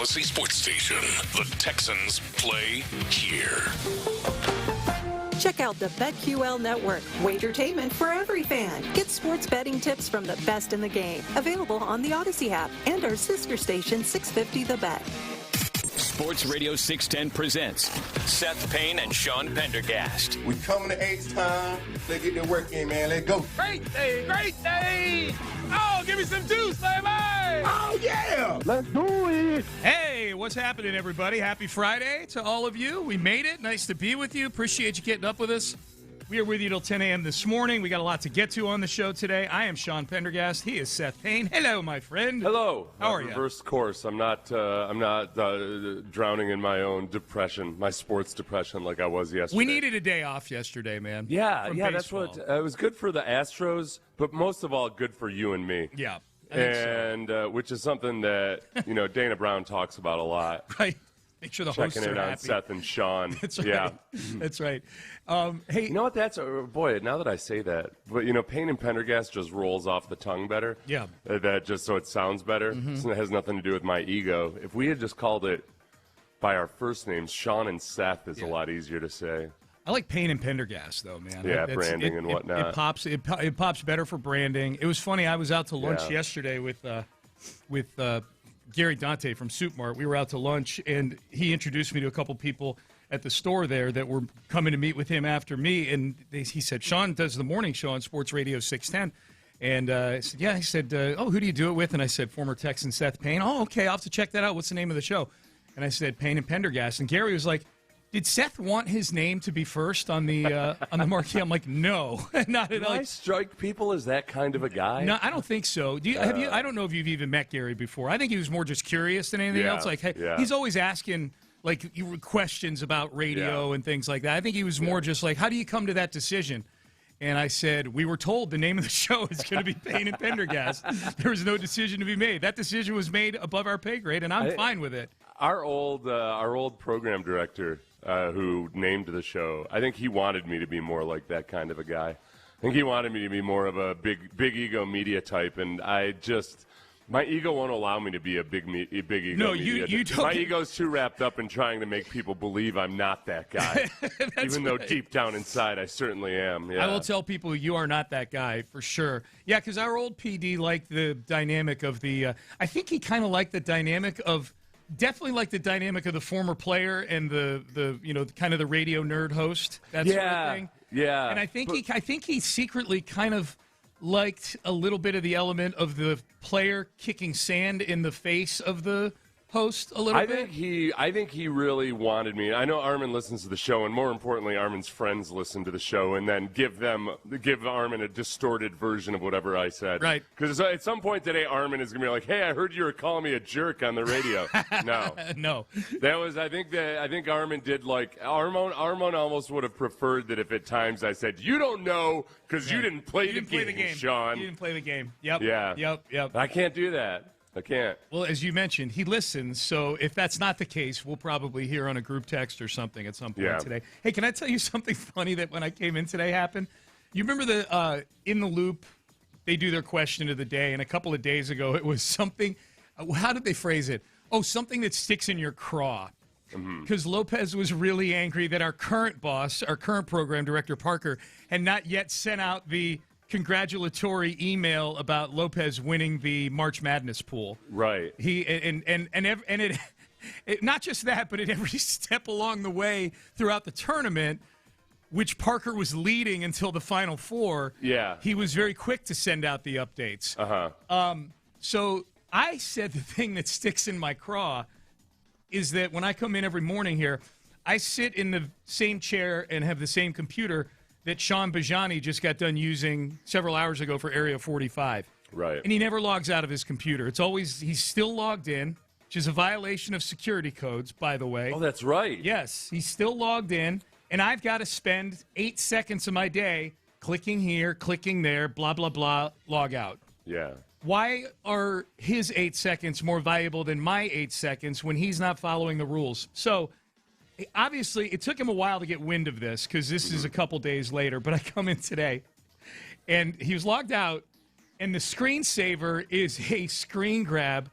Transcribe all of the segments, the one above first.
Tennessee sports station. The Texans play here. Check out the BetQL Network, wagertainment for every fan. Get sports betting tips from the best in the game. Available on the Odyssey app and our sister station, 650 The Bet. Sports Radio 610 presents Seth Payne and Sean Pendergast. We coming to H-time. Let's get the work in, man. Let's go. Great day, great day. Oh, give me some juice, baby. Oh, yeah. Let's do it. Hey, what's happening, everybody? Happy Friday to all of you. We made it. Nice to be with you. Appreciate you getting up with us. We are with you till 10 a.m. this morning. We got a lot to get to on the show today. I am Sean Pendergast. He is Seth Payne. Hello, my friend. Hello. How are you? Reverse course. I'm not drowning in my own depression, my sports depression, like I was yesterday. We needed a day off yesterday, man. Yeah, from that's what it was good for the Astros, but most of all, good for you and me. Yeah, and which is something that Dana Brown talks about a lot. Right. Make sure the hosts checking are in on happy. Seth and Sean. That's right. Yeah, that's right. Hey, you know what? That's boy. Now that I say that, but Payne and Pendergast just rolls off the tongue better. Yeah. That just so it sounds better. So it has nothing to do with my ego. If we had just called it by our first names, Sean and Seth is a lot easier to say. I like Payne and Pendergast, though, man. Yeah, branding and whatnot. It pops better for branding. It was funny. I was out to lunch yesterday with Gary Dante from Soup Mart. We were out to lunch, and he introduced me to a couple people at the store there that were coming to meet with him after me. And he said, Sean does the morning show on Sports Radio 610. And I said, yeah. He said, who do you do it with? And I said, former Texan Seth Payne. Oh, okay, I'll have to check that out. What's the name of the show? And I said, Payne and Pendergast. And Gary was like, did Seth want his name to be first on the marquee? I'm like, no, not at all. Do I strike people as that kind of a guy? No, I don't think so. Have you? I don't know if you've even met Gary before. I think he was more just curious than anything else. Like, hey, he's always asking questions about radio and things like that. I think he was more just like, how do you come to that decision? And I said, we were told the name of the show is going to be Payne and Pendergast. There was no decision to be made. That decision was made above our pay grade, and I'm fine with it. Our old program director, who named the show, I think he wanted me to be more like that kind of a guy. I think he wanted me to be more of a big ego media type, and my ego won't allow me to be a big ego. No, media you don't. My ego's too wrapped up in trying to make people believe I'm not that guy, even though deep down inside I certainly am. Yeah. I will tell people you are not that guy for sure. Yeah, because our old PD liked the dynamic of the. I think he kind of liked the dynamic of. Definitely like the dynamic of the former player and the kind of the radio nerd host, that sort of thing. Yeah. And I think he secretly kind of liked a little bit of the element of the player kicking sand in the face of the host a little bit. I think he really wanted me. I know Armin listens to the show, and more importantly, Armin's friends listen to the show, and then give Armin a distorted version of whatever I said. Right. Because at some point today, Armin is going to be like, "Hey, I heard you were calling me a jerk on the radio." No, no. That was. I think Armin did like Armin almost would have preferred that if at times I said, "You don't know because you didn't play the game, Sean." You didn't play the game. Yep. Yeah. Yep. I can't do that. I can't. Well, as you mentioned, he listens, so if that's not the case, we'll probably hear on a group text or something at some point today. Hey, can I tell you something funny that when I came in today happened? You remember the In the Loop, they do their question of the day, and a couple of days ago it was something, how did they phrase it? Oh, something that sticks in your craw. Because Lopez was really angry that our current boss, our current program director, Parker, had not yet sent out the congratulatory email about Lopez winning the March Madness pool. Right. He and it not just that, but at every step along the way throughout the tournament, which Parker was leading until the Final Four. Yeah. He was very quick to send out the updates. So I said the thing that sticks in my craw is that when I come in every morning here, I sit in the same chair and have the same computer that Sean Bijani just got done using several hours ago for Area 45. Right. And he never logs out of his computer. He's still logged in, which is a violation of security codes, by the way. Oh, that's right. Yes, he's still logged in, and I've got to spend 8 seconds of my day clicking here, clicking there, blah, blah, blah, log out. Yeah. Why are his 8 seconds more valuable than my 8 seconds when he's not following the rules? So, obviously, it took him a while to get wind of this because this is a couple days later, but I come in today, and he was logged out, and the screensaver is a screen grab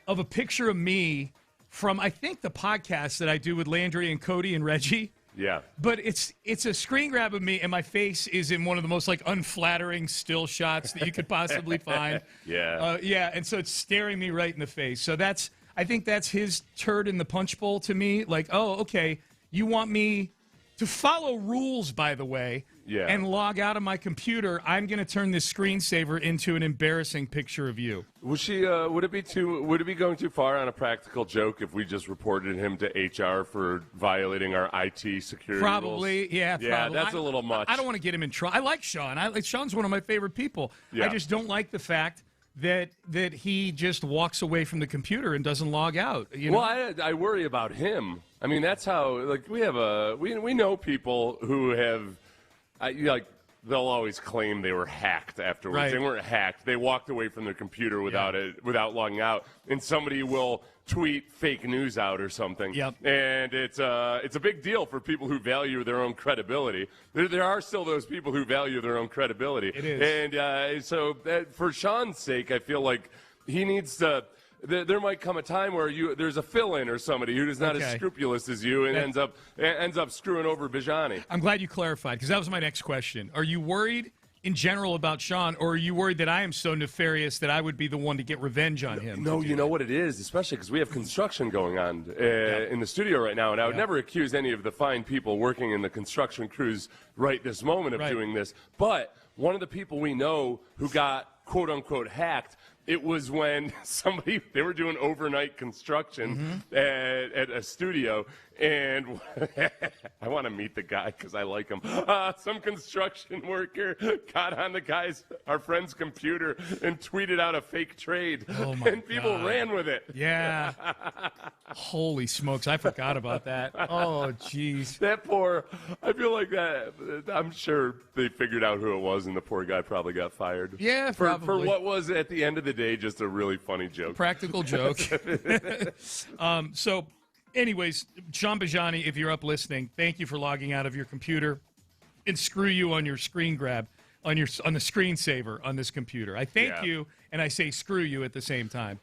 of a picture of me from, I think, the podcast that I do with Landry and Cody and Reggie. Yeah. But it's a screen grab of me, and my face is in one of the most, like, unflattering still shots that you could possibly find. Yeah. And so it's staring me right in the face. So I think that's his turd in the punch bowl to me. Like, oh, okay, you want me to follow rules, by the way, and log out of my computer. I'm going to turn this screensaver into an embarrassing picture of you. Would it be going too far on a practical joke if we just reported him to HR for violating our IT security Probably, rules? Yeah, probably. That's a little much. I don't want to get him in trouble. I like Sean. Sean's one of my favorite people. Yeah. I just don't like the fact that he just walks away from the computer and doesn't log out. You know? Well, I worry about him. I mean, that's how, like, we know people who have, they'll always claim they were hacked afterwards. Right. They weren't hacked. They walked away from their computer without logging out, and somebody will tweet fake news out or something. Yep. And it's a big deal for people who value their own credibility. There are still those people who value their own credibility. It is. And so for Sean's sake, I feel like he needs to. There might come a time where there's a fill-in or somebody who is not as scrupulous as you and ends up screwing over Bijani. I'm glad you clarified, because that was my next question. Are you worried in general about Sean, or are you worried that I am so nefarious that I would be the one to get revenge on him? No, you know what it is, especially because we have construction going on in the studio right now, and I would never accuse any of the fine people working in the construction crews right this moment of doing this. But one of the people we know who got quote-unquote hacked, it was when they were doing overnight construction at a studio, and I want to meet the guy because I like him. Some construction worker got on our friend's computer and tweeted out a fake trade, and people ran with it. Yeah. Holy smokes, I forgot about that. Oh, jeez. I feel like that, I'm sure they figured out who it was, and the poor guy probably got fired. Yeah, for what was, at the end of the day, just a really funny joke. Practical joke. So, anyways, Sean Bijani, if you're up listening, thank you for logging out of your computer, and screw you on your screen grab, on the screensaver on this computer. I thank you, and I say screw you at the same time.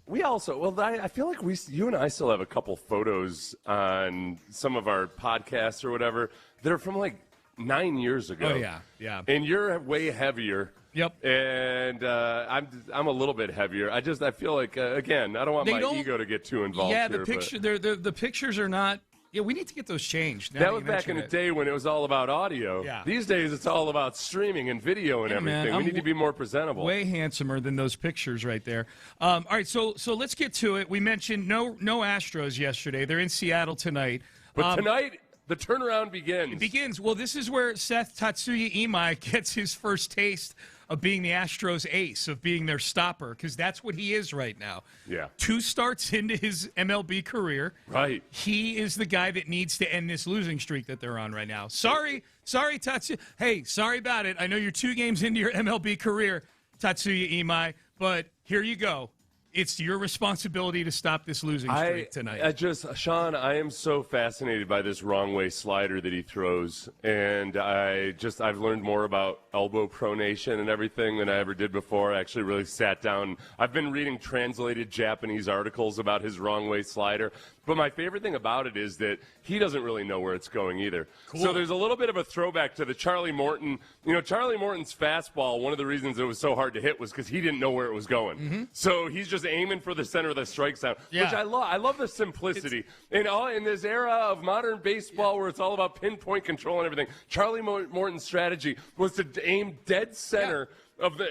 We also, I feel like you and I still have a couple photos on some of our podcasts or whatever that are from like 9 years ago. Oh, yeah. And you're way heavier. Yep. And I'm a little bit heavier. I feel like, again, I don't want my ego to get too involved. Yeah, the pictures are not. Yeah, we need to get those changed. That was back in the day when it was all about audio. Yeah. These days it's all about streaming and video and everything. Man, we need to be more presentable. Way handsomer than those pictures right there. All right, so let's get to it. We mentioned no Astros yesterday. They're in Seattle tonight. But tonight, the turnaround begins. It begins. Well, this is where Seth Tatsuya Imai gets his first taste of being the Astros ace, of being their stopper, because that's what he is right now. Yeah. 2 starts into his MLB career. Right. He is the guy that needs to end this losing streak that they're on right now. Sorry, Tatsuya. Hey, sorry about it. I know you're 2 games into your MLB career, Tatsuya Imai, but here you go. It's your responsibility to stop this losing streak tonight. Sean, I am so fascinated by this wrong way slider that he throws, and I've learned more about elbow pronation and everything than I ever did before. I actually really sat down. I've been reading translated Japanese articles about his wrong way slider, but my favorite thing about it is that he doesn't really know where it's going either. Cool. So there's a little bit of a throwback to the Charlie Morton. You know, Charlie Morton's fastball, one of the reasons it was so hard to hit was because he didn't know where it was going. Mm-hmm. So he's just aiming for the center of the strike zone, which I love. I love the simplicity. In this era of modern baseball where it's all about pinpoint control and everything, Charlie Morton's strategy was to aim dead center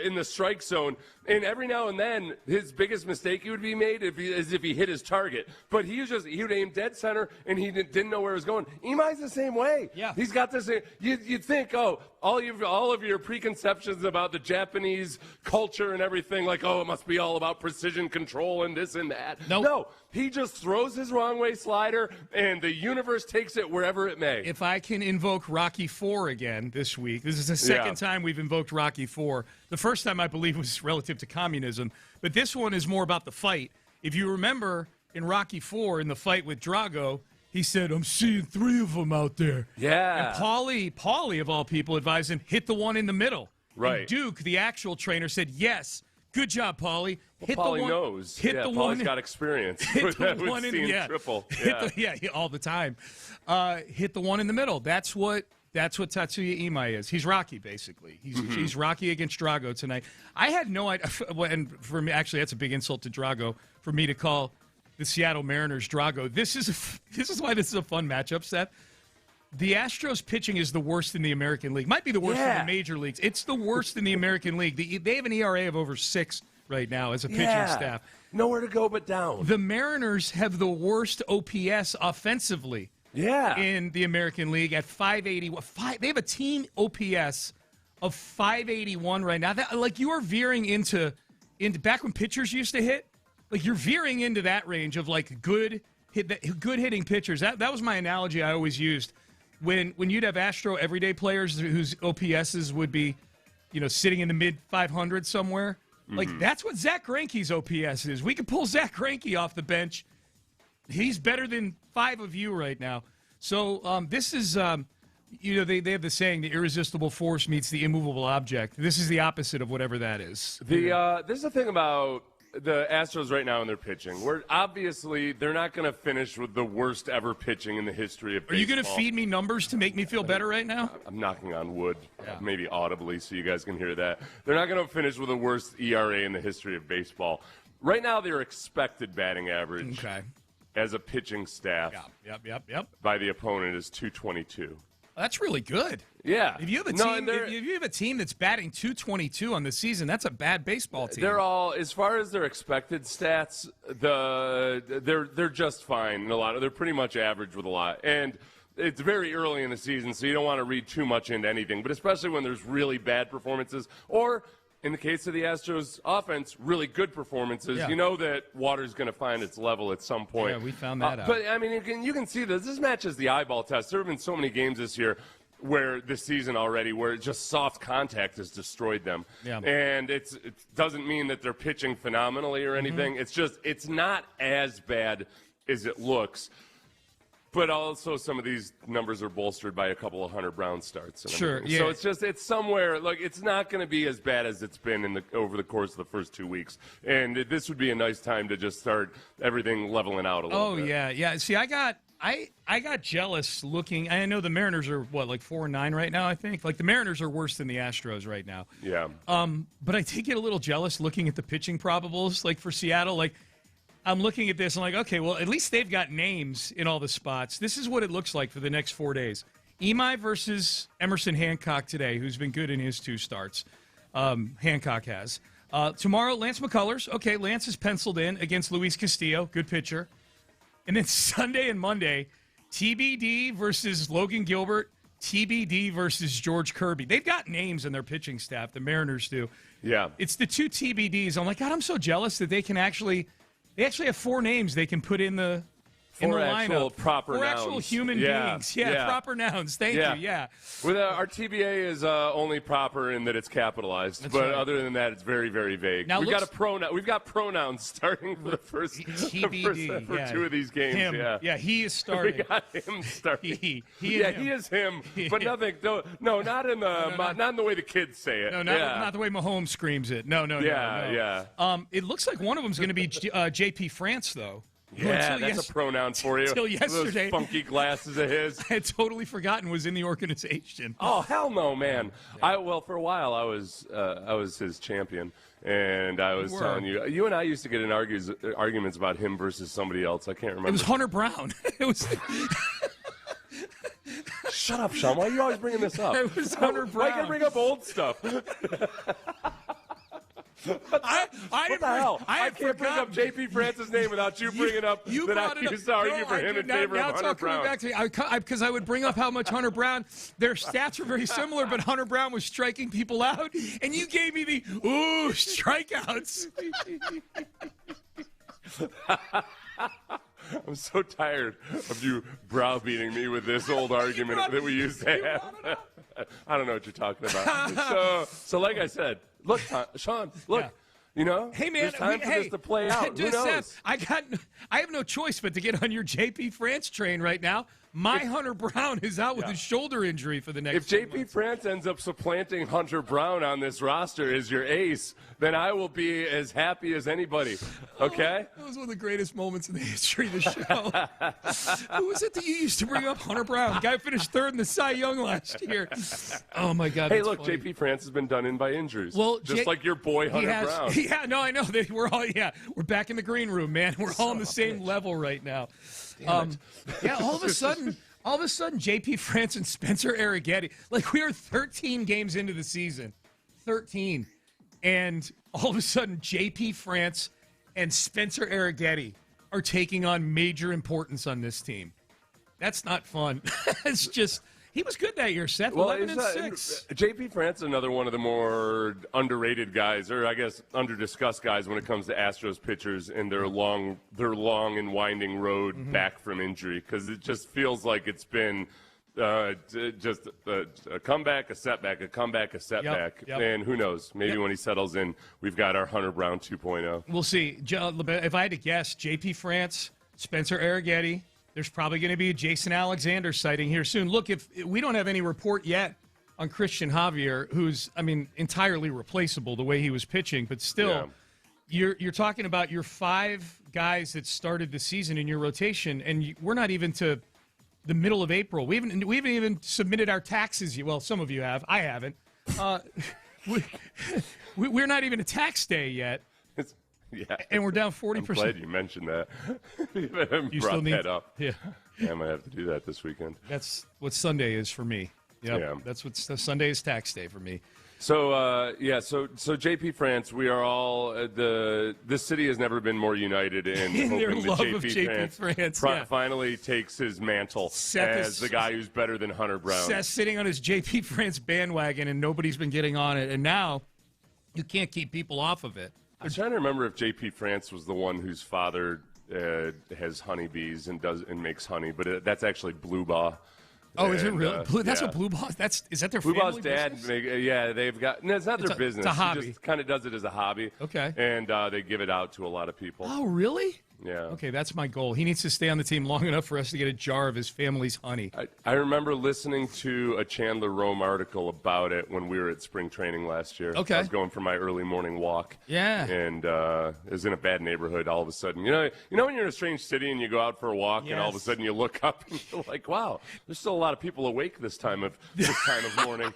in the strike zone, and every now and then his biggest mistake he would be made is if he hit his target. But he would aim dead center, and he didn't know where it was going. Imai's the same way. Yeah, he's got this. You'd think, all of your preconceptions about the Japanese culture and everything, like, it must be all about precision control and this and that. Nope. No, he just throws his wrong way slider, and the universe takes it wherever it may. If I can invoke Rocky IV again this week, this is the second time we've invoked Rocky IV. The first time, I believe, was relative to communism, but this one is more about the fight. If you remember in Rocky IV, in the fight with Drago, he said, "I'm seeing 3 of them out there." Yeah. And Paulie, of all people, advised him, hit the one in the middle. Right. And Duke, the actual trainer, said, yes, Good job, Paulie. Well, Paulie knows. Hit the Paulie's one. Got experience. Hit the one in triple. All the time. Hit the one in the middle. That's what Tatsuya Imai is. He's Rocky, basically. He's Rocky against Drago tonight. I had no idea. And for me, actually, that's a big insult to Drago for me to call the Seattle Mariners Drago. This is why this is a fun matchup, Seth. The Astros pitching is the worst in the American League. Might be the worst in the major leagues. It's the worst in the American League. They have an ERA of over 6 right now as a pitching staff. Nowhere to go but down. The Mariners have the worst OPS offensively in the American League at 581. They have a team OPS of 581 right now. You are veering into back when pitchers used to hit, you're veering into that range of good hitting pitchers. That was my analogy I always used. When you'd have Astro everyday players whose OPSs would be, sitting in the mid 500s somewhere, that's what Zach Greinke's OPS is. We could pull Zach Greinke off the bench. He's better than 5 of you right now. So this is, they have the saying, the irresistible force meets the immovable object. This is the opposite of whatever that is. This is the thing about the Astros right now in their pitching. They're not going to finish with the worst ever pitching in the history of baseball. Are you going to feed me numbers to make me feel better right now? I'm knocking on wood, maybe audibly so you guys can hear that. They're not going to finish with the worst ERA in the history of baseball. Right now, their expected batting average as a pitching staff by the opponent is 222. That's really good. Yeah. If you have a team, if you have a team that's batting 222 on the season, that's a bad baseball team. They're all, as far as their expected stats, they're just fine. They're pretty much average with a lot. And it's very early in the season, so you don't want to read too much into anything. But especially when there's really bad performances, or in the case of the Astros offense, really good performances. You know that water's going to find its level at some point. Yeah, we found that out. But, I mean, you can see this. This match is the eyeball test. There have been so many games this year this season already where just soft contact has destroyed them. Yeah. And it doesn't mean that they're pitching phenomenally or anything. It's just it's not as bad as it looks. But also some of these numbers are bolstered by a couple of Hunter Brown starts. Sure, yeah. So it's somewhere, it's not going to be as bad as it's been over the course of the first 2 weeks. And this would be a nice time to just start everything leveling out a little bit. Oh, yeah. See, I got jealous looking. I know the Mariners are, 4-9 right now, I think? The Mariners are worse than the Astros right now. Yeah. But I did get a little jealous looking at the pitching probables, for Seattle. I'm looking at this, and okay, well, at least they've got names in all the spots. This is what it looks like for the next 4 days. Imai versus Emerson Hancock today, who's been good in his 2 starts. Hancock has. Tomorrow, Lance McCullers. Okay, Lance is penciled in against Luis Castillo, good pitcher. And then Sunday and Monday, TBD versus Logan Gilbert, TBD versus George Kirby. They've got names in their pitching staff, the Mariners do. Yeah. It's the 2 TBDs. I'm God, I'm so jealous that they can actually – they actually have 4 names they can put in the lineup. Proper nouns. Actual human beings. Yeah, proper nouns. Thank you. Yeah. With our TBA is only proper in that it's capitalized, but other than that, it's very, very vague. Now we've got pronouns starting for the first TBD for 2 of these games. Him. Yeah, he is starting. We got him starting. He is him, but nothing. No, not in the way the kids say it. No, not the way Mahomes screams it. No. Yeah. It looks like one of them is going to be JP France, though. Yeah, that's a pronoun for you. Until yesterday. Those funky glasses of his. I had totally forgotten was in the organization. Oh, hell no, man. For a while, I was his champion. And I was telling you and I used to get in arguments about him versus somebody else. I can't remember. It was Hunter Brown. It was... Shut up, Sean. Why are you always bringing this up? It was Hunter Brown. Why can't you bring up old stuff? What the hell? I can't bring up J.P. France's name without you bringing up that I used to argue for him in favor of Hunter Brown. Back to me. Because I would bring up how much Hunter Brown, their stats are very similar, but Hunter Brown was striking people out, and you gave me the, strikeouts. I'm so tired of you browbeating me with this old argument that we used to have. I don't know what you're talking about. So like I said, look, Sean, look. Yeah. Hey man, there's time for this to play out. Who knows? Seth, I have no choice but to get on your JP France train right now. My Hunter Brown is out with a shoulder injury for the next. If J.P. France ends up supplanting Hunter Brown on this roster as your ace, then I will be as happy as anybody. Okay? That was one of the greatest moments in the history of the show. Who was it that you used to bring up? Hunter Brown. The guy finished third in the Cy Young last year. Oh, my God. Hey, look, J.P. France has been done in by injuries. Well, just like your boy Hunter Brown. Yeah, no, I know. We're back in the green room, man. We're all on the same level right now. Yeah, all of a sudden, J.P. France and Spencer Arrighetti, like we are 13 games into the season, 13, and all of a sudden, J.P. France and Spencer Arrighetti are taking on major importance on this team. That's not fun. It's just. He was good that year, Seth. 11-6. J.P. France is another one of the more underrated guys, or I guess under-discussed guys when it comes to Astros pitchers and their long and winding road back from injury, because it just feels like it's been just a comeback, a setback, a comeback, a setback. Yep. And who knows? Maybe when he settles in, we've got our Hunter Brown 2.0. We'll see. If I had to guess, J.P. France, Spencer Arrighetti. There's probably going to be a Jason Alexander sighting here soon. Look, if we don't have any report yet on Christian Javier, who's, entirely replaceable the way he was pitching, but still, you're talking about your 5 guys that started the season in your rotation, and we're not even to the middle of April. We haven't even submitted our taxes yet. Well, some of you have. I haven't. We're not even a tax day yet. Yeah, and we're down 40%. I'm glad you mentioned that. You brought that up. Yeah. I might have to do that this weekend. That's what Sunday is for me. Yep. Yeah. That's what Sunday is tax day for me. So so J.P. France, we are all this city has never been more united in hoping that J.P. France finally takes his mantle as the guy who's better than Hunter Brown. Seth's sitting on his J.P. France bandwagon, and nobody's been getting on it, and now you can't keep people off of it. I'm trying to remember if J.P. France was the one whose father has honeybees and makes honey, but that's actually Blue Ball. Oh, is it really? That's what Blue Ball. Is that their Blue family Ball's dad? They've got. No, it's not their business. It's a hobby. He just kind of does it as a hobby. Okay. And they give it out to a lot of people. Oh, really? Yeah. Okay, that's my goal. He needs to stay on the team long enough for us to get a jar of his family's honey. I remember listening to a Chandler Rome article about it when we were at spring training last year. Okay. I was going for my early morning walk. Yeah. And it was in a bad neighborhood all of a sudden. You know when you're in a strange city and you go out for a walk and all of a sudden you look up and you're like, wow, there's still a lot of people awake this time of morning.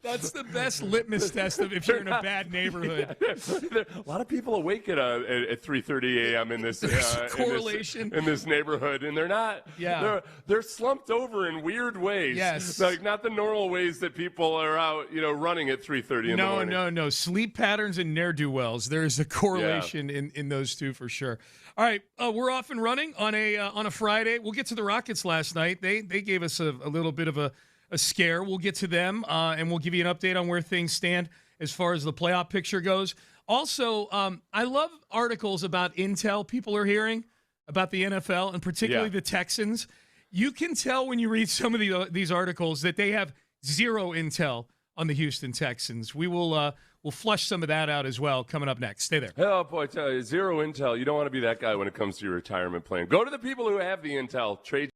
That's the best litmus test of if you're in a bad neighborhood. A lot of people awake at 3:30 a.m. in this correlation in this neighborhood, and they're not. Yeah, they're slumped over in weird ways. Yes, like not the normal ways that people are out, running at 3:30 in the morning. No. Sleep patterns and ne'er-do-wells. There is a correlation in those two for sure. All right, we're off and running on a Friday. We'll get to the Rockets last night. They gave us a little bit of a scare. We'll get to them, and we'll give you an update on where things stand as far as the playoff picture goes. Also, I love articles about intel people are hearing about the NFL, and particularly the Texans. You can tell when you read some of these articles that they have zero intel on the Houston Texans. We'll flush some of that out as well coming up next. Stay there. Oh, boy, I tell you, zero intel. You don't want to be that guy when it comes to your retirement plan. Go to the people who have the intel. Trade.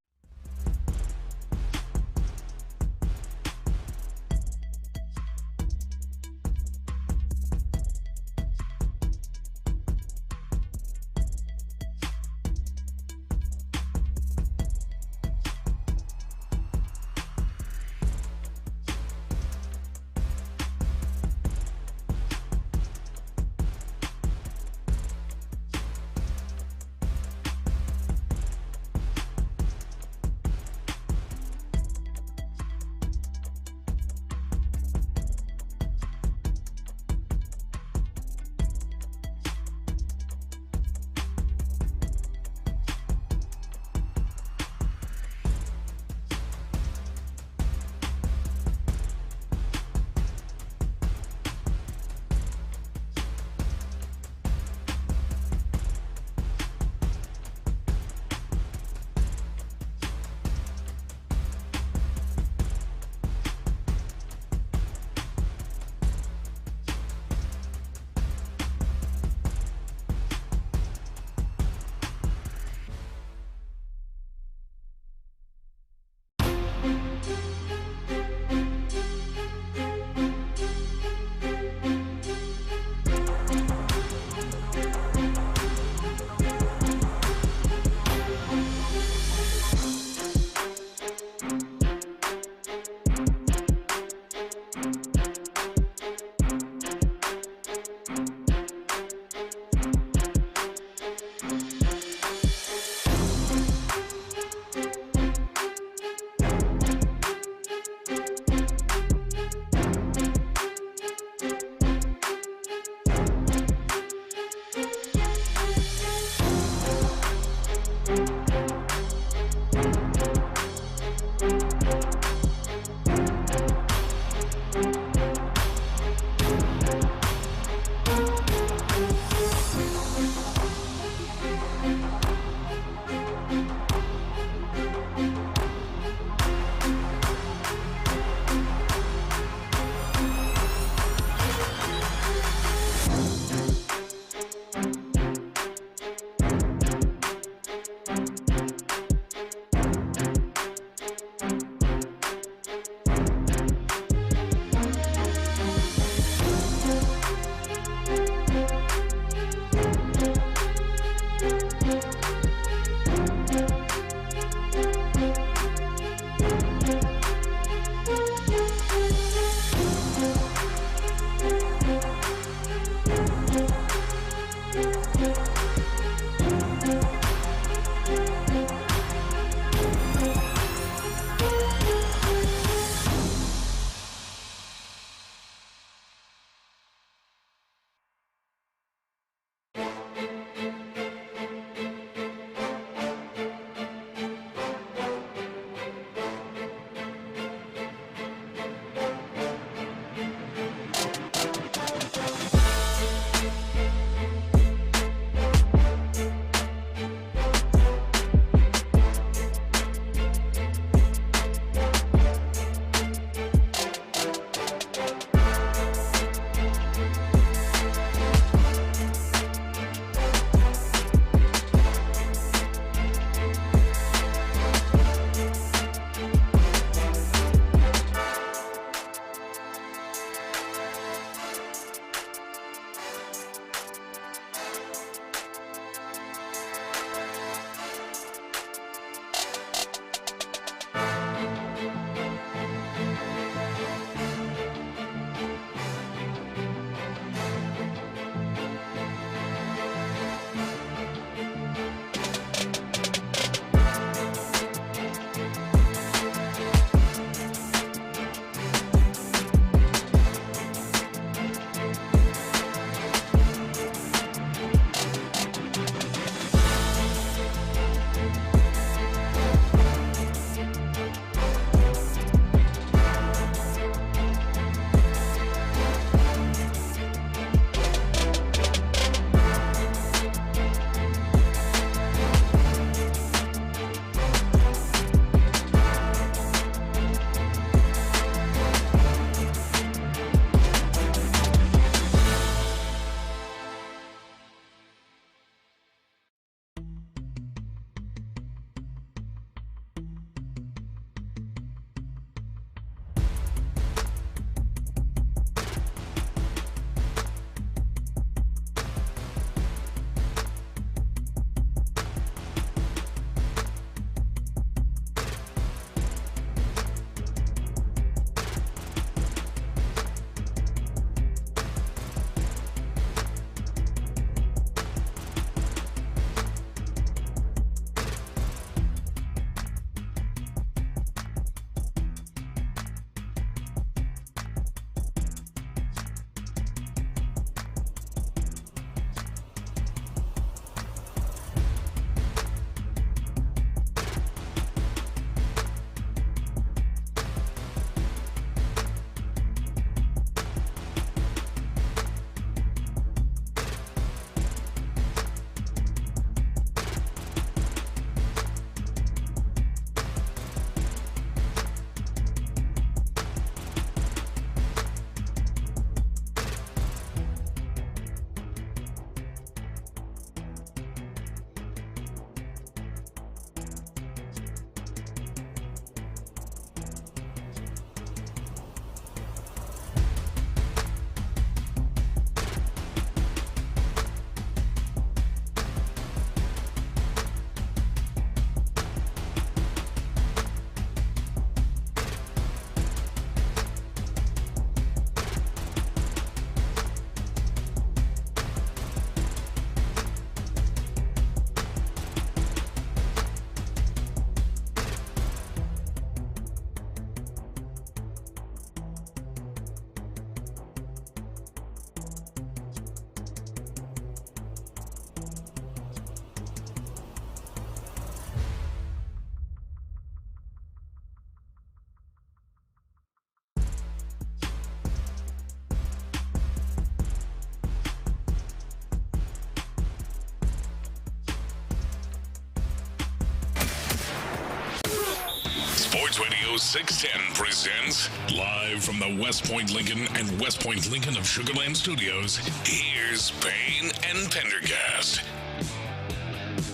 Sports Radio 610 presents live from the West Point Lincoln and West Point Lincoln of Sugar Land Studios. Here's Payne and Pendergast.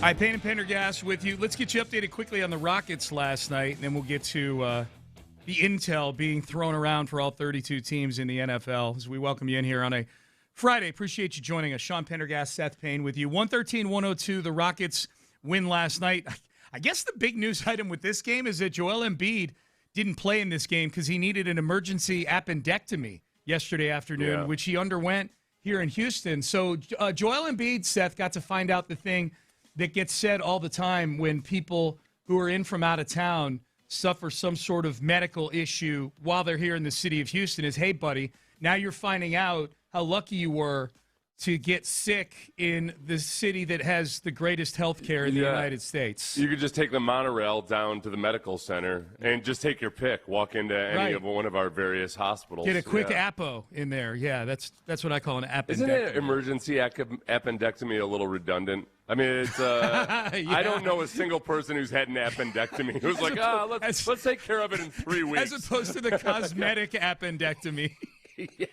Hi, Payne and Pendergast with you. Let's get you updated quickly on the Rockets last night, and then we'll get to the intel being thrown around for all 32 teams in the NFL as we welcome you in here on a Friday. Appreciate you joining us. Sean Pendergast, Seth Payne with you. 113-102, the Rockets win last night. I guess the big news item with this game is that Joel Embiid didn't play in this game because he needed an emergency appendectomy yesterday afternoon, which he underwent here in Houston. So Joel Embiid, Seth, got to find out the thing that gets said all the time when people who are in from out of town suffer some sort of medical issue while they're here in the city of Houston is, hey, buddy, now you're finding out how lucky you were to get sick in the city that has the greatest health care in the United States. You could just take the monorail down to the medical center and just take your pick, walk into any of one of our various hospitals. Get a quick apo in there. Yeah, that's what I call an appendectomy. Isn't an emergency appendectomy a little redundant? I mean, it's I don't know a single person who's had an appendectomy who's like, let's take care of it in 3 weeks. As opposed to the cosmetic appendectomy. Yeah.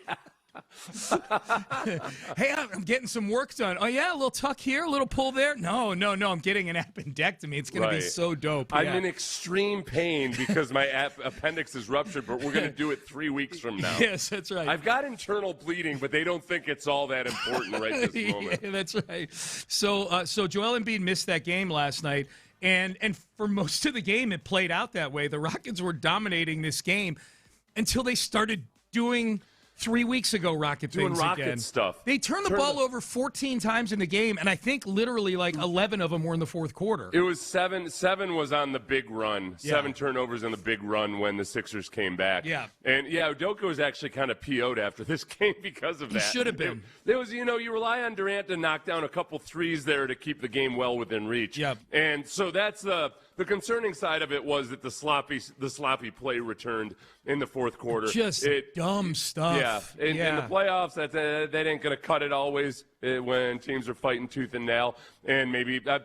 Hey, I'm getting some work done. Oh, yeah, a little tuck here, a little pull there. No, I'm getting an appendectomy. It's going to be so dope. I'm in extreme pain because my appendix is ruptured, but we're going to do it 3 weeks from now. Yes, that's right. I've got internal bleeding, but they don't think it's all that important right this moment. Yeah, that's right. So Joel Embiid missed that game last night, and for most of the game, it played out that way. The Rockets were dominating this game until they started doing 3 weeks ago, Rocket things again. Stuff. They turned the ball over 14 times in the game, and I think literally like 11 of them were in the fourth quarter. It was seven. Seven was on the big run. Yeah. 7 turnovers in the big run when the Sixers came back. Yeah. And, Udoka was actually kind of PO'd after this game because of that. He should have been. There was, you rely on Durant to knock down a couple threes there to keep the game well within reach. Yeah. And so that's the concerning side of it was that the sloppy play returned in the fourth quarter. Just dumb stuff. Yeah. In the playoffs, that ain't going to cut it always when teams are fighting tooth and nail. And maybe a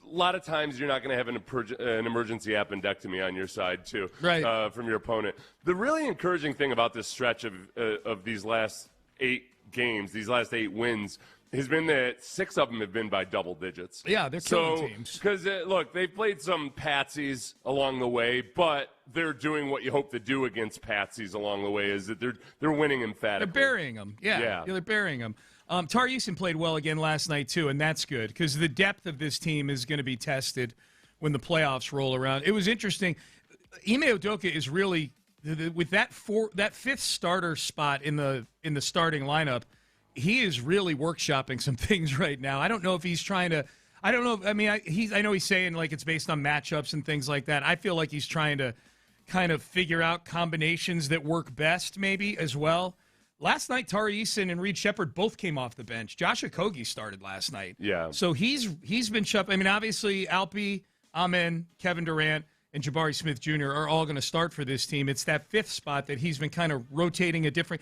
lot of times you're not going to have an emergency appendectomy on your side, too, right. From your opponent. The really encouraging thing about this stretch of these last 8 games, these last 8 wins, has been that 6 of them have been by double digits. Yeah, they're killing teams. Because, look, they've played some patsies along the way, but they're doing what you hope to do against patsies along the way is that they're winning emphatically. They're burying them. Yeah, they're burying them. Tari Eason played well again last night, too, and that's good because the depth of this team is going to be tested when the playoffs roll around. It was interesting. Ime Udoka is really, with that 5th starter spot in the starting lineup, he is really workshopping some things right now. I don't know if he's trying to – I don't know. I mean, I know he's saying, like, it's based on matchups and things like that. I feel like he's trying to kind of figure out combinations that work best maybe as well. Last night, Tari Eason and Reed Shepherd both came off the bench. Josh Okogie started last night. Yeah. So he's been – I mean, obviously, Alpi, Amen, Kevin Durant, and Jabari Smith Jr. are all going to start for this team. It's that 5th spot that he's been kind of rotating a different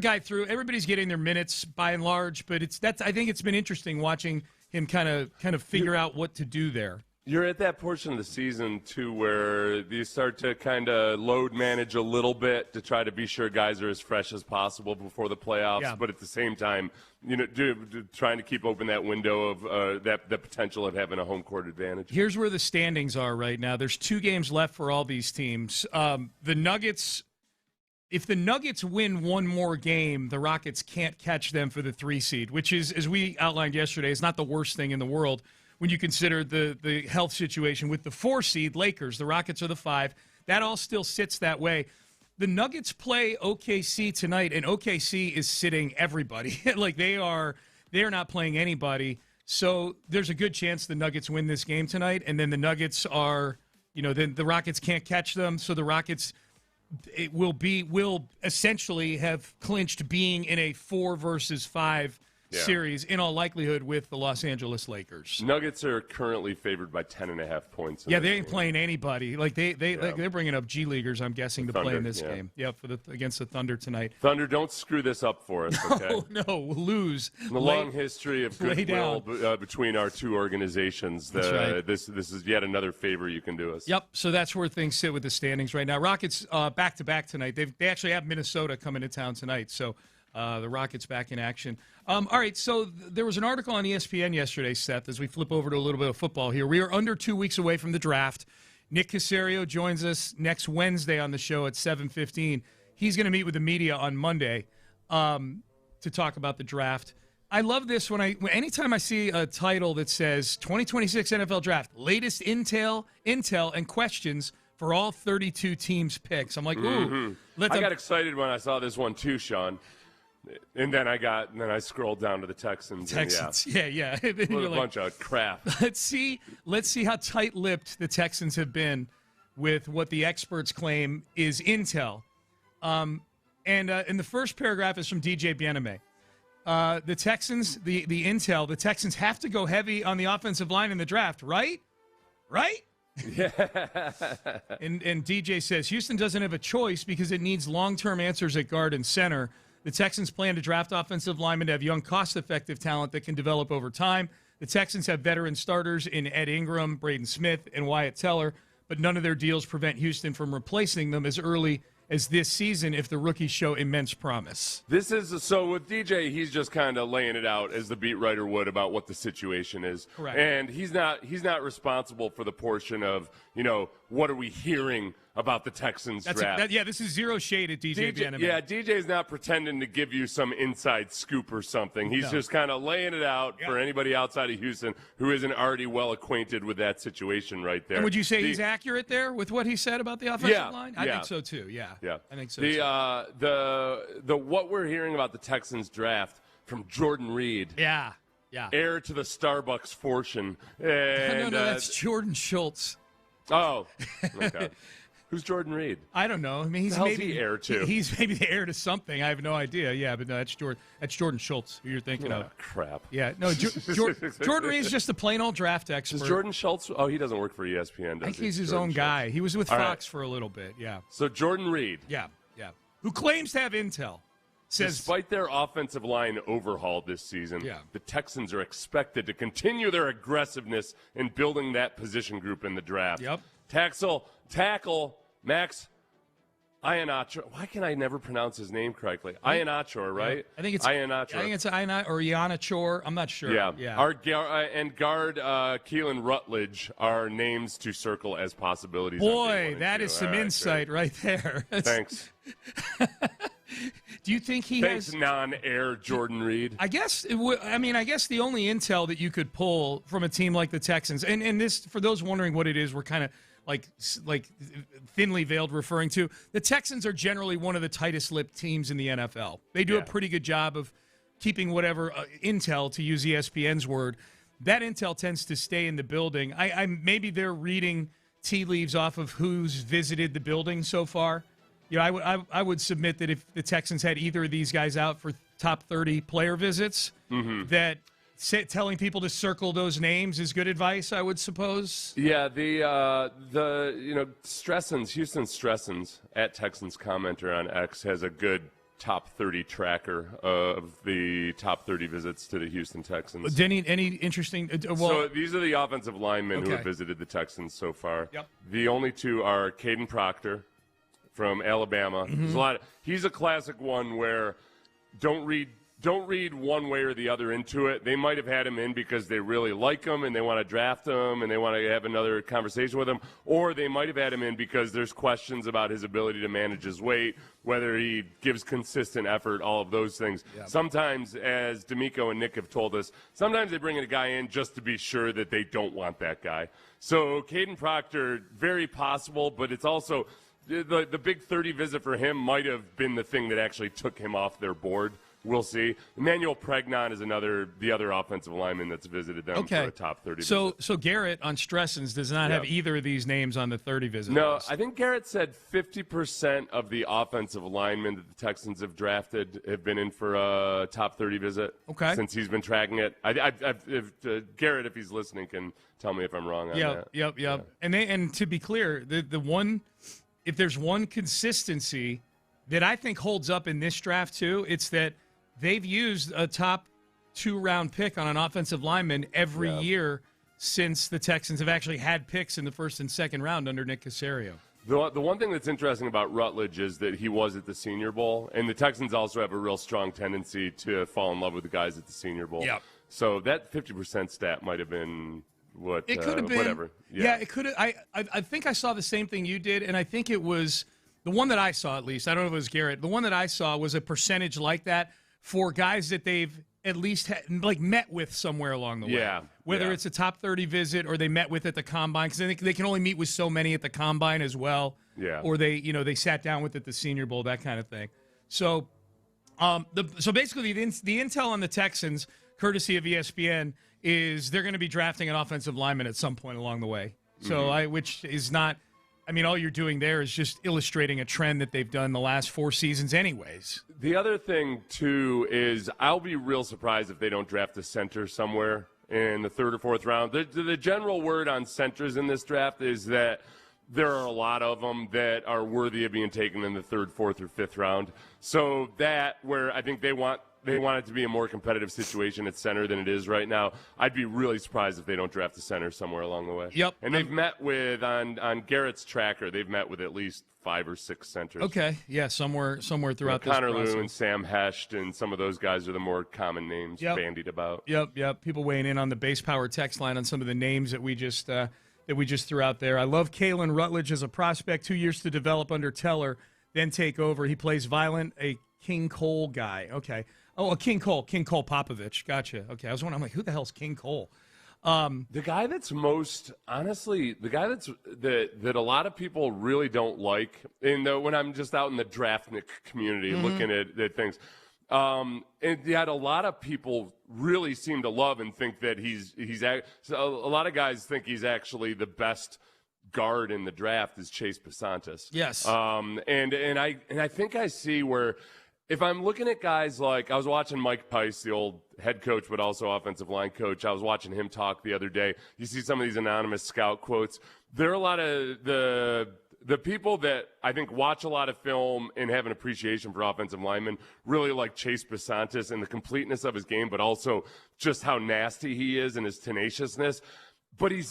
guy through. Everybody's getting their minutes by and large, but I think it's been interesting watching him kind of figure out what to do there. You're at that portion of the season, too, where you start to kind of load manage a little bit to try to be sure guys are as fresh as possible before the playoffs, but at the same time, trying to keep open that window of the potential of having a home court advantage. Here's where the standings are right now. There's 2 games left for all these teams. The Nuggets, if the Nuggets win one more game, the Rockets can't catch them for the 3 seed, which is, as we outlined yesterday, is not the worst thing in the world. When you consider the health situation with the 4 seed Lakers, the Rockets are the 5. That all still sits that way. The Nuggets play OKC tonight, and OKC is sitting everybody. Like they are not playing anybody. So there's a good chance the Nuggets win this game tonight, and then the Nuggets are, then the Rockets can't catch them. So the Rockets will essentially have clinched being in a 4 versus 5 series, in all likelihood, with the Los Angeles Lakers. Nuggets are currently favored by 10.5 points. Yeah, they ain't playing anybody. Like they're bringing up G Leaguers, I'm guessing, to play in this game. Yeah, against the Thunder tonight. Thunder, don't screw this up for us. Okay? No, we'll lose. The long history of goodwill between our two organizations. Right. This is yet another favor you can do us. Yep. So that's where things sit with the standings right now. Rockets back to back tonight. They actually have Minnesota coming to town tonight. So. The Rockets back in action. All right, so there was an article on ESPN yesterday, Seth, as we flip over to a little bit of football here. We are under 2 weeks away from the draft. Nick Caserio joins us next Wednesday on the show at 7:15. He's going to meet with the media on Monday to talk about the draft. I love this anytime I see a title that says 2026 NFL Draft, latest intel and questions for all 32 teams' picks. I'm like, ooh. I got excited when I saw this one too, Sean. And then I scrolled down to the Texans. Yeah. What a bunch of crap. Let's see how tight-lipped the Texans have been with what the experts claim is intel. And the first paragraph is from DJ Bieneme. The Texans, the intel, the Texans have to go heavy on the offensive line in the draft, right? Right? Yeah. And DJ says Houston doesn't have a choice because it needs long-term answers at guard and center. The Texans plan to draft offensive linemen to have young, cost-effective talent that can develop over time. The Texans have veteran starters in Ed Ingram, Braden Smith, and Wyatt Teller, but none of their deals prevent Houston from replacing them as early as this season if the rookies show immense promise. This is so with DJ, he's just kind of laying it out as the beat writer would about what the situation is. Correct. And he's not responsible for the portion of, what are we hearing about the Texans draft. This is zero shade at DJ Bieneme. Yeah, DJ's not pretending to give you some inside scoop or something. He's just kind of laying it out for anybody outside of Houston who isn't already well acquainted with that situation right there. And would you say he's accurate there with what he said about the offensive line? I think so too. Yeah. I think so. The what we're hearing about the Texans draft from Jordan Reed. Yeah. Heir to the Starbucks fortune. No, that's Jordan Schultz. Oh, okay. Who's Jordan Reed? I don't know. I mean, he's maybe heir to. He's maybe the heir to something. I have no idea. Yeah, but no, that's Jordan Schultz who you're thinking of. Crap. Yeah, no. Jordan Reed's just a plain old draft expert. Does Jordan Schultz? Oh, he doesn't work for ESPN. I think he's his own guy. He was with Fox for a little bit. Yeah. So Jordan Reed. Yeah. Who claims to have intel? Says, despite their offensive line overhaul this season, the Texans are expected to continue their aggressiveness in building that position group in the draft. Yep. Tackle Max Iannaccio. Why can I never pronounce his name correctly? Iannaccio, right? Yeah. I think it's Iannaccio. I think it's Iannaccio or Iannaccio. I'm not sure. Yeah. Our guard Keelan Rutledge are names to circle as possibilities. Boy, that is some insight right there. Thanks. Do you think Thanks, non-air Jordan Reed. I guess the only intel that you could pull from a team like the Texans, and this, for those wondering what it is, we're kind of like thinly veiled referring to. The Texans are generally one of the tightest-lipped teams in the NFL. They do a pretty good job of keeping whatever intel, to use ESPN's word. That intel tends to stay in the building. Maybe they're reading tea leaves off of who's visited the building so far. I would submit that if the Texans had either of these guys out for top 30 player visits, that telling people to circle those names is good advice, I would suppose. Yeah, the Houston Stressens at Texans commenter on X has a good top 30 tracker of the top 30 visits to the Houston Texans. Any interesting? So these are the offensive linemen who have visited the Texans so far. Yep. The only two are Caden Proctor from Alabama. He's a classic one where don't read one way or the other into it. They might have had him in because they really like him and they want to draft him and they want to have another conversation with him, or they might have had him in because there's questions about his ability to manage his weight, whether he gives consistent effort, all of those things. Yeah. Sometimes, as D'Amico and Nick have told us, sometimes they bring a guy in just to be sure that they don't want that guy. So Caden Proctor, very possible, but it's also the big 30 visit for him might have been the thing that actually took him off their board we'll see. Emmanuel Pregnon is the other offensive lineman that's visited them for a top 30 visit. So Garrett on Stressens does not have either of these names on the 30 visit No, list. I think Garrett said 50% of the offensive linemen that the Texans have drafted have been in for a top 30 visit since he's been tracking it. Garrett, if he's listening, can tell me if I'm wrong on that. Yep. Yeah. And to be clear, if there's one consistency that I think holds up in this draft too, it's that they've used a top 2-round pick on an offensive lineman every year since the Texans have actually had picks in the first and second round under Nick Caserio. The one thing that's interesting about Rutledge is that he was at the Senior Bowl, and the Texans also have a real strong tendency to fall in love with the guys at the Senior Bowl. Yep. So that 50% stat might have been it could have been whatever. Yeah, it could have. I think I saw the same thing you did, and I think it was the one that I saw, at least. I don't know if it was Garrett. The one that I saw was a percentage like that for guys that they've at least met with somewhere along the way. Yeah. Whether it's a top 30 visit or they met with at the Combine, because I think they can only meet with so many at the Combine as well. Yeah. Or they sat down with at the Senior Bowl, that kind of thing. So, basically the intel on the Texans, courtesy of ESPN, is they're going to be drafting an offensive lineman at some point along the way. So which is not. I mean, all you're doing there is just illustrating a trend that they've done the last 4 seasons anyways. The other thing, too, is I'll be real surprised if they don't draft a center somewhere in the 3rd or 4th round. The general word on centers in this draft is that there are a lot of them that are worthy of being taken in the 3rd, 4th, or 5th round. So that where I think they want it to be a more competitive situation at center than it is right now. I'd be really surprised if they don't draft a center somewhere along the way. Yep. And they've met with, on Garrett's tracker, they've met with at least 5 or 6 centers. Okay, yeah, somewhere throughout this Connor process. Lew and Sam Hesht and some of those guys are the more common names bandied about. Yep. People weighing in on the base power text line on some of the names that we just threw out there. I love Kalen Rutledge as a prospect. 2 years to develop under Teller, then take over. He plays violent, a King Cole guy. Okay. Oh, a King Cole Popovich. Gotcha. Okay, I was wondering, I'm like, who the hell's King Cole? The guy that's most, honestly, the guy that a lot of people really don't like, and when I'm just out in the draftnik community looking at things, and yet a lot of people really seem to love and think that a lot of guys think he's actually the best guard in the draft is Chase Pasantis. Yes. And I think I see where. If I'm looking at guys like, I was watching Mike Pice, the old head coach, but also offensive line coach. I was watching him talk the other day. You see some of these anonymous scout quotes. There are a lot of the people that I think watch a lot of film and have an appreciation for offensive linemen really like Chase Pasantis and the completeness of his game, but also just how nasty he is and his tenaciousness. But he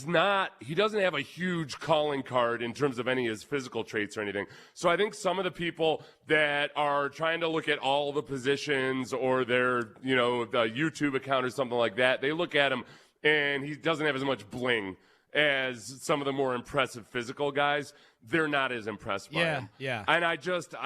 doesn't have a huge calling card in terms of any of his physical traits or anything. So I think some of the people that are trying to look at all the positions or their, the YouTube account or something like that, they look at him and he doesn't have as much bling as some of the more impressive physical guys. They're not as impressed by him. Yeah. And I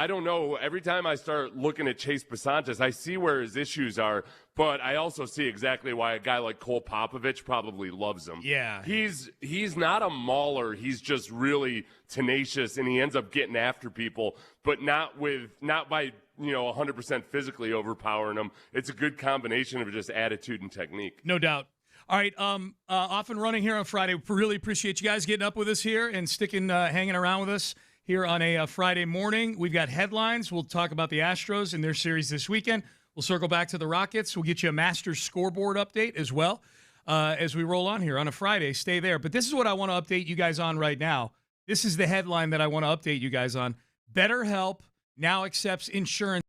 don't know. Every time I start looking at Chase Pasantis, I see where his issues are, but I also see exactly why a guy like Cole Popovich probably loves him. Yeah. He's not a mauler. He's just really tenacious, and he ends up getting after people, but not by 100% physically overpowering them. It's a good combination of just attitude and technique. No doubt. All right, off and running here on Friday. Really appreciate you guys getting up with us here and hanging around with us here on a Friday morning. We've got headlines. We'll talk about the Astros and their series this weekend. We'll circle back to the Rockets. We'll get you a Masters scoreboard update as well as we roll on here on a Friday. Stay there. But this is what I want to update you guys on right now. This is the headline that I want to update you guys on. BetterHelp now accepts insurance.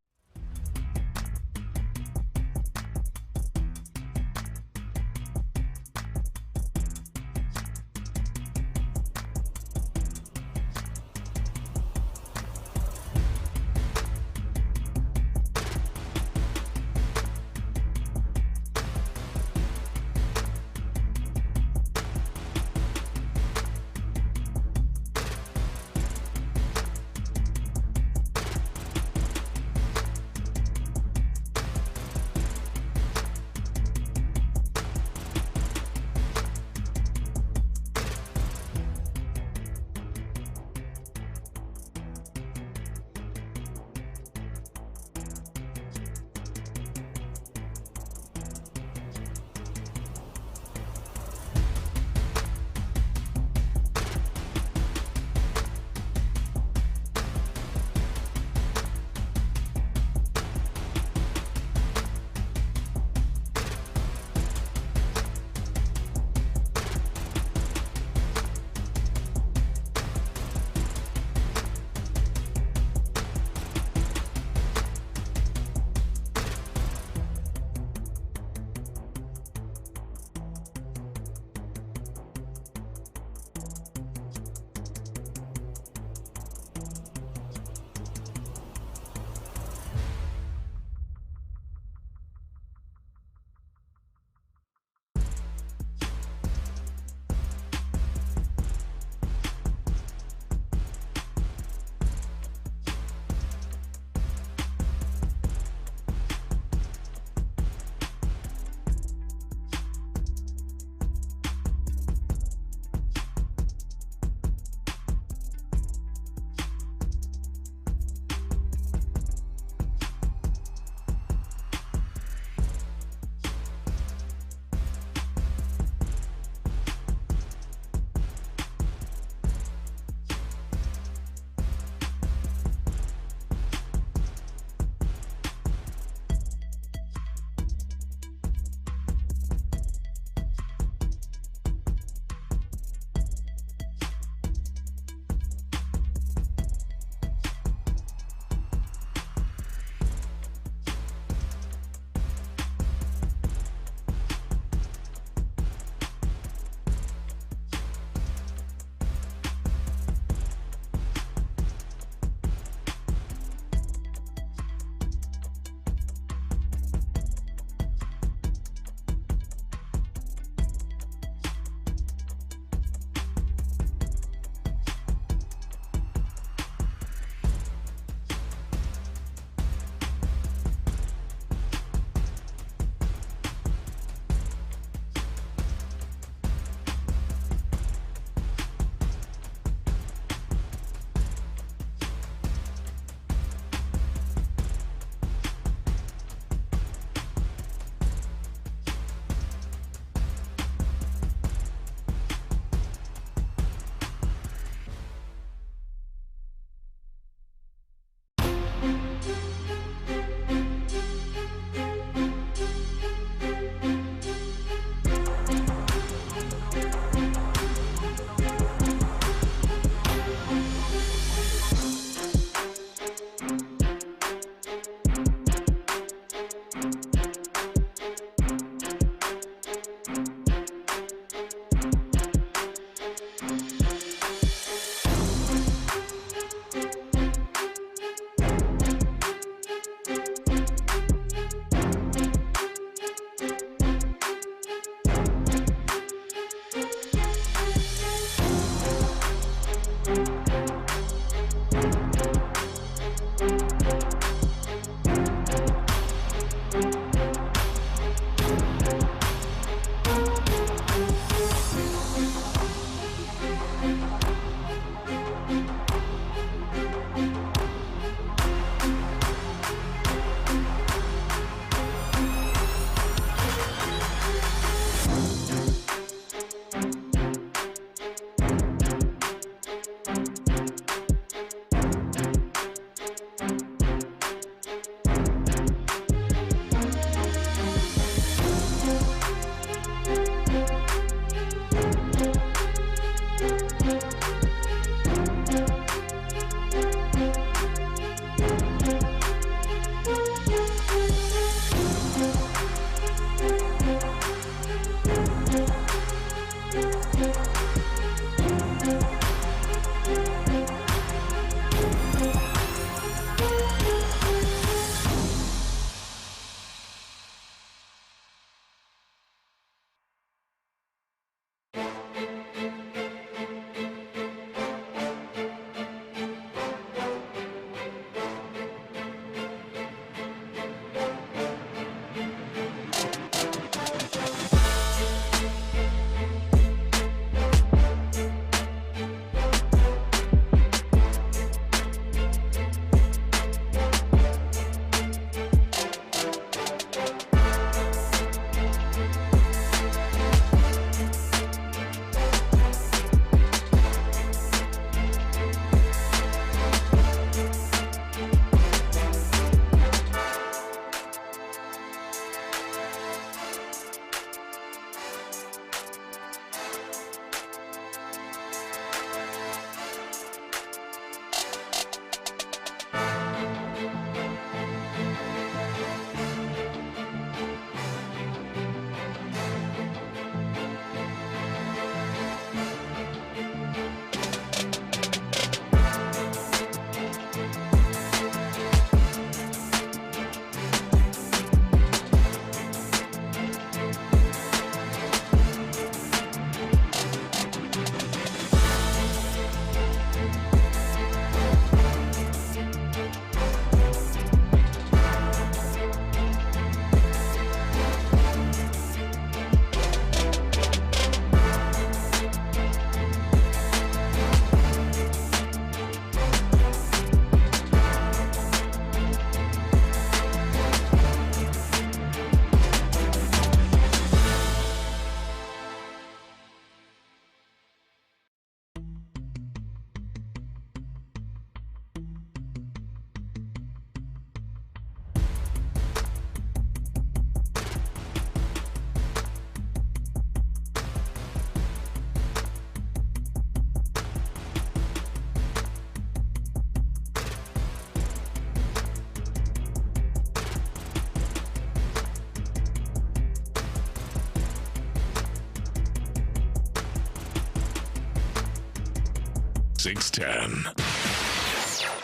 610.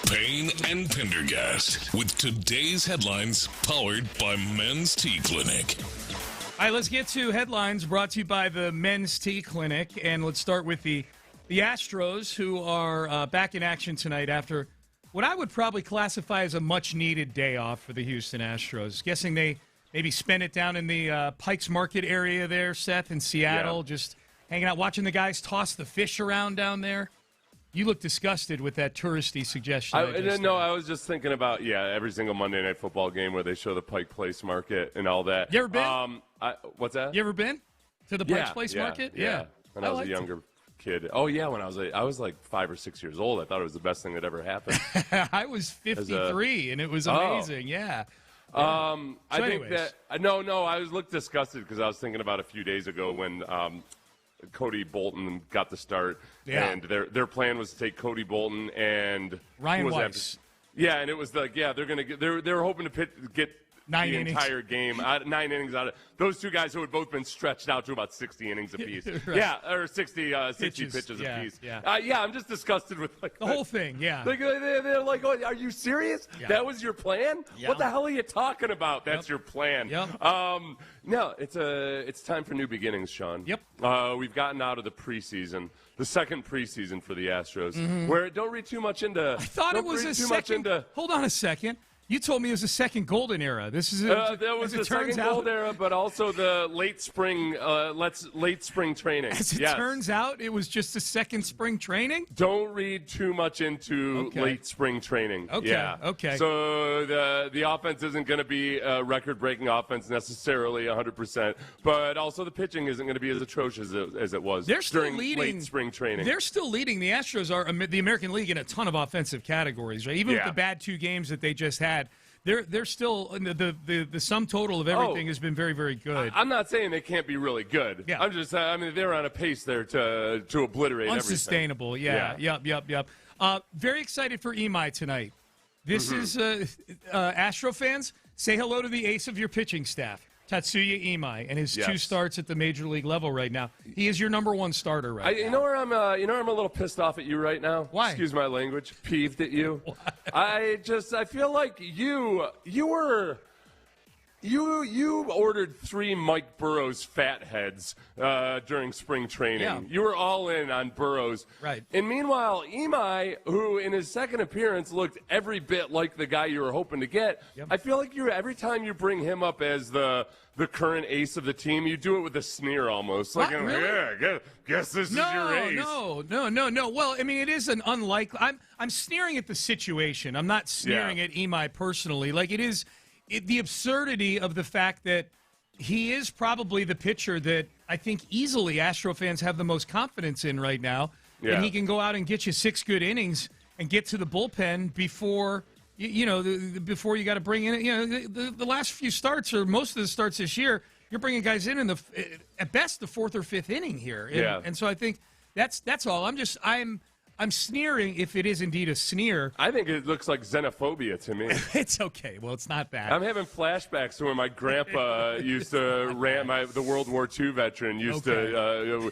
Payne and Pendergast with today's headlines powered by Men's Tea Clinic. All right, let's get to headlines brought to you by the Men's Tea Clinic. And let's start with the Astros, who are back in action tonight after what I would probably classify as a much-needed day off for the Houston Astros. Guessing they maybe spent it down in the Pikes Market area there, Seth, in Seattle, just hanging out, watching the guys toss the fish around down there. You look disgusted with that touristy suggestion. I was just thinking about, every single Monday Night Football game where they show the Pike Place Market and all that. You ever been? What's that? You ever been to the Pike Place Market? Yeah. When I was a younger kid. Oh, yeah, when I was like 5 or 6 years old. I thought it was the best thing that ever happened. I was 53, and it was amazing, I think that I looked disgusted because I was thinking about a few days ago when Cody Bolton got the start, and their plan was to take Cody Bolton and Ryan Weiss. And it was like they're gonna get they were hoping to get 9 the innings. Entire game, 9 innings out of those two guys who had both been stretched out to about 60 innings apiece. Right. Or 60 pitches apiece. Yeah. I'm just disgusted with the whole thing. Yeah, they're like, oh, are you serious? Yeah. That was your plan? Yeah. What the hell are you talking about? That's your plan. Yep. No, it's time for new beginnings, Sean. Yep. We've gotten out of the preseason, the second preseason for the Astros, where don't read too much into. I thought it was a second. Hold on a second. You told me it was the second golden era. This is that was the second gold era, but also the late spring training. As it turns out, it was just the second spring training. Don't read too much into late spring training. Okay. Yeah. Okay. So the offense isn't going to be a record-breaking offense necessarily 100%, but also the pitching isn't going to be as atrocious as it was during late spring training. They're still leading. The Astros are the American League in a ton of offensive categories, right? Even with the bad 2 games that they just had. They're still the sum total of everything has been very, very good. I'm not saying they can't be really good. Yeah. I'm just they're on a pace there to obliterate unsustainable. everything. Yep. Very excited for Imai tonight. This is Astro fans. Say hello to the ace of your pitching staff. Tatsuya Imai, and his 2 starts at the major league level right now. He is your number 1 starter right now. You know where I'm a little pissed off at you right now? Why? Excuse my language. Peeved at you. I feel like you ordered 3 Mike Burrows fat heads during spring training. Yeah. You were all in on Burrows. Right. And meanwhile, Imai, who in his second appearance looked every bit like the guy you were hoping to get, I feel like every time you bring him up as the current ace of the team, you do it with a sneer almost. Like, really? Yeah, guess this is your ace. No. Well, I mean, it is an unlikely. I'm sneering at the situation. I'm not sneering at Imai personally. Like, it is the absurdity of the fact that he is probably the pitcher that I think easily Astro fans have the most confidence in right now. Yeah. And he can go out and get you 6 good innings and get to the bullpen before before you got to bring in, the last few starts or most of the starts this year, you're bringing guys in the at best the 4th or 5th inning here. And so I think that's all. I'm sneering if it is indeed a sneer. I think it looks like xenophobia to me. It's okay. Well, it's not that. I'm having flashbacks to when my grandpa used to the World War II veteran used to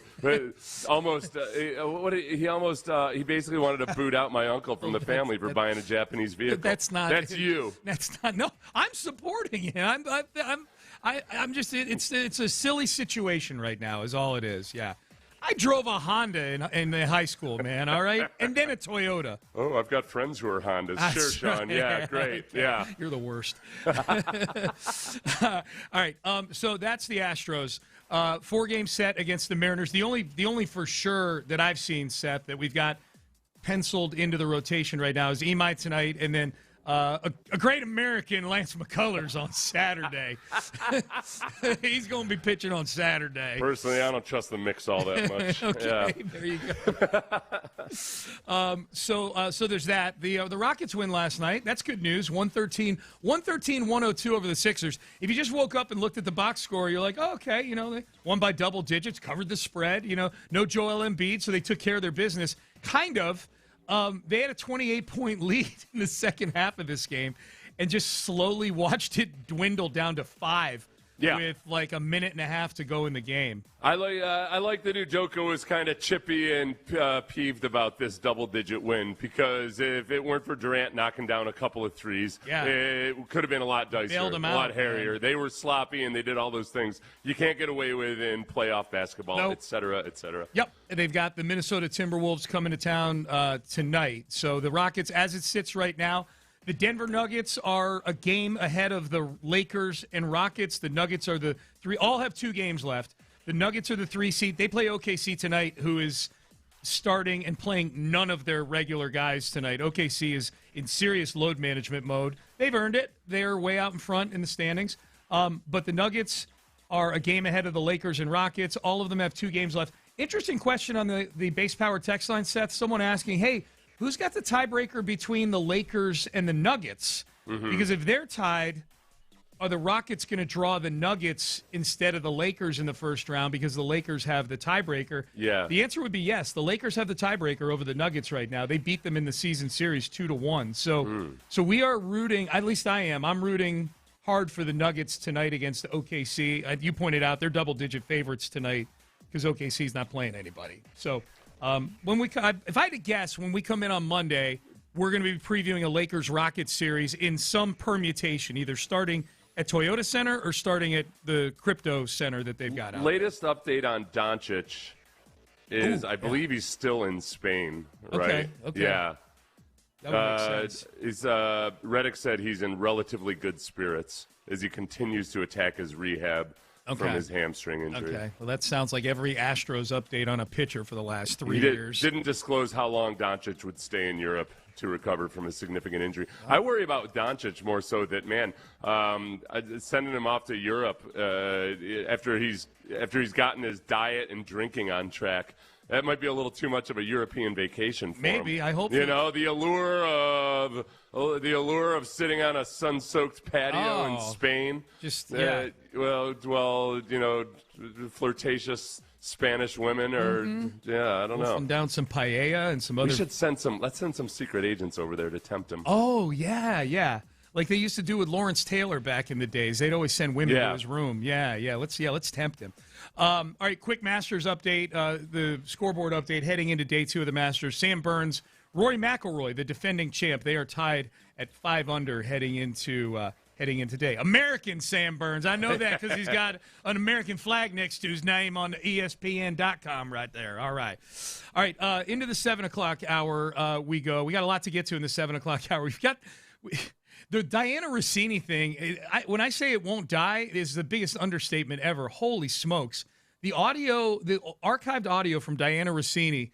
he basically wanted to boot out my uncle from the family for buying a Japanese vehicle. That's you. That's not. No, I'm supporting it. I'm just. It's a silly situation right now. Is all it is. Yeah. I drove a Honda in high school, man, all right? And then a Toyota. Oh, I've got friends who are Hondas. Sure, Sean. Yeah, great. Yeah. You're the worst. All right, so that's the Astros. 4-game set against the Mariners. The only for sure that I've seen, Seth, that we've got penciled into the rotation right now is Imai tonight, and then a great American, Lance McCullers, on Saturday. He's going to be pitching on Saturday. Personally, I don't trust the mix all that much. Okay, there you go. So there's that. The Rockets win last night. That's good news. 113-102 over the Sixers. If you just woke up and looked at the box score, you're like, oh, okay, they won by double digits, covered the spread. No Joel Embiid, so they took care of their business. Kind of. They had a 28-point lead in the second half of this game and just slowly watched it dwindle down to 5 with like a minute and a half to go in the game. I like that Udoka was kind of chippy and peeved about this double-digit win because if it weren't for Durant knocking down a couple of threes, it could have been a lot dicier, a lot hairier. Man. They were sloppy and they did all those things you can't get away with in playoff basketball, et cetera, et cetera. Yep, and they've got the Minnesota Timberwolves coming to town tonight. So the Rockets, as it sits right now, the Denver Nuggets are a game ahead of the Lakers and Rockets. The Nuggets are the 3. All have 2 games left. The Nuggets are the 3 seed. They play OKC tonight, who is starting and playing none of their regular guys tonight. OKC is in serious load management mode. They've earned it. They're way out in front in the standings. But the Nuggets are a game ahead of the Lakers and Rockets. All of them have 2 games left. Interesting question on the base power text line, Seth. Someone asking, hey, who's got the tiebreaker between the Lakers and the Nuggets? Mm-hmm. Because if they're tied, are the Rockets going to draw the Nuggets instead of the Lakers in the first round because the Lakers have the tiebreaker? Yeah. The answer would be yes. The Lakers have the tiebreaker over the Nuggets right now. They beat them in the season series 2-1. So we are rooting, at least I am, I'm rooting hard for the Nuggets tonight against OKC. You pointed out they're double-digit favorites tonight because OKC's not playing anybody. So if I had to guess, when we come in on Monday, we're going to be previewing a Lakers-Rockets series in some permutation, either starting at Toyota Center or starting at the crypto center that they've got out. Latest update on Doncic is I believe he's still in Spain, right? Okay. Yeah. That would make sense. Reddick said he's in relatively good spirits as he continues to attack his rehab from his hamstring injury. Okay. Well, that sounds like every Astros update on a pitcher for the last 3 years. Didn't disclose how long Doncic would stay in Europe to recover from a significant injury. I worry about Doncic more so that, sending him off to Europe after he's gotten his diet and drinking on track, that might be a little too much of a European vacation for him. Maybe. I hope. The allure of sitting on a sun-soaked patio in Spain. Flirtatious Spanish women, or I don't know. Down some paella and some other. Let's send some secret agents over there to tempt him. Oh yeah. like they used to do with Lawrence Taylor back in the days. They'd always send women to his room. Let's tempt him. All right, quick Masters update. The scoreboard update heading into day 2 of the Masters. Sam Burns, Rory McIlroy, the defending champ. They are tied at 5 under heading into day. American Sam Burns. I know that because he's got an American flag next to his name on ESPN.com right there. All right. Into the 7 o'clock hour we go. We got a lot to get to in the 7 o'clock hour. We've got the Diana Rossini thing. When I say it won't die, is the biggest understatement ever. Holy smokes. The archived audio from Diana Rossini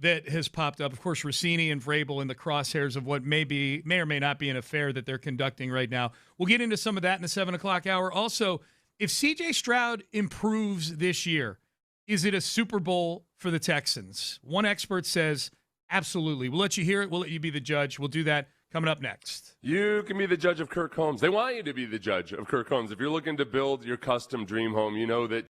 that has popped up. Of course, Rini and Vrabel in the crosshairs of what may or may not be an affair that they're conducting right now. We'll get into some of that in the 7 o'clock hour. Also, if C.J. Stroud improves this year, is it a Super Bowl for the Texans? One expert says absolutely. We'll let you hear it. We'll let you be the judge. We'll do that coming up next. You can be the judge of Kirk Holmes. They want you to be the judge of Kirk Holmes. If you're looking to build your custom dream home, you know that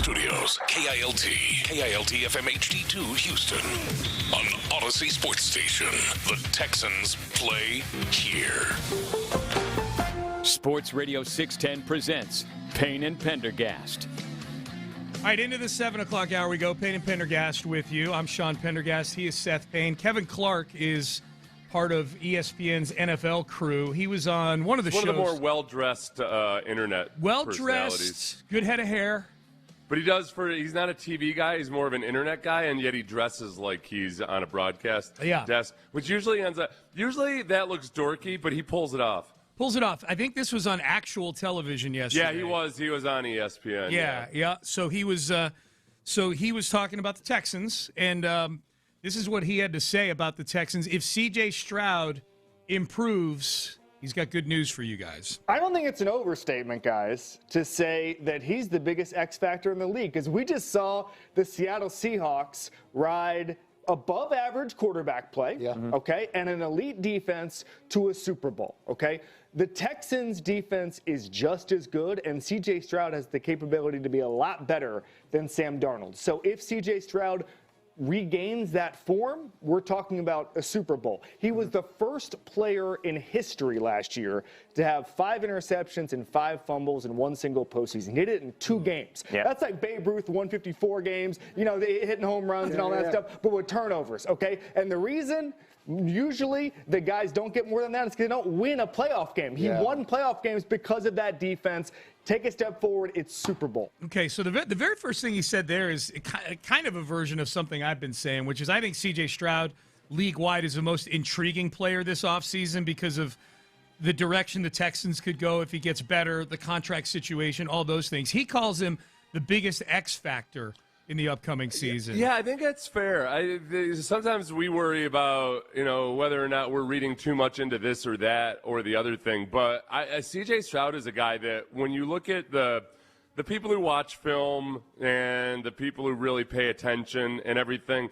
Studios, KILT FM HD2 Houston. On Odyssey Sports Station, the Texans play here. Sports Radio 610 presents Payne and Pendergast. All right, into the 7 o'clock hour we go. Payne and Pendergast with you. I'm Sean Pendergast. He is Seth Payne. Kevin Clark is part of ESPN's NFL crew. He was on one of the shows. One of the more well-dressed internet well-dressed, good head of hair. But he's not a TV guy. He's more of an internet guy, and yet he dresses like he's on a broadcast desk, which usually that looks dorky, but he pulls it off. I think this was on actual television yesterday. Yeah, he was. He was on ESPN. Yeah. So he was talking about the Texans, and this is what he had to say about the Texans. If C.J. Stroud improves, he's got good news for you guys. I don't think it's an overstatement, guys, to say that he's the biggest X factor in the league, because we just saw the Seattle Seahawks ride above average quarterback play, okay, and an elite defense to a Super Bowl, okay? The Texans' defense is just as good, and C.J. Stroud has the capability to be a lot better than Sam Darnold. So if C.J. Stroud regains that form, we're talking about a Super Bowl. He was the first player in history last year to have 5 interceptions and 5 fumbles in one single postseason. He did it in 2 games. Yeah. That's like Babe Ruth, 154 games, they hitting home runs and all that stuff, but with turnovers, okay? And the reason usually the guys don't get more than that is because they don't win a playoff game. He won playoff games because of that defense. Take a step forward, it's Super Bowl. Okay, so the very first thing he said there is kind of a version of something I've been saying, which is I think C.J. Stroud, league-wide, is the most intriguing player this offseason because of the direction the Texans could go if he gets better, the contract situation, all those things. He calls him the biggest X factor in the upcoming season. Yeah, I think that's fair. Sometimes we worry about, whether or not we're reading too much into this or that or the other thing. But C.J. Stroud is a guy that when you look at the people who watch film and the people who really pay attention and everything,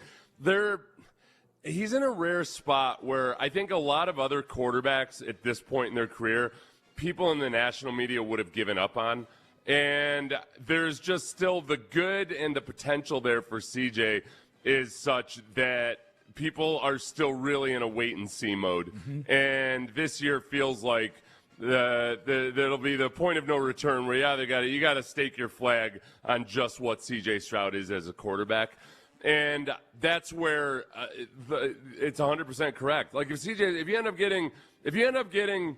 he's in a rare spot where I think a lot of other quarterbacks at this point in their career, people in the national media would have given up on. And there's just still the good and the potential there for CJ is such that people are still really in a wait-and-see mode. Mm-hmm. And this year feels like that'll be the point of no return where, you got to stake your flag on just what C.J. Stroud is as a quarterback. And that's where it's 100% correct. Like if you end up getting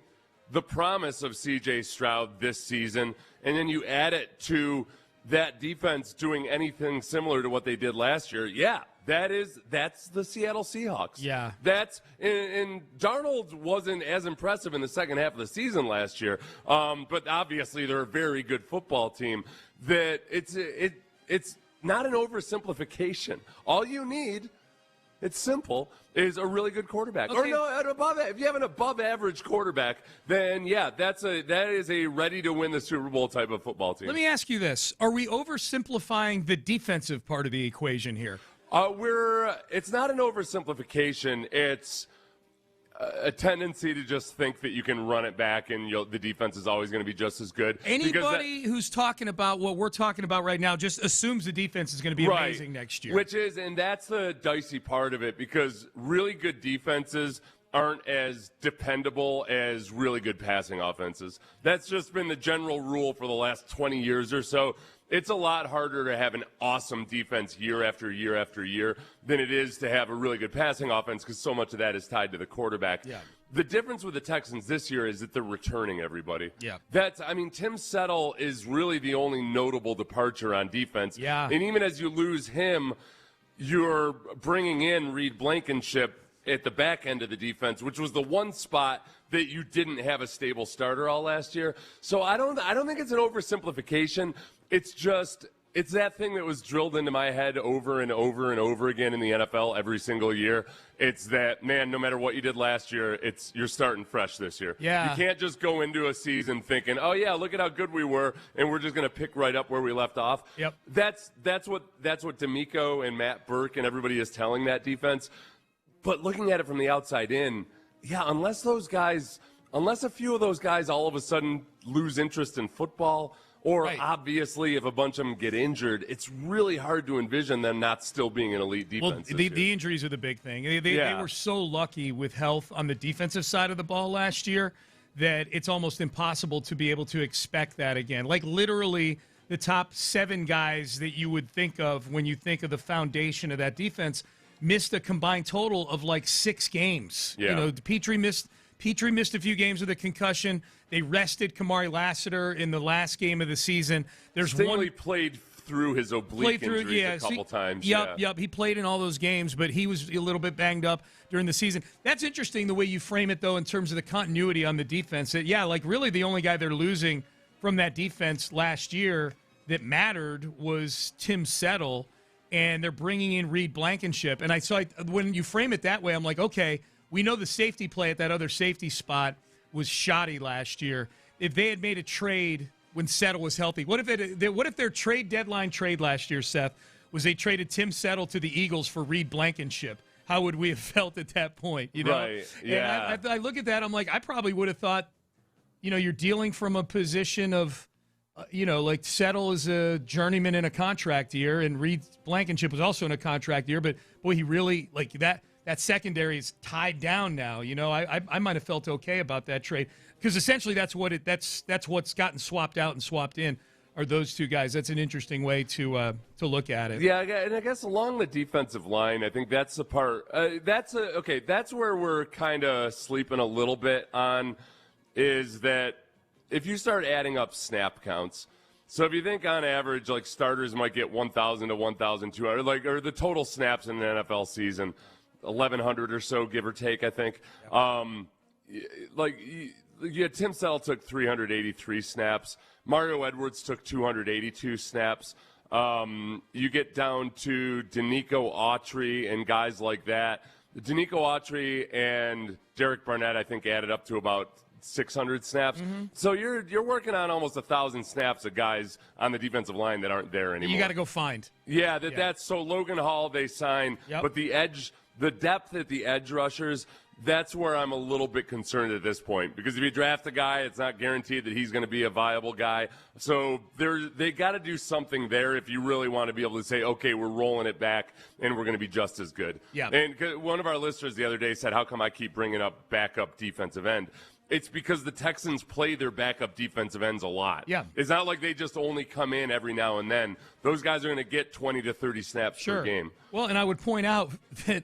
the promise of C.J. Stroud this season, and then you add it to that defense doing anything similar to what they did last year, that's the Seattle Seahawks. Yeah. And Darnold wasn't as impressive in the second half of the season last year, but obviously they're a very good football team. That it's not an oversimplification. All you need, it's simple, is a really good quarterback. Okay. Or if you have an above-average quarterback, then that is a ready-to-win the Super Bowl type of football team. Let me ask you this: are we oversimplifying the defensive part of the equation here? It's not an oversimplification. It's a tendency to just think that you can run it back and the defense is always going to be just as good. Anybody who's talking about what we're talking about right now just assumes the defense is going to be amazing next year. And that's the dicey part of it, because really good defenses aren't as dependable as really good passing offenses. That's just been the general rule for the last 20 years or so. It's a lot harder to have an awesome defense year after year after year than it is to have a really good passing offense, because so much of that is tied to the quarterback. Yeah. The difference with the Texans this year is that they're returning everybody. Yeah. Tim Settle is really the only notable departure on defense. Yeah. And even as you lose him, you're bringing in Reed Blankenship at the back end of the defense, which was the one spot that you didn't have a stable starter all last year. So I don't think it's an oversimplification. It's that thing that was drilled into my head over and over and over again in the NFL every single year. It's that, man, no matter what you did last year, you're starting fresh this year. Yeah. You can't just go into a season thinking, oh yeah, look at how good we were, and we're just going to pick right up where we left off. Yep. That's what D'Amico and Matt Burke and everybody is telling that defense. But looking at it from the outside in, unless a few of those guys all of a sudden lose interest in football, Or obviously, if a bunch of them get injured, it's really hard to envision them not still being an elite defense. Well, the injuries are the big thing. They were so lucky with health on the defensive side of the ball last year that it's almost impossible to be able to expect that again. Like literally the top 7 guys that you would think of when you think of the foundation of that defense missed a combined total of like 6 games. Yeah. You know, Petrie missed a few games with a concussion. They rested Kamari Lassiter in the last game of the season. Stingley played through his oblique injuries a couple times. Yep. He played in all those games, but he was a little bit banged up during the season. That's interesting the way you frame it, though, in terms of the continuity on the defense. That, like really the only guy they're losing from that defense last year that mattered was Tim Settle, and they're bringing in Reed Blankenship. And when you frame it that way, I'm like, okay, we know the safety play at that other safety spot was shoddy last year. If they had made a trade when Settle was healthy, what if their trade deadline trade last year, Seth, was they traded Tim Settle to the Eagles for Reed Blankenship? How would we have felt at that point? You know? Right, yeah. And I look at that, I'm like, I probably would have thought, you're dealing from a position of, like Settle is a journeyman in a contract year, and Reed Blankenship was also in a contract year, but boy, he really, like that secondary is tied down now. I might have felt okay about that trade because essentially that's what's gotten swapped out and swapped in are those two guys. That's an interesting way to look at it. Yeah, and I guess along the defensive line, I think that's the part. That's where we're kind of sleeping a little bit on, is that if you start adding up snap counts. So if you think on average, like starters might get 1,000 to 1,200, or the total snaps in an NFL season, 1,100 or so, give or take, I think. Yep. Tim Settle took 383 snaps. Mario Edwards took 282 snaps. You get down to Danico Autry and guys like that. Danico Autry and Derek Barnett, I think, added up to about 600 snaps. Mm-hmm. So you're working on almost 1,000 snaps of guys on the defensive line that aren't there anymore. You got to go find. Yeah, that's so Logan Hall they signed, but the depth at the edge rushers, that's where I'm a little bit concerned at this point, because if you draft a guy, it's not guaranteed that he's going to be a viable guy. So they got to do something there if you really want to be able to say, okay, we're rolling it back and we're going to be just as good. Yeah. And one of our listeners the other day said, how come I keep bringing up backup defensive end? It's because the Texans play their backup defensive ends a lot. Yeah. It's not like they just only come in every now and then. Those guys are going to get 20 to 30 snaps per game. Well, and I would point out that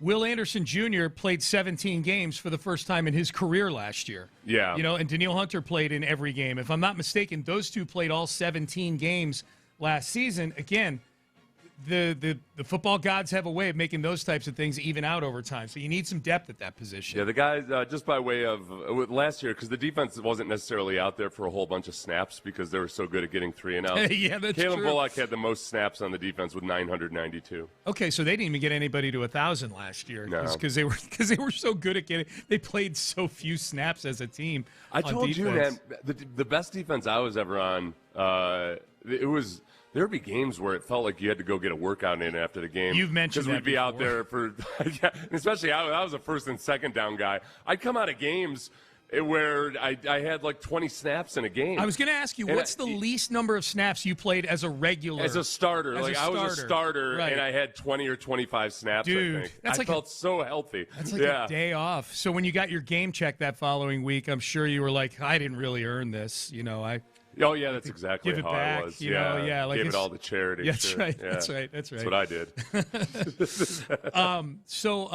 Will Anderson Jr. played 17 games for the first time in his career last year. Yeah. And Daniil Hunter played in every game. If I'm not mistaken, those two played all 17 games last season. Again, the football gods have a way of making those types of things even out over time. So you need some depth at that position. Yeah, the guys, just by way of last year, because the defense wasn't necessarily out there for a whole bunch of snaps because they were so good at getting 3 and outs. Yeah, that's Kalen true. Bullock had the most snaps on the defense with 992. Okay, so they didn't even get anybody to 1,000 last year because No. they were so good at getting. They played so few snaps as a team. I told you, man, the best defense I was ever on. There would be games where it felt like you had to go get a workout in after the game. You've mentioned that because we'd be out there for, especially I was a first and second down guy. I'd come out of games where I had like 20 snaps in a game. I was going to ask you, what's the least number of snaps you played as a regular? As a starter. I was a starter, right. And I had 20 or 25 snaps, Dude, I think. I felt so healthy. That's like a day off. So when you got your game check that following week, I'm sure you were like, I didn't really earn this. Oh, yeah, that's exactly give it how back, I was. Like give it all to charity. That's sure. right. Yeah. That's right. That's what I did. So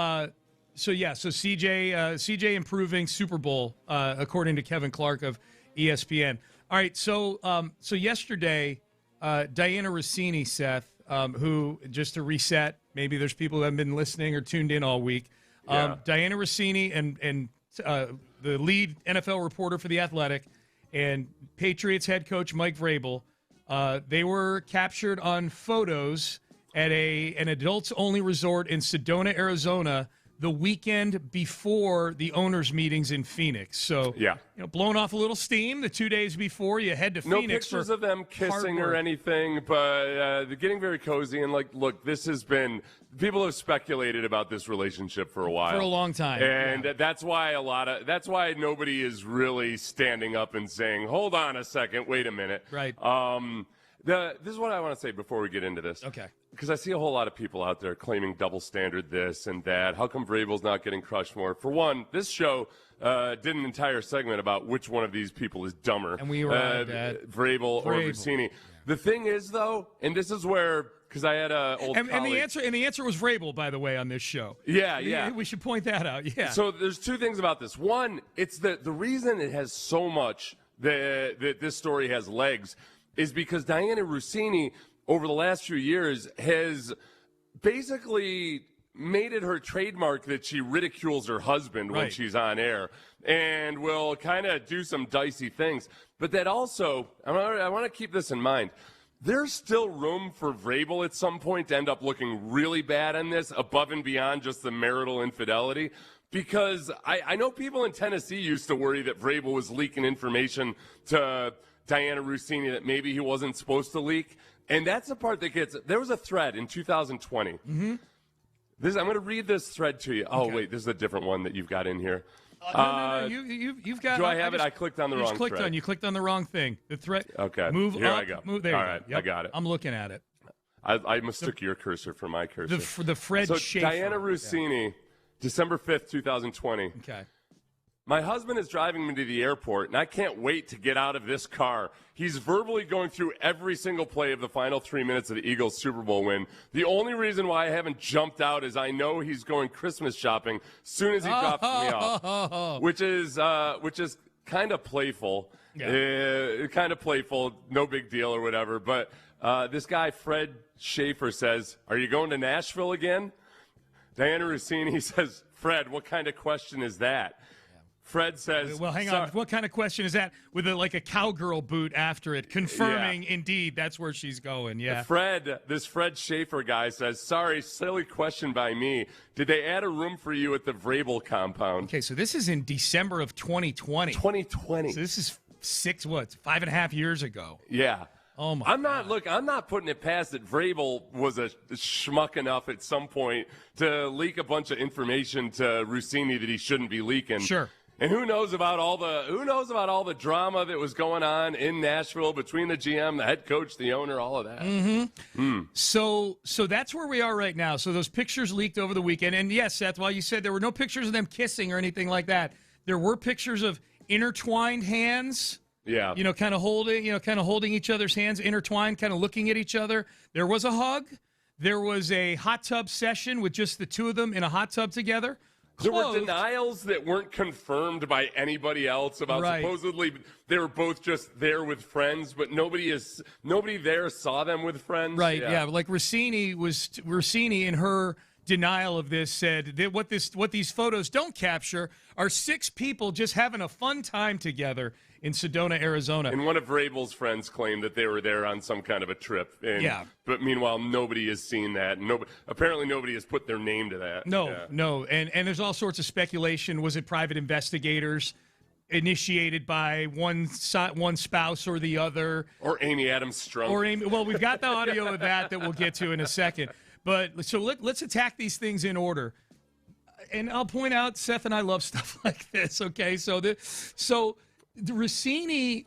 CJ improving Super Bowl, according to Kevin Clark of ESPN. All right, so yesterday, Diana Rossini, Seth, who, just to reset, maybe there's people who haven't been listening or tuned in all week. Diana Rossini and the lead NFL reporter for The Athletic and Patriots head coach Mike Vrabel, they were captured on photos at an adults-only resort in Sedona, Arizona, the weekend before the owners' meetings in Phoenix. So, blowing off a little steam the 2 days before you head to Phoenix. No pictures of them kissing or anything, but they're getting very cozy. And, look, this has been – people have speculated about this relationship for a while. For a long time. And that's why that's why nobody is really standing up and saying, hold on a second, wait a minute. Right. This is what I want to say before we get into this. Okay. Because I see a whole lot of people out there claiming double standard this and that. How come Vrabel's not getting crushed more? For one, this show did an entire segment about which one of these people is dumber. And we arrived at Vrabel or Rossini. Yeah. The thing is, though, and this is where, because I had a old and the answer was Vrabel, by the way, on this show. Yeah. We should point that out. Yeah. So there's two things about this. One, it's the reason it has so much that this story has legs is because Diana Rossini, over the last few years, has basically made it her trademark that she ridicules her husband when she's on air and will kind of do some dicey things. But that also, I want to keep this in mind, there's still room for Vrabel at some point to end up looking really bad on this, above and beyond just the marital infidelity. Because I know people in Tennessee used to worry that Vrabel was leaking information to Diana Rossini that maybe he wasn't supposed to leak. And that's the part that gets – there was a thread in 2020. Mm-hmm. I'm going to read this thread to you. Oh, wait, this is a different one that you've got in here. No, you've got – Do I have it? I clicked on the wrong thread. You clicked on the wrong thing. The thread – Okay. Move here up. I go. Move, there All you right, go. Yep. I got it. I'm looking at it. I mistook your cursor for my cursor. The Fred Schaefer. Diana Rossini, December 5th, 2020. Okay. My husband is driving me to the airport, and I can't wait to get out of this car. He's verbally going through every single play of the final 3 minutes of the Eagles' Super Bowl win. The only reason why I haven't jumped out is I know he's going Christmas shopping as soon as he drops me off, which is kind of playful. Kind of playful, no big deal or whatever. But this guy, Fred Schaefer, says, "Are you going to Nashville again?" Diana Rossini says, "Fred, what kind of question is that?" Fred says, well, hang on. What kind of question is that? With a cowgirl boot after it, confirming indeed that's where she's going. Yeah. This Fred Schaefer guy says, "Sorry, silly question by me. Did they add a room for you at the Vrabel compound?" Okay, so this is in December of 2020. 2020. So this is 5.5 years ago. Yeah. Oh my! I'm not putting it past that Vrabel was a schmuck enough at some point to leak a bunch of information to Rossini that he shouldn't be leaking. Sure. And who knows about all the drama that was going on in Nashville between the GM, the head coach, the owner, all of that. Mm-hmm. So that's where we are right now. So those pictures leaked over the weekend, and yes, Seth, while you said there were no pictures of them kissing or anything like that, there were pictures of intertwined hands. Yeah. Kind of holding each other's hands, intertwined, kind of looking at each other. There was a hug. There was a hot tub session with just the two of them in a hot tub together. There were denials that weren't confirmed by anybody else about supposedly they were both just there with friends, but nobody there saw them with friends. Right, yeah. Like Rossini in her denial of this said that what these photos don't capture are 6 people just having a fun time together in Sedona, Arizona. And one of Vrabel's friends claimed that they were there on some kind of a trip. But meanwhile, nobody has seen that. Apparently nobody has put their name to that. No. And there's all sorts of speculation. Was it private investigators initiated by one spouse or the other? Or Amy Adams Strunk. Well, we've got the audio of that we'll get to in a second. But so let's attack these things in order. And I'll point out, Seth and I love stuff like this, okay? So Rossini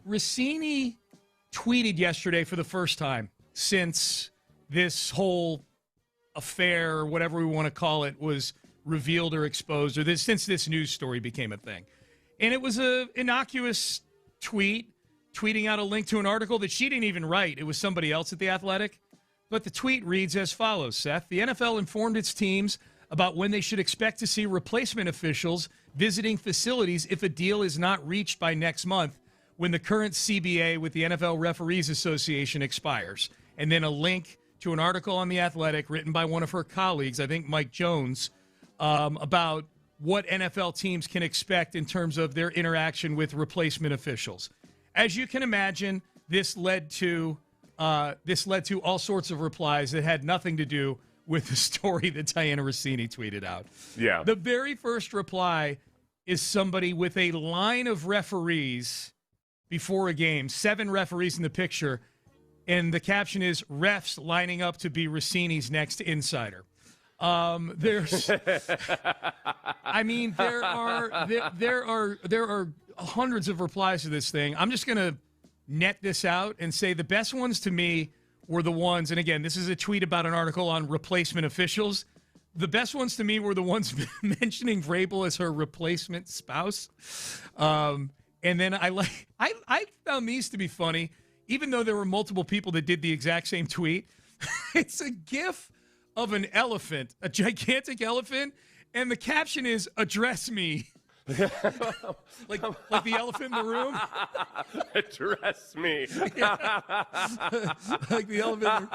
tweeted yesterday for the first time since this whole affair, or whatever we want to call it, was revealed or exposed, or since this news story became a thing. And it was an innocuous tweeting out a link to an article that she didn't even write. It was somebody else at The Athletic. But the tweet reads as follows, Seth. The NFL informed its teams about when they should expect to see replacement officials visiting facilities if a deal is not reached by next month when the current CBA with the NFL Referees Association expires. And then a link to an article on The Athletic written by one of her colleagues, I think Mike Jones, about what NFL teams can expect in terms of their interaction with replacement officials. As you can imagine, this led to all sorts of replies that had nothing to do with the story that Diana Rossini tweeted out. Yeah. The very first reply is somebody with a line of referees before a game, 7 referees in the picture, and the caption is refs lining up to be Rossini's next insider. There's, I mean, there are hundreds of replies to this thing. I'm just going to net this out and say the best ones to me were the ones, and again, this is a tweet about an article on replacement officials. The best ones to me were the ones mentioning Vrabel as her replacement spouse. And then I found these to be funny, even though there were multiple people that did the exact same tweet. It's a GIF of an elephant, a gigantic elephant, and the caption is "Address me." like the elephant in the room. Address me. Like the elephant.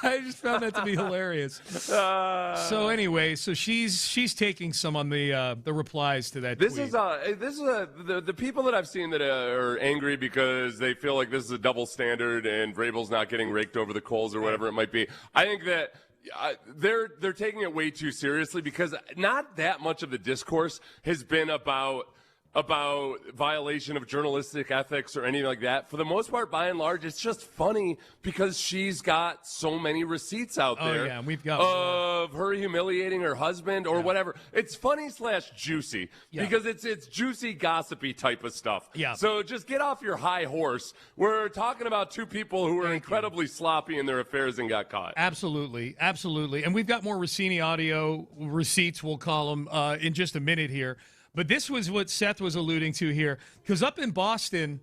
I just found that to be hilarious. So anyway, so she's taking some on the replies to that. This tweet. is the people that I've seen that are angry because they feel like this is a double standard and Vrabel's not getting raked over the coals or whatever it might be. I think that. They're taking it way too seriously because not that much of the discourse has been about violation of journalistic ethics or anything like that. For the most part, by and large, it's just funny because she's got so many receipts out there. Oh, yeah, we've got of her humiliating her husband or whatever. It's funny / juicy because it's juicy, gossipy type of stuff. Yeah. So just get off your high horse. We're talking about 2 people who were incredibly sloppy in their affairs and got caught. Absolutely. And we've got more Rossini audio receipts, we'll call them, in just a minute here. But this was what Seth was alluding to here, because up in Boston,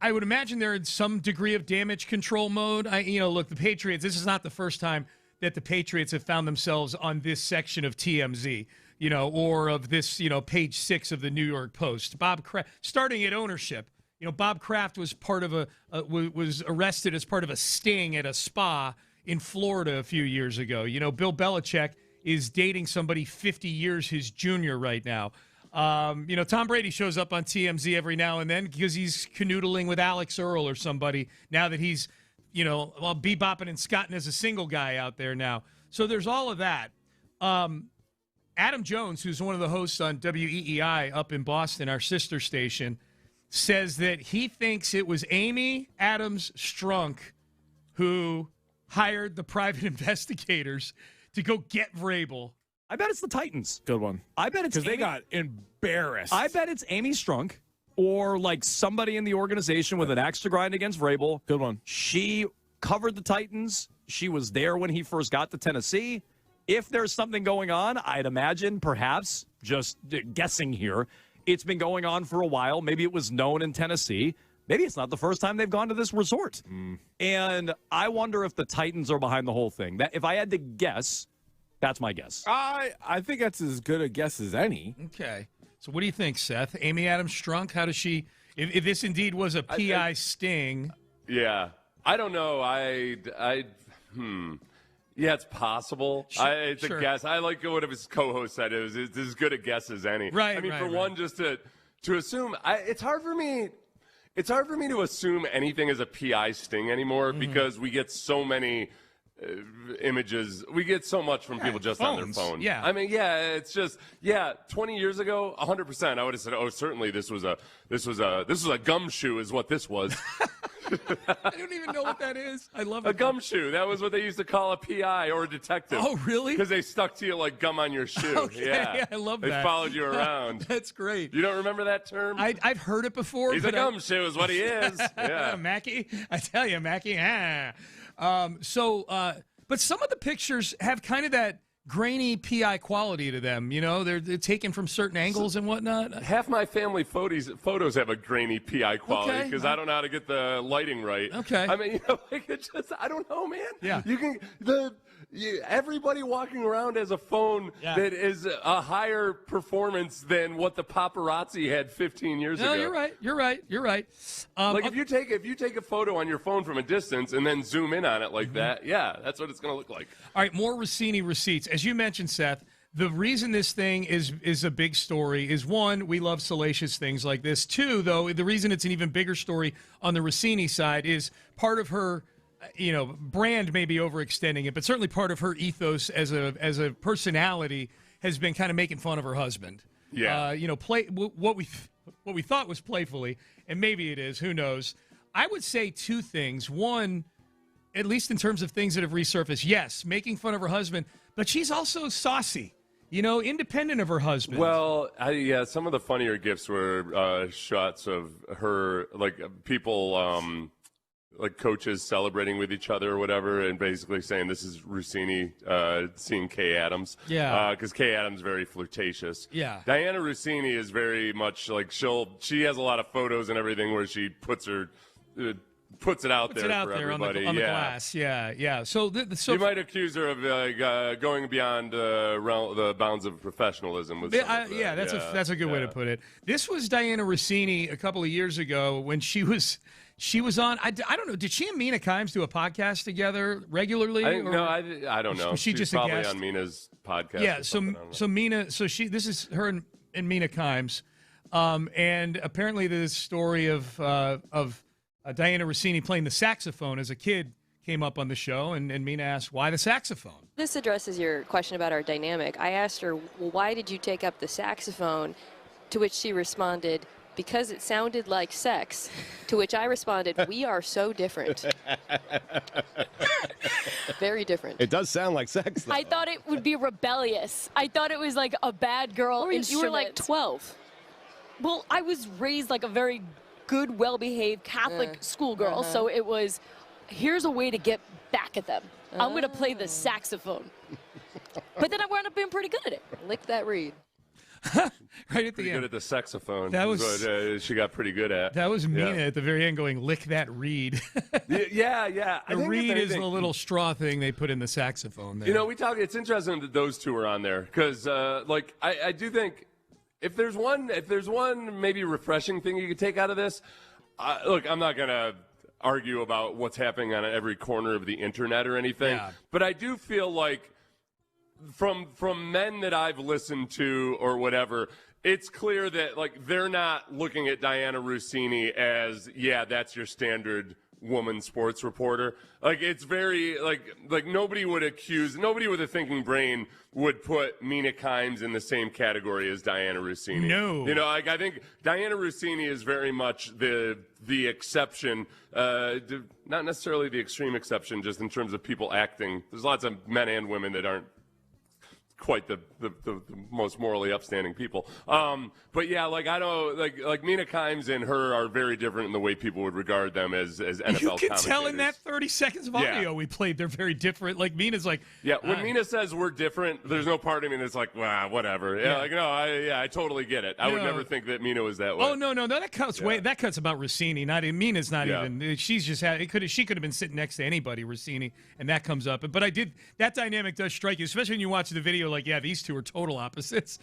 I would imagine they're in some degree of damage control mode. Look, the Patriots, this is not the first time that the Patriots have found themselves on this section of TMZ, or of this, page 6 of the New York Post. Bob Kraft, starting at ownership. Bob Kraft was part of was arrested as part of a sting at a spa in Florida a few years ago. Bill Belichick is dating somebody 50 years his junior right now. Tom Brady shows up on TMZ every now and then because he's canoodling with Alex Earl or somebody now that he's, bebopping and scotting as a single guy out there now. So there's all of that. Adam Jones, who's one of the hosts on WEEI up in Boston, our sister station, says that he thinks it was Amy Adams Strunk who hired the private investigators to go get Vrabel. I bet it's the Titans. Good one. I bet it's because they got embarrassed. I bet it's Amy Strunk or like somebody in the organization with an axe to grind against Vrabel. Good one. She covered the Titans. She was there when he first got to Tennessee. If there's something going on, I'd imagine, perhaps, just guessing here, it's been going on for a while. Maybe it was known in Tennessee. Maybe it's not the first time they've gone to this resort. And I wonder if the Titans are behind the whole thing. That if I had to guess, that's my guess. I think that's as good a guess as any. Okay. So what do you think, Seth? Amy Adams Strunk, how does she, if this indeed was a PI sting? Yeah. I don't know. Yeah, it's possible. It's a guess. I like what his co-host said. It's as good a guess as any. Right. I mean, right, one, just to assume. It's hard for me. It's hard for me to assume anything is a PI sting anymore because we get so many images. We get so much from people just phones. on their phone. Yeah. I mean, it's just 20 years ago, 100%. I would have said, oh, certainly this was a gumshoe is what this was. I don't even know what that is. I love it. A gumshoe. That was what they used to call a PI or a detective. Oh, really? Because they stuck to you like gum on your shoe. Okay, yeah. I love they that. They followed you around. That's great. You don't remember that term? I've heard it before. He's a gumshoe is what he is. Yeah. Mackie. I tell you, Mackie. But some of the pictures have kind of that grainy PI quality to them. They're taken from certain angles and whatnot. Half my family photos have a grainy PI quality because I don't know how to get the lighting right. Okay. I mean, it's just, I don't know, man. Yeah. Everybody walking around has a phone that is a higher performance than what the paparazzi had 15 years ago. No, you're right. If you take a photo on your phone from a distance and then zoom in on it like that, that's what it's going to look like. All right, more Rossini receipts. As you mentioned, Seth, the reason this thing is a big story is, one, we love salacious things like this. Two, though, the reason it's an even bigger story on the Rossini side is part of her brand may be overextending it, but certainly part of her ethos as a personality has been kind of making fun of her husband. Yeah. What we thought was playfully, and maybe it is, who knows. I would say two things. One, at least in terms of things that have resurfaced, yes, making fun of her husband, but she's also saucy, independent of her husband. Well, some of the funnier gifs were shots of her, like people, like coaches celebrating with each other or whatever, and basically saying this is Rossini seeing Kay Adams. Yeah. Because Kay Adams is very flirtatious. Yeah. Diana Rossini is very much like she has a lot of photos and everything where she puts it out there for everybody. On the glass. Yeah. So you might accuse her of going beyond the bounds of professionalism. With that's a good way to put it. This was Diana Rossini a couple of years ago when she was on. I don't know. Did she and Mina Kimes do a podcast together regularly? I don't know. Was she just probably a guest on Mina's podcast? Yeah. So Mina. So this is her and Mina Kimes, and apparently the story of Diana Rossini playing the saxophone as a kid came up on the show, and Mina asked, why the saxophone? This addresses your question about our dynamic. I asked her, well, why did you take up the saxophone? To which she responded, because it sounded like sex. To which I responded, we are so different. Very different. It does sound like sex, though. I thought it would be rebellious. I thought it was like a bad girl instrument. You were like 12. Well, I was raised like a very good, well-behaved Catholic schoolgirl, so it was, here's a way to get back at them. I'm going to play the saxophone. But then I wound up being pretty good at it. Lick that reed. Right at pretty the end. Good at the saxophone. That was what she got pretty good at. That was Mina at the very end going, lick that reed. yeah. The reed is the little straw thing they put in the saxophone there. It's interesting that those two are on there because, I do think if there's one maybe refreshing thing you could take out of this, look, I'm not gonna argue about what's happening on every corner of the internet or anything, but I do feel like from men that I've listened to or whatever, it's clear that they're not looking at Diana Rossini as that's your standard woman sports reporter. It's very nobody with a thinking brain would put Mina Kimes in the same category as Diana Rossini. No. I think Diana Rossini is very much the exception, not necessarily the extreme exception, just in terms of people acting. There's lots of men and women that aren't quite the most morally upstanding people. But I know Mina Kimes and her are very different in the way people would regard them as NFL commentators. You can tell in that 30 seconds of audio we played, they're very different. Mina's like... Yeah, when Mina says we're different, there's no part of me that's like, whatever. I totally get it. I would never think that Mina was that way. Oh, no, that cuts that cuts about Rossini. Mina's not even... She's just she could have been sitting next to anybody, Rossini, and that comes up. But that dynamic does strike you, especially when you watch the video these two are total opposites.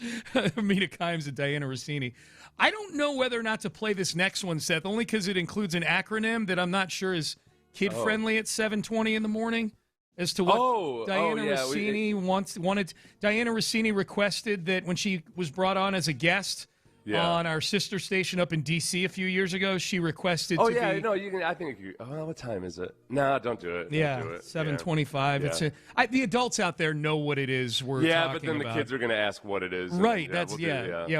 Mina Kimes and Diana Rossini. I don't know whether or not to play this next one, Seth, only because it includes an acronym that I'm not sure is kid-friendly at 7:20 in the morning as to what Diana Rossini wanted. Diana Rossini requested that when she was brought on as a guest on our sister station up in D.C. a few years ago, she requested you can. I think what time is it? No, don't do it. Yeah, don't do it. 7:25. Yeah. The adults out there know what it is we're talking about. But then the kids are going to ask what it is. Right.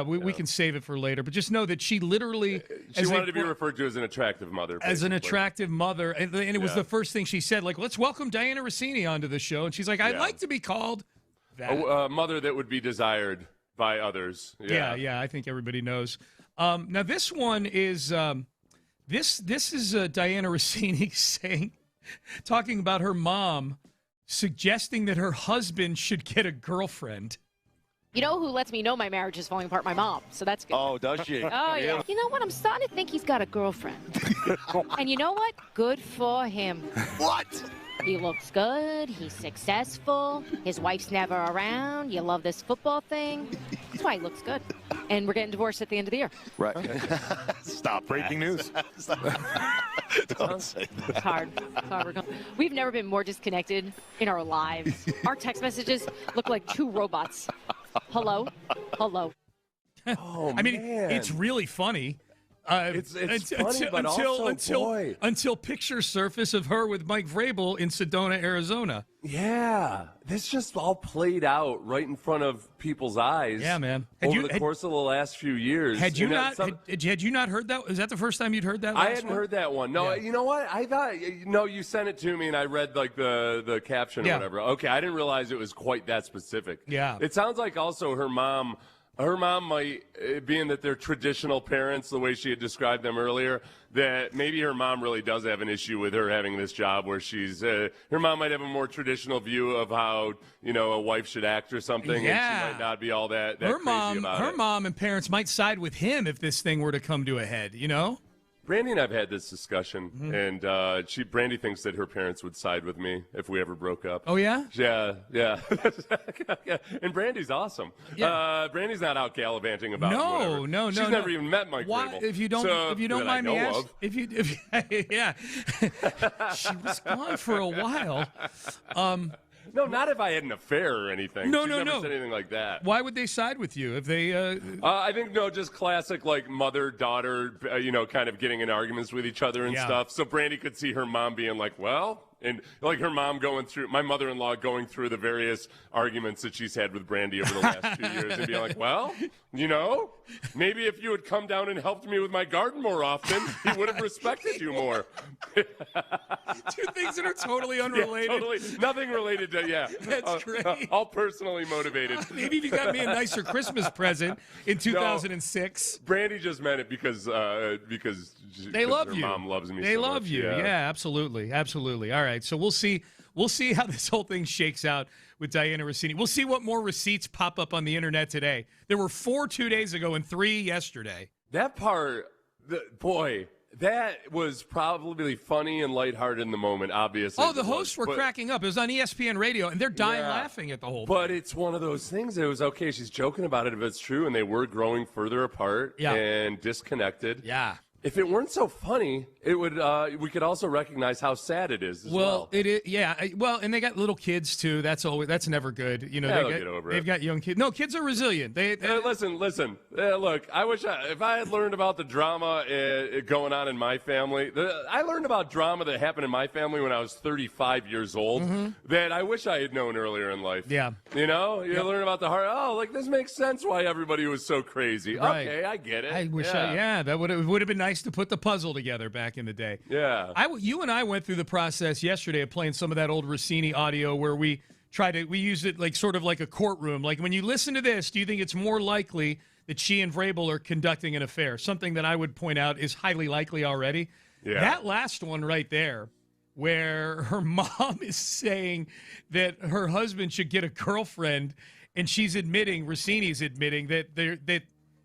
We can save it for later. But just know that she literally... She wanted to be referred to as an attractive mother. Basically. As an attractive mother. And it was the first thing she said, let's welcome Diana Rossini onto the show. And she's like, I'd like to be called that. A mother that would be desired by others. Yeah, I think everybody knows. Now this one is this is Diana Rossini talking about her mom suggesting that her husband should get a girlfriend. You know who lets me know my marriage is falling apart? My mom. So that's good. Oh, does she? Oh, yeah. You know what? I'm starting to think he's got a girlfriend. And you know what? Good for him. What? He looks good. He's successful. His wife's never around. You love this football thing. That's why he looks good. And we're getting divorced at the end of the year. Right. Stop. Breaking news. Don't say that. It's hard. We've never been more disconnected in our lives. Our text messages look like two robots. Hello. Oh, I mean, it's really funny. It's funny, but until pictures surface of her with Mike Vrabel in Sedona, Arizona. Yeah, this just all played out right in front of people's eyes. Yeah, man. Over the course of the last few years. Had you not heard that? Is that the first time you'd heard that? I hadn't heard that one. No, you know what? I thought you sent it to me and I read like the caption or whatever. Okay, I didn't realize it was quite that specific. Yeah. It sounds like also her mom might, being that they're traditional parents, the way she had described them earlier, that maybe her mom really does have an issue with her having this job where she's, her mom might have a more traditional view of how, a wife should act or something, yeah. and she might not be all that her crazy about it. Her mom and parents might side with him if this thing were to come to a head, Brandy and I have had this discussion, and Brandy thinks that her parents would side with me if we ever broke up. Oh, yeah? Yeah. And Brandy's awesome. Yeah. Brandy's not out gallivanting about whatever. No. She's never even met Mike Vrabel. If you don't mind me asking, yeah, she was gone for a while. No, not if I had an affair or anything. No. She's never said anything like that. Why would they side with you if they? I think just classic like mother-daughter, kind of getting in arguments with each other and stuff. So Brandy could see her mom being like, well. And like her mom my mother-in-law going through the various arguments that she's had with Brandy over the last 2 years and be like, well, maybe if you had come down and helped me with my garden more often, he would have respected you more. Two things that are totally unrelated. Yeah, totally. Nothing related to, That's great. All personally motivated. Maybe if you got me a nicer Christmas present in 2006. No, Brandy just meant it because they love you. Mom loves me. They so love much. you. Yeah, absolutely. All right, so we'll see how this whole thing shakes out with Diana Rossini. We'll see what more receipts pop up on the internet today. There were 4 2 days ago and 3 yesterday. That part, that was probably funny and lighthearted in the moment, obviously. Oh, the hosts were cracking up. It was on ESPN Radio, and they're dying laughing at the whole thing. But it's one of those things. It was okay. She's joking about it if it's true, and they were growing further apart and disconnected. Yeah. If it weren't so funny, it would. We could also recognize how sad it is. As well, it is. Yeah. Well, and they got little kids too. That's never good. They'll get over it. They've got young kids. No, kids are resilient. Listen. Look, I wish if I had learned about the drama going on in my family. I learned about drama that happened in my family when I was 35 years old. Mm-hmm. That I wish I had known earlier in life. Yeah. You learn about the heart. Oh, like this makes sense why everybody was so crazy. Right. Okay, I get it. I wish. That would have been nice to put the puzzle together back in the day. Yeah. You and I went through the process yesterday of playing some of that old Rossini audio where we used it like sort of like a courtroom. Like when you listen to this, do you think it's more likely that she and Vrabel are conducting an affair? Something that I would point out is highly likely already. Yeah. That last one right there, where her mom is saying that her husband should get a girlfriend, and Rossini's admitting that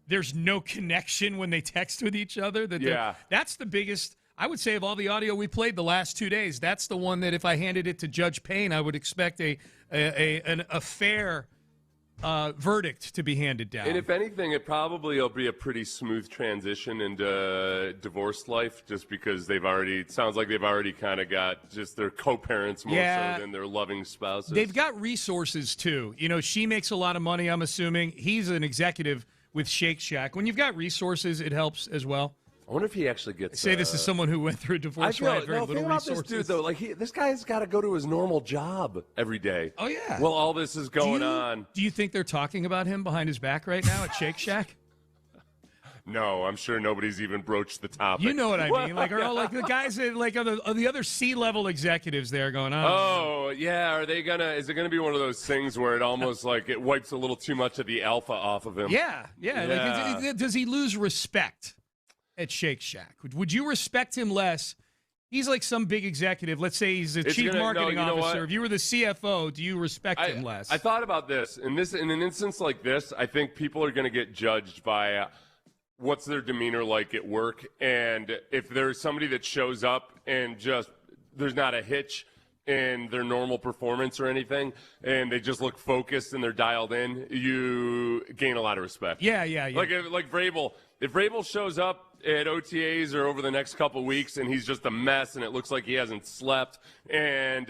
there's no connection when they text with each other. That's the biggest, I would say, of all the audio we played the last 2 days. That's the one that if I handed it to Judge Payne, I would expect a fair verdict to be handed down. And if anything, it probably will be a pretty smooth transition into divorced life, just because it sounds like they've already kind of got just their co-parents more so than their loving spouses. They've got resources too. She makes a lot of money, I'm assuming. He's an executive with Shake Shack. When you've got resources, it helps as well. I wonder if he actually gets. Say this is someone who went through a divorce. Very little resources. This dude though, this guy's got to go to his normal job every day. Oh yeah. Well, all this is going on. Do you think they're talking about him behind his back right now at Shake Shack? No, I'm sure nobody's even broached the topic. You know what I mean? Like the guys that the other C-level executives there going on. Oh yeah, is it gonna be one of those things where it almost like it wipes a little too much of the alpha off of him? Yeah. Like, does he lose respect at Shake Shack? Would you respect him less? He's like some big executive. Let's say he's the chief marketing officer. If you were the CFO, do you respect him less? I thought about this. In an instance like this, I think people are going to get judged by what's their demeanor like at work, and if there's somebody that shows up and just there's not a hitch in their normal performance or anything, and they just look focused and they're dialed in, you gain a lot of respect. Yeah. Like Vrabel. If Vrabel shows up at OTAs or over the next couple weeks, and he's just a mess, and it looks like he hasn't slept, and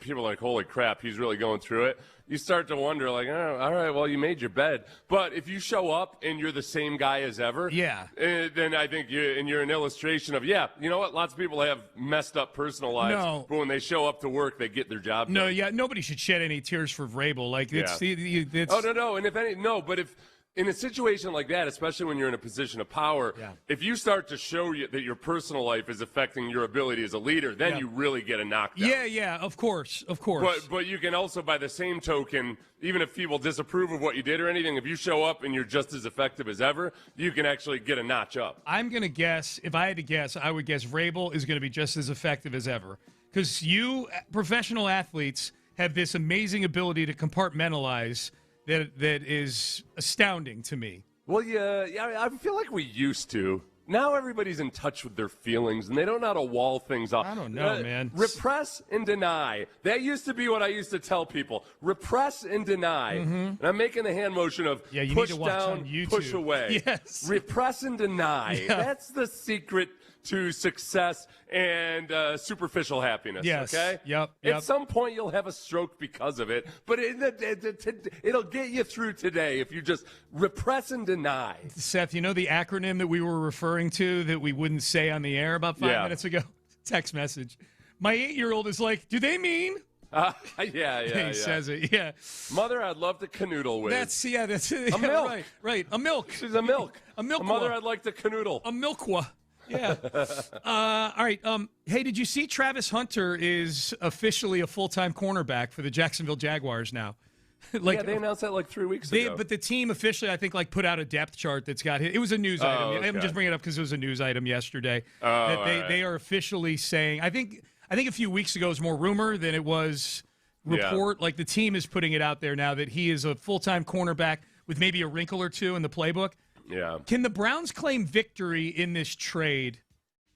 people are like, holy crap, he's really going through it. You start to wonder, like, oh, all right, well, you made your bed. But if you show up and you're the same guy as ever, then I think you're an illustration of, you know what? Lots of people have messed up personal lives, but when they show up to work, they get their job done. Nobody should shed any tears for Vrabel. Like, it's no, and but if in a situation like that, especially when you're in a position of power, if you start to show that your personal life is affecting your ability as a leader, then you really get a knockdown. Yeah, of course. But you can also, by the same token, even if people disapprove of what you did or anything, if you show up and you're just as effective as ever, you can actually get a notch up. I'm going to guess, if I had to guess, I would guess Vrabel is going to be just as effective as ever. Because you, professional athletes, have this amazing ability to compartmentalize that is astounding to me. Well, I feel like we used to. Now everybody's in touch with their feelings, and they don't know how to wall things off. I don't know, man. Repress and deny. That used to be what I used to tell people. Repress and deny. Mm-hmm. And I'm making the hand motion of push down, push away. Yes. Repress and deny. Yeah. That's the secret to success and superficial happiness. Yes. Okay. Yep. At some point, you'll have a stroke because of it, but it'll get you through today if you just repress and deny. Seth, you know the acronym that we were referring to that we wouldn't say on the air about 5 minutes ago? Text message. My 8-year-old is like, "Do they mean?" He says it. Yeah. Mother, I'd love to canoodle with. That's it. A milk. Right. A milk. She's a milk. A milk. Mother, I'd like to canoodle. A milkwa. Yeah. All right. Hey, did you see Travis Hunter is officially a full-time cornerback for the Jacksonville Jaguars now? They announced that like 3 weeks ago. But the team officially, I think, put out a depth chart that's got it was a news item. Okay. I'm just bringing it up because it was a news item yesterday. They are officially saying. I think a few weeks ago it was more rumor than it was report. Like the team is putting it out there now that he is a full-time cornerback with maybe a wrinkle or two in the playbook. Yeah. Can the Browns claim victory in this trade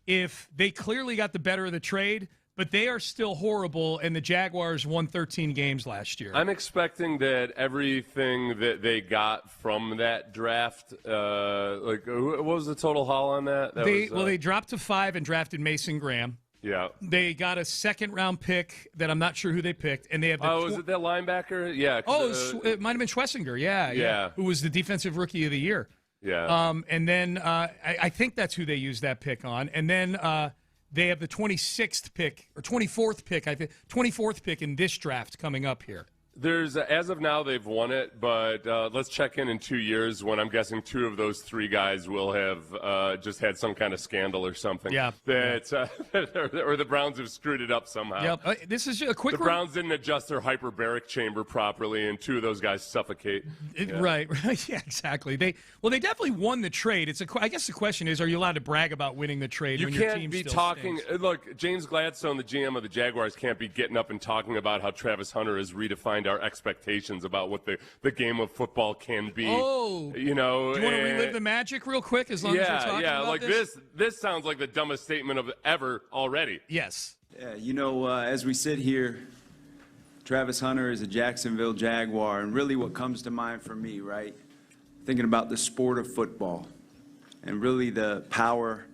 if they clearly got the better of the trade, but they are still horrible and the Jaguars won 13 games last year? I'm expecting that everything that they got from that draft, what was the total haul on that? They dropped to 5 and drafted Mason Graham. Yeah. They got a second-round pick that I'm not sure who they picked, and they have. Was it that linebacker? Yeah. It might have been Schlesinger. Yeah. Who was the defensive rookie of the year? Yeah. And then I think that's who they used that pick on. And then they have the 26th pick or 24th pick. I think 24th pick in this draft coming up here. There's as of now they've won it, but let's check in 2 years when I'm guessing 2 of those 3 guys will have just had some kind of scandal or something. Yeah. Or the Browns have screwed it up somehow. Yep. This is a quick. The Browns didn't adjust their hyperbaric chamber properly, and 2 of those guys suffocate. Right. Yeah. Exactly. They definitely won the trade. I guess the question is, are you allowed to brag about winning the trade? When your team still talking. stinks? Look, James Gladstone, the GM of the Jaguars, can't be getting up and talking about how Travis Hunter has redefined our expectations about what the game of football can be. Oh, you know, do you want to relive the magic real quick? As long as we're talking about this sounds like the dumbest statement of ever already. Yes. Yeah, as we sit here, Travis Hunter is a Jacksonville Jaguar, and really what comes to mind for me, right? Thinking about the sport of football, and really the power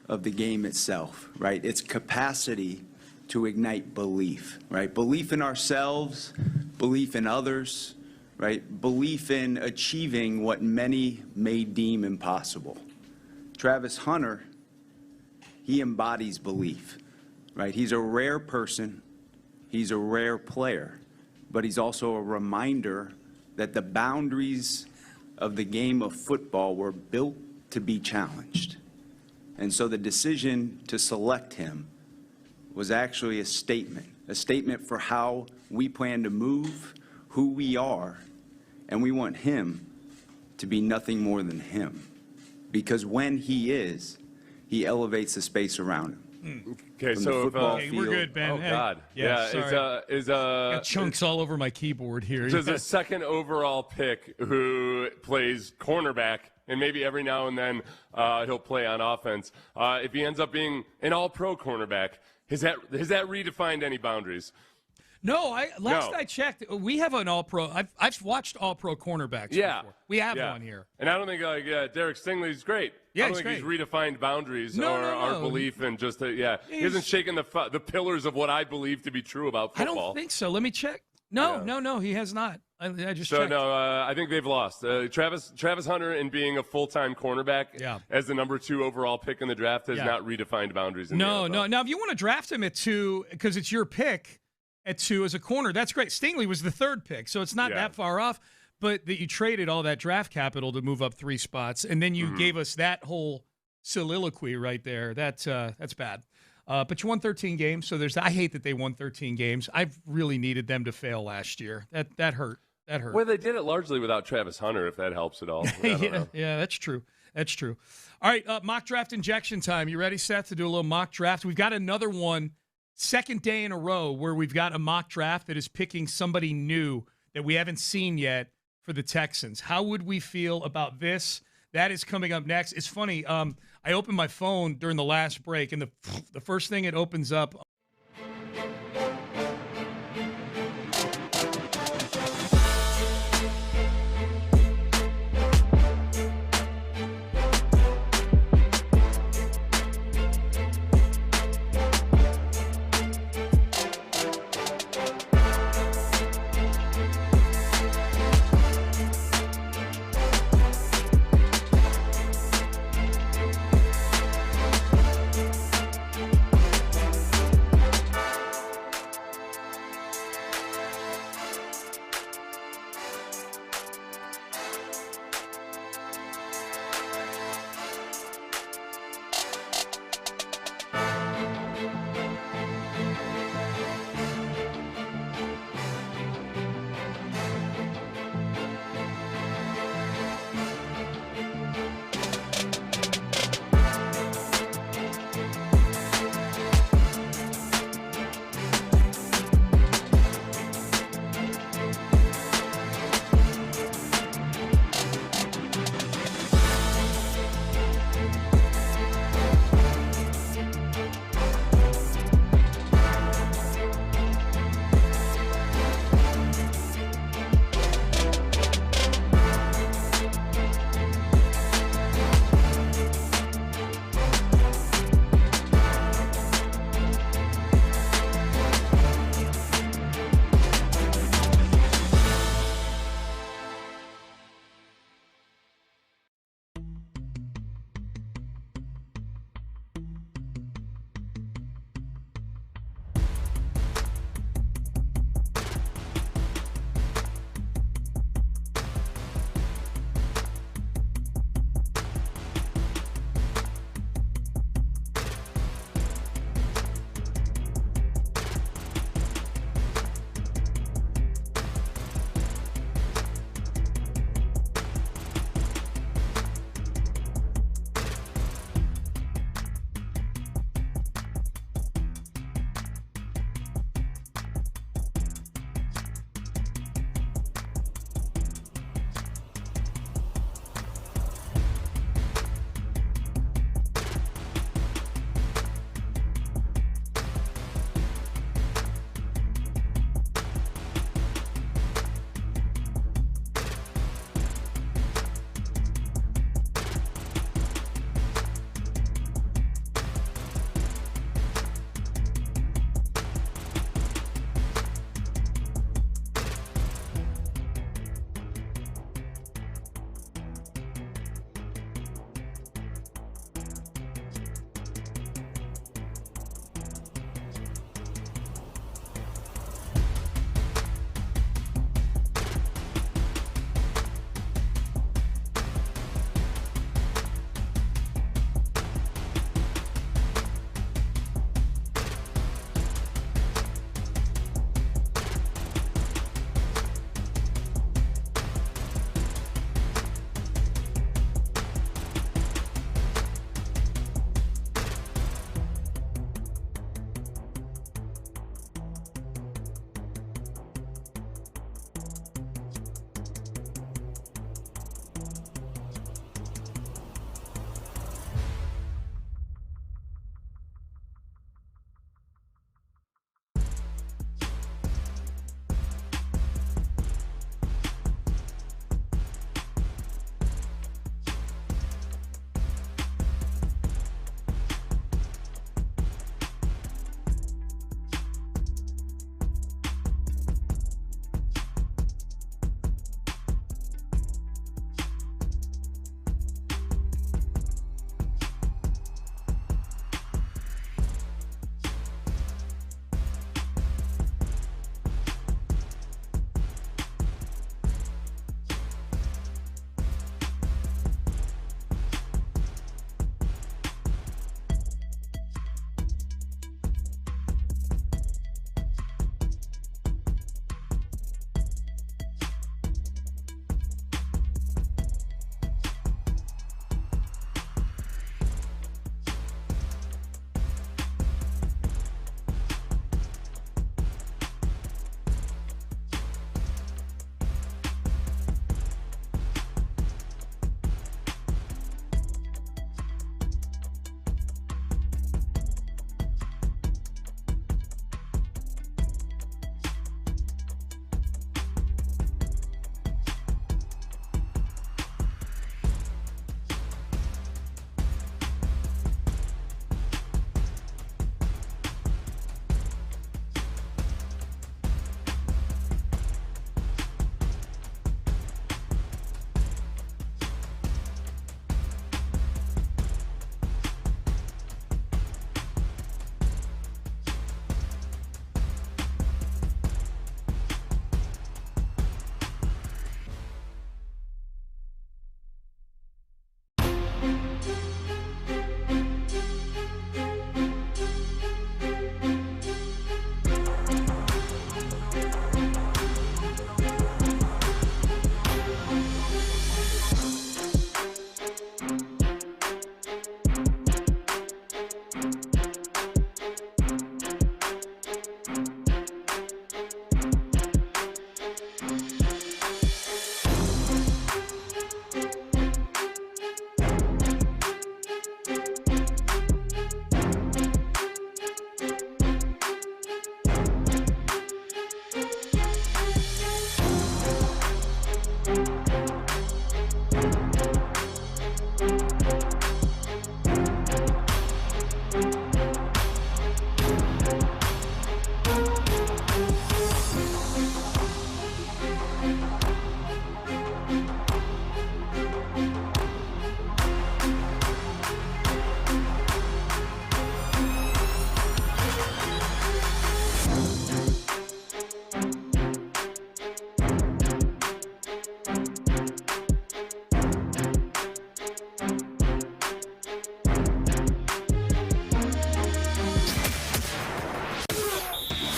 of the game itself, right? Its capacity to ignite belief, right? Belief in ourselves, belief in others, right? Belief in achieving what many may deem impossible. Travis Hunter, he embodies belief, right? He's a rare person, he's a rare player, but he's also a reminder that the boundaries of the game of football were built to be challenged. And so the decision to select him was actually a statement for how we plan to move, who we are, and we want him to be nothing more than him. Because when he is, he elevates the space around him. Okay, so we're good, Ben. Oh, God. Sorry. Got chunks all over my keyboard here. There's a second overall pick who plays cornerback, and maybe every now and then he'll play on offense. If he ends up being an all-pro cornerback, has that redefined any boundaries? No, I checked, we have an all-pro. I've watched all-pro cornerbacks before. We have one here. And I don't think Derek Stingley's great. Yeah, I don't think he's redefined boundaries our belief in just he hasn't shaken the pillars of what I believe to be true about football. I don't think so. Let me check. No, he has not. I just checked. I think they've lost. Travis Hunter, in being a full-time cornerback as the number 2 overall pick in the draft, has not redefined boundaries. In the NFL. Now, if you want to draft him at 2 because it's your pick at 2 as a corner, that's great. Stingley was the 3rd pick, so it's not that far off. But that you traded all that draft capital to move up 3 spots, and then you gave us that whole soliloquy right there. That's bad. But you won 13 games, so I hate that they won 13 games. I've really needed them to fail last year. That hurt. That hurt. Well, they did it largely without Travis Hunter, if that helps at all. Yeah, that's true. That's true. All right, mock draft injection time. You ready, Seth, to do a little mock draft? We've got another one, second day in a row, where we've got a mock draft that is picking somebody new that we haven't seen yet for the Texans. How would we feel about this? That is coming up next. It's funny. I opened my phone during the last break, and the first thing it opens up.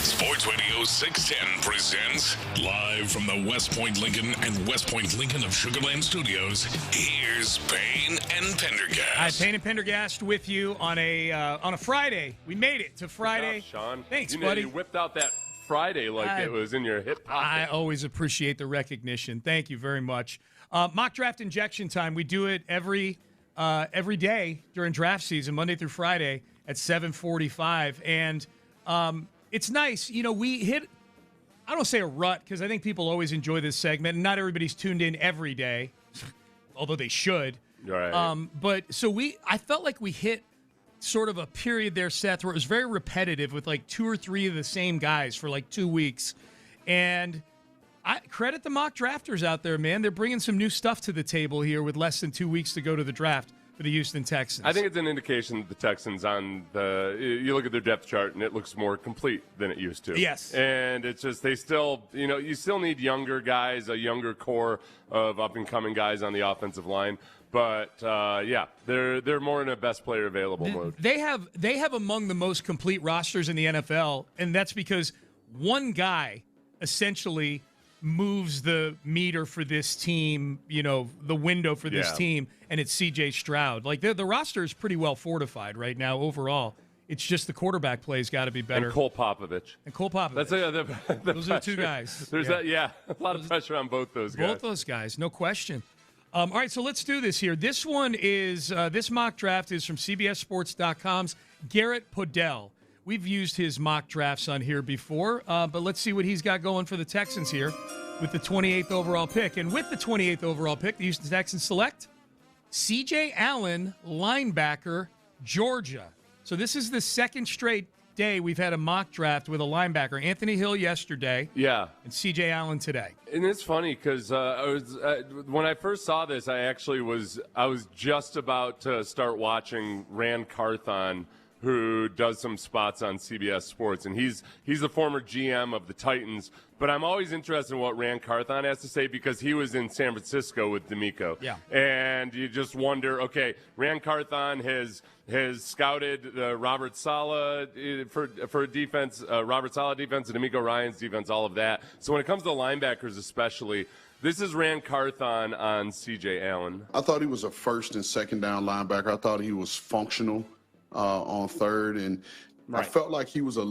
Sports Radio 610 presents live from the West Point Lincoln and West Point Lincoln of Sugar Land Studios. Here's Payne and Pendergast. Hi, Payne and Pendergast with you on a Friday. We made it to Friday. Good job, Sean. Thanks, you buddy. You whipped out that Friday like it was in your hip pocket. I always appreciate the recognition. Thank you very much. Mock draft injection time. We do it every day during draft season, Monday through Friday at 7:45, and it's nice. You know, we hit, I don't say a rut, because I think people always enjoy this segment, and not everybody's tuned in every day, although they should. Right. But so I felt like we hit sort of a period there, Seth, where it was very repetitive with like 2 or 3 of the same guys for like 2 weeks. And I credit the mock drafters out there, man. They're bringing some new stuff to the table here with less than 2 weeks to go to the draft for the Houston Texans. I think it's an indication that the Texans you look at their depth chart and it looks more complete than it used to. Yes. And it's just they still, you still need younger guys, a younger core of up-and-coming guys on the offensive line. But, they're more in a best player available mode. They have among the most complete rosters in the NFL, and that's because one guy essentially moves the meter for this team, the window for this team, and it's C.J. Stroud. Like, the roster is pretty well fortified right now overall. It's just the quarterback play's got to be better. And Cole Popovich. Those are the two guys. There's a lot of pressure on both those guys. Both those guys, no question. All right, so let's do this here. This one is this mock draft is from CBSSports.com's Garrett Podell. We've used his mock drafts on here before, but let's see what he's got going for the Texans here with the 28th overall pick. And with the 28th overall pick, the Houston Texans select C.J. Allen, linebacker, Georgia. So this is the second straight day we've had a mock draft with a linebacker. Anthony Hill yesterday. Yeah. And C.J. Allen today. And it's funny because when I first saw this, I was just about to start watching Rand Carthon, who does some spots on CBS Sports, and he's the former GM of the Titans. But I'm always interested in what Rand Carthon has to say because he was in San Francisco with D'Amico. Yeah. And you just wonder, okay, Rand Carthon has scouted Robert Saleh for defense, Robert Saleh defense, and D'Amico Ryan's defense, all of that. So when it comes to linebackers especially, this is Rand Carthon on C.J. Allen. I thought he was a first and second down linebacker. I thought he was functional on third, and I felt like he was a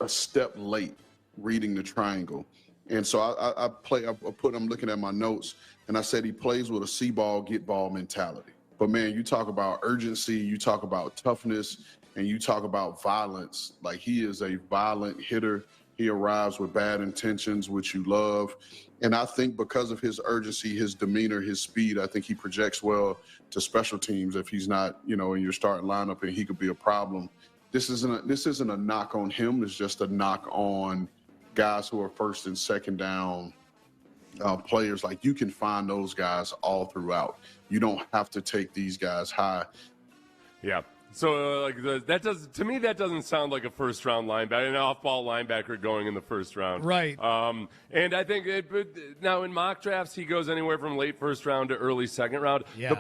step late reading the triangle. And so I'm looking at my notes, and I said he plays with a see ball, get ball mentality. But man, you talk about urgency, you talk about toughness, and you talk about violence. Like, he is a violent hitter. He arrives with bad intentions, which you love. And I think because of his urgency, his demeanor, his speed, I think he projects well to special teams if he's not, in your starting lineup, and he could be a problem. This isn't a knock on him. It's just a knock on guys who are first and second down players. Like, you can find those guys all throughout. You don't have to take these guys high. Yeah. So that doesn't sound like a first round linebacker, an off-ball linebacker going in the first round. Right. And I think now in mock drafts he goes anywhere from late first round to early second round. Yeah. The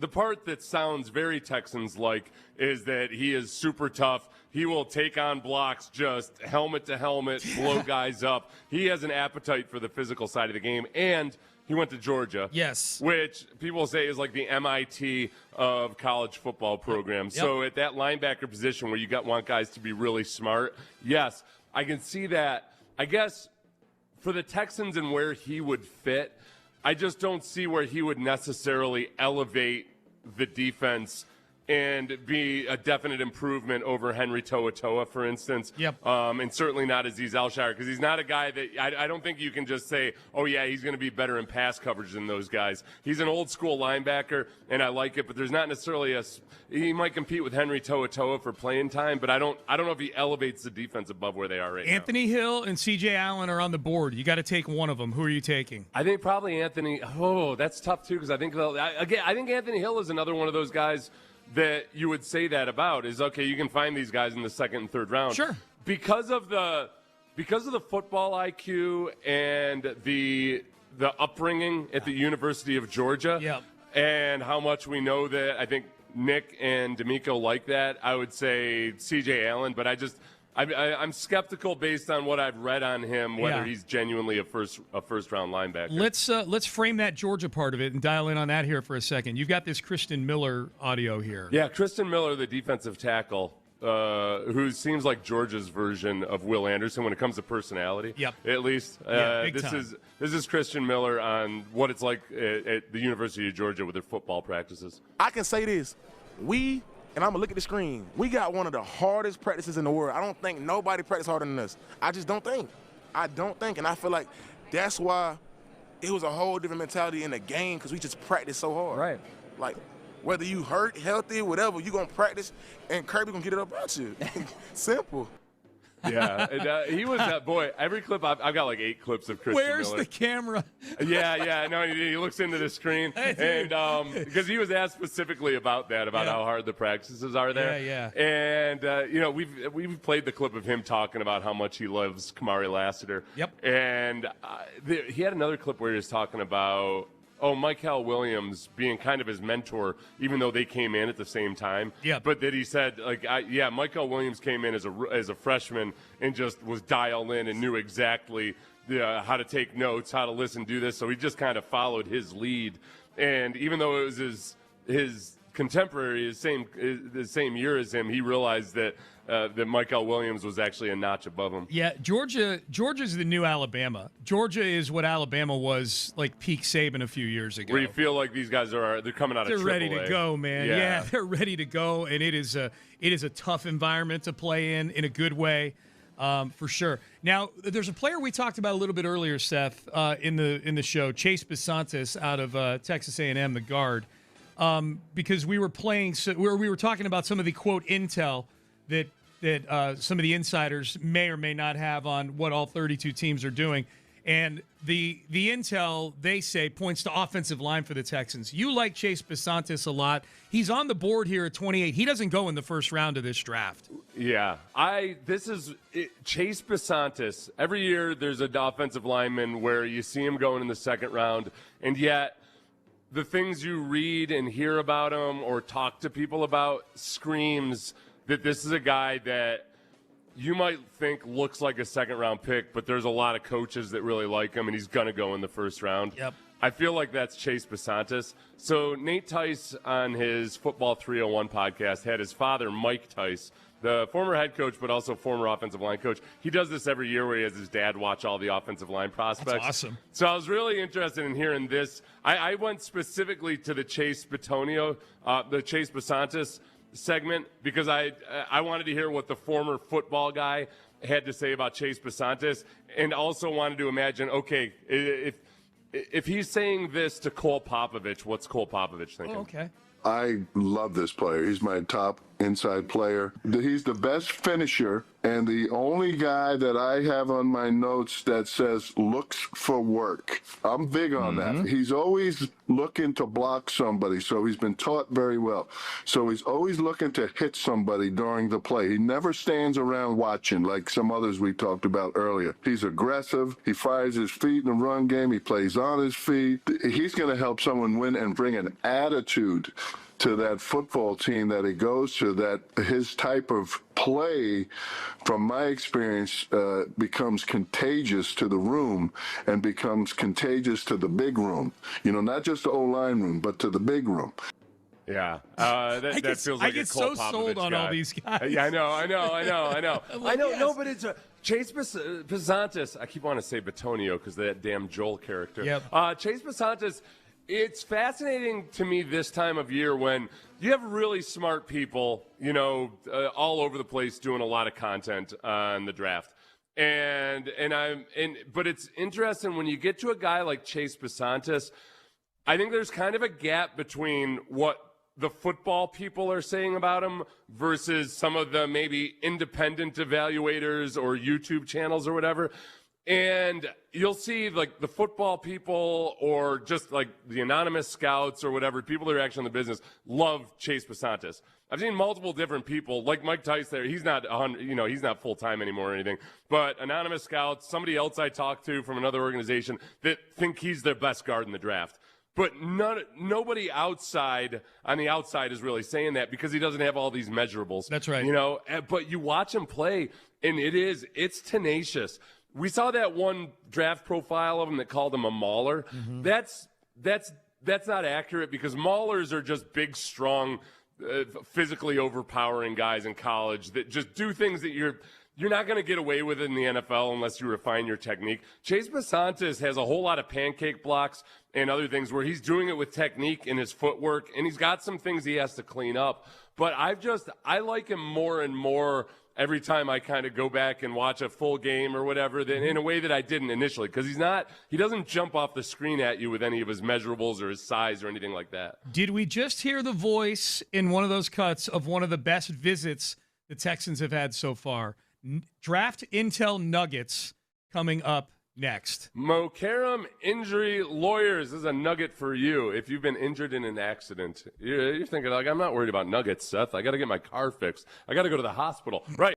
part that sounds very Texans-like is that he is super tough. He will take on blocks just helmet to helmet, blow guys up. He has an appetite for the physical side of the game, and he went to Georgia. Yes. Which people say is like the MIT of college football programs. Yep. So at that linebacker position where you want guys to be really smart, yes, I can see that. I guess for the Texans and where he would fit, I just don't see where he would necessarily elevate the defense and be a definite improvement over Henry To'oTo'o, for instance. Yep. And certainly not Azeez Al-Shaair, because he's not a guy that I don't think you can just say, oh, yeah, he's going to be better in pass coverage than those guys. He's an old-school linebacker, and I like it, but there's not necessarily he might compete with Henry To'oTo'o for playing time, but I don't know if he elevates the defense above where they are right now. Anthony Hill and C.J. Allen are on the board. You got to take one of them. Who are you taking? I think probably Anthony. Oh, that's tough, too, because I think Anthony Hill is another one of those guys that you would say that about is, okay, you can find these guys in the second and third round. Sure. Because of the football IQ and the upbringing at the University of Georgia. Yep. And how much we know that I think Nick and D'Amico like that, I would say C.J. Allen, but I'm skeptical based on what I've read on him whether he's genuinely a first round linebacker. Let's frame that Georgia part of it and dial in on that here for a second. You've got this Christian Miller audio here. Yeah, Christian Miller, the defensive tackle, who seems like Georgia's version of Will Anderson when it comes to personality. Yep. At least this is Christian Miller on what it's like at the University of Georgia with their football practices. I can say this: and I'm going to look at the screen. We got one of the hardest practices in the world. I don't think nobody practices harder than us. I just don't think. And I feel like that's why it was a whole different mentality in the game because we just practice so hard. Right. Like, whether you hurt, healthy, whatever, you going to practice, and Kirby going to get it up at you. Simple. Yeah, and, he was that boy. Every clip I've got like 8 clips of Christian Where's Miller. the camera? Yeah. No, he looks into the screen, and because he was asked specifically about how hard the practices are there. Yeah. And we've played the clip of him talking about how much he loves Kamari Lassiter. Yep. And he had another clip where he was talking about Michael Williams being kind of his mentor, even though they came in at the same time. Yeah. But that he said, Michael Williams came in as a freshman and just was dialed in and knew exactly how to take notes, how to listen, do this. So he just kind of followed his lead. And even though it was his contemporary, the same year as him, he realized that Michael Williams was actually a notch above him. Yeah, Georgia's the new Alabama. Georgia is what Alabama was like peak Saban a few years ago. Where you feel like these guys they're coming out of AAA. They're ready to go, man. Yeah, they're ready to go, and it is a tough environment to play in a good way, for sure. Now, there's a player we talked about a little bit earlier, Seth, in the show, Chase Bisontis out of Texas A&M, the guard, because we were talking about some of the quote intel that some of the insiders may or may not have on what all 32 teams are doing. And the intel, they say, points to offensive line for the Texans. You like Chase Bisontis a lot. He's on the board here at 28. He doesn't go in the first round of this draft. Yeah. Chase Bisontis. Every year there's an offensive lineman where you see him going in the second round, and yet the things you read and hear about him or talk to people about screams that this is a guy that you might think looks like a second-round pick, but there's a lot of coaches that really like him, and he's going to go in the first round. Yep. I feel like that's Chase Bisontis. So Nate Tice on his Football 301 podcast had his father, Mike Tice, the former head coach but also former offensive line coach. He does this every year where he has his dad watch all the offensive line prospects. That's awesome. So I was really interested in hearing this. I went specifically to the Chase Bisontis segment because I wanted to hear what the former football guy had to say about Chase Bisontis, and also wanted to imagine, okay, if he's saying this to Cole Popovich, what's Cole Popovich thinking? Oh, okay. I love this player. He's my top inside player. He's the best finisher and the only guy that I have on my notes that says looks for work. I'm big on that. He's always looking to block somebody, so he's been taught very well. So he's always looking to hit somebody during the play. He never stands around watching like some others we talked about earlier. He's aggressive. He fires his feet in the run game. He plays on his feet. He's going to help someone win and bring an attitude to that football team that he goes to, that his type of play, from my experience, becomes contagious to the room and becomes contagious to the big room. You know, not just the O-line room, but to the big room. Yeah, that feels like I get a Cole so Popovich sold on guy. all these guys. Yeah, I know. Like, yes. No, but it's Chase Bisontis. I keep wanting to say Batonio because of that damn Joel character. Yep. Chase Bisontis It's fascinating to me this time of year when you have really smart people, all over the place doing a lot of content on the draft. But it's interesting when you get to a guy like Chase Bisontis. I think there's kind of a gap between what the football people are saying about him versus some of the maybe independent evaluators or YouTube channels or whatever. And you'll see like the football people or just like the anonymous scouts or whatever, people that are actually in the business love Chase Bisontis. I've seen multiple different people, like Mike Tice there. He's not he's not full-time anymore or anything. But anonymous scouts, somebody else I talked to from another organization that think he's their best guard in the draft. But nobody on the outside is really saying that because he doesn't have all these measurables. That's right. But you watch him play, and it's tenacious. We saw that one draft profile of him that called him a mauler. Mm-hmm. That's not accurate because maulers are just big, strong, physically overpowering guys in college that just do things that you're not going to get away with in the NFL unless you refine your technique. Chase Bisontis has a whole lot of pancake blocks and other things where he's doing it with technique in his footwork, and he's got some things he has to clean up. But I like him more and more every time I kind of go back and watch a full game or whatever, than in a way that I didn't initially, because he doesn't jump off the screen at you with any of his measurables or his size or anything like that. Did we just hear the voice in one of those cuts of one of the best visits the Texans have had so far? Draft Intel Nuggets coming up next. Mo Karam Injury Lawyers is a nugget for you. If you've been injured in an accident, you're thinking, like, I'm not worried about nuggets, Seth. I got to get my car fixed. I got to go to the hospital. Right.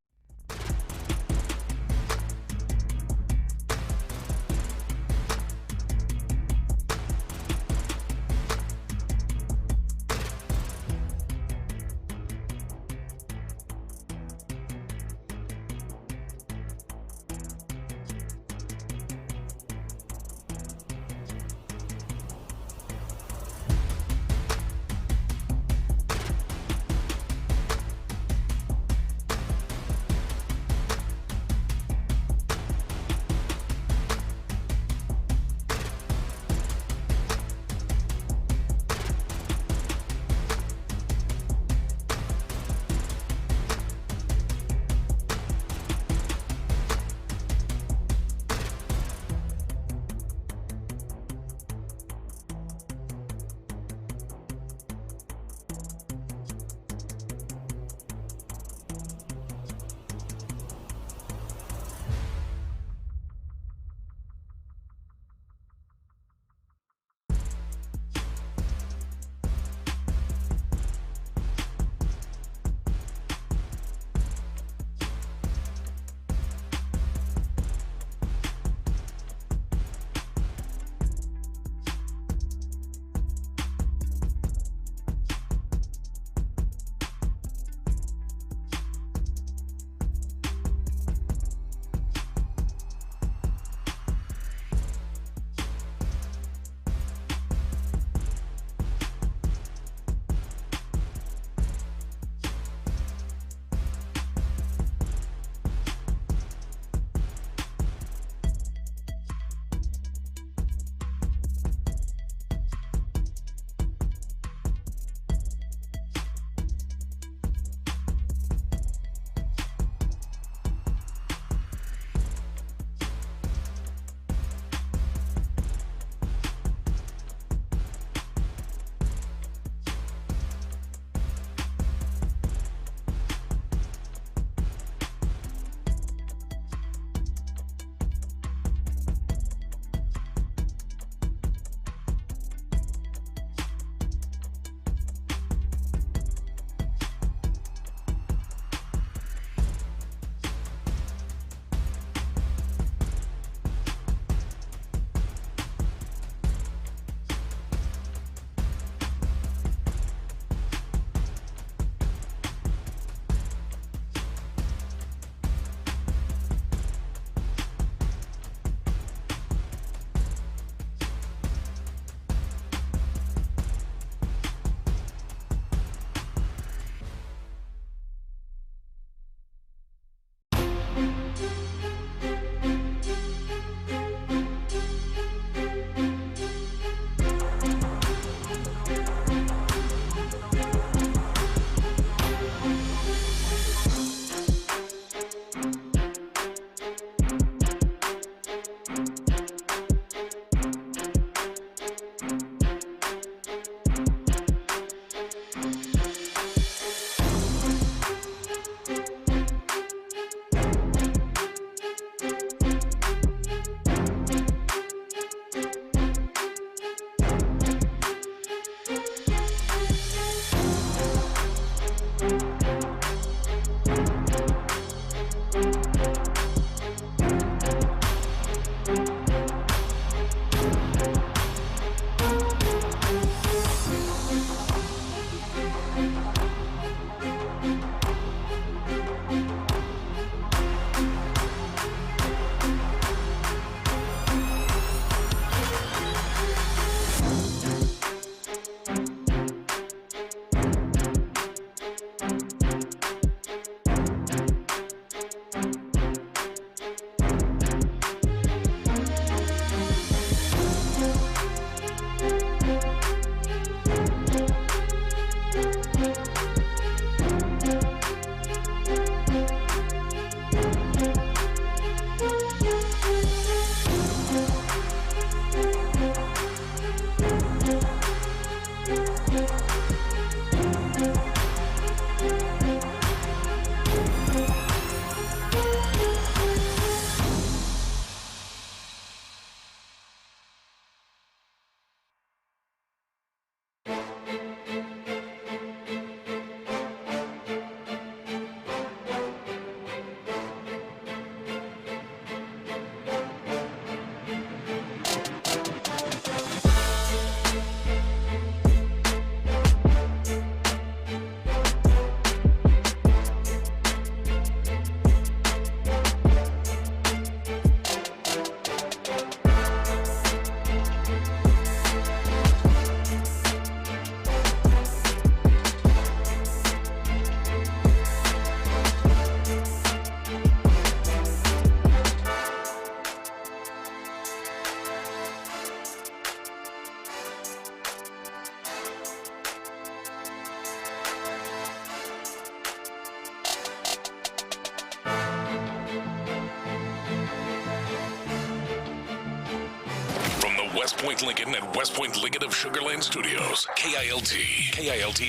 West Point Lincoln and West Point Lincoln of Sugar Land Studios. KILT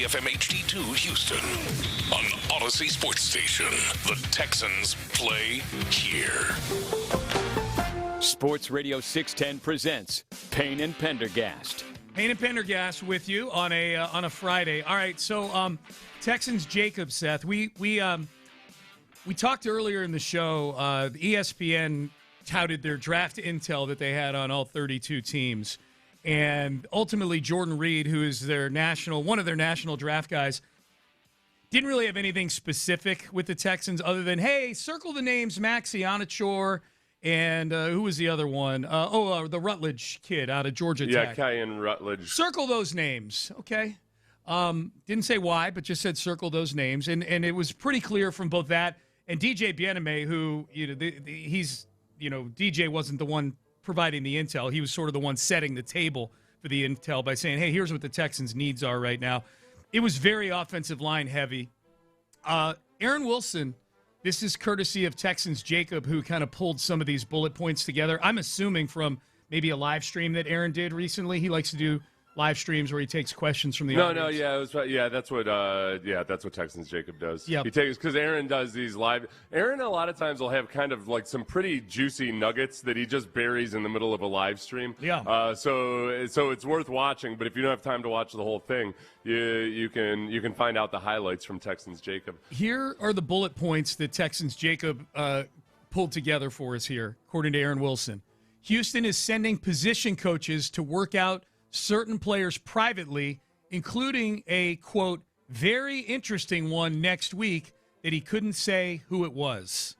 FM HD2 Houston. On Odyssey Sports Station. The Texans play here. Sports Radio 610 presents Payne and Pendergast. Payne and Pendergast with you on a Friday. All right, so Texans Jacob, Seth. We talked earlier in the show. ESPN touted their draft intel that they had on all 32 teams, and ultimately Jordan Reed, who is one of their national draft guys, didn't really have anything specific with the Texans other than, hey, circle the names Maxi Onachor and who was the other one? The Rutledge kid out of Georgia Tech. Yeah, Kyan Rutledge. Circle those names, okay? Didn't say why, but just said circle those names, and it was pretty clear from both that and DJ Bieneme, who DJ wasn't the one providing the intel. He was sort of the one setting the table for the intel by saying, hey, here's what the Texans' needs are right now. It was very offensive line heavy. Aaron Wilson, this is courtesy of Texans Jacob, who kind of pulled some of these bullet points together. I'm assuming from maybe a live stream that Aaron did recently. He likes to do live streams where he takes questions from the audience. That's what Texans Jacob does. Yep. He takes, because Aaron does these live. Aaron a lot of times will have kind of like some pretty juicy nuggets that he just buries in the middle of a live stream. Yeah. So it's worth watching. But if you don't have time to watch the whole thing, you can find out the highlights from Texans Jacob. Here are the bullet points that Texans Jacob pulled together for us here, according to Aaron Wilson. Houston is sending position coaches to work out certain players privately, including a, quote, very interesting one next week that he couldn't say who it was.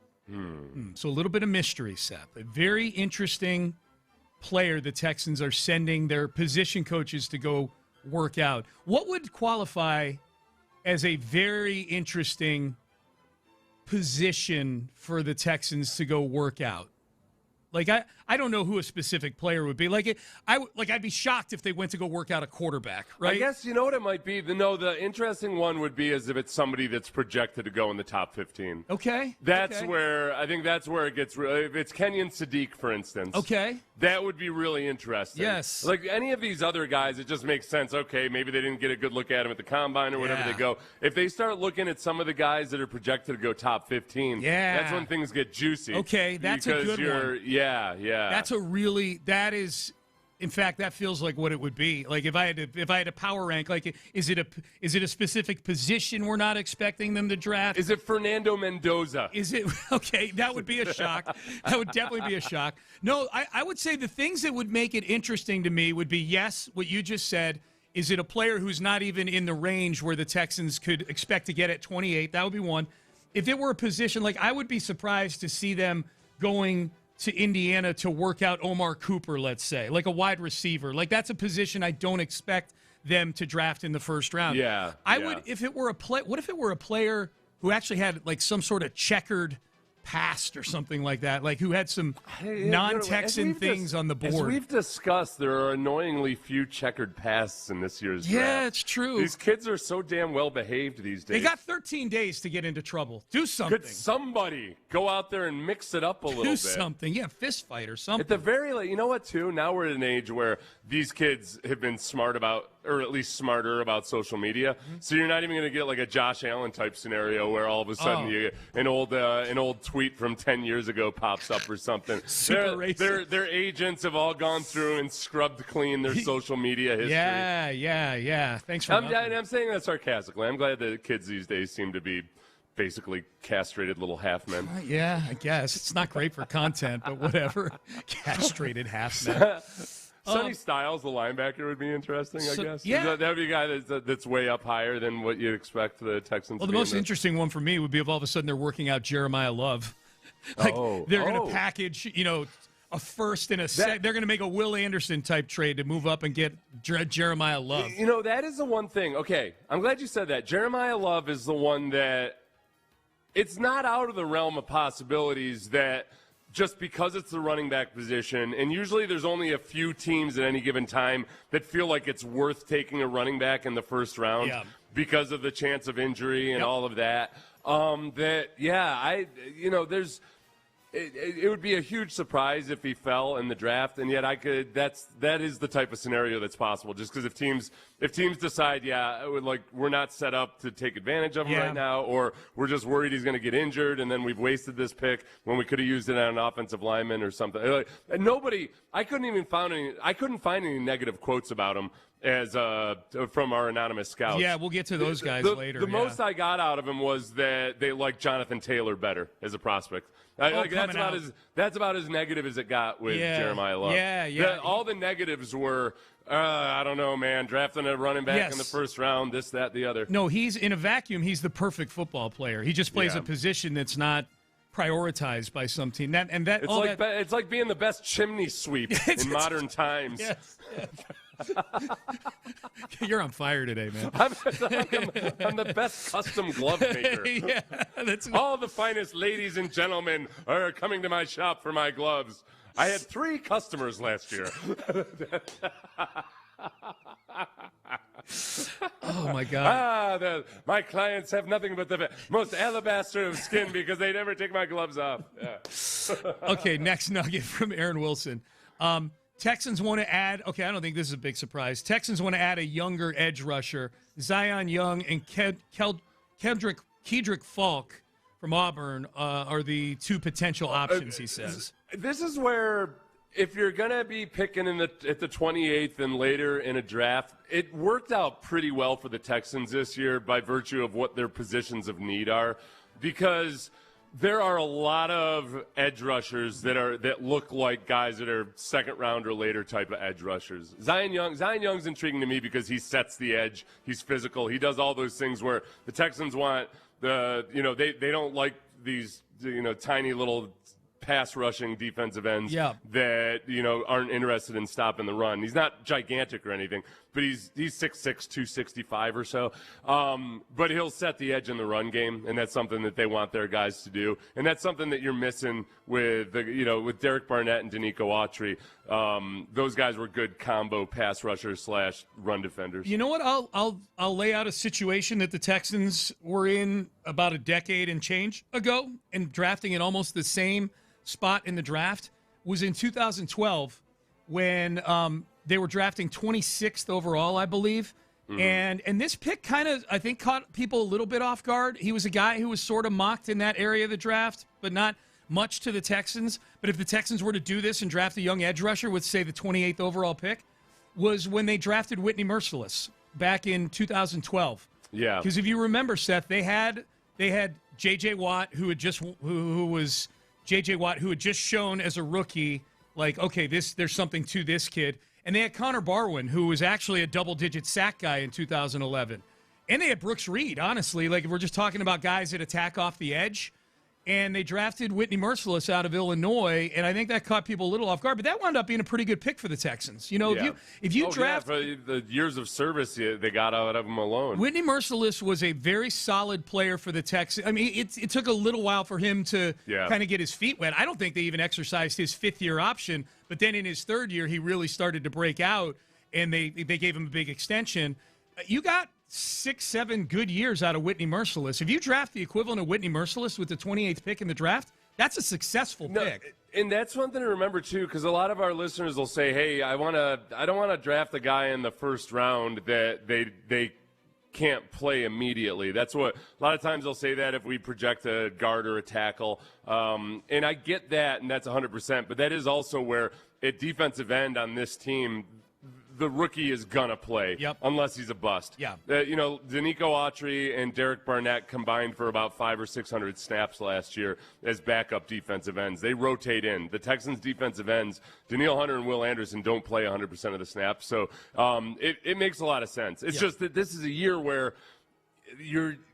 So a little bit of mystery, Seth. A very interesting player the Texans are sending their position coaches to go work out. What would qualify as a very interesting position for the Texans to go work out? Like, I don't know who a specific player would be. I'd be shocked if they went to go work out a quarterback, right? I guess you know what it might be. The interesting one would be as if it's somebody that's projected to go in the top 15. Okay. That's where it gets real. If it's Kenyon Sadiq, for instance. Okay. That would be really interesting. Yes. Like any of these other guys, it just makes sense. Okay, maybe they didn't get a good look at him at the combine or whatever they go. If they start looking at some of the guys that are projected to go top 15, that's when things get juicy. Okay, that's a good one. Yeah. In fact, that feels like what it would be. Like if I had to power rank, like is it a specific position we're not expecting them to draft? Is it Fernando Mendoza? Is it okay? That would be a shock. That would definitely be a shock. No, I would say the things that would make it interesting to me would be, yes, what you just said. Is it a player who's not even in the range where the Texans could expect to get at 28? That would be one. If it were a position, like I would be surprised to see them going to Indiana to work out Omar Cooper, let's say, like a wide receiver. Like that's a position I don't expect them to draft in the first round. I would, if it were what if it were a player who actually had like some sort of checkered past or something like that, like who had some non-Texan things on the board. As we've discussed, there are annoyingly few checkered pasts in this year's draft. Yeah, it's true. These kids are so damn well behaved these days. They got 13 days to get into trouble. Do something. Could somebody go out there and mix it up a little bit? Do something. Yeah, fist fight or something. At the very, you know what, too? Now we're at an age where these kids have been smart about, or at least smarter about social media. So you're not even going to get like a Josh Allen type scenario where all of a sudden you get an old tweet from 10 years ago pops up or something. Their agents have all gone through and scrubbed clean their social media history. Yeah. Thanks for I'm saying that sarcastically. I'm glad that kids these days seem to be basically castrated little half men. Yeah, I guess. It's not great for content, but whatever. Castrated half men. Sonny Styles, the linebacker, would be interesting, I guess. Yeah. That would be a guy that's way up higher than what you'd expect the Texans to be. Well, the most interesting one for me would be if all of a sudden they're working out Jeremiah Love. They're going to package, a first and a second. They're going to make a Will Anderson type trade to move up and get Jeremiah Love. That is the one thing. Okay, I'm glad you said that. Jeremiah Love is the one that it's not out of the realm of possibilities that just because it's the running back position, and usually there's only a few teams at any given time that feel like it's worth taking a running back in the first round because of the chance of injury and all of that. It would be a huge surprise if he fell in the draft, and yet that is the type of scenario that's possible. Just because if teams decide, we're not set up to take advantage of him right now, or we're just worried he's going to get injured, and then we've wasted this pick when we could have used it on an offensive lineman or something. I couldn't find any negative quotes about him from our anonymous scouts. Yeah, we'll get to those guys later. The most I got out of him was that they like Jonathan Taylor better as a prospect. That's about as negative as it got with Jeremiah Love. Yeah. All the negatives were, I don't know, man, drafting a running back in the first round, this, that, the other. No, he's in a vacuum. He's the perfect football player. He just plays a position that's not prioritized by some team. It's like being the best chimney sweep in modern times. Yes. You're on fire today, man. I'm the best custom glove maker. All the finest ladies and gentlemen are coming to my shop for my gloves. I had 3 customers last year. Oh, my God. My clients have nothing but the most alabaster of skin because they never take my gloves off. Yeah. Okay, next nugget from Aaron Wilson. Texans want to add, I don't think this is a big surprise. Texans want to add a younger edge rusher. Zion Young and Kedrick Falk from Auburn are the 2 potential options, he says. This is where, if you're going to be picking at the 28th and later in a draft, it worked out pretty well for the Texans this year by virtue of what their positions of need are, because there are a lot of edge rushers that look like guys that are second round or later type of edge rushers. Zion Young's intriguing to me because he sets the edge. He's physical. He does all those things where the Texans want they don't like these tiny little pass rushing defensive ends that aren't interested in stopping the run. He's not gigantic or anything, but he's 6'6", 265 or so. But he'll set the edge in the run game, and that's something that they want their guys to do. And that's something that you're missing with with Derek Barnett and Danico Autry. Those guys were good combo pass rushers / run defenders. You know what? I'll lay out a situation that the Texans were in about a decade and change ago, and drafting in almost the same spot in the draft was in 2012 when they were drafting 26th overall, I believe. Mm-hmm. And this pick kind of, I think, caught people a little bit off guard. He was a guy who was sort of mocked in that area of the draft, but not much to the Texans. But if the Texans were to do this and draft a young edge rusher with, say, the 28th overall pick, was when they drafted Whitney Merciless back in 2012. Yeah. Because if you remember, Seth, they had J.J. Watt, who had just shown as a rookie, like, okay, there's something to this kid. And they had Connor Barwin, who was actually a double-digit sack guy in 2011. And they had Brooks Reed, honestly. Like, if we're just talking about guys that attack off the edge. And they drafted Whitney Merciless out of Illinois, and I think that caught people a little off guard. But that wound up being a pretty good pick for the Texans. You know, if you draft for the years of service they got out of him alone. Whitney Merciless was a very solid player for the Texans. I mean, it took a little while for him to kind of get his feet wet. I don't think they even exercised his fifth-year option. But then in his third year, he really started to break out, and they gave him a big extension. You got 6-7 good years out of Whitney Merciless. If you draft the equivalent of Whitney Merciless with the 28th pick in the draft, that's a successful pick. And that's one thing to remember too, because a lot of our listeners will say, "Hey, I don't want to draft a guy in the first round that they can't play immediately." That's what a lot of times they'll say that if we project a guard or a tackle. And I get that, and that's 100%. But that is also where at defensive end on this team, the rookie is gonna play unless he's a bust. Yeah. Danico Autry and Derek Barnett combined for about 500 or 600 snaps last year as backup defensive ends. They rotate in. The Texans defensive ends, Danielle Hunter and Will Anderson, don't play 100% of the snaps. So it makes a lot of sense. It's just that this is a year where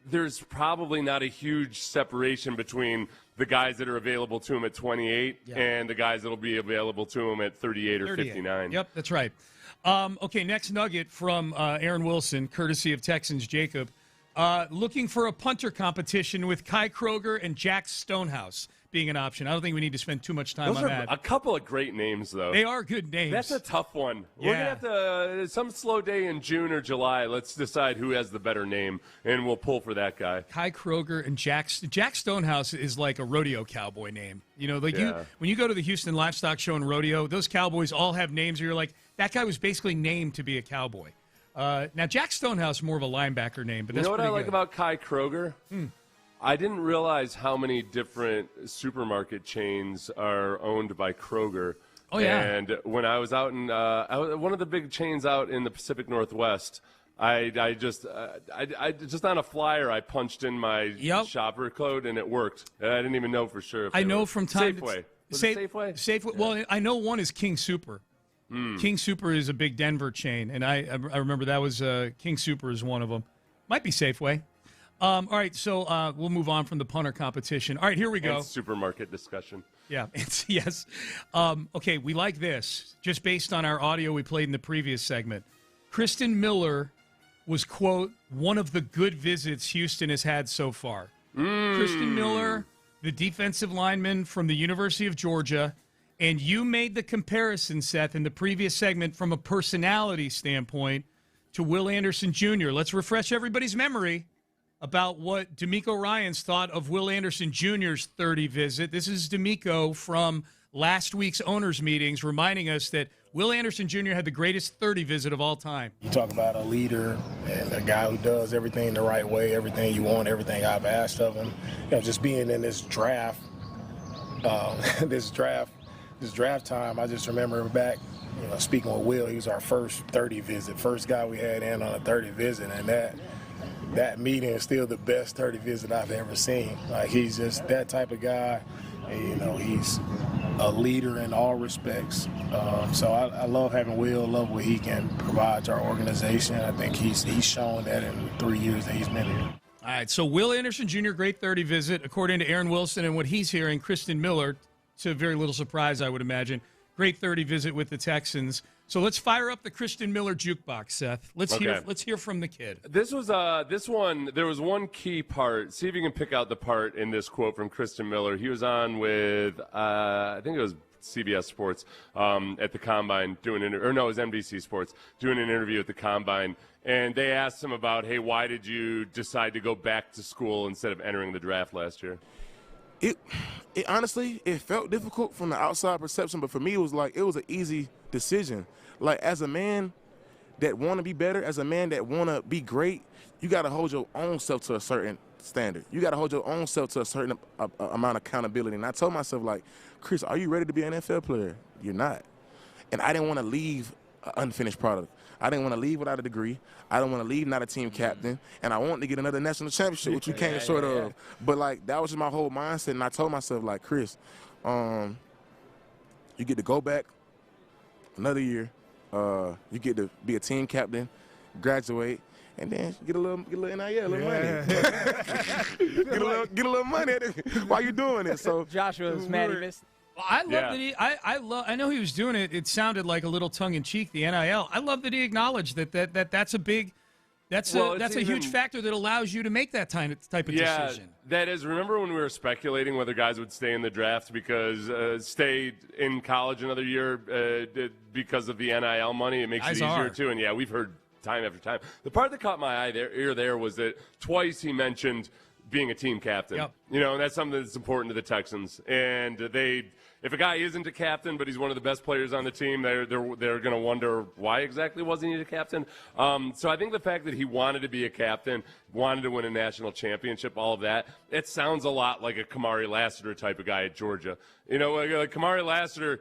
there's probably not a huge separation between the guys that are available to him at 28 and the guys that will be available to him at 38 or 59. Yep, that's right. Okay, next nugget from Aaron Wilson, courtesy of Texans Jacob. Looking for a punter competition with Kai Kroger and Jack Stonehouse being an option. I don't think we need to spend too much time on that. A couple of great names, though. They are good names. That's a tough one. We're going to have to, some slow day in June or July, let's decide who has the better name, and we'll pull for that guy. Kai Kroger and Jack Stonehouse is like a rodeo cowboy name. You know, like when you go to the Houston Livestock Show and Rodeo, those cowboys all have names where you're like, that guy was basically named to be a cowboy. Now, Jack Stonehouse, more of a linebacker name, but that's what I like good. about Kai Kroger? I didn't realize how many different supermarket chains are owned by Kroger. Oh, yeah. And when I was out in one of the big chains out in the Pacific Northwest, I just on a flyer, I punched in my shopper code, and it worked. I didn't even know for sure. I know from time Safeway. Safeway? Safeway. Yeah. Well, I know one is King Super. King Super is a big Denver chain, and I remember that was King Super is one of them. Might be Safeway. All right, so we'll move on from the punter competition. All right, here we go. And supermarket discussion. Yeah, yes. Okay, we like this. Just based on our audio we played in the previous segment. Kristen Miller was, quote, one of the good visits Houston has had so far. Kristen Miller, the defensive lineman from the University of Georgia, and you made the comparison, Seth, in the previous segment from a personality standpoint to Will Anderson Jr. Let's refresh everybody's memory about what D'Amico Ryans thought of Will Anderson Jr.'s 30 visit. This is D'Amico from last week's owners' meetings reminding us that Will Anderson Jr. had the greatest 30 visit of all time. You talk about a leader and a guy who does everything the right way, everything you want, everything I've asked of him. You know, just being in this draft, this draft time, I just remember back, speaking with Will, he was our first 30 visit, first guy we had in on a 30 visit, and that meeting is still the best 30 visit I've ever seen. Like, he's just that type of guy. And, he's a leader in all respects. So I love having Will, love what he can provide to our organization. I think he's shown that in the 3 years that he's been here. All right, so Will Anderson Jr., great 30 visit. According to Aaron Wilson and what he's hearing, Kristen Miller, to very little surprise, I would imagine, great 30 visit with the Texans. So let's fire up the Christian Miller jukebox, Seth. Let's hear from the kid. This was this one. There was one key part. See if you can pick out the part in this quote from Christian Miller. He was on with I think it was CBS Sports at the Combine doing it was NBC Sports doing an interview at the Combine, and they asked him about, hey, why did you decide to go back to school instead of entering the draft last year? It honestly, it felt difficult from the outside perception, but for me, it was an easy decision. Like, as a man that want to be better, as a man that want to be great, you got to hold your own self to a certain standard. You got to hold your own self to a certain amount of accountability. And I told myself, like, Chris, are you ready to be an NFL player? You're not. And I didn't want to leave an unfinished product. I didn't want to leave without a degree. I didn't want to leave not a team captain. And I wanted to get another national championship, which we came short of. But, like, that was just my whole mindset. And I told myself, like, Chris, you get to go back another year. You get to be a team captain, graduate, and then get a little NIL, a little money. get a little money while you're doing it. So Joshua was mad he missed. Well, I love that I know he was doing it. It sounded like a little tongue in cheek, the NIL. I love that he acknowledged that's a big. That's a huge factor that allows you to make that type of decision. That is. Remember when we were speculating whether guys would stay in the draft because stay in college another year because of the NIL money? It makes it easier too. And yeah, we've heard time after time. The part that caught my ear there was that twice he mentioned being a team captain. Yep. You know, and that's something that's important to the Texans. And if a guy isn't a captain, but he's one of the best players on the team, they're going to wonder why exactly wasn't he a captain. So I think the fact that he wanted to be a captain, wanted to win a national championship, all of that, it sounds a lot like a Kamari Lassiter type of guy at Georgia. You know, like Kamari Lassiter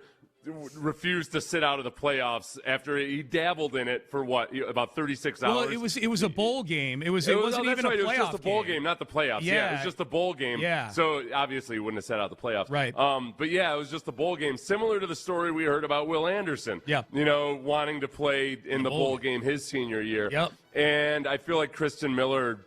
refused to sit out of the playoffs after he dabbled in it for about 36 hours. Well, it was a bowl game. It wasn't even a playoff. It was just a bowl game, not the playoffs. Yeah, it was just a bowl game. Yeah. So obviously he wouldn't have sat out the playoffs. Right. But yeah, it was just a bowl game, similar to the story we heard about Will Anderson. Yeah. You know, wanting to play in the bowl game his senior year. Yep. And I feel like Christian Miller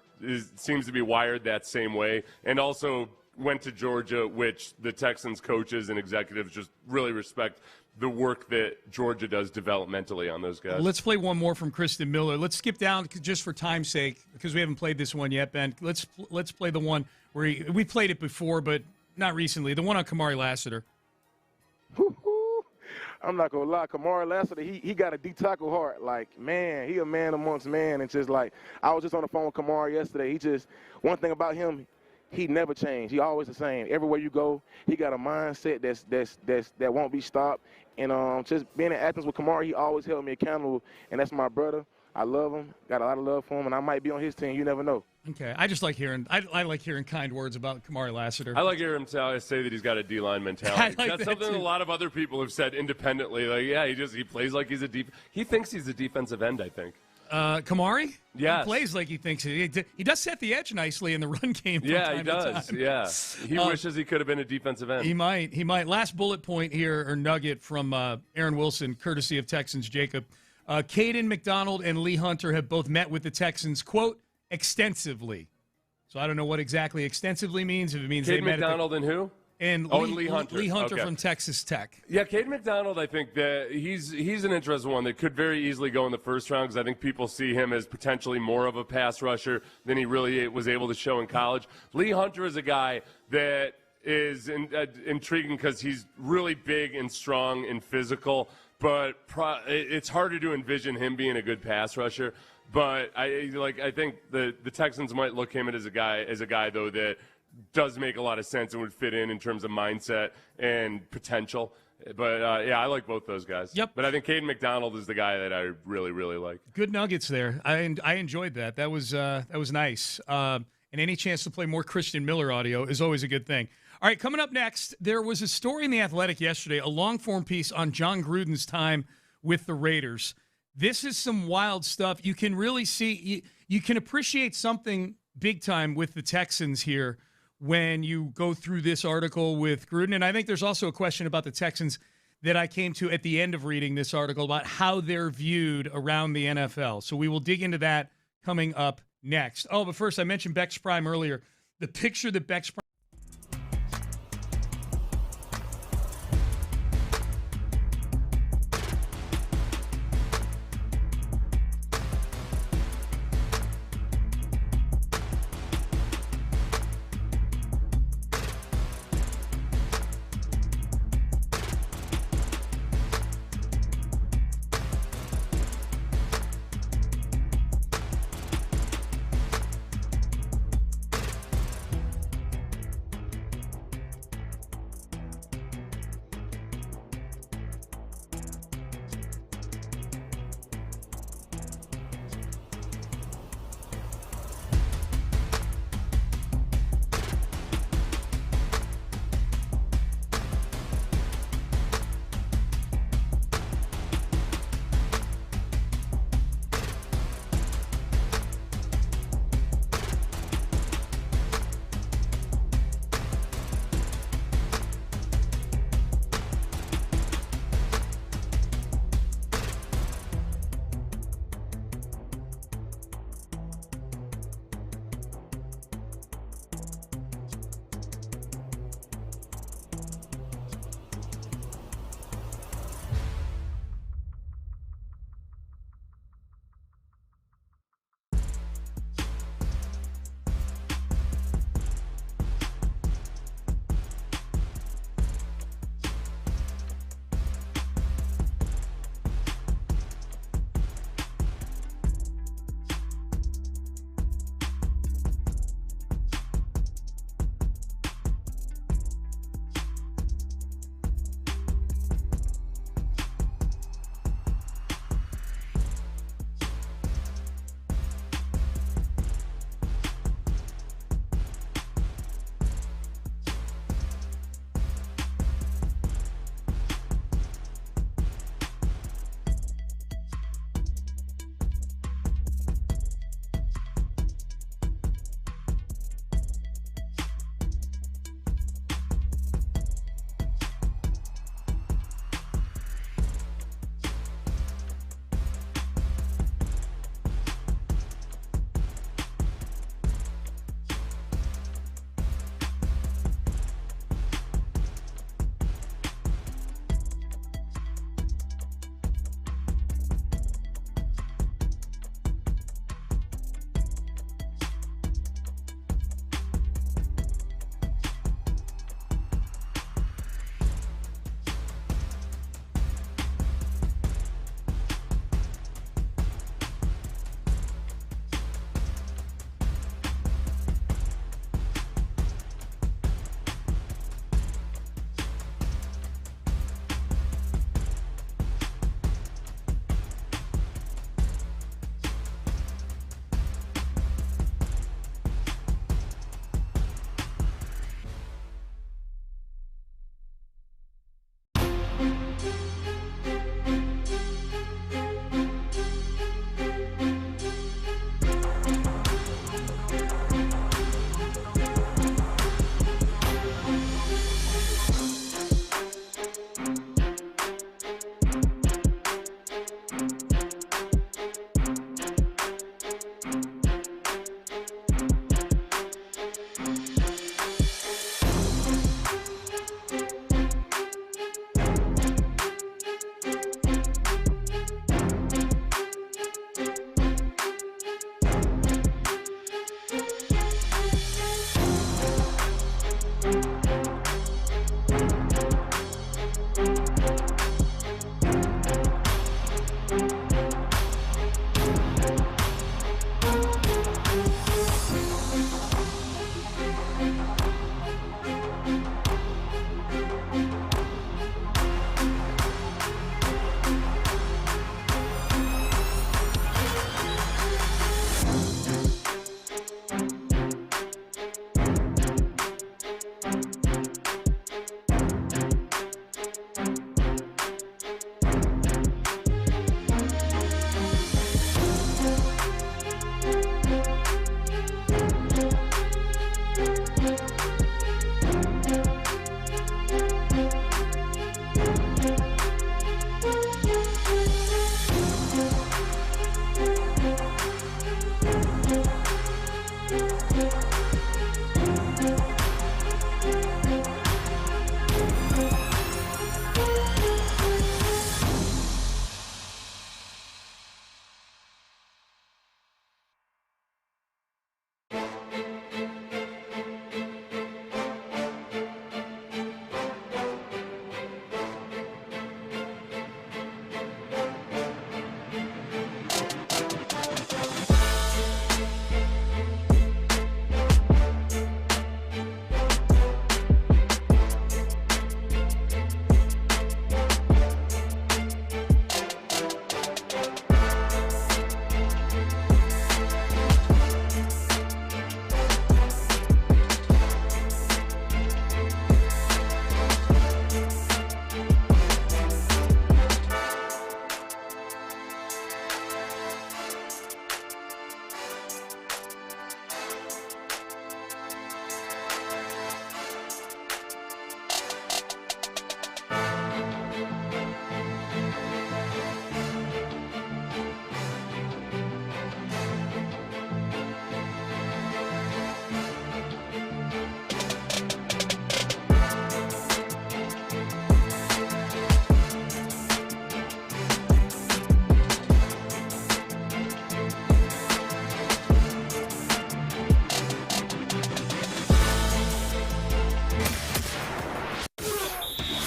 seems to be wired that same way, and also went to Georgia, which the Texans coaches and executives just really respect the work that Georgia does developmentally on those guys. Let's play one more from Christian Miller. Let's skip down just for time's sake because we haven't played this one yet, Ben. Let's play the one where we played it before, but not recently. The one on Kamari Lassiter. I'm not going to lie. Kamari Lassiter, he got a D-tackle heart. Like, man, he a man amongst men. And just like, I was just on the phone with Kamari yesterday. One thing about him, he never changed. He always the same. Everywhere you go, he got a mindset that won't be stopped. And just being in Athens with Kamari, he always held me accountable. And that's my brother. I love him. Got a lot of love for him, and I might be on his team. You never know. Okay, I just like hearing. I like hearing kind words about Kamari Lassiter. I like hearing him say that he's got a D-line mentality. Like that's something too. A lot of other people have said independently. Like, yeah, he plays like he's he thinks he's a defensive end. I think. Kamari? Yes. He plays like he thinks he does set the edge nicely in the run game from time he does. to time. Yeah. He wishes he could have been a defensive end. He might. Last bullet point here, or nugget from Aaron Wilson, courtesy of Texans Jacob. Caden McDonald and Lee Hunter have both met with the Texans, quote, extensively. So I don't know what exactly extensively means. If it means Caden they met McDonald and who? And Lee Hunter. Lee Hunter Okay. from Texas Tech. Yeah, Caden McDonald, I think that he's an interesting one that could very easily go in the first round because I think people see him as potentially more of a pass rusher than he really was able to show in college. Lee Hunter is a guy that is intriguing because he's really big and strong and physical, but it's harder to envision him being a good pass rusher. But I think the Texans might look him as a guy though that does make a lot of sense and would fit in terms of mindset and potential. But, I like both those guys. Yep. But I think Caden McDonald is the guy that I really, really like. Good nuggets there. I enjoyed that. That was nice. And any chance to play more Christian Miller audio is always a good thing. All right, coming up next, there was a story in The Athletic yesterday, a long-form piece on John Gruden's time with the Raiders. This is some wild stuff. You can really see you can appreciate something big time with the Texans here when you go through this article with Gruden. And I think there's also a question about the Texans that I came to at the end of reading this article about how they're viewed around the NFL. So we will dig into that coming up next. Oh, but first, I mentioned Beck's Prime earlier. The picture that Beck's Prime...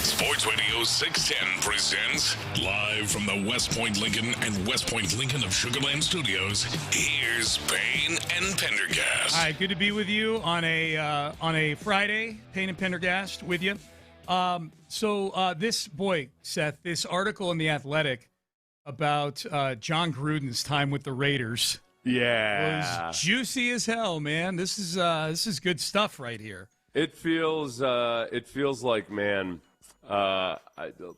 Sports Radio 610 presents live from the West Point Lincoln and West Point Lincoln of Sugar Land Studios. Here's Payne and Pendergast. All right, good to be with you on a Friday. Payne and Pendergast with you. Seth, this article in The Athletic about John Gruden's time with the Raiders, was juicy as hell, man. This is good stuff right here. It feels like, man. A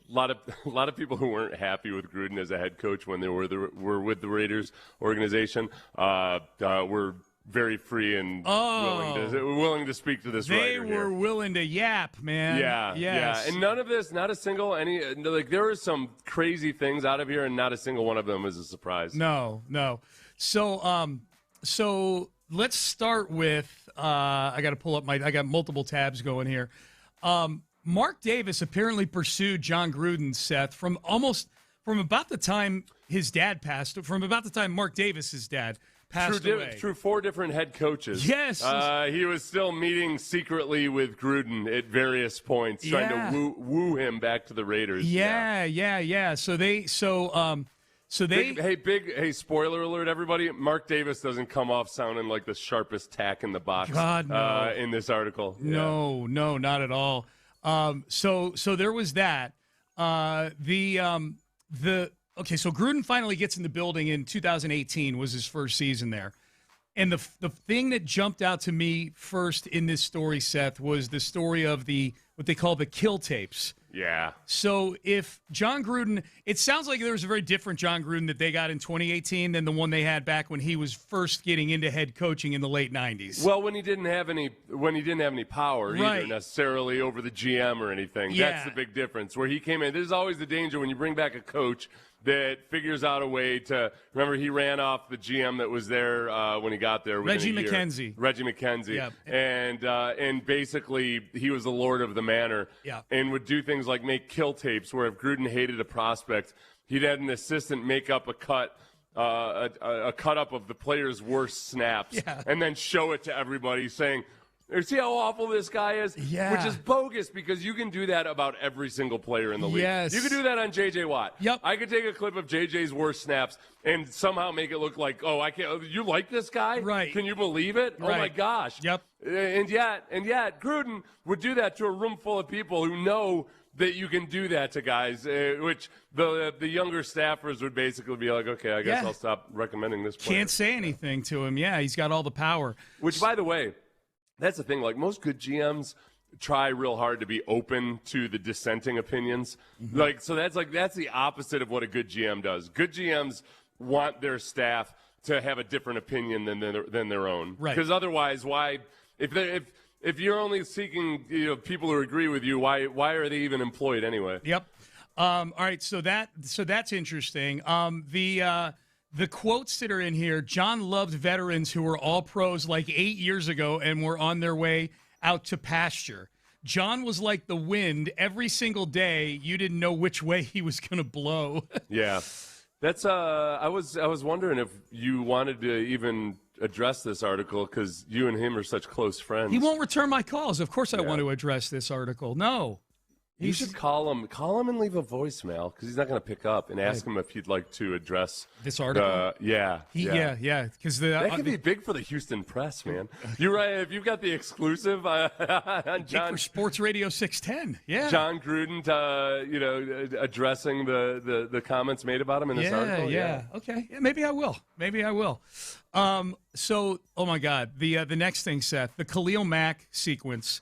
lot of people who weren't happy with Gruden as a head coach when they were with the Raiders organization were very free and willing to speak to this. They were willing to yap, man. Yeah. And none of this, not a single there were some crazy things out of here, and not a single one of them is a surprise. No. So let's start with I got to pull up I got multiple tabs going here. Mark Davis apparently pursued John Gruden, Seth, from about the time his dad passed, from about the time Mark Davis's dad passed away. Through 4 different head coaches. Yes. He was still meeting secretly with Gruden at various points, trying to woo him back to the Raiders. Yeah. Hey, spoiler alert, everybody. Mark Davis doesn't come off sounding like the sharpest tack in the box. God, no. In this article. No, not at all. So there was that. So Gruden finally gets in the building in 2018, was his first season there. And the thing that jumped out to me first in this story, Seth, was the story of what they call the kill tapes. Yeah. So if John Gruden, it sounds like there was a very different John Gruden that they got in 2018 than the one they had back when he was first getting into head coaching in the late 90s. Well, when he didn't have any power either necessarily over the GM or anything. Yeah. That's the big difference. Where he came in, there's always the danger when you bring back a coach that figures out a way to. Remember, he ran off the GM that was there when he got there. Reggie McKenzie. Yep. And basically he was the lord of the manor. Yeah. And would do things like make kill tapes where if Gruden hated a prospect, he'd have an assistant make up a cut up of the player's worst snaps and then show it to everybody saying, see how awful this guy is? Yeah. Which is bogus because you can do that about every single player in the league. Yes. You can do that on J.J. Watt. Yep. I could take a clip of J.J.'s worst snaps and somehow make it look like, I can't. You like this guy? Right. Can you believe it? Right. Oh, my gosh. Yep. And yet, Gruden would do that to a room full of people who know that you can do that to guys, which the younger staffers would basically be like, okay, I guess I'll stop recommending this player. Can't say anything to him. Yeah, he's got all the power. Which, by the way, that's the thing. Like, most good GMs try real hard to be open to the dissenting opinions. Mm-hmm. So that's the opposite of what a good GM does. Good GMs want their staff to have a different opinion than their own. Right. Because otherwise, why? If you're only seeking people who agree with you, why are they even employed anyway? Yep. All right. So that's interesting. The quotes that are in here, John loved veterans who were all pros like 8 years ago and were on their way out to pasture. John was like the wind every single day. You didn't know which way he was going to blow. Yeah. That's I was wondering if you wanted to even address this article because you and him are such close friends. He won't return my calls. Of course I want to address this article. No. You should call him and leave a voicemail because he's not going to pick up and ask him if you'd like to address this article. Yeah. Because that could be big for the Houston press, man. You're right. If you've got the exclusive on John for Sports Radio 610, yeah, John Gruden, addressing the comments made about him in this article. Yeah. Okay. Yeah, maybe I will. So, oh my God, the next thing, Seth, the Khalil Mack sequence,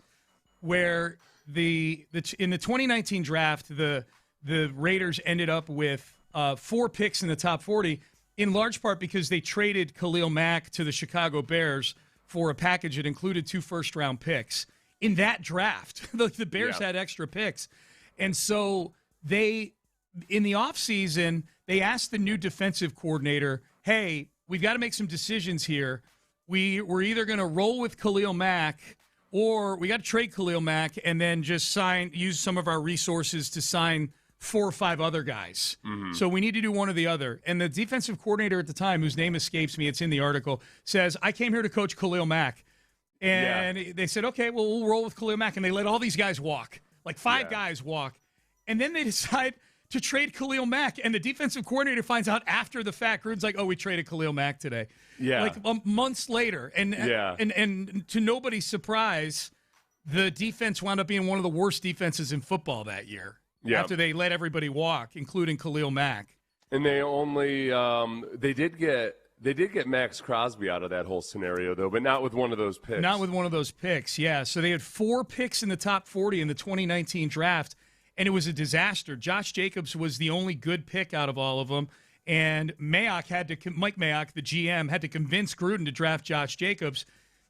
where in the 2019 draft, the Raiders ended up with 4 picks in the top 40, in large part because they traded Khalil Mack to the Chicago Bears for a package that included 2 first-round picks. In that draft, the Bears had extra picks. And so in the offseason, they asked the new defensive coordinator, hey, we've got to make some decisions here. We're either going to roll with Khalil Mack or we got to trade Khalil Mack and then just use some of our resources to sign 4 or 5 other guys. Mm-hmm. So we need to do one or the other. And the defensive coordinator at the time, whose name escapes me, it's in the article, says, I came here to coach Khalil Mack. And they said, okay, well, we'll roll with Khalil Mack. And they let all these guys walk, like 5 guys walk. And then they decide to trade Khalil Mack. And the defensive coordinator finds out after the fact. Gruden's like, oh, we traded Khalil Mack today. Yeah. Like months later. And to nobody's surprise, the defense wound up being one of the worst defenses in football that year. Yeah. After they let everybody walk, including Khalil Mack. And they only they did get Max Crosby out of that whole scenario, though, but not with one of those picks. Not with one of those picks, yeah. So they had 4 picks in the top 40 in the 2019 draft, and it was a disaster. Josh Jacobs was the only good pick out of all of them, and Mike Mayock, the GM, had to convince Gruden to draft Josh Jacobs.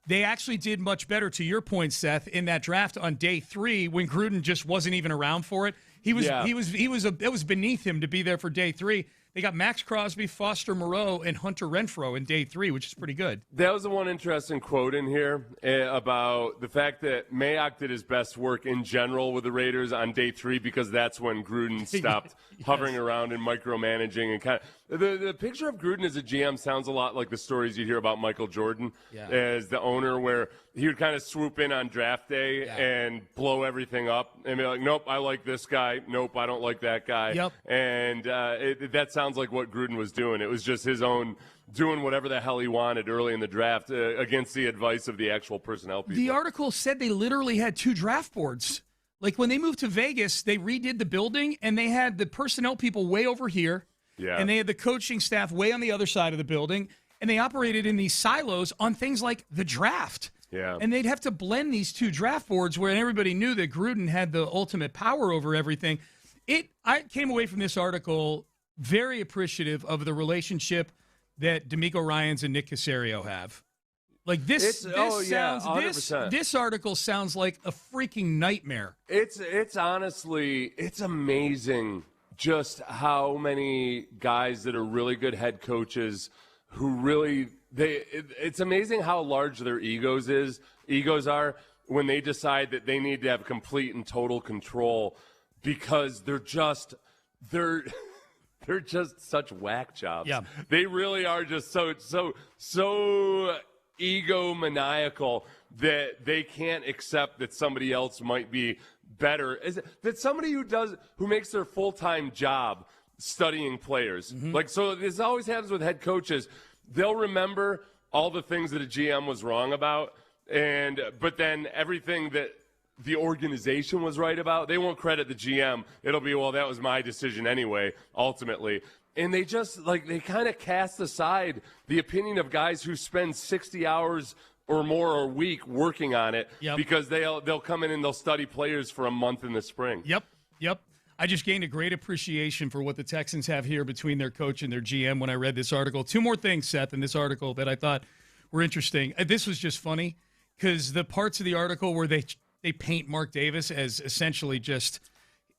They actually did much better, to your point, Seth, in that draft on day 3 when Gruden just wasn't even around for it. It was beneath him to be there for day 3. They got Max Crosby, Foster Moreau, and Hunter Renfrow in day 3, which is pretty good. That was the one interesting quote in here about the fact that Mayock did his best work in general with the Raiders on day 3 because that's when Gruden stopped hovering around and micromanaging and kind of. The picture of Gruden as a GM sounds a lot like the stories you hear about Michael Jordan as the owner, where he would kind of swoop in on draft day and blow everything up and be like, nope, I like this guy. Nope, I don't like that guy. Yep. And that sounds like what Gruden was doing. It was just his own doing whatever the hell he wanted early in the draft against the advice of the actual personnel people. The article said they literally had 2 draft boards. Like when they moved to Vegas, they redid the building and they had the personnel people way over here. Yeah. And they had the coaching staff way on the other side of the building, and they operated in these silos on things like the draft. Yeah. And they'd have to blend these 2 draft boards where everybody knew that Gruden had the ultimate power over everything. I came away from this article very appreciative of the relationship that D'Amico Ryans and Nick Caserio have. Like this article sounds like a freaking nightmare. It's honestly, it's amazing just how many guys that are really good head coaches who really it's amazing how large their egos are when they decide that they need to have complete and total control because they're just such whack jobs. Yeah. They really are just so egomaniacal that they can't accept that somebody else might be better. Is it that somebody who makes their full-time job studying players? Mm-hmm. Like, so this always happens with head coaches. They'll remember all the things that a GM was wrong about, but then everything that the organization was right about, they won't credit the GM. It'll be, well, that was my decision anyway, ultimately. And they just, they kind of cast aside the opinion of guys who spend 60 hours or more a week working on it because they'll come in and they'll study players for a month in the spring. Yep. I just gained a great appreciation for what the Texans have here between their coach and their GM when I read this article. 2 more things, Seth, in this article that I thought were interesting. This was just funny because the parts of the article where they paint Mark Davis as essentially just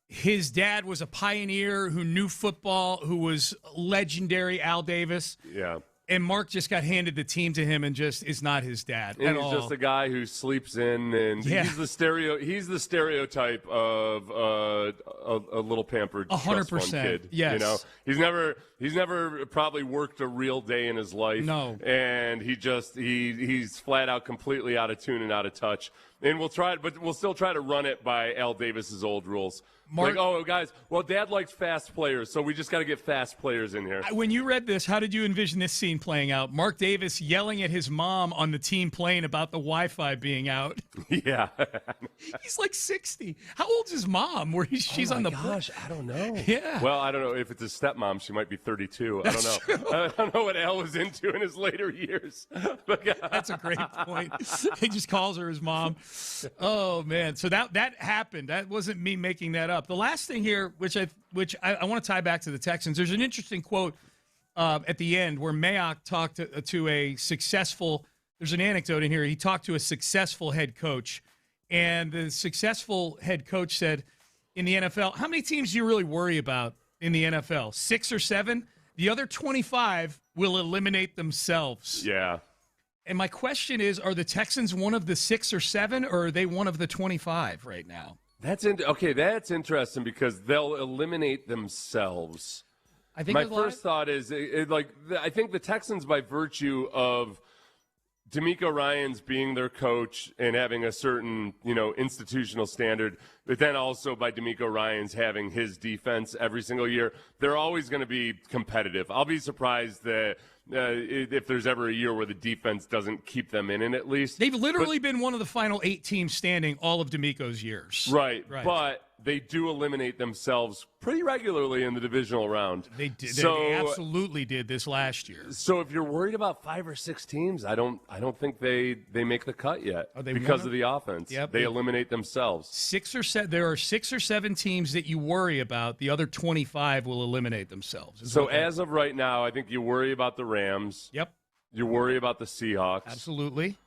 his dad was a pioneer who knew football, who was legendary Al Davis. Yeah. And Mark just got handed the team to him and just is not his dad and at he's all. just a guy who sleeps in, and he's the stereotype of a little pampered, 100%. trust fund kid. Yes. You know, he's never probably worked a real day in his life. No. And he's flat out completely out of tune and out of touch. And we'll still try to run it by Al Davis's old rules. Mark, guys, Dad likes fast players, so we just got to get fast players in here. When you read this, how did you envision this scene playing out? Mark Davis yelling at his mom on the team plane about the Wi-Fi being out. Yeah. He's like 60. How old's his mom? She's on the gosh, I don't know. Yeah. Well, I don't know. If it's his stepmom, she might be 32. I don't know. I don't know what Al was into in his later years. That's a great point. He just calls her his mom. Oh, man. So that happened. That wasn't me making that up. The last thing here, which I want to tie back to the Texans, there's an interesting quote at the end where Mayock talked to a successful – there's an anecdote in here. He talked to a successful head coach, and the successful head coach said, in the NFL, how many teams do you really worry about in the NFL? 6 or 7? The other 25 will eliminate themselves. Yeah. And my question is, are the Texans one of the 6 or 7, or are they one of the 25 right now? That's interesting because they'll eliminate themselves. I think my first thought is I think the Texans, by virtue of DeMeco Ryans being their coach and having a certain institutional standard, but then also by DeMeco Ryans having his defense every single year, they're always going to be competitive. I'll be surprised that if there's ever a year where the defense doesn't keep them in at least. They've literally been one of the final 8 teams standing all of DeMeco's years. Right. But they do eliminate themselves pretty regularly in the divisional round. They did. They absolutely did this last year. So if you're worried about 5 or 6 teams, I don't think they make the cut yet because of the offense. Yep. They eliminate themselves. 6 or 7. There are 6 or 7 teams that you worry about. The other 25 will eliminate themselves. So as of right now, I think you worry about the Rams. Yep. You worry about the Seahawks. Absolutely.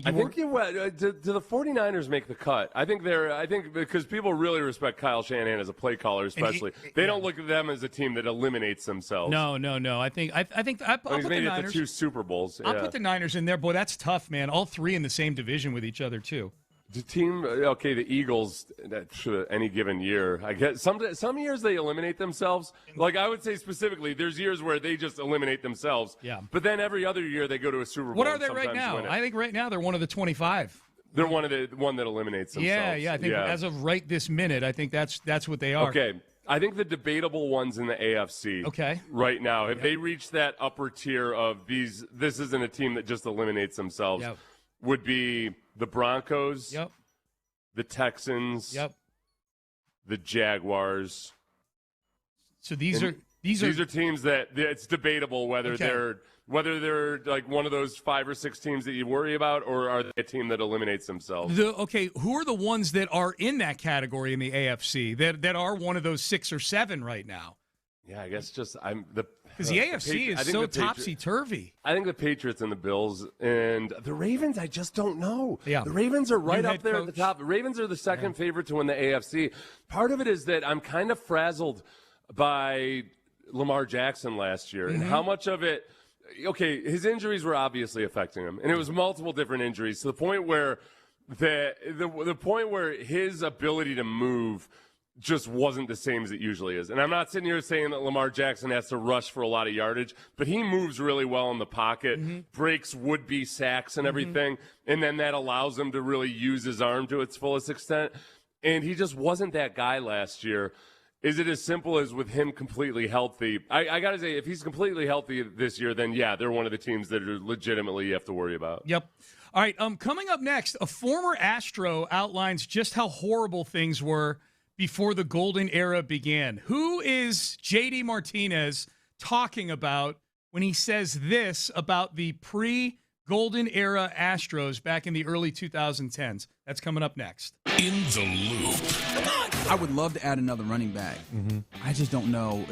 I think do the 49ers make the cut? I think because people really respect Kyle Shanahan as a play caller, especially. They don't look at them as a team that eliminates themselves. No. I think I'll put the Niners. It to 2 Super Bowls. I'll put the Niners in there. Boy, that's tough, man. All 3 in the same division with each other, too. The team, the Eagles, any given year, I guess some years they eliminate themselves. Like I would say specifically, there's years where they just eliminate themselves. Yeah. But then every other year they go to a Super Bowl. What are they right now? I think right now they're one of the 25. They're one that eliminates themselves. Yeah. I think as of right this minute, I think that's what they are. Okay. I think the debatable ones in the AFC right now, if they reach that upper tier of this isn't a team that just eliminates themselves, would be the Broncos, the Texans, the Jaguars. So these are teams that it's debatable whether they're like one of those 5 or 6 teams that you worry about, or are they a team that eliminates themselves? Who are the ones that are in that category in the AFC that are one of those 6 or 7 right now? Yeah, I guess because the AFC is so topsy-turvy. I think the Patriots and the Bills and the Ravens, I just don't know. Yeah. The Ravens are right up there at the top. The Ravens are the second favorite to win the AFC. Part of it is that I'm kind of frazzled by Lamar Jackson last year and how much of it – his injuries were obviously affecting him, and it was multiple different injuries to the point where the point where his ability to move – just wasn't the same as it usually is. And I'm not sitting here saying that Lamar Jackson has to rush for a lot of yardage, but he moves really well in the pocket, breaks would-be sacks and everything, and then that allows him to really use his arm to its fullest extent. And he just wasn't that guy last year. Is it as simple as with him completely healthy? I got to say, if he's completely healthy this year, then they're one of the teams that are legitimately you have to worry about. Yep. All right, coming up next, a former Astro outlines just how horrible things were before the golden era began. Who is J.D. Martinez talking about when he says this about the pre-golden era Astros back in the early 2010s? That's coming up next. In the Loop. I would love to add another running back. I just don't know.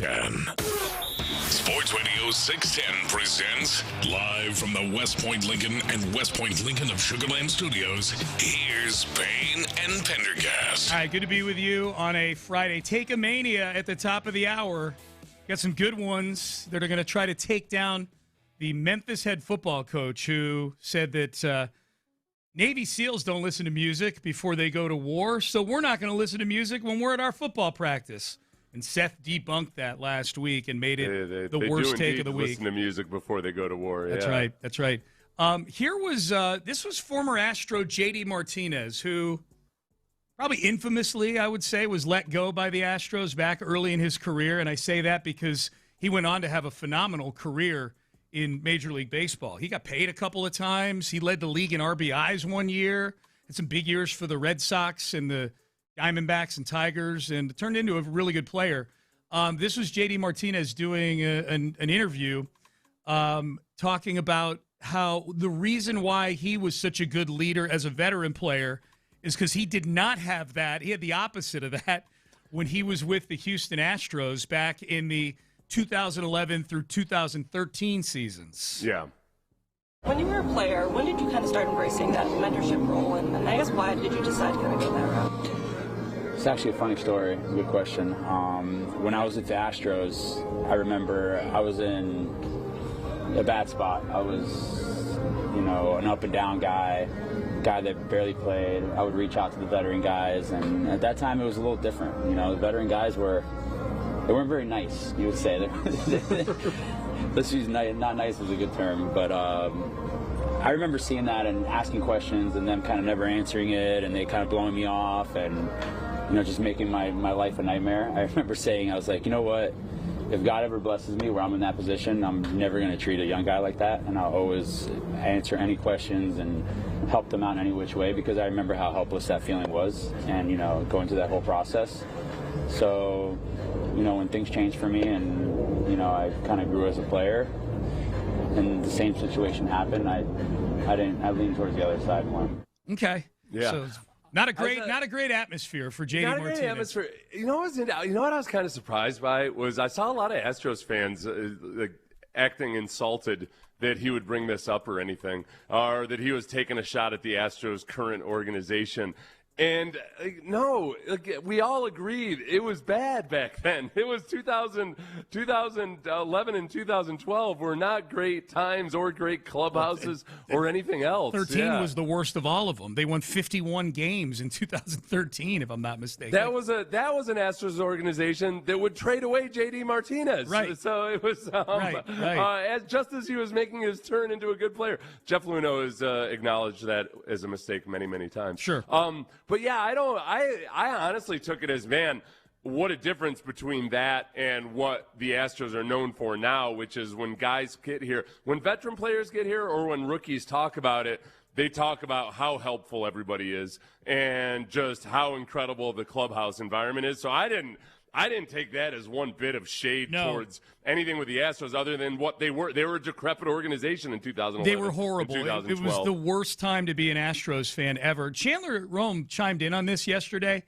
610. Sports Radio 610 presents live from the West Point Lincoln and West Point Lincoln of Sugarland Studios. Here's Payne and Pendergast. All right, good to be with you on a Friday. Take-a-Mania at the top of the hour. Got some good ones that are going to try to take down the Memphis head football coach who said that Navy SEALs don't listen to music before they go to war, so we're not going to listen to music when we're at our football practice. And Seth debunked that last week and made it the worst take of the week. Listen to music before they go to war. That's right. That's right. This was former Astro J.D. Martinez, who probably infamously, I would say, was let go by the Astros back early in his career. And I say that because he went on to have a phenomenal career in Major League Baseball. He got paid a couple of times. He led the league in RBIs one year. Had some big years for the Red Sox and the Diamondbacks and Tigers, and turned into a really good player. This was J.D. Martinez doing an interview talking about how the reason why he was such a good leader as a veteran player is because he did not have that. He had the opposite of that when he was with the Houston Astros back in the 2011 through 2013 seasons. Yeah. When you were a player, when did you kind of start embracing that mentorship role? And I guess why did you decide to kind of go that route? It's actually a funny story. Good question. When I was at the Astros, I remember I was in a bad spot. I was, an up and down guy that barely played. I would reach out to the veteran guys, and at that time it was a little different. The veteran guys they weren't very nice, you would say. Let's use not nice is a good term, but I remember seeing that and asking questions and them kind of never answering it, and they kind of blowing me off and just making my life a nightmare. I remember saying, I was like, you know what? If God ever blesses me where I'm in that position, I'm never going to treat a young guy like that, and I'll always answer any questions and help them out in any which way, because I remember how helpless that feeling was, and going through that whole process. So, when things changed for me and I kind of grew as a player, and the same situation happened, I leaned towards the other side more. Okay. Yeah. So not a great atmosphere for J.D. Martinez. Great atmosphere. You know what I was kind of surprised by was I saw a lot of Astros fans acting insulted that he would bring this up or anything, or that he was taking a shot at the Astros' current organization. And no, we all agreed it was bad back then. It was 2011 and 2012 were not great times or great clubhouses or anything else. 13 was the worst of all of them. They won 51 games in 2013, if I'm not mistaken. That was an Astros organization that would trade away J.D. Martinez. Right. So it was just as he was making his turn into a good player. Jeff Luhnow has acknowledged that as a mistake many, many times. Sure. But yeah, I honestly took it as, man, what a difference between that and what the Astros are known for now, which is when guys get here, when veteran players get here or when rookies talk about it, they talk about how helpful everybody is and just how incredible the clubhouse environment is. So I didn't take that as one bit of shade towards anything with the Astros other than what they were. They were a decrepit organization in 2011. They were horrible. It was the worst time to be an Astros fan ever. Chandler Rome chimed in on this yesterday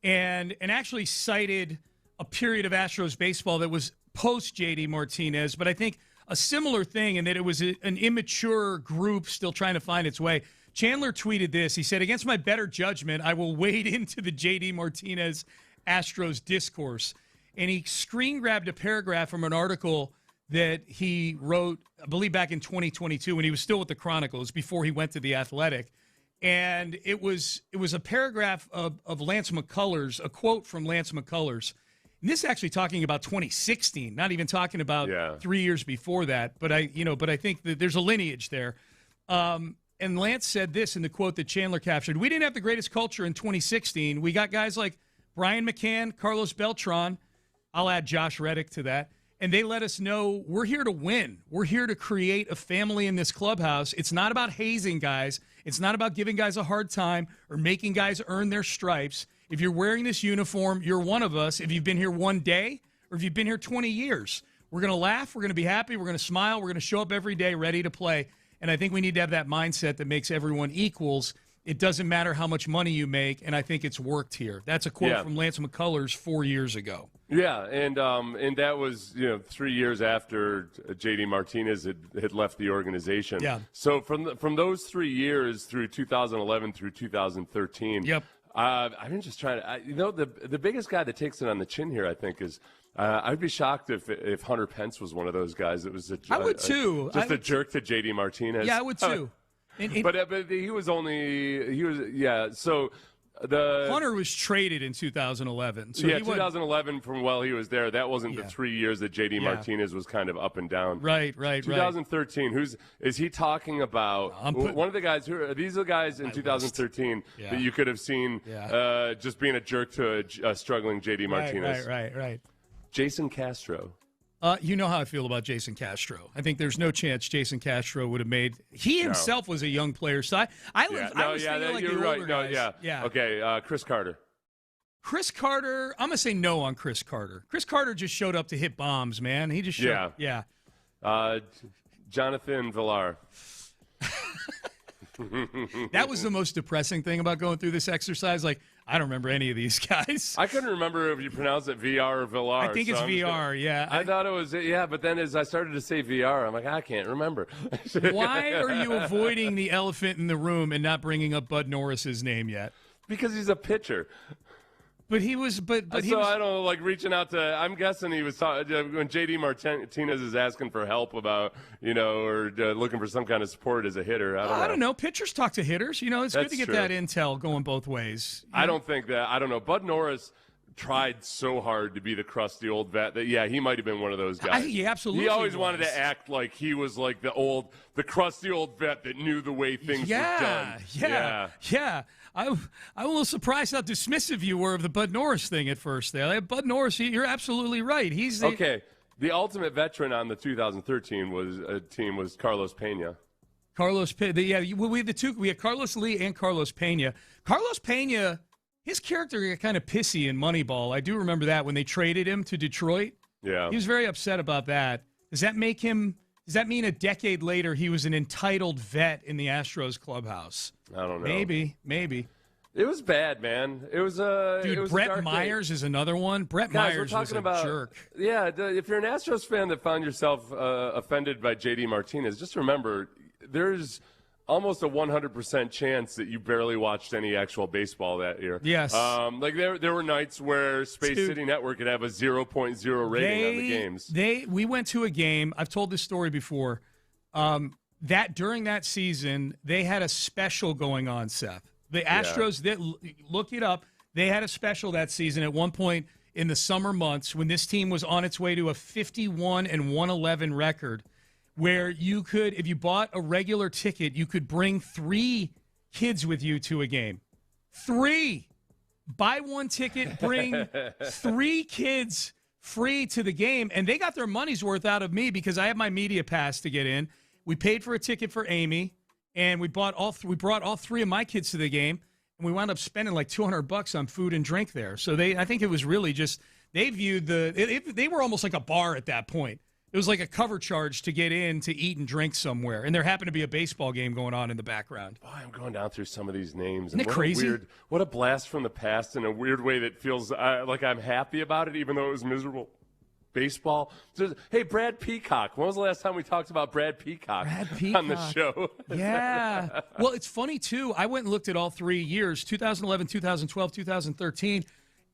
and actually cited a period of Astros baseball that was post-J.D. Martinez, but I think a similar thing in that it was an immature group still trying to find its way. Chandler tweeted this. He said, "Against my better judgment, I will wade into the J.D. Martinez Astros discourse." And he screen grabbed a paragraph from an article that he wrote, I believe back in 2022 when he was still with the Chronicles before he went to The Athletic. And it was a paragraph of Lance McCullers, a quote from Lance McCullers. And this is actually talking about 2016, not even talking about 3 years before that. But I think that there's a lineage there. And Lance said this in the quote that Chandler captured: "We didn't have the greatest culture in 2016. We got guys like Brian McCann, Carlos Beltran, I'll add Josh Reddick to that, and they let us know we're here to win. We're here to create a family in this clubhouse. It's not about hazing guys. It's not about giving guys a hard time or making guys earn their stripes. If you're wearing this uniform, you're one of us. If you've been here one day or if you've been here 20 years, we're going to laugh, we're going to be happy, we're going to smile, we're going to show up every day ready to play." And I think we need to have that mindset that makes everyone equals. It doesn't matter how much money you make, and I think it's worked here. That's a quote from Lance McCullers 4 years ago. Yeah, and that was 3 years after J.D. Martinez had left the organization. Yeah. So from those 3 years through 2011 through 2013. Yep. I'm just trying to. The biggest guy that takes it on the chin here, I think, is. I'd be shocked if Hunter Pence was one of those guys that was I would too. A jerk to J.D. Martinez. Yeah, I would too. But he was. So Hunter was traded in 2011. So 2011 from while he was there. That wasn't the 3 years that J.D. Martinez was kind of up and down. Right. 2013. Is he talking about? One of the guys these are the guys in 2013 that you could have seen just being a jerk to a struggling J.D. Martinez. Right. Jason Castro. You know how I feel about Jason Castro. I think there's no chance Jason Castro would have made. He himself was a young player, so I was thinking like the older guys. Yeah. Okay, Chris Carter. Chris Carter, I'm gonna say no on Chris Carter. Chris Carter just showed up to hit bombs, man. He just showed. Yeah. Jonathan Villar. That was the most depressing thing about going through this exercise. Like, I don't remember any of these guys. I couldn't remember if you pronounce it VR or Villar. I think it's VR, yeah. I thought it was, but then as I started to say VR, I'm like, I can't remember. Why are you avoiding the elephant in the room and not bringing up Bud Norris's name yet? Because he's a pitcher. But he was, but he so was, I don't know, like reaching out to. I'm guessing he was when J.D. Martinez is asking for help about, or looking for some kind of support as a hitter. I don't know. Pitchers talk to hitters. It's good to get that intel going both ways. I don't think that. I don't know. Bud Norris tried so hard to be the crusty old vet that he might have been one of those guys. He absolutely. He always wanted to act like he was like the crusty old vet that knew the way things were done. Yeah. I'm a little surprised how dismissive you were of the Bud Norris thing at first there. Bud Norris, you're absolutely right. He's okay. The ultimate veteran on the 2013 was Carlos Pena. Carlos Pena. We had the two. We had Carlos Lee and Carlos Pena. Carlos Pena, his character got kind of pissy in Moneyball. I do remember that when they traded him to Detroit. Yeah. He was very upset about that. Does that mean a decade later he was an entitled vet in the Astros clubhouse? I don't know. Maybe. It was bad, man. It was Brett Myers is another one. Brett Myers was a jerk. Yeah, if you're an Astros fan that found yourself offended by J.D. Martinez, just remember there's almost a 100% chance that you barely watched any actual baseball that year. Yes. There were nights where Space City Network could have a 0.0 rating on the games. We went to a game. I've told this story before. That during that season, they had a special going on, Seth. The Astros, look it up, they had a special that season at one point in the summer months when this team was on its way to a 51-111 record, where you could, if you bought a regular ticket, you could bring 3 kids with you to a game. 3. Buy one ticket, bring 3 kids free to the game, and they got their money's worth out of me because I had my media pass to get in. We paid for a ticket for Amy, and we brought all 3 of my kids to the game, and we wound up spending like $200 on food and drink there. So I think it was really just they viewed they were almost like a bar at that point. It was like a cover charge to get in to eat and drink somewhere, and there happened to be a baseball game going on in the background. Boy, I'm going down through some of these names. Isn't it crazy? What a blast from the past in a weird way that feels like I'm happy about it, even though it was miserable. Baseball. Hey, Brad Peacock. When was the last time we talked about Brad Peacock on the show? Yeah. Well, it's funny, too. I went and looked at all 3 years, 2011, 2012, 2013,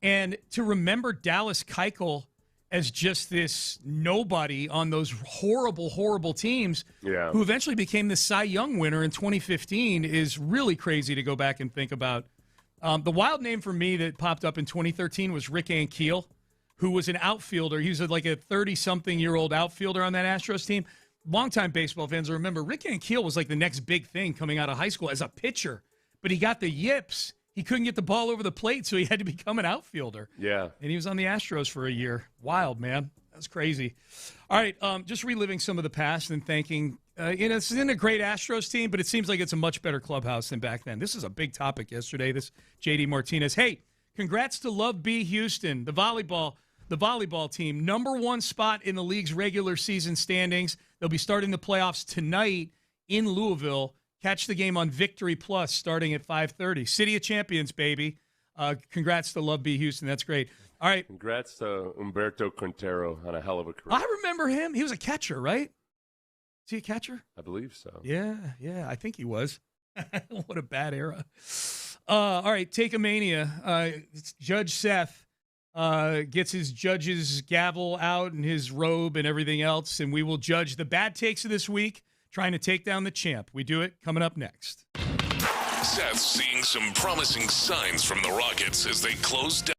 and to remember Dallas Keuchel as just this nobody on those horrible, horrible teams who eventually became the Cy Young winner in 2015 is really crazy to go back and think about. The wild name for me that popped up in 2013 was Rick Ankiel, who was an outfielder. He was like a 30-something-year-old outfielder on that Astros team. Longtime baseball fans will remember Rick Ankiel was like the next big thing coming out of high school as a pitcher, but he got the yips. He couldn't get the ball over the plate, so he had to become an outfielder. Yeah. And he was on the Astros for a year. Wild, man. That's crazy. All right, just reliving some of the past and thanking, this isn't a great Astros team, but it seems like it's a much better clubhouse than back then. This is a big topic yesterday, this J.D. Martinez. Hey, congrats to Love B. Houston, the volleyball team. Number 1 spot in the league's regular season standings. They'll be starting the playoffs tonight in Louisville. Catch the game on Victory Plus starting at 5:30. City of Champions, baby. Congrats to Love B. Houston. That's great. All right. Congrats to Humberto Quintero on a hell of a career. I remember him. He was a catcher, right? Is he a catcher? I believe so. Yeah, I think he was. What a bad era. All right, Take-a-Mania. Judge Seth gets his judge's gavel out and his robe and everything else, and we will judge the bad takes of this week, trying to take down the champ. We do it coming up next. Seth's seeing some promising signs from the Rockets as they close down.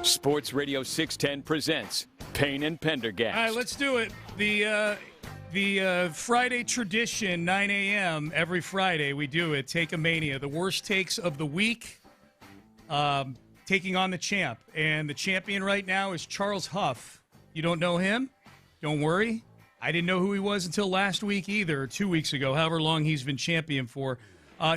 Sports Radio 610 presents Payne and Pendergast. All right, let's do it. The Friday tradition, 9 a.m. every Friday, we do it. Take-a-Mania, the worst takes of the week, taking on the champ. And the champion right now is Charles Huff. You don't know him? Don't worry. I didn't know who he was until last week either, or 2 weeks ago, however long he's been champion for.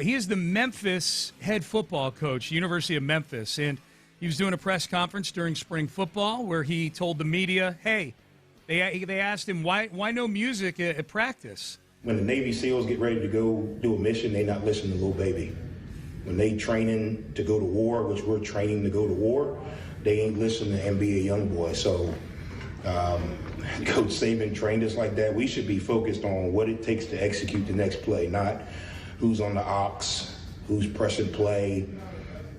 He is the Memphis head football coach, University of Memphis. And he was doing a press conference during spring football where he told the media, hey, they asked him, why no music at practice? When the Navy SEALs get ready to go do a mission, they not listening to Little Baby. When they training to go to war, which we're training to go to war, they ain't listening to NBA Youngboy. So Coach Saban trained us like that. We should be focused on what it takes to execute the next play, not who's on the ox, who's pressing play.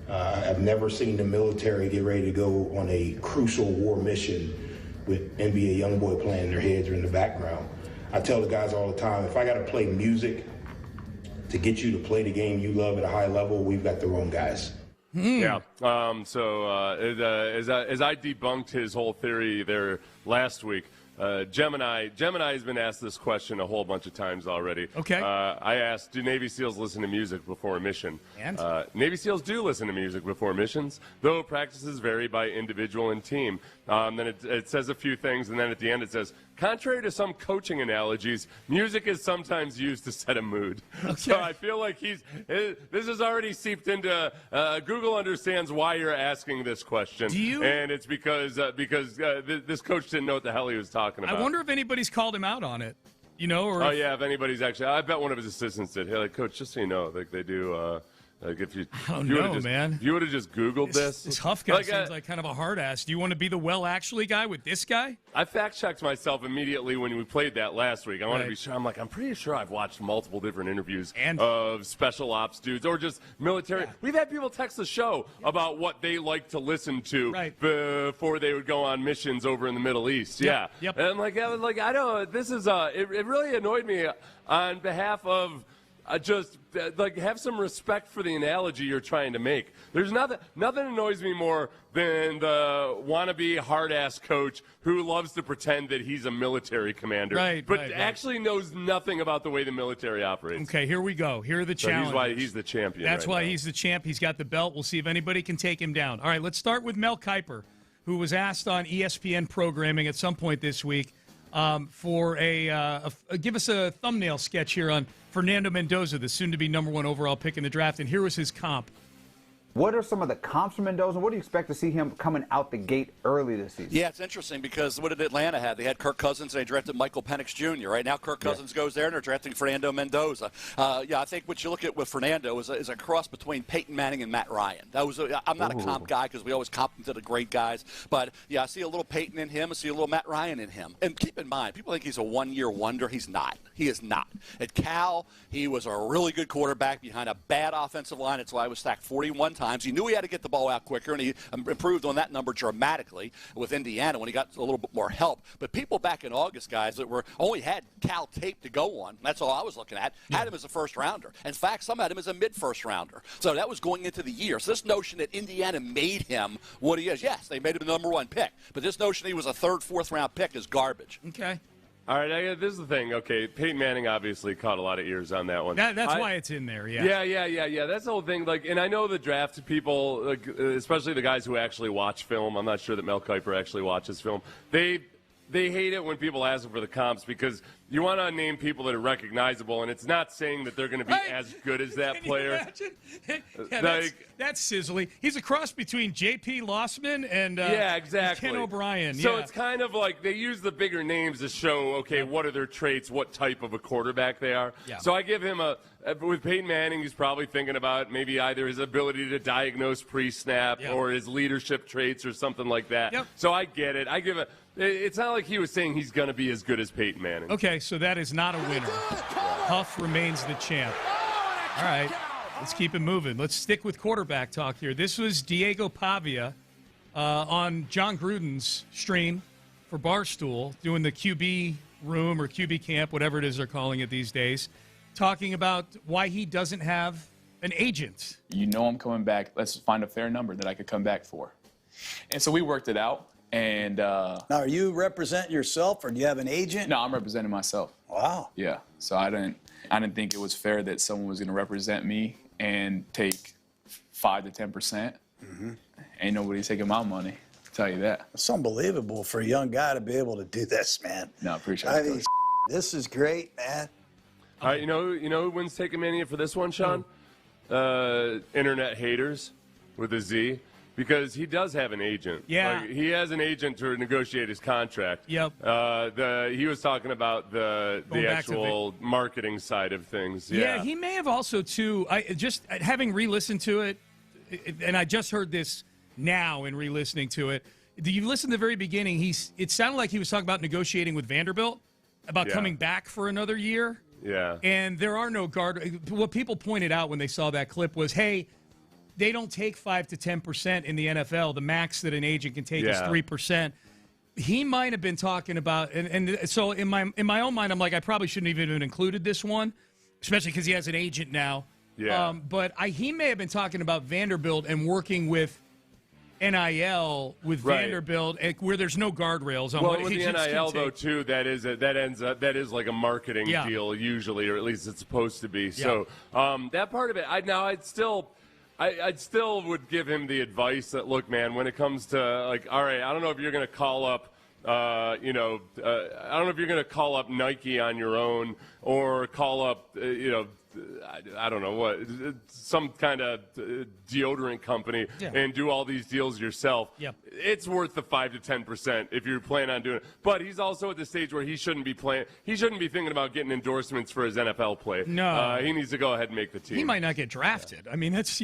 I've never seen the military get ready to go on a crucial war mission with NBA Youngboy playing their heads or in the background. I tell the guys all the time, if I got to play music to get you to play the game you love at a high level, we've got the wrong guys. Yeah. As I debunked his whole theory there last week, Gemini has been asked this question a whole bunch of times already. Okay. I asked, do Navy SEALs listen to music before a mission? And? Navy SEAls do listen to music before missions, though practices vary by individual and team. Then it says a few things, and then at the end it says, contrary to some coaching analogies, music is sometimes used to set a mood. Okay. So I feel like this has already seeped into Google understands why you're asking this question. And it's because this coach didn't know what the hell he was talking about. I wonder if anybody's called him out on it. Or if anybody's actually, I bet one of his assistants did. Hey, like, Coach, just so you know, like they do. If you would have just Googled this Huff guy seems like kind of a hard ass. Do you want to be the actually guy with this guy? I fact checked myself immediately when we played that last week. I want to be sure. I'm pretty sure I've watched multiple different interviews of special ops dudes or just military. Yeah. We've had people text the show about what they like to listen to before they would go on missions over in the Middle East. Yep. Yeah. Yep. And I'm like, I don't. This is it really annoyed me on behalf of. Just have some respect for the analogy you're trying to make. There's nothing annoys me more than the wannabe hard-ass coach who loves to pretend that he's a military commander, but actually knows nothing about the way the military operates. Okay, here we go. Here are the challenges. He's why he's the champion. That's why now. He's the champ. He's got the belt. We'll see if anybody can take him down. All right, let's start with Mel Kiper, who was asked on ESPN programming at some point this week for give us a thumbnail sketch here on Fernando Mendoza, the soon-to-be #1 overall pick in the draft, and here was his comp. What are some of the comps for Mendoza? What do you expect to see him coming out the gate early this season? Yeah, it's interesting because what did Atlanta have? They had Kirk Cousins and they drafted Michael Penix Jr. Right now, Kirk Cousins goes there and they're drafting Fernando Mendoza. I think what you look at with Fernando is a cross between Peyton Manning and Matt Ryan. I'm not a comp guy because we always comp them to the great guys, but I see a little Peyton in him. I see a little Matt Ryan in him. And keep in mind, people think he's a one-year wonder. He's not. He is not. At Cal, he was a really good quarterback behind a bad offensive line. That's why he was sacked 41 times. He knew he had to get the ball out quicker, and he improved on that number dramatically with Indiana when he got a little bit more help. But people back in August, guys, that only had Cal tape to go on, that's all I was looking at, had him as a first-rounder. In fact, some had him as a mid-first-rounder. So that was going into the year. So this notion that Indiana made him what he is, yes, they made him the #1 pick. But this notion he was a third, fourth-round pick is garbage. Okay. All right, this is the thing. Okay, Peyton Manning obviously caught a lot of ears on that one. That's why it's in there, yeah. Yeah. That's the whole thing. And I know the draft people, especially the guys who actually watch film. I'm not sure that Mel Kiper actually watches film. They hate it when people ask for the comps because you want to name people that are recognizable, and it's not saying that they're going to be as good as that player. That's sizzly. He's a cross between J.P. Lossman and exactly. Ken O'Brien. So it's kind of like they use the bigger names to show, what are their traits, what type of a quarterback they are. Yeah. So I give him with Peyton Manning, he's probably thinking about maybe either his ability to diagnose pre-snap or his leadership traits or something like that. Yep. So I get it. It's not like he was saying he's going to be as good as Peyton Manning. Okay, so that is not a winner. Huff remains the champ. All right, let's keep it moving. Let's stick with quarterback talk here. This was Diego Pavia on John Gruden's stream for Barstool, doing the QB room or QB camp, whatever it is they're calling it these days, talking about why he doesn't have an agent. I'm coming back. Let's find a fair number that I could come back for. And so we worked it out. And now, are you representing yourself, or do you have an agent? No, I'm representing myself. Wow. Yeah. So I didn't think it was fair that someone was going to represent me and take 5 to 10%. Ain't nobody taking my money. I'll tell you that. It's unbelievable for a young guy to be able to do this, man. No, I appreciate I it. mean, this is great, man. All right, you know who wins Take-a-Mania for this one, Sean? Internet haters with a Z. Because he does have an agent. Yeah. Like, he has an agent to negotiate his contract. Yep. He was talking about the actual marketing side of things. Yeah, he may have also, too, having re-listened to it, and I just heard this now in re-listening to it. You listen to the very beginning, it sounded like he was talking about negotiating with Vanderbilt, about coming back for another year. Yeah. And there are no guard. What people pointed out when they saw that clip was, hey, they don't take 5 to 10% in the NFL. The max that an agent can take is 3%. He might have been talking about, and so in my own mind, I'm like, I probably shouldn't have even included this one, especially because he has an agent now. Yeah. But he may have been talking about Vanderbilt and working with NIL with Vanderbilt, where there's no guardrails on well, what with the NIL though too, that is like a marketing deal usually, or at least it's supposed to be. So that part of it, I'd still would give him the advice that, look, man, when it comes to, like, all right, I don't know if you're going to call up, I don't know if you're going to call up Nike on your own or call up, I don't know what, some kind of deodorant company and do all these deals yourself. Yep. It's worth the 5 to 10% if you're planning on doing it. But he's also at the stage where he shouldn't be thinking about getting endorsements for his NFL play. No. He needs to go ahead and make the team. He might not get drafted. I mean, So,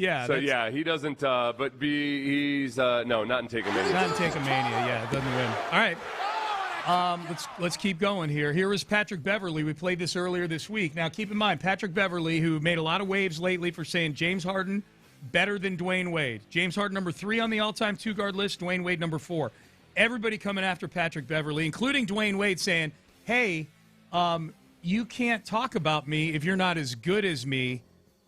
he doesn't, but he's, no, not in Take-a-Mania. Not in Take-a-Mania, it doesn't win. All right. Let's keep going here. Here is Patrick Beverley. We played this earlier this week. Now, keep in mind, Patrick Beverley, who made a lot of waves lately for saying James Harden better than Dwayne Wade. James Harden, number 3 on the all-time two-guard list. Dwayne Wade, number 4. Everybody coming after Patrick Beverley, including Dwayne Wade, saying, hey, you can't talk about me if you're not as good as me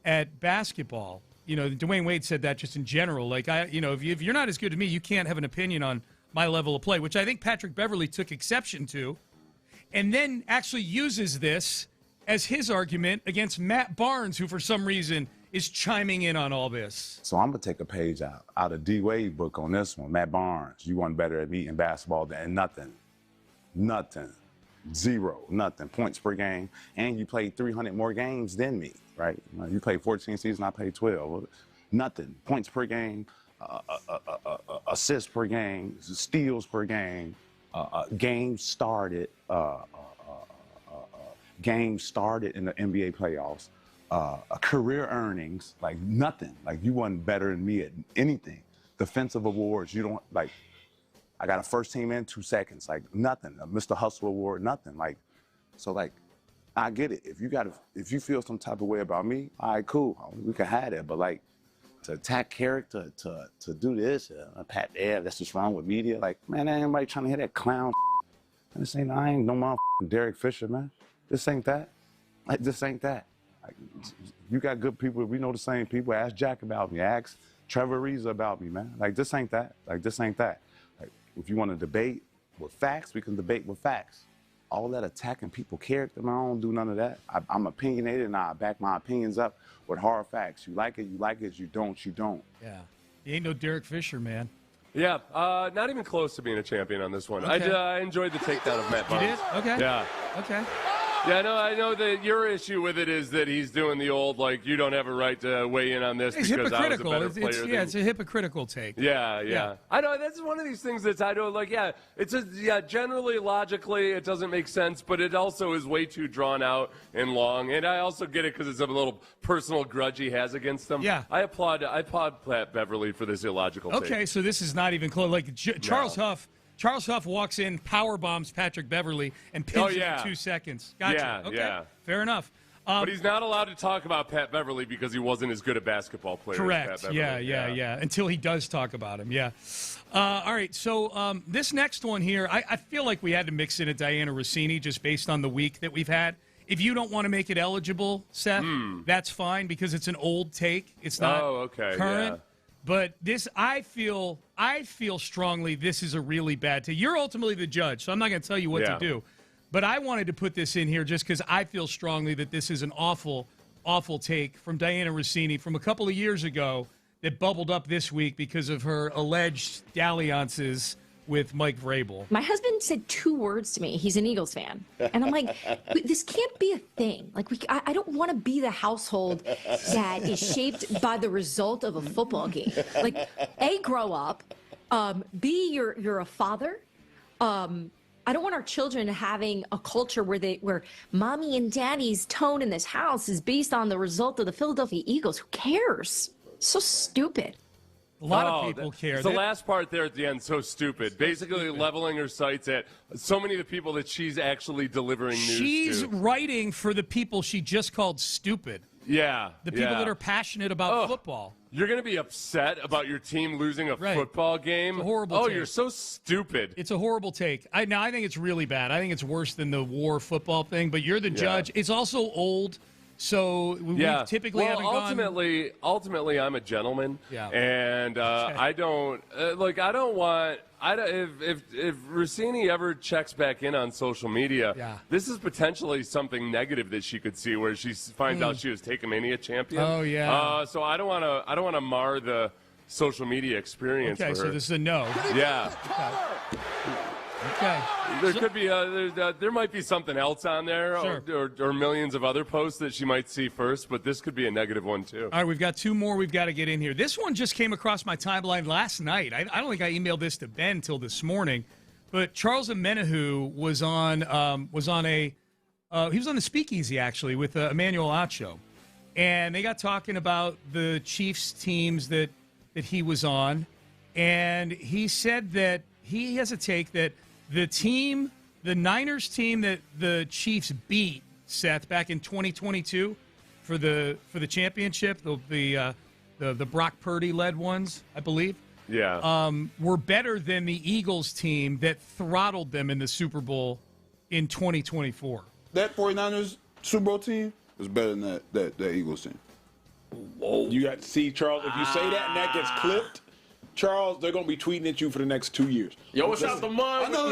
at basketball. You know, Dwayne Wade said that just in general. Like, if you're not as good as me, you can't have an opinion on my level of play, which I think Patrick Beverley took exception to, and then actually uses this as his argument against Matt Barnes, who for some reason is chiming in on all this. So I'm going to take a page out of D. Wade book on this one. Matt Barnes, you weren't better at me in basketball than nothing. Zero. Nothing. Points per game. And you played 300 more games than me, right? You played 14 seasons, I played 12. Nothing. Points per game. Assists per game, steals per game, games started in the NBA playoffs, career earnings, like nothing. Like you wasn't better than me at anything. Defensive awards, you don't like. I got a first team in 2 seconds, like nothing. A Mr. Hustle award, nothing. Like, so like, I get it. If you feel some type of way about me, all right, cool, we can have that. But like, to attack character, to do this, pat air, that's what's wrong with media. Like, man, ain't nobody trying to hear that clown. I ain't no motherfucking Derek Fisher, man. This ain't that. Like, this ain't that. Like, you got good people. We know the same people. Ask Jack about me. Ask Trevor Reza about me, man. Like, this ain't that. Like, this ain't that. Like, if you want to debate with facts, we can debate with facts. All that attacking people's character, man, I don't do none of that. I'm opinionated, and I back my opinions up with hard facts. You like it, you like it. You don't, you don't. Yeah. You ain't no Derek Fisher, man. Yeah, not even close to being a champion on this one. Okay. I enjoyed the takedown of Matt Barnes. You did? Okay. Yeah. Okay. Yeah, no, I know that your issue with it is that he's doing the old, like, you don't have a right to weigh in on this It's because I was a hypocritical. better player than It's a hypocritical take. Yeah. I know, that's one of these things that's, I know, like, generally, logically, it doesn't make sense, but it also is way too drawn out and long, and I also get it because it's a little personal grudge he has against them. Yeah. I applaud Pat Beverley for this illogical take. Okay, so this is not even close. Like, Charles Huff walks in, power bombs Patrick Beverley, and pins him in 2 seconds. Gotcha. Yeah, okay. yeah. Fair enough. But he's not allowed to talk about Pat Beverley because he wasn't as good a basketball player Correct. as Pat Beverley. Yeah. Until he does talk about him. Yeah. All right. So this next one here, I feel like we had to mix in a Diana Rossini just based on the week that we've had. If you don't want to make it eligible, Seth, that's fine because it's an old take. It's not current. But this, I feel strongly this is a really bad take. You're ultimately the judge, so I'm not going to tell you what to do. But I wanted to put this in here just because I feel strongly that this is an awful, awful take from Diana Rossini from a couple of years ago that bubbled up this week because of her alleged dalliances with Mike Vrabel. My husband said 2 words to me. He's an Eagles fan. And I'm like, this can't be a thing. Like, I don't want to be the household that is shaped by the result of a football game. Like, A, grow up. B, you're a father. I don't want our children having a culture where mommy and daddy's tone in this house is based on the result of the Philadelphia Eagles. Who cares? So stupid. A lot of people care. The last part there at the end, so stupid. Basically leveling her sights at so many of the people that she's actually delivering news to. She's writing for the people she just called stupid. Yeah. The people that are passionate about football. You're going to be upset about your team losing a football game? It's a horrible take. You're so stupid. It's a horrible take. I think it's really bad. I think it's worse than the war football thing, but you're the judge. It's also old. So we typically haven't gone. Ultimately, I'm a gentleman, and I don't want. If Rossini ever checks back in on social media, this is potentially something negative that she could see, where she finds out she was Take-a-Mania champion. Oh yeah. So I don't want to mar the social media experience. Okay, for her. so this is a no. Yeah. Okay. There could be there might be something else on there, or millions of other posts that she might see first, but this could be a negative one too. All right, we've got 2 more we've got to get in here. This one just came across my timeline last night. I don't think I emailed this to Ben until this morning, but Charles Amenahu was on the Speakeasy actually with Emmanuel Acho, and they got talking about the Chiefs teams that he was on, and he said that he has a take that the Niners team that the Chiefs beat, Seth, back in 2022 for the championship, the Brock Purdy led ones, I believe. Yeah. Were better than the Eagles team that throttled them in the Super Bowl in 2024. That 49ers Super Bowl team was better than that Eagles team. Whoa. You got to see, Charles, if you say that and that gets clipped, Charles, they're going to be tweeting at you for the next 2 years. Yo, what's out the mud? I know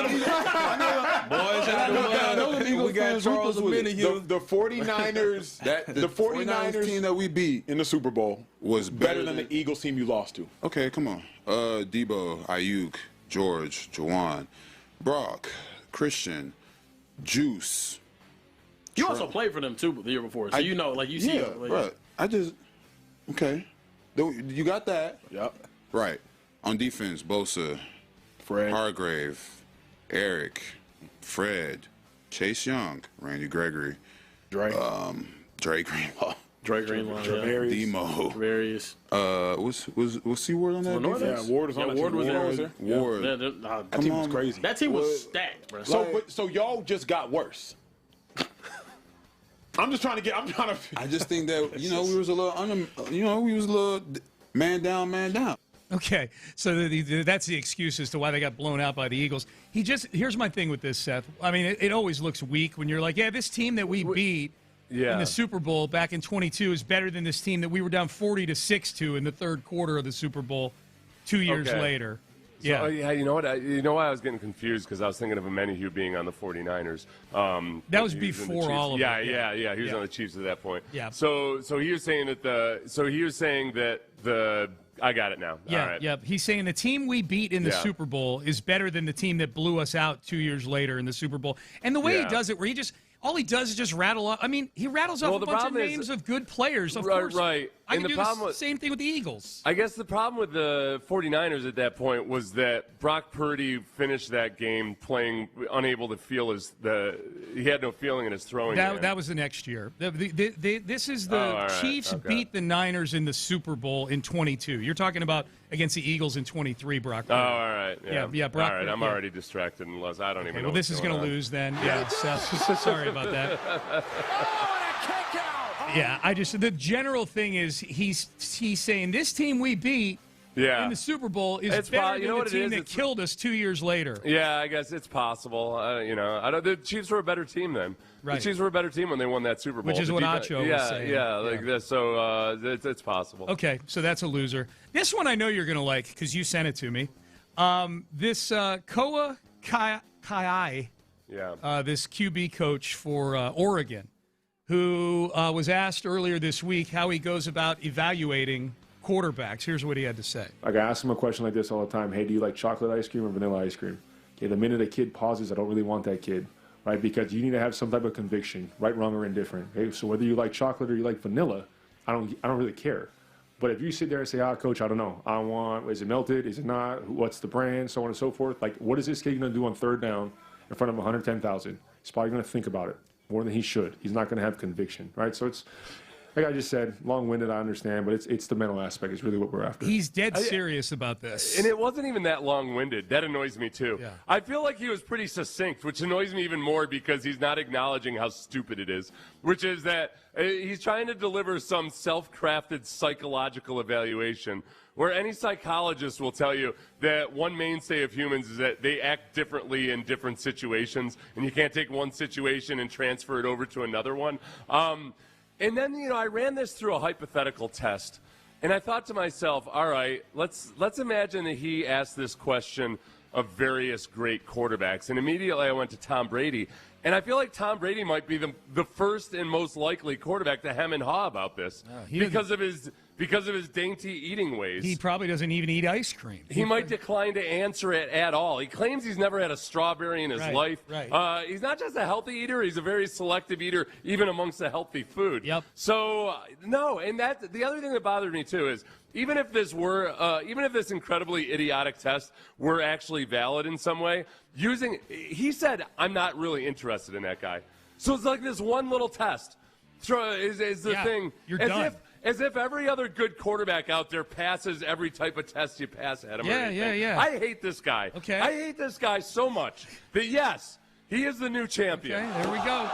the Eagles fans Charles with it. The 49ers, the 49ers team that we beat in the Super Bowl was better than the Eagles team you lost to. Okay, come on. Debo, Ayuk, George, Jawan, Brock, Christian, Juice. You also played for them, too, the year before. So you know, like, you see it. Right. Okay. You got that. Yep. Right. On defense, Bosa, Fred, Hargrave, Eric, Fred, Chase Young, Randy Gregory, Drake Greenlaw, Demo, Various. Was C Ward on that defense? Yeah, Ward was on that team. Ward was there. Ward. That team was crazy. That team was stacked, bro. So y'all just got worse. I'm just trying to. I just think that we was a little man down. Okay, so that's the excuse as to why they got blown out by the Eagles. Here's my thing with this, Seth. I mean, it always looks weak when you're like, yeah, this team that we beat in the Super Bowl back in 22 is better than this team that we were down 40-6 to in the third quarter of the Super Bowl 2 years later. So, you know what? You know why I was getting confused, because I was thinking of Amenahu being on the 49ers. That was before all of it. Yeah. He was on the Chiefs at that point. Yeah. So he was saying that I got it now. Yeah, all right. yeah. He's saying the team we beat in the Super Bowl is better than the team that blew us out 2 years later in the Super Bowl. And the way he does it, where all he does is just rattle off. I mean, he rattles off a bunch of names of good players. Of course. Right. I can do the same thing with the Eagles. I guess the problem with the 49ers at that point was that Brock Purdy finished that game playing unable to feel he had no feeling in his throwing game. That was the next year. This is the Chiefs beat the Niners in the Super Bowl in 22. You're talking about against the Eagles in 23, Brock Purdy. Oh, all right. Yeah, Brock all right, Purdy, I'm already distracted unless I don't even know. Well, this is going to lose then. Yeah, sorry about that. Yeah, the general thing is he's saying this team we beat Yeah. in the Super Bowl is It's better you than know the what it team is? that killed us 2 years later. Yeah, I guess it's possible. The Chiefs were a better team then. Right. The Chiefs were a better team when they won that Super Bowl. Which is The what defense- Acho was saying. Yeah, like this. So it's possible. Okay, so that's a loser. This one I know you're going to like because you sent it to me. This Koa Kai, this QB coach for Oregon, who was asked earlier this week how he goes about evaluating quarterbacks. Here's what he had to say. Like, I ask him a question like this all the time. Hey, do you like chocolate ice cream or vanilla ice cream? Okay, the minute a kid pauses, I don't really want that kid, right? Because you need to have some type of conviction, right, wrong, or indifferent. Okay, so whether you like chocolate or you like vanilla, I don't really care. But if you sit there and say, coach, I don't know. I don't want, is it melted? Is it not? What's the brand? So on and so forth. Like, what is this kid going to do on third down in front of 110,000? He's probably going to think about it more than he should. He's not going to have conviction, right? So it's, like I just said, long-winded, I understand, but it's the mental aspect is really what we're after. He's dead serious about this. And it wasn't even that long-winded. That annoys me, too. Yeah. I feel like he was pretty succinct, which annoys me even more because he's not acknowledging how stupid it is, which is that he's trying to deliver some self-crafted psychological evaluation where any psychologist will tell you that one mainstay of humans is that they act differently in different situations, and you can't take one situation and transfer it over to another one. And then, I ran this through a hypothetical test, and I thought to myself, all right, let's imagine that he asked this question of various great quarterbacks. And immediately I went to Tom Brady. And I feel like Tom Brady might be the first and most likely quarterback to hem and haw about this because of his dainty eating ways. He probably doesn't even eat ice cream. He might decline to answer it at all. He claims he's never had a strawberry in his life. Right. He's not just a healthy eater; he's a very selective eater, even amongst the healthy food. Yep. So no, and that the other thing that bothered me too is even if this incredibly idiotic test were actually valid in some way, he said, I'm not really interested in that guy. So it's like this one little test is the thing. You're done. As if every other good quarterback out there passes every type of test you pass at him. Yeah. I hate this guy. Okay. I hate this guy so much that, yes, he is the new champion. Okay, there we go.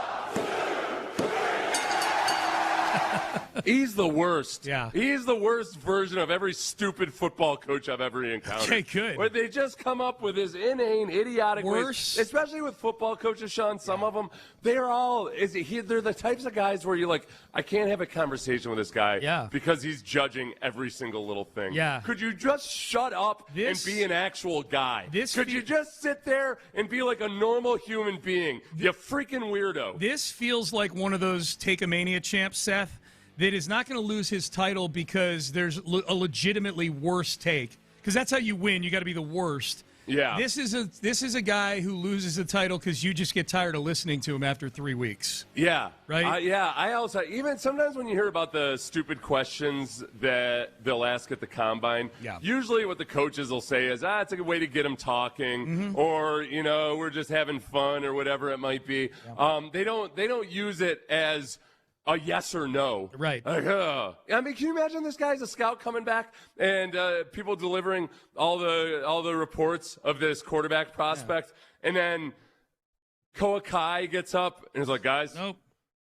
He's the worst. Yeah. He's the worst version of every stupid football coach I've ever encountered. Okay, good. Where they just come up with his inane, idiotic Worse. ways. Especially with football coaches, Sean, some of them, they're the types of guys where you're like, I can't have a conversation with this guy because he's judging every single little thing. Yeah. Could you just shut up and be an actual guy? Could you just sit there and be like a normal human being? You freaking weirdo. This feels like one of those Take-a-Mania champs, Seth, that is not going to lose his title because there's a legitimately worse take. Because that's how you win. You got to be the worst. Yeah. This is a guy who loses the title because you just get tired of listening to him after 3 weeks. Yeah. Right? I also, even sometimes when you hear about the stupid questions that they'll ask at the combine, usually what the coaches will say is, it's a good way to get them talking, or, we're just having fun, or whatever it might be. They don't use it as a yes or no. Right. Like, I mean, can you imagine this guy's a scout coming back and people delivering all the reports of this quarterback prospect, and then Koa Kai gets up and is like, guys, nope.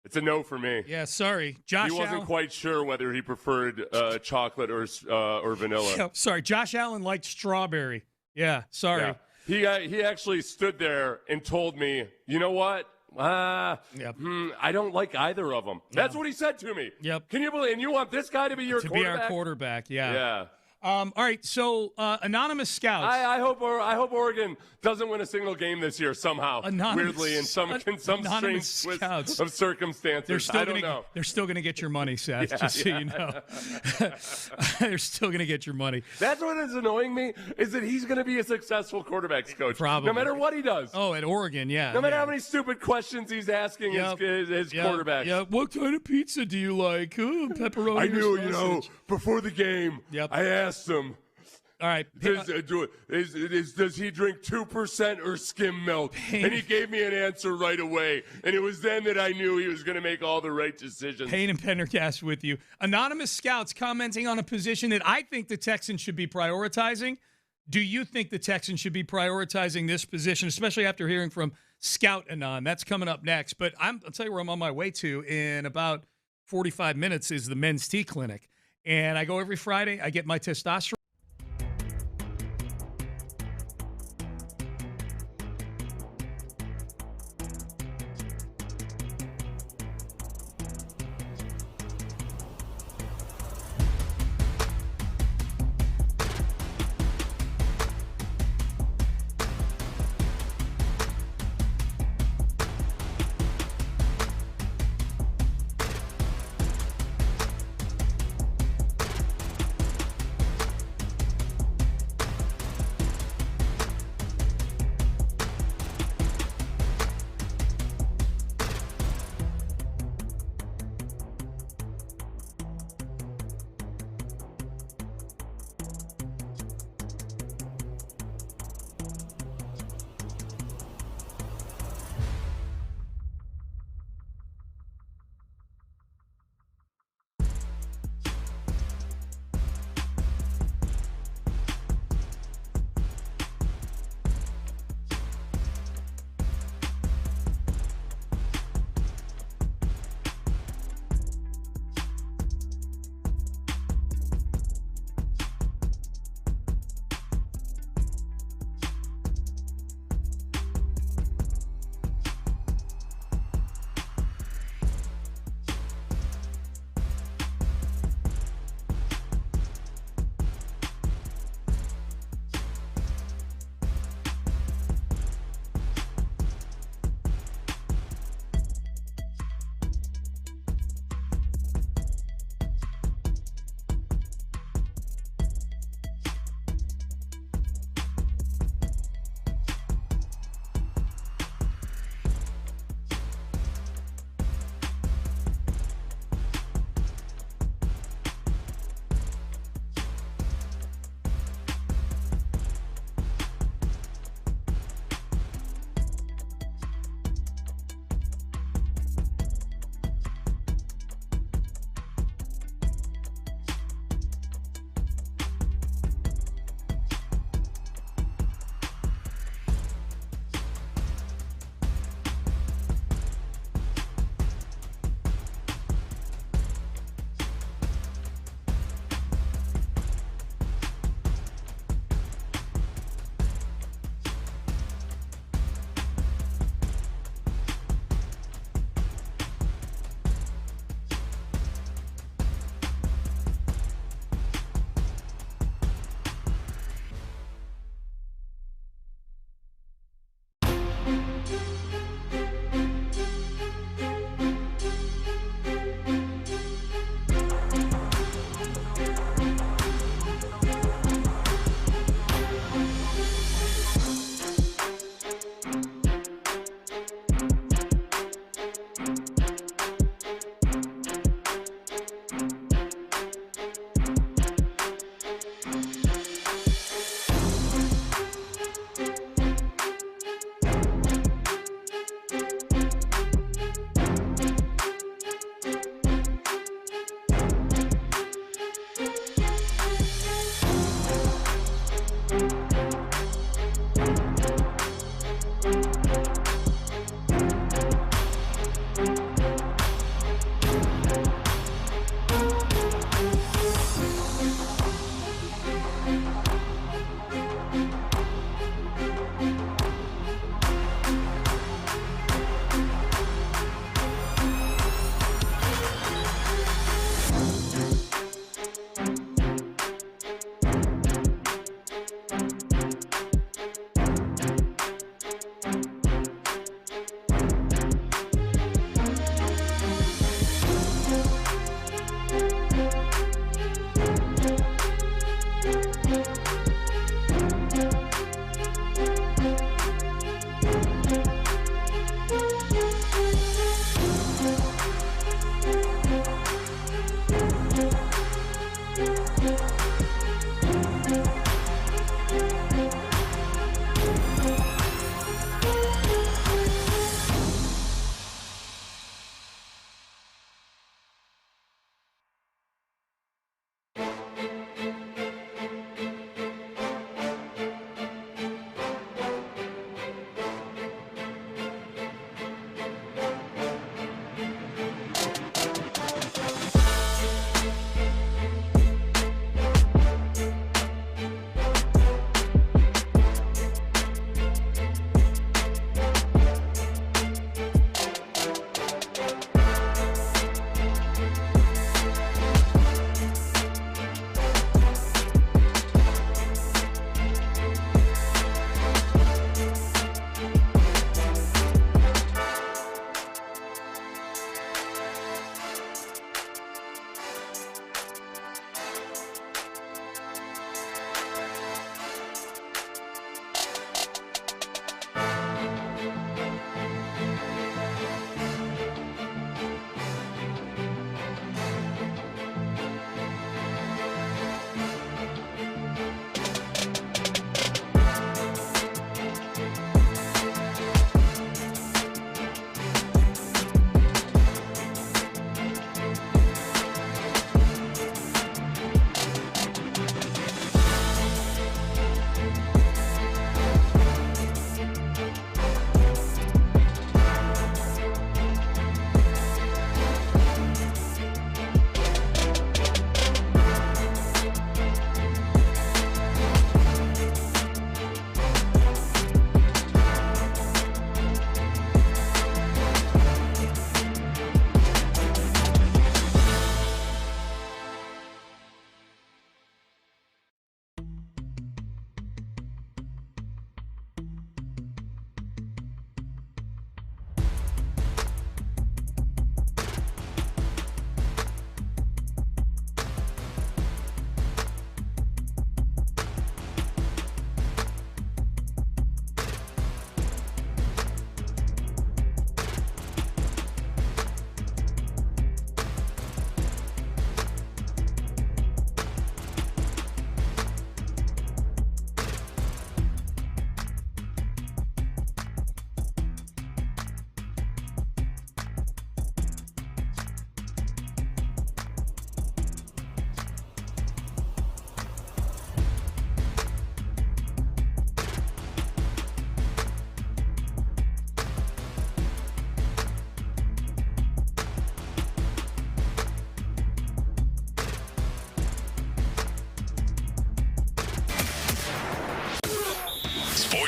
It's a no for me. Yeah, sorry. Josh He wasn't quite sure whether he preferred chocolate or vanilla. Yeah, sorry, Josh Allen liked strawberry. Yeah, sorry. Yeah. He actually stood there and told me, you know what? I don't like either of them. That's what he said to me. Yep. Can you believe? And you want this guy to be your quarterback? To be our quarterback, yeah. Yeah. All right, so anonymous scouts. I hope Oregon doesn't win a single game this year somehow. Weirdly, in some strange twist of circumstances. I don't know. They're still going to get your money, Seth, just so you know. They're still going to get your money. That's what is annoying me, is that he's going to be a successful quarterbacks coach. Probably. No matter what he does. Oh, at Oregon, yeah. No matter how many stupid questions he's asking his quarterback. Yeah, what kind of pizza do you like? Pepperoni I knew, or sausage? before the game, I asked him. All right. Does he drink 2% or skim milk? And he gave me an answer right away. And it was then that I knew he was going to make all the right decisions. Payne and Pendergast with you. Anonymous scouts commenting on a position that I think the Texans should be prioritizing. Do you think the Texans should be prioritizing this position, especially after hearing from Scout Anon? That's coming up next. But I'll tell you where I'm on my way to in about 45 minutes is the men's tea clinic. And I go every Friday. I get my testosterone.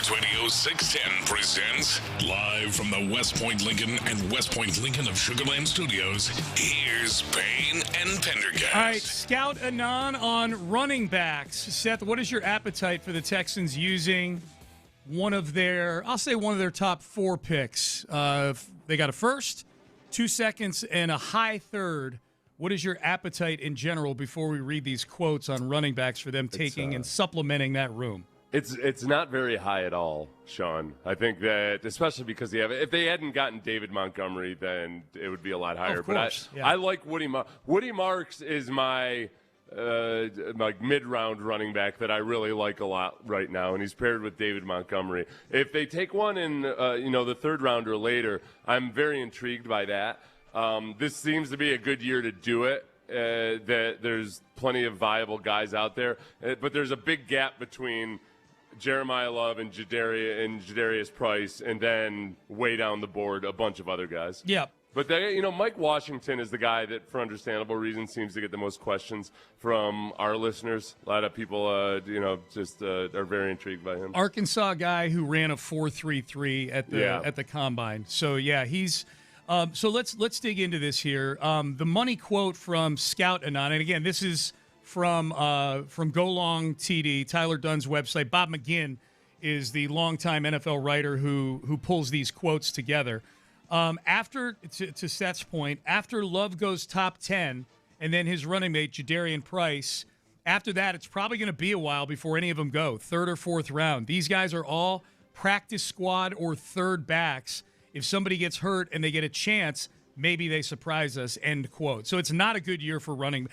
Sports Radio 610 presents live from the West Point Lincoln and West Point Lincoln of Sugar Land Studios. Here's Payne and Pendergast. All right, Scout Anon on running backs. Seth, what is your appetite for the Texans using one of their top 4 picks. They got a first, 2 seconds, and a high third. What is your appetite in general before we read these quotes on running backs for them taking and supplementing that room? It's not very high at all, Sean. I think that, especially because if they hadn't gotten David Montgomery, then it would be a lot higher. Of course, but I like Woody Marks. Woody Marks is my mid-round running back that I really like a lot right now, and he's paired with David Montgomery. If they take one in the third round or later, I'm very intrigued by that. This seems to be a good year to do it. That there's plenty of viable guys out there, but there's a big gap between Jeremiah Love and Jadarius Price, and then way down the board, a bunch of other guys. Yeah. But Mike Washington is the guy that, for understandable reasons, seems to get the most questions from our listeners. A lot of people, are very intrigued by him. Arkansas guy who ran a 4.33 at the combine. So yeah, he's. So let's dig into this here. The money quote from Scout Anon, and again, this is from Go Long TD, Tyler Dunn's website. Bob McGinn is the longtime NFL writer who pulls these quotes together. After, to Seth's point, after Love goes top 10, and then his running mate Jadarian Price, after that, it's probably going to be a while before any of them go, 3rd or 4th round. These guys are all practice squad or third backs. If somebody gets hurt and they get a chance, maybe they surprise us, end quote. So it's not a good year for running.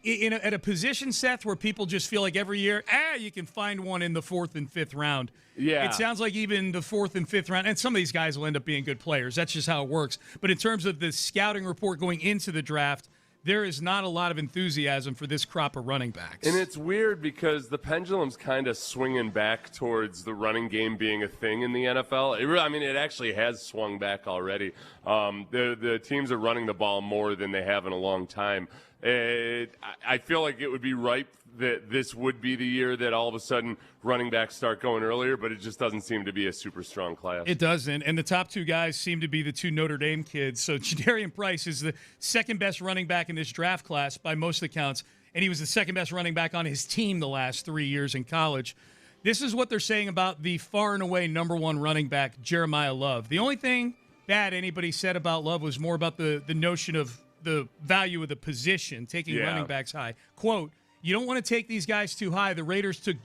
At a position, Seth, where people just feel like every year, you can find one in the 4th and 5th round. Yeah. It sounds like even the 4th and 5th round, and some of these guys will end up being good players. That's just how it works. But in terms of the scouting report going into the draft, there is not a lot of enthusiasm for this crop of running backs. And it's weird because the pendulum's kind of swinging back towards the running game being a thing in the NFL. It actually has swung back already. The teams are running the ball more than they have in a long time. I feel like it would be ripe that this would be the year that all of a sudden running backs start going earlier, but it just doesn't seem to be a super strong class. It doesn't, and the top 2 guys seem to be the 2 Notre Dame kids. So Jadarian Price is the second best running back in this draft class by most accounts, and he was the second best running back on his team the last 3 years in college. This is what they're saying about the far and away number 1 running back, Jeremiah Love. The only thing bad anybody said about Love was more about the notion of the value of the position, taking running backs high. Quote, you don't want to take these guys too high. The Raiders took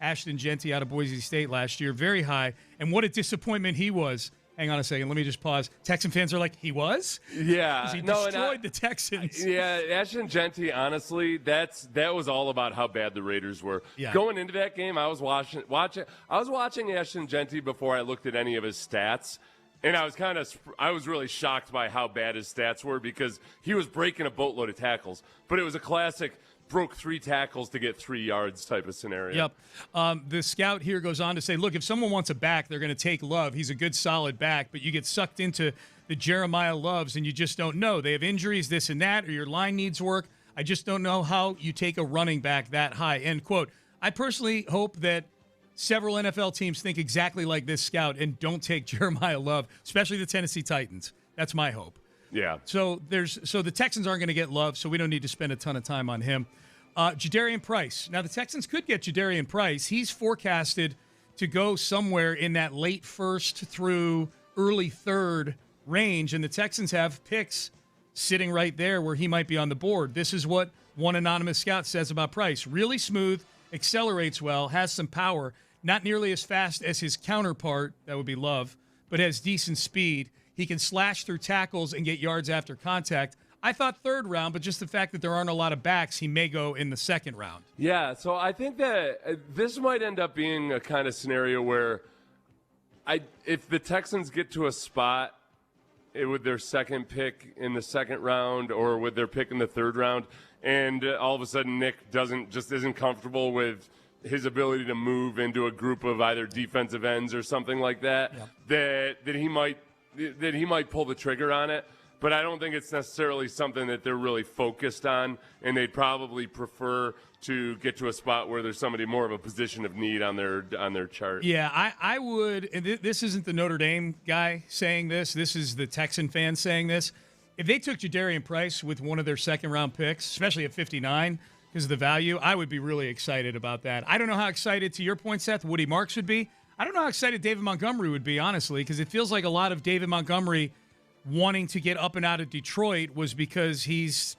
Ashton Genty out of Boise State last year, very high, and what a disappointment he was. Hang on a second. Let me just pause. Texan fans are like, he was? Yeah. He destroyed the Texans. Yeah, Ashton Genty, honestly, that was all about how bad the Raiders were. Yeah. Going into that game, I was watching Ashton Genty before I looked at any of his stats. And I was really shocked by how bad his stats were because he was breaking a boatload of tackles. But it was a classic broke 3 tackles to get 3 yards type of scenario. Yep. The scout here goes on to say, look, if someone wants a back, they're going to take Love. He's a good, solid back, but you get sucked into the Jeremiah Loves and you just don't know. They have injuries, this and that, or your line needs work. I just don't know how you take a running back that high, end quote. I personally hope that several NFL teams think exactly like this scout and don't take Jeremiah Love, especially the Tennessee Titans. That's my hope. Yeah. So the Texans aren't going to get Love, so we don't need to spend a ton of time on him. Jadarian Price. Now, the Texans could get Jadarian Price. He's forecasted to go somewhere in that late 1st through early 3rd range, and the Texans have picks sitting right there where he might be on the board. This is what one anonymous scout says about Price. Really smooth, accelerates well, has some power, not nearly as fast as his counterpart, that would be Love, but has decent speed. He can slash through tackles and get yards after contact. I thought 3rd round, but just the fact that there aren't a lot of backs, he may go in the 2nd round. Yeah, so I think that this might end up being a kind of scenario where if the Texans get to a spot with their 2nd pick in the 2nd round or with their pick in the 3rd round, and all of a sudden Nick isn't comfortable with his ability to move into a group of either defensive ends or something like that, that he might pull the trigger on it. But I don't think it's necessarily something that they're really focused on, and they'd probably prefer to get to a spot where there's somebody more of a position of need on their chart. Yeah, I would. And this isn't the Notre Dame guy saying this. This is the Texan fan saying this. If they took Jadarian Price with one of their 2nd round picks, especially at 59, because of the value, I would be really excited about that. I don't know how excited, to your point, Seth, Woody Marks would be. I don't know how excited David Montgomery would be, honestly, because it feels like a lot of David Montgomery wanting to get up and out of Detroit was because he's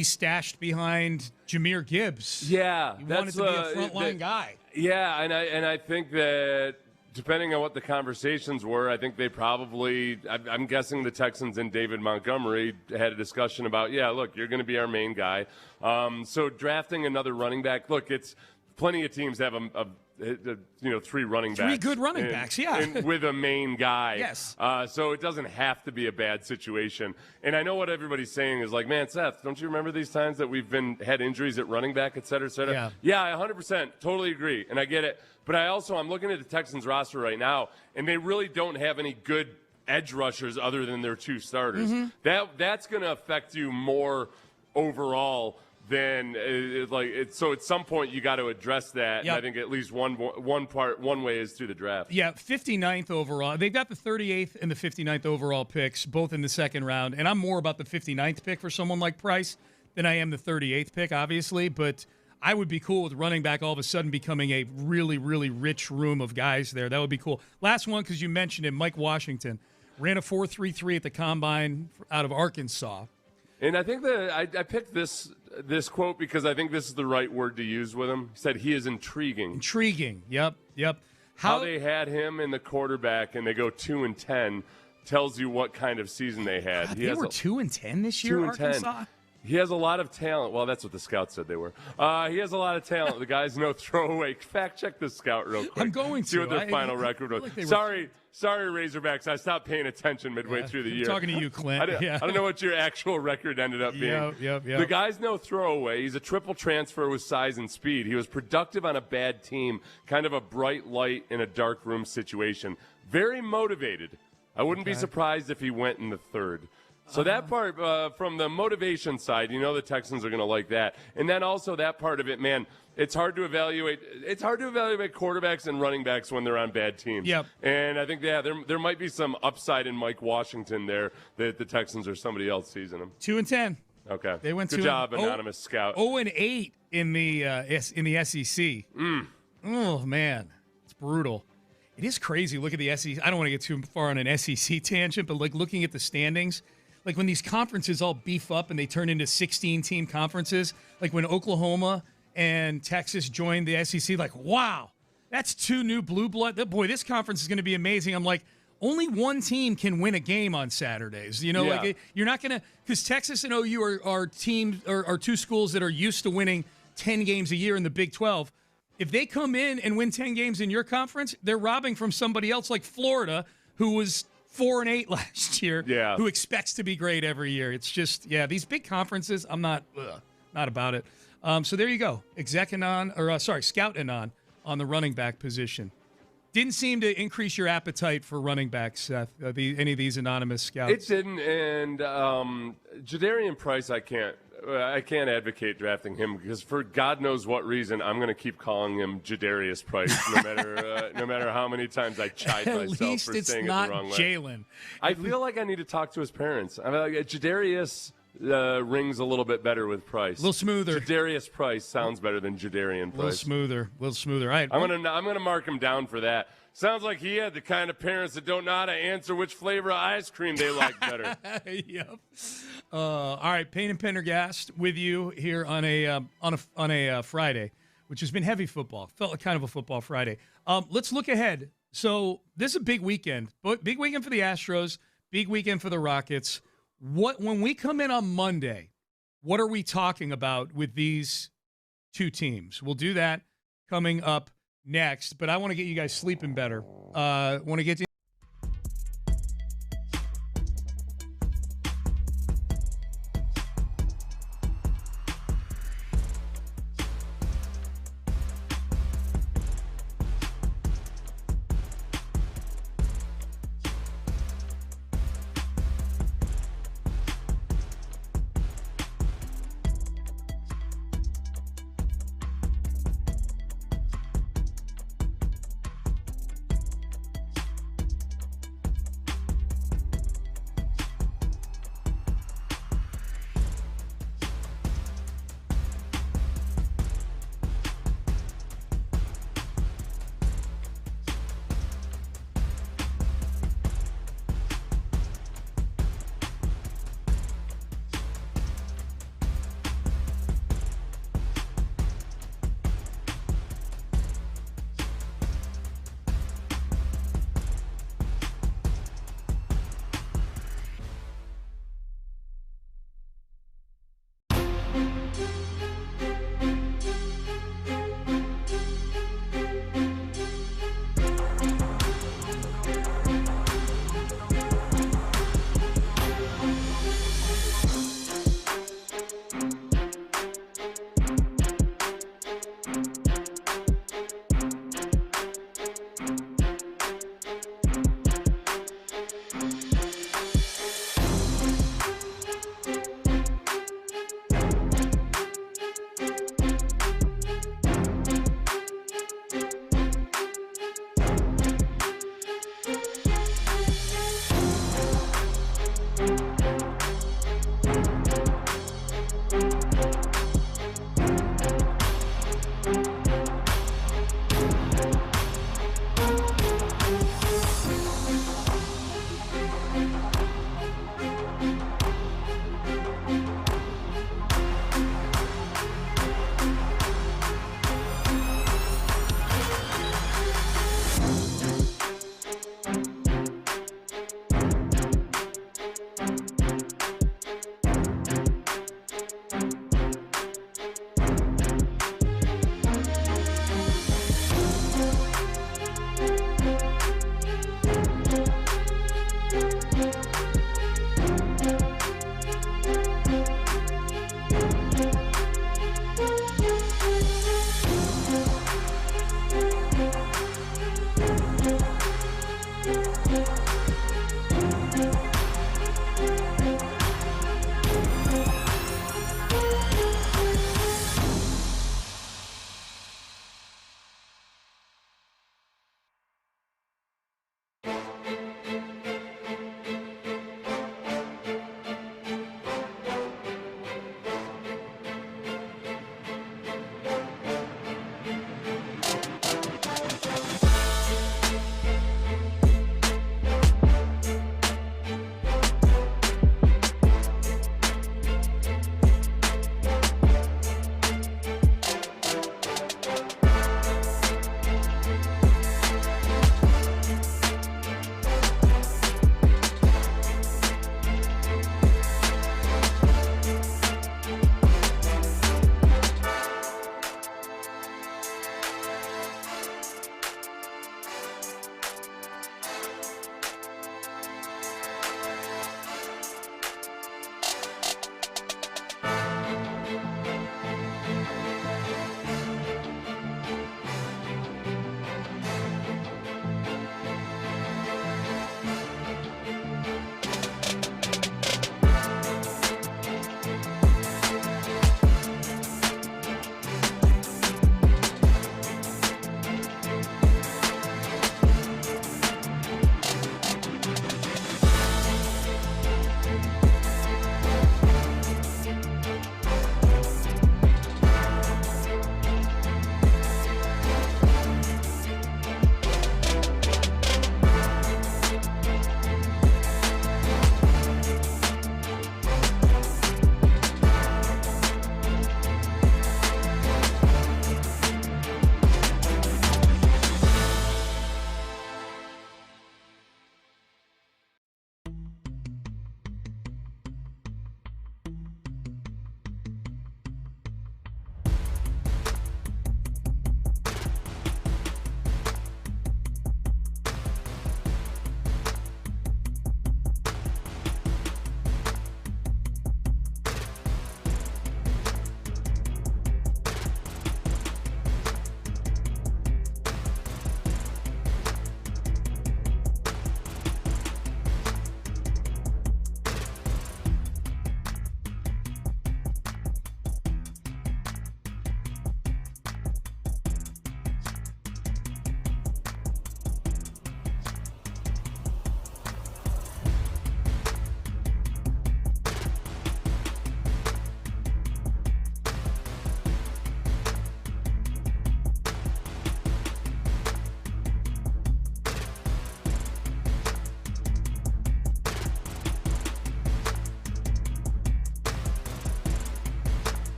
stashed behind Jahmyr Gibbs. Yeah, he wanted to be a frontline guy. Yeah, and I think that depending on what the conversations were, I think they probably, I'm guessing the Texans and David Montgomery had a discussion about, yeah, look, you're going to be our main guy. So drafting another running back, look, it's plenty of teams have three running backs. 3 good running backs, yeah. With a main guy. Yes. So it doesn't have to be a bad situation. And I know what everybody's saying is like, man, Seth, don't you remember these times that we've had injuries at running back, et cetera, et cetera? Yeah, 100%. Totally agree. And I get it. But I'm looking at the Texans roster right now, and they really don't have any good edge rushers other than their 2 starters. Mm-hmm. That's going to affect you more overall than so at some point you got to address that. Yep. And I think at least one way is through the draft. Yeah, 59th overall. They've got the 38th and the 59th overall picks, both in the second round. And I'm more about the 59th pick for someone like Price than I am the 38th pick, obviously. But I would be cool with running back all of a sudden becoming a really, really rich room of guys there. That would be cool. Last one, because you mentioned it, Mike Washington ran a 4.33 at the Combine out of Arkansas. And I think that I picked this quote because I think this is the right word to use with him. He said he is intriguing. Intriguing. Yep. How they had him in the quarterback and they go 2-10 tells you what kind of season they had. God, they were 2-10 this year, Arkansas? He has a lot of talent. Well, that's what the scouts said they were. He has a lot of talent. The guy's no throwaway. Fact check the scout real quick. I'm going to. See what their final record was. Like Sorry, Razorbacks. I stopped paying attention midway through the year. I'm talking to you, Clint. I don't know what your actual record ended up being. Yep. The guy's no throwaway. He's a triple transfer with size and speed. He was productive on a bad team, kind of a bright light in a dark room situation. Very motivated. I wouldn't be surprised if he went in the 3rd. So that part, from the motivation side, the Texans are going to like that. And then also that part of it, man, it's hard to evaluate. It's hard to evaluate quarterbacks and running backs when they're on bad teams. Yep. And I think, there might be some upside in Mike Washington there that the Texans or somebody else sees in him. 2-10. Okay. They went Good job, anonymous scout. 0-8 in the SEC. Oh man, it's brutal. It is crazy. Look at the SEC. I don't want to get too far on an SEC tangent, but like looking at the standings. Like when these conferences all beef up and they turn into 16-team conferences, like when Oklahoma and Texas joined the SEC, like, wow, that's 2 new blue blood. Boy, this conference is going to be amazing. I'm like, only one team can win a game on Saturdays. Like you're not going to – because Texas and OU are teams are 2 schools that are used to winning 10 games a year in the Big 12. If they come in and win 10 games in your conference, they're robbing from somebody else like Florida, who was – 4-8 last year, who expects to be great every year. It's just, these big conferences, I'm not about it. So there you go. Scout Anon on the running back position. Didn't seem to increase your appetite for running backs, Seth, any of these anonymous scouts. It didn't, and Jadarian Price, I can't advocate drafting him because for God knows what reason, I'm going to keep calling him Jadarius Price no matter how many times I chide myself for saying it the wrong way. Jalen. I feel like I need to talk to his parents. I mean, like, Jadarius rings a little bit better with Price. A little smoother. Jadarius Price sounds better than Jadarian Price. A little smoother. All right. I'm gonna mark him down for that. Sounds like he had the kind of parents that don't know how to answer which flavor of ice cream they like better. Yep. All right, Payne and Pendergast with you here on a Friday, which has been heavy football. Felt like kind of a football Friday. Let's look ahead. So this is a big weekend. Big weekend for the Astros. Big weekend for the Rockets. When we come in on Monday, what are we talking about with these 2 teams? We'll do that coming up next, but I want to get you guys sleeping better. Want to get you.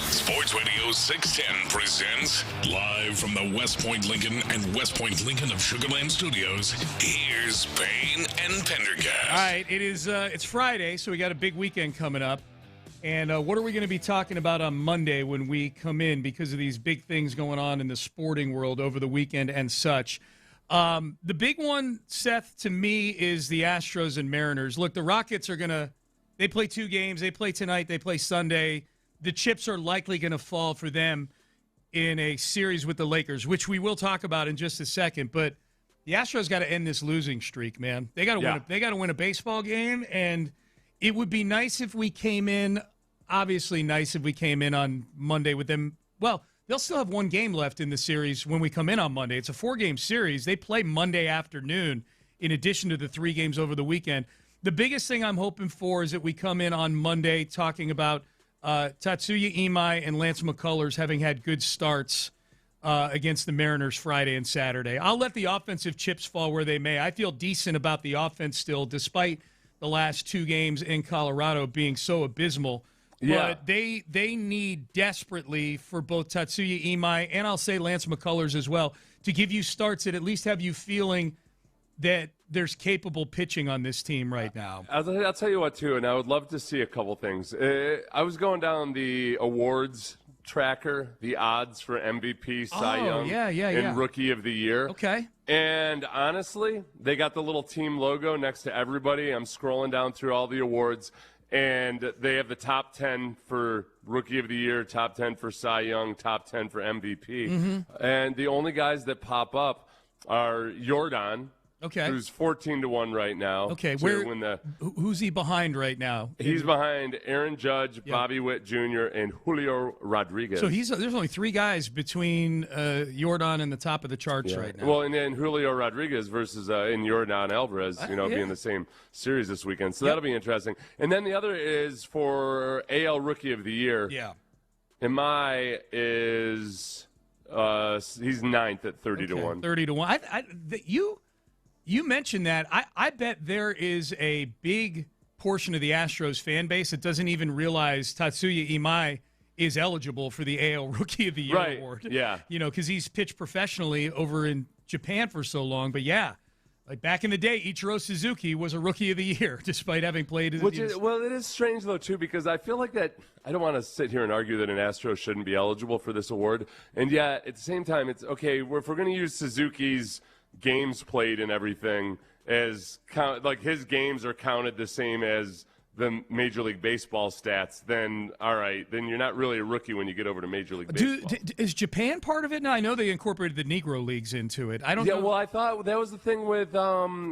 Sports Radio 610 presents live from the West Point Lincoln and West Point Lincoln of Sugar Land Studios. Here's Payne and Pendergast. All right, it's Friday, so we got a big weekend coming up. And what are we going to be talking about on Monday when we come in because of these big things going on in the sporting world over the weekend and such? The big one, Seth, to me, is the Astros and Mariners. Look, the Rockets are going to – they play 2 games. They play tonight. They play Sunday. The chips are likely going to fall for them in a series with the Lakers, which we will talk about in just a second. But the Astros got to end this losing streak, man. They got to win. They got to win a baseball game, and it would be nice if we came in. Obviously, nice if we came in on Monday with them. Well, they'll still have 1 game left in the series when we come in on Monday. It's a 4-game series. They play Monday afternoon in addition to the 3 games over the weekend. The biggest thing I'm hoping for is that we come in on Monday talking about Tatsuya Imai and Lance McCullers having had good starts against the Mariners Friday and Saturday. I'll let the offensive chips fall where they may. I feel decent about the offense still, despite the last 2 games in Colorado being so abysmal. Yeah. But they need desperately for both Tatsuya Imai and I'll say Lance McCullers as well to give you starts that at least have you feeling that there's capable pitching on this team right now. I'll tell you what, too, and I would love to see a couple things. I was going down the awards tracker, the odds for MVP, Cy Young, and Rookie of the Year. Okay. And honestly, they got the little team logo next to everybody. I'm scrolling down through all the awards, and they have the top 10 for Rookie of the Year, top 10 for Cy Young, top 10 for MVP. Mm-hmm. And the only guys that pop up are Jordan, who's 14-1 right now. Okay, who's he behind right now? He's behind Aaron Judge, Bobby Witt Jr., and Julio Rodriguez. So there's only 3 guys between Jordan and the top of the charts right now. Well, and then Julio Rodriguez versus in Jordan Alvarez, being the same series this weekend. So that'll be interesting. And then the other is for AL Rookie of the Year. Yeah. Imai is he's 9th at 30-1. 30-1. You mentioned that. I bet there is a big portion of the Astros fan base that doesn't even realize Tatsuya Imai is eligible for the AL Rookie of the Year award. Yeah. Because he's pitched professionally over in Japan for so long. But, like back in the day, Ichiro Suzuki was a Rookie of the Year despite having played in the Well, it is strange, though, too, because I feel like that I don't want to sit here and argue that an Astro shouldn't be eligible for this award. And yet, at the same time, it's okay, if we're going to use Suzuki's games played and everything as like his games are counted the same as the Major League Baseball stats, then all right, then you're not really a rookie when you get over to Major League Baseball. Is Japan part of it now? I know they incorporated the Negro Leagues into it. I don't know. Yeah, well, I thought that was the thing with Ichiro,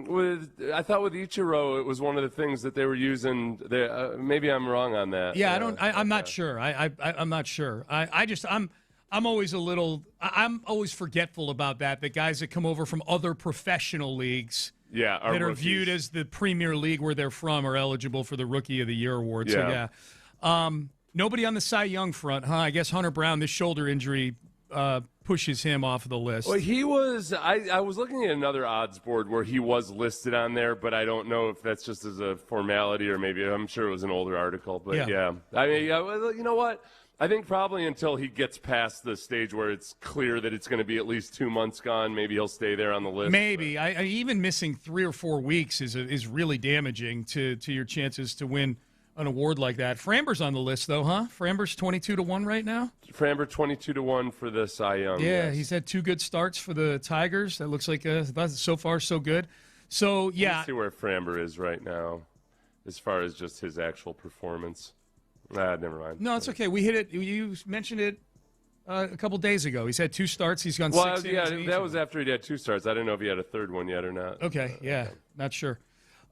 it was one of the things that they were using. Maybe I'm wrong on that. Yeah, I'm not sure. I'm not sure. I'm always forgetful about that. The guys that come over from other professional leagues that are viewed as the Premier League where they're from are eligible for the Rookie of the Year award. Yeah. So, nobody on the Cy Young front, huh? I guess Hunter Brown, this shoulder injury pushes him off of the list. Well, he was – I was looking at another odds board where he was listed on there, but I don't know if that's just as a formality or maybe – I'm sure it was an older article. But, yeah. I mean, you know what? I think probably until he gets past the stage where it's clear that it's going to be at least 2 months gone, maybe he'll stay there on the list. Maybe. Even missing 3 or 4 weeks is really damaging to your chances to win an award like that. Framber's on the list, though, huh? Framber's 22-1 right now? Framber 22-1 for the Cy Young. Yeah, he's had 2 good starts for the Tigers. That looks like so far so good. So, yeah. Let's see where Framber is right now as far as just his actual performance. Never mind. No, it's okay. We hit it. You mentioned it a couple days ago. He's had 2 starts. He's gone 6 innings. Yeah, that was after he had 2 starts. I didn't know if he had a third one yet or not. Okay, not sure.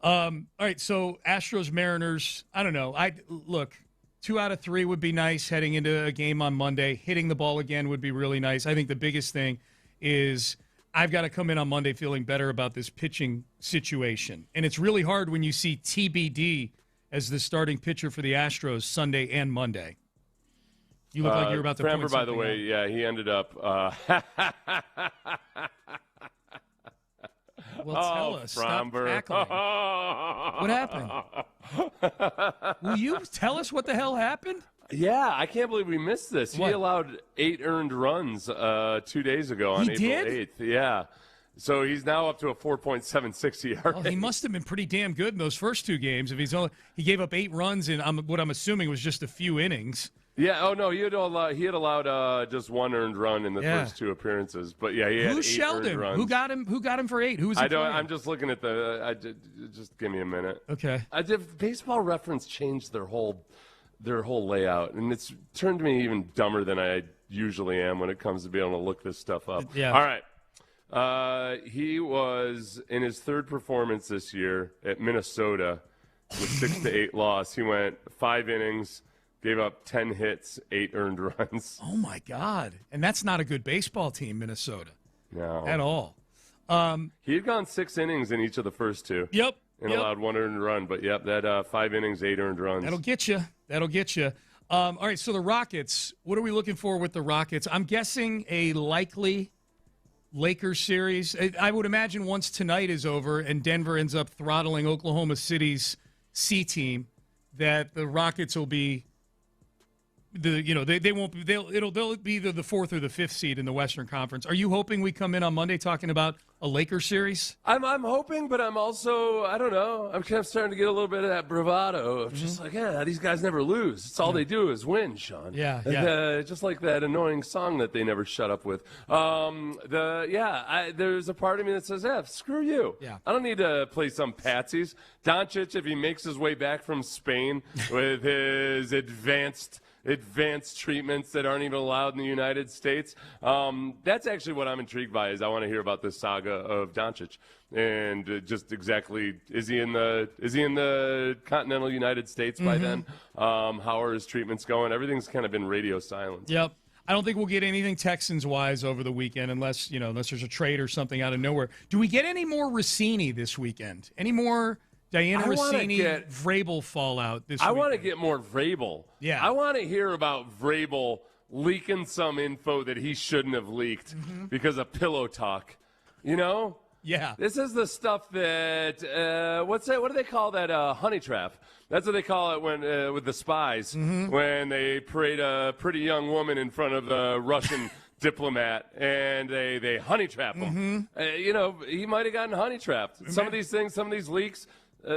All right, so Astros-Mariners, I don't know. Look, 2 out of 3 would be nice heading into a game on Monday. Hitting the ball again would be really nice. I think the biggest thing is I've got to come in on Monday feeling better about this pitching situation. And it's really hard when you see TBD as the starting pitcher for the Astros Sunday and Monday. You look like you're about to point Framber, by the way, out. he ended up. Well, tell us. Stop cackling. What happened? Will you tell us what the hell happened? Yeah, I can't believe we missed this. What? He allowed 8 earned runs 2 days ago on April 8th. Yeah. So he's now up to a 4.76 ERA. Well, he must have been pretty damn good in those first 2 games. If he gave up 8 runs in what I'm assuming was just a few innings. Yeah. Oh no, he had allowed just 1 earned run in the first 2 appearances. But yeah, he had 8 shelled earned him? runs. Who got him for 8? Who was he playing? I'm just looking at just give me a minute. Okay. Baseball Reference changed their whole layout, and it's turned me even dumber than I usually am when it comes to being able to look this stuff up. Yeah. All right. He was in his 3rd performance this year at Minnesota with 6-8 loss. He went 5 innings, gave up 10 hits, 8 earned runs. Oh my God! And that's not a good baseball team, Minnesota. No, at all. He had gone 6 innings in each of the first 2. Yep. And allowed 1 earned run, but that 5 innings, 8 earned runs. That'll get you. All right, so the Rockets, what are we looking for with the Rockets? I'm guessing a likely Lakers series. I would imagine once tonight is over and Denver ends up throttling Oklahoma City's C team, that the Rockets will be they'll be the 4th or the 5th seed in the Western Conference. Are you hoping we come in on Monday talking about a Lakers series? I'm hoping, but I'm also, I don't know, I'm kind of starting to get a little bit of that bravado of just like, these guys never lose. It's all they do is win, Sean. Yeah. Just like that annoying song that they never shut up with. There's a part of me that says, screw you. Yeah. I don't need to play some patsies. Doncic, if he makes his way back from Spain with his advanced treatments that aren't even allowed in the United States. That's actually what I'm intrigued by. Is I want to hear about this saga of Doncic and just exactly is he in the continental United States by then? How are his treatments going? Everything's kind of been radio silent. Yep. I don't think we'll get anything Texans wise over the weekend unless there's a trade or something out of nowhere. Do we get any more Rossini this weekend? Any more Diana Rossini, Vrabel fallout this week? I want to get more Vrabel. Yeah. I want to hear about Vrabel leaking some info that he shouldn't have leaked because of pillow talk. Yeah. This is the stuff that, what do they call that, honey trap? That's what they call it when with the spies, when they parade a pretty young woman in front of a Russian diplomat and they honey trap him. He might have gotten honey trapped. Some of these things, some of these leaks,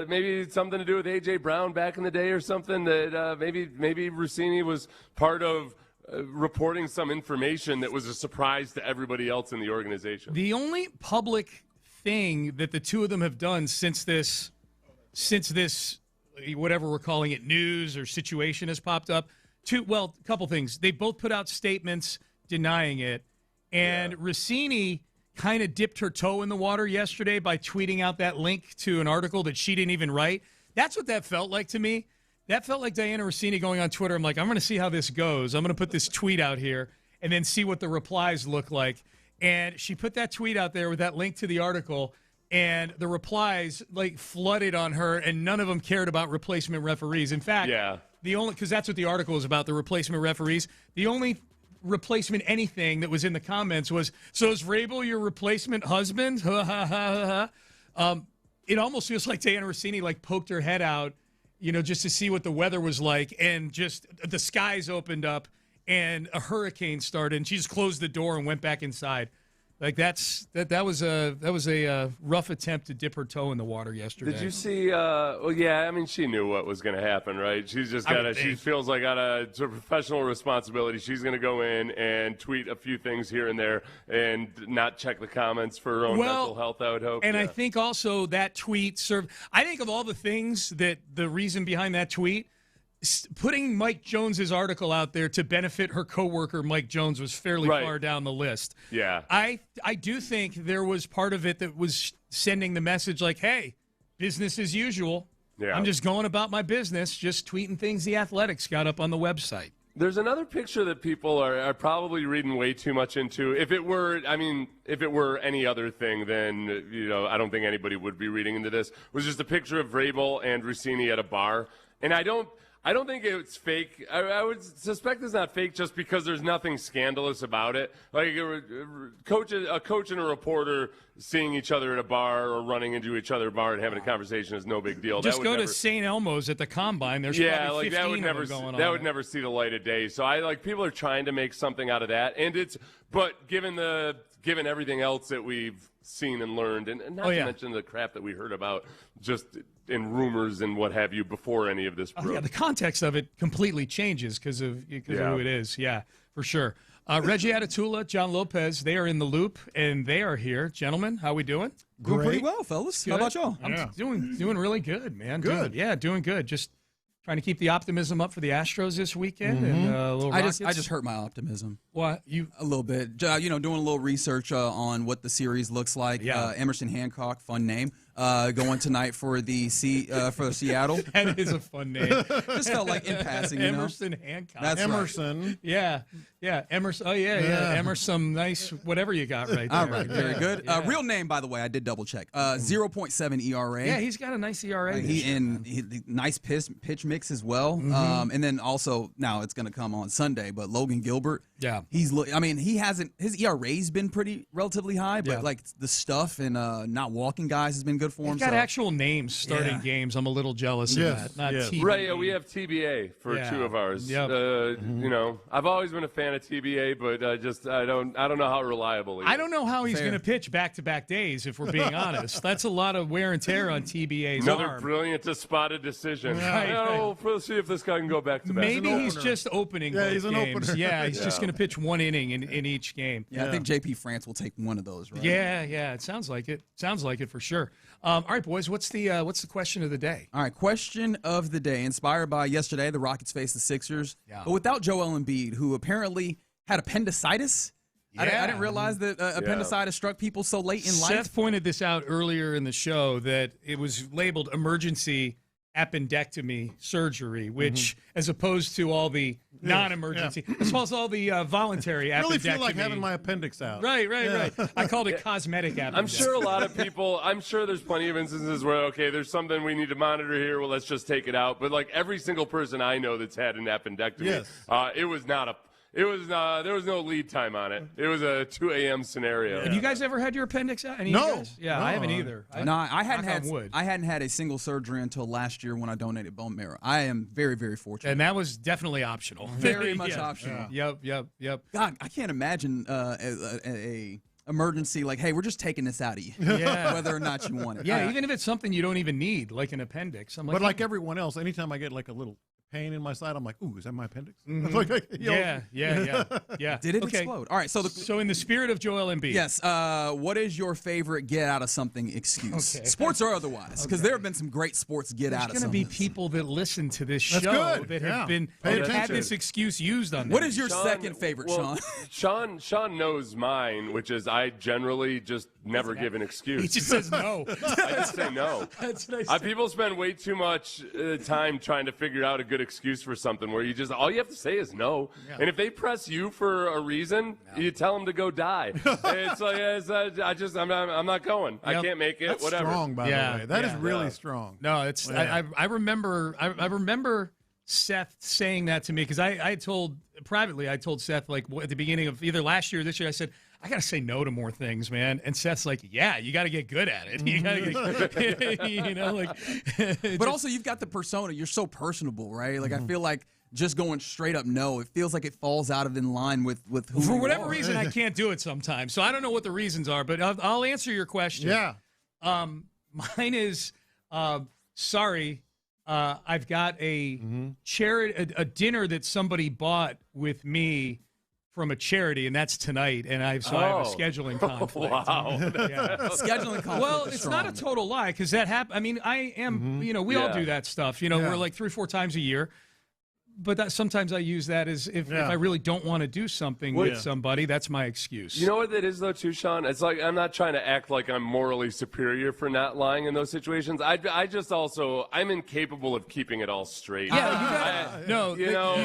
maybe something to do with A.J. Brown back in the day or something that maybe Rossini was part of reporting some information that was a surprise to everybody else in the organization. The only public thing that the two of them have done since this, whatever we're calling it, news or situation has popped up, a couple things. They both put out statements denying it, and Rossini kind of dipped her toe in the water yesterday by tweeting out that link to an article that she didn't even write. That's what that felt like to me. That felt like Diana Rossini going on Twitter. I'm like, I'm going to see how this goes. I'm going to put this tweet out here and then see what the replies look like. And she put that tweet out there with that link to the article, and the replies flooded on her, and none of them cared about replacement referees. In fact, because that's what the article is about, the replacement referees. The only replacement anything that was in the comments was, so is Vrabel your replacement husband? It almost feels like Diana Rossini poked her head out, just to see what the weather was like, and just the skies opened up and a hurricane started, and she just closed the door and went back inside. That was a rough attempt to dip her toe in the water yesterday. Did you see? She knew what was going to happen, right? She's just she feels like out of professional responsibility, she's going to go in and tweet a few things here and there and not check the comments for her own mental health, I would hope. And I think also that tweet served. I think of all the things that the reason behind that tweet, putting Mike Jones's article out there to benefit her coworker Mike Jones was fairly far down the list. Yeah. I do think there was part of it that was sending the message hey, business as usual. Yeah. I'm just going about my business, just tweeting things the Athletics got up on the website. There's another picture that people are probably reading way too much into. If it were any other thing, then I don't think anybody would be reading into this. It was just a picture of Vrabel and Rossini at a bar, and I don't I don't think it's fake. I would suspect it's not fake just because there's nothing scandalous about it. Like a coach and a reporter seeing each other at a bar or running into each other at a bar and having a conversation is no big deal. Just go to St. Elmo's at the Combine. There's probably 15 of them going on. That would never see the light of day. So people are trying to make something out of that, but given everything else that we've seen and learned, and not to mention the crap that we heard about just in rumors and what have you before any of this broke. Yeah, the context of it completely changes because of who it is. Yeah, for sure. Reggie Atatula, John Lopez, they are in the loop, and they are here. Gentlemen, how we doing? Doing pretty well, fellas. Good. How about y'all? I'm doing really good, man. Good. Doing good. Just trying to keep the optimism up for the Astros this weekend. And little Rockets. I just hurt my optimism. What? A little bit. Doing a little research on what the series looks like. Yeah. Emerson Hancock, fun name. Going tonight for the for Seattle. That is a fun name. Just felt like in passing, Emerson Hancock. That's Emerson. Right. Yeah. Emerson. Oh yeah. Emerson. Nice. Whatever you got right there. All right. Very good. Real name, by the way, I did double check. 0.7 ERA. Yeah, he's got a nice ERA. He nice pitch mix as well. And then also now it's going to come on Sunday, but Logan Gilbert. Yeah. His ERA's been relatively high, but like the stuff and not walking guys has been good for him. He's got actual names starting games. I'm a little jealous of that. Not TBA. Right, yeah, we have TBA for two of ours. Yep. I've always been a fan of TBA, but I don't know how reliable he is. I don't know how he's going to pitch back-to-back days, if we're being honest. That's a lot of wear and tear on TBA's Another arm. brilliant spotted decision. Right. We'll see if this guy can go back-to-back. Maybe he's just opening both he's an games. opener. Yeah, he's just going to pitch one inning in each game. Yeah, I think JP France will take one of those, right? Yeah, it sounds like it. Sounds like it for sure. All right, boys, what's the question of the day? All right, question of the day. Inspired by yesterday, the Rockets faced the Sixers, but without Joel Embiid, who apparently had appendicitis. I didn't realize that appendicitis struck people so late in life. Seth pointed this out earlier in the show that it was labeled emergency appendectomy surgery, which, as opposed to all the non-emergency, as well as all the voluntary appendectomy. I really feel like having my appendix out. Right. I called it cosmetic appendectomy. I'm sure a lot of people, there's plenty of instances where, there's something we need to monitor here, well, let's just take it out. But like every single person I know that's had an appendectomy, there was no lead time on it. It was a 2 a.m. scenario. Have you guys ever had your appendix out? Any No. of you guys? Yeah, No. I haven't either. I hadn't had a single surgery until last year when I donated bone marrow. I am very, very fortunate. And that was definitely optional. Very much optional. Yep. God, I can't imagine a emergency like, hey, we're just taking this out of you, whether or not you want it. Yeah, even if it's something you don't even need, like an appendix. But like everyone else, anytime I get like a little pain in my side, I'm like, ooh, is that my appendix? Yeah. Did it explode? All right, so in the spirit of Joel Embiid. Yes, what is your favorite get out of something excuse? Sports or otherwise? Because there have been some great sports get out of something. There's going to be people that listen to this show that have had this excuse used on them. What is your second favorite, Sean? Sean knows mine, which is I generally just never give an excuse. He just says no. I just say no. That's nice. People spend way too much time trying to figure out a good excuse for something where all you have to say is no. Yeah. And if they press you for a reason, you tell them to go die. It's like I'm not going. I can't make it. That's whatever. Strong, by the way. That is really strong. No, it's. I remember Seth saying that to me because I told Seth like at the beginning of either last year or this year, I said, I got to say no to more things, man. And Seth's like, yeah, you got to get good at it. You got to but also you've got the persona. You're so personable, right? Like I feel like just going straight up no, it feels like it falls out of in line with who for whatever reason I can't do it sometimes. So I don't know what the reasons are, but I'll answer your question. Yeah. Mine is sorry. I've got a a dinner that somebody bought with me from a charity, and that's tonight, and I have a scheduling conflict. Wow. Scheduling conflict. Well, it's not a total lie because that happened. I mean, I am, we all do that stuff. We're like 3-4 times a year. But sometimes I use that as if I really don't want to do something with somebody, that's my excuse. You know what that is, though, too, Sean? It's like I'm not trying to act like I'm morally superior for not lying in those situations. I just also, I'm incapable of keeping it all straight. Yeah,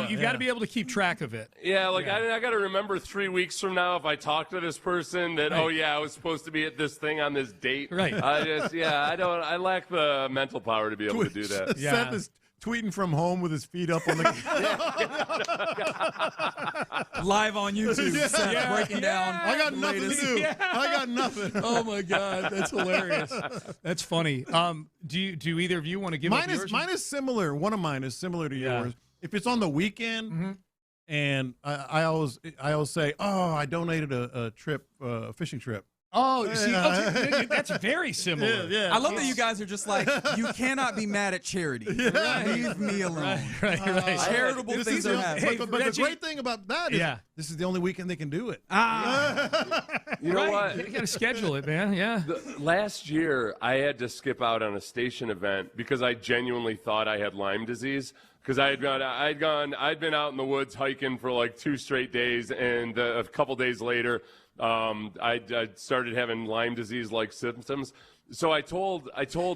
you've got to be able to keep track of it. Yeah, I got to remember 3 weeks from now if I talk to this person that, I was supposed to be at this thing on this date. Right. I lack the mental power to be able to do that. Seth is tweeting from home with his feet up on the live on YouTube, Seth breaking down. I got nothing to do. I got nothing. Oh my God, that's hilarious. That's funny. Do either of you want to give up yours? Mine is similar. One of mine is similar to yours. If it's on the weekend, and I always say, oh, I donated a trip, a fishing trip. Oh, see, that's very similar. I love that you guys are just like, you cannot be mad at charity. Leave me alone. Right. Charitable things are happening. But the great thing about that is this is the only weekend they can do it. You know what? You got to schedule it, man. Yeah. Last year, I had to skip out on a station event because I genuinely thought I had Lyme disease. Because I'd been out in the woods hiking for like 2 straight days, and a couple days later, I started having Lyme disease-like symptoms. So I told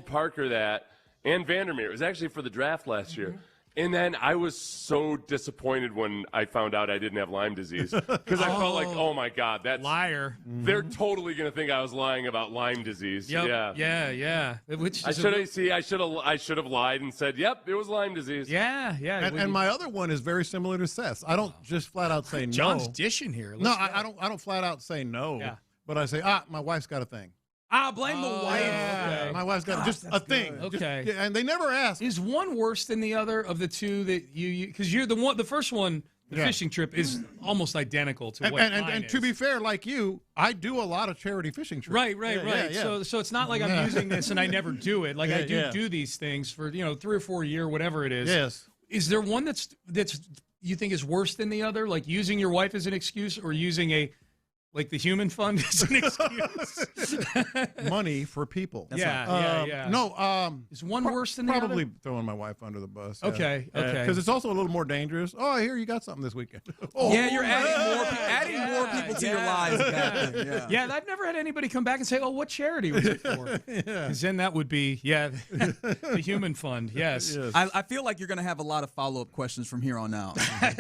Parker that, and Vandermeer. It was actually for the draft last year. And then I was so disappointed when I found out I didn't have Lyme disease because I felt like, oh my God, that's liar. They're totally gonna think I was lying about Lyme disease. Yep. Yeah. Which I should have lied and said, yep, it was Lyme disease. Yeah. And my other one is very similar to Seth's. I don't just flat out say no. John's dishing here. I don't flat out say no. Yeah. But I say, my wife's got a thing. Blame the wife. Yeah. My wife's got just a thing. Okay. And they never ask. Is one worse than the other of the two that you? Because you're the first one. The fishing trip is almost identical to what mine is. To be fair, like you, I do a lot of charity fishing trips. Right. Yeah. So it's not like I'm using this and I never do it. Like I do these things for 3 or 4 a year, whatever it is. Yes. Is there one that's you think is worse than the other? Like using your wife as an excuse, or using like the human fund is an excuse. Money for people. Yeah. No. Is one worse than the other? Probably throwing my wife under the bus. Okay. Because it's also a little more dangerous. Oh, I hear you got something this weekend. You're adding more people to your lives. Yeah, I've never had anybody come back and say, "Oh, what charity was it for?" Because then that would be the human fund. Yes. I feel like you're going to have a lot of follow-up questions from here on out,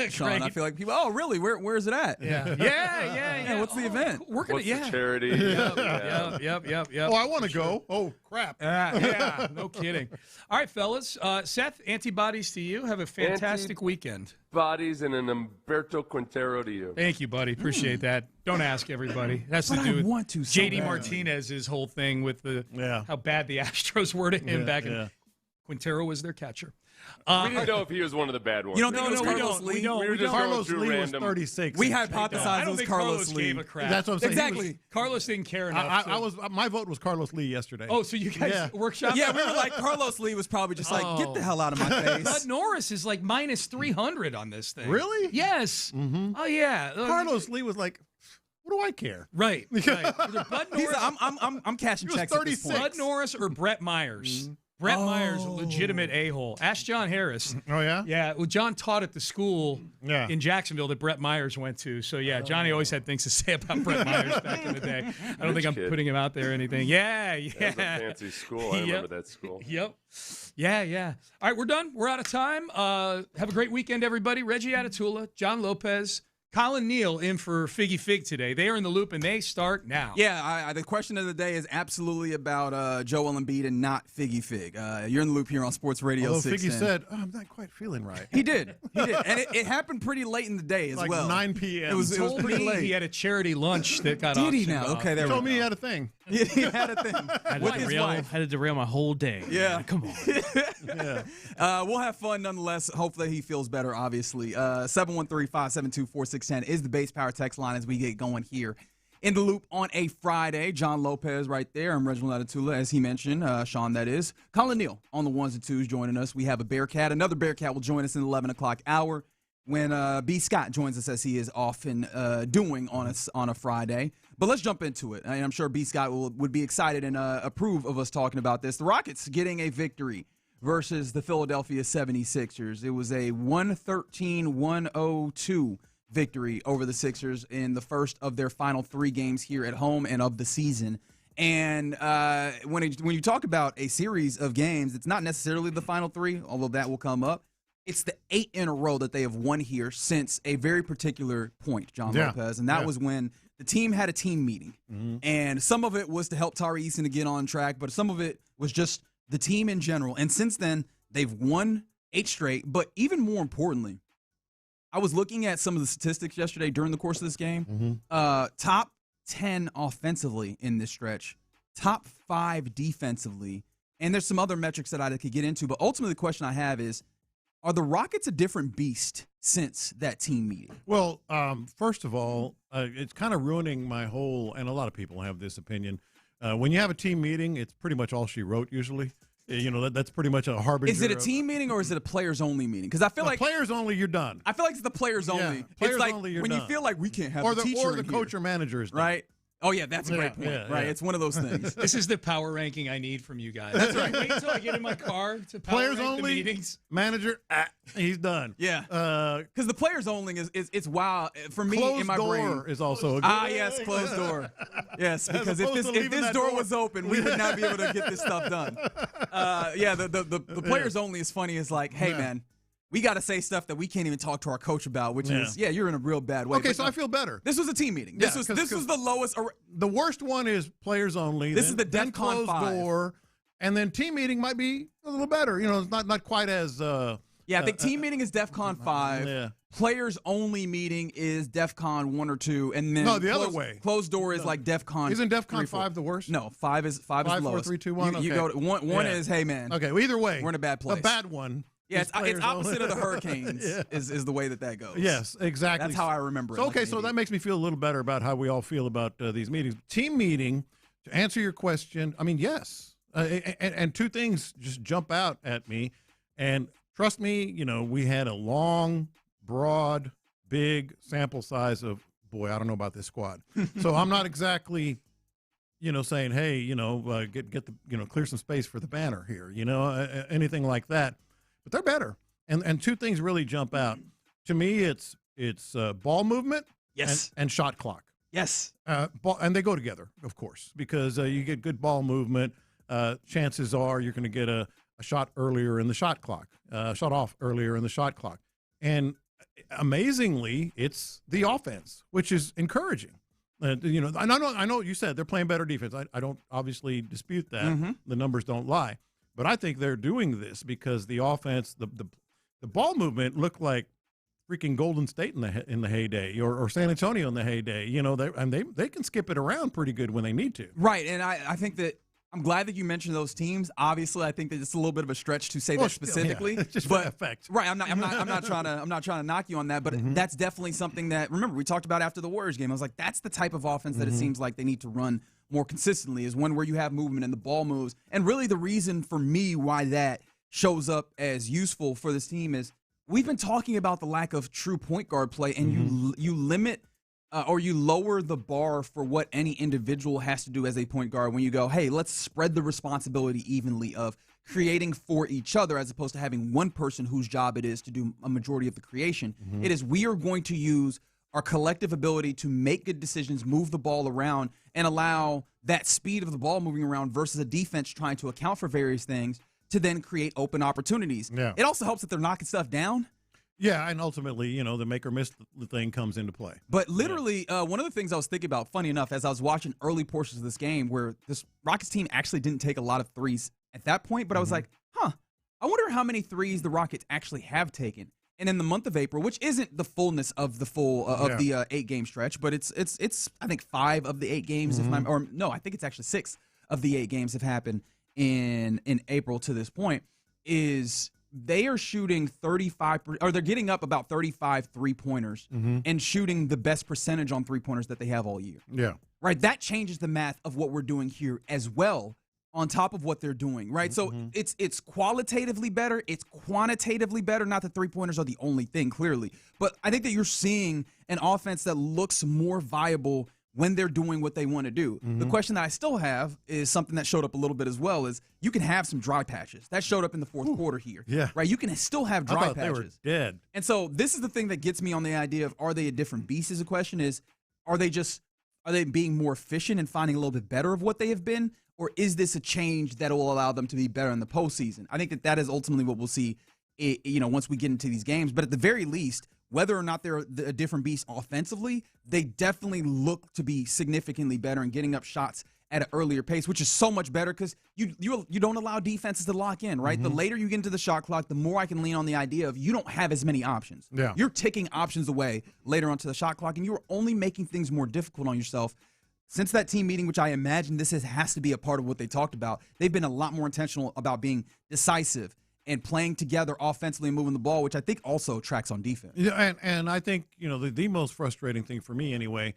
Sean. I feel like people. Oh, really? Where's it at? Yeah. What's the event? We're gonna, What's the charity? Yep. Oh, I want to go. Oh, crap. No kidding. All right, fellas. Seth, antibodies to you. Have a fantastic weekend. Bodies and an Umberto Quintero to you. Thank you, buddy. Appreciate that. Don't ask everybody. It has to do with JD Martinez's whole thing with how bad the Astros were to him back in. Quintero was their catcher. We didn't know if he was one of the bad ones. You don't think it was Carlos Lee? Carlos Lee was 36. We hypothesized it was Carlos Lee. Gave a crap. That's what I'm saying. Exactly. Carlos didn't care enough. My vote was Carlos Lee yesterday. Oh, so you guys workshopped? Yeah, we were like, Carlos Lee was probably just like, get the hell out of my face. Bud Norris is like minus 300 on this thing. Really? Yes. Mm-hmm. Oh, yeah. Carlos Lee was like, what do I care? Right. Either Bud Norris. I'm cashing checks at this point. Bud Norris or Brett Myers. Mm-hmm. Brett Myers, a legitimate a-hole. Ask John Harris. Oh, yeah? Yeah. Well, John taught at the school in Jacksonville that Brett Myers went to. So, yeah, Johnny always had things to say about Brett Myers back in the day. I don't think I'm putting him out there or anything. Yeah. That was a fancy school. I remember that school. Yep. Yeah. All right, we're done. We're out of time. Have a great weekend, everybody. Reggie Atatula, John Lopez, Colin Neal in for Figgy Fig today. They are in the loop, and they start now. Yeah, the question of the day is absolutely about Joel Embiid and not Figgy Fig. You're in the loop here on Sports Radio 610. Figgy said, I'm not quite feeling right. He did. And it happened pretty late in the day as well. Like 9 p.m. It was pretty late. He had a charity lunch that got Did he now? Off. Okay, there we go. Told me he had a thing. He had a thing. With his wife. Had to derail my whole day. Yeah. Man. Come on. We'll have fun nonetheless. Hopefully he feels better, obviously. 713-572-4610 is the base power text line as we get going here in the loop on a Friday. John Lopez right there. I'm Reginald Atatula, as he mentioned. Sean, that is. Colin Neal on the ones and twos joining us. We have a Bearcat. Another Bearcat will join us in the 11 o'clock hour when B. Scott joins us, as he is often doing on a Friday. But let's jump into it. I'm sure B. Scott would be excited and approve of us talking about this. The Rockets getting a victory versus the Philadelphia 76ers. It was a 113-102 victory over the Sixers in the first of their final 3 games here at home and of the season. And when you talk about a series of games, it's not necessarily the final 3, although that will come up. It's the 8 in a row that they have won here since a very particular point, John Lopez, and that was when the team had a team meeting. Mm-hmm. And some of it was to help Tari Eason to get on track, but some of it was just the team in general. And since then, they've won 8 straight. But even more importantly, I was looking at some of the statistics yesterday during the course of this game. Top 10 offensively in this stretch, top 5 defensively, and there's some other metrics that I could get into. But ultimately, the question I have is, are the Rockets a different beast since that team meeting? Well, first of all, it's kind of ruining my whole, and a lot of people have this opinion. When you have a team meeting, it's pretty much all she wrote usually. You know, that's pretty much a harbinger. Is it a team meeting or is it a players-only meeting? Because I feel like players only, you're done. I feel like it's the players only. Players it's like only, you're when done. you feel like we can't have or the teacher or the in coach here, or manager is done. right? Oh yeah, that's a great point. Right, it's one of those things. This is the power ranking I need from you guys. That's right. Wait until I get in my car to power Players rank only, the meetings. manager, he's done. Yeah. Because the players only is it's wild for me Closed in my door brain. is also a good yes, closed door. Yes, As because opposed to if leaving this that door door- was open, we would not be able to get this stuff done. The players only is funny. Is like, hey man, we got to say stuff that we can't even talk to our coach about, which is you're in a real bad way. Okay, But so no, I feel better. This was a team meeting. This was the lowest. The worst one is players only. This is the then DEFCON closed 5. door, and then team meeting might be a little better. You know, it's not quite as. I think team meeting is DEFCON 5. Yeah. Players only meeting is DEFCON 1 or 2, and then No, the other way. Closed door is like DEFCON. Isn't 3, DEFCON 4. 5 the worst? No, 5 is 5, the 4, lowest. 3, 2, 1. You okay. go to one is hey man. Okay, well, either way, we're in a bad place. The bad one. Yeah, is it's players opposite only. of the Hurricanes. is the way that goes. Yes, exactly. That's how I remember it. So, okay, so that makes me feel a little better about how we all feel about these meetings. Team meeting, to answer your question, I mean, yes. And two things just jump out at me. And trust me, you know, we had a long, broad, big sample size of, boy, I don't know about this squad. So I'm not exactly, you know, saying, hey, you know, get the, you know, clear some space for the banner here, you know, anything like that. But they're better. And two things really jump out. To me, it's ball movement and shot clock. Yes. And they go together, of course, because you get good ball movement. Chances are you're going to get a shot earlier in the shot clock, shot off earlier in the shot clock. And amazingly, it's the offense, which is encouraging. You know, I know you said they're playing better defense. I don't obviously dispute that. Mm-hmm. The numbers don't lie. But I think they're doing this because the offense, the ball movement looked like freaking Golden State in the heyday, or San Antonio in the heyday. You know, they can skip it around pretty good when they need to. Right, and I think that I'm glad that you mentioned those teams. Obviously, I think that it's a little bit of a stretch to say that specifically. Yeah, just but for effect. Right, I'm not trying to knock you on that, but that's definitely something that, remember, we talked about after the Warriors game. I was like, that's the type of offense that it seems like they need to run more consistently, is one where you have movement and the ball moves. And really the reason for me why that shows up as useful for this team is we've been talking about the lack of true point guard play, and you limit or you lower the bar for what any individual has to do as a point guard when you go, hey, let's spread the responsibility evenly of creating for each other, as opposed to having one person whose job it is to do a majority of the creation. It is, we are going to use our collective ability to make good decisions, move the ball around, and allow that speed of the ball moving around versus a defense trying to account for various things to then create open opportunities. Yeah. It also helps that they're knocking stuff down. Yeah, and ultimately, you know, the make or miss thing comes into play. But literally, one of the things I was thinking about, funny enough, as I was watching early portions of this game where this Rockets team actually didn't take a lot of threes at that point, but I was like, I wonder how many threes the Rockets actually have taken. And in the month of April, which isn't the fullness of the full of the 8-game stretch, but it's I think 5 of the 8 games, I think it's actually 6 of the 8 games have happened in April to this point, is they are shooting 35%, or they're getting up about 35 3-pointers and shooting the best percentage on 3-pointers that they have all year. Yeah. Right? That changes the math of what we're doing here as well, on top of what they're doing, right? So it's qualitatively better, it's quantitatively better. Not that 3-pointers are the only thing, clearly, but I think that you're seeing an offense that looks more viable when they're doing what they want to do. The question that I still have is something that showed up a little bit as well, is you can have some dry patches. That showed up in the fourth quarter here. Yeah. Right? You can still have I dry thought patches. they were dead. And so this is the thing that gets me on the idea of, are they a different beast as a question, is are they being more efficient and finding a little bit better of what they have been? Or is this a change that will allow them to be better in the postseason? I think that is ultimately what we'll see, once we get into these games. But at the very least, whether or not they're a different beast offensively, they definitely look to be significantly better and getting up shots at an earlier pace, which is so much better because you don't allow defenses to lock in, right? The later you get into the shot clock, the more I can lean on the idea of you don't have as many options. Yeah. You're taking options away later onto the shot clock, and you're only making things more difficult on yourself. Since that team meeting, which I imagine this has to be a part of what they talked about, they've been a lot more intentional about being decisive and playing together offensively and moving the ball, which I think also tracks on defense. Yeah, and I think, the most frustrating thing for me anyway,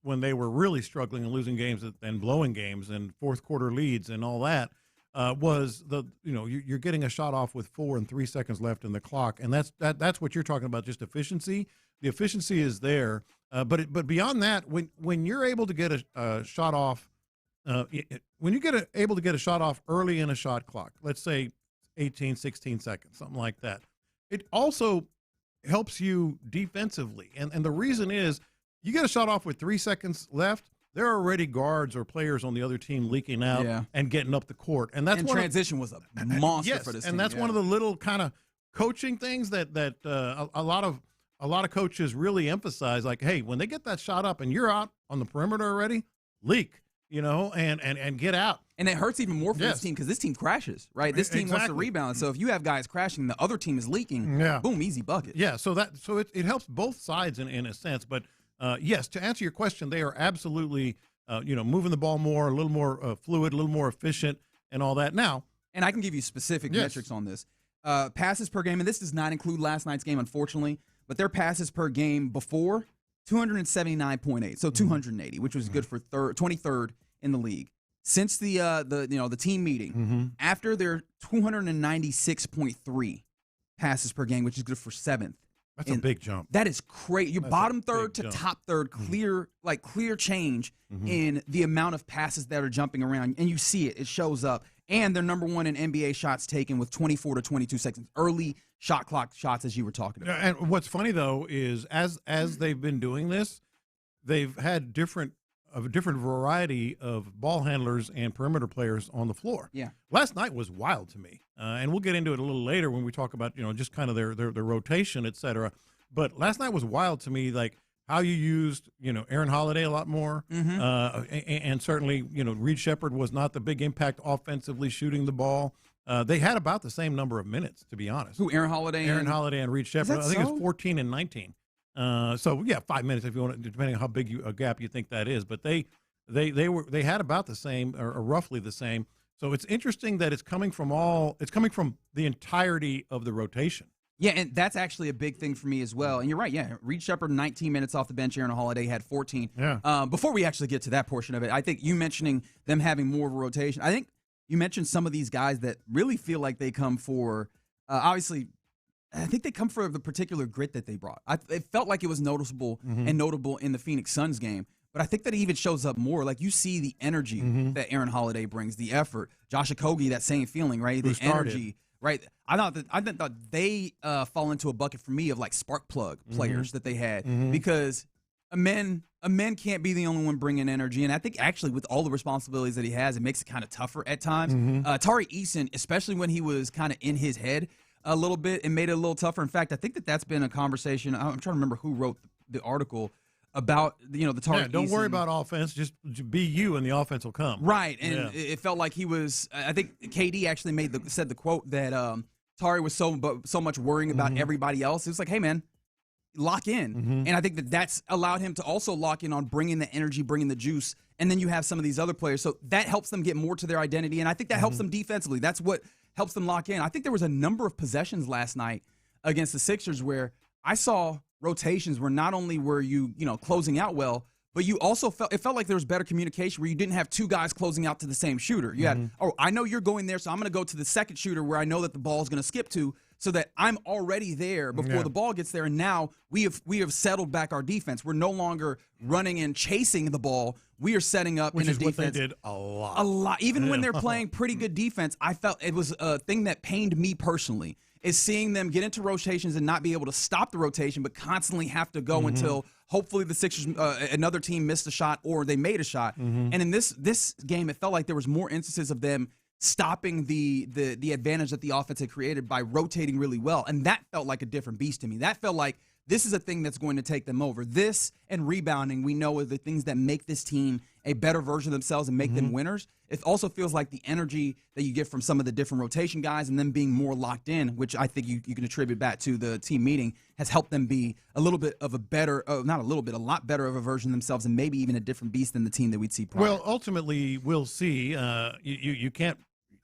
when they were really struggling and losing games and blowing games and fourth quarter leads and all that, was you're getting a shot off with 4 and 3 seconds left in the clock, and that's what you're talking about, just efficiency. The efficiency is there, but beyond that, when you're able to get a shot off, when you get able to get a shot off early in a shot clock, let's say 18, 16 seconds, something like that, it also helps you defensively, and the reason is you get a shot off with 3 seconds left. There are already guards or players on the other team leaking out and getting up the court, and that's transition was a monster for this team. And that's one of the little kind of coaching things that a lot of coaches really emphasize. Like, hey, when they get that shot up and you're out on the perimeter already, leak, and get out. And it hurts even more for this team because this team crashes, right? This team wants to rebound. So if you have guys crashing, the other team is leaking. Boom, easy bucket. Yeah, so it helps both sides in a sense, but. Yes, to answer your question, they are absolutely, moving the ball more, a little more fluid, a little more efficient, and all that. Now, and I can give you specific metrics on this. Passes per game, and this does not include last night's game, unfortunately, but their passes per game before 279.8, so 280, which was good for 23rd in the league. Since the team meeting, after their 296.3 passes per game, which is good for 7th. That's a big jump. That is crazy. Your bottom third to top third, clear change in the amount of passes that are jumping around. And you see it. It shows up. And they're number one in NBA shots taken with 24 to 22 seconds. Early shot clock shots, as you were talking about. And what's funny, though, is as they've been doing this, they've had a different variety of ball handlers and perimeter players on the floor. Yeah. Last night was wild to me. And we'll get into it a little later when we talk about, just kind of their rotation, et cetera. But last night was wild to me, like how you used, Aaron Holiday a lot more. And certainly, Reed Sheppard was not the big impact offensively shooting the ball. They had about the same number of minutes, to be honest. Who, Aaron Holiday? Aaron Holiday and Reed Sheppard. I think it's 14 and 19. 5 minutes if you want, depending on how big a gap you think that is. But they had about the same or roughly the same. So it's interesting that it's coming from the entirety of the rotation. Yeah, and that's actually a big thing for me as well. And you're right, yeah. Reed Sheppard, 19 minutes off the bench. Aaron Holiday had 14. Yeah. Before we actually get to that portion of it, I think you mentioning them having more of a rotation. I think you mentioned some of these guys that really feel like they come for, obviously, I think they come for the particular grit that they brought. It felt like it was noticeable and notable in the Phoenix Suns game. But I think that it even shows up more. Like, you see the energy that Aaron Holiday brings, the effort. Josh Okogie, that same feeling, right? The energy, right? I thought they fall into a bucket for me of like spark plug players that they had because a man can't be the only one bringing energy. And I think actually with all the responsibilities that he has, it makes it kind of tougher at times. Tari Eason, especially when he was kind of in his head a little bit, and made it a little tougher. In fact, I think that's been a conversation. I'm trying to remember who wrote the article about the Tari Eason. Don't worry about offense. Just be you, and the offense will come. Right, and it felt like he was. I think KD actually said the quote that Tari was so much worrying about everybody else. It was like, hey man, lock in, and I think that's allowed him to also lock in on bringing the energy, bringing the juice, and then you have some of these other players, so that helps them get more to their identity, and I think that helps them defensively. That's what helps them lock in. I think there was a number of possessions last night against the Sixers where I saw rotations where not only were you closing out well, but you also felt like there was better communication where you didn't have two guys closing out to the same shooter. You had, I know you're going there, so I'm going to go to the second shooter where I know that the ball is going to skip to, so that I'm already there before the ball gets there. And now we have settled back our defense. We're no longer running and chasing the ball. We are setting up in a defense. Which is what they did a lot. A lot. Even when they're playing pretty good defense, I felt it was a thing that pained me personally, is seeing them get into rotations and not be able to stop the rotation, but constantly have to go until hopefully the Sixers, another team missed a shot or they made a shot. And in this game, it felt like there was more instances of them stopping the advantage that the offense had created by rotating really well. And that felt like a different beast to me. That felt like this is a thing that's going to take them over. This and rebounding, we know, are the things that make this team a better version of themselves and make them winners. It also feels like the energy that you get from some of the different rotation guys and them being more locked in, which I think you can attribute back to the team meeting, has helped them be a little bit of a better, not a little bit, a lot better of a version of themselves and maybe even a different beast than the team that we'd see prior. Well, ultimately, we'll see. You can't,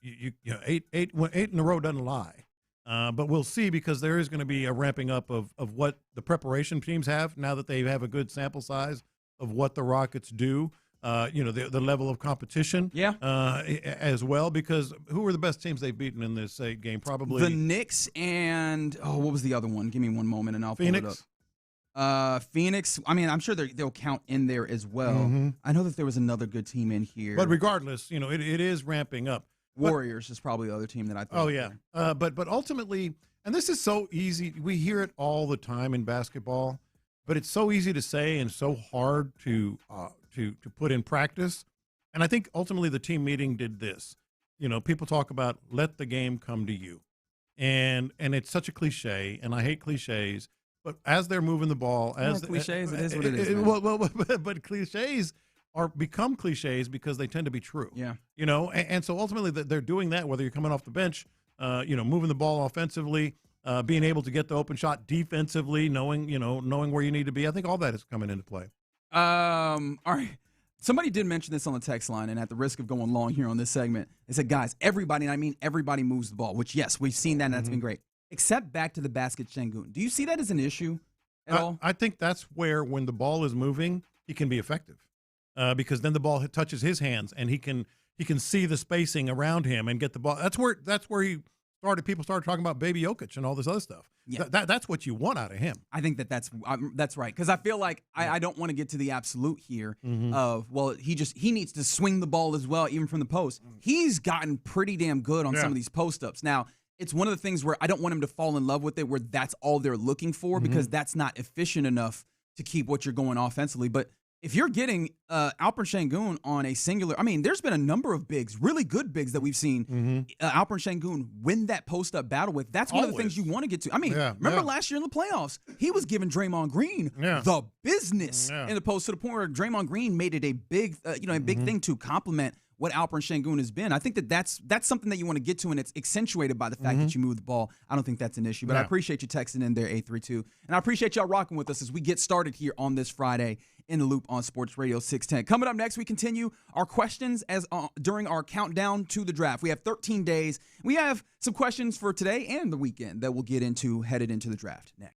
8 in a row doesn't lie. But we'll see, because there is going to be a ramping up of what the preparation teams have now that they have a good sample size of what the Rockets do. The level of competition as well, because who are the best teams they've beaten in this game? Probably the Knicks and, what was the other one? Give me one moment and I'll pull it up. Phoenix, I mean, I'm sure they'll count in there as well. I know that there was another good team in here. But regardless, it is ramping up. Warriors is probably the other team that I think. Oh, yeah. But ultimately, and this is so easy, we hear it all the time in basketball, but it's so easy to say and so hard to put in practice. And I think ultimately the team meeting did this. People talk about let the game come to you. And it's such a cliche, and I hate cliches, but as they're moving the ball, cliches, it is what it is. Well, but cliches become cliches because they tend to be true. Yeah. And so ultimately they're doing that, whether you're coming off the bench, moving the ball offensively, being able to get the open shot defensively, knowing where you need to be. I think all that is coming into play. All right. Somebody did mention this on the text line, and at the risk of going long here on this segment, they said, guys, everybody, and I mean everybody, moves the ball, which, yes, we've seen that, and that's been great, except back to the basket Şengün. Do you see that as an issue at all? I think that's where, when the ball is moving, he can be effective, because then the ball touches his hands, and he can see the spacing around him and get the ball. That's where he started. People started talking about Baby Jokic and all this other stuff. Yeah. That's what you want out of him. I think that's right, because I feel like I don't want to get to the absolute here of, well, he needs to swing the ball as well, even from the post. He's gotten pretty damn good on some of these post-ups. Now, it's one of the things where I don't want him to fall in love with it, where that's all they're looking for, because that's not efficient enough to keep what you're going offensively. But if you're getting Alperen Şengün on a singular, I mean, there's been a number of bigs, really good bigs that we've seen Alperen Şengün win that post-up battle with. That's one of the things you want to get to. I mean, remember last year in the playoffs, he was giving Draymond Green the business in the post, to the point where Draymond Green made it a big, a big thing to complement what Alperen Şengün has been. I think that's something that you want to get to, and it's accentuated by the fact that you move the ball. I don't think that's an issue, but I appreciate you texting in there, 832, and I appreciate y'all rocking with us as we get started here on this Friday in the Loop on Sports Radio 610. Coming up next, we continue our questions as during our countdown to the draft. We have 13 days. We have some questions for today and the weekend that we'll get into headed into the draft next.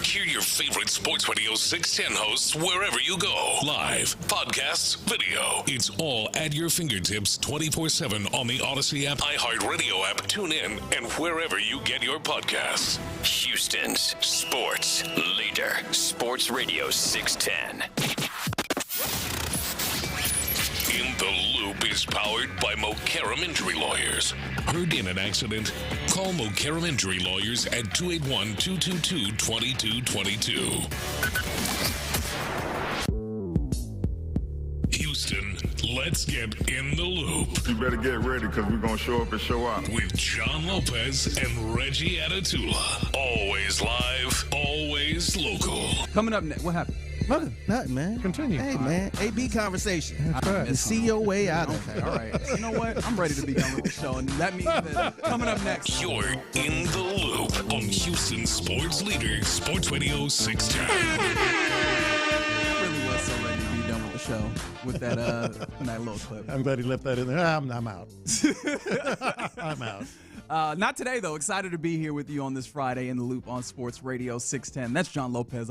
Hear your favorite Sports Radio 610 hosts wherever you go. Live, podcasts, video. It's all at your fingertips 24/7 on the Odyssey app, iHeartRadio app, TuneIn, and wherever you get your podcasts. Houston's sports leader. Sports Radio 610. In the Loop is powered by Mokaram Injury Lawyers. Heard in an accident? Call Mokaram Injury Lawyers at 281-222-2222. Houston, let's get in the loop. You better get ready because we're going to show up and show out. With John Lopez and Reggie Atatula. Always live, always local. Coming up next, what happened? Nothing, man. Continue. Hey, man. AB conversation. That's right. See your way out. Okay, all right. You know what? I'm ready to be done with the show, and that means that coming up next. You're in the loop on Houston Sports Leader, Sports Radio 610. I really was so ready to be done with the show with that little clip. I'm glad he left that in there. I'm out. I'm out. Not today, though. Excited to be here with you on this Friday in the Loop on Sports Radio 610. That's John Lopez.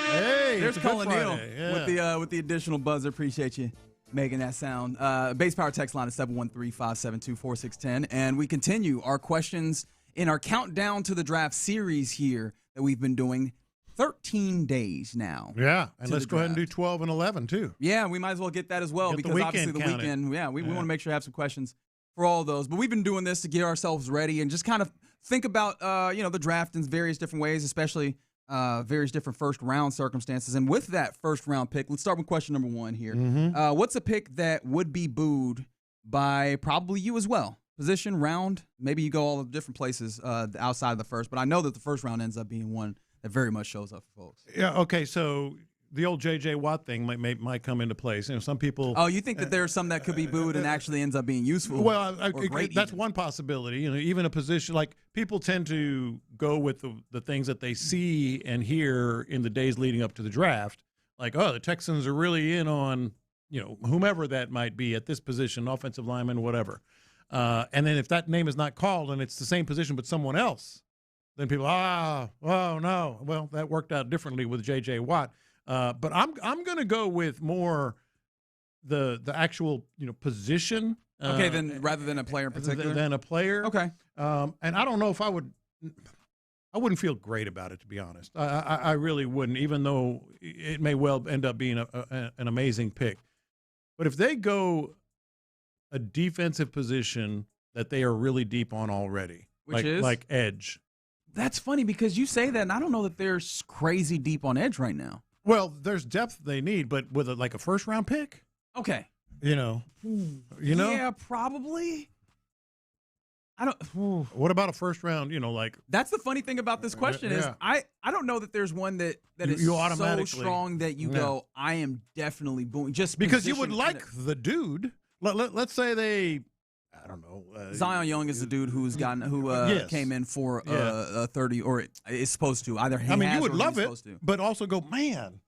Hey, there's it's a good Colin Neal Friday. with the additional buzzer. Appreciate you making that sound. Base Power text line is 713-572-4610. And we continue our questions in our countdown to the draft series here that we've been doing 13 days now. Yeah, and let's go ahead and do 12 and 11, too. Yeah, we might as well get that as well, Get because obviously the weekend, we want to make sure I have some questions for all those. But we've been doing this to get ourselves ready and just kind of think about, the draft in various different ways, especially various different first-round circumstances. And with that first-round pick, let's start with question number one here. Mm-hmm. What's a pick that would be booed by probably you as well? Position, round, maybe you go all the different places outside of the first, but I know that the first round ends up being one that very much shows up for folks. Yeah, okay, so the old J.J. Watt thing might come into place. Some people... Oh, you think that there's some that could be booed and actually ends up being useful? Well, that's one possibility. Even a position like people tend to go with the things that they see and hear in the days leading up to the draft. Like, oh, the Texans are really in on, whomever that might be at this position, offensive lineman, whatever. And then if that name is not called and it's the same position but someone else, then people, oh no. Well, that worked out differently with J.J. Watt. But I'm going to go with more the actual position. Okay, then rather than a player in particular. Than a player. Okay. And I don't know if I wouldn't feel great about it, to be honest. I really wouldn't, even though it may well end up being an amazing pick. But if they go a defensive position that they are really deep on already, which is like edge. That's funny because you say that, and I don't know that they're crazy deep on edge right now. Well, there's depth they need, but with a first-round pick? Okay. Yeah, probably. I don't. What about a first-round, That's the funny thing about this question is I don't know that there's one that is you so strong that you go, I am definitely booing. Just because you would like the dude. Let's say they... I don't know. Zion Young is the dude who came in for a 30, or is supposed to. Either he you would love it, but also go, man,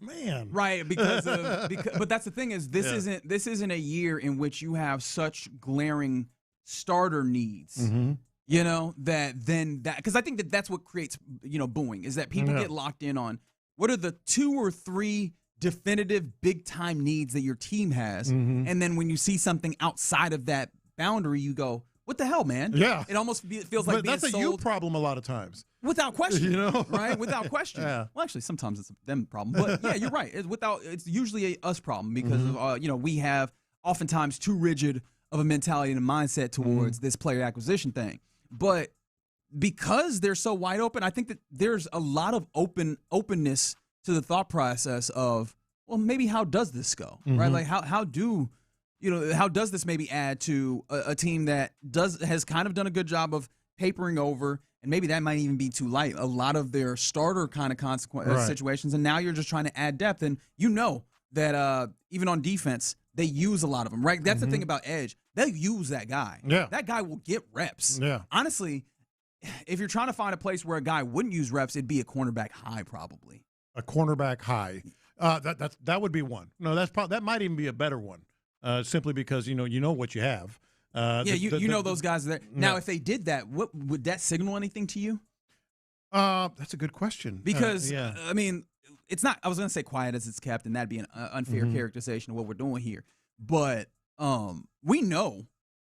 man. Right, because but that's the thing is this isn't a year in which you have such glaring starter needs. Mm-hmm. Because I think that's what creates booing is that people get locked in on what are the 2 or 3 definitive big-time needs that your team has, and then when you see something outside of that boundary, you go, what the hell, man? Yeah. It almost feels like being that's sold. a you problem a lot of times. Without question, right? Without question. Yeah. Well, actually, sometimes it's a them problem, but yeah, you're right. It's usually a us problem because of, we have oftentimes too rigid of a mentality and a mindset towards this player acquisition thing. But because they're so wide open, I think that there's a lot of openness to the thought process of, well, maybe how does this go, right? Like how does this maybe add to a team that has kind of done a good job of papering over, and maybe that might even be too light, a lot of their starter kind of situations, and now you're just trying to add depth, and that even on defense they use a lot of them, right? That's the thing about edge. They use that guy. Yeah. That guy will get reps. Yeah. Honestly, if you're trying to find a place where a guy wouldn't use reps, it'd be a cornerback high probably. A cornerback high. That would be one. No, that might even be a better one. Simply because you know what you have. Those guys are there. Now, if they did that, what would that signal anything to you? That's a good question. Because, yeah. I mean, it's not, I was going to say quiet as it's kept, and that'd be an unfair characterization of what we're doing here. But we know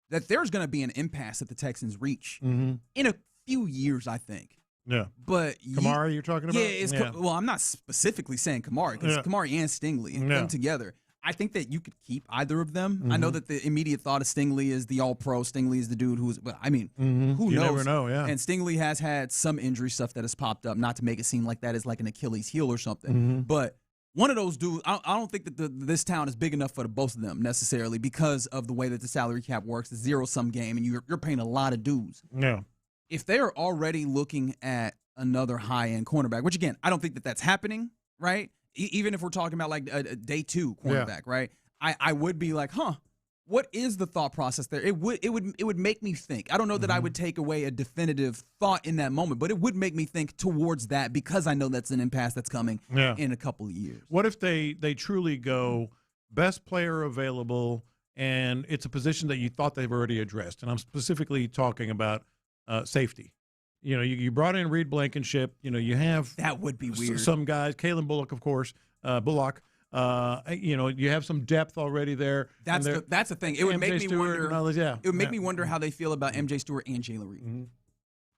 that there's going to be an impasse that the Texans reach in a few years, I think. Yeah. But Kamara, you're talking about? Yeah, well, I'm not specifically saying Kamara, because Kamara and Stingley, them together. I think that you could keep either of them. I know that the immediate thought of Stingley is the all-pro. Stingley is the dude who's, but I mean, who knows? You never know, yeah. And Stingley has had some injury stuff that has popped up, not to make it seem like that is like an Achilles heel or something. But one of those dudes, I don't think that this town is big enough for the both of them necessarily, because of the way that the salary cap works, the zero-sum game, and you're paying a lot of dues. Yeah. If they're already looking at another high-end cornerback, which, again, I don't think that that's happening, right? Even if we're talking about like a day two cornerback, right? I would be like, what is the thought process there? It would make me think. I don't know that I would take away a definitive thought in that moment, but it would make me think towards that, because I know that's an impasse that's coming in a couple of years. What if they truly go best player available, and it's a position that you thought they've already addressed? And I'm specifically talking about safety. You know, you brought in Reed Blankenship. You know, you have that would be weird. Some guys, Kalen Bullock, of course, Bullock. You know, you have some depth already there. That's the thing. It would make me wonder. It would make me wonder how they feel about MJ Stewart and Jalen Reed.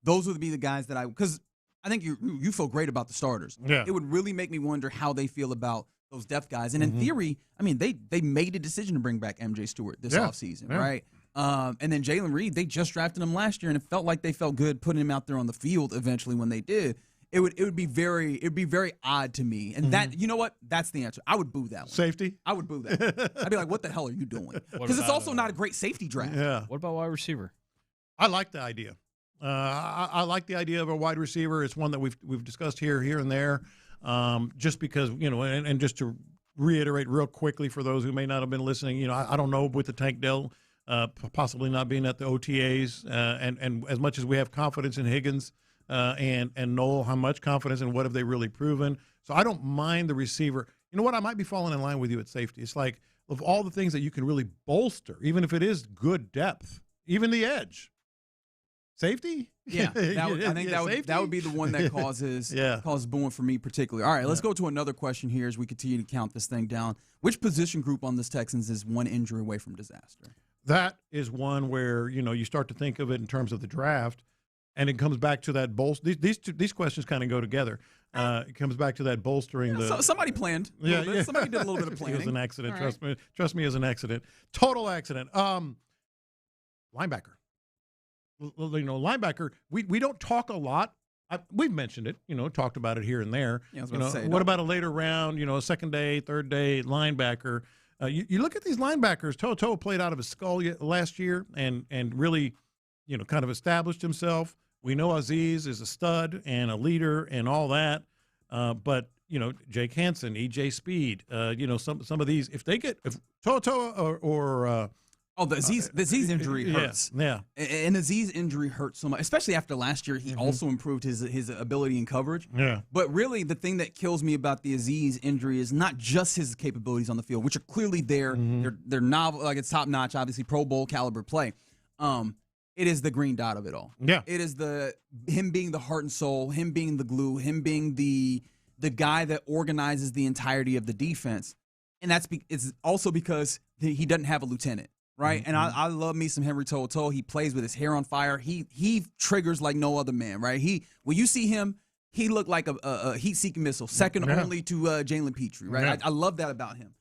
Those would be the guys that because I think you feel great about the starters. Yeah. It would really make me wonder how they feel about those depth guys. And in theory, I mean, they made a decision to bring back MJ Stewart this offseason, right? And then Jalen Reed, they just drafted him last year, and it felt like they felt good putting him out there on the field eventually when they did. It'd be very odd to me. And that, you know what? That's the answer. I would boo that one. Safety? I would boo that. I'd be like, what the hell are you doing? Because it's also not a great safety draft. Yeah. What about wide receiver? I like the idea. I like the idea of a wide receiver. It's one that we've discussed here and there. Just because, you know, and just to reiterate real quickly for those who may not have been listening, you know, I don't know with the Tank Dell possibly not being at the OTAs, and as much as we have confidence in Higgins and Noel, how much confidence and what have they really proven? So I don't mind the receiver. You know what? I might be falling in line with you at safety. It's like, of all the things that you can really bolster, even if it is good depth, even the edge. Safety? Yeah, I think that would be the one that causes booing for me particularly. All right, let's go to another question here as we continue to count this thing down. Which position group on this Texans is one injury away from disaster? That is one where, you know, you start to think of it in terms of the draft, and it comes back to that bolster. These questions kind of go together. It comes back to that bolstering. So somebody planned. Somebody did a little bit of planning. It was an accident. All right. Trust me, it was an accident. Total accident. Linebacker. You know, linebacker. We don't talk a lot. We've mentioned it. You know, talked about it here and there. Yeah, I was you about know, to say, what about a later round? You know, a second day, third day linebacker. You look at these linebackers. Toto played out of his skull last year and really, you know, kind of established himself. We know Azeez is a stud and a leader and all that. But, you know, Jake Hansen, E.J. Speed, you know, some of these, if Toto or the Azeez injury hurts. Yeah. And Azeez injury hurts so much, especially after last year. He also improved his ability in coverage. Yeah. But really, the thing that kills me about the Azeez injury is not just his capabilities on the field, which are clearly there. They're novel, like it's top notch, obviously Pro Bowl caliber play. It is the green dot of it all. Yeah. It is him being the heart and soul, him being the glue, him being the guy that organizes the entirety of the defense. And it's also because he doesn't have a lieutenant. Right, and I love me some Henry To'oTo'o. He plays with his hair on fire. He triggers like no other man. Right, when you see him, he looked like a heat-seeking missile, second only to Jalen Petrie. Right, I love that about him.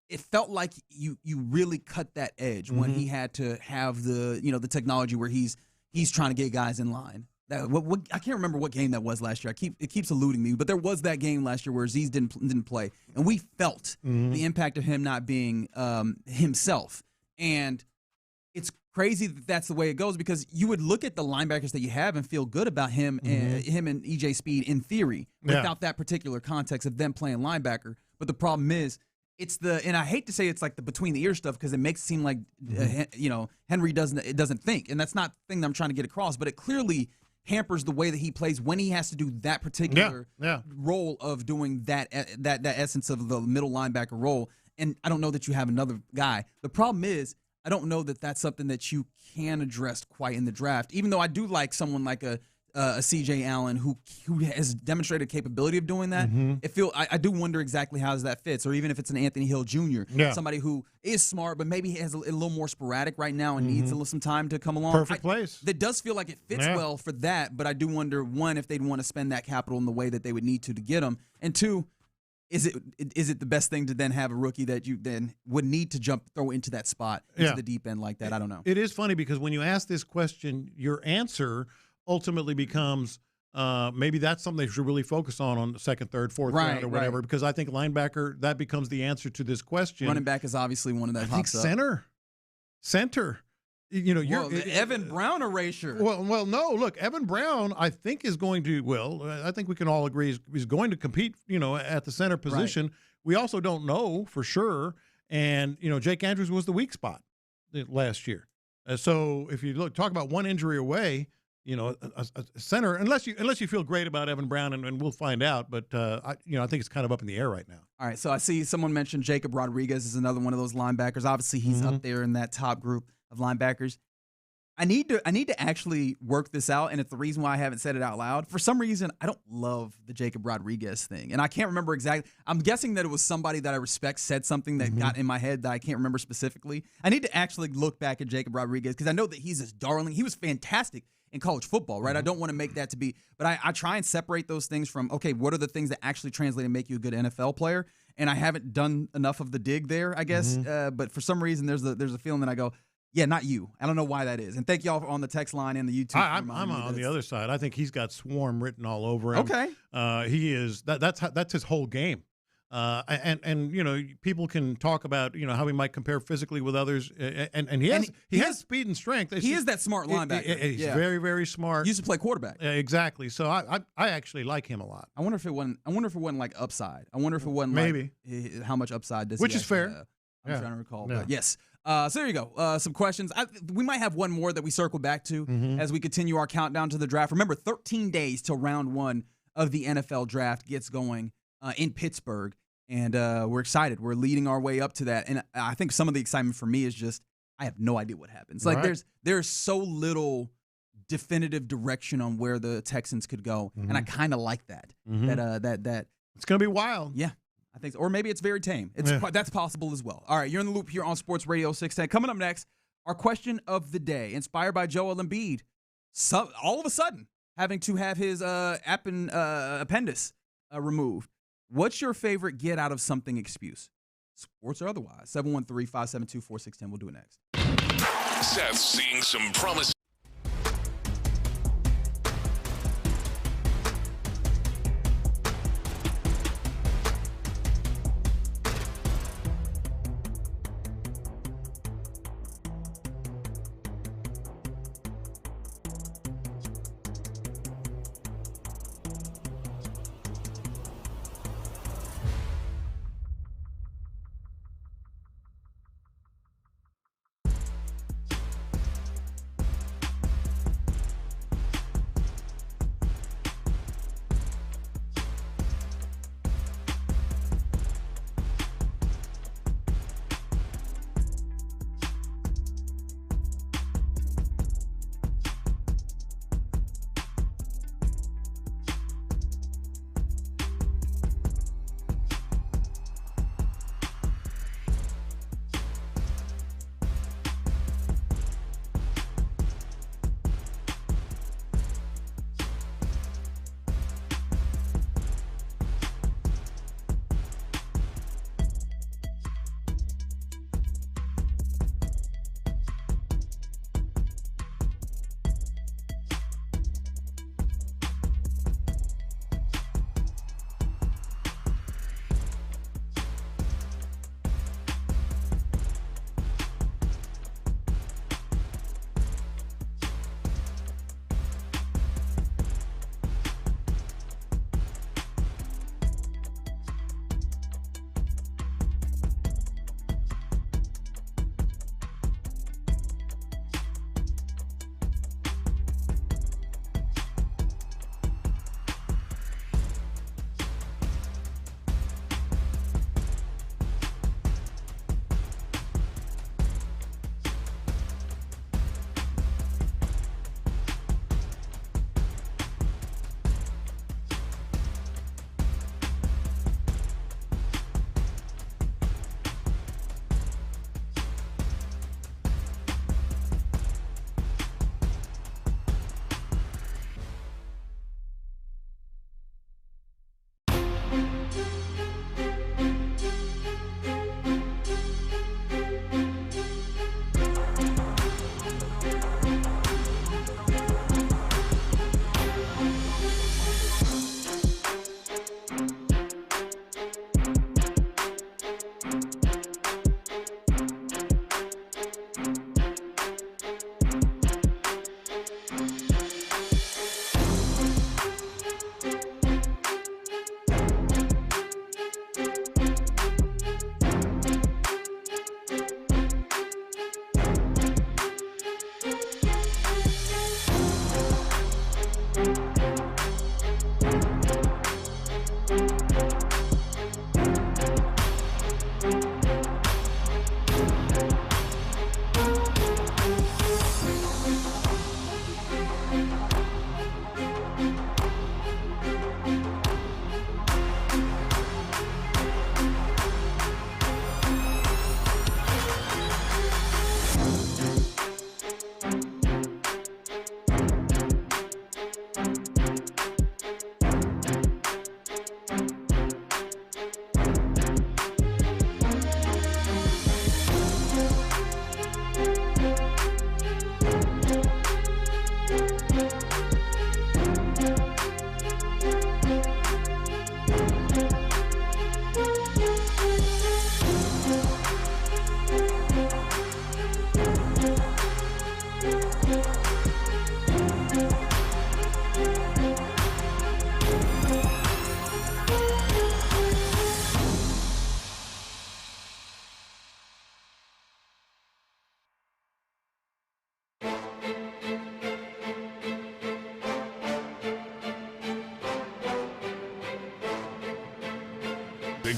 It felt like you really cut that edge when he had to have the technology where he's trying to get guys in line. I can't remember what game that was last year. It keeps eluding me, but there was that game last year where Azeez didn't play, and we felt the impact of him not being himself. And it's crazy that that's the way it goes, because you would look at the linebackers that you have and feel good about him and E.J. Speed in theory without that particular context of them playing linebacker. But the problem is, and I hate to say it's like the between the ear stuff, because it makes it seem like Henry doesn't think, and that's not the thing that I'm trying to get across. But it clearly hampers the way that he plays when he has to do that particular role of doing that essence of the middle linebacker role. And I don't know that you have another guy. The problem is, I don't know that that's something that you can address quite in the draft, even though I do like someone like a a C.J. Allen who has demonstrated capability of doing that, I do wonder exactly how that fits, or even if it's an Anthony Hill Jr., somebody who is smart but maybe has a little more sporadic right now and needs some time to come along. Perfect place. That does feel like it fits well for that, but I do wonder, one, if they'd want to spend that capital in the way that they would need to get him, and two, is it the best thing to then have a rookie that you then would need to throw into that spot, into the deep end like that? I don't know. It is funny because when you ask this question, your answer ultimately becomes maybe that's something they should really focus on the second, third, fourth round or whatever, because I think linebacker, that becomes the answer to this question. Running back is obviously one of that. I think center. You're Evan Brown erasure. Well, no. Look, Evan Brown, I think is going to. Well, I think we can all agree he's going to compete. At the center position. Right. We also don't know for sure. And Jake Andrews was the weak spot last year. So if you talk about one injury away, a center, unless you feel great about Evan Brown, and we'll find out. But I think it's kind of up in the air right now. All right. So I see someone mentioned Jacob Rodriguez is another one of those linebackers. Obviously, he's up there in that top group of linebackers. I need to actually work this out, and it's the reason why I haven't said it out loud. For some reason, I don't love the Jacob Rodriguez thing, and I can't remember exactly. I'm guessing that it was somebody that I respect said something that got in my head that I can't remember specifically. I need to actually look back at Jacob Rodriguez because I know that he's this darling. He was fantastic in college football, right? I don't want to make that to be, but I try and separate those things from, okay, what are the things that actually translate and make you a good NFL player? And I haven't done enough of the dig there, I guess. But for some reason, there's a feeling that I go, yeah, not you. I don't know why that is. And thank y'all on the text line and the YouTube. I'm on the other side. I think he's got swarm written all over him. Okay. He is. That's his whole game. And people can talk about how he might compare physically with others, and he has speed and strength. He is that smart linebacker. He's very, very smart. He used to play quarterback. Exactly. So I actually like him a lot. I wonder if it wasn't like upside. I wonder if it wasn't maybe like how much upside does which he is fair. I'm trying to recall, but yes. So there you go. Some questions. We might have one more that we circle back to as we continue our countdown to the draft. Remember, 13 days till round one of the NFL draft gets going in Pittsburgh, and we're excited. We're leading our way up to that, and I think some of the excitement for me is just I have no idea what happens. Like there's so little definitive direction on where the Texans could go, and I kind of like that. That it's going to be wild. Yeah. I think so. Or maybe it's very tame. That's possible as well. All right, you're in the loop here on Sports Radio 610. Coming up next, our question of the day, inspired by Joel Embiid. All of a sudden, having to have his appendix removed. What's your favorite get out of something excuse? Sports or otherwise? 713-572-4610. We'll do it next. Seth's seeing some promise.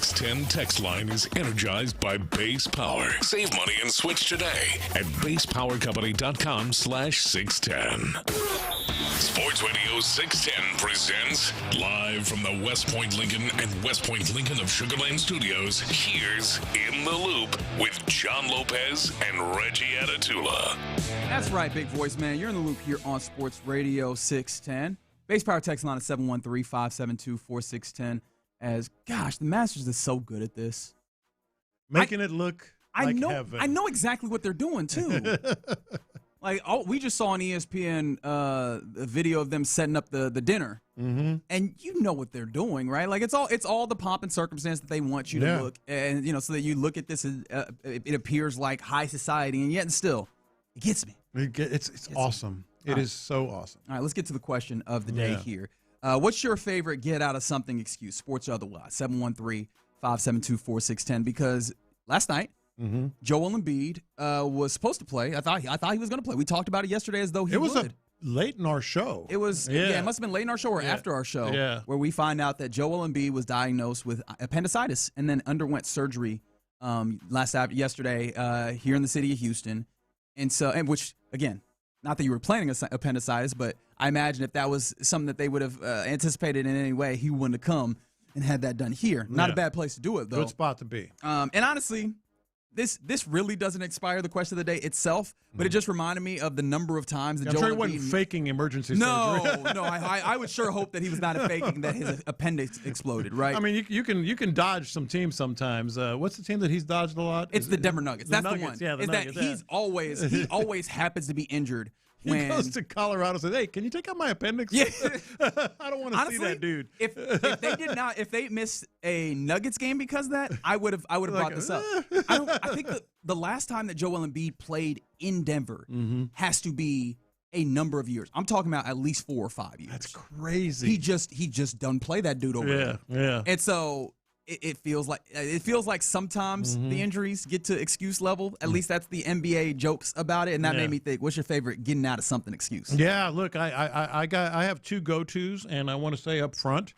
610 text line is energized by Base Power. Save money and switch today at basepowercompany.com/610. Sports Radio 610 presents live from the West Point Lincoln and West Point Lincoln of Sugar Land Studios. Here's In the Loop with John Lopez and Reggie Atatula. That's right, big voice man. You're in the loop here on Sports Radio 610. Base Power text line is 713-572-4610. As gosh, the Masters is so good at this, making it look like heaven. I know exactly what they're doing too. Like we just saw on ESPN a video of them setting up the dinner, and you know what they're doing, right? Like it's all the pomp and circumstance that they want you to look, and so that you look at this, it appears like high society, and yet still, it gets me. It's awesome. It is so awesome. All right, let's get to the question of the day here. What's your favorite get out of something excuse, sports or otherwise? 713-572-4610. Because last night, Joel Embiid was supposed to play. I thought he was going to play. We talked about it yesterday as though he would. It was late in our show. It was, it must have been late in our show or after our show, where we find out that Joel Embiid was diagnosed with appendicitis and then underwent surgery yesterday here in the city of Houston. And which, again, not that you were planning appendicitis, but I imagine if that was something that they would have anticipated in any way, he wouldn't have come and had that done here. Not a bad place to do it, though. Good spot to be. And honestly, this really doesn't inspire the question of the day itself, but it just reminded me of the number of times that I'm sure he wasn't faking emergency surgery. No, I would sure hope that he was not faking that his appendix exploded, right? I mean, you can dodge some teams sometimes. What's the team that he's dodged a lot? It's the Denver Nuggets. That's the one. Yeah, the Nuggets. He always happens to be injured. He goes to Colorado and says, "Hey, can you take out my appendix?" Yeah. I don't want to see that dude. If they missed a Nuggets game because of that, I would have brought this up. I think the last time that Joel Embiid played in Denver has to be a number of years. I'm talking about at least 4 or 5 years. That's crazy. He just doesn't play that dude over there. Yeah. And so it feels like sometimes the injuries get to excuse level. At least that's the NBA jokes about it, and that made me think, what's your favorite getting out of something excuse? Yeah, look, I have two go-tos, and I want to say up front,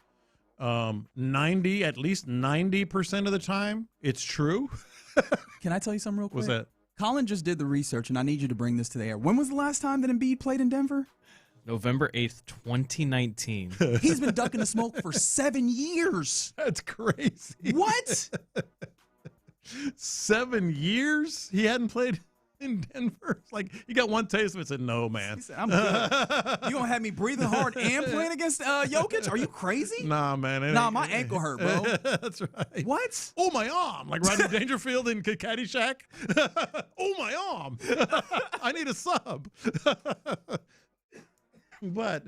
at least 90% of the time, it's true. Can I tell you something real quick? What's that? Colin just did the research, and I need you to bring this to the air. When was the last time that Embiid played in Denver? November 8th, 2019. He's been ducking the smoke for 7 years. That's crazy. What? 7 years? He hadn't played in Denver? It's like, he got one taste of it and said, no, man. He said, I'm good. You going to have me breathing hard and playing against Jokic? Are you crazy? Nah, man. My ankle hurt, bro. That's right. What? Oh, my arm. Like Rodney Dangerfield in Caddyshack. Oh, my arm. I need a sub. But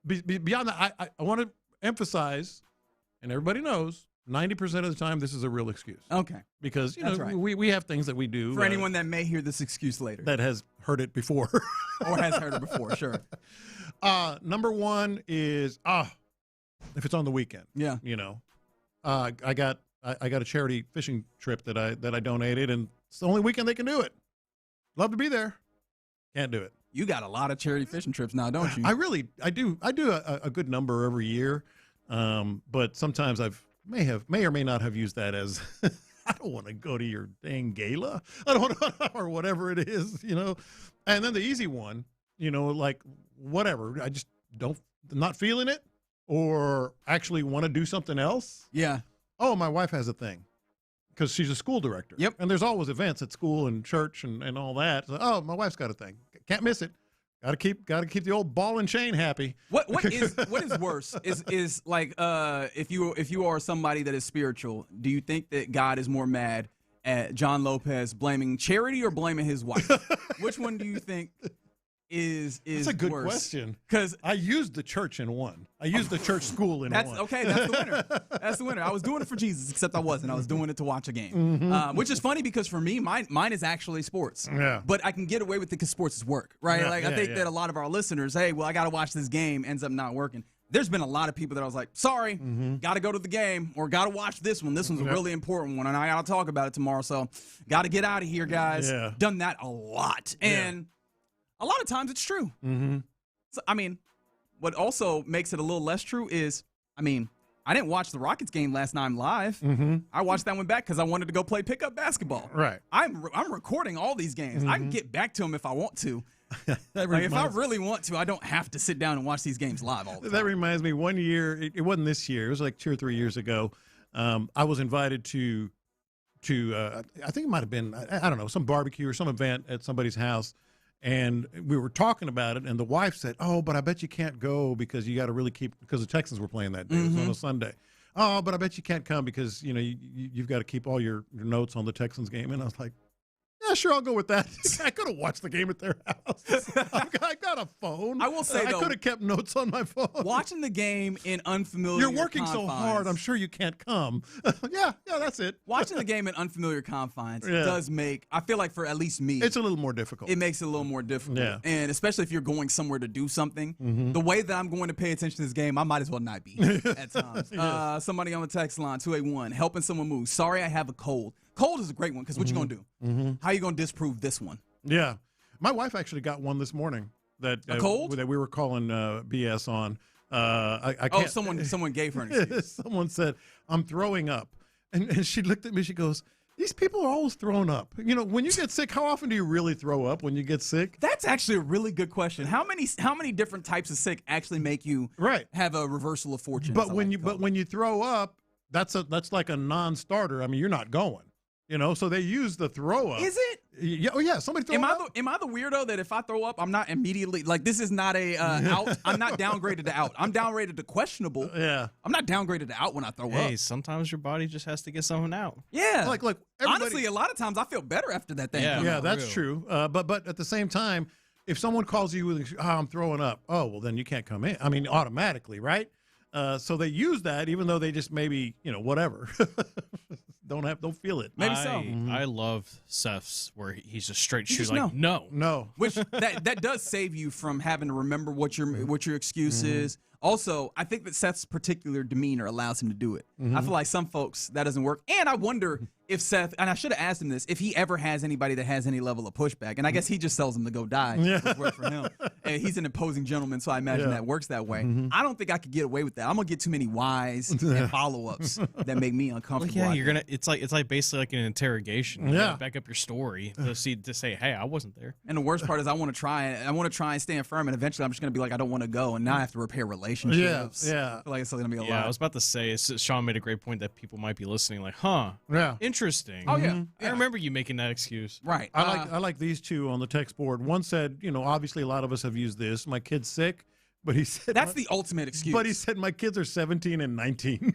beyond that, I want to emphasize, and everybody knows, 90% of the time this is a real excuse. Okay. Because, right. we have things that we do. For anyone that may hear this excuse later. That has heard it before. Or has heard it before, sure. Number one is, if it's on the weekend. Yeah. I got a charity fishing trip that I donated, and it's the only weekend they can do it. Love to be there. Can't do it. You got a lot of charity fishing trips now, don't you? I do. I do a good number every year, but sometimes may or may not have used that as I don't want to go to your dang gala. I don't want to, or whatever it is, And then the easy one, like whatever. I just not feeling it, or actually want to do something else. Yeah. Oh, my wife has a thing. Because she's a school director. Yep. And there's always events at school and church and all that. So, oh, my wife's got a thing. Can't miss it. Got to keep the old ball and chain happy. What is worse is like if you are somebody that is spiritual, do you think that God is more mad at John Lopez blaming charity or blaming his wife? Which one do you think is That's a good worse? Question. Because I used the church in one. I used the church school in one. Okay, that's the winner. That's the winner. I was doing it for Jesus, except I wasn't. I was doing it to watch a game, which is funny because for me, mine is actually sports. Yeah. But I can get away with it because sports is work, right? Yeah, I think that a lot of our listeners, hey, well, I got to watch this game, ends up not working. There's been a lot of people that I was like, sorry, got to go to the game or got to watch this one. This one's a really important one, and I got to talk about it tomorrow. So got to get out of here, guys. Yeah. Done that a lot. And a lot of times it's true. So, what also makes it a little less true is, I I didn't watch the Rockets game last night live. I watched that one back because I wanted to go play pickup basketball. Right. I'm recording all these games. I can get back to them if I want to. Like if I really want to, I don't have to sit down and watch these games live all the time. That reminds me, one year, it wasn't this year, it was like 2 or 3 years ago, I was invited to I think it might have been, I don't know, some barbecue or some event at somebody's house, and we were talking about it, and the wife said, oh, but I bet you can't go because you got to really keep, because the Texans were playing that day. It was on a Sunday. Oh, but I bet you can't come because, you've got to keep all your notes on the Texans game. And I was like, yeah, sure, I'll go with that. I could have watched the game at their house. I got a phone. I will say, I though, could have kept notes on my phone. Watching the game in unfamiliar You're working so hard, I'm sure you can't come. yeah, that's it. Watching the game in unfamiliar confines does make, I feel like for at least me, it's a little more difficult. It makes it a little more difficult. Yeah. And especially if you're going somewhere to do something, the way that I'm going to pay attention to this game, I might as well not be at times. Somebody on the text line, 281, helping someone move. Sorry, I have a cold. Cold is a great one because what you going to do? How you going to disprove this one? Yeah. My wife actually got one this morning. That a cold? That we were calling BS on. I oh, can't, someone gave her an excuse. Someone said, I'm throwing up. And she looked at me, she goes, these people are always throwing up. When you get sick, how often do you really throw up when you get sick? That's actually a really good question. How many different types of sick actually make you have a reversal of fortune? But when you throw up, that's like a non-starter. I mean, you're not going. So they use the throw up. Is it? Yeah. Oh yeah. Somebody throw up. Am I the weirdo that if I throw up, I'm not immediately like this is not a out? I'm not downgraded to out. I'm downgraded to questionable. Yeah. I'm not downgraded to out when I throw up. Hey, sometimes your body just has to get something out. Yeah. Like honestly, a lot of times I feel better after that thing. Yeah, that's true. But at the same time, if someone calls you with, I'm throwing up, oh well, then you can't come in. I mean, automatically, right? So they use that, even though they just maybe whatever. Don't feel it. Maybe so. I love Seth's where he's just straight shoot just like know. no. Which that does save you from having to remember what your excuse is. Also, I think that Seth's particular demeanor allows him to do it. I feel like some folks that doesn't work. And I wonder if Seth, and I should have asked him this, if he ever has anybody that has any level of pushback. And I guess he just tells them to go die. Which works for him. And he's an imposing gentleman, so I imagine that works that way. I don't think I could get away with that. I'm gonna get too many whys and follow-ups that make me uncomfortable. Well, yeah, it's like basically like an interrogation. You gotta back up your story to say, hey, I wasn't there. And the worst part is I want to try and stand firm, and eventually I'm just gonna be like, I don't want to go, and now I have to repair relationships. Yeah. I feel like it's gonna be a lot. Yeah, I was about to say, Sean made a great point that people might be listening, like, huh? Yeah. Interesting. Oh yeah. I remember you making that excuse. Right. I like these two on the text board. One said, obviously a lot of us have used this. My kid's sick, but he said that's the ultimate excuse. But he said my kids are 17 and 19.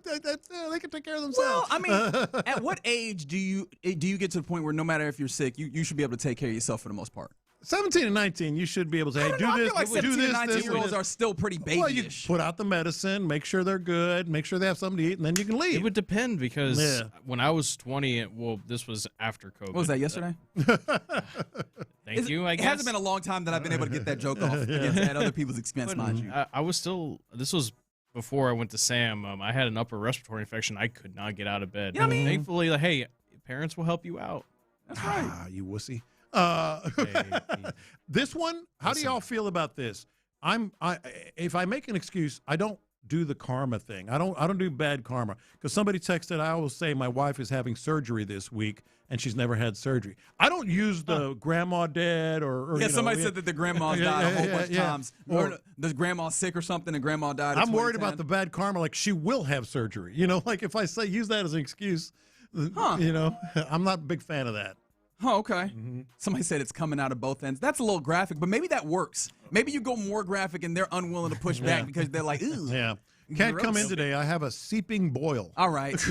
They can take care of themselves. Well, I mean, at what age do you get to the point where no matter if you're sick, you should be able to take care of yourself for the most part? 17 and 19, you should be able to, hey, do this, I feel like do 17 this, and 19-year-olds are still pretty babyish. Well, you put out the medicine, make sure they're good, make sure they have something to eat, and then you can leave. It would depend because when I was 20, this was after COVID. What was that, yesterday? Thank you, I guess. It hasn't been a long time that I've been able to get that joke off at other people's expense, mind you. I was still, this was before I went to Sam. I had an upper respiratory infection. I could not get out of bed. You know what I mean? Thankfully, hey, parents will help you out. That's right. You wussy. This one, how do y'all feel about this? If I make an excuse, I don't do the karma thing. I don't do bad karma because somebody texted. I always say my wife is having surgery this week and she's never had surgery. I don't use the grandma dead or somebody said that the grandma's died a whole bunch of times. Or the grandma's sick or something and grandma died. I'm worried about the bad karma. Like she will have surgery. Like if I say use that as an excuse, I'm not a big fan of that. Oh, okay. Somebody said it's coming out of both ends. That's a little graphic, but maybe that works. Maybe you go more graphic and they're unwilling to push back because they're like, ooh. Yeah. Can't come in today. I have a seeping boil. All right.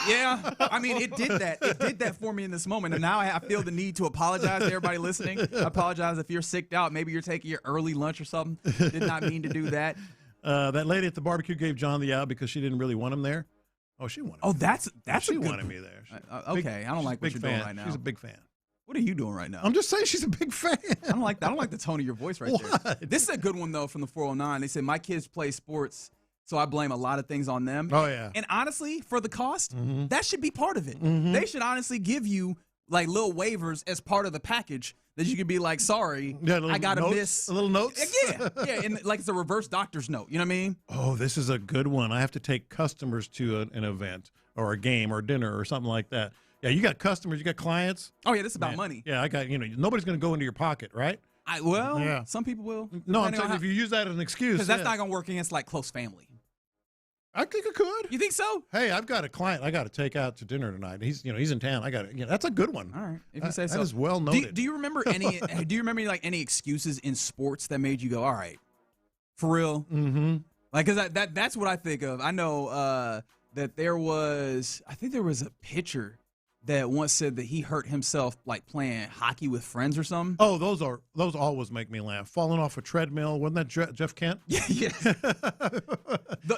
Yeah. I mean, it did that. It did that for me in this moment. And now I feel the need to apologize to everybody listening. I apologize if you're sicked out. Maybe you're taking your early lunch or something. Did not mean to do that. That lady at the barbecue gave John the out because she didn't really want him there. Oh, she wanted. Oh, that's she wanted me there. Okay, I don't like what you're doing right now. She's a big fan. What are you doing right now? I'm just saying she's a big fan. I don't like the tone of your voice right there. This is a good one though from the 409. They said my kids play sports, so I blame a lot of things on them. Oh yeah. And honestly, for the cost, that should be part of it. They should honestly give you like little waivers as part of the package that you could be like, sorry, I got to miss. A little notes? Yeah, and like it's a reverse doctor's note. You know what I mean? Oh, this is a good one. I have to take customers to an event or a game or dinner or something like that. Yeah, you got customers, you got clients. Oh, yeah, this is about money. Yeah, I got, nobody's going to go into your pocket, right? Some people will. No, I'm saying if you use that as an excuse. Because that's not going to work against like close family. I think it could. You think so? Hey, I've got a client I got to take out to dinner tonight. He's in town. I got to. That's a good one. All right, if you say so. That is well noted. Do you remember any? Do you remember like any excuses in sports that made you go, all right, for real? Mm-hmm. Like, cause that's what I think of. I know that there was a pitcher that once said that he hurt himself like playing hockey with friends or something. Oh, those always make me laugh. Falling off a treadmill, wasn't that Jeff Kent? Yeah.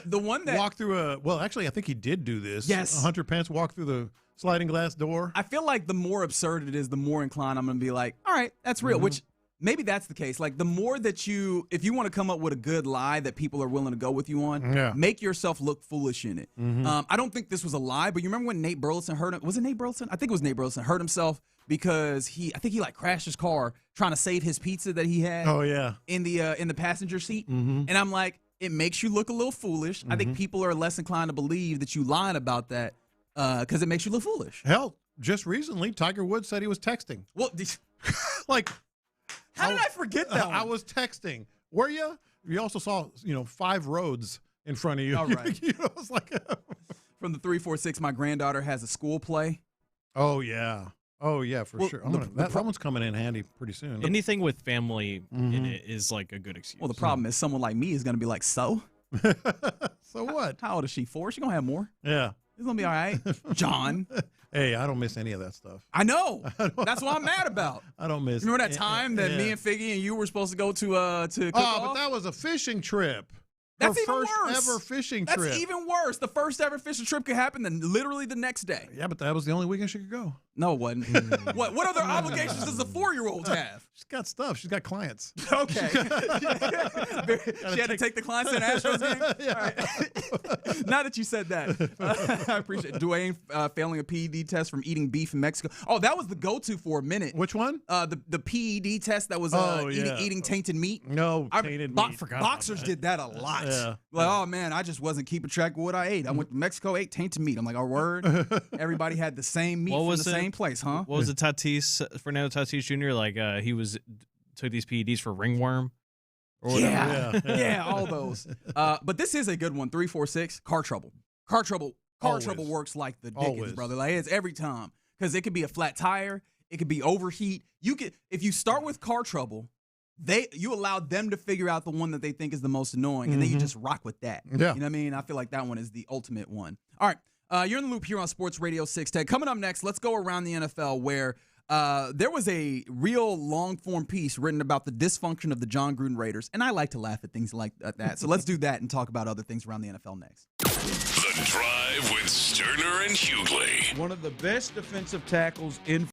the one that walked through actually I think he did do this. Yes. Hunter Pence walked through the sliding glass door. I feel like the more absurd it is, the more inclined I'm going to be like, all right, that's real, which maybe that's the case. Like the more that if you want to come up with a good lie that people are willing to go with you on, make yourself look foolish in it. I don't think this was a lie, but you remember when Nate Burleson hurt him? Was it Nate Burleson? I think it was Nate Burleson hurt himself because I think he like crashed his car trying to save his pizza that he had. Oh yeah, in the passenger seat. And I'm like, it makes you look a little foolish. I think people are less inclined to believe that you lied about that because it makes you look foolish. Hell, just recently, Tiger Woods said he was texting. Well, like. How did I forget that one? I was texting. Were you? You also saw, 5 roads in front of you. All right. It's like from the 346, my granddaughter has a school play. Oh yeah, for sure. That one's coming in handy pretty soon. Anything with family in it is like a good excuse. Well, the problem is someone like me is going to be like, so what? How old is she? 4? She's gonna have more. Yeah, it's gonna be all right. John. Hey, I don't miss any of that stuff. I know. That's what I'm mad about. I don't miss. Remember that time that me and Figgy and you were supposed to go to cook off? But that was a fishing trip. That's Her even first worse. ever fishing trip. That's even worse. The first ever fishing trip could happen then literally the next day. Yeah, but that was the only weekend she could go. No, it wasn't. What other obligations does a 4-year-old have? She's got stuff. She's got clients. Okay. She had to take the clients to the Astros game? Yeah. All right. Now that you said that, I appreciate it. Dwayne failing a PED test from eating beef in Mexico. Oh, that was the go-to for a minute. Which one? The PED test that was eating tainted meat. No, tainted meat. Boxers did that a lot. Yeah. Like, oh, man, I just wasn't keeping track of what I ate. I went to Mexico, ate tainted meat. I'm like, our word. Everybody had the same meat from the same place, huh? What was it, Fernando Tatis Jr.? Like he took these PEDs for ringworm or whatever. Yeah, all those. But this is a good one. 346, car trouble. Car trouble works like the dickens, brother. Like it's every time. Because it could be a flat tire, it could be overheat. If you start with car trouble, you allow them to figure out the one that they think is the most annoying, and then you just rock with that. Yeah. You know what I mean? I feel like that one is the ultimate one. All right. You're in the loop here on Sports Radio 610. Coming up next, let's go around the NFL where there was a real long-form piece written about the dysfunction of the John Gruden Raiders, and I like to laugh at things like that. So let's do that and talk about other things around the NFL next. The Drive with Stoerner and Hughley. One of the best defensive tackles in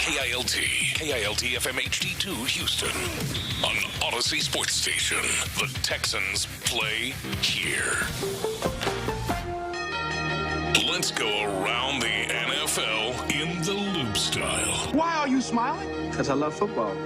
KILT FM HD2 Houston. On Odyssey Sports Station, the Texans play here. Let's go around the NFL in the loop style. Why are you smiling? Because I love football.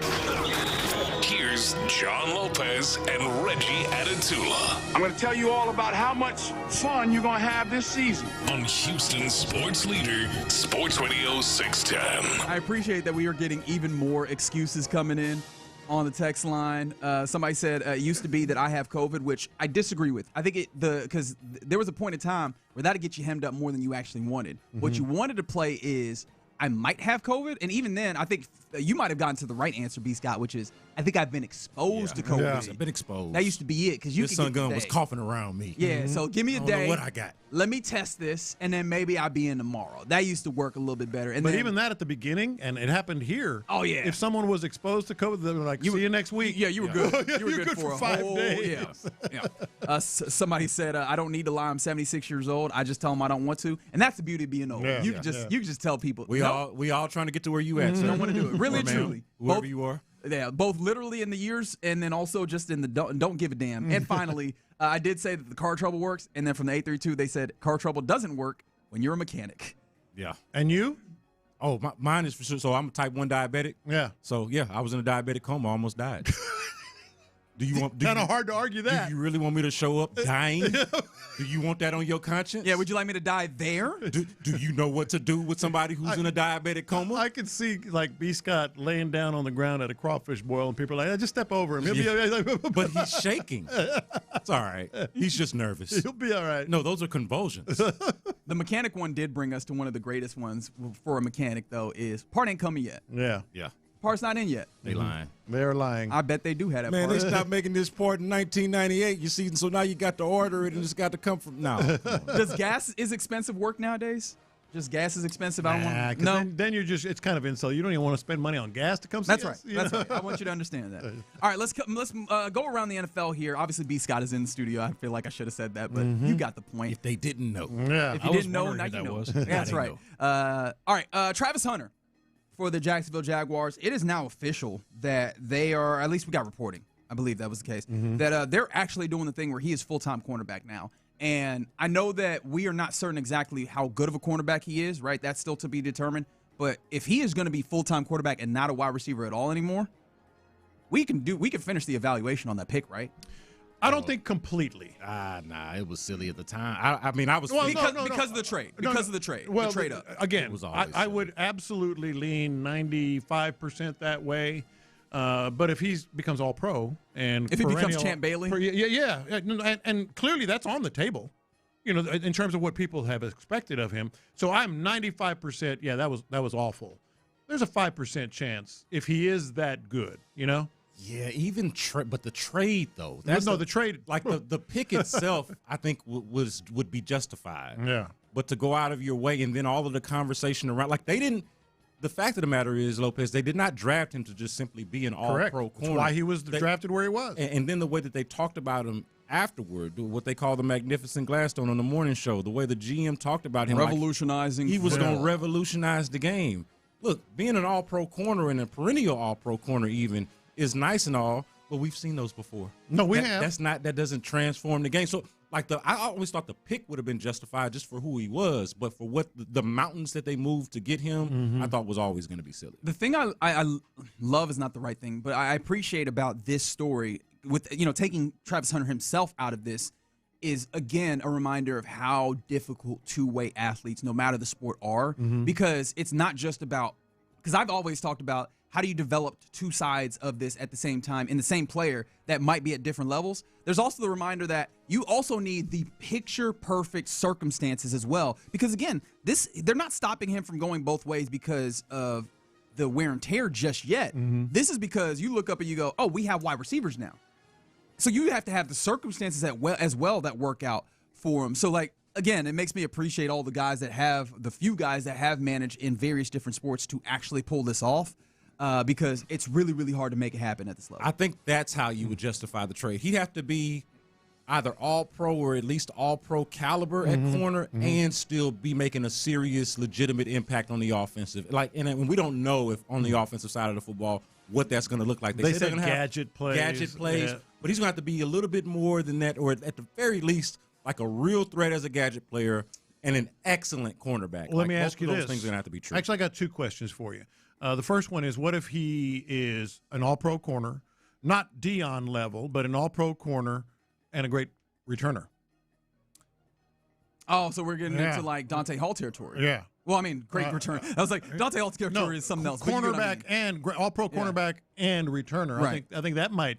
Here's John Lopez and Reggie Adetula. I'm going to tell you all about how much fun you're going to have this season. On Houston sports leader, Sports Radio 610. I appreciate that we are getting even more excuses coming in on the text line. Somebody said it used to be that I have COVID, which I disagree with. I think because there was a point in time where that'd get you hemmed up more than you actually wanted. What you wanted to play is I might have COVID, and even then, I think you might have gotten to the right answer, B. Scott, which is I think I've been exposed to COVID. Yeah, I've been exposed. That used to be it because you. Your son gun was coughing around me. Yeah, so give me a day. I don't know what I got. Let me test this, and then maybe I'll be in tomorrow. That used to work a little bit better. And but then, even that at the beginning, and it happened here. Oh yeah. If someone was exposed to COVID, they were like, "See you next week." Yeah, you were good. You were good for a 5 whole, days. Yeah. Somebody said, "I don't need to lie. I'm 76 years old. I just tell them I don't want to," and that's the beauty of being old. Yeah, you can just tell people. We all trying to get to where you at. You don't want to do it. Really and truly. Whoever you are. Yeah, both literally in the years and then also just in the don't give a damn. And finally, I did say that the car trouble works, and then from the 832 they said car trouble doesn't work when you're a mechanic. Yeah. And you? Oh, mine is for sure. So I'm a type 1 diabetic. Yeah. So yeah, I was in a diabetic coma, almost died. Do you want? Kind of hard to argue that. Do you really want me to show up dying? Do you want that on your conscience? Yeah. Would you like me to die there? Do you know what to do with somebody who's in a diabetic coma? I could see like B. Scott laying down on the ground at a crawfish boil, and people are like, "Just step over him." But he's shaking. It's all right. He's just nervous. He'll be all right. No, those are convulsions. The mechanic one did bring us to one of the greatest ones for a mechanic, though, is part ain't coming yet. Yeah. Yeah. Part's not in yet. They lying. They're lying. I bet they do have that Man, part. they stopped making this part in 1998. You see, so now you got to order it and it's got to come from now. Does gas is expensive work nowadays? Just gas is expensive. I don't want. No. Then you're just. It's kind of insult. You don't even want to spend money on gas to come see That's us, right. That's right. I want you to understand that. All right, let's go around the NFL here. Obviously, B. Scott is in the studio. I feel like I should have said that, but you got the point. If they didn't know. Yeah. If you didn't know, now you know. That's right. All right, Travis Hunter for the Jacksonville Jaguars. It is now official that they are. At least we got reporting. I believe that was the case. That they're actually doing the thing where he is full-time cornerback now. And I know that we are not certain exactly how good of a cornerback he is, right? That's still to be determined. But if he is going to be full-time quarterback and not a wide receiver at all anymore, we can finish the evaluation on that pick, right? I don't think completely. Nah, it was silly at the time. I mean, I was because of the trade. Because of the trade. Well, the trade up. Again, was I would absolutely lean 95% that way. But if he becomes all pro and if he becomes Champ Bailey, and clearly that's on the table, in terms of what people have expected of him. So I'm 95%. Yeah, that was awful. There's a 5% chance if he is that good. Yeah, even but the trade though. The trade, like the pick itself, I think would be justified. Yeah, but to go out of your way and then all of the conversation around, like they didn't. The fact of the matter is, Lopez, they did not draft him to just simply be an all-pro corner. That's why he was drafted where he was. And then the way that they talked about him afterward, what they call the Magnificent Gladstone on the morning show, the way the GM talked about him. Revolutionizing. He was going to revolutionize the game. Look, being an all-pro corner and a perennial all-pro corner even is nice and all, but we've seen those before. No, we have. That doesn't transform the game. So, I always thought the pick would have been justified just for who he was, but for what the mountains that they moved to get him, I thought was always going to be silly. The thing I love is not the right thing, but I appreciate about this story with taking Travis Hunter himself out of this is again a reminder of how difficult two-way athletes, no matter the sport, are, because it's not just about. Because I've always talked about how do you develop two sides of this at the same time in the same player that might be at different levels. There's also the reminder that you also need the picture-perfect circumstances as well. Because, again, they're not stopping him from going both ways because of the wear and tear just yet. This is because you look up and you go, oh, we have wide receivers now. So you have to have the circumstances as well that work out for him. So, again, it makes me appreciate all the few guys that have managed in various different sports to actually pull this off. Because it's really, really hard to make it happen at this level. I think that's how you would justify the trade. He'd have to be either all-pro or at least all-pro caliber at corner and still be making a serious, legitimate impact on the offensive. And we don't know if on the offensive side of the football what that's going to look like. They say said they're gadget plays. Gadget plays, yeah. but he's going to have to be a little bit more than that, or at the very least, like a real threat as a gadget player and an excellent cornerback. Well, let me ask you those this. Things are going to have to be true. Actually, I got two questions for you. The first one is, what if he is an all-pro corner, not Dion level, but an all-pro corner and a great returner? Oh, so we're getting into like Dante Hall territory. Yeah. Well, I mean, great return. I was like, Dante Hall territory is something else. But you know what I Cornerback and all-pro cornerback and returner. Right. I think that might.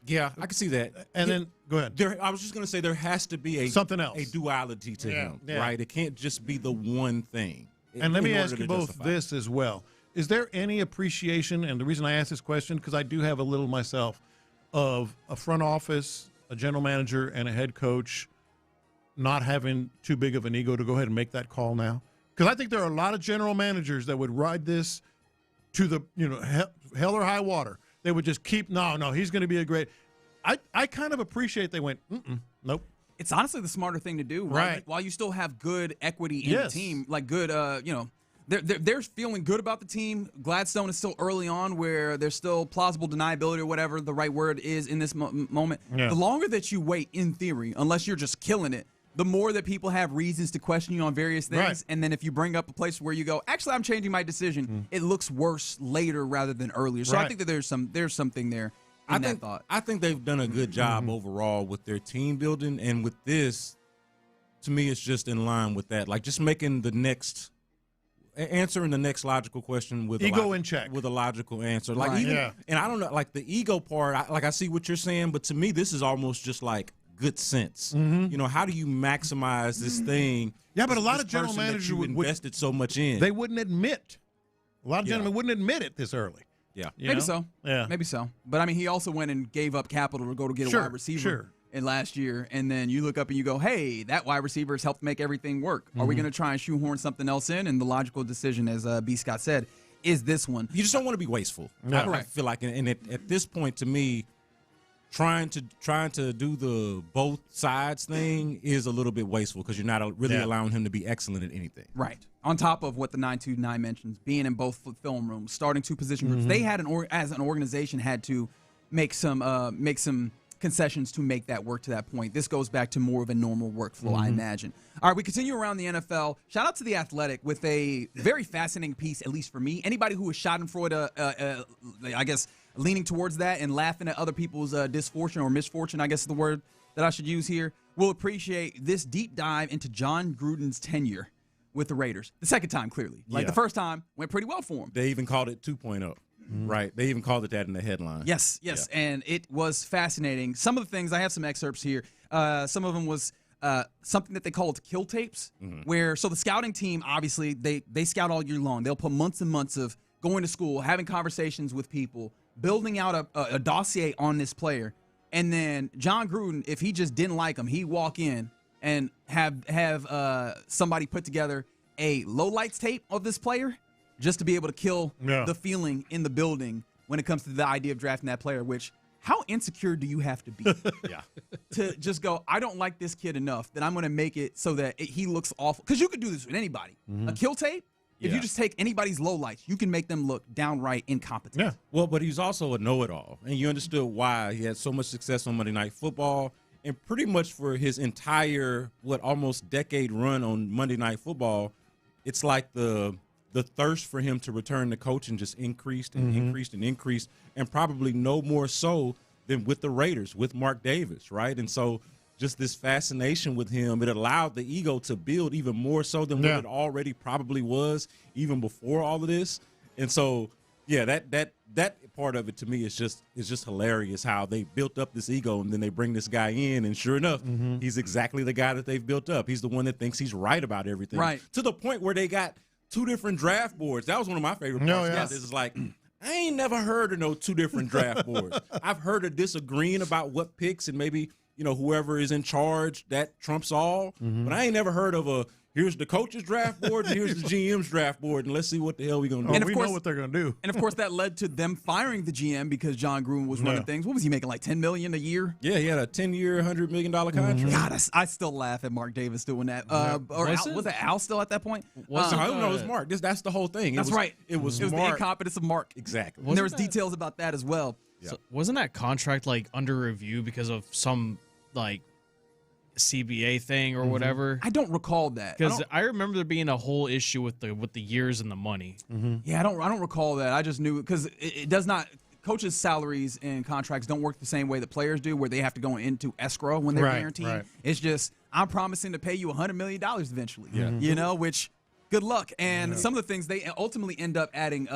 Yeah, I can see that. And then go ahead. I was just going to say there has to be something else, a duality to him, yeah. right? It can't just be the one thing. And let me ask you both this as well. Is there any appreciation, and the reason I ask this question, because I do have a little myself, of a front office, a general manager, and a head coach not having too big of an ego to go ahead and make that call now? Because I think there are a lot of general managers that would ride this to the hell or high water. They would just keep, no, he's going to be a great. I kind of appreciate they went, nope. It's honestly the smarter thing to do, right? Like, while you still have good equity in the team, like good, they're feeling good about the team. Gladstone is still early on where there's still plausible deniability or whatever the right word is in this moment. Yeah. The longer that you wait, in theory, unless you're just killing it, the more that people have reasons to question you on various things. Right. And then if you bring up a place where you go, actually, I'm changing my decision, it looks worse later rather than earlier. So I think that there's something there in that thought. I think they've done a good job overall with their team building. And with this, to me, it's just in line with that. Like just making answering the next logical question with ego in check, with a logical answer. Like right. And I don't know, like the ego part. I see what you're saying, but to me, this is almost just like good sense. How do you maximize this thing? Yeah, but a lot of general managers would invested so much in. They wouldn't admit. A lot of gentlemen wouldn't admit it this early. Yeah, maybe so. Yeah, maybe so. But I mean, he also went and gave up capital to go to get a wide receiver in last year, and then you look up and you go, "Hey, that wide receiver has helped make everything work. Are we going to try and shoehorn something else in?" And the logical decision, as B. Scott said, is this one. You just don't want to be wasteful. No. I feel like, and at this point, to me, trying to do the both sides thing is a little bit wasteful because you're not really allowing him to be excellent at anything. Right. On top of what the 929 mentions, being in both film rooms, starting two position groups, they had as an organization had to make some concessions to make that work to that point. This goes back to more of a normal workflow, I imagine. All right, we continue around the NFL. Shout out to The Athletic with a very fascinating piece, at least for me. Anybody who was schadenfreude, I guess, leaning towards that and laughing at other people's dysfortune or misfortune, I guess is the word that I should use here, will appreciate this deep dive into John Gruden's tenure with the Raiders. The second time, clearly. The first time went pretty well for him. They even called it 2.0. Right. They even called it that in the headline. Yes. Yeah. And it was fascinating. Some of the things, I have some excerpts here. Some of them was something that they called kill tapes, so the scouting team, obviously, they scout all year long. They'll put months and months of going to school, having conversations with people, building out a dossier on this player. And then John Gruden, if he just didn't like him, he'd walk in and have somebody put together a low lights tape of this player just to be able to kill the feeling in the building when it comes to the idea of drafting that player, which how insecure do you have to be to just go, I don't like this kid enough that I'm going to make it so that he looks awful? Because you could do this with anybody. A kill tape, if you just take anybody's lowlights, you can make them look downright incompetent. Yeah. Well, but he's also a know-it-all, and you understood why he had so much success on Monday Night Football, and pretty much for his entire, almost decade run on Monday Night Football, it's like the thirst for him to return to coaching just increased and increased and increased, and probably no more so than with the Raiders, with Mark Davis, right? And so just this fascination with him, it allowed the ego to build even more so than what it already probably was even before all of this. And so, that part of it to me is just hilarious how they built up this ego, and then they bring this guy in, and sure enough, he's exactly the guy that they've built up. He's the one that thinks he's right about everything. Right. To the point where they got 2 different draft boards. That was one of my favorite parts about this. Is like, I ain't never heard of no 2 different draft boards. I've heard of disagreeing about what picks and maybe, whoever is in charge, that trumps all. But I ain't never heard of here's the coach's draft board and here's the GM's draft board, and let's see what the hell we're going to do. And we know what they're going to do. And, of course, that led to them firing the GM because John Gruden was running things. What was he making, like $10 million a year? Yeah, he had a 10-year, $100 million contract. God, I still laugh at Mark Davis doing that. Was it Al still at that point? I don't know. It was Mark. That's the whole thing. That's right. It was the Mark. incompetence of Mark. Exactly. And there was details about that as well. So wasn't that contract like under review because of some like CBA thing or whatever? I don't recall that because I remember there being a whole issue with the years and the money. Yeah, I don't recall that. I just knew because it does not. Coaches' salaries and contracts don't work the same way that players do, where they have to go into escrow when they're guaranteed. Right. It's just I'm promising to pay you $100 million eventually. Yeah. You know, which good luck. And some of the things they ultimately end up adding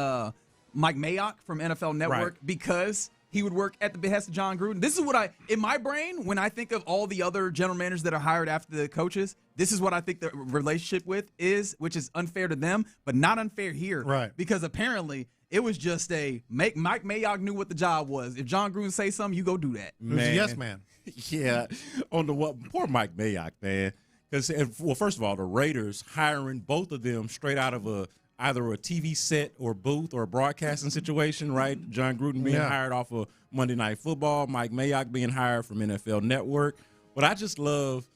Mike Mayock from NFL Network because he would work at the behest of John Gruden. This is what in my brain, when I think of all the other general managers that are hired after the coaches, this is what I think the relationship with is, which is unfair to them, but not unfair here. Right. Because apparently it was just Mike Mayock knew what the job was. If John Gruden say something, you go do that. Man. Yes, man. Yeah. Poor Mike Mayock, man. Because, well, first of all, the Raiders hiring both of them straight out of either a TV set or booth or a broadcasting situation, right? John Gruden being hired off of Monday Night Football, Mike Mayock being hired from NFL Network. But I just love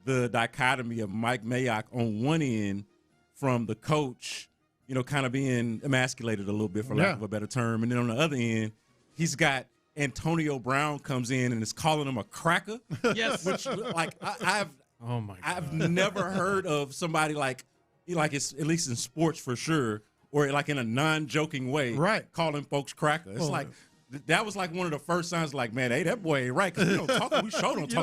the dichotomy of Mike Mayock on one end from the coach, you know, kind of being emasculated a little bit, for lack of a better term. And then on the other end, he's got Antonio Brown comes in and is calling him a cracker. Yes. Which, like, I've never heard of somebody like it's at least in sports for sure, or like in a non-joking way, calling folks cracker. It's like that was like one of the first signs, like, man, hey, that boy ain't right, because we don't talk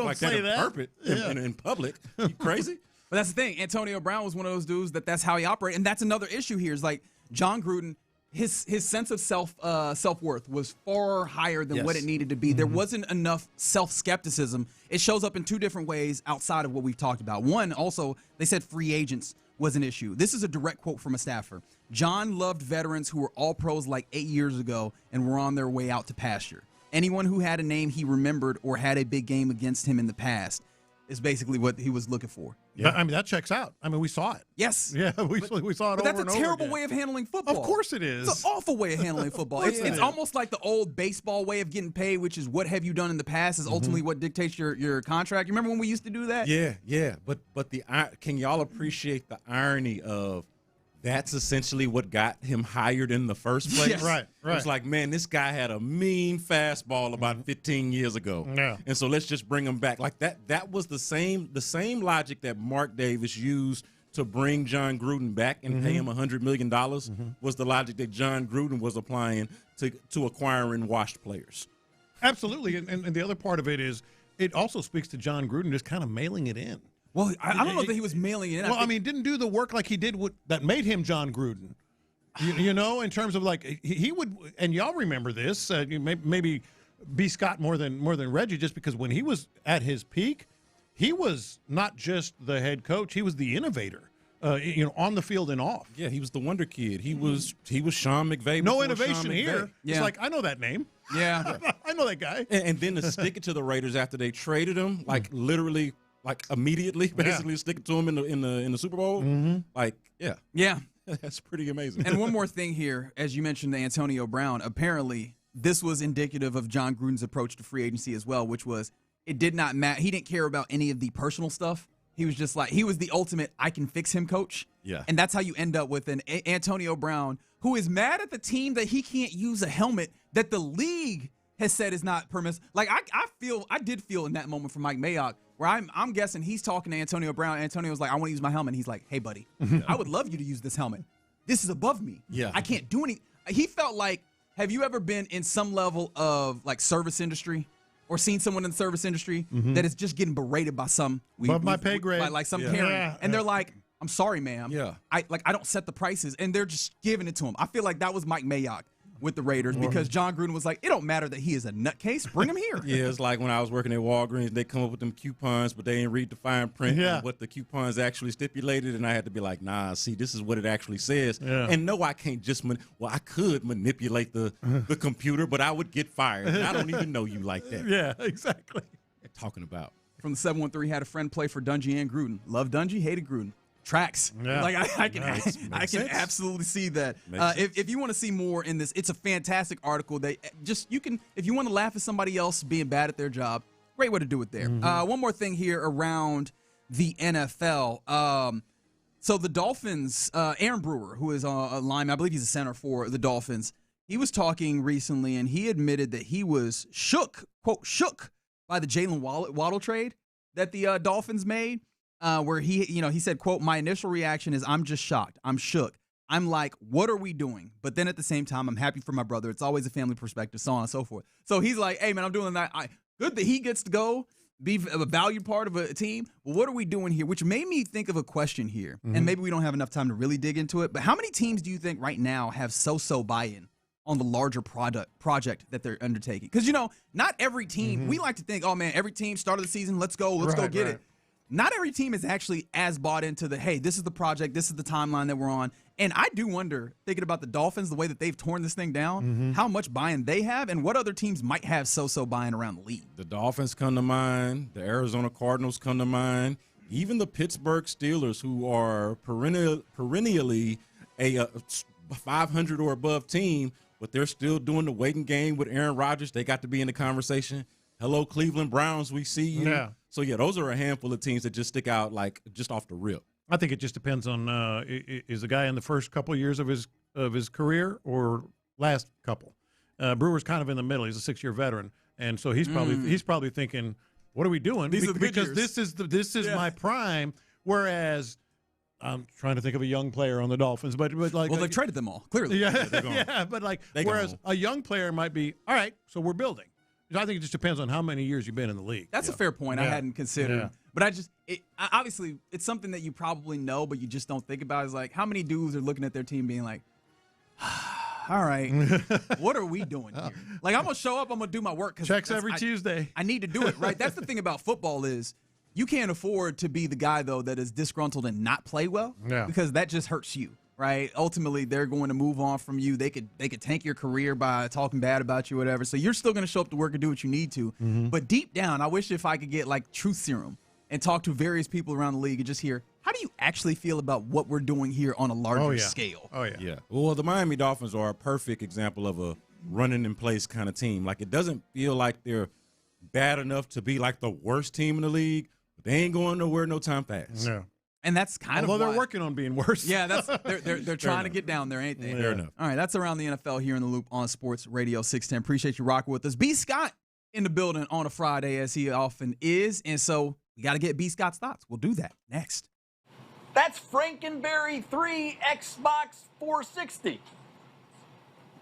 like that in public. You crazy? But that's the thing. Antonio Brown was one of those dudes that's how he operated, and that's another issue here. Is like John Gruden, his sense of self-worth was far higher than what it needed to be. There wasn't enough self-skepticism. It shows up in two different ways outside of what we've talked about. One, also, they said free agents was an issue. This is a direct quote from a staffer. John loved veterans who were all pros like 8 years ago and were on their way out to pasture. Anyone who had a name he remembered or had a big game against him in the past is basically what he was looking for. Yeah, I mean, that checks out. I mean, we saw it. Yes. Yeah, we saw it over and over. But that's a terrible way of handling football. Of course it is. It's an awful way of handling football. It's almost like the old baseball way of getting paid, which is what have you done in the past is ultimately what dictates your contract. You remember when we used to do that? Yeah. But can y'all appreciate the irony of that's essentially what got him hired in the first place? Yes. Right. It's like, man, this guy had a mean fastball about 15 years ago. Yeah. And so let's just bring him back. Like that was the same logic that Mark Davis used to bring John Gruden back and pay him $100 million was the logic that John Gruden was applying to acquiring washed players. Absolutely. And the other part of it is it also speaks to John Gruden just kind of mailing it in. Well, I don't know that he was mailing it in. Well, I mean, didn't do the work like he did that made him John Gruden. You know, in terms of like he would, and y'all remember this. Maybe B. Scott more than Reggie, just because when he was at his peak, he was not just the head coach; he was the innovator. On the field and off. Yeah, he was the wonder kid. He was Sean McVay. No innovation Sean here. McVay. It's like I know that name. Yeah, I know that guy. And then to stick it to the Raiders after they traded him, like literally. Like immediately, basically stick it to him in the Super Bowl. Like, yeah, that's pretty amazing. And one more thing here, as you mentioned, the Antonio Brown. Apparently, this was indicative of John Gruden's approach to free agency as well, which was it did not matter. He didn't care about any of the personal stuff. He was just like he was the ultimate I can fix him coach. Yeah, and that's how you end up with an Antonio Brown who is mad at the team that he can't use a helmet that the league has said is not permissible. Like I did feel in that moment from Mike Mayock. Where I'm guessing he's talking to Antonio Brown. Antonio's like, I want to use my helmet. And he's like, hey, buddy, I would love you to use this helmet. This is above me. Yeah. I can't do any. He felt like, have you ever been in some level of like service industry or seen someone in the service industry that is just getting berated by some above my pay grade, like some parent, and they're like, I'm sorry, ma'am. Yeah. I don't set the prices, and they're just giving it to him. I feel like that was Mike Mayock with the Raiders because John Gruden was like, it don't matter that he is a nutcase. Bring him here. Yeah, it's like when I was working at Walgreens, they come up with them coupons, but they didn't read the fine print of what the coupons actually stipulated, and I had to be like, nah, see, this is what it actually says. Yeah. And no, I can't just I could manipulate the computer, but I would get fired. And I don't even know you like that. Yeah, exactly. What talking about? From the 713, had a friend play for Dungy and Gruden. Loved Dungy, hated Gruden. tracks. Yeah. Like I Makes can sense. absolutely see that. Makes If you want to see more in this, it's a fantastic article. If you want to laugh at somebody else being bad at their job, great way to do it there. One more thing here around the NFL. So the Dolphins, Aaron Brewer, who is a lineman, I believe he's a center for the Dolphins. He was talking recently, and he admitted that he was shook, quote, shook by the Jalen Waddle trade that the Dolphins made, where he said, quote, my initial reaction is I'm just shocked. I'm shook. I'm like, what are we doing? But then at the same time, I'm happy for my brother. It's always a family perspective, so on and so forth. So he's like, hey, man, I'm doing that. Good that he gets to go be a valued part of a team. But what are we doing here? Which made me think of a question here. And maybe we don't have enough time to really dig into it. But how many teams do you think right now have so-so buy-in on the larger project that they're undertaking? Because, not every team, we like to think, oh, man, every team, start of the season, let's go get it. Not every team is actually as bought into hey, this is the project, this is the timeline that we're on. And I do wonder, thinking about the Dolphins, the way that they've torn this thing down, how much buy-in they have and what other teams might have so-so buy-in around the league. The Dolphins come to mind. The Arizona Cardinals come to mind. Even the Pittsburgh Steelers, who are perennially a 500 or above team, but they're still doing the waiting game with Aaron Rodgers. They got to be in the conversation. Hello, Cleveland Browns, we see you. Yeah. So, those are a handful of teams that just stick out just off the rip. I think it just depends on is the guy in the first couple of years of his career or last couple. Brewer's kind of in the middle. He's a 6-year veteran, and so he's probably thinking, "What are we doing?" Because this is my prime. Whereas I'm trying to think of a young player on the Dolphins, but they've traded them all clearly. Yeah, but whereas a young player might be all right. So we're building. I think it just depends on how many years you've been in the league. That's a fair point. I hadn't considered. But obviously, it's something that you probably know, but you just don't think about. Is like, how many dudes are looking at their team being like, all right, what are we doing here? Like, I'm going to show up, I'm going to do my work. Checks every Tuesday. I need to do it, right? That's the thing about football is you can't afford to be the guy, though, that is disgruntled and not play well because that just hurts you. Right. Ultimately, they're going to move on from you. They could tank your career by talking bad about you, whatever. So you're still going to show up to work and do what you need to. But deep down, I wish if I could get like truth serum and talk to various people around the league and just hear, how do you actually feel about what we're doing here on a larger scale? Oh, yeah. Yeah. Well, the Miami Dolphins are a perfect example of a running in place kind of team. Like, it doesn't feel like they're bad enough to be like the worst team in the league, but they ain't going nowhere no time fast. No. And that's kind Although of they're working on being worse. Yeah, they're trying to get down there, ain't they? Fair enough. All right, that's Around the NFL here in the Loop on Sports Radio 610. Appreciate you rocking with us. B. Scott in the building on a Friday, as he often is. And so we got to get B. Scott's thoughts. We'll do that next. That's Frankenberry 3 Xbox 460.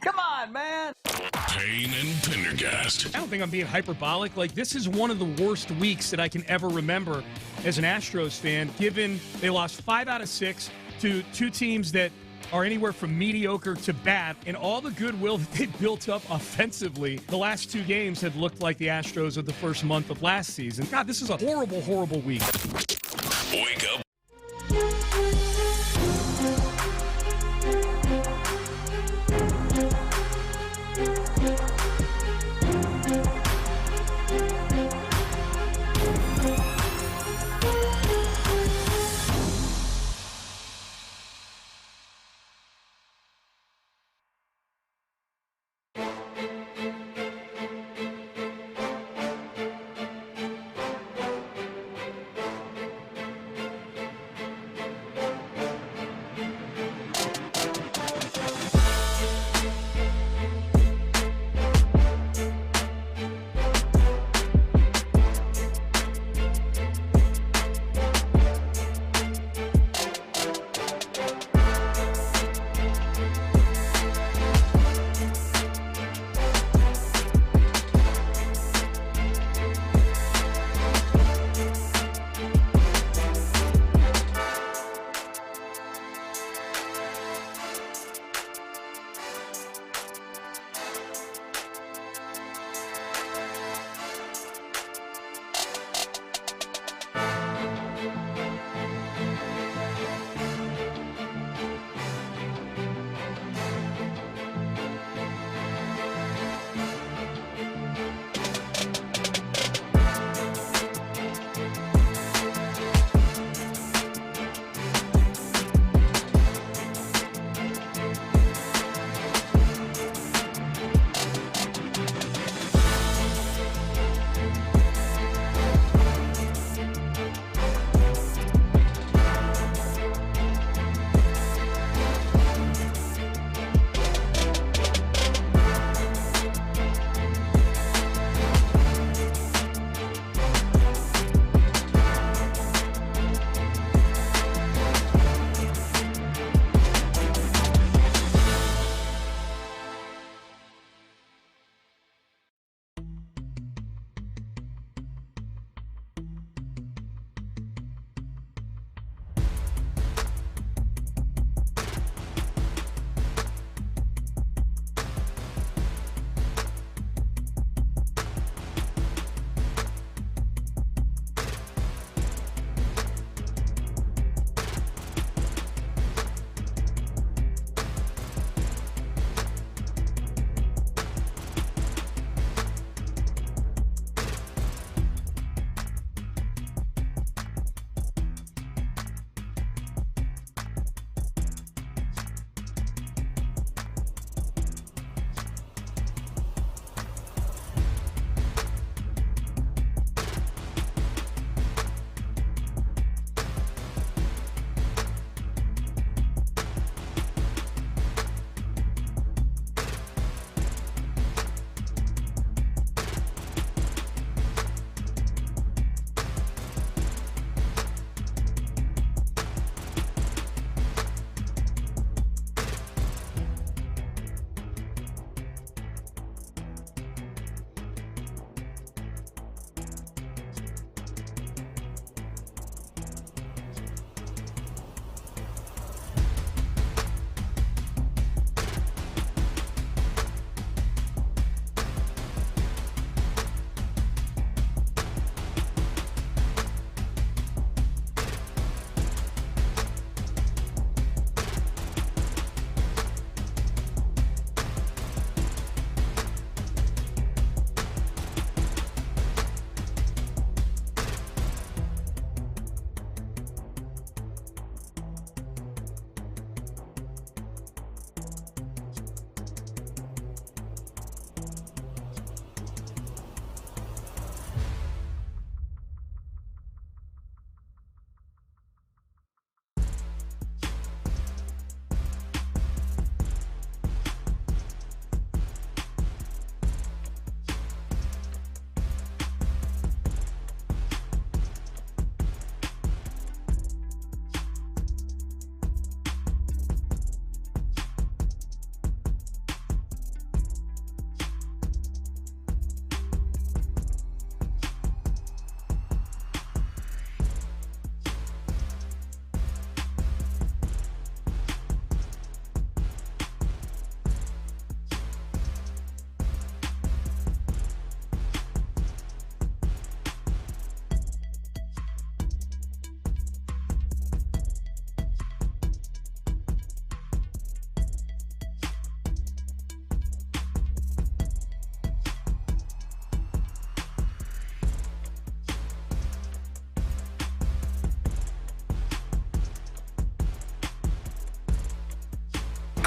Come on, man. Payne and Pendergast. I don't think I'm being hyperbolic. Like, this is one of the worst weeks that I can ever remember as an Astros fan, given they lost 5 out of 6 to two teams that are anywhere from mediocre to bad, and all the goodwill that they built up offensively. The last 2 games had looked like the Astros of the first month of last season. God, this is a horrible, horrible week. Wake up.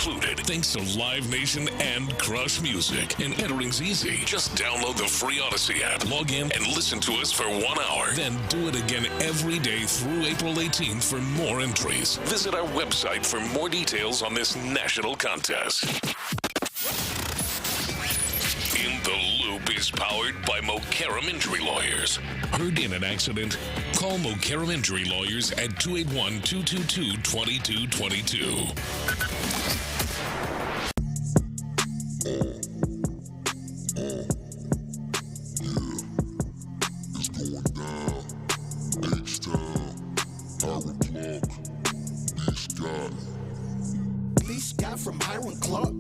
included thanks to Live Nation and Crush Music. And entering's easy. Just download the free Odyssey app, log in, and listen to us for 1 hour. Then do it again every day through April 18th for more entries. Visit our website for more details on this national contest. In the Loop is powered by Mokaram Injury Lawyers. Heard in an accident? Call Mokaram Injury Lawyers at 281-222-2222. From Hiram Clark,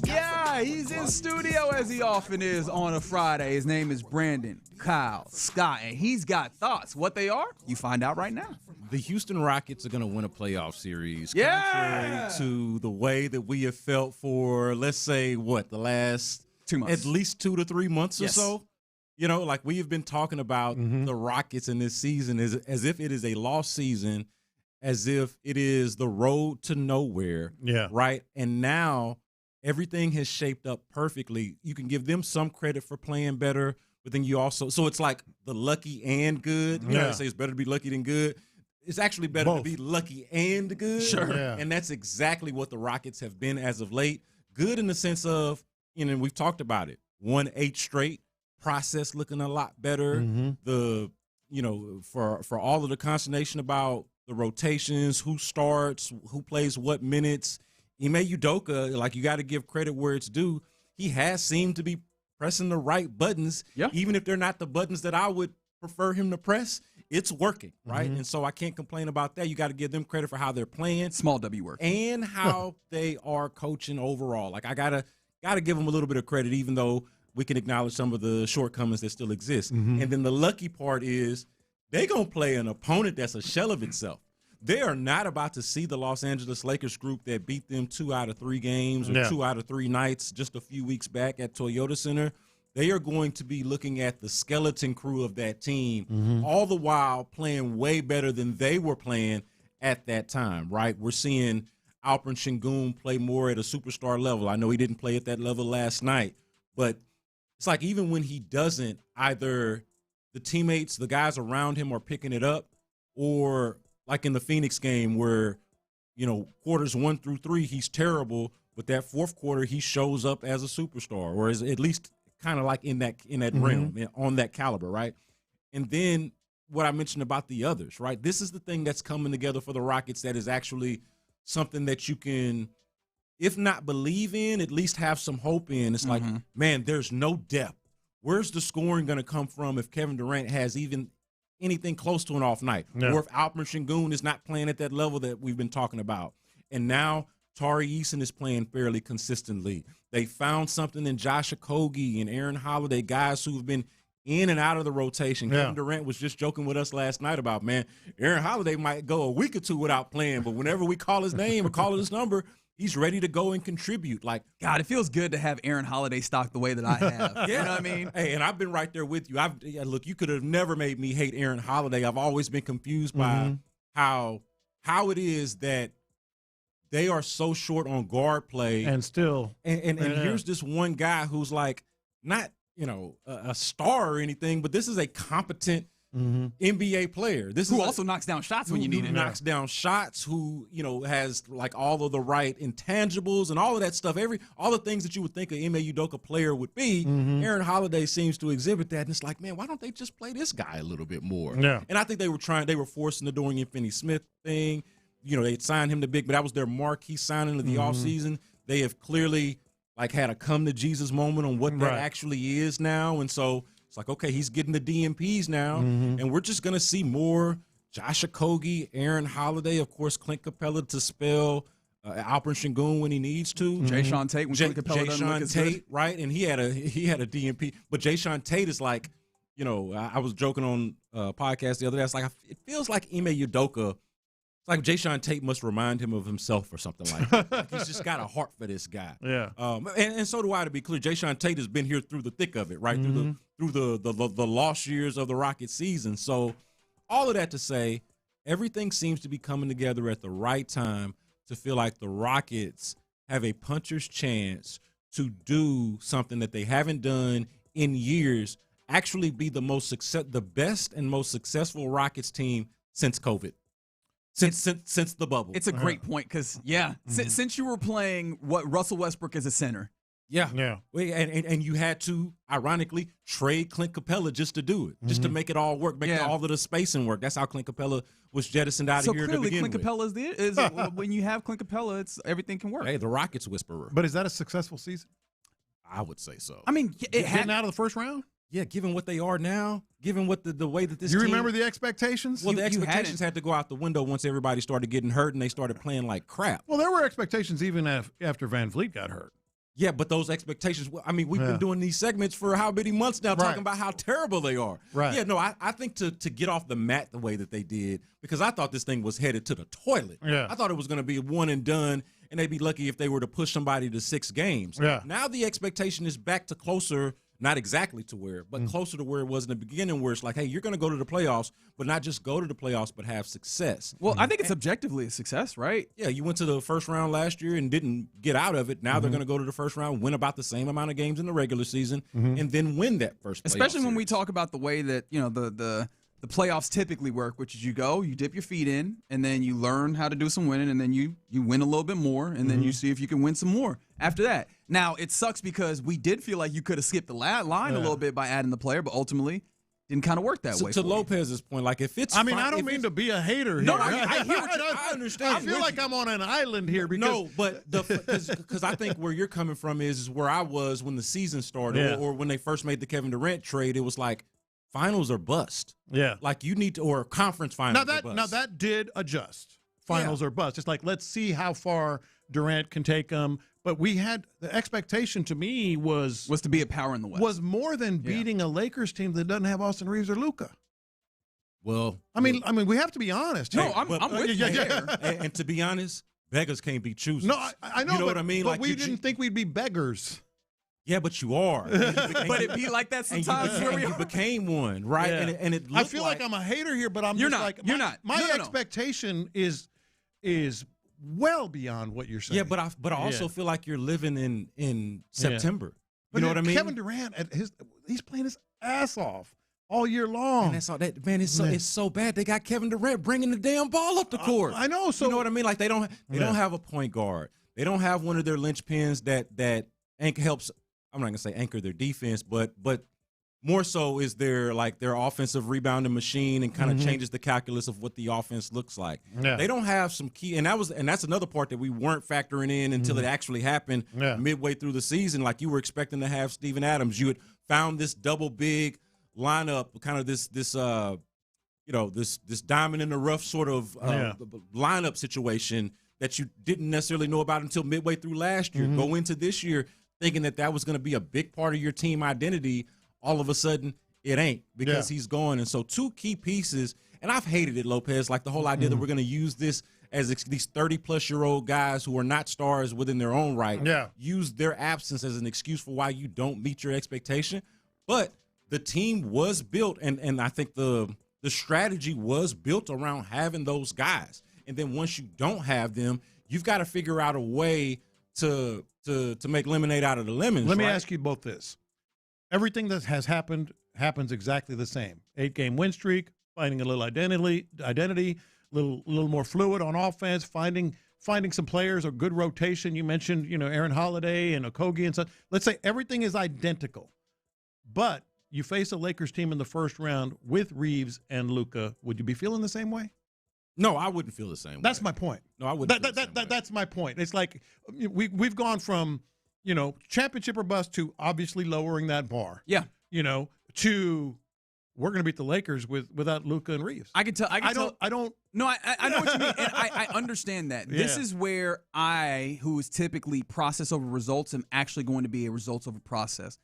yeah, he's in studio as he often is on a Friday. His name is Brandon Kyle Scott, and he's got thoughts. What they are, you find out right now. The Houston Rockets are going to win a playoff series. Yeah! Contrary to the way that we have felt for, let's say, the last 2 months. At least 2 to 3 months Yes. or so. You know, like we have been talking about the Rockets in this season as if it is a lost season, as if it is the road to nowhere. Yeah. Right? And now everything has shaped up perfectly. You can give them some credit for playing better, but then you also – so it's like the lucky and good. You know, they say it's better to be lucky than good. It's actually better to be lucky and good. Sure. Yeah. And that's exactly what the Rockets have been as of late. Good in the sense of, and we've talked about it, 1-8 straight, process looking a lot better. The, for all of the consternation about the rotations, who starts, who plays what minutes. Ime Udoka, like you got to give credit where it's due. He has seemed to be pressing the right buttons, even if they're not the buttons that I would prefer him to press. It's working, right? And so I can't complain about that. You got to give them credit for how they're playing, small W work, and how they are coaching overall. Like I gotta give them a little bit of credit, even though we can acknowledge some of the shortcomings that still exist. And then the lucky part is they're going to play an opponent that's a shell of itself. They are not about to see the Los Angeles Lakers group that beat them 2 out of 3 games or 2 out of 3 nights just a few weeks back at Toyota Center. They are going to be looking at the skeleton crew of that team, all the while playing way better than they were playing at that time, right? We're seeing Alperen Sengun play more at a superstar level. I know he didn't play at that level last night, but it's like even when he doesn't, either the teammates, the guys around him are picking it up, or like in the Phoenix game where, quarters 1 through 3, he's terrible, but that fourth quarter he shows up as a superstar, or as at least kind of like in that realm, on that caliber, right? And then what I mentioned about the others, right? This is the thing that's coming together for the Rockets that is actually something that you can, if not believe in, at least have some hope in. It's like, man, there's no depth. Where's the scoring going to come from if Kevin Durant has even anything close to an off night? Yeah. Or if Alperen Sengun is not playing at that level that we've been talking about? And now Tari Eason is playing fairly consistently. They found something in Josh Okogie and Aaron Holiday, guys who have been in and out of the rotation. Kevin Durant was just joking with us last night about, man, Aaron Holiday might go a week or 2 without playing, but whenever we call his name or call his number, he's ready to go and contribute. Like, God, it feels good to have Aaron Holiday stock the way that I have. You know what I mean? Hey, and I've been right there with you. Look, you could have never made me hate Aaron Holiday. I've always been confused by how it is that they are so short on guard play. And still. And here's this one guy who's like not, a star or anything, but this is a competent NBA player. This who is also knocks down shots when you need it. Knocks down shots, who, has like all of the right intangibles and all of that stuff. All the things that you would think an Ime Udoka player would be, Aaron Holiday seems to exhibit that. And it's like, man, why don't they just play this guy a little bit more? Yeah. And I think they were forcing the Dorian Finney-Smith thing. They signed him to big, but that was their marquee signing of the offseason. They have clearly like had a come to Jesus moment on what that actually is now. And so it's like, okay, he's getting the DMPs now, and we're just going to see more Josh Okogie, Aaron Holiday, of course, Clint Capella to spell Alperen Sengun when he needs to. Jaysean Tate when Clint Capella doesn't look as good. Right? And he had a DMP. But Jaysean Tate is like, I was joking on a podcast the other day. It's like, it feels like Ime Udoka. It's like Jaysean Tate must remind him of himself or something like that. Like he's just got a heart for this guy. Yeah. And so do I, to be clear. Jaysean Tate has been here through the thick of it, right? Through the lost years of the Rocket season. So all of that to say, everything seems to be coming together at the right time to feel like the Rockets have a puncher's chance to do something that they haven't done in years, actually be the best and most successful Rockets team since COVID. Since the bubble. It's a great point because, since you were playing Russell Westbrook as a center. Yeah. And you had to, ironically, trade Clint Capella just to do it, just to make it all work, make all of the spacing work. That's how Clint Capella was jettisoned out of here to begin with. So clearly Clint Capella is when you have Clint Capella, everything can work. Hey, the Rockets whisperer. But is that a successful season? I would say so. I mean, getting out of the first round? Yeah, given what they are now, given what the way that this You team, remember the expectations? Well, the expectations had to go out the window once everybody started getting hurt and they started playing like crap. Well, there were expectations even after Van Vliet got hurt. Yeah, but those expectations, I mean, we've been doing these segments for how many months now talking about how terrible they are. Right. Yeah, no, I think to get off the mat the way that they did, because I thought this thing was headed to the toilet. Yeah. I thought it was going to be a one and done, and they'd be lucky if they were to push somebody to 6 games. Yeah. Now the expectation is back to closer, not exactly to where, but closer to where it was in the beginning, where it's like, hey, you're going to go to the playoffs, but not just go to the playoffs, but have success. Well, I think it's objectively a success, right? Yeah, you went to the first round last year and didn't get out of it. Now they're going to go to the first round, win about the same amount of games in the regular season, and then win that first playoff Especially when we series. talk about the way that, the playoffs typically work, which is you go, you dip your feet in, and then you learn how to do some winning, and then you win a little bit more, and then you see if you can win some more after that. Now, it sucks because we did feel like you could have skipped the line a little bit by adding the player, but ultimately didn't kind of work that way. To Lopez's point, like if it's I mean, I don't mean to be a hater here. No, I hear what I understand. I feel like I'm on an island here because no, but because I think where you're coming from is where I was when the season started, or when they first made the Kevin Durant trade. It was like finals or bust. Yeah, like you need to, or conference finals. Now that did adjust. Finals or bust. It's like let's see how far Durant can take them. But we had the expectation to me was to be a power in the West. Was more than beating a Lakers team that doesn't have Austin Reeves or Luka. Well, I mean, we have to be honest. No, I'm with you there. And to be honest, beggars can't be choosers. No, I know. You know what I mean? But like we didn't think we'd be beggars. Yeah, but you are. But it be like that sometimes. You became one, right? Yeah. And it I feel like I'm a hater here, but you're just not. like You're not. My expectation is well beyond what you're saying. Yeah, but I also feel like you're living in September. But You know what I mean? Kevin Durant he's playing his ass off all year long. And that's all that, man. It's so bad. They got Kevin Durant bringing the damn ball up the court. I know. So you know what I mean? Like they don't have a point guard. They don't have one of their linchpins that helps. I'm not gonna say anchor their defense, but more so is their offensive rebounding machine and kind of changes the calculus of what the offense looks like. Yeah. They don't have some key, and that's another part that we weren't factoring in until it actually happened midway through the season. Like you were expecting to have Steven Adams. You had found this double big lineup, kind of this diamond in the rough sort of lineup situation that you didn't necessarily know about until midway through last year. Go into this year thinking that was going to be a big part of your team identity. All of a sudden, it ain't because he's gone. And so 2 key pieces, and I've hated it, Lopez, like the whole idea that we're going to use this as these 30-plus-year-old guys who are not stars within their own right, use their absence as an excuse for why you don't meet your expectation. But the team was built, and I think the strategy was built around having those guys. And then once you don't have them, you've got to figure out a way to make lemonade out of the lemons. Let me ask you both this. Everything that has happened happens exactly the same. 8-game win streak, finding a little identity, little more fluid on offense, finding some players, a good rotation. You mentioned, Aaron Holiday and Okogie and such. Let's say everything is identical, but you face a Lakers team in the first round with Reeves and Luka. Would you be feeling the same way? No, I wouldn't feel the same way. That's my point. No, I wouldn't. That's my point. It's like we've gone from championship or bust to obviously lowering that bar. Yeah. To we're going to beat the Lakers without Luka and Reeves. I don't. No, I know what you mean, and I understand that. Yeah. This is where I, who is typically process over results, am actually going to be a results over process.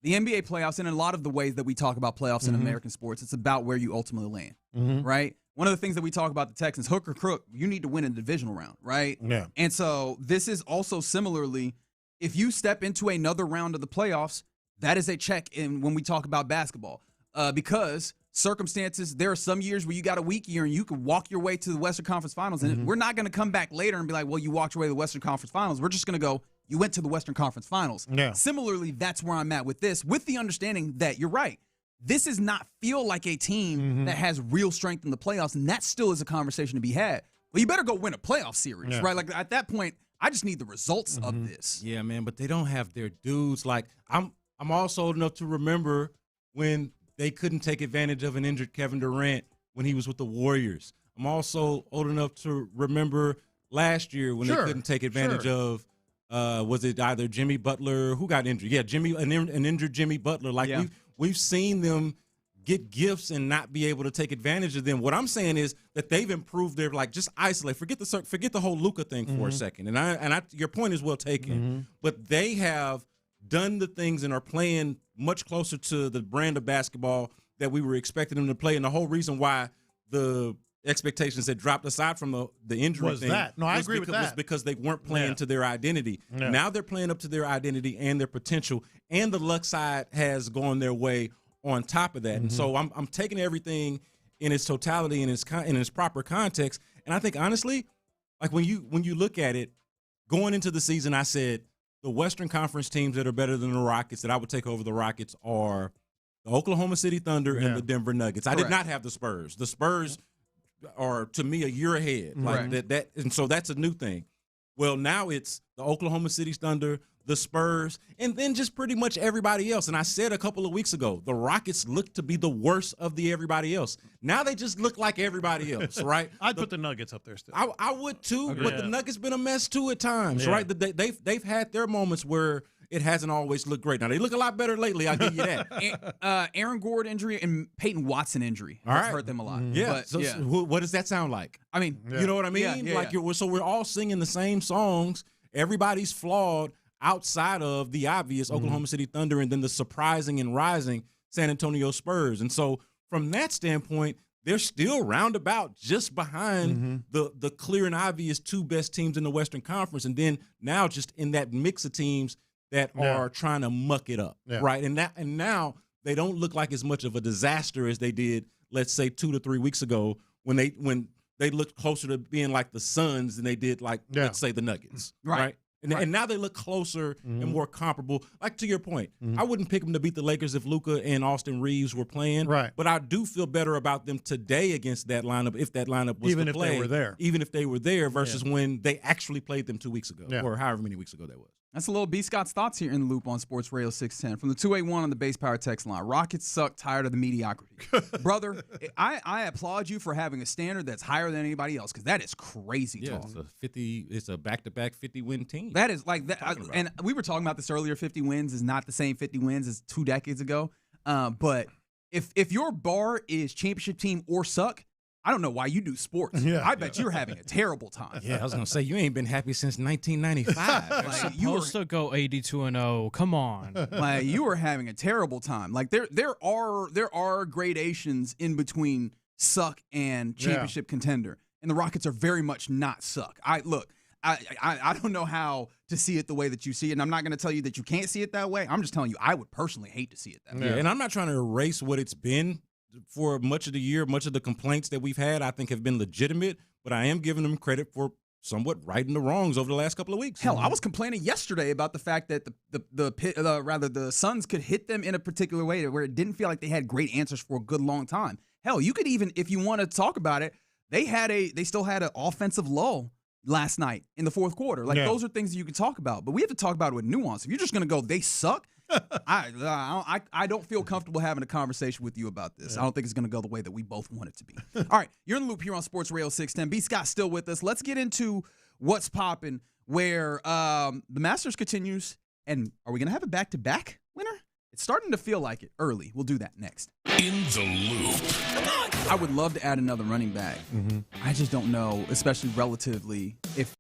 The NBA playoffs, and in a lot of the ways that we talk about playoffs in American sports, it's about where you ultimately land, right? One of the things that we talk about the Texans, hook or crook, you need to win a divisional round, right? Yeah. And so this is also similarly, if you step into another round of the playoffs, that is a check in when we talk about basketball, because circumstances. There are some years where you got a weak year and you can walk your way to the Western Conference Finals. And we're not going to come back later and be like, well, you walked your way to the Western Conference Finals. We're just going to go, you went to the Western Conference Finals. Yeah. Similarly, that's where I'm at with this, with the understanding that you're right. This does not feel like a team that has real strength in the playoffs, and that still is a conversation to be had. Well, you better go win a playoff series, right? Like at that point, I just need the results of this. Yeah, man, but they don't have their dudes. Like I'm also old enough to remember when they couldn't take advantage of an injured Kevin Durant when he was with the Warriors. I'm also old enough to remember last year when they couldn't take advantage of was it either Jimmy Butler who got injured? Yeah, an injured Jimmy Butler. Like we've seen them get gifts and not be able to take advantage of them. What I'm saying is that they've improved their just isolate. Forget the whole Luka thing for a second. And I your point is well taken. But they have done the things and are playing much closer to the brand of basketball that we were expecting them to play. And the whole reason why the expectations had dropped aside from the injury thing that. No, I agree with that. was because they weren't playing to their identity. Yeah. Now they're playing up to their identity and their potential, and the luck side has gone their way on top of that. And so I'm taking everything in its totality and in its proper context. And I think honestly, like when you look at it, going into the season, I said the Western Conference teams that are better than the Rockets that I would take over the Rockets are the Oklahoma City Thunder and the Denver Nuggets. I did not have the Spurs. The Spurs are to me a year ahead. Like that and so that's a new thing. Well, now it's the Oklahoma City Thunder, the Spurs, and then just pretty much everybody else. And I said a couple of weeks ago, the Rockets look to be the worst of the everybody else. Now they just look like everybody else, right? I'd put the Nuggets up there still. I would too, but the Nuggets been a mess too at times, right? They've had their moments where it hasn't always looked great. Now, they look a lot better lately, I'll give you that. Aaron Gordon injury and Peyton Watson injury hurt them a lot. Yeah. So what does that sound like? I mean, you know what I mean? So we're all singing the same songs. Everybody's flawed outside of the obvious Oklahoma City Thunder and then the surprising and rising San Antonio Spurs. And so from that standpoint, they're still roundabout just behind the clear and obvious two best teams in the Western Conference. And then now just in that mix of teams that are trying to muck it up, right? And now they don't look like as much of a disaster as they did, let's say 2 to 3 weeks ago when they looked closer to being like the Suns than they did like let's say the Nuggets, right? And now they look closer and more comparable. Like to your point, I wouldn't pick them to beat the Lakers if Luka and Austin Reeves were playing. Right. But I do feel better about them today against that lineup if that lineup was even to play. They were there. Even if they were there versus when they actually played them 2 weeks ago or however many weeks ago that was. That's a little B. Scott's thoughts here in the loop on Sports Radio 610 from the 281 on the base power text line. Rockets suck, tired of the mediocrity. Brother, I applaud you for having a standard that's higher than anybody else because that is crazy talk. It's a back-to-back 50-win team. That is like that. And we were talking about this earlier. 50 wins is not the same 50 wins as 2 decades ago. But if your bar is championship team or suck, I don't know why you do sports. I bet you're having a terrible time. Yeah, I was gonna say you ain't been happy since 1995. Like, you were supposed to go 82-0. Come on, like you are having a terrible time. Like there are gradations in between suck and championship contender, and the Rockets are very much not suck. I don't know how to see it the way that you see it, and I'm not going to tell you that you can't see it that way. I'm just telling you I would personally hate to see it that way. Yeah, and I'm not trying to erase what it's been for much of the year. Much of the complaints that we've had, I think, have been legitimate, but I am giving them credit for somewhat righting the wrongs over the last couple of weeks. Hell, I was complaining yesterday about the fact that the Suns could hit them in a particular way where it didn't feel like they had great answers for a good long time. Hell, you could even, if you want to talk about it, they still had an offensive lull last night in the fourth quarter. Like those are things that you could talk about, but we have to talk about it with nuance. If you're just going to go, they suck. I don't feel comfortable having a conversation with you about this. I don't think it's going to go the way that we both want it to be. All right, you're in the loop here on Sports Radio 610. B. Scott's still with us. Let's get into what's popping, where the Masters continues. And are we going to have a back-to-back winner? It's starting to feel like it early. We'll do that next. In the loop. I would love to add another running back. I just don't know, especially relatively, if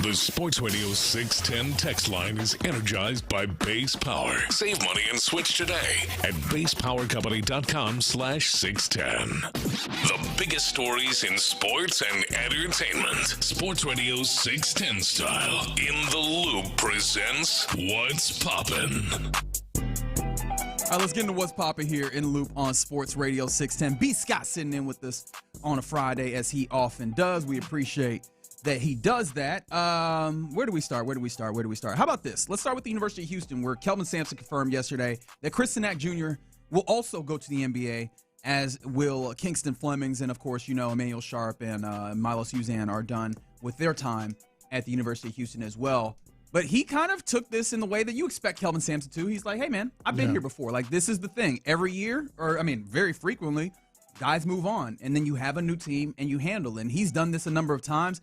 The Sports Radio 610 text line is energized by Base Power. Save money and switch today at basepowercompany.com/610. The biggest stories in sports and entertainment. Sports Radio 610 style. In the Loop presents What's Poppin'. All right, let's get into What's Poppin' here in Loop on Sports Radio 610. B. Scott sitting in with us on a Friday, as he often does. We appreciate that he does that. Where do we start? How about this? Let's start with the University of Houston, where Kelvin Sampson confirmed yesterday that Chris Sinak Jr. will also go to the NBA, as will Kingston Flemings. And, of course, you know, Emmanuel Sharp and Milos Uzan are done with their time at the University of Houston as well. But he kind of took this in the way that you expect Kelvin Sampson to. He's like, hey, man, I've been here before. Like, this is the thing. Every year, or, I mean, very frequently, guys move on. And then you have a new team and you handle it. And he's done this a number of times.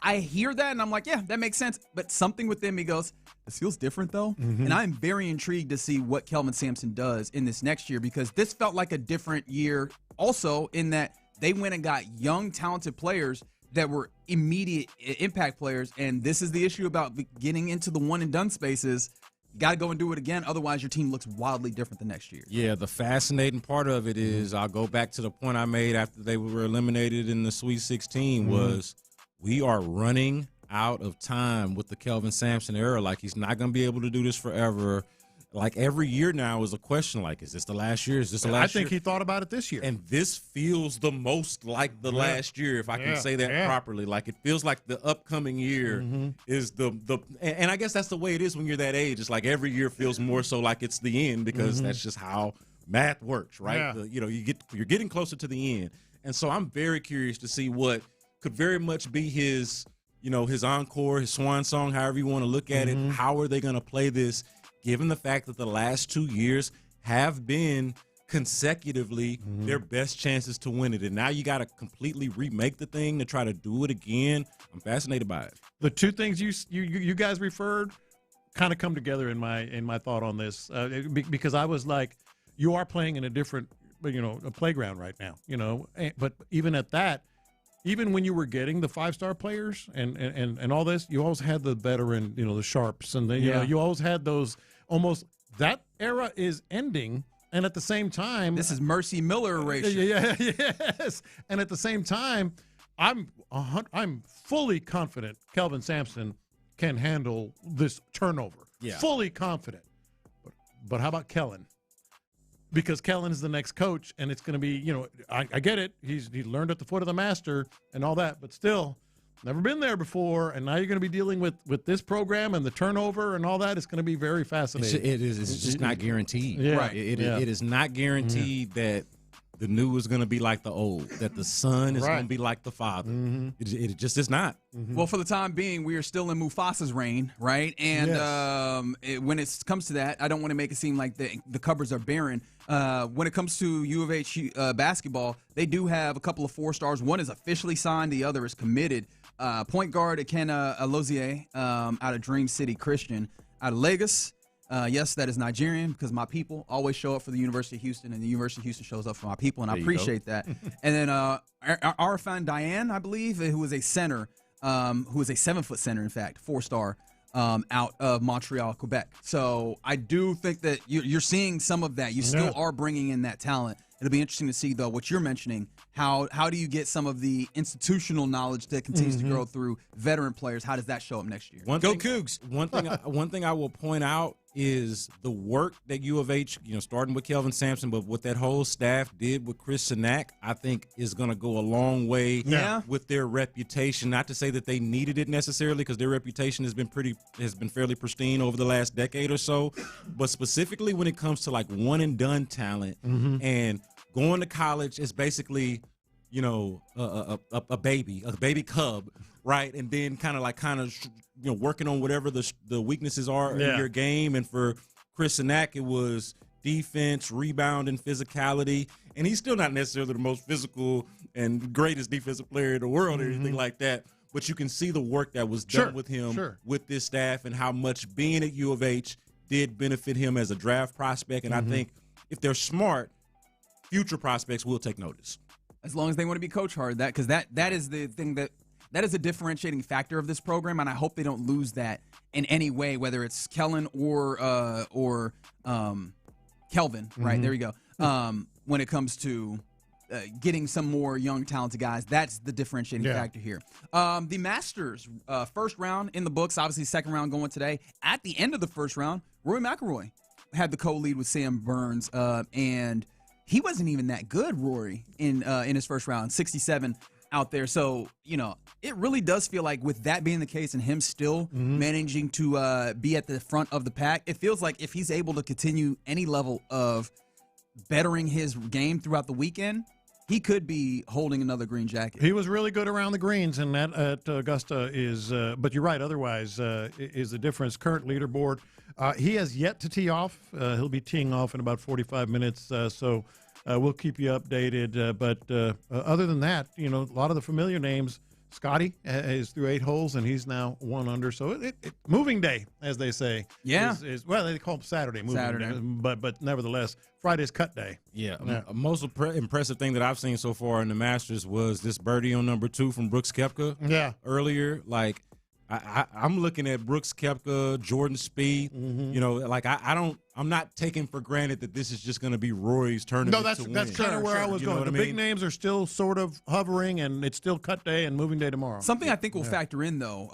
I hear that, and I'm like, yeah, that makes sense. But something within me goes, this feels different, though. And I'm very intrigued to see what Kelvin Sampson does in this next year, because this felt like a different year also in that they went and got young, talented players that were immediate impact players. And this is the issue about getting into the one-and-done spaces. You got to go and do it again. Otherwise, your team looks wildly different the next year. Yeah, the fascinating part of it is, I'll go back to the point I made after they were eliminated in the Sweet 16 was we are running out of time with the Kelvin Sampson era. Like, he's not going to be able to do this forever. like every year now is a question. Like, is this the last year? Is this the last year? I think he thought about it this year. And this feels the most like the last year, if I can say that properly. Like, it feels like the upcoming year is and I guess that's the way it is when you're that age. It's like every year feels more so like it's the end, because that's just how math works, right? Yeah. You're getting closer to the end. And so I'm very curious to see what could very much be his encore, his swan song, however you want to look at it. How are they going to play this, given the fact that the last 2 years have been consecutively their best chances to win it? And now you got to completely remake the thing to try to do it again. I'm fascinated by it. The two things you guys referred kind of come together in my thought on this, because I was like, you are playing in a different, a playground right now, but even at that, even when you were getting the 5-star players and all this, you always had the veteran, the sharps, and you always had those. Almost that era is ending, and at the same time, this is Mercy Miller erasure. Yes, and at the same time, I'm fully confident Kelvin Sampson can handle this turnover. Yeah, fully confident. But how about Kellen? Because Kellen is the next coach, and it's going to be, I get it. He learned at the foot of the master and all that, but still, never been there before. And now you're going to be dealing with this program and the turnover and all that. It's going to be very fascinating. It's just not guaranteed. Yeah. Right. It is not guaranteed that the new is going to be like the old, that the son is going to be like the father. It just is not. Well, for the time being, we are still in Mufasa's reign, right? And when it comes to that, I don't want to make it seem like the cupboards are barren. When it comes to U of H basketball, they do have a couple of 4-stars. One is officially signed. The other is committed. Point guard Ekene Alozie out of Dream City Christian, out of Lagos. Yes, that is Nigerian, because my people always show up for the University of Houston, and the University of Houston shows up for my people, and I appreciate that. And then Arfan Diane, I believe, who is a center, who is a 7-foot center, in fact, 4-star, out of Montreal, Quebec. So I do think that you're seeing some of that. You still are bringing in that talent. It'll be interesting to see, though, what you're mentioning. How do you get some of the institutional knowledge that continues to grow through veteran players? How does that show up next year? Go Cougs! One thing I will point out is the work that U of H, starting with Kelvin Sampson, but what that whole staff did with Chris Sinak, I think is going to go a long way with their reputation. Not to say that they needed it necessarily, because their reputation has been fairly pristine over the last decade or so, but specifically when it comes to like one and done talent and going to college is basically, a baby cub, right? And then kind of working on whatever the weaknesses are in your game. And for Chris Sinak, it was defense, rebound, and physicality. And he's still not necessarily the most physical and greatest defensive player in the world or anything like that. But you can see the work that was done with him, with this staff, and how much being at U of H did benefit him as a draft prospect. And I think if they're smart, future prospects will take notice. As long as they want to be coach hard, because that is the thing that is a differentiating factor of this program, and I hope they don't lose that in any way, whether it's Kellen or Kelvin. Right, there you go. When it comes to getting some more young, talented guys, that's the differentiating factor here. The Masters, first round in the books, obviously second round going today. At the end of the first round, Rory McIlroy had the co-lead with Sam Burns, and he wasn't even that good, Rory, in his first round, 67 out there. So, it really does feel like, with that being the case and him still managing to be at the front of the pack, it feels like if he's able to continue any level of bettering his game throughout the weekend, he could be holding another green jacket. He was really good around the greens, and that at Augusta is, but you're right, otherwise is the difference. Current leaderboard, he has yet to tee off. He'll be teeing off in about 45 minutes, so we'll keep you updated. But other than that, a lot of the familiar names. Scotty is through 8 holes, and he's now 1 under. So it moving day, as they say. Yeah. Well, they call it Saturday moving day, but nevertheless, Friday's cut day. Yeah. Most impressive thing that I've seen so far in the Masters was this birdie on number 2 from Brooks Koepka. Yeah. Earlier, I'm looking at Brooks Koepka, Jordan Spieth. I I'm not taking for granted that this is just going to be Roy's tournament. No, that's kind of where I was going. The big mean? names are still sort of hovering, and it's still cut day and moving day tomorrow. Something I think will factor in, though,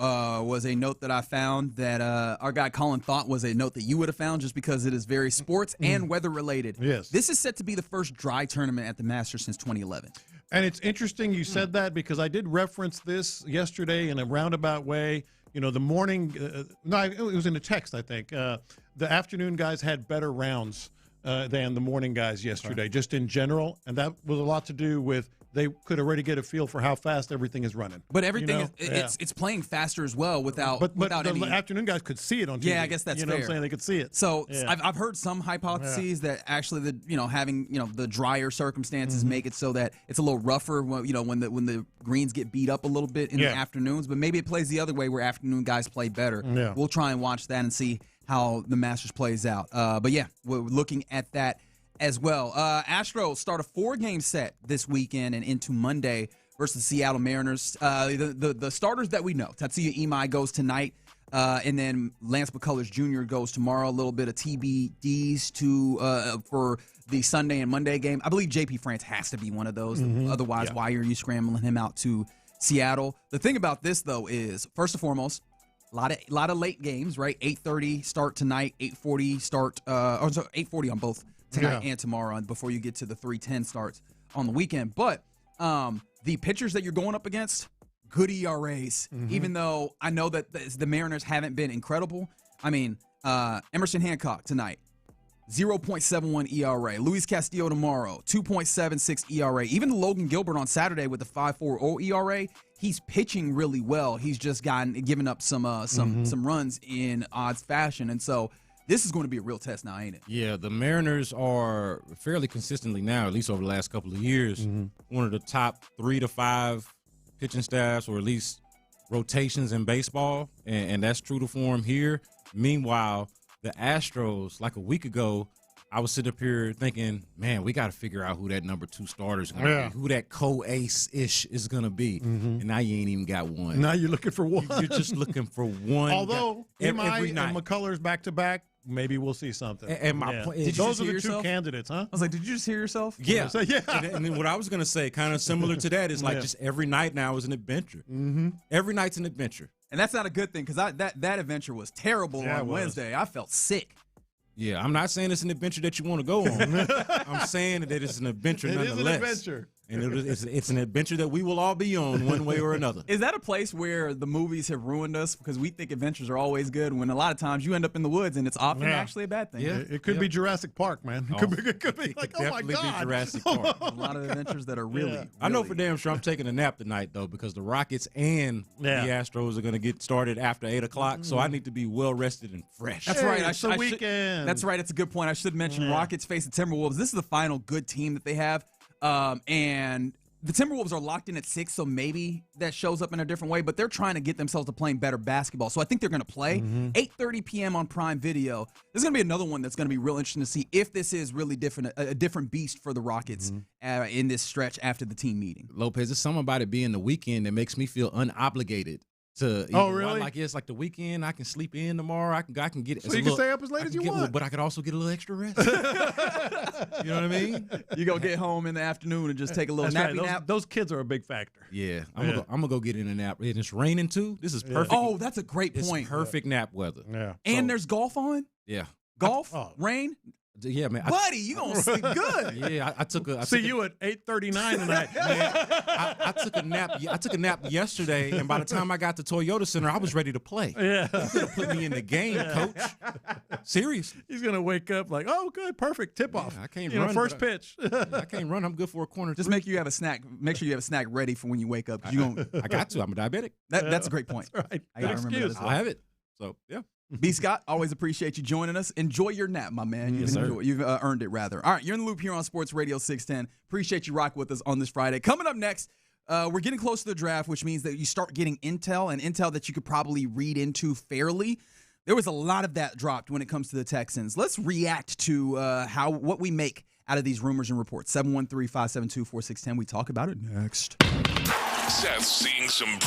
was a note that I found that our guy Colin thought was a note that you would have found just because it is very sports and weather related. Yes. This is set to be the first dry tournament at the Masters since 2011. And it's interesting you said that because I did reference this yesterday in a roundabout way. You know, the morning it was in a text, I think. The afternoon guys had better rounds than the morning guys yesterday, just in general. And that was a lot to do with they could already get a feel for how fast everything is running. But everything it's playing faster as well without the afternoon guys could see it on TV. Yeah, I guess that's you know fair. what I'm saying? They could see it. So I've heard some hypotheses that actually having the drier circumstances make it so that it's a little rougher when the greens get beat up a little bit in the afternoons. But maybe it plays the other way where afternoon guys play better. Yeah. We'll try and watch that and see how the Masters plays out. But yeah, we're looking at that as well. Astros start a 4-game set this weekend and into Monday versus the Seattle Mariners. The starters that we know, Tatsuya Imai goes tonight, and then Lance McCullers Jr. goes tomorrow. A little bit of TBDs for the Sunday and Monday game. I believe JP France has to be one of those. Otherwise, why are you scrambling him out to Seattle? The thing about this, though, is, first and foremost, a lot of late games, right? 8:30 start tonight, 8:40 start, 8:40 on both tonight and tomorrow before you get to the 3:10 starts on the weekend. But the pitchers that you're going up against, good ERAs, even though I know that the Mariners haven't been incredible. I mean, Emerson Hancock tonight, 0.71 ERA. Luis Castillo tomorrow, 2.76 ERA. Even Logan Gilbert on Saturday with the 5.40 ERA, he's pitching really well. He's just given up some runs in odds fashion. And so this is going to be a real test now, ain't it? Yeah, the Mariners are fairly consistently now, at least over the last couple of years, one of the top 3 to 5 pitching staffs, or at least rotations in baseball, and that's true to form here. Meanwhile, the Astros, like a week ago, I was sitting up here thinking, man, we got to figure out who that number 2 starter is going to be, who that co-ace-ish is going to be. And now you ain't even got one. Now you're looking for one. You're just looking for one. Although every night. and McCullers back-to-back, maybe we'll see something. And my point, those are the 2 candidates, huh? I was like, did you just hear yourself? Yeah. Yeah. And then what I was going to say, kind of similar to that, is like just every night now is an adventure. Every night's an adventure. And that's not a good thing, because that adventure was terrible on Wednesday. I felt sick. Yeah, I'm not saying it's an adventure that you want to go on. I'm saying that it's an adventure nonetheless. It is an adventure. And it's an adventure that we will all be on one way or another. Is that a place where the movies have ruined us because we think adventures are always good, when a lot of times you end up in the woods and it's often actually a bad thing? Yeah, it could be Jurassic Park, man. It could be like, oh my God. Definitely be Jurassic Park. A lot of adventures that are really. I know for damn sure I'm taking a nap tonight, though, because the Rockets and the Astros are going to get started after 8 o'clock, so I need to be well rested and fresh. That's right. It's the weekend. That's right. It's a good point. I should mention Rockets face the Timberwolves. This is the final good team that they have, and the Timberwolves are locked in at 6, so maybe that shows up in a different way, but they're trying to get themselves to playing better basketball. So I think they're going to play. 8:30 p.m. on Prime Video. There's going to be another one that's going to be real interesting to see if this is really different, a different beast for the Rockets in this stretch after the team meeting. Lopez, there's something about it being the weekend that makes me feel unobligated. Really? Like it's like the weekend. I can sleep in tomorrow. I can get. So you can stay up as late as you want. But I could also get a little extra rest. You know what I mean? You go get home in the afternoon and just take a little nappy nap. Those kids are a big factor. Yeah, I'm gonna go get in a nap. And it's raining too. This is perfect. Oh, that's a great point. It's perfect nap weather. Yeah. And there's golf on. Yeah. Golf, rain. Yeah, man. Buddy, you gonna sleep good. Yeah, I took a. See you at 8:39 tonight. Man, I took a nap. I took a nap yesterday, and by the time I got to Toyota Center, I was ready to play. Yeah, you could have put me in the game, Coach. Seriously. He's gonna wake up like, oh, good, perfect, tip off. I can't run. First pitch. I can't run. I'm good for a corner. Just make sure you have a snack ready for when you wake up. I got to. I'm a diabetic. That's a great point. That's right. I gotta remember that as well. I have it. So yeah. B. Scott, always appreciate you joining us. Enjoy your nap, my man. You've earned it, rather. All right, you're in the loop here on Sports Radio 610. Appreciate you rocking with us on this Friday. Coming up next, we're getting close to the draft, which means that you start getting intel, and intel that you could probably read into fairly. There was a lot of that dropped when it comes to the Texans. Let's react to what we make out of these rumors and reports. 713-572-4610. We talk about it next. Seth's seeing some...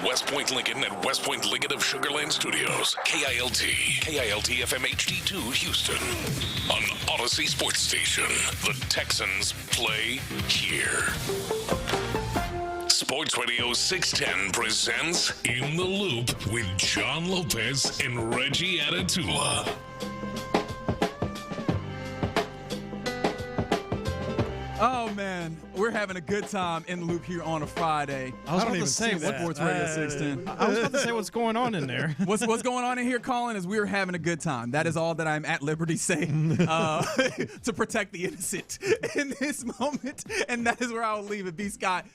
West Point Lincoln and West Point Lincoln of Sugar Land Studios. KILT FM HD2 Houston. On Odyssey Sports Station. The Texans play here. Sports Radio 610 presents In the Loop with John Lopez and Reggie Atatula. Oh, man. We're having a good time in the loop here on a Friday. I was about to say, what Sports Radio 610. I was about to say what's going on in there. What's going on in here, Colin, is we're having a good time. That is all that I'm at liberty saying to protect the innocent in this moment. And that is where I will leave it. B. Scott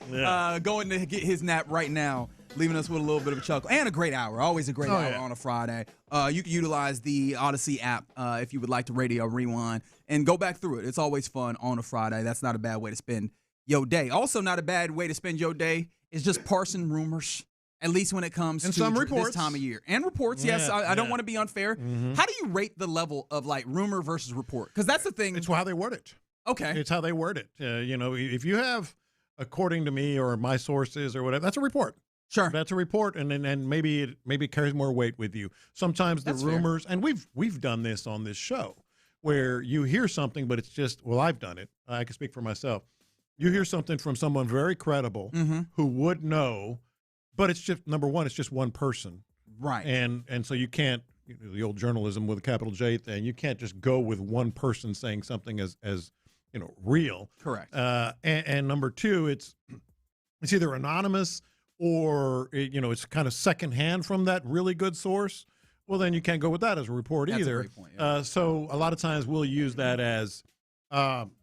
going to get his nap right now, leaving us with a little bit of a chuckle. And a great hour. Always a great hour on a Friday. You can utilize the Odyssey app if you would like to radio rewind and go back through it. It's always fun on a Friday. That's not a bad way to spend your day. Also, not a bad way to spend your day is just parsing rumors, at least when it comes to some reports. This time of year. And reports, yes. I don't want to be unfair. Mm-hmm. How do you rate the level of, like, rumor versus report? Because that's the thing. It's how they word it. Okay. It's how they word it. If you have, according to me or my sources or whatever, that's a report. Sure. That's a report, and maybe it carries more weight with you. Sometimes the rumors, fair. And we've done this on this show, where you hear something, but it's just, well, I've done it. I can speak for myself. You hear something from someone very credible who would know, but it's just, number one, it's just one person. Right. And so you can't, the old journalism with a capital J thing, you can't just go with one person saying something as real. Correct. And number two, it's either anonymous or it's kind of secondhand from that really good source. Well, then you can't go with that as a report either. That's a great point, yeah. So a lot of times we'll use that as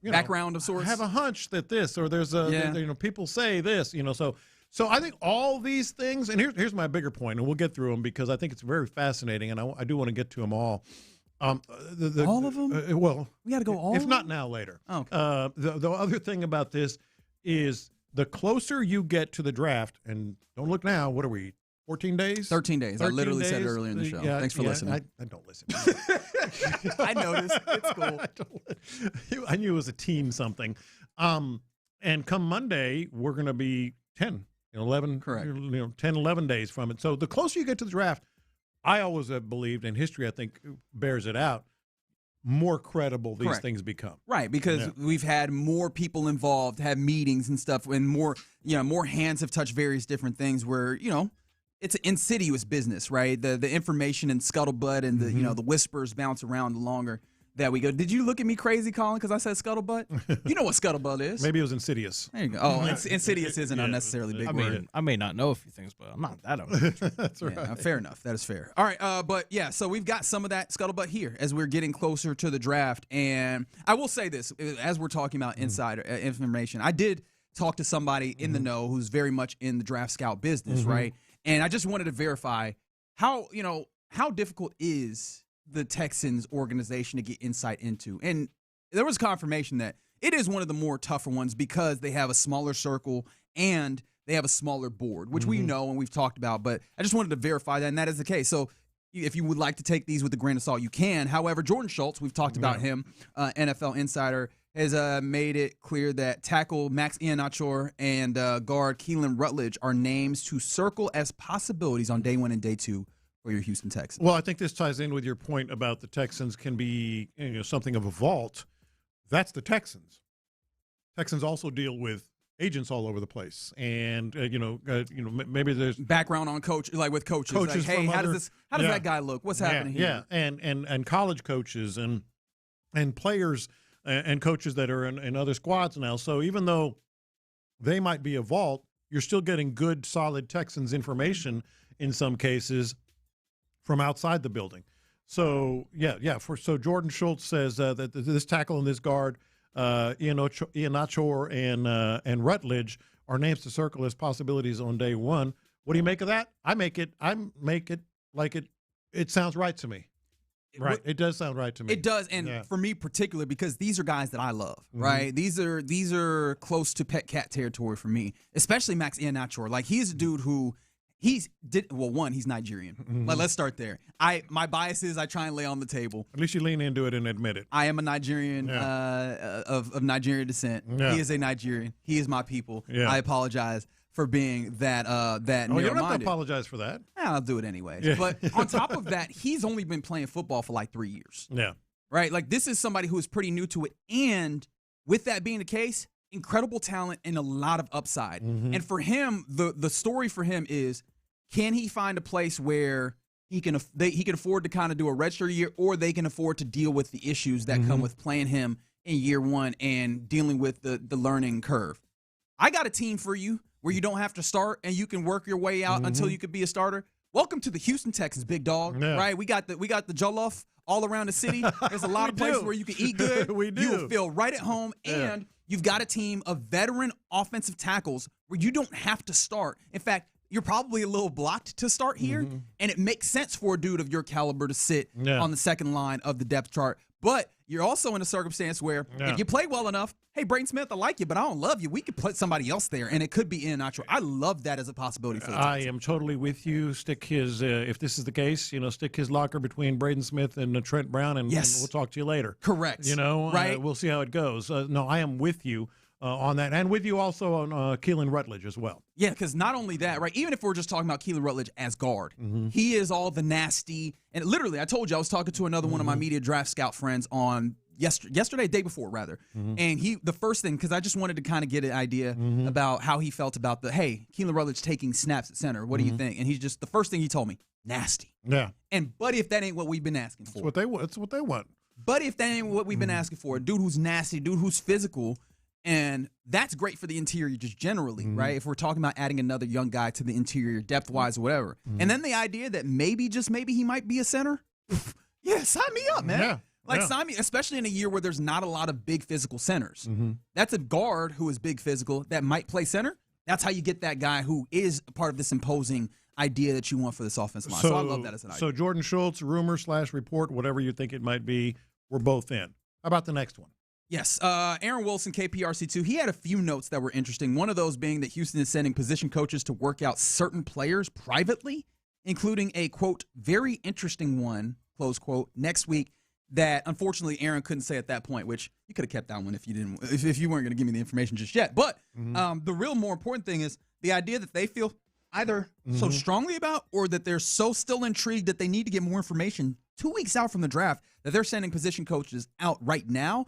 background of sorts. I have a hunch that this, or there's people say this. So I think all these things, and here's my bigger point, and we'll get through them because I think it's very fascinating, and I do want to get to them all. All of them? Well, we got to go all. If not now, later. Oh, okay. The other thing about this is the closer you get to the draft, and don't look now. What are we? 14 days? 13 days. 13 I literally said it earlier in the show. Thanks for listening. I don't listen. I noticed. It's cool. I knew it was a team something. And come Monday, we're going to be 10, 11, correct. 10, 11 days from it. So the closer you get to the draft, I always have believed, and history, I think, bears it out, more credible these things become. Right, because we've had more people involved, had meetings and stuff, and more hands have touched various different things where, it's an insidious business, right? The information and scuttlebutt and the whispers bounce around the longer that we go. Did you look at me crazy, Colin, because I said scuttlebutt? You know what scuttlebutt is. Maybe it was insidious. There you go. Oh, insidious isn't unnecessarily big word. I may not know a few things, but I'm not that over. That's right. Yeah, fair enough. That is fair. All right, but yeah, so we've got some of that scuttlebutt here as we're getting closer to the draft. And I will say this, as we're talking about insider information, I did talk to somebody in the know who's very much in the draft scout business, right? And I just wanted to verify how difficult is the Texans organization to get insight into. And there was confirmation that it is one of the more tougher ones because they have a smaller circle and they have a smaller board, which we know and we've talked about. But I just wanted to verify that, and that is the case. So if you would like to take these with a grain of salt, you can. However, Jordan Schultz, we've talked about him, NFL insider, has made it clear that tackle Max Iannaccio and guard Keelan Rutledge are names to circle as possibilities on day 1 and day 2 for your Houston Texans. Well, I think this ties in with your point about the Texans can be something of a vault. That's the Texans. Texans also deal with agents all over the place, and maybe there's background on coaches with coaches like, hey, how does that guy look? What's happening here? Yeah, and college coaches and players. And coaches that are in other squads now. So even though they might be a vault, you're still getting good, solid Texans information in some cases from outside the building. So, so Jordan Schultz says that this tackle and this guard, Iannaccio and Rutledge, are names to circle as possibilities on day 1. What do you make of that? I make it like it sounds right to me. Right. It does sound right to me. It does. And for me particularly, because these are guys that I love, right? These are close to pet cat territory for me, especially Max Iannaccio. Like, he's a dude who he's Nigerian. Like, let's start there. My bias is I try and lay on the table. At least you lean into it and admit it. I am a Nigerian of Nigerian descent. He is a Nigerian. He is my people. I apologize for being that that Oh, you don't have to narrow-minded. apologize for that. I'll do it anyways. Yeah. But on top of that, he's only been playing football for like 3 years. Yeah. Right? Like, this is somebody who is pretty new to it. And with that being the case, incredible talent and a lot of upside. Mm-hmm. And for him, the story for him is, can he find a place where he can afford to kind of do a redshirt year, or they can afford to deal with the issues that come with playing him in year one and dealing with the learning curve? I got a team for you where you don't have to start and you can work your way out until you could be a starter. Welcome to the Houston Texans, big dog. Yeah. Right? We got the jollof all around the city. There's a lot of places where you can eat good. We do. You'll feel right at home, and you've got a team of veteran offensive tackles where you don't have to start. In fact, you're probably a little blocked to start here, and it makes sense for a dude of your caliber to sit on the second line of the depth chart. But you're also in a circumstance where if you play well enough, hey, Braden Smith, I like you, but I don't love you. We could put somebody else there, and it could be in Nacho. I love that as a possibility for the I Texans. am totally with you. Stick his, if this is the case, stick his locker between Braden Smith and Trent Brown, and we'll talk to you later. Correct. Right? We'll see how it goes. No, I am with you on that, and with you also on Keelan Rutledge as well. Yeah, because not only that, right, even if we're just talking about Keelan Rutledge as guard, he is all the nasty. And literally, I told you, I was talking to another one of my media draft scout friends on yesterday, day before, rather. And the first thing, because I just wanted to kind of get an idea about how he felt about hey, Keelan Rutledge taking snaps at center. What do you think? And he's just, the first thing he told me, nasty. Yeah. And buddy, if that ain't what we've been asking for. It's what they want. Buddy, if that ain't what we've been asking for, a dude who's nasty, dude who's physical. And that's great for the interior just generally, right? If we're talking about adding another young guy to the interior depth-wise or whatever. And then the idea that maybe, just maybe, he might be a center. Yeah, sign me up, man. Yeah. Sign me, especially in a year where there's not a lot of big physical centers. That's a guard who is big physical that might play center. That's how you get that guy who is a part of this imposing idea that you want for this offensive line. So I love that as an idea. So Jordan Schultz, rumor/report, whatever you think it might be, we're both in. How about the next one? Yes, Aaron Wilson, KPRC2, he had a few notes that were interesting. One of those being that Houston is sending position coaches to work out certain players privately, including a, quote, very interesting one, close quote, next week that unfortunately Aaron couldn't say at that point, which you could have kept that one if you weren't going to give me the information just yet. But the real more important thing is the idea that they feel either so strongly about or that they're so still intrigued that they need to get more information 2 weeks out from the draft that they're sending position coaches out right now.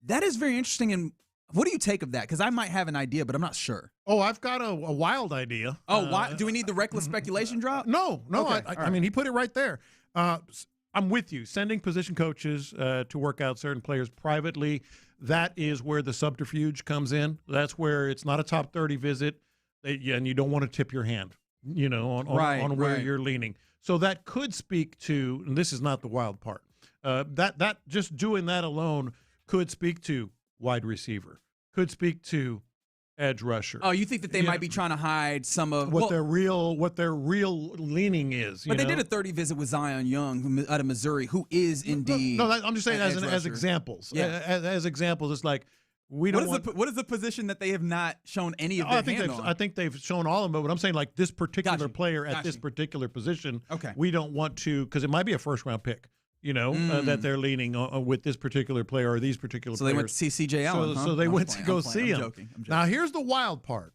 That is very interesting. And what do you take of that? Because I might have an idea, but I'm not sure. Oh, I've got a wild idea. Oh, why? Do we need the reckless speculation drop? No. Okay, I mean, he put it right there. I'm with you. Sending position coaches to work out certain players privately, that is where the subterfuge comes in. That's where it's not a top 30 visit, and you don't want to tip your hand, on where you're leaning. So that could speak to, and this is not the wild part, that just doing that alone could speak to wide receiver, could speak to edge rusher. Oh, you think that they might be trying to hide some of what their real leaning is? But they did a 30 visit with Zion Young out of Missouri, who is indeed. No, I'm just saying as examples. Yeah. As examples, it's like we don't. What is the position that they have not shown any of their hand on? I think they've shown all of them, but I'm saying like this particular player at this particular position. Okay. We don't want to, because it might be a first round pick. That they're leaning on with this particular player or these particular players. So they went to see C.J. Allen, So they went to go see him. I'm joking. Now, here's the wild part,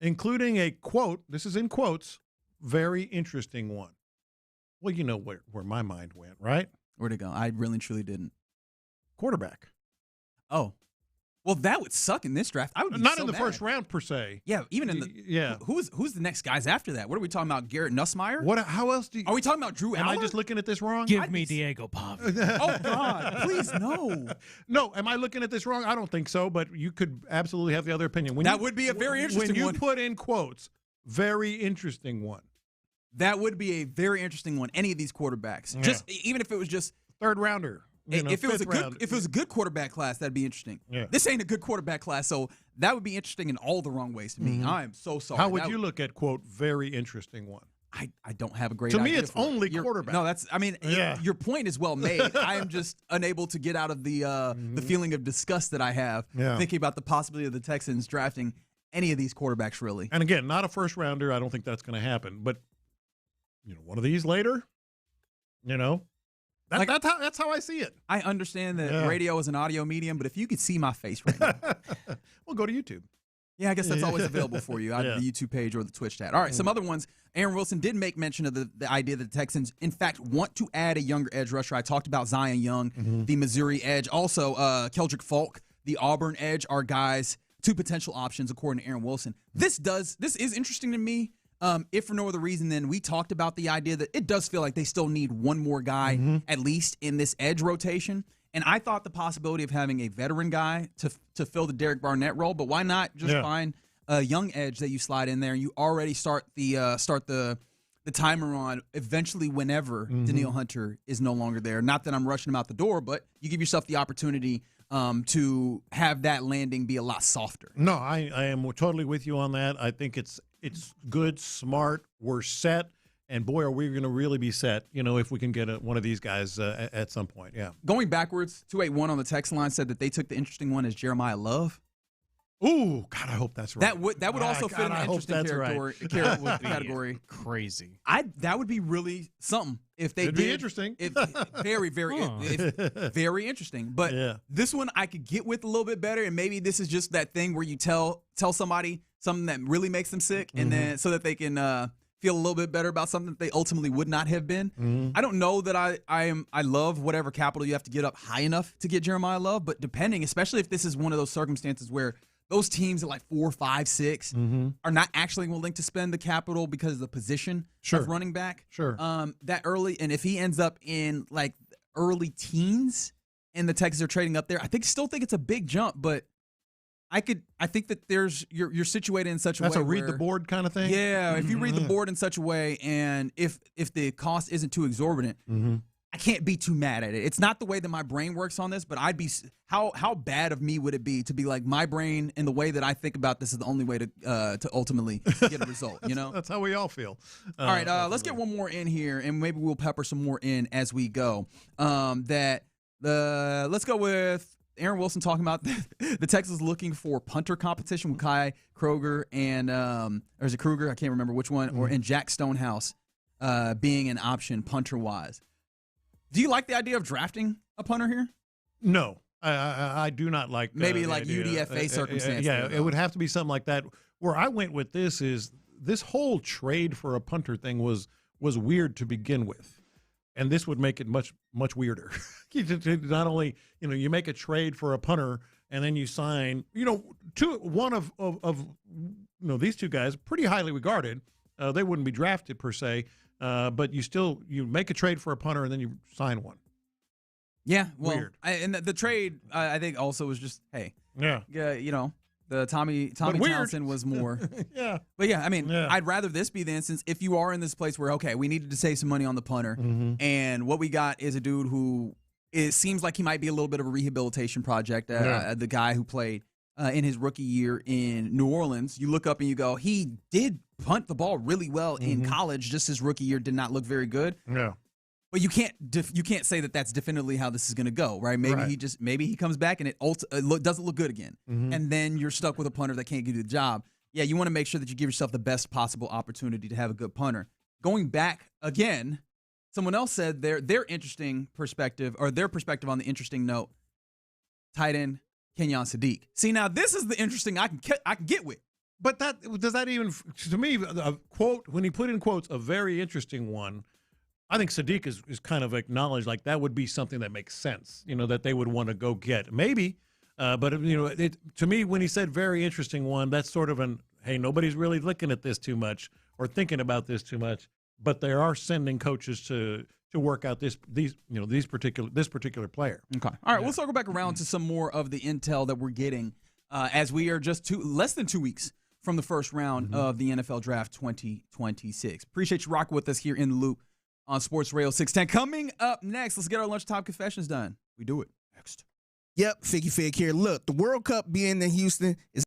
including a quote, this is in quotes, very interesting one. Well, you know where my mind went, right? Where'd it go? I really and truly didn't. Quarterback. Oh. Well, that would suck in this draft. I would be Not so in the mad. first round, per se. Yeah, even in the Who's the next guys after that? What are we talking about? Garrett Nussmeier? How else do you? Are we talking about Drew Am Aller? I just looking at this wrong? Give me Diego Pop. Oh God, please no. No, am I looking at this wrong? I don't think so, but you could absolutely have the other opinion. That would be a very interesting one. When one. you put in quotes, very interesting one. That would be a very interesting one. Any of these quarterbacks, even if it was just third rounder. If it was a good quarterback class, that'd be interesting. Yeah. This ain't a good quarterback class, so that would be interesting in all the wrong ways to me. I am so sorry. How would you look at quote very interesting one? I don't have a great to idea. me, it's only quarterback. No, that's. I mean, your point is well made. I am just unable to get out of the feeling of disgust that I have thinking about the possibility of the Texans drafting any of these quarterbacks. Really, and again, not a first rounder. I don't think that's going to happen. But one of these later, That's how I see it. I understand that radio is an audio medium, but if you could see my face right now. Well, go to YouTube. Yeah, I guess that's always available for you, either the YouTube page or the Twitch chat. All right, some other ones. Aaron Wilson did make mention of the idea that the Texans, in fact, want to add a younger edge rusher. I talked about Zion Young, the Missouri edge. Also, Keldrick Falk, the Auburn edge, are guys, 2 potential options, according to Aaron Wilson. This is interesting to me, if for no other reason than we talked about the idea that it does feel like they still need one more guy, at least in this edge rotation. And I thought the possibility of having a veteran guy to fill the Derek Barnett role, but why not just find a young edge that you slide in there and you already start the timer on eventually whenever Daniil Hunter is no longer there. Not that I'm rushing him out the door, but you give yourself the opportunity to have that landing be a lot softer. No, I am totally with you on that. I think it's good, smart. We're set. And boy, are we going to really be set, if we can get one of these guys at some point. Yeah. Going backwards, 281 on the text line said that they took the interesting one as Jeremiah Love. Ooh, God, I hope that's right. That would also fit in the interesting category. Crazy. That would be really something if they It'd did. be interesting. Very, very interesting. But this one I could get with a little bit better, and maybe this is just that thing where you tell somebody something that really makes them sick, and then so that they can feel a little bit better about something that they ultimately would not have been. I don't know that I love whatever capital you have to get up high enough to get Jeremiah Love, but depending, especially if this is one of those circumstances where those teams at like 4, 5, 6 are not actually willing to spend the capital because of the position of running back. That early, and if he ends up in like early teens and the Texans are trading up there, I still think it's a big jump, but I think that you're situated in such a way. That's a read the board kind of thing. Yeah, if you read the board in such a way, and if the cost isn't too exorbitant, I can't be too mad at it. It's not the way that my brain works on this, but I'd be how bad of me would it be to be like my brain and the way that I think about this is the only way to ultimately get a result. That's how we all feel. All right, let's get one more in here, and maybe we'll pepper some more in as we go. Let's go with Aaron Wilson talking about the Texans looking for punter competition with Kai Kroger and or is it Kruger? I can't remember which one. And Jack Stonehouse being an option punter wise. Do you like the idea of drafting a punter here? No, I do not like. Maybe like UDFA circumstances. Yeah, it would have to be something like that. Where I went with this is this whole trade for a punter thing was weird to begin with. And this would make it much, much weirder. Not only, you make a trade for a punter and then you sign, one of these two guys, pretty highly regarded. They wouldn't be drafted per se, but you make a trade for a punter and then you sign one. Yeah, well, weird. And the trade, I think also was just, hey, yeah, the Tommy Townsend was more. Yeah. But yeah, I mean, I'd rather this be the instance if you are in this place where, okay, we needed to save some money on the punter, and what we got is a dude who seems like he might be a little bit of a rehabilitation project, the guy who played in his rookie year in New Orleans. You look up and you go, he did punt the ball really well in college, just his rookie year did not look very good. Yeah. But you can't say that that's definitively how this is going to go, right? Maybe he comes back and it doesn't look good again, and then you're stuck with a punter that can't give you the job. Yeah, you want to make sure that you give yourself the best possible opportunity to have a good punter. Going back again, someone else said their interesting perspective or their perspective on the interesting note. Tight end Kenyon Sadiq. See, now this is the interesting I can get with. But does that even to me a quote when he put in quotes a very interesting one. I think Sadiq is kind of acknowledged like that would be something that makes sense, that they would want to go get. Maybe, but to me, when he said very interesting one, that's sort of hey, nobody's really looking at this too much or thinking about this too much, but they are sending coaches to work out this particular player. Okay. All right, we'll circle back around to some more of the intel that we're getting as we are just less than 2 weeks from the first round of the NFL Draft 2026. Appreciate you rocking with us here in the Loop on Sports Radio 610. Coming up next, let's get our lunchtime confessions done. We do it next. Yep, Figgy Fig here. Look, the World Cup being in Houston is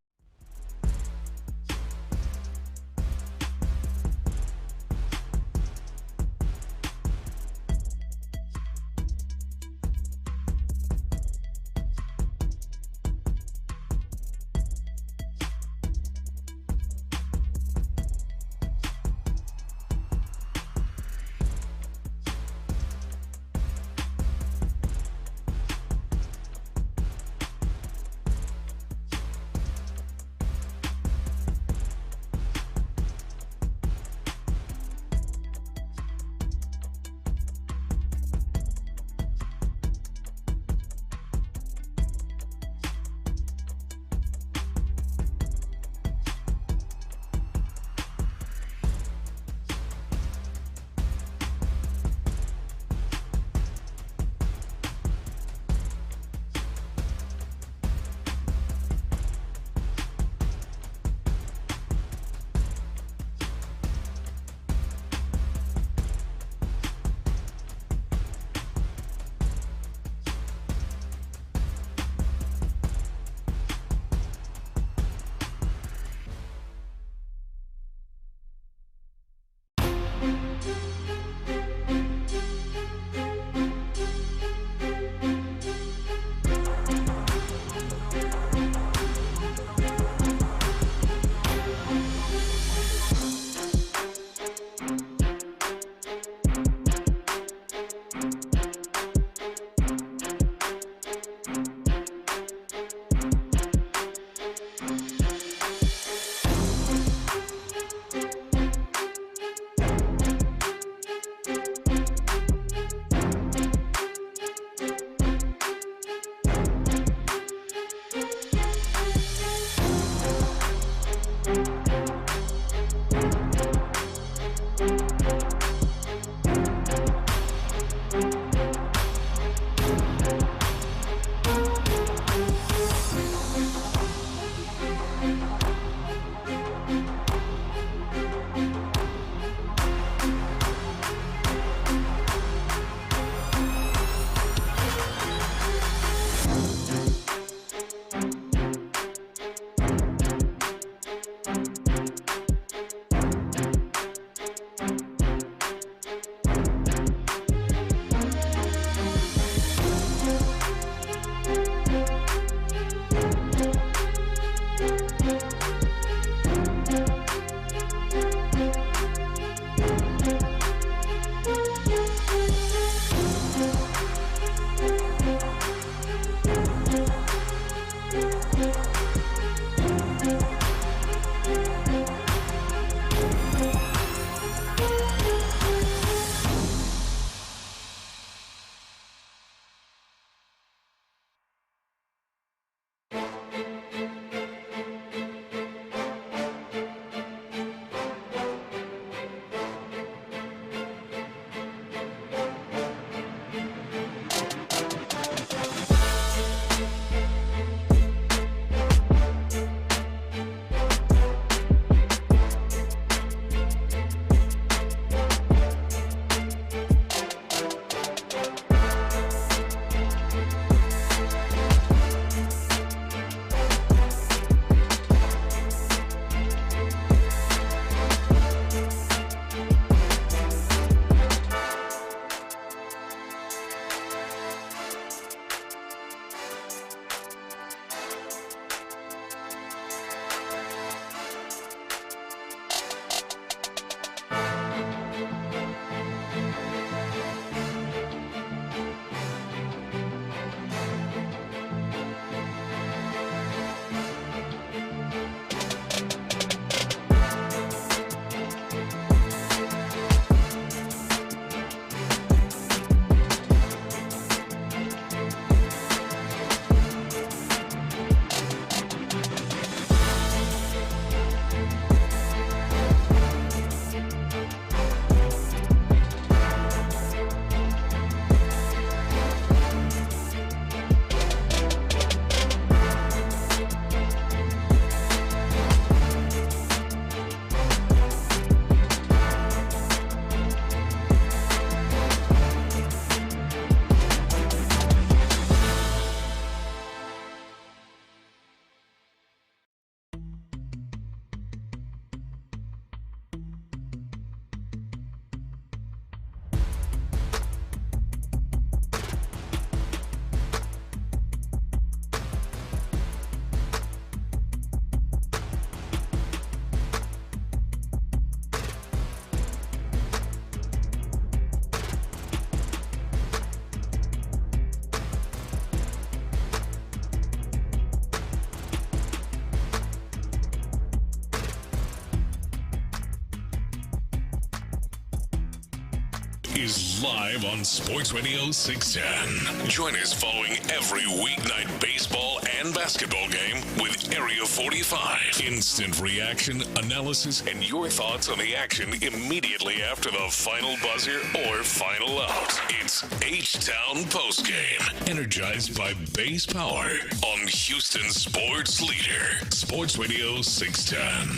is live on Sports Radio 610. Join us following every weeknight baseball and basketball game with Area 45. Instant reaction, analysis, and your thoughts on the action immediately after the final buzzer or final out. It's H-Town Postgame, energized by base power on Houston Sports Leader, Sports Radio 610.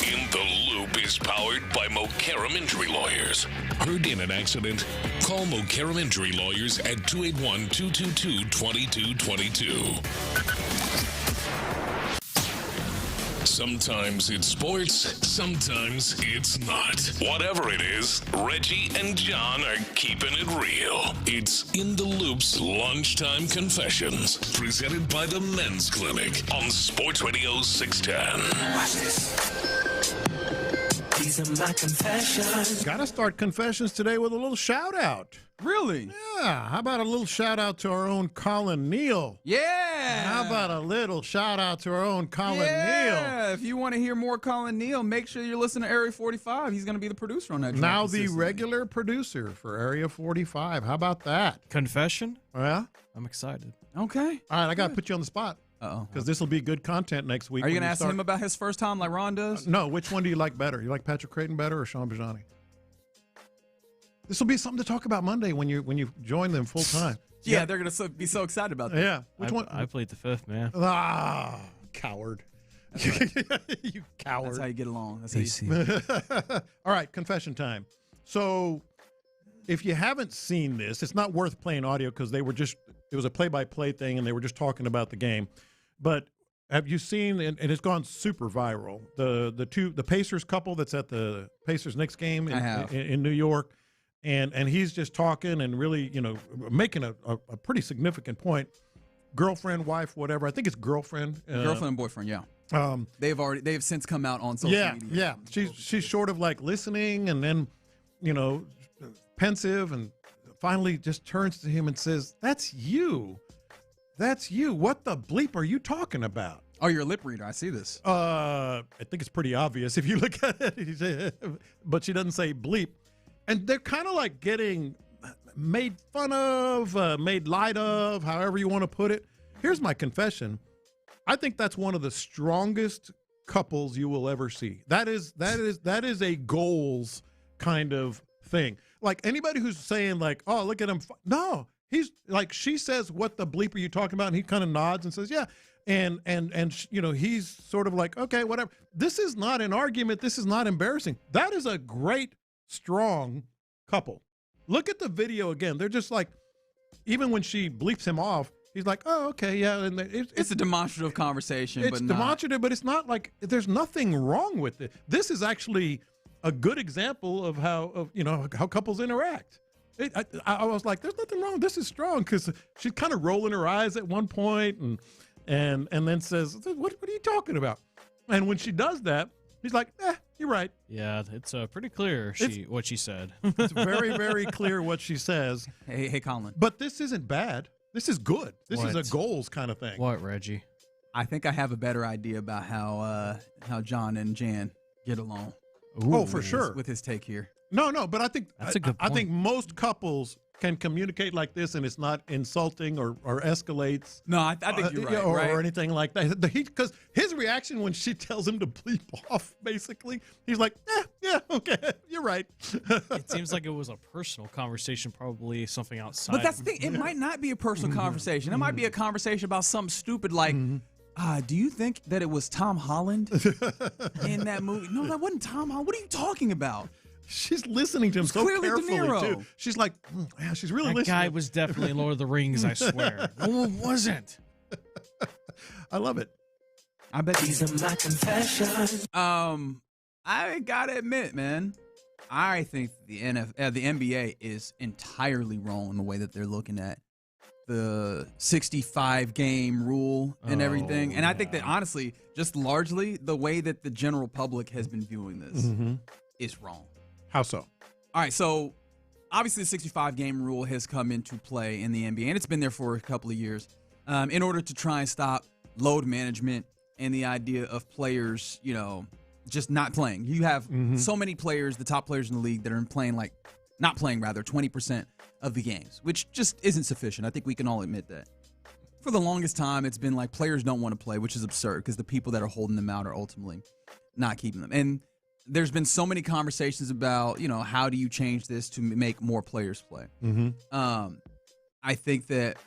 In the Loop is powered by Mokaram Injury Lawyers. Heard in an accident? Call Mokaram Injury Lawyers at 281-222-2222. Sometimes it's sports, sometimes it's not. Whatever it is, Reggie and John are keeping it real. It's In the Loop's Lunchtime Confessions, presented by the Men's Clinic on Sports Radio 610. Watch this. These are my confessions. Got to start confessions today with a little shout out. Really? Yeah. How about a little shout out to our own Colin Neal? Yeah. How about a little shout out to our own Colin Neal? Yeah. If you want to hear more Colin Neal, make sure you listen to Area 45. He's going to be the producer on that. Now the regular producer for Area 45. How about that? Confession? Yeah. I'm excited. Okay. All right. I got to put you on the spot. Uh-oh. Because this will be good content next week. Are you going to ask him about his first time like Ron does? No. Which one do you like better? You like Patrick Creighton better or Sean Bijani? This will be something to talk about Monday when you join them full time. Yeah, they're going to be so excited about that. Yeah. Which one? I played the fifth, man. Ah, coward. Right. You coward. That's how you get along. That's how you see it. All right, confession time. So if you haven't seen this, it's not worth playing audio because it was a play-by-play thing and they were just talking about the game. But have you seen, and it's gone super viral, the Pacers couple that's at the Pacers-Knicks game in New York, and he's just talking and really, making a pretty significant point. Girlfriend, wife, whatever. I think it's girlfriend. Girlfriend and boyfriend, yeah. They've since come out on social media. Yeah. She's sort of like listening and then, pensive and finally just turns to him and says, "That's you. That's you. What the bleep are you talking about?" Oh, you're a lip reader. I see this. I think it's pretty obvious if you look at it. But she doesn't say bleep. And they're kind of like getting made fun of, made light of, however you want to put it. Here's my confession. I think that's one of the strongest couples you will ever see. That is a goals kind of thing. Like anybody who's saying like, "Oh, look at him." No, he's like, she says, "What the bleep are you talking about?" And he kind of nods and says, "Yeah." And he's sort of like, "Okay, whatever." This is not an argument. This is not embarrassing. That is a great, strong couple. Look at the video again. They're just like, even when she bleeps him off, he's like, "Oh, okay, yeah." And it's a demonstrative conversation. It's demonstrative, but it's not like there's nothing wrong with it. This is actually a good example of how couples interact. I was like, there's nothing wrong. This is strong, because she's kind of rolling her eyes at one point and then says, what are you talking about? And when she does that, he's like, you're right. Yeah, it's pretty clear what she said. It's very, very clear what she says. Hey, Colin. But this isn't bad. This is good. This is a goals kind of thing. What, Reggie? I think I have a better idea about how John and Jan get along. Oh, for sure. With his take here. No, but I think that's a good point. I think most couples can communicate like this, and it's not insulting or escalates. No, I think you're right, or anything like that. Because his reaction when she tells him to bleep off, basically, he's like, yeah, okay, you're right. It seems like it was a personal conversation, probably something outside. But that's the thing. It might not be a personal conversation. It might be a conversation about something stupid like, do you think that it was Tom Holland in that movie? No, that wasn't Tom Holland. What are you talking about? She's listening to him so carefully, too. She's like, yeah, she's really listening. That guy was definitely in Lord of the Rings, I swear. No one wasn't. I love it. I bet these are my confessions. I gotta admit, man, I think the NBA is entirely wrong in the way that they're looking at the 65-game rule and everything. And I think that, honestly, just largely the way that the general public has been viewing this is wrong. How so? All right, so obviously the 65-game rule has come into play in the NBA, and it's been there for a couple of years in order to try and stop load management and the idea of players, just not playing. You have so many players, the top players in the league, that are playing not playing 20% of the games, which just isn't sufficient. I think we can all admit that. For the longest time, it's been like players don't want to play, which is absurd because the people that are holding them out are ultimately not keeping them. And there's been so many conversations about, how do you change this to make more players play? I think that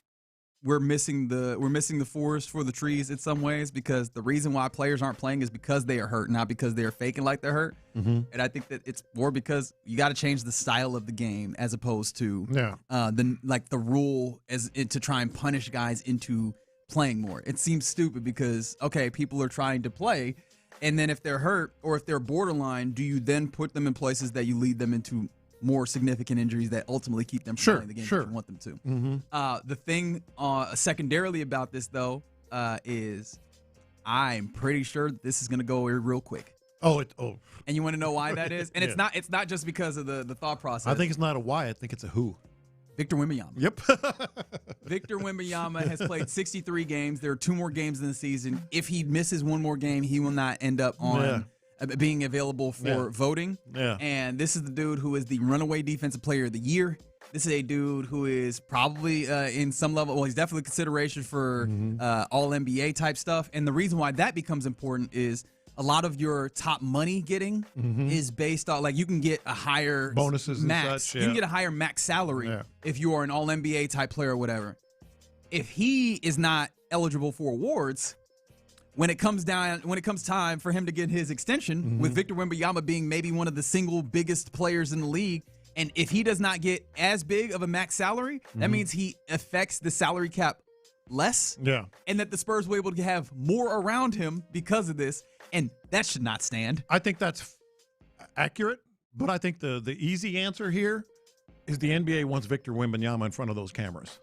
we're missing the forest for the trees in some ways, because the reason why players aren't playing is because they are hurt, not because they are faking like they're hurt. And I think that it's more because you got to change the style of the game as opposed to the rule to try and punish guys into playing more. It seems stupid because, okay, people are trying to play, and then if they're hurt or if they're borderline, do you then put them in places that you lead them into more significant injuries that ultimately keep them from playing the game that you want them to? The thing secondarily about this, though, is I'm pretty sure this is going to go away real quick. And you want to know why that is? And it's not just because of the thought process. I think it's not a why. I think it's a who. Victor Wembanyama. Yep. Victor Wembanyama has played 63 games. There are 2 more games in the season. If he misses 1 more game, he will not end up on being available for voting. And this is the dude who is the runaway defensive player of the year. This is a dude who is probably in some level, well, he's definitely consideration for all NBA type stuff. And the reason why that becomes important is a lot of your top money getting is based on, you can get a higher bonuses max. And such. You can get a higher max salary if you are an all NBA type player or whatever. If he is not eligible for awards, when it comes time for him to get his extension, with Victor Wembanyama being maybe one of the single biggest players in the league, and if he does not get as big of a max salary, that means he affects the salary cap less. And that the Spurs will be able to have more around him because of this, and that should not stand. I think that's accurate, but I think the easy answer here is the NBA wants Victor Wembanyama in front of those cameras.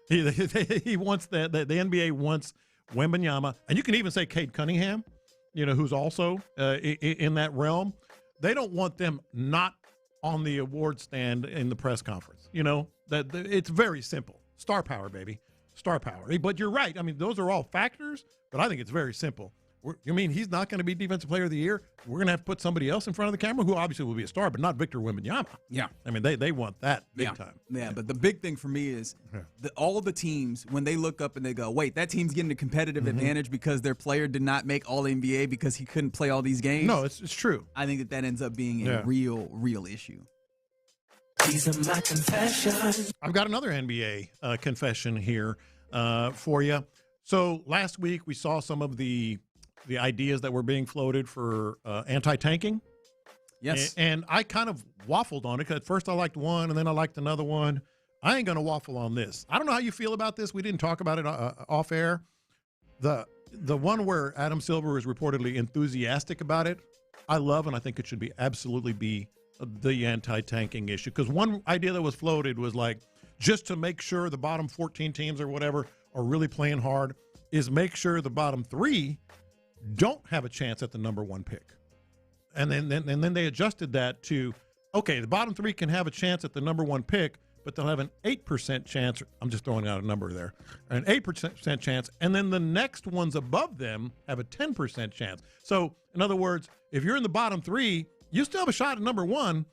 He wants the NBA wants Wembanyama, and you can even say Cade Cunningham, who's also in that realm. They don't want them not on the award stand in the press conference. That it's very simple. Star power, baby. Star power. But you're right. I mean, those are all factors, but I think it's very simple. You mean he's not going to be Defensive Player of the Year? We're going to have to put somebody else in front of the camera who obviously will be a star, but not Victor Wembanyama. Yeah. I mean, they want that big time. Yeah, but the big thing for me is all of the teams, when they look up and they go, wait, that team's getting a competitive advantage because their player did not make All-NBA because he couldn't play all these games. No, it's true. I think that ends up being a real issue. These are my confessions. I've got another NBA confession here for you. So last week we saw some of the ideas that were being floated for anti-tanking. Yes. And I kind of waffled on it because at first I liked one and then I liked another one. I ain't going to waffle on this. I don't know how you feel about this. We didn't talk about it off air. The one where Adam Silver is reportedly enthusiastic about it, I love, and I think it should be absolutely be the anti-tanking issue. Because one idea that was floated was just to make sure the bottom 14 teams or whatever are really playing hard is make sure the bottom 3 don't have a chance at the number 1 pick. And then they adjusted that to, okay, the bottom 3 can have a chance at the number 1 pick, but they'll have an 8% chance. I'm just throwing out a number there. An 8% chance. And then the next ones above them have a 10% chance. So, in other words, if you're in the bottom 3, you still have a shot at number 1,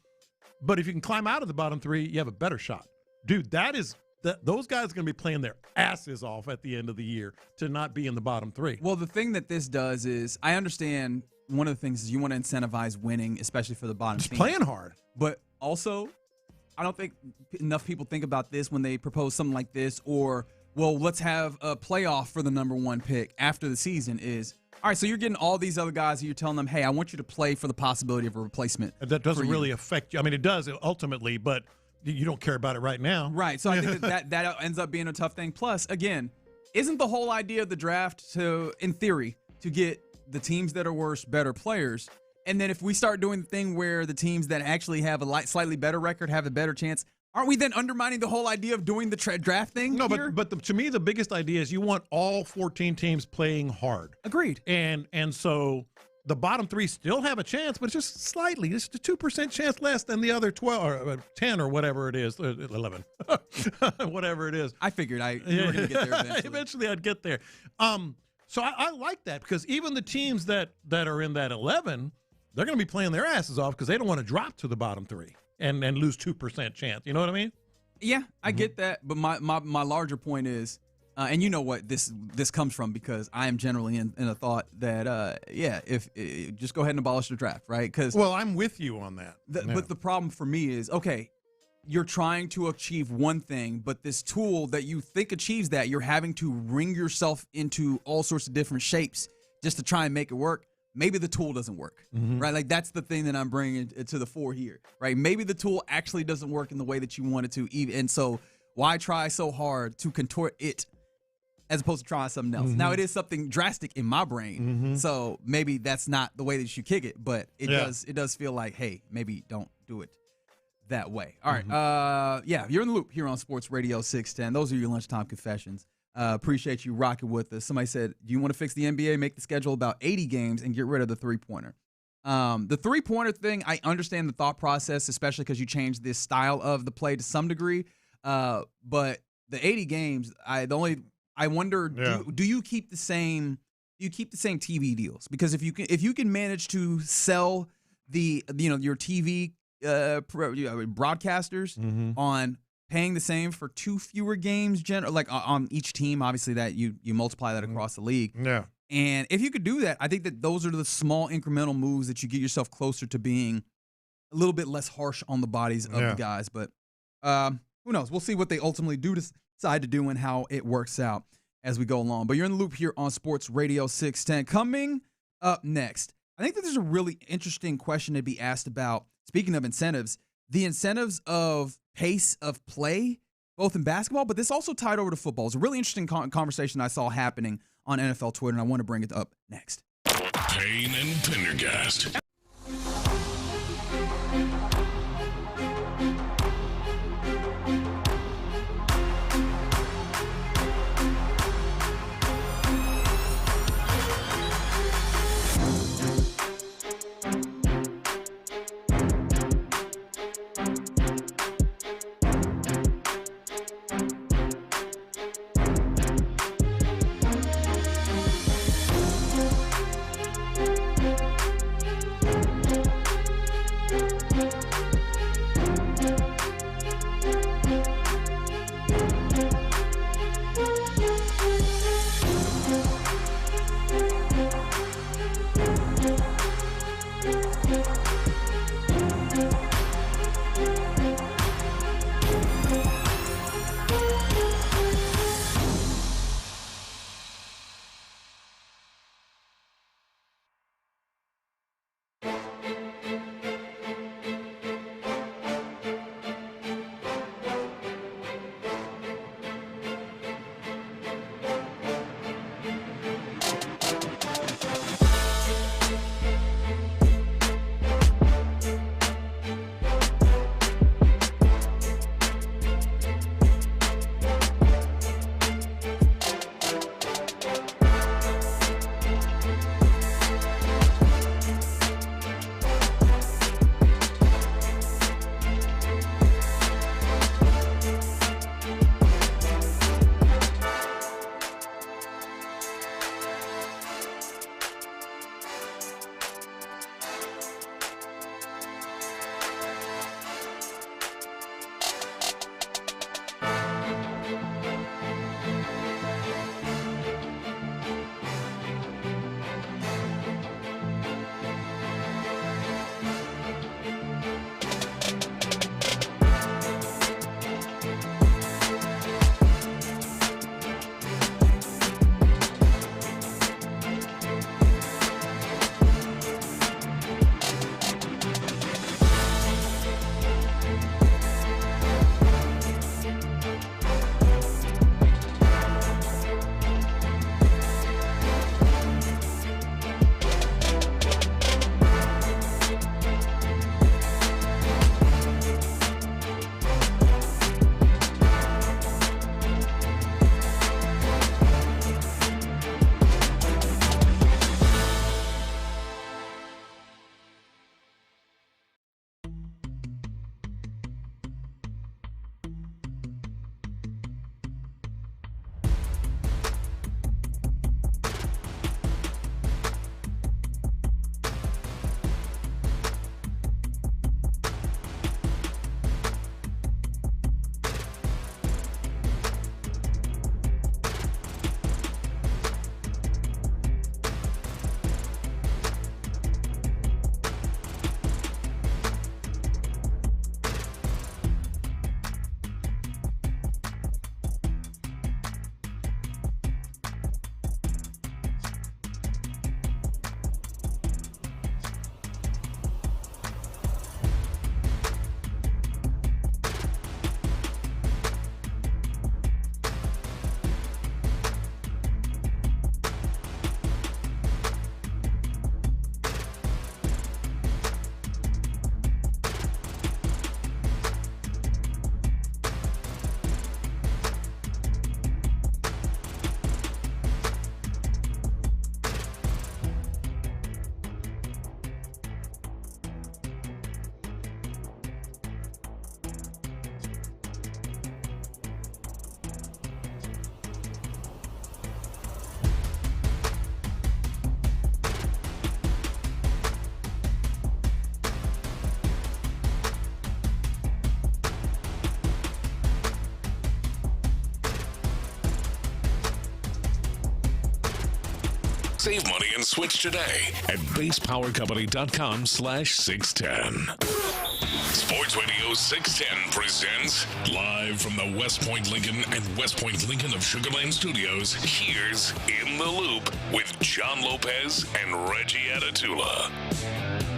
but if you can climb out of the bottom 3, you have a better shot. Dude, those guys are going to be playing their asses off at the end of the year to not be in the bottom 3. Well, the thing that this does is, I understand one of the things is you want to incentivize winning, especially for the bottom team. Playing hard. But also, I don't think enough people think about this when they propose something like this, or, well, let's have a playoff for the number 1 pick after the season is, all right, so you're getting all these other guys and you're telling them, hey, I want you to play for the possibility of a replacement. That doesn't really affect you. I mean, it does ultimately, but you don't care about it right now. Right. So I think that ends up being a tough thing. Plus, again, isn't the whole idea of the draft in theory, to get the teams that are worse better players? And then if we start doing the thing where the teams that actually have a slightly better record have a better chance, aren't we then undermining the whole idea of doing the draft thing? No, but to me, the biggest idea is you want all 14 teams playing hard. Agreed. And so the bottom 3 still have a chance, but it's just slightly. It's a 2% chance less than the other 12 or 10 or whatever it is, 11, whatever it is. I figured you were going to get there eventually. Eventually I'd get there. So I like that because even the teams that are in that 11 they're going to be playing their asses off because they don't want to drop to the bottom 3 and lose 2% chance. You know what I mean? Yeah, I get that. But my larger point is, and you know what this comes from, because I am generally in a thought that, if just go ahead and abolish the draft, right? Well, I'm with you on that. But the problem for me is, okay, you're trying to achieve one thing, but this tool that you think achieves that, you're having to wring yourself into all sorts of different shapes just to try and make it work. Maybe the tool doesn't work, right? Like, that's the thing that I'm bringing to the fore here, right? Maybe the tool actually doesn't work in the way that you want it to, and so why try so hard to contort it as opposed to trying something else? Now, it is something drastic in my brain, so maybe that's not the way that you should kick it, but it does feel like, hey, maybe don't do it that way. All right. You're in the loop here on Sports Radio 610. Those are your lunchtime confessions. Appreciate you rocking with us. Somebody said, do you want to fix the NBA, make the schedule about 80 games, and get rid of the three-pointer? The three-pointer thing, I understand the thought process, especially because you changed this style of the play to some degree. But the 80 games, I wonder, do you keep the same TV deals? Because if you can manage to sell your TV broadcasters on paying the same for 2 fewer games, like on each team, obviously that you multiply that across the league. Yeah. And if you could do that, I think that those are the small incremental moves that you get yourself closer to being a little bit less harsh on the bodies of the guys. But who knows? We'll see what they ultimately do decide to do and how it works out as we go along. But you're in the loop here on Sports Radio 610. Coming up next, I think that there's a really interesting question to be asked about, speaking of incentives, the incentives of pace of play, both in basketball, but this also tied over to football. It's a really interesting conversation I saw happening on NFL Twitter, and I want to bring it up next. Payne and Pendergast. Save money and switch today at basepowercompany.com/610. Sports Radio 610 presents live from the West Point Lincoln and West Point Lincoln of Sugar Land Studios. Here's In the Loop with John Lopez and Reggie Atatula.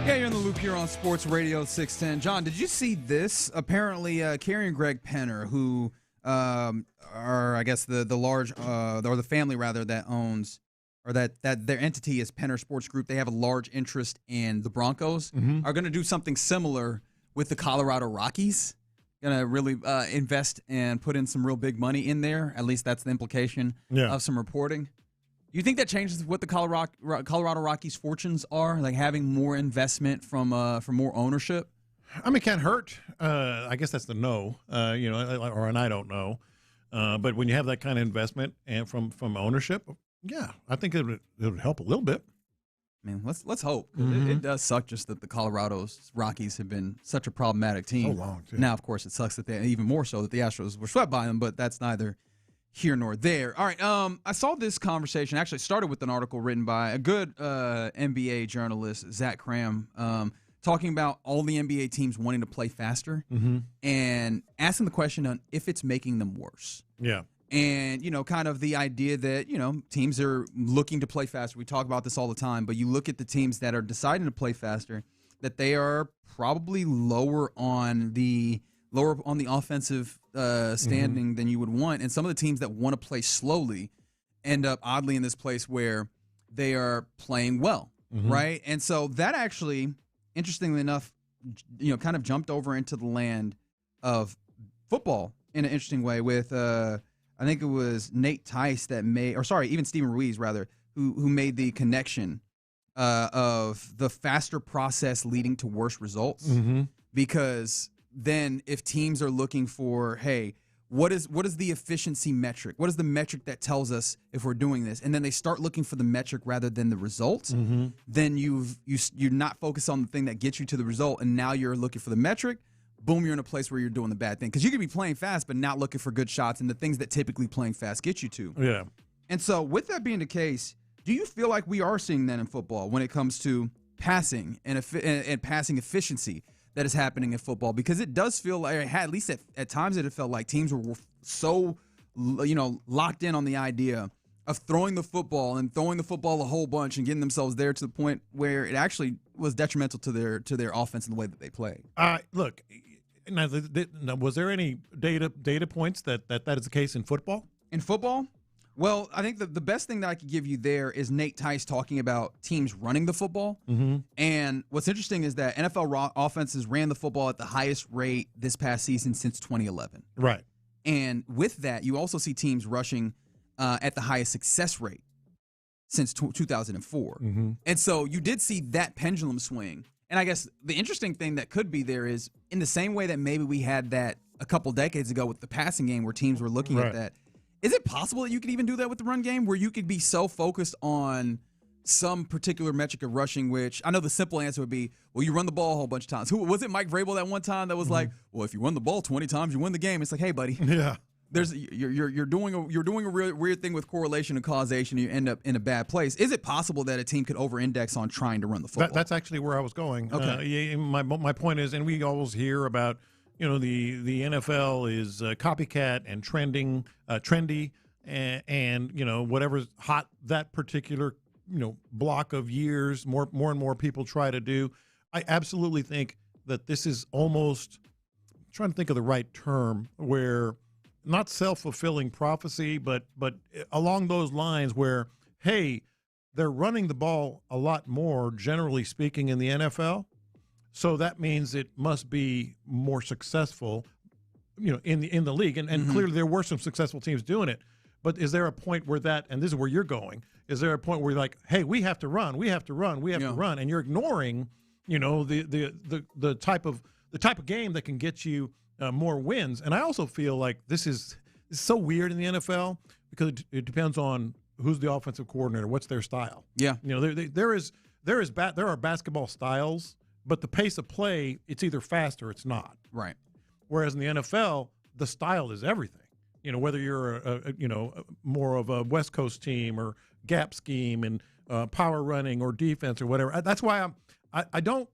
Yeah, you're in the loop here on Sports Radio 610. John, did you see this? Apparently, Carrie and Greg Penner, who are, I guess, the large, or the family, rather, that owns, or that their entity is Penner Sports Group. They have a large interest in the Broncos, are going to do something similar with the Colorado Rockies. Going to really invest and put in some real big money in there. At least that's the implication of some reporting. Do you think that changes what the Colorado Rockies' fortunes are, like having more investment from more ownership? I mean, it can't hurt. I guess that's the no, or an I don't know. But when you have that kind of investment and from ownership, yeah, I think it would help a little bit. I mean, let's hope. It does suck just that the Colorado Rockies have been such a problematic team. So long, too. Now, of course, it sucks that they even more so that the Astros were swept by them, but that's neither here nor there. All right, I saw this conversation. Actually, started with an article written by a good NBA journalist, Zach Cram, talking about all the NBA teams wanting to play faster and asking the question on if it's making them worse. Yeah. And, kind of the idea that, teams are looking to play faster. We talk about this all the time, but you look at the teams that are deciding to play faster, that they are probably lower on the offensive standing than you would want. And some of the teams that want to play slowly end up oddly in this place where they are playing well, right? And so that actually, interestingly enough, kind of jumped over into the land of football in an interesting way with I think it was Nate Tice even Steven Ruiz, rather, who made the connection of the faster process leading to worse results. Because then if teams are looking for, hey, what is the efficiency metric? What is the metric that tells us if we're doing this? And then they start looking for the metric rather than the result. Then you're not focused on the thing that gets you to the result, and now you're looking for the metric. Boom, you're in a place where you're doing the bad thing. Because you could be playing fast but not looking for good shots and the things that typically playing fast get you to. Yeah. And so with that being the case, do you feel like we are seeing that in football when it comes to passing and passing efficiency that is happening in football? Because it does feel like, at least at times, it felt like teams were so, locked in on the idea of throwing the football a whole bunch and getting themselves there to the point where it actually was detrimental to their offense and the way that they play. Look, now, was there any data points that is the case in football? In football? Well, I think the best thing that I could give you there is Nate Tice talking about teams running the football. And what's interesting is that NFL offenses ran the football at the highest rate this past season since 2011. Right. And with that, you also see teams rushing at the highest success rate since 2004. And so you did see that pendulum swing. And I guess the interesting thing that could be there is in the same way that maybe we had that a couple decades ago with the passing game where teams were looking at that. Is it possible that you could even do that with the run game where you could be so focused on some particular metric of rushing, which I know the simple answer would be, well, you run the ball a whole bunch of times. Who was it? Mike Vrabel that one time that was like, well, if you run the ball 20 times, you win the game. It's like, hey, buddy. Yeah. You're doing a real weird thing with correlation and causation. You end up in a bad place. Is it possible that a team could over-index on trying to run the football? That's actually where I was going. Okay. My point is, and we always hear about, the NFL is copycat and trendy, and whatever's hot that particular block of years, more and more people try to do. I absolutely think that this is almost, I'm trying to think of the right term, where not self-fulfilling prophecy, but along those lines where, hey, they're running the ball a lot more, generally speaking, in the NFL. So that means it must be more successful, in the league. And clearly there were some successful teams doing it. But is there a point where and this is where you're going, is there a point where you're like, hey, we have to run, to run, and you're ignoring, the type of game that can get you more wins? And I also feel like this is so weird in the NFL because it depends on who's the offensive coordinator, what's their style. Yeah, there are basketball styles, but the pace of play, it's either fast or it's not. Right. Whereas in the NFL, the style is everything. Whether you're more of a West Coast team or gap scheme and power running or defense or whatever. That's why I don't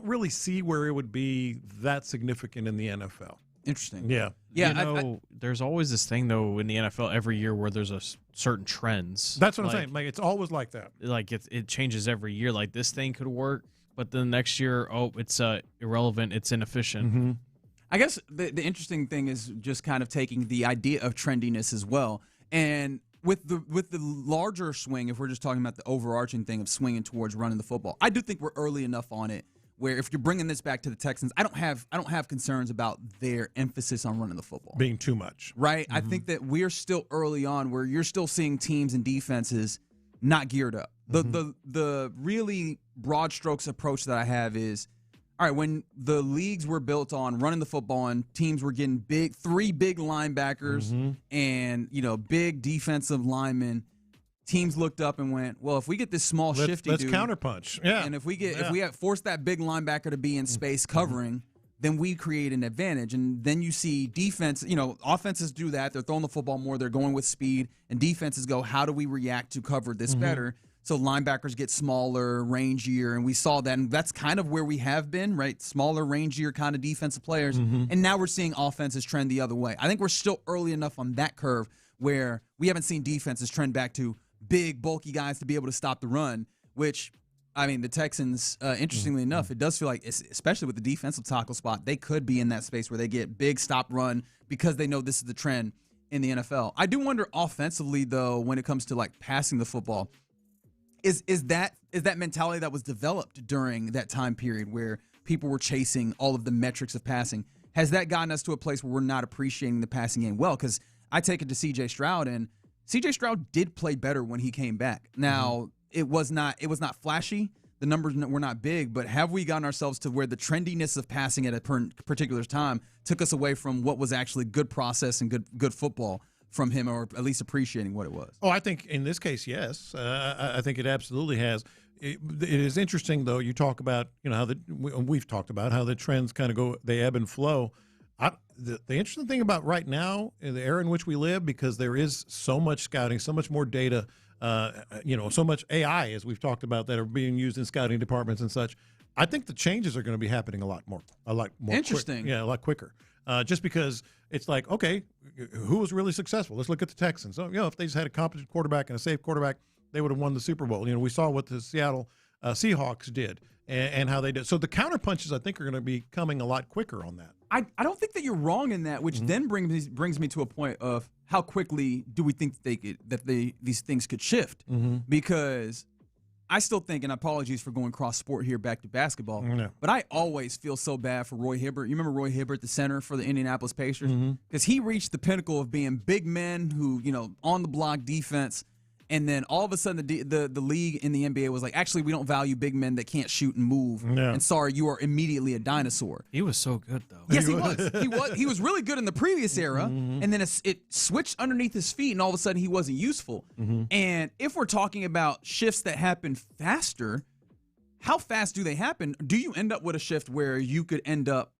really see where it would be that significant in the NFL. Interesting. Yeah. Yeah. There's always this thing though in the NFL every year where there's certain trends. That's what I'm saying. Like it's always like that. Like it changes every year. Like this thing could work, but then next year, it's irrelevant. It's inefficient. Mm-hmm. I guess the interesting thing is just kind of taking the idea of trendiness as well, and with the larger swing, if we're just talking about the overarching thing of swinging towards running the football, I do think we're early enough on it where if you're bringing this back to the Texans, I don't have concerns about their emphasis on running the football being too much. Right? I think that we're still early on where you're still seeing teams and defenses not geared up. The really broad strokes approach that I have is, all right, when the leagues were built on running the football and teams were getting three big linebackers and big defensive linemen, teams looked up and went, well, if we get this small shifty let's dude, counterpunch. Yeah. And if we force that big linebacker to be in space covering, then we create an advantage. And then you see defense, offenses do that. They're throwing the football more. They're going with speed. And defenses go, how do we react to cover this better? So linebackers get smaller, rangier, and we saw that. And that's kind of where we have been, right? Smaller, rangier kind of defensive players. And now we're seeing offenses trend the other way. I think we're still early enough on that curve where we haven't seen defenses trend back to big, bulky guys to be able to stop the run, which, I mean, the Texans, interestingly enough, it does feel like, especially with the defensive tackle spot, they could be in that space where they get big stop run because they know this is the trend in the NFL. I do wonder offensively, though, when it comes to, like, passing the football, is that mentality that was developed during that time period where people were chasing all of the metrics of passing? Has that gotten us to a place where we're not appreciating the passing game well? Because I take it to C.J. Stroud, and C.J. Stroud did play better when he came back. Now, it was not flashy. The numbers were not big, but have we gotten ourselves to where the trendiness of passing at a particular time took us away from what was actually good process and good football from him, or at least appreciating what it was? Oh, I think in this case, yes. I think it absolutely has. It is interesting, though. You talk about, how we've talked about how the trends kind of go, they ebb and flow. The interesting thing about right now, in the era in which we live, because there is so much scouting, so much more data, so much AI, as we've talked about, that are being used in scouting departments and such. I think the changes are going to be happening a lot more. Interesting. A lot quicker. Just because it's like, okay, who was really successful? Let's look at the Texans. So, if they just had a competent quarterback and a safe quarterback, they would have won the Super Bowl. We saw what the Seattle Seahawks did and how they did. So the counterpunches, I think, are going to be coming a lot quicker on that. I don't think that you're wrong in that, which then brings me to a point of how quickly do we think these things could shift? Because I still think, and apologies for going cross-sport here back to basketball, but I always feel so bad for Roy Hibbert. You remember Roy Hibbert, the center for the Indianapolis Pacers? Because he reached the pinnacle of being big men who, on the block defense, and then all of a sudden the league in the NBA was like, actually, we don't value big men that can't shoot and move. Yeah. And sorry, you are immediately a dinosaur. He was so good, though. Yes, he was. He was really good in the previous era, and then it switched underneath his feet, and all of a sudden he wasn't useful. And if we're talking about shifts that happen faster, how fast do they happen? Do you end up with a shift where you could end up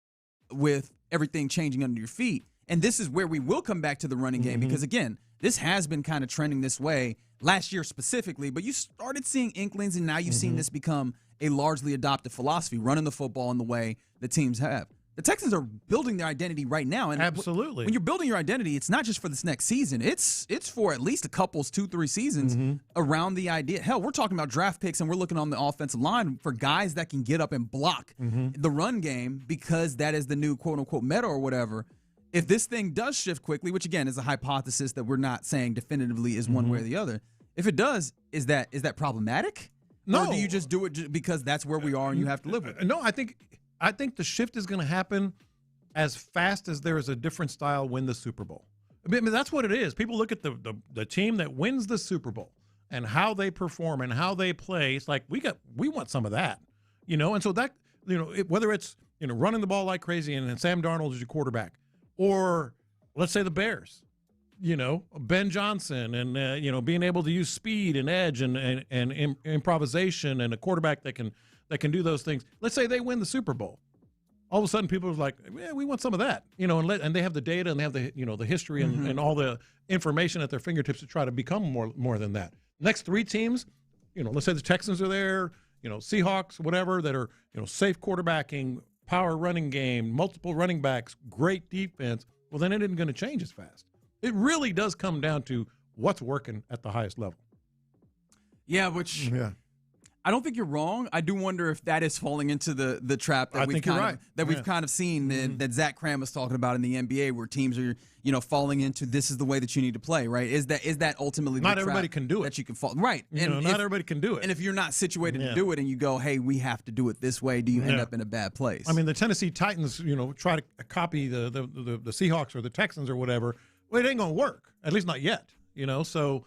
with everything changing under your feet? And this is where we will come back to the running game, because, again, this has been kind of trending this way last year specifically, but you started seeing inklings, and now you've seen this become a largely adopted philosophy, running the football in the way the teams have. The Texans are building their identity right now. And absolutely. When you're building your identity, it's not just for this next season. It's for at least a couple, 2-3 seasons around the idea. Hell, we're talking about draft picks, and we're looking on the offensive line for guys that can get up and block the run game, because that is the new quote-unquote meta or whatever. If this thing does shift quickly, which again is a hypothesis that we're not saying definitively is one way or the other, if it does, is that problematic? No. Or do you just do it because that's where we are and you have to live with it? No, I think the shift is going to happen as fast as there is a different style win the Super Bowl. I mean, that's what it is. People look at the team that wins the Super Bowl and how they perform and how they play. It's like we want some of that, And so that whether it's running the ball like crazy and Sam Darnold is your quarterback, or let's say the Bears, Ben Johnson and being able to use speed and edge and improvisation and a quarterback that can do those things. Let's say they win the Super Bowl. All of a sudden, people are like, "Yeah, we want some of that," and they have the data and they have the history and all the information at their fingertips to try to become more than that. Next 3 teams, let's say the Texans are there, Seahawks, whatever, that are, safe quarterbacking, power running game, multiple running backs, great defense, well, then it isn't going to change as fast. It really does come down to what's working at the highest level. Yeah, which I don't think you're wrong. I do wonder if that is falling into the trap that we've kind of seen that Zach Cram was talking about in the NBA, where teams are falling into this is the way that you need to play, right? Is that ultimately not everybody can do it that you can fall right? And not everybody can do it. And if you're not situated to do it, and you go, hey, we have to do it this way, do you end up in a bad place? I mean, the Tennessee Titans, try to copy the Seahawks or the Texans or whatever. Well, it ain't gonna work. At least not yet. So.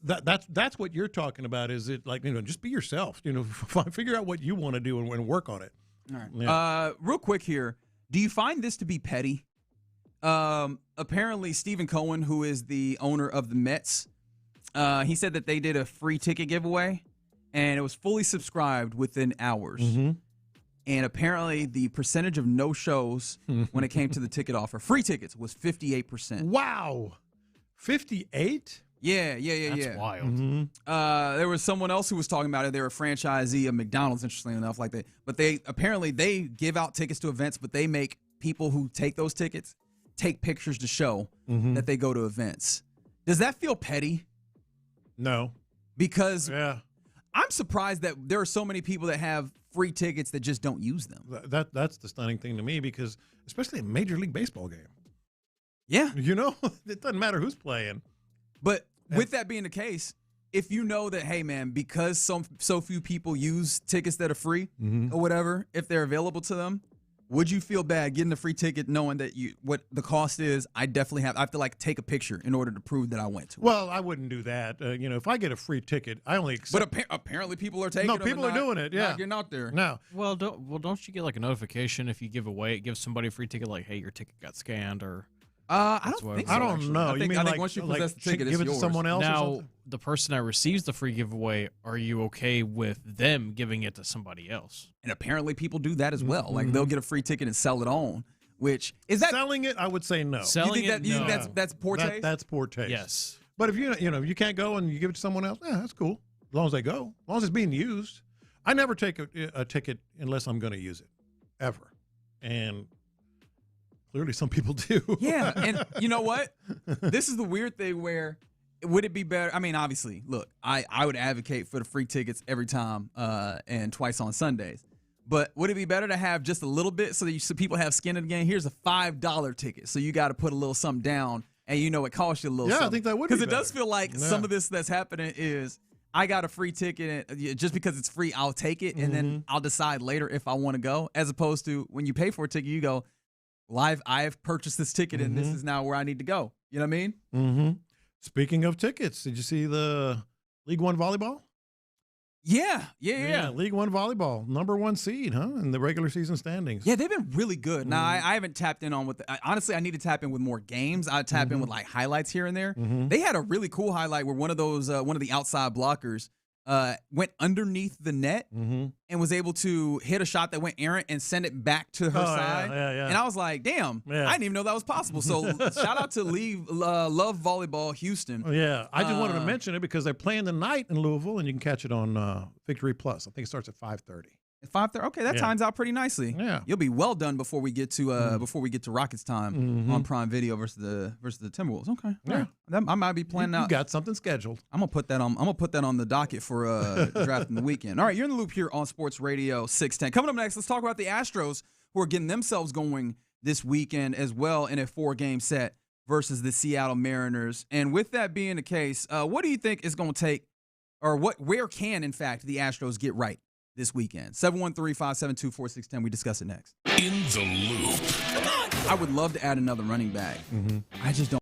That's what you're talking about. Is it like just be yourself? Figure out what you want to do and work on it. All right. Yeah. Real quick here, do you find this to be petty? Apparently, Stephen Cohen, who is the owner of the Mets, he said that they did a free ticket giveaway, and it was fully subscribed within hours. Mm-hmm. And apparently, the percentage of no shows when it came to the ticket offer, free tickets, was 58%. Wow, 58. Yeah. That's wild. Mm-hmm. There was someone else who was talking about it. They're a franchisee of McDonald's, interestingly enough, but they apparently they give out tickets to events, but they make people who take those tickets take pictures to show that they go to events. Does that feel petty? No, because I'm surprised that there are so many people that have free tickets that just don't use them. That's the stunning thing to me, because especially a Major League Baseball game. Yeah, it doesn't matter who's playing. But with that being the case, if you know that, hey, man, because so few people use tickets that are free or whatever, if they're available to them, would you feel bad getting a free ticket knowing that what the cost is? I have to take a picture in order to prove that I went to it. Well, I wouldn't do that. If I get a free ticket, I only accept. But apparently people are taking them. No, people are doing it. Yeah, not getting out there. No. Well, don't you get a notification if you give somebody a free ticket, like, hey, your ticket got scanned, or? I don't think so. I don't know. I think once you possess the ticket, give it it's yours. to someone else. Now, the person that receives the free giveaway, are you okay with them giving it to somebody else? And apparently, people do that as well. Like they'll get a free ticket and sell it on. Which is that selling it? I would say no. Selling you think that's poor taste? That's poor taste. Yes. But if you can't go and you give it to someone else, that's cool. As long as they go, as long as it's being used. I never take a ticket unless I'm going to use it, ever. And clearly, some people do. Yeah, and you know what? This is the weird thing where would it be better? I mean, obviously, look, I would advocate for the free tickets every time and twice on Sundays. But would it be better to have just a little bit so people have skin in the game? Here's a $5 ticket, so you got to put a little something down, and it costs you a little. Yeah, something. I think that would be because it does feel like some of this that's happening is I got a free ticket, and just because it's free, I'll take it, and then I'll decide later if I want to go. As opposed to when you pay for a ticket, you go, "Live, I have purchased this ticket, and this is now where I need to go." You know what I mean? Mm-hmm. Speaking of tickets, did you see the League One volleyball? Yeah. League One volleyball, #1 seed, in the regular season standings. Yeah, they've been really good. Now, I haven't tapped in on honestly, I need to tap in with more games. I tap in with highlights here and there. They had a really cool highlight where one of the outside blockers went underneath the net and was able to hit a shot that went errant and send it back to her side. Yeah. And I was like, damn, I didn't even know that was possible. So shout out to Love Volleyball Houston. Yeah, I just wanted to mention it because they're playing tonight in Louisville, and you can catch it on Victory Plus. I think it starts at 5:30. At 5:30, okay, that times out pretty nicely. Yeah, you'll be well done before we get to Rockets time on Prime Video versus the Timberwolves. Okay, yeah, I might be planning out. You got something scheduled. I'm gonna put that on the docket for drafting the weekend. All right, you're in the loop here on Sports Radio 610. Coming up next, let's talk about the Astros, who are getting themselves going this weekend as well in a 4-game set versus the Seattle Mariners. And with that being the case, what do you think is going to take, or where can in fact the Astros get right this weekend? 713-572-4610. We discuss it next. In the loop. I would love to add another running back. I just don't.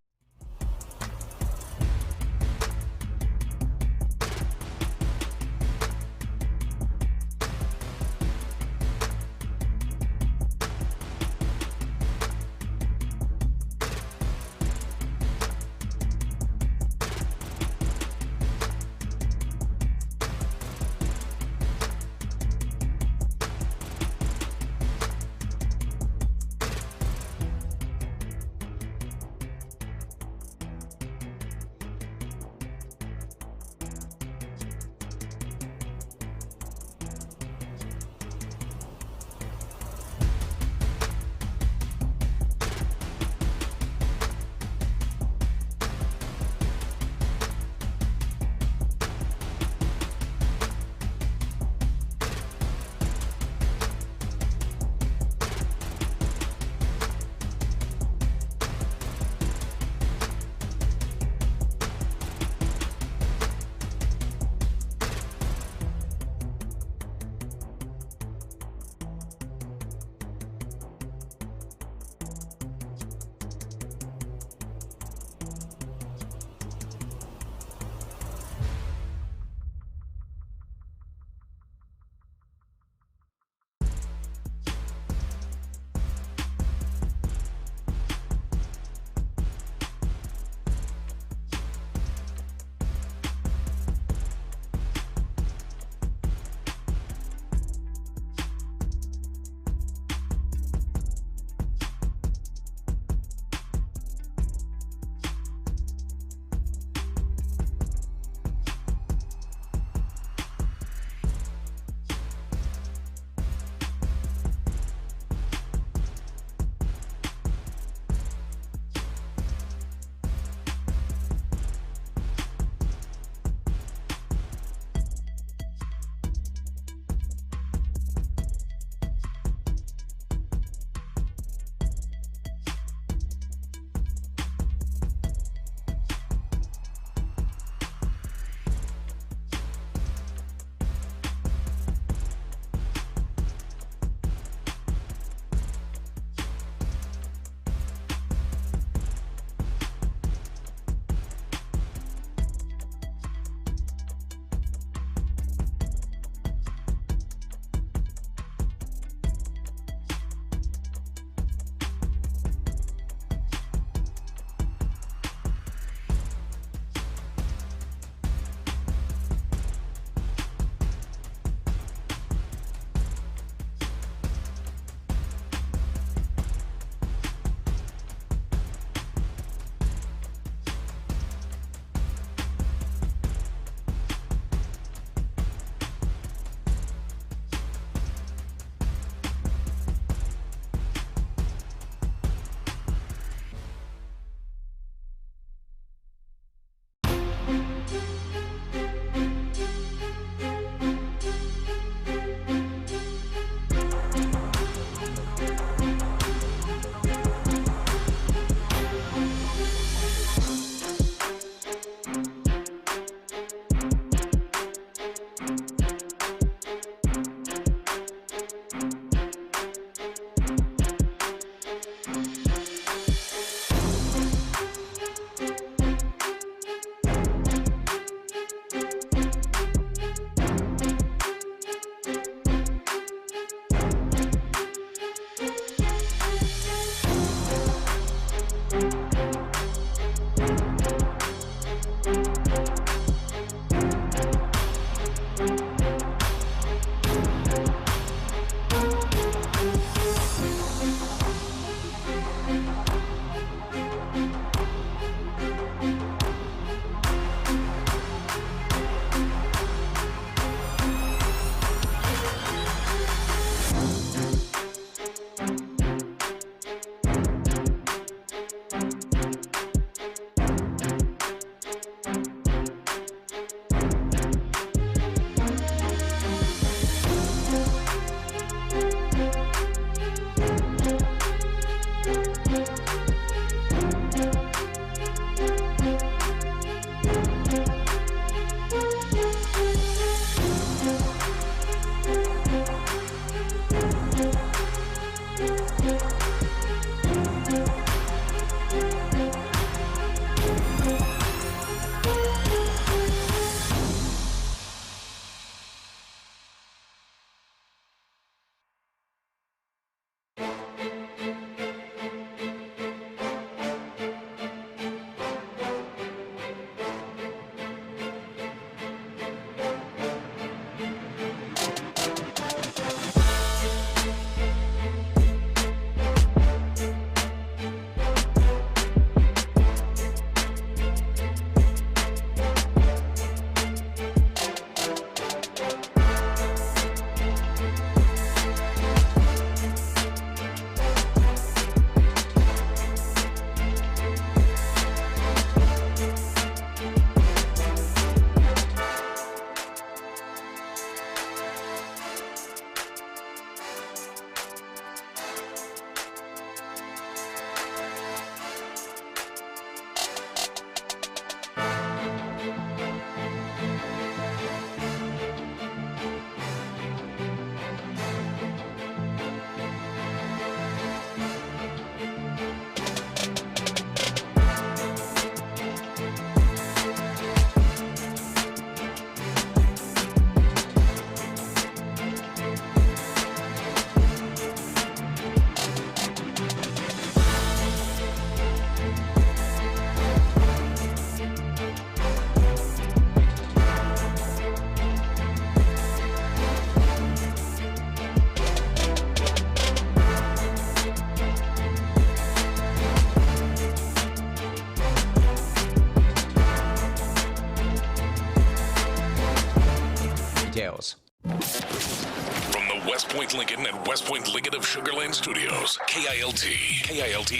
From the West Point Lincoln and West Point Lincoln of Sugar Land Studios, KILT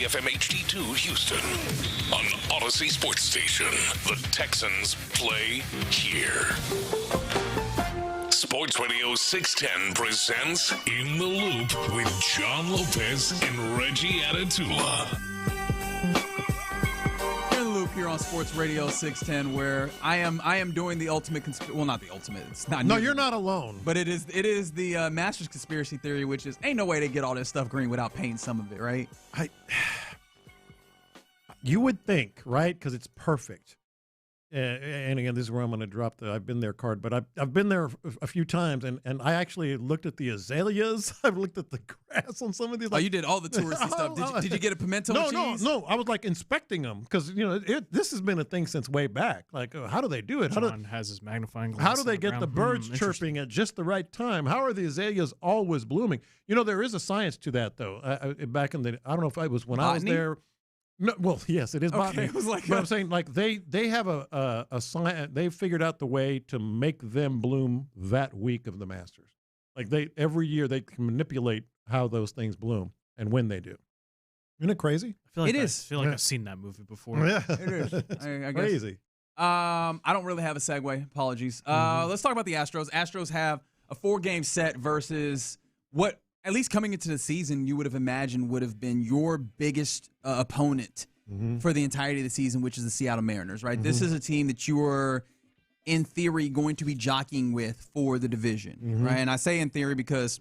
FM HD2 Houston. On Odyssey Sports Station, the Texans play here. Sports Radio 610 presents In the Loop with John Lopez and Reggie Atatula. Here on Sports Radio 610, where I am doing the ultimate well, not the ultimate. It's not. No, you're not alone. But it is the Masters conspiracy theory, which is ain't no way they get all this stuff green without painting some of it, right? You would think, right? Because it's perfect. And again, this is where I'm going to drop the I've been there card, but I've been there a few times, and I actually looked at the azaleas. I've looked at the grass on some of these. Oh, you did all the touristy stuff. Did you get a pimento cheese? No. I was like inspecting them because this has been a thing since way back. Like, how do they do it? John has his magnifying glass. How do they get the birds chirping at just the right time? How are the azaleas always blooming? There is a science to that, though. Back in the, I don't know if it was when I was there. No, well, yes, it is botany. Okay, it was like but I'm saying, like they have a science. They've figured out the way to make them bloom that week of the Masters. Like every year they can manipulate how those things bloom and when they do. Isn't it crazy? I feel like I've seen that movie before. Yeah, it is. I guess. Crazy. I don't really have a segue. Apologies. Let's talk about the Astros. Astros have a 4-game set versus what, at least coming into the season, you would have imagined would have been your biggest opponent for the entirety of the season, which is the Seattle Mariners, right? This is a team that you are, in theory, going to be jockeying with for the division, right? And I say in theory because,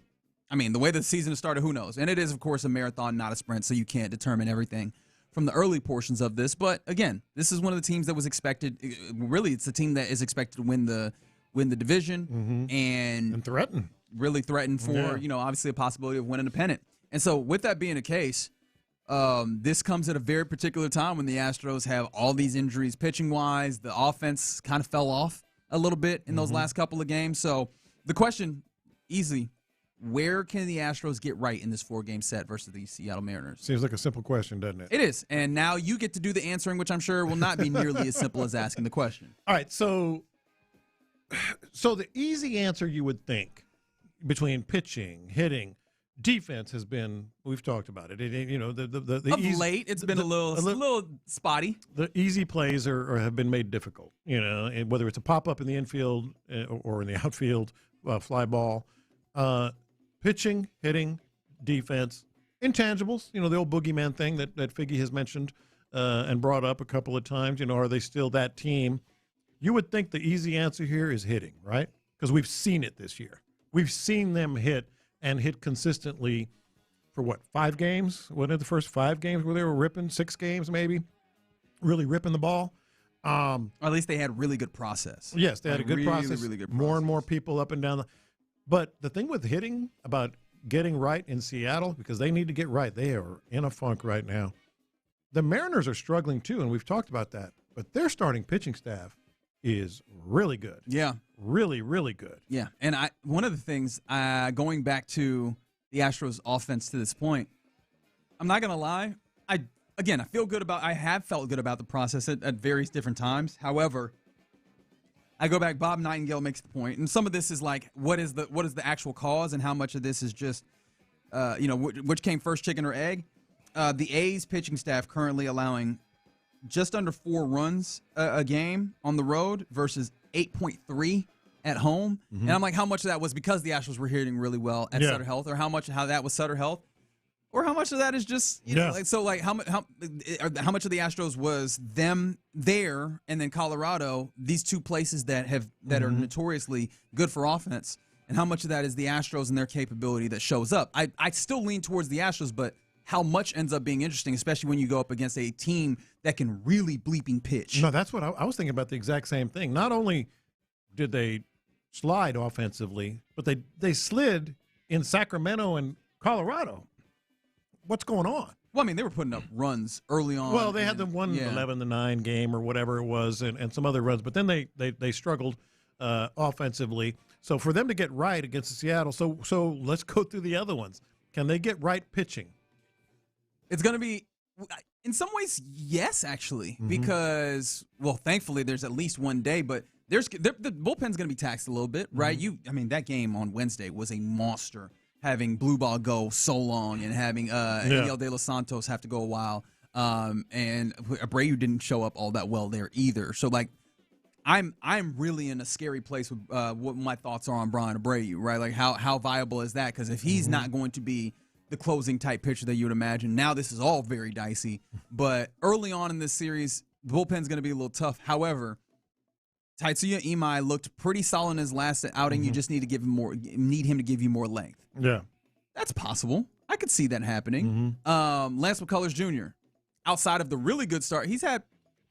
the way the season has started, who knows? And it is, of course, a marathon, not a sprint, so you can't determine everything from the early portions of this. But, again, this is one of the teams that was expected. Really, it's the team that is expected to win the division and threaten. Really threatened for, obviously a possibility of winning a pennant. And so with that being the case, this comes at a very particular time when the Astros have all these injuries pitching-wise. The offense kind of fell off a little bit in those last couple of games. So the question, easily, where can the Astros get right in this 4-game set versus the Seattle Mariners? Seems like a simple question, doesn't it? It is. And now you get to do the answering, which I'm sure will not be nearly as simple as asking the question. All right, so the easy answer you would think, between pitching, hitting, defense has been, we've talked about it. Of late, it's been a little spotty. The easy plays have been made difficult, and whether it's a pop-up in the infield or in the outfield, fly ball. Pitching, hitting, defense, intangibles, the old boogeyman thing that Figgy has mentioned and brought up a couple of times. Are they still that team? You would think the easy answer here is hitting, right? Because we've seen it this year. We've seen them hit and hit consistently for 5 games? What are the first 5 games where they were ripping? 6 games maybe? Really ripping the ball? Or at least they had really good process. Yes, they had a good process. Really good process. More and more people up and down. But the thing with hitting about getting right in Seattle, because they need to get right, they are in a funk right now. The Mariners are struggling too, and we've talked about that. But their starting pitching staff is really good. Yeah. Really, really good. Yeah. And one of the things, going back to the Astros offense to this point, I'm not going to lie. I have felt good about the process at various different times. However, I go back, Bob Nightingale makes the point, and some of this is like, what is the actual cause and how much of this is just, which came first, chicken or egg? The A's pitching staff currently allowing just under 4 runs a game on the road versus 8.3 at home. And I'm like, how much of that was because the Astros were hitting really well at Sutter Health, or how that was Sutter Health, or how much of that is just how much of the Astros was them there and then Colorado, these 2 places that are notoriously good for offense, and how much of that is the Astros and their capability that shows up. I still lean towards the Astros, but how much ends up being interesting, especially when you go up against a team that can really bleeping pitch. No, that's what I was thinking about, the exact same thing. Not only did they slide offensively, but they slid in Sacramento and Colorado. What's going on? Well, they were putting up runs early on. Well, they had the 11-9 game or whatever it was, and some other runs, but then they struggled offensively. So for them to get right against Seattle, so let's go through the other ones. Can they get right pitching? It's going to be, in some ways, yes, actually, because, well, thankfully there's at least one day, but the bullpen's going to be taxed a little bit, right? That game on Wednesday was a monster, having Blue Ball go so long and having Eliel De Los Santos have to go a while. And Abreu didn't show up all that well there either. So, like, I'm really in a scary place with what my thoughts are on Brian Abreu, right? Like, how viable is that? Because if he's not going to be the closing type pitcher that you would imagine, now this is all very dicey. But early on in this series, the bullpen's going to be a little tough. However, Tatsuya Imai looked pretty solid in his last outing. You just need him to give you more length. Yeah, that's possible. I could see that happening. Lance McCullers Jr., outside of the really good start, he's had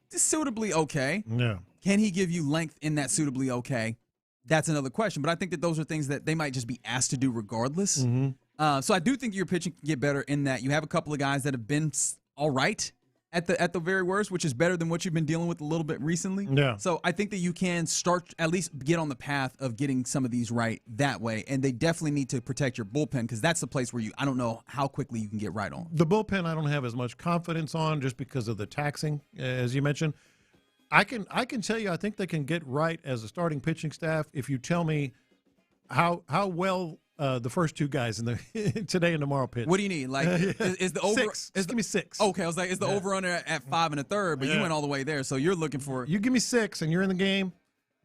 suitably okay. Yeah. Can he give you length in that suitably okay? That's another question. But I think that those are things that they might just be asked to do regardless. So I do think your pitching can get better in that you have a couple of guys that have been all right at the very worst, which is better than what you've been dealing with a little bit recently. Yeah. So I think that you can start, at least get on the path of getting some of these right that way. And they definitely need to protect your bullpen, because that's the place where I don't know how quickly you can get right on. The bullpen I don't have as much confidence on just because of the taxing, as you mentioned. I can tell you I think they can get right as a starting pitching staff if you tell me how well the first two guys in the today and tomorrow pitch. What do you need? Like, is the over? Six. Give me 6. Okay, I was like, is the over under at 5 1/3? But you went all the way there, so you're looking for. You give me 6, and you're in the game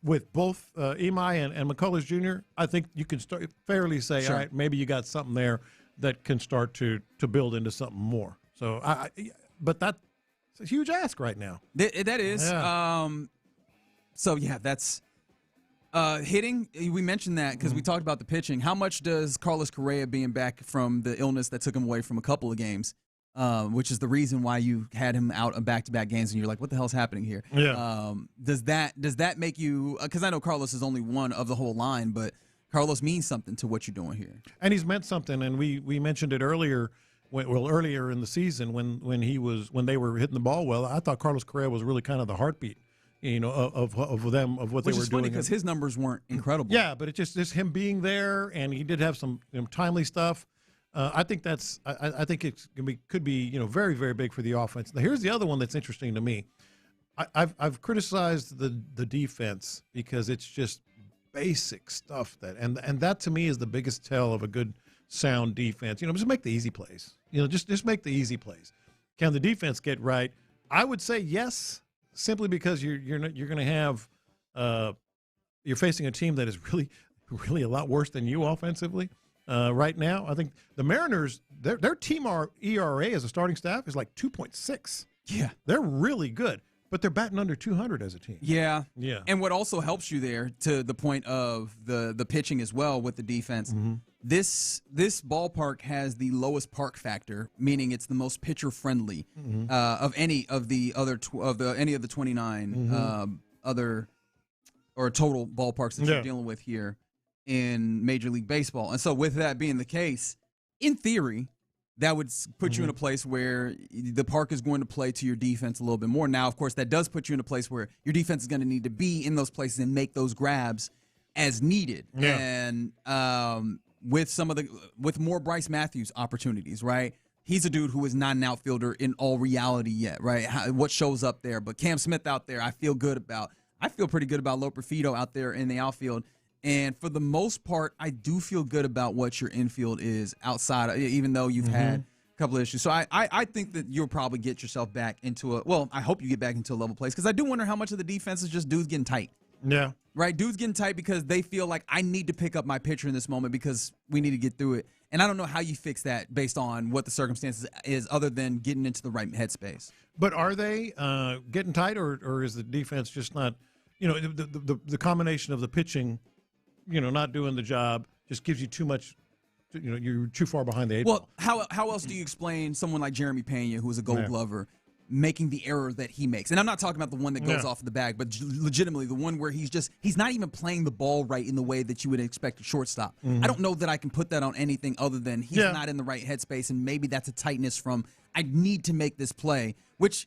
with both Imai and McCullers Jr. I think you can fairly say, all right, maybe you got something there that can start to build into something more. So, but that's a huge ask right now. That is. Yeah. So yeah, that's. Hitting, we mentioned that because we talked about the pitching. How much does Carlos Correa being back from the illness that took him away from a couple of games, which is the reason why you had him out of back-to-back games, and you're like, what the hell's happening here? Yeah. Does that make you, because I know Carlos is only one of the whole line, but Carlos means something to what you're doing here. And he's meant something, and we mentioned it earlier. Earlier in the season when they were hitting the ball well, I thought Carlos Correa was really kind of the heartbeat, of them, of what they were doing. Which is funny because his numbers weren't incredible. Yeah, but it's just him being there, and he did have some timely stuff. I think I think it could be very, very big for the offense. Now, here's the other one that's interesting to me. I've criticized the defense because it's just basic stuff and that to me is the biggest tell of a good sound defense. Just make the easy plays. Just make the easy plays. Can the defense get right? I would say yes. Simply because you're going to have you're facing a team that is really, really a lot worse than you offensively right now. I think the Mariners, their team ERA as a starting staff is like 2.6. Yeah, they're really good, but they're batting under 200 as a team. Yeah. And what also helps you there, to the point of the pitching as well with the defense. This ballpark has the lowest park factor, meaning it's the most pitcher friendly of any of the other any of the 29 other or total ballparks that you're dealing with here in Major League Baseball. And so, with that being the case, in theory, that would put you in a place where the park is going to play to your defense a little bit more. Now, of course, that does put you in a place where your defense is going to need to be in those places and make those grabs as needed. And with more Bryce Matthews opportunities, right? He's a dude who is not an outfielder in all reality yet, right? What shows up there? But Cam Smith out there, I feel pretty good about Loper Fido out there in the outfield. And for the most part, I do feel good about what your infield is outside, even though you've had a couple of issues. So I think that you'll probably get yourself back into I hope you get back into a level place, because I do wonder how much of the defense is just dudes getting tight. Yeah. Right? Dudes getting tight because they feel like, I need to pick up my pitcher in this moment because we need to get through it. And I don't know how you fix that based on what the circumstances is, other than getting into the right headspace. But are they getting tight, or is the defense just not, the combination of the pitching, not doing the job just gives you too much, you're too far behind the eight ball. Well, how else do you explain someone like Jeremy Pena, who is a Gold Glover, making the error that he makes? And I'm not talking about the one that goes off the bag, but legitimately the one where he's not even playing the ball right in the way that you would expect a shortstop. I don't know that I can put that on anything other than he's not in the right headspace, and maybe that's a tightness from, I need to make this play, which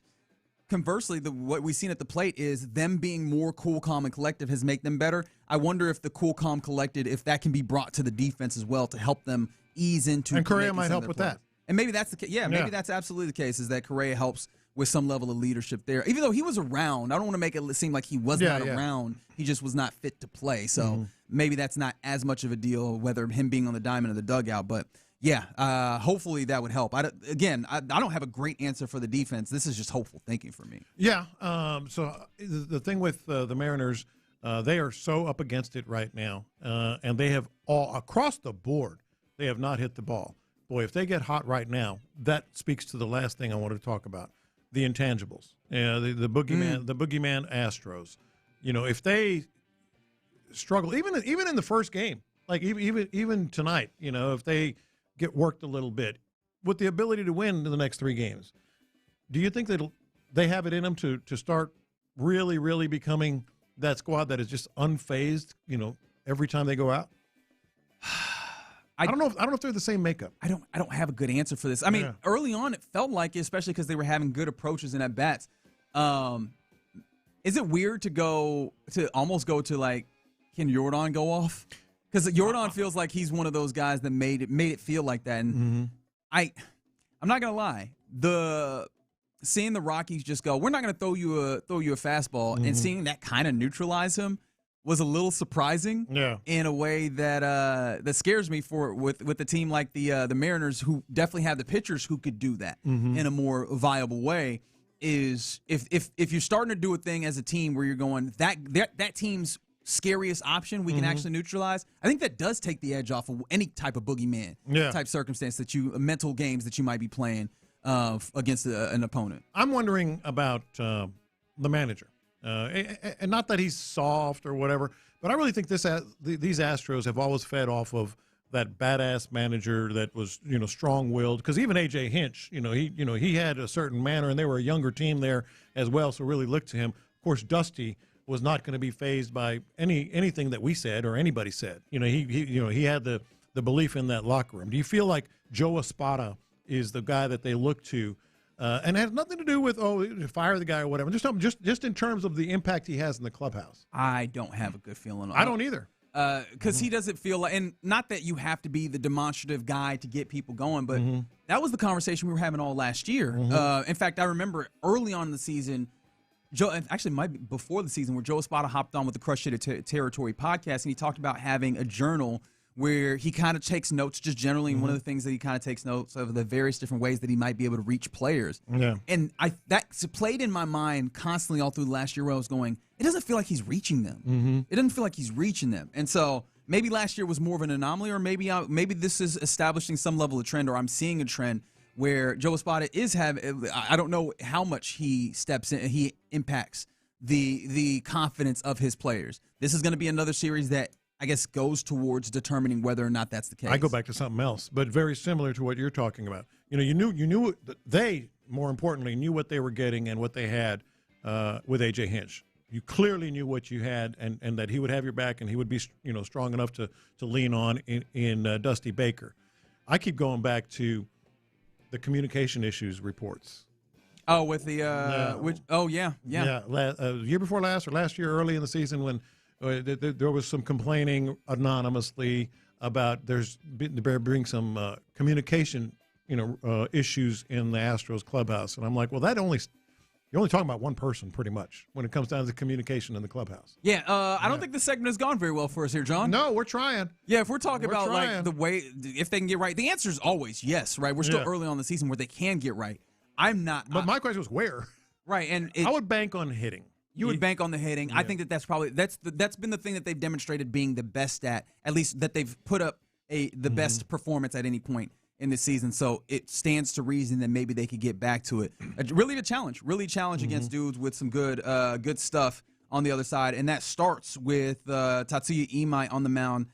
conversely, what we've seen at the plate is them being more cool, calm, and collective has made them better. I wonder if the cool, calm, collected, if that can be brought to the defense as well to help them ease into. And Correa might help with that. And maybe that's the case. Yeah, maybe that's absolutely the case, is that Correa helps with some level of leadership there. Even though he was around, I don't want to make it seem like he was not around. He just was not fit to play. So maybe that's not as much of a deal, whether him being on the diamond or the dugout. But yeah, hopefully that would help. I don't have a great answer for the defense. This is just hopeful thinking for me. Yeah. So the thing with the Mariners, they are so up against it right now, and they have all across the board. They have not hit the ball. Boy, if they get hot right now, that speaks to the last thing I wanted to talk about. The intangibles, the boogeyman, the boogeyman Astros. If they struggle, even in the first game, like even tonight, if they get worked a little bit, with the ability to win in the next 3 games, do you think that they have it in them to start really, really becoming that squad that is just unfazed? Every time they go out. I don't know if they're the same makeup. I don't have a good answer for this. I mean, early on it felt like it, especially because they were having good approaches and at bats. Is it weird to almost go to like, can Jordan go off? Because Jordan feels like he's one of those guys that made it feel like that. And I'm not gonna lie, seeing the Rockies just go, we're not gonna throw you a fastball, and seeing that kind of neutralize him was a little surprising in a way that scares me with a team like the Mariners, who definitely have the pitchers who could do that in a more viable way. Is if you're starting to do a thing as a team where you're going that team's scariest option we can actually neutralize, I think that does take the edge off of any type of boogeyman type circumstance mental games that you might be playing against an opponent. I'm wondering about the manager. And not that he's soft or whatever, but I really think these Astros have always fed off of that badass manager that was, strong-willed. Because even A.J. Hinch, he had a certain manner, and they were a younger team there as well, so really looked to him. Of course, Dusty was not going to be fazed by anything that we said or anybody said. He had the belief in that locker room. Do you feel like Joe Espada is the guy that they look to? And it has nothing to do with, fire the guy or whatever. Just in terms of the impact he has in the clubhouse. I don't have a good feeling on it. I don't either. Because he doesn't feel like, and not that you have to be the demonstrative guy to get people going, but that was the conversation we were having all last year. In fact, I remember early on in the season, might be before the season, where Joe Espada hopped on with the Crush It Territory podcast, and he talked about having a journal where he kind of takes notes just generally. And one of the things that he kind of takes notes of the various different ways that he might be able to reach players. Yeah. And that's played in my mind constantly all through the last year where I was going, it doesn't feel like he's reaching them. It doesn't feel like he's reaching them. And so maybe last year was more of an anomaly, or maybe this is establishing some level of trend, or I'm seeing a trend where Joe Espada is I don't know how much he steps in, he impacts the confidence of his players. This is going to be another series that I guess goes towards determining whether or not that's the case. I go back to something else, but very similar to what you're talking about. You knew they, more importantly, knew what they were getting and what they had with A.J. Hinch. You clearly knew what you had, and that he would have your back, and he would be strong enough to lean on in Dusty Baker. I keep going back to the communication issues reports. Oh, with the year before last or last year, early in the season, when there was some complaining anonymously about there being some communication, issues in the Astros clubhouse, and I'm like, well, you're only talking about one person pretty much when it comes down to communication in the clubhouse. Yeah, I don't think this segment has gone very well for us here, John. No, we're trying. Yeah, if we're talking about like the way if they can get right, the answer is always yes, right? We're still early on the season where they can get right. I'm not. But my question was where. Right, and I would bank on hitting. You would bank on the hitting. Yeah. I think that's been the thing that they've demonstrated being the best at least that they've put up the best performance at any point in the season. So it stands to reason that maybe they could get back to it. Really a challenge against dudes with some good stuff on the other side. And that starts with Tatsuya Imai on the mound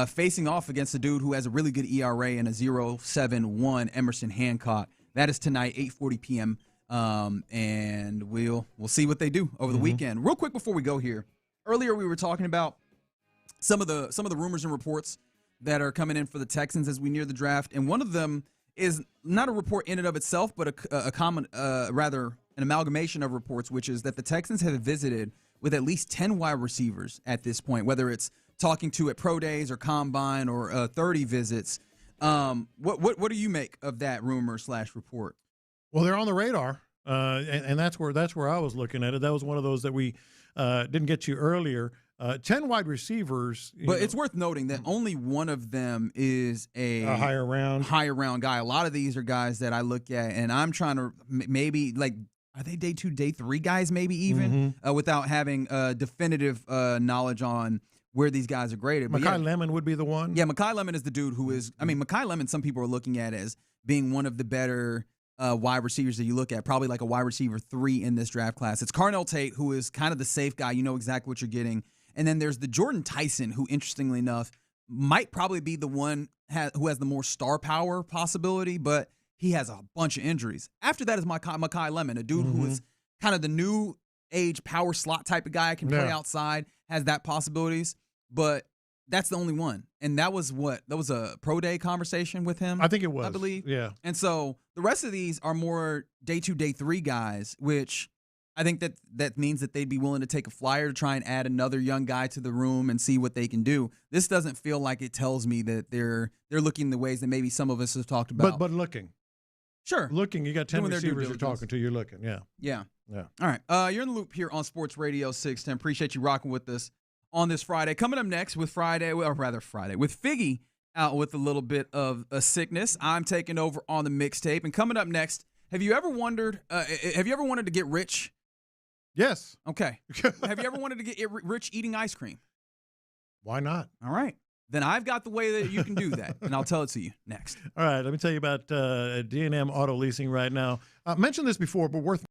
facing off against a dude who has a really good ERA and a 0.71, Emerson Hancock. That is tonight, 8:40 p.m. And we'll see what they do over the weekend. Real quick before we go here, earlier we were talking about some of the rumors and reports that are coming in for the Texans as we near the draft, and one of them is not a report in and of itself, but rather an amalgamation of reports, which is that the Texans have visited with at least 10 wide receivers at this point, whether it's talking to at pro days or combine or 30 visits. What do you make of that rumor / report? Well, they're on the radar. And that's where I was looking at it. That was one of those that we didn't get to earlier. 10 wide receivers. But it's worth noting that only one of them is a higher round guy. A lot of these are guys that I look at, and I'm trying to maybe like, are they day 2, day 3 guys? Maybe even without having definitive knowledge on where these guys are graded. But Mekhi Lemon would be the one. Yeah, Mekhi Lemon is the dude who is. I mean, Mekhi Lemon. Some people are looking at as being one of the better wide receivers that you look at, probably like a wide receiver 3 in this draft class. It's Carnell Tate, who is kind of the safe guy. You know exactly what you're getting. And then there's the Jordan Tyson, who, interestingly enough, might probably be the one who has the more star power possibility, but he has a bunch of injuries. After that is Mekhi Lemon, a dude who is kind of the new age power slot type of guy, can play outside, has that possibilities, but that's the only one. And that was a pro day conversation with him. I think it was. I believe. Yeah. And so the rest of these are more day 2, day 3 guys, which I think that means that they'd be willing to take a flyer to try and add another young guy to the room and see what they can do. This doesn't feel like it tells me that they're looking the ways that maybe some of us have talked about. But looking. Sure. Looking. You got 10 Doing their due receivers you're diligence. talking to. You're looking. Yeah. Yeah. Yeah. All right. You're in the loop here on Sports Radio 610. Appreciate you rocking with us on this Friday. Coming up next with with Figgy out with a little bit of a sickness. I'm taking over on the mixtape. And coming up next, have you ever wanted to get rich? Yes. Okay. Have you ever wanted to get rich eating ice cream? Why not? All right. Then I've got the way that you can do that, and I'll tell it to you next. All right. Let me tell you about D&M Auto Leasing right now. I mentioned this before, but worth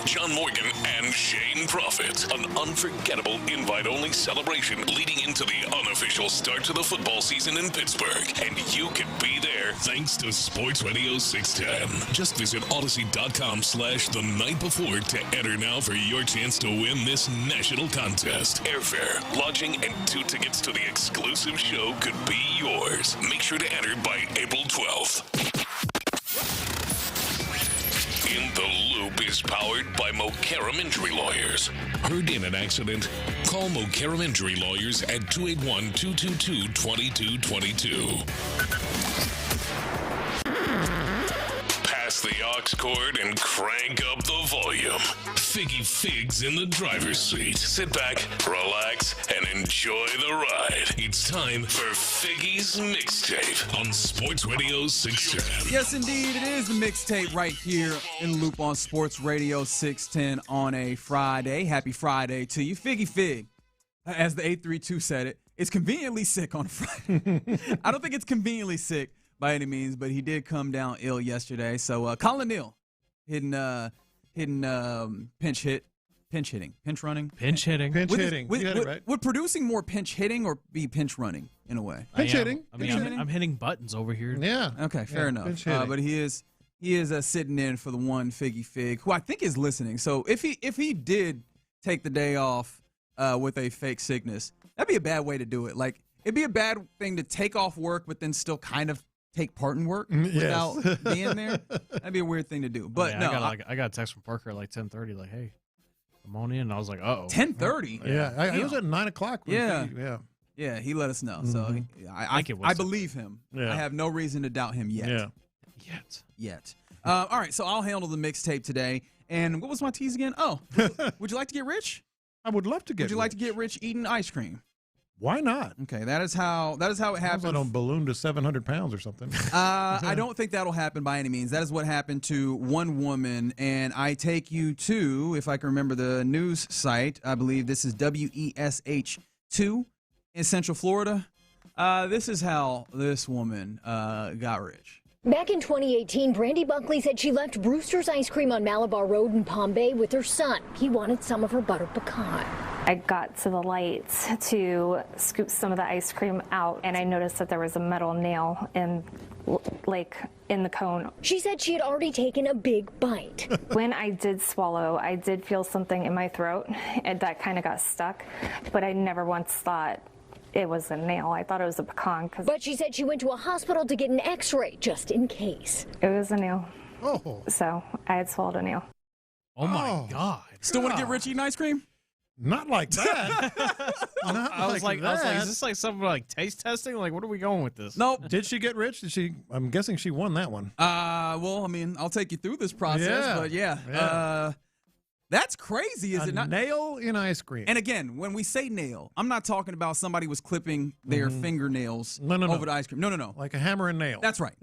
John Morgan, and Shane Profit. An unforgettable invite-only celebration leading into the unofficial start to the football season in Pittsburgh. And you can be there thanks to Sports Radio 610. Just visit Odyssey.com/the night before to enter now for your chance to win this national contest. Airfare, lodging, and 2 tickets to the exclusive show could be yours. Make sure to enter by April 12th. In the Loop is powered by Mokaram Injury Lawyers. Heard in an accident? Call Mokaram Injury Lawyers at 281-222-2222. Pass the aux cord and crank up the volume. Figgy Figs in the driver's seat. Sit back, relax, and enjoy the ride. It's time for Figgy's Mixtape on Sports Radio 610. Yes, indeed, it is the Mixtape right here in the Loop on Sports Radio 610 on a Friday. Happy Friday to you. Figgy Fig, as the 832 said it, is conveniently sick on Friday. I don't think it's conveniently sick by any means, but he did come down ill yesterday. So Colin Neal hitting pinch hitting. You had it right. Would producing more pinch hitting or be pinch running in a way? Pinch hitting. I'm hitting buttons over here. Yeah. Okay, fair enough. But he is sitting in for the one Figgy Fig, who I think is listening. So if he did take the day off with a fake sickness, that'd be a bad way to do it. Like, it'd be a bad thing to take off work, but then still kind of take part in work without being there. That'd be a weird thing to do. But no, I got a text from Parker at like 10:30, like, "Hey, I'm on in." And I was like, "Uh-oh." 10:30. Yeah, it was at 9:00. Yeah. He let us know. So I believe him. Yeah. I have no reason to doubt him yet. Yet. All right, so I'll handle the mixtape today. And what was my tease again? Oh, would you like to get rich? I would love to get. Would you like to get rich eating ice cream? Why not? Okay, that is how it happens. I don't balloon to 700 pounds or something. I don't think that'll happen by any means. That is what happened to one woman, and I take you to, if I can remember the news site, I believe this is WESH2 in Central Florida. This is how this woman got rich. Back in 2018, Brandy Buckley said she left Brewster's Ice Cream on Malabar Road in Palm Bay with her son. He wanted some of her buttered pecan. I got to the lights to scoop some of the ice cream out, and I noticed that there was a metal nail in the cone. She said she had already taken a big bite. When I did swallow, I did feel something in my throat, and that kind of got stuck, but I never once thought it was a nail. I thought it was a pecan. But she said she went to a hospital to get an x-ray just in case. It was a nail. Oh. So I had swallowed a nail. Oh my God. Still want to get rich eating ice cream? Not like that. I was like, is this like something like taste testing? Like, what are we going with this? Nope. Did she get rich? I'm guessing she won that one. Well, I mean, I'll take you through this process, but that's crazy, is it not? Nail in ice cream. And again, when we say nail, I'm not talking about somebody was clipping their fingernails over the ice cream. No. Like a hammer and nail. That's right.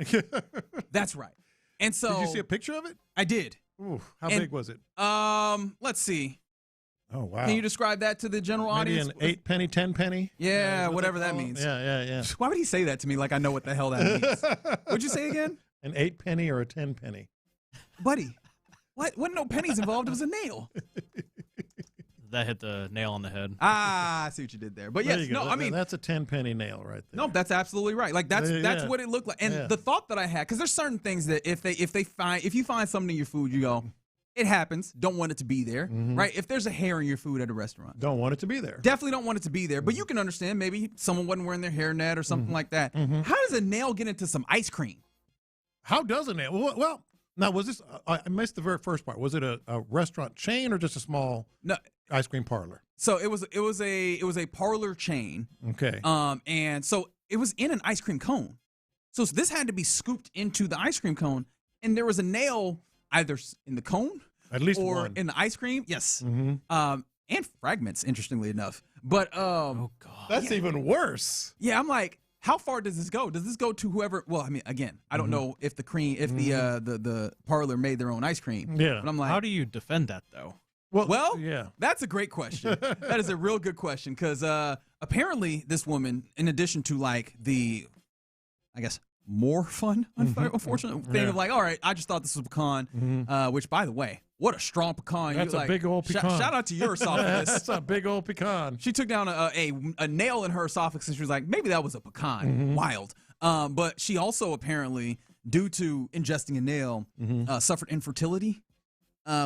That's right. And so, did you see a picture of it? I did. Ooh, how big was it? Let's see. Oh, wow. Can you describe that to the general Maybe audience? an 8 penny, 10 penny? Yeah, whatever that means. Yeah. Why would he say that to me like I know what the hell that means? What'd you say again? An 8 penny or a 10 penny? Buddy, what? Wasn't no pennies involved. It was a nail. That hit the nail on the head. I see what you did there. But yes, I mean, that's a 10 penny nail right there. No, that's absolutely right. Like that's what it looked like. And the thought that I had, because there's certain things that if you find something in your food, you go, it happens. Don't want it to be there, right? If there's a hair in your food at a restaurant, don't want it to be there. Definitely don't want it to be there. But you can understand maybe someone wasn't wearing their hairnet or something like that. How does a nail get into some ice cream? How does a nail? Well, now was this? I missed the very first part. Was it a restaurant chain or just a small ice cream parlor? So it was a parlor chain. Okay. And so it was in an ice cream cone. So this had to be scooped into the ice cream cone, and there was a nail either in the cone, at least or one. in the ice cream. Yes. And fragments, interestingly enough. But oh god, that's even worse. Yeah, I'm like, how far does this go? Does this go to whoever? Well, I mean, again, I don't know if the parlor made their own ice cream. Yeah. But I'm like, how do you defend that though? Well, yeah, that's a great question. That is a real good question, because apparently this woman, in addition to like the, I guess, more fun, unfortunate thing of like, all right, I just thought this was pecan, which, by the way, what a strong pecan. That's a big old pecan. Shout out to your esophagus. That's a big old pecan. She took down a nail in her esophagus, and she was like, maybe that was a pecan. Wild. But she also apparently, due to ingesting a nail, suffered infertility.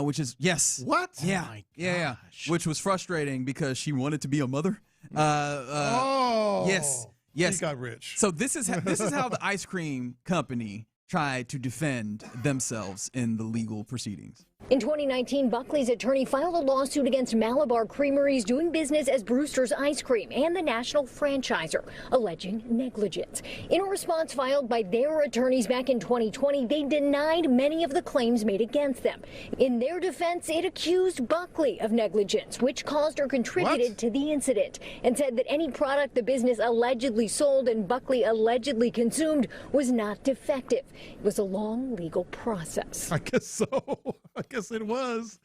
Which is, yes. What? Yeah. Oh Yeah. Which was frustrating because she wanted to be a mother. Yes. She got rich. So this is how the ice cream company tried to defend themselves in the legal proceedings. In 2019, Buckley's attorney filed a lawsuit against Malabar Creameries doing business as Brewster's Ice Cream and the national franchisor, alleging negligence. In a response filed by their attorneys back in 2020, they denied many of the claims made against them. In their defense, it accused Buckley of negligence, which caused or contributed to the incident, and said that any product the business allegedly sold and Buckley allegedly consumed was not defective. It was a long legal process. I guess so. I guess it was.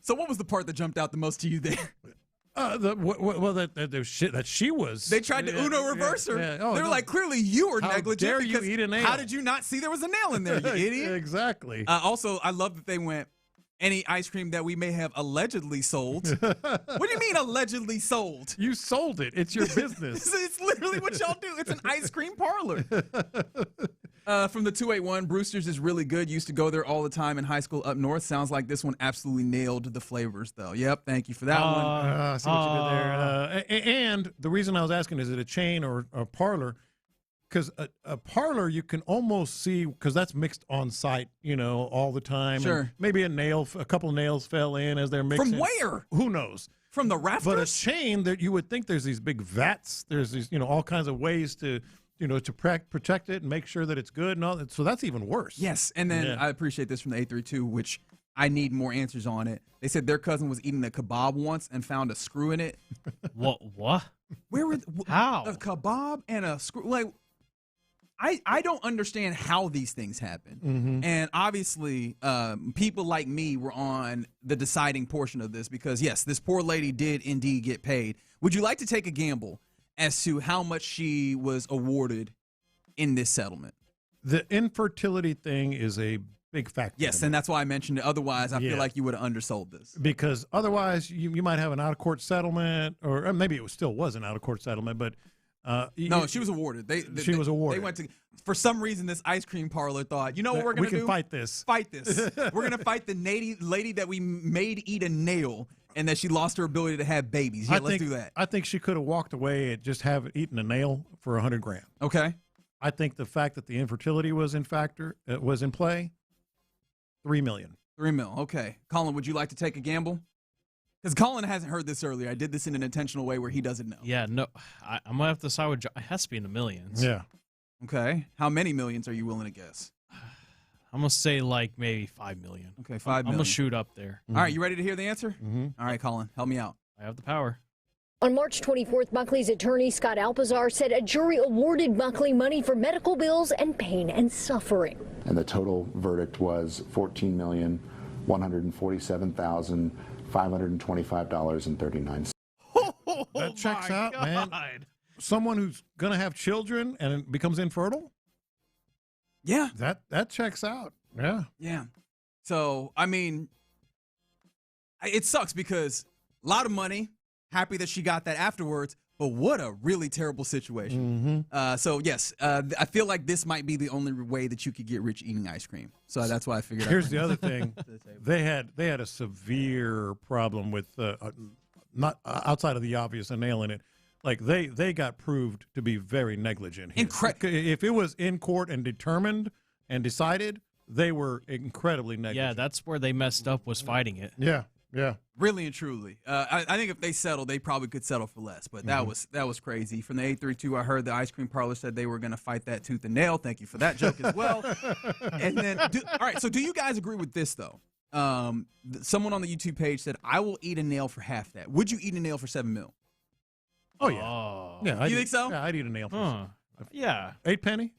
So what was the part that jumped out the most to you there? That she was. They tried to Uno reverse her. Yeah. They were like, clearly you were negligent. Dare you because eat a nail? How did you not see there was a nail in there, you idiot? Exactly. Also, I love that they went, any ice cream that we may have allegedly sold. What do you mean allegedly sold? You sold it. It's your business. It's literally what y'all do. It's an ice cream parlor. From the 281, Brewster's is really good. Used to go there all the time in high school up north. Sounds like this one absolutely nailed the flavors, though. Yep, thank you for that one. I see what you did there. And the reason I was asking, is it a chain or a parlor? Because a parlor, you can almost see, because that's mixed on site, all the time. Sure. And maybe a couple of nails fell in as they're mixing. From where? Who knows? From the rafters? But a chain, that you would think there's these big vats. There's these, all kinds of ways to protect it and make sure that it's good and all that. So that's even worse. Yes, and then I appreciate this from the 832, which I need more answers on it. They said their cousin was eating a kebab once and found a screw in it. What? Where were how? A kebab and a screw? Like, I don't understand how these things happen. And obviously, people like me were on the deciding portion of this because, yes, this poor lady did indeed get paid. Would you like to take a gamble as to how much she was awarded in this settlement? The infertility thing is a big factor. Yes, and that's why I mentioned it. Otherwise, I feel like you would have undersold this. Because otherwise, you might have an out-of-court settlement, or maybe it still was an out-of-court settlement, but no, she was awarded. She was awarded. They went to, for some reason, this ice cream parlor thought, you know what we're going to do? We can fight this. Fight this. We're going to fight the lady that we made eat a nail and that she lost her ability to have babies. Yeah, let's do that. I think she could have walked away and just have eaten a nail for $100,000. Okay. I think the fact that the infertility was in play, $3 million. $3 million. Okay. Colin, would you like to take a gamble? Because Colin hasn't heard this earlier. I did this in an intentional way where he doesn't know. Yeah, no, I'm going to have to side with John. It has to be in the millions. Yeah. Okay. How many millions are you willing to guess? I'm going to say like maybe 5 million. Okay, 5 I'm million. going to shoot up there. All right, you ready to hear the answer? All right, Colin, help me out. I have the power. On March 24th, Buckley's attorney, Scott Alpazar, said a jury awarded Buckley money for medical bills and pain and suffering. And the total verdict was $14,147,525.39. That checks out, man. Someone who's going to have children and becomes infertile? Yeah. That checks out. Yeah. Yeah. So, I mean, it sucks because a lot of money. Happy that she got that afterwards, but what a really terrible situation. So, yes, I feel like this might be the only way that you could get rich eating ice cream. So that's why I figured Here's the other thing. They had a severe problem with, not outside of the obvious and nailing it, like they got proved to be very negligent here. If it was in court and determined and decided, they were incredibly negligent. Yeah, that's where they messed up, was fighting it. Yeah. Really and truly. I think if they settled, they probably could settle for less. But that was crazy. From the 832, I heard the ice cream parlor said they were going to fight that tooth and nail. Thank you for that joke as well. And then, all right, so do you guys agree with this, though? Someone on the YouTube page said, I will eat a nail for half that. Would you eat a nail for $7 million? Oh, yeah. Yeah, you think so? Yeah, I'd eat a nail for Yeah. 8 penny?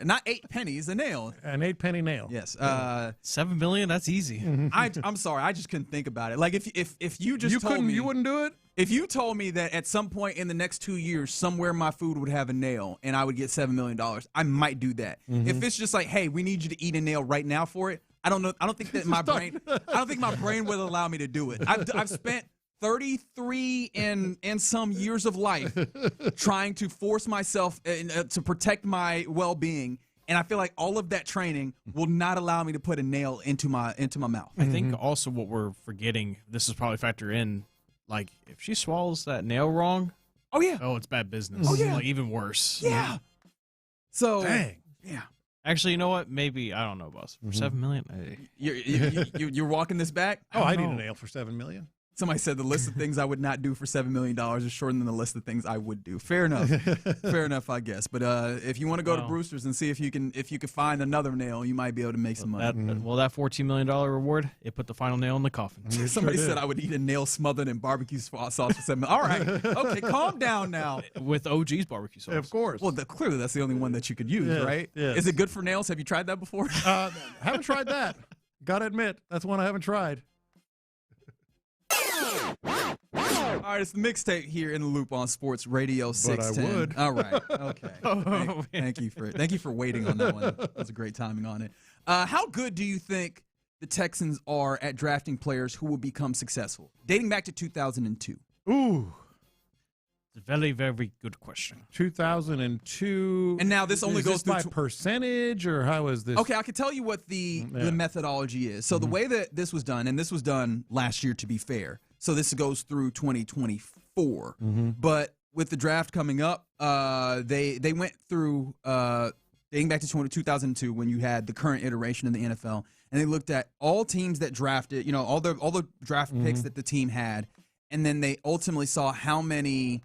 Not 8 pennies, a nail. An 8 penny nail. Yes. 7 million, that's easy. I'm sorry, I just couldn't think about it. Like if you just told me, you wouldn't do it? If you told me that at some point in the next 2 years, somewhere my food would have a nail and I would get $7 million, I might do that. If it's just like, hey, we need you to eat a nail right now for it, I don't know. I don't think that my brain will allow me to do it. I've spent 33 and some years of life trying to force myself to protect my well-being, and I feel like all of that training will not allow me to put a nail into my mouth. I think also what we're forgetting, this is probably factor in, like if she swallows that nail wrong, it's bad business. Like even worse. Yeah. So dang. Yeah. Actually, you know what? Maybe I don't know, boss. For 7 million, you're walking this back. I'd eat a nail for $7 million. Somebody said the list of things I would not do for $7 million is shorter than the list of things I would do. Fair enough. Fair enough, I guess. But if you want to go to Brewster's and see if you can find another nail, you might be able to make some money. That $14 million reward, it put the final nail in the coffin. Somebody said I would eat a nail smothered in barbecue sauce for $7 million. All right. Okay, calm down now. With OG's barbecue sauce. Of course. Well, clearly that's the only one that you could use, right? Yes. Is it good for nails? Have you tried that before? Haven't tried that. Gotta admit, that's one I haven't tried. All right, it's the mixtape here in the loop on Sports Radio 610. But I would. All right, okay. Thank you for waiting on that one. That was a great timing on it. How good do you think the Texans are at drafting players who will become successful? Dating back to 2002. Ooh. It's a very, very good question. 2002. And now this only goes by through percentage, or how is this? Okay, I can tell you what the methodology is. So the way that this was done, and this was done last year to be fair, so this goes through 2024. But with the draft coming up, they went through dating back to 2002 when you had the current iteration of the NFL, and they looked at all teams that drafted, all the draft picks that the team had, and then they ultimately saw how many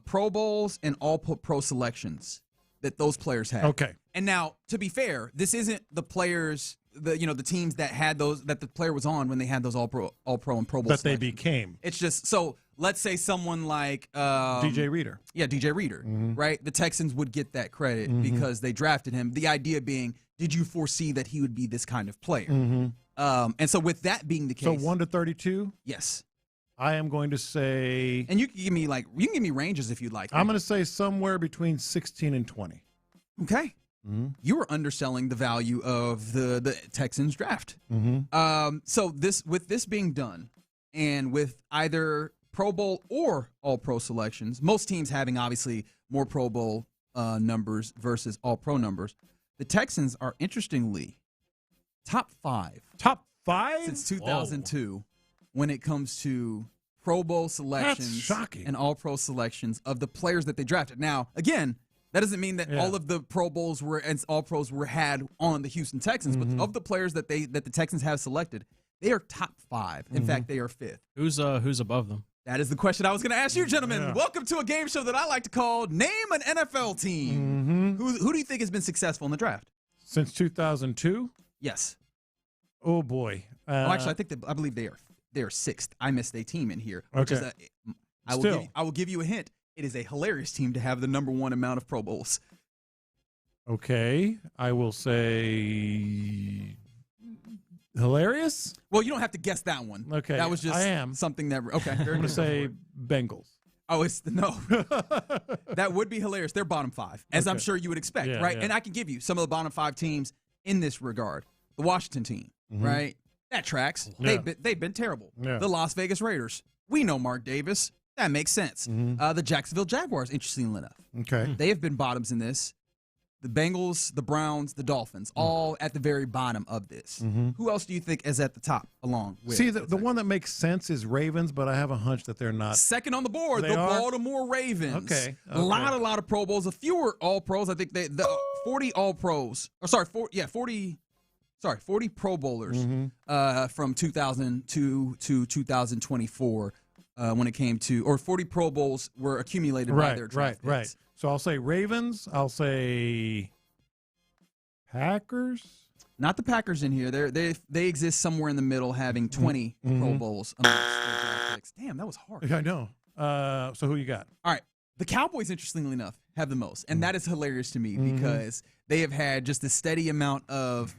Pro Bowls and All Pro selections that those players had. Okay. And now, to be fair, this isn't the players, the teams that had those, that the player was on when they had those All Pro and Pro Bowl that selections. they became. It's just, so let's say someone like DJ Reader. Yeah, DJ Reader, right? The Texans would get that credit because they drafted him. The idea being, did you foresee that he would be this kind of player? And so with that being the case. So 1 to 32? Yes. I am going to say. And you can give me ranges if you'd like. I'm going to say somewhere between 16 and 20. Okay. You were underselling the value of the Texans draft. So with this being done, and with either Pro Bowl or All Pro selections, most teams having obviously more Pro Bowl numbers versus All Pro numbers, the Texans are interestingly top 5. Top 5 since 2002 when it comes to Pro Bowl selections and All Pro selections of the players that they drafted. Now, again, that doesn't mean that all of the Pro Bowls and All Pros were had on the Houston Texans, but of the players that the Texans have selected, They are top 5. In fact, they are 5th. Who's above them? That is the question I was going to ask you, gentlemen. Yeah. Welcome to a game show that I like to call Name an NFL Team. Who do you think has been successful in the draft? Since 2002? Yes. Oh, boy. Actually, I believe they are 6th. I missed a team in here. Which okay. Is I will give you a hint. It is a hilarious team to have the number 1 amount of Pro Bowls. Okay. I will say hilarious? Well, you don't have to guess that one. Okay. That was just something that – okay. I'm going to say Bengals. Oh, no. That would be hilarious. They're bottom 5, as I'm sure you would expect, right? Yeah. And I can give you some of the bottom 5 teams in this regard. The Washington team, right? That tracks. Yeah. They've been terrible. Yeah. The Las Vegas Raiders. We know Mark Davis. That makes sense. The Jacksonville Jaguars, interestingly enough. Okay. They have been bottoms in this. The Bengals, the Browns, the Dolphins, all at the very bottom of this. Who else do you think is at the top along with? See, the one that makes sense is Ravens, but I have a hunch that they're not. Second on the board, the Baltimore Ravens. Okay. A lot of Pro Bowls, a fewer All-Pros. I think 40 All-Pros. 40 Pro Bowlers from 2002 to 2024 when it came to, or 40 Pro Bowls were accumulated by their draft picks. Right. So I'll say Ravens. I'll say Packers. Not the Packers in here. They exist somewhere in the middle, having 20 Pro Bowls amongst their draft picks. Damn, that was hard. Yeah, I know. So who you got? All right. The Cowboys, interestingly enough, have the most, and that is hilarious to me because they have had just a steady amount of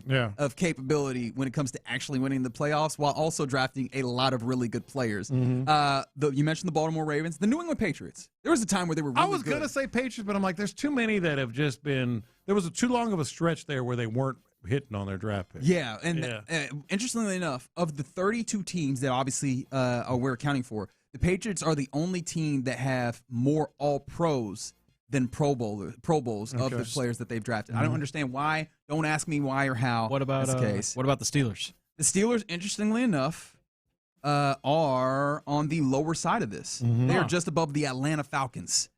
capability when it comes to actually winning the playoffs, while also drafting a lot of really good players. You mentioned the Baltimore Ravens, the New England Patriots. There was a time where they were really good. I was going to say Patriots, but I'm like, there's too many that have just been. There was too long of a stretch there where they weren't hitting on their draft picks. Yeah, and interestingly enough, of the 32 teams that obviously we're accounting for, the Patriots are the only team that have more All-Pros than Pro Bowls of the players that they've drafted. I don't understand why. Don't ask me why or how. What about that's the case. What about the Steelers? The Steelers, interestingly enough, are on the lower side of this. They are just above the Atlanta Falcons.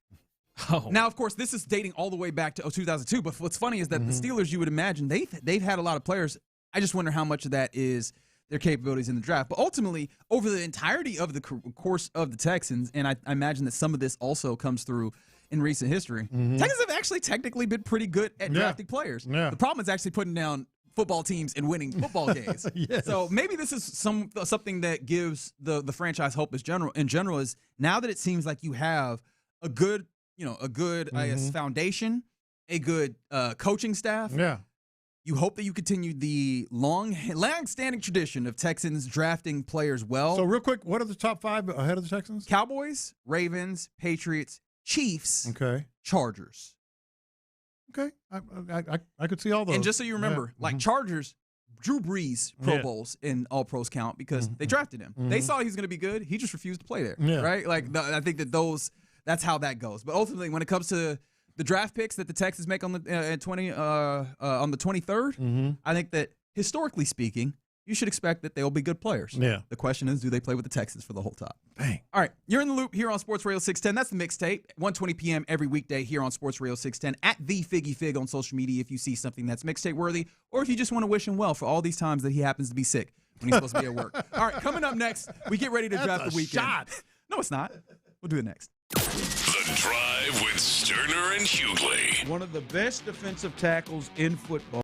Oh. Now, of course, this is dating all the way back to 2002. But what's funny is that the Steelers, you would imagine, they've had a lot of players. I just wonder how much of that is their capabilities in the draft. But ultimately, over the entirety of the course of the Texans, and I imagine that some of this also comes through in recent history, Texans have actually technically been pretty good at drafting players. Yeah. The problem is actually putting down football teams and winning football games. Yes. So maybe this is something that gives the franchise hope in general is now that it seems like you have a good I guess, foundation, a good coaching staff. Yeah. You hope that you continue the long-standing tradition of Texans drafting players well. So real quick, what are the top 5 ahead of the Texans? Cowboys, Ravens, Patriots, Chiefs, Chargers. Okay. I could see all those. And just so you remember, Chargers, Drew Brees Pro Bowls in All-Pros count because they drafted him. They saw he was going to be good. He just refused to play there, right? I think that that's how that goes. But ultimately, when it comes to the draft picks that the Texans make on the 23rd, I think that historically speaking, you should expect that they'll be good players. Yeah. The question is, do they play with the Texans for the whole top? Dang. All right, you're in the loop here on Sports Radio 610. That's the Mixtape, 1:20 p.m. every weekday here on Sports Radio 610 at the Figgy Fig on social media. If you see something that's Mixtape worthy, or if you just want to wish him well for all these times that he happens to be sick when he's supposed to be at work. All right, coming up next, we get ready to draft the weekend. Shot. No, it's not. We'll do it next. The Drive with Stoerner and Hughley. One of the best defensive tackles in football.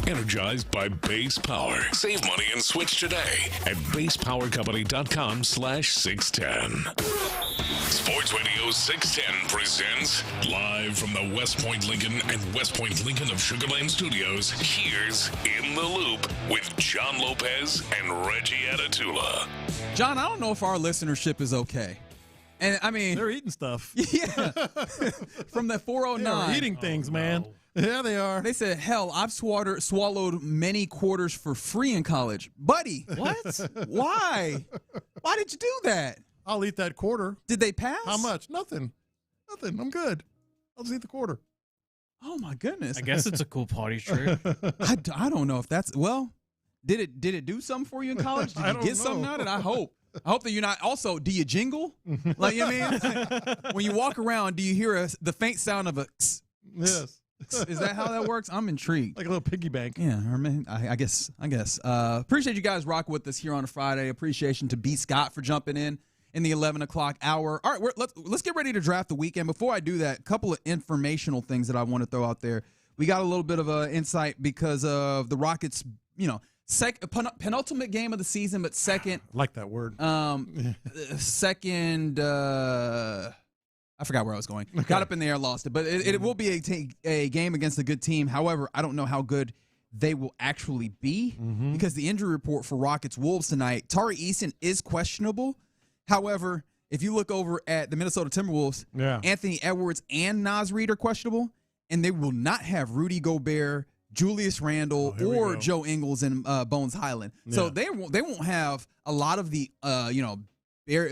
Energized by Base Power. Save money and switch today at basepowercompany.com/610. Sports Radio 610 presents live from the West Point Lincoln and West Point Lincoln of Sugar Land Studios. Here's In the Loop with John Lopez and Reggie Atatula. John, I don't know if our listenership is okay. And I mean, they're eating stuff. Yeah. From the 409. They're eating things, man. Yeah, they are. They said, hell, I've swallowed many quarters for free in college. Buddy. What? Why? Why did you do that? I'll eat that quarter. Did they pass? How much? Nothing. I'm good. I'll just eat the quarter. Oh, my goodness. I guess it's a cool party trick. I don't know if that's, well, did it do something for you in college? Did you get something out of it? I hope that you're not. Also, do you jingle? Like, you know what I mean? When you walk around, do you hear the faint sound of a yes. Is that how that works? I'm intrigued. Like a little piggy bank. Yeah, I guess. Appreciate you guys rocking with us here on a Friday. Appreciation to B. Scott for jumping in the 11 o'clock hour. All right, let's get ready to draft the weekend. Before I do that, a couple of informational things that I want to throw out there. We got a little bit of insight because of the Rockets, penultimate game of the season, but second. I like that word. Second. I forgot where I was going. Okay. Got up in the air, lost it. But it will be a game against a good team. However, I don't know how good they will actually be because the injury report for Rockets Wolves tonight, Tari Eason is questionable. However, if you look over at the Minnesota Timberwolves, Anthony Edwards and Naz Reid are questionable, and they will not have Rudy Gobert, Julius Randle, or Joe Ingles and Bones Highland. Yeah. So they won't have a lot of the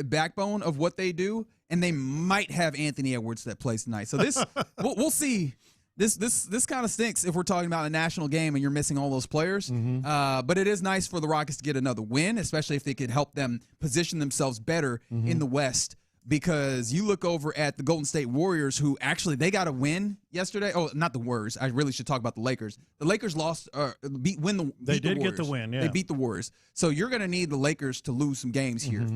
backbone of what they do. And they might have Anthony Edwards that plays tonight. So this, we'll see. This kind of stinks if we're talking about a national game and you're missing all those players. But it is nice for the Rockets to get another win, especially if they could help them position themselves better in the West. Because you look over at the Golden State Warriors, who actually they got a win yesterday. Oh, not the Warriors. I really should talk about the Lakers. The Lakers lost, beat the Warriors. They did get the win. Yeah, they beat the Warriors. So you're going to need the Lakers to lose some games here.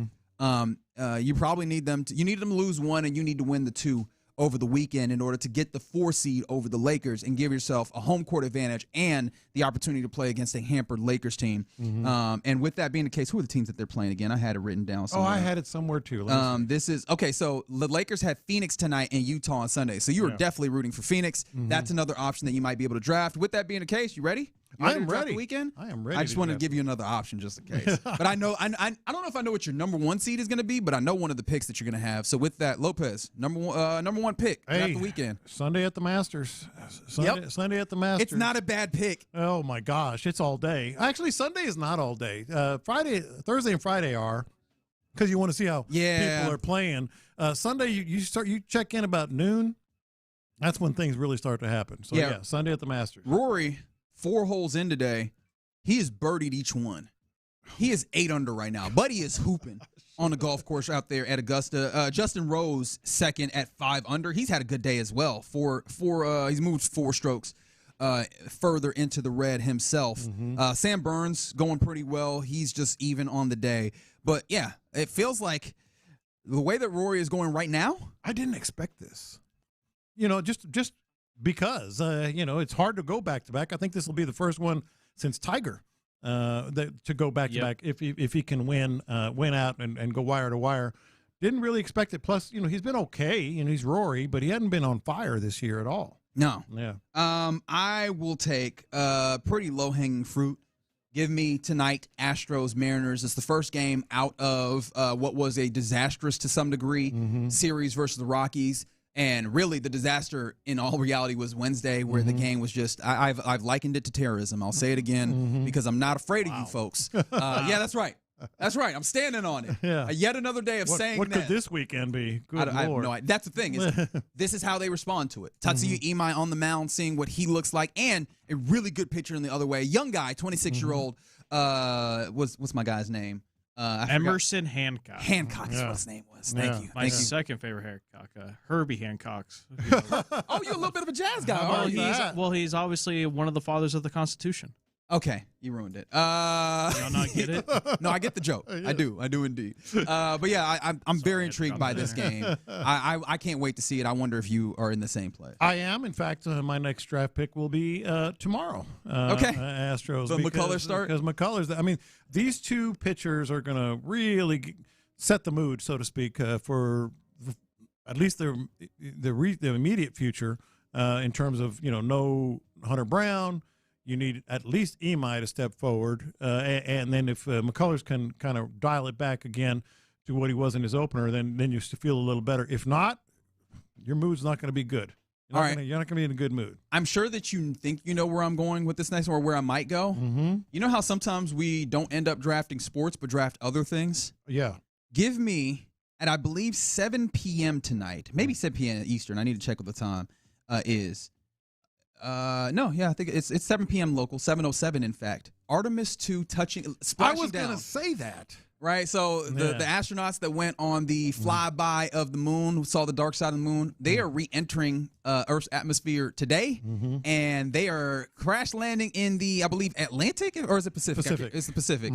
You probably need them to lose one, and you need to win the two over the weekend in order to get the 4 seed over the Lakers and give yourself a home court advantage and the opportunity to play against a hampered Lakers team. And with that being the case, who are the teams that they're playing again? I had it written down somewhere. Oh, I had it somewhere too. This is okay. So the Lakers had Phoenix tonight and Utah on Sunday. So you are definitely rooting for Phoenix. That's another option that you might be able to draft. With that being the case, you ready? I am ready. The weekend? I am ready. I just want to give you another option just in case. But I don't know if I know what your number 1 seed is going to be, but I know one of the picks that you're going to have. So with that, Lopez, number one pick after the weekend. Sunday at the Masters. Sunday at the Masters. It's not a bad pick. Oh my gosh, it's all day. Actually, Sunday is not all day. Thursday and Friday are, because you want to see how people are playing. Sunday you check in about noon. That's when things really start to happen. So yeah, Sunday at the Masters. Rory, 4 holes in today. He has birdied each one. He is 8 under right now. Buddy is hooping on the golf course out there at Augusta. Justin Rose, second at 5 under. He's had a good day as well. He's moved 4 strokes further into the red himself. Sam Burns going pretty well. He's just even on the day. But yeah, it feels like the way that Rory is going right now. I didn't expect this. Just because it's hard to go back to back. I think this will be the first one since Tiger to go back to back if he can win out and go wire to wire. Didn't really expect it. Plus, he's been okay. He's Rory, but he hadn't been on fire this year at all. No. Yeah. I will take pretty low hanging fruit. Give me tonight Astros-Mariners. It's the first game out of what was a disastrous to some degree series versus the Rockies. And really, the disaster in all reality was Wednesday, where the game was just. I've likened it to terrorism. I'll say it again because I'm not afraid of you folks. Yeah, that's right. That's right. I'm standing on it. Yeah. Yet another day of saying what that. What could this weekend be? Good I have Lord. no idea. That's the thing. Is this is how they respond to it. Tatsuya Imai on the mound, seeing what he looks like, and a really good pitcher in the other way. Young guy, 26-year-old. What's my guy's name? Emerson Hancock. Hancock is what his name was. Thank you. My second favorite Hancock, Herbie Hancock's. Oh, you're a little bit of a jazz guy. He's obviously one of the fathers of the Constitution. Okay, you ruined it. Y'all not get it? No, I get the joke. I do indeed. But yeah, I'm very intrigued by this game. I can't wait to see it. I wonder if you are in the same place. I am. In fact, my next draft pick will be tomorrow. Okay. Astros. So McCullers start? Because McCullers, I mean, these two pitchers are going to really set the mood, so to speak, for at least the immediate future in terms of, no Hunter Brown. You need at least Imai to step forward. And then if McCullers can kind of dial it back again to what he was in his opener, then you feel a little better. If not, your mood's not going to be good. You're not going to be in a good mood. I'm sure that you think you know where I'm going with this next one or where I might go. Mm-hmm. You know how sometimes we don't end up drafting sports but draft other ththings? Yeah. Give me, at I believe 7 p.m. tonight, maybe 7 p.m. Eastern. I need to check what the time is. I think it's 7 p.m. local, 7:07 in fact. Artemis 2 splashing down. I was going to say that. Right, so the astronauts that went on the flyby of the moon, saw the dark side of the moon, they are re-entering Earth's atmosphere today, and they are crash landing in the, I believe, Atlantic, or is it Pacific? Pacific. It's the Pacific.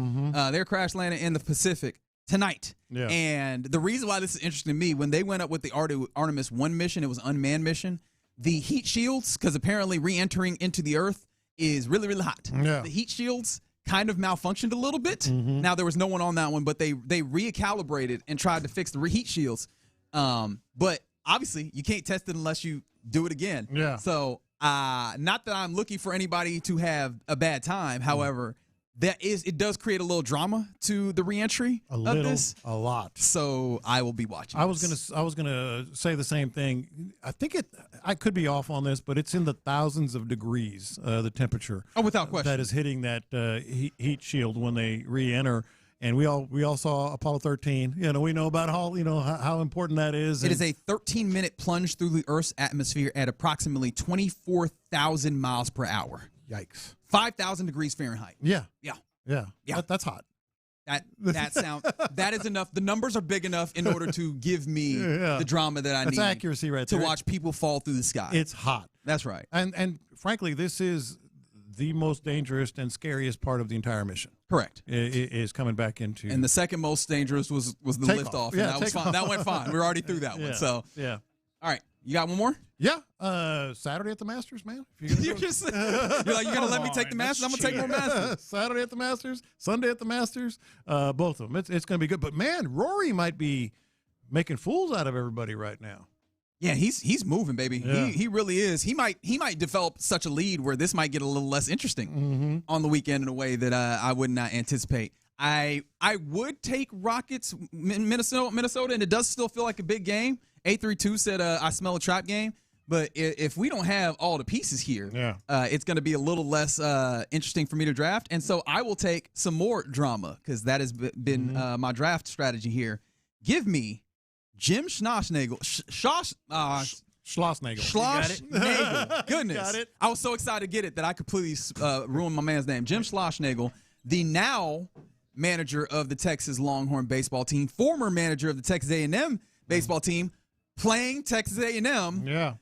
They're crash landing in the Pacific tonight. Yeah. And the reason why this is interesting to me, when they went up with the Artemis 1 mission, it was an unmanned mission. The heat shields, because apparently re-entering into the Earth is really, really hot. Yeah. The heat shields kind of malfunctioned a little bit. Now, there was no one on that one, but they recalibrated and tried to fix the heat shields. But obviously, you can't test it unless you do it again. Yeah. So, not that I'm looking for anybody to have a bad time. However, it does create a little drama to the reentry of this. A lot. So I will be watching. I was gonna say the same thing. I could be off on this, but it's in the thousands of degrees, the temperature. Oh, without question. That is hitting that heat shield when they re-enter. And we all saw Apollo 13. We know about how important that is. It is a 13-minute plunge through the Earth's atmosphere at approximately 24,000 miles per hour. Yikes. 5,000 degrees Fahrenheit. Yeah. Yeah. That's hot. That is enough. The numbers are big enough in order to give me the drama that I need. That's accuracy right to there. watch people fall through the sky. It's hot. That's right. And frankly, this is the most dangerous and scariest part of the entire mission. Correct. Is coming back into. And the second most dangerous was the liftoff. Yeah, and that was fine. That went fine. We're already through that one. So yeah. All right. You got one more? Yeah. Saturday at the Masters, man. You're like, you're gonna let me take the Masters? I'm gonna take more Masters. Saturday at the Masters, Sunday at the Masters, both of them. It's gonna be good. But man, Rory might be making fools out of everybody right now. Yeah, he's moving, baby. Yeah. He really is. He might develop such a lead where this might get a little less interesting on the weekend in a way that I would not anticipate. I would take Rockets Minnesota, and it does still feel like a big game. 832 said I smell a trap game. But if we don't have all the pieces here, it's going to be a little less interesting for me to draft. And so I will take some more drama because that has been my draft strategy here. Give me Jim Schlossnagle. Schlossnagle. Goodness. Got it. I was so excited to get it that I completely ruined my man's name. Jim Schlossnagle, the now manager of the Texas Longhorn baseball team, former manager of the Texas A&M baseball team, playing Texas A&M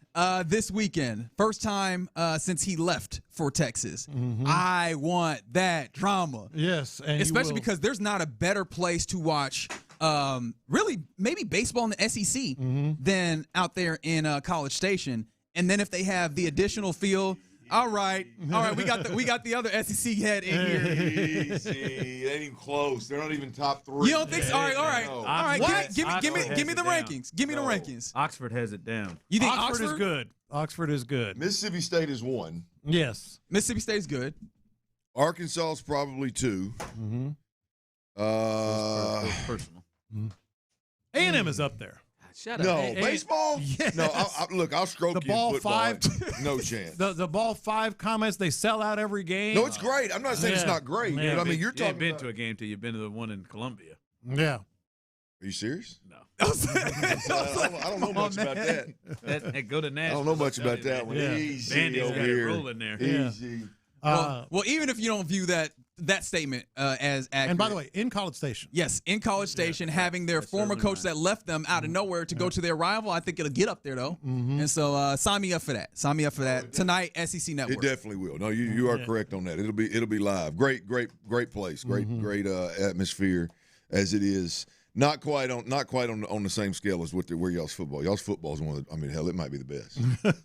this weekend. First time since he left for Texas. I want that drama. Yes. And especially because there's not a better place to watch really maybe baseball in the SEC than out there in College Station. And then if they have the additional field, all right, we got the other SEC head in here. Easy. They ain't even close. They're not even top 3. You don't think so? All right. Give me the rankings. Give me the rankings. Oxford has it down. You think Oxford is good? Oxford is good. Mississippi State is 1. Yes. Mississippi State is good. Arkansas is probably 2. Personal. A&M is up there. Shut up. No, baseball? Yes. No, look, I'll stroke the you ball in football. 5. No chance. The ball 5 comments, they sell out every game. No, it's great. I'm not saying it's not great. Yeah. But I mean, you're You talking ain't been about, to a game till you've been to the one in Columbia. Yeah. Are you serious? No. I don't know much about that. Go to Nashville. I don't know much about that one. Yeah. Easy Bandy's over got it here. rolling there. Easy. Well, even if you don't view that that statement as accurate. And by the way, in College Station. Yes, in College Station, having their former coach that left them out of nowhere to go to their rival, I think it'll get up there, though. And so sign me up for that. Sign me up for that. Tonight, SEC Network. It definitely will. No, you are correct on that. It'll be live. Great place. Great atmosphere as it is. Not quite on the same scale as where y'all's football. Y'all's football is one of the, hell, it might be the best.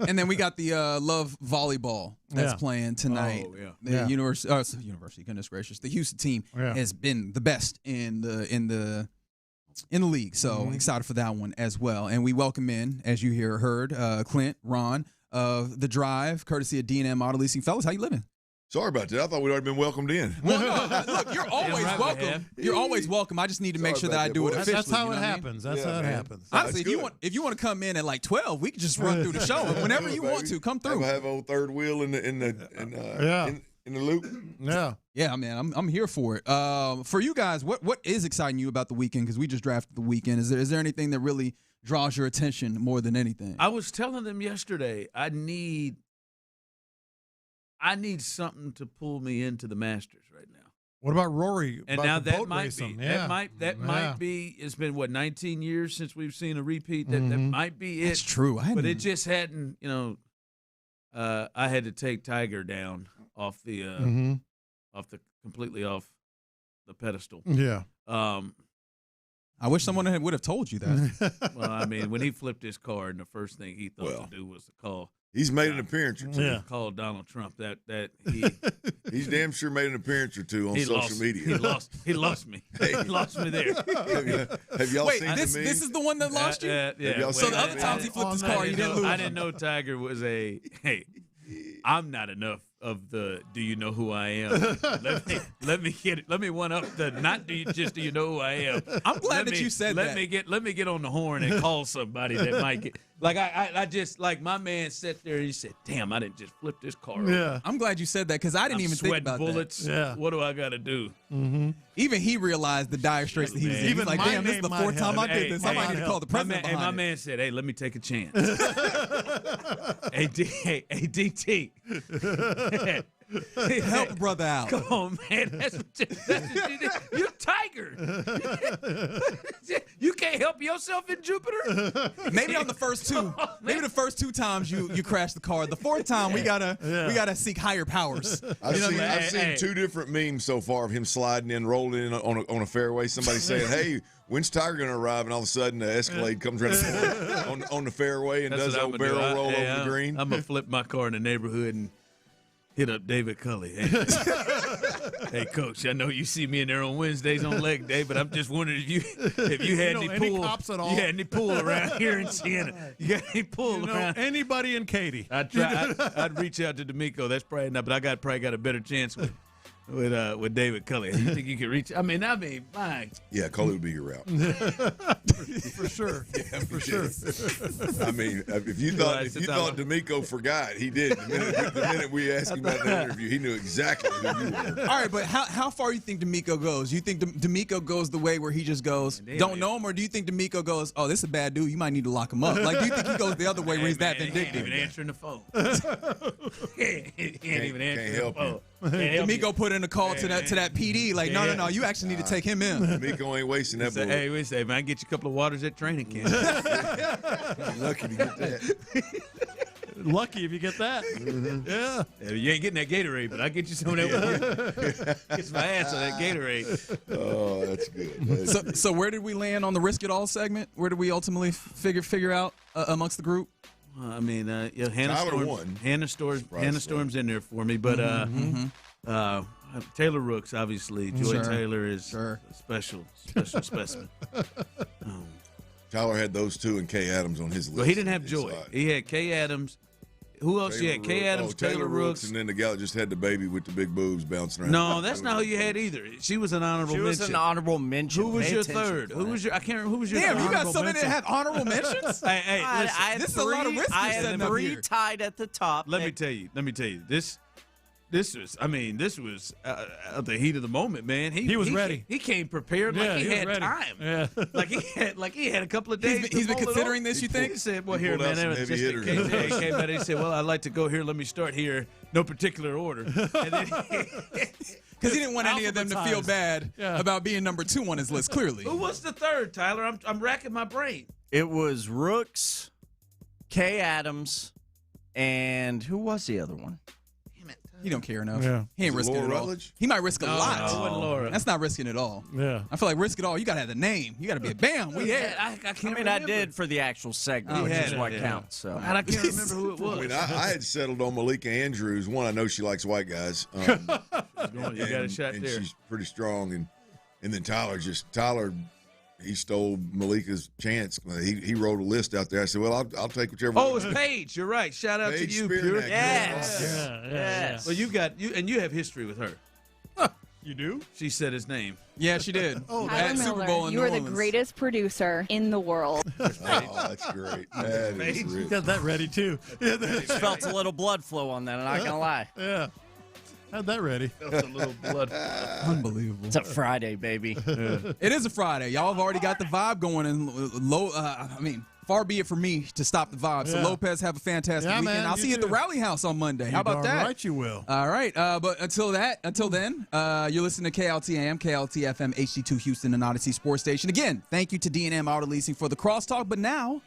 And then we got the Love Volleyball that's playing tonight. Oh, yeah. The University, goodness gracious. The Houston team has been the best in the league. So excited for that one as well. And we welcome in, as you heard, Clint, Ron of The Drive, courtesy of D&M Auto Leasing. Fellas, how you living? Sorry about that. I thought we'd already been welcomed in. Well, no, look, you're always welcome. You're always welcome. I just need to make sure that I do it officially. That's how it happens. That's how it happens. Honestly, if you want to come in at like 12, we can just run through the show. Whenever you want to, come through. We'll have old third wheel in the loop. Yeah, man, I'm here for it. For you guys, what is exciting you about the weekend? Because we just drafted the weekend. Is there anything that really draws your attention more than anything? I was telling them yesterday, I need something to pull me into the Masters right now. What about Rory? And now that might be. That might be. It's been 19 years since we've seen a repeat. That might be it. That's true. But it just hadn't. I had to take Tiger down off the completely off the pedestal. Yeah. I wish someone would have told you that. Well, I mean, when he flipped his card, and the first thing he thought to do was to call. He's made an appearance or two. Call Donald Trump. He's damn sure made an appearance or two on social media. He lost me. He lost me there. Have y'all seen this is the one that lost you? Yeah. So the other times he flipped his car, he didn't lose. I didn't know Tiger was I'm not enough of the do you know who I am. Let me one up the not do you know who I am. I'm glad that you said that. Let me get on the horn and call somebody that might get I just my man sat there and he said, damn, I didn't just flip this car over. I'm glad you said that because I didn't even think about bullets. that. Yeah. What do I gotta do? Even he realized the dire straits that he was in. He was like, damn, this is the fourth time I did this. I might need to call the president. My man said, hey, let me take a chance. Hey, DT. Help a brother out. Come on, man. That's what you did. You're Tiger. You can't help yourself in Jupiter? Maybe on the first two. Maybe the first two times you crashed the car. The fourth time we gotta seek higher powers. I've seen two different memes so far of him sliding in, rolling in on a fairway. Somebody saying, hey, when's Tiger going to arrive? And all of a sudden, the Escalade comes around on the fairway and does a old barrel roll over the green. I'm going to flip my car in the neighborhood and hit up David Culley. Hey, Coach, I know you see me in there on Wednesdays on leg day, but I'm just wondering if you had any pool. Cops at all? You had any pool around here in Siena. You got any pool around? Anybody in Katy. I'd reach out to D'Amico. That's probably not, but I probably got a better chance with David Culley. You think you could reach? My. Yeah, Culley would be your route. For sure. Yeah, for sure. I mean, if you thought D'Amico forgot, he did. The minute we asked him about the interview, he knew exactly who you were. All right, but how far do you think D'Amico goes? You think D'Amico goes the way where he just goes, don't know him, or do you think D'Amico goes, oh, this is a bad dude, you might need to lock him up? Like, do you think he goes the other way where he's that vindictive? He ain't even answering the phone. He ain't even answering the phone. D'Amico put in a call to that PD, like, no, you actually need to take him in. D'Amico ain't wasting that bullet. Hey, wait a second, man, I can get you a couple of waters at training camp. Lucky to get that. Lucky if you get that. Yeah. You ain't getting that Gatorade, but I'll get you some of that. Get my ass on that Gatorade. Oh, that's good. So where did we land on the Risk It All segment? Where did we ultimately figure out amongst the group? I mean, Hannah Storm's in there for me, but Taylor Rooks, obviously. Joy Taylor is a special specimen. Tyler had those two and Kay Adams on his list. Well, he didn't have Joy. He had Kay Adams. Who else you had? Kay Adams, Taylor Rooks. And then the gal that just had the baby with the big boobs bouncing around. No, that's not who you had either. She was an honorable mention. She was an honorable mention. Who was your third? Who was your? I can't remember. Who was your? Damn, third? you got so many that have honorable mentions. Hey, listen, this is a lot of risk. I had three tied at the top. Let me tell you. This was at the heat of the moment, man. He was ready. He came prepared like he had ready. time. Yeah. like he had a couple of days. He's been considering this. You think? He said, "Well, here, man, just in case." He came back. He said, "Well, I'd like to go here. Let me start here. No particular order." And then Because he didn't want any of them to feel bad about being number 2 on his list, clearly. Who was the third, Tyler? I'm racking my brain. It was Rooks, Kay Adams, and who was the other one? He don't care enough. Yeah. He ain't risking it all. Rutledge? He might risk a lot. No, it wasn't Laura. That's not risking it all. Yeah. I feel like risk it all. You got to have the name. You got to be a bam. We had. I can't I remember. did for the actual segment, which is what counts. So. And I can't remember who it was. I mean, I had settled on Malika Andrews. One, I know she likes white guys. You got a shot and there. she's pretty strong. And then Tyler, he stole Malika's chance. He wrote a list out there. I said, well, I'll take whichever Oh, one. it's Paige. You're right. Shout out Paige to you, Spearneck. Pure. Yes. Yeah. Well, you have history with her. You do? She said his name. Yeah, she did. Tyler at Super Miller, Bowl in you New are the Orleans. greatest producer in the world. Oh, that's great. That is You rich. got that ready, too. Felt a little blood flow on that, I'm not going to lie. Yeah. Had that ready. That's a little blood. Unbelievable. It's a Friday, baby. It is a Friday. Y'all have already got the vibe going, and far be it for me to stop the vibe. So Yeah. Lopez, have a fantastic Yeah, weekend. man, I'll you see you at the too. Rally House on Monday. How You're about darn that? right you will. All right. But until then, you're listening to KLT AM, KLT FM, HD2 Houston, and Odyssey Sports Station. Again, thank you to D&M Auto Leasing for the crosstalk. But now,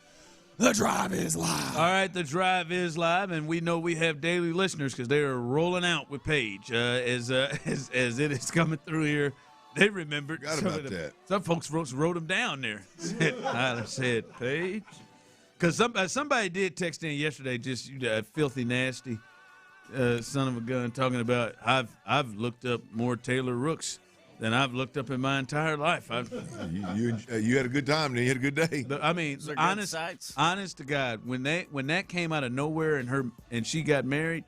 the drive is live. All right, the drive is live, and we know we have daily listeners because they are rolling out with Paige as it is coming through here. They remembered. Forgot about that. Some folks wrote them down there. Tyler said, Paige. Because somebody did text in yesterday, just you filthy, nasty son of a gun, talking about I've looked up more Taylor Rooks than I've looked up in my entire life. You had a good time, and you had a good day. I mean, honest to God, when that came out of nowhere and she got married,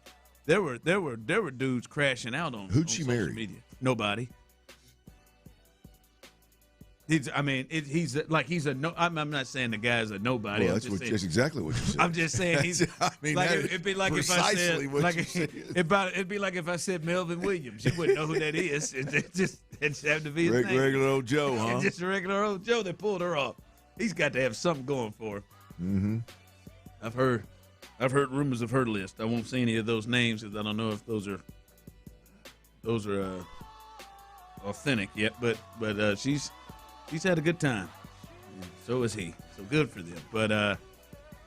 there were dudes crashing out on Who'd she social marry? media. Nobody. He's a no. I'm not saying the guy's a nobody. Well, that's exactly what you said. I'm just saying he's. It'd be like if I said it'd be like if I said Melvin Williams. You wouldn't know who that is. It just have to be his name. Regular old Joe, huh? Just a regular old Joe that pulled her off. He's got to have something going for him. Mm-hmm. I've heard rumors of her list. I won't say any of those names because I don't know if those are authentic yet. But she's had a good time. So is he. So good for them. But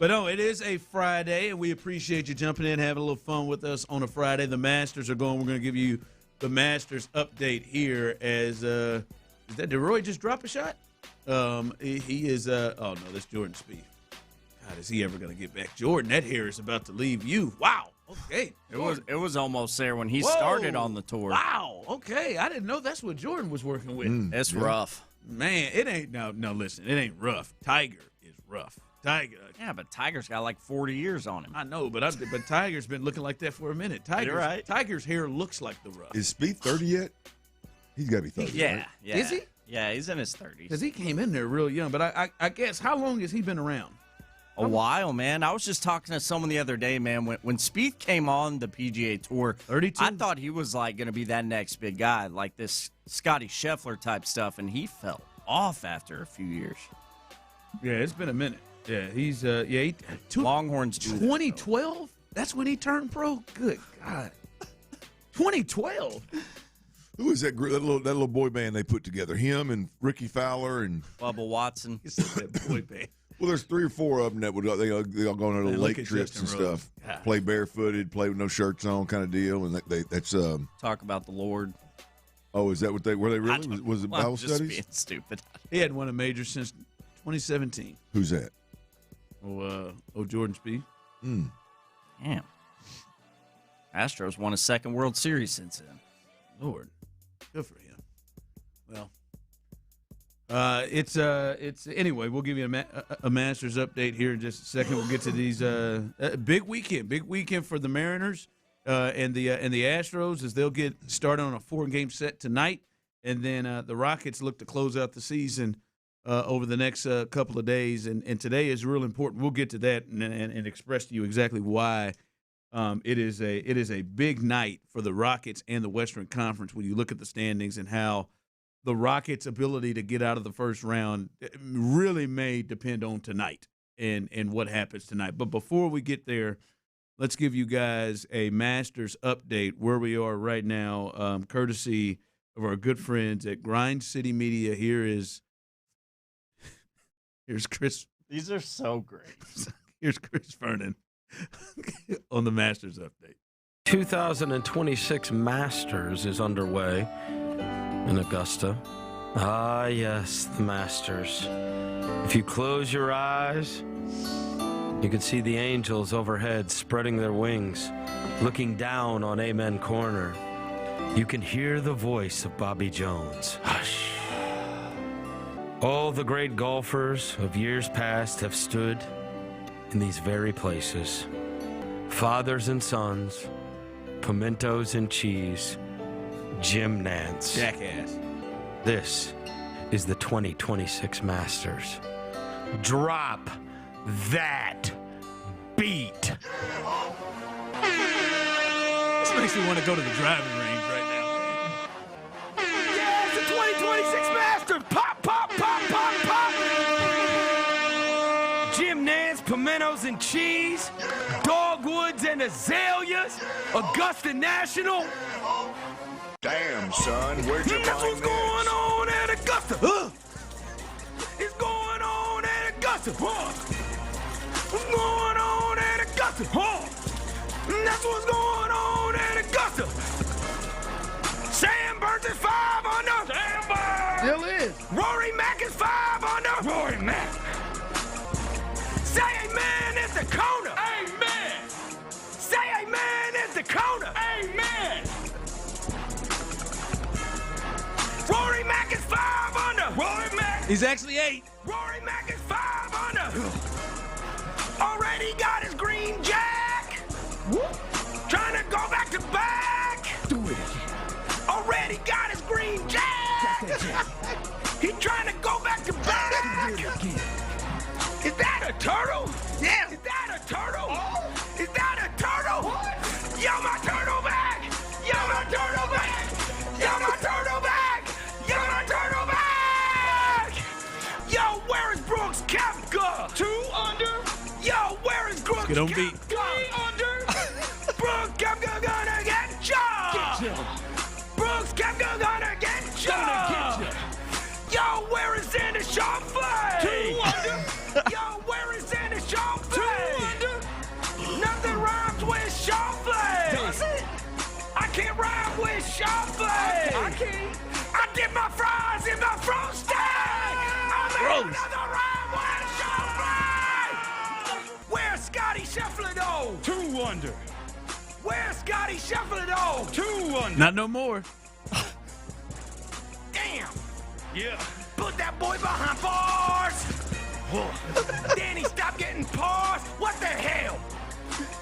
no, it is a Friday, and we appreciate you jumping in, having a little fun with us on a Friday. The Masters are going. We're going to give you the Masters update here. Did Roy just drop a shot? He is. Oh no, that's Jordan Spieth. God, is he ever going to get back? Jordan, that hair is about to leave you. Wow. Okay. It was almost there when he started on the tour. Wow. Okay, I didn't know that's what Jordan was working with. It's rough. Man, it ain't. No, listen, it ain't rough. Tiger is rough. Tiger. Yeah, but Tiger's got like 40 years on him. I know, but Tiger's been looking like that for a minute. You're right. Tiger's hair looks like the rough. Is Spieth 30 yet? He's got to be 30. Yeah, right? yeah. Is he? Yeah, he's in his 30s. Because he came in there real young. But I guess, how long has he been around? A while, man. I was just talking to someone the other day, man. When Spieth came on the PGA Tour, 32? I thought he was like going to be that next big guy, like this Scotty Scheffler type stuff, and he fell off after a few years. Yeah, it's been a minute. Yeah, he's Longhorns. 2012. That's when he turned pro. Good God. 2012. Who was that little boy band they put together? Him and Ricky Fowler and Bubba Watson. That boy band. Well, there's 3 or 4 of them that would they all go on their little lake trips and stuff. God. Play barefooted, play with no shirts on, kind of deal. And that's Talk about the Lord. Oh, is that what they were? They really was it Bible just studies? Being stupid. He hadn't won a major since 2017. Who's that? Jordan Spieth. Damn. Astros won a second World Series since then. Lord, good for him. Well, it's anyway. We'll give you a Masters update here in just a second. We'll get to these big weekend for the Mariners and the Astros as they'll get started on a 4-game set tonight, and then the Rockets look to close out the season over the next couple of days. And today is real important. We'll get to that and express to you exactly why. It is a big night for the Rockets and the Western Conference when you look at the standings and how the Rockets' ability to get out of the first round really may depend on tonight and what happens tonight. But before we get there, let's give you guys a Masters update where we are right now, courtesy of our good friends at Grind City Media. Here's Chris. These are so great. Here's Chris Vernon on the Masters update. 2026 Masters is underway in Augusta. Ah, yes, the Masters. If you close your eyes, you can see the angels overhead spreading their wings, looking down on Amen Corner. You can hear the voice of Bobby Jones. Hush. All the great golfers of years past have stood in these very places. Fathers and sons, pimentos and cheese, Jim Nance. Jackass. This is the 2026 Masters. Drop that beat. This makes me want to go to the driving range right now. Yeah, it's the 2026 Masters. Pop, pop, pop, pop, pop. Jim Nance, pimentos and cheese, dogwoods and azaleas, Augusta National. Damn, son, where'd you That's find what's going on at Augusta. It's going on at Augusta. What's going on at Augusta? That's what's going on at Augusta. Sam Burns is 5 under. Sam Burns. Still is. Rory Mack is 5 under. Rory Mack. Say amen at the corner. Amen. Say amen at the corner. Amen. Rory Mack is 5 under. Rory Mack. He's actually 8. Rory Mack is 5 under. Already got his green jack. Trying to go back to back. Do it again. Already got his green jack. He trying to go back to back. Is that a turtle? Yeah. Is that a turtle? Oh. Is that a turtle? What? Yo, my turtle back. Yo, my turtle back. Yo, my turtle back. Yo, my turtle back. Yo, where is Brooks Koepka? 2 under. Yo, where is Brooks Get on beat. 3 under. Brooks Koepka gonna get ya. Brooks Koepka gonna get ya. Yo, where is Xander Schauffele? 2 under. Yo, where is Xander Schauffele? 2 under. Nothing rhymes with Schauffele. Does it? I can't rhyme with Schauffele. I can't. I dip my fries in my frosty. I made another rhyme with Schauffele. Where's Scotty Scheffler though? 2 under. Where's Scotty Scheffler though? 2 under. Not no more. Damn. Yeah. Put that boy behind bars. Danny, stop getting paused. What the hell?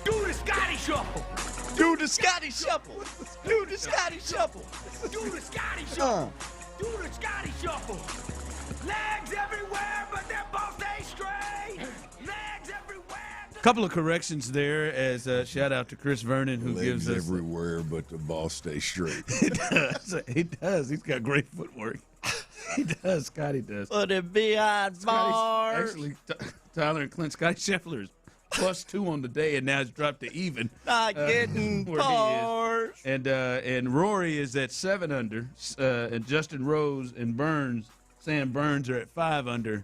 Do the Scotty shuffle. Do the Scotty shuffle. Do the Scotty shuffle. Do the Scotty shuffle. Do the Scotty shuffle. Legs everywhere, but their ball stay straight. Legs everywhere. Couple of corrections there as shout out to Chris Vernon who Legs gives us everywhere, but the ball stays straight. He does. He does. He's got great footwork. He does. Scotty does. Put it behind bars. Actually, Tyler and Clint, Scotty Scheffler is +2 on the day, and now it's dropped to even. Not getting where bars. he is. And Rory is at 7 under, and Justin Rose and Sam Burns are at 5 under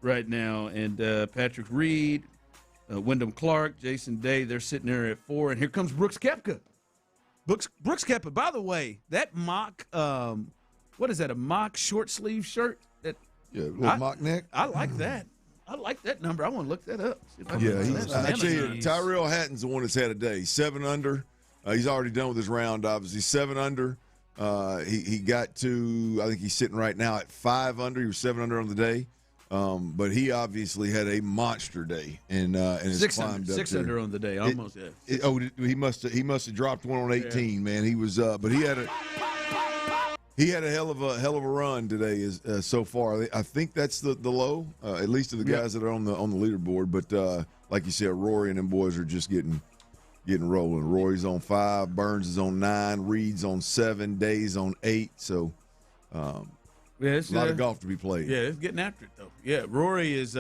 right now, and Patrick Reed, Wyndham Clark, Jason Day, they're sitting there at 4, and here comes Brooks Koepka. Brooks Koepka, by the way, that mock, what is that, a mock short sleeve shirt? Mock neck. I like that. I like that number. I want to look that up. Yeah, I tell you, Tyrell Hatton's the one that's had a day. 7 under. He's already done with his round, obviously. 7 under. He got to, I think he's sitting right now at 5 under. He was 7 under on the day. But he obviously had a monster day and has climbed up 6 under on the day, almost. He must have dropped one on 18, man. He was, but he had a hell of a run today so far. I think that's the low, at least of the guys that are on the leaderboard. But like you said, Rory and them boys are just getting rolling. Rory's on 5, Burns is on 9, Reed's on 7, Day's on 8. So. Yeah, a lot of golf to be played. Yeah, it's getting after it, though. Yeah, Rory is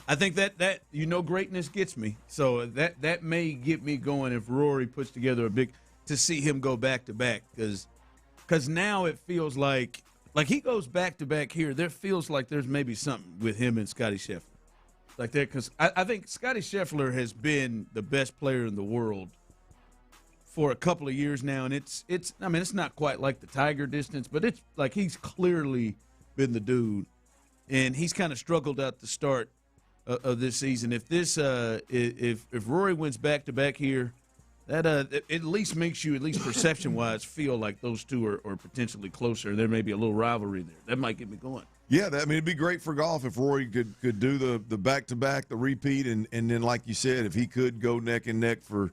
I think that greatness gets me. So that may get me going if Rory puts together to see him go back to back, because now it feels like he goes back to back here. There feels like there's maybe something with him and Scottie Scheffler like that, because I think Scottie Scheffler has been the best player in the world for a couple of years now, and it's not quite like the Tiger distance, but it's like he's clearly been the dude, and he's kind of struggled out the start of this season. If Rory wins back to back here, that at least makes you, at least perception wise, feel like those two are potentially closer. There may be a little rivalry there. That might get me going. Yeah, it'd be great for golf if Rory could do the back to back, the repeat, and then like you said, if he could go neck and neck for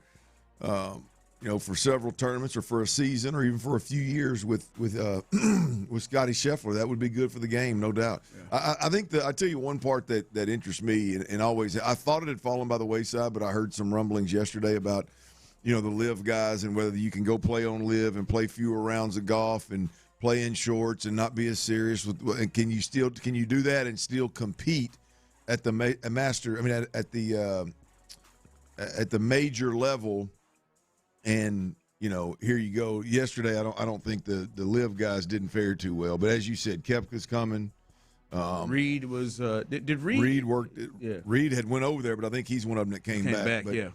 for several tournaments or for a season or even for a few years with Scottie Scheffler, that would be good for the game, no doubt. Yeah. I think I tell you one part that interests me, and always, I thought it had fallen by the wayside, but I heard some rumblings yesterday about, the LIV guys and whether you can go play on LIV and play fewer rounds of golf and play in shorts and not be as serious and can you do that and still compete at the at the major level? And here you go. Yesterday, I don't think the LIV guys didn't fare too well. But as you said, Koepka's coming. Reed was. Did Reed? Reed worked. Yeah. Reed had went over there, but I think he's one of them that came back. But, yeah.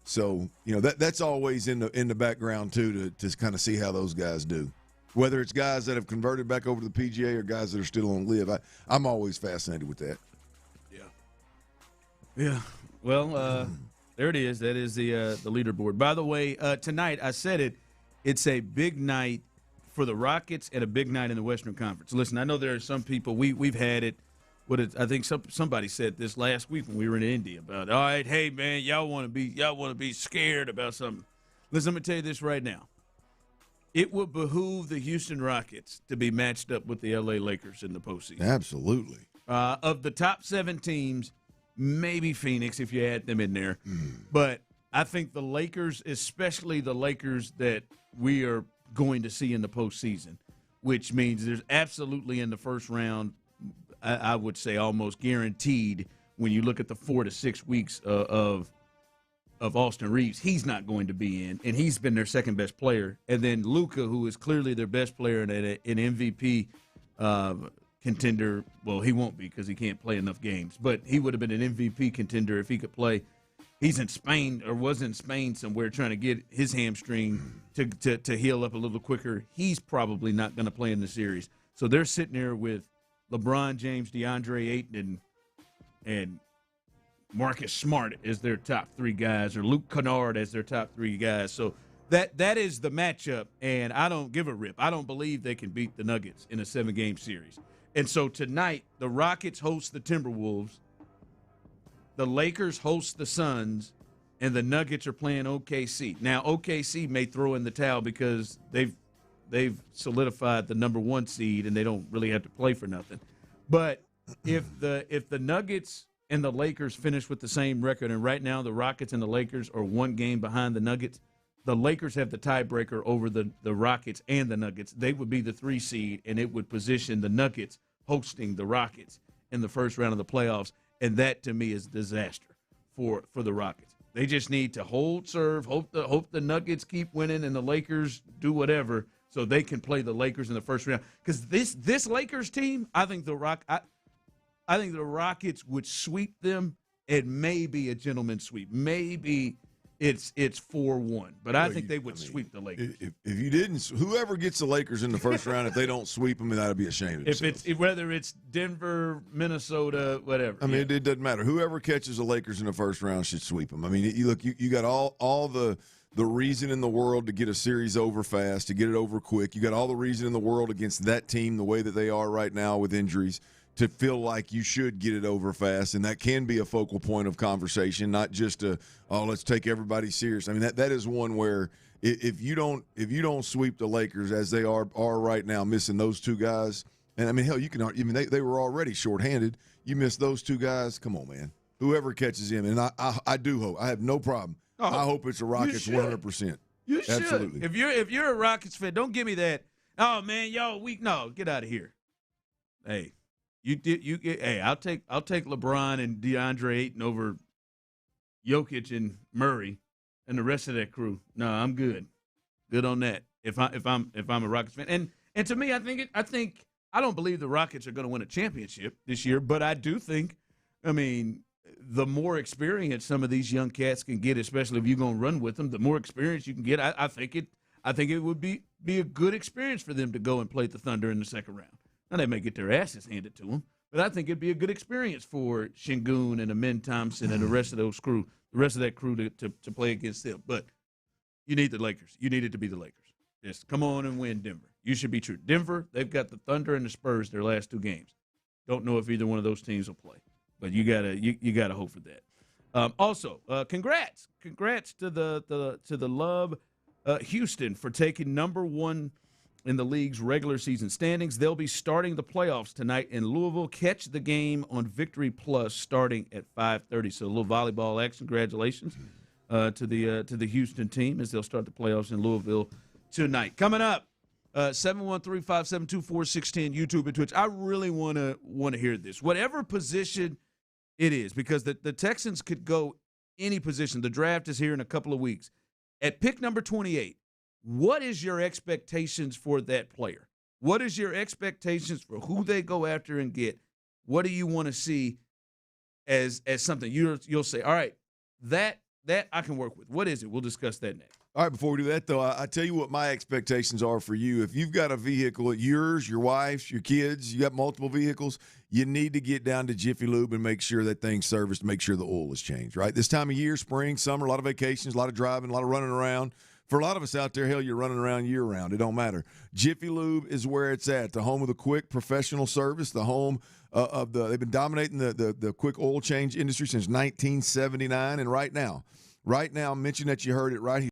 So that's always in the background too to kind of see how those guys do. Whether it's guys that have converted back over to the PGA or guys that are still on LIV, I'm always fascinated with that. Yeah. Yeah. Well. There it is. That is the leaderboard. By the way, tonight, I said it, it's a big night for the Rockets and a big night in the Western Conference. Listen, I know there are some people, we've had it, I think somebody said this last week when we were in Indy about, all right, hey, man, y'all want to be scared about something. Listen, let me tell you this right now. It would behoove the Houston Rockets to be matched up with the L.A. Lakers in the postseason. Absolutely. Of the top 7 teams, maybe Phoenix if you add them in there. But I think the Lakers, especially the Lakers that we are going to see in the postseason, which means there's absolutely in the first round, I would say almost guaranteed when you look at the 4 to 6 weeks of Austin Reeves, he's not going to be in, and he's been their second best player. And then Luka, who is clearly their best player and an MVP contender. Well, he won't be because he can't play enough games, but he would have been an MVP contender if he could play. He's in Spain or was in Spain somewhere trying to get his hamstring to heal up a little quicker. He's probably not going to play in the series. So they're sitting there with LeBron James, DeAndre Ayton, and Marcus Smart as their top 3 guys, or Luke Kennard as their top 3 guys. So that is the matchup, and I don't give a rip. I don't believe they can beat the Nuggets in a 7-game series. And so tonight, the Rockets host the Timberwolves, the Lakers host the Suns, and the Nuggets are playing OKC. Now, OKC may throw in the towel because they've solidified the number 1 seed and they don't really have to play for nothing. But if the Nuggets and the Lakers finish with the same record, and right now the Rockets and the Lakers are 1 game behind the Nuggets, the Lakers have the tiebreaker over the Rockets and the Nuggets. They would be the 3 seed, and it would position the Nuggets hosting the Rockets in the first round of the playoffs, and that to me is disaster for the Rockets. They just need to hold serve, hope the Nuggets keep winning and the Lakers do whatever so they can play the Lakers in the first round. Because this Lakers team, I think the Rockets would sweep them, and maybe a gentleman's sweep. Maybe it's 4-1, but I think they would sweep the Lakers. If you didn't, whoever gets the Lakers in the first round, if they don't sweep them, that'd be ashamed of themselves. Whether it's Denver, Minnesota, whatever. I mean, it doesn't matter. Whoever catches the Lakers in the first round should sweep them. I mean, you got all the reason in the world to get a series over fast, to get it over quick. You got all the reason in the world against that team the way that they are right now with injuries, to feel like you should get it over fast, and that can be a focal point of conversation, not just let's take everybody serious. I mean, that is one where if you don't sweep the Lakers as they are right now, missing those 2 guys, and I mean, hell, they were already shorthanded. You miss those 2 guys, come on, man. Whoever catches him, and I do hope. I have no problem. I hope it's the Rockets 100%. You should. Absolutely. If you're a Rockets fan, don't give me that. Oh man, y'all weak. No, get out of here. Hey. Hey, I'll take LeBron and DeAndre Ayton over Jokic and Murray and the rest of that crew. No, I'm good. Good on that. If I'm a Rockets fan, and to me, I don't believe the Rockets are going to win a championship this year, but I do think, the more experience some of these young cats can get, especially if you're going to run with them, the more experience you can get. I think it would be a good experience for them to go and play the Thunder in the second round. Now, they may get their asses handed to them, but I think it'd be a good experience for Şengün and Amin Thompson and the rest of that crew to play against them. But you need the Lakers. You need it to be the Lakers. Just come on and win Denver. You should be true. Denver, they've got the Thunder and the Spurs their last 2 games. Don't know if either one of those teams will play, but you gotta hope for that. Also, congrats to the Love Houston for taking number 1 in the league's regular season standings. They'll be starting the playoffs tonight in Louisville. Catch the game on Victory Plus starting at 5:30. So a little volleyball action. Congratulations to the Houston team as they'll start the playoffs in Louisville tonight. Coming up, 713-572-4610, YouTube and Twitch. I really want to hear this. Whatever position it is, because the Texans could go any position. The draft is here in a couple of weeks. At pick number 28, what is your expectations for that player? What is your expectations for who they go after and get? What do you want to see as something you'll say, all right, that I can work with? What is it? We'll discuss that next. All right, before we do that, though, I tell you what my expectations are for you. If you've got a vehicle, yours, your wife's, your kids, you got multiple vehicles, you need to get down to Jiffy Lube and make sure that thing's serviced, make sure the oil is changed, right? This time of year, spring, summer, a lot of vacations, a lot of driving, a lot of running around. For a lot of us out there, hell, you're running around year-round. It don't matter. Jiffy Lube is where it's at, the home of the quick professional service, the home they've been dominating the quick oil change industry since 1979, and right now, mention that you heard it right here.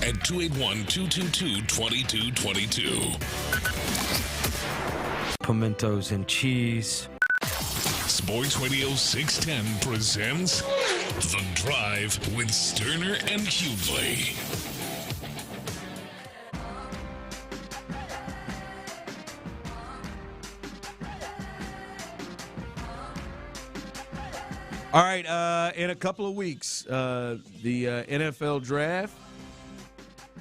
at 281-222-2222. Pimentos and cheese. Sports Radio 610 presents The Drive with Stoerner and Hughley. All right, in a couple of weeks, the NFL draft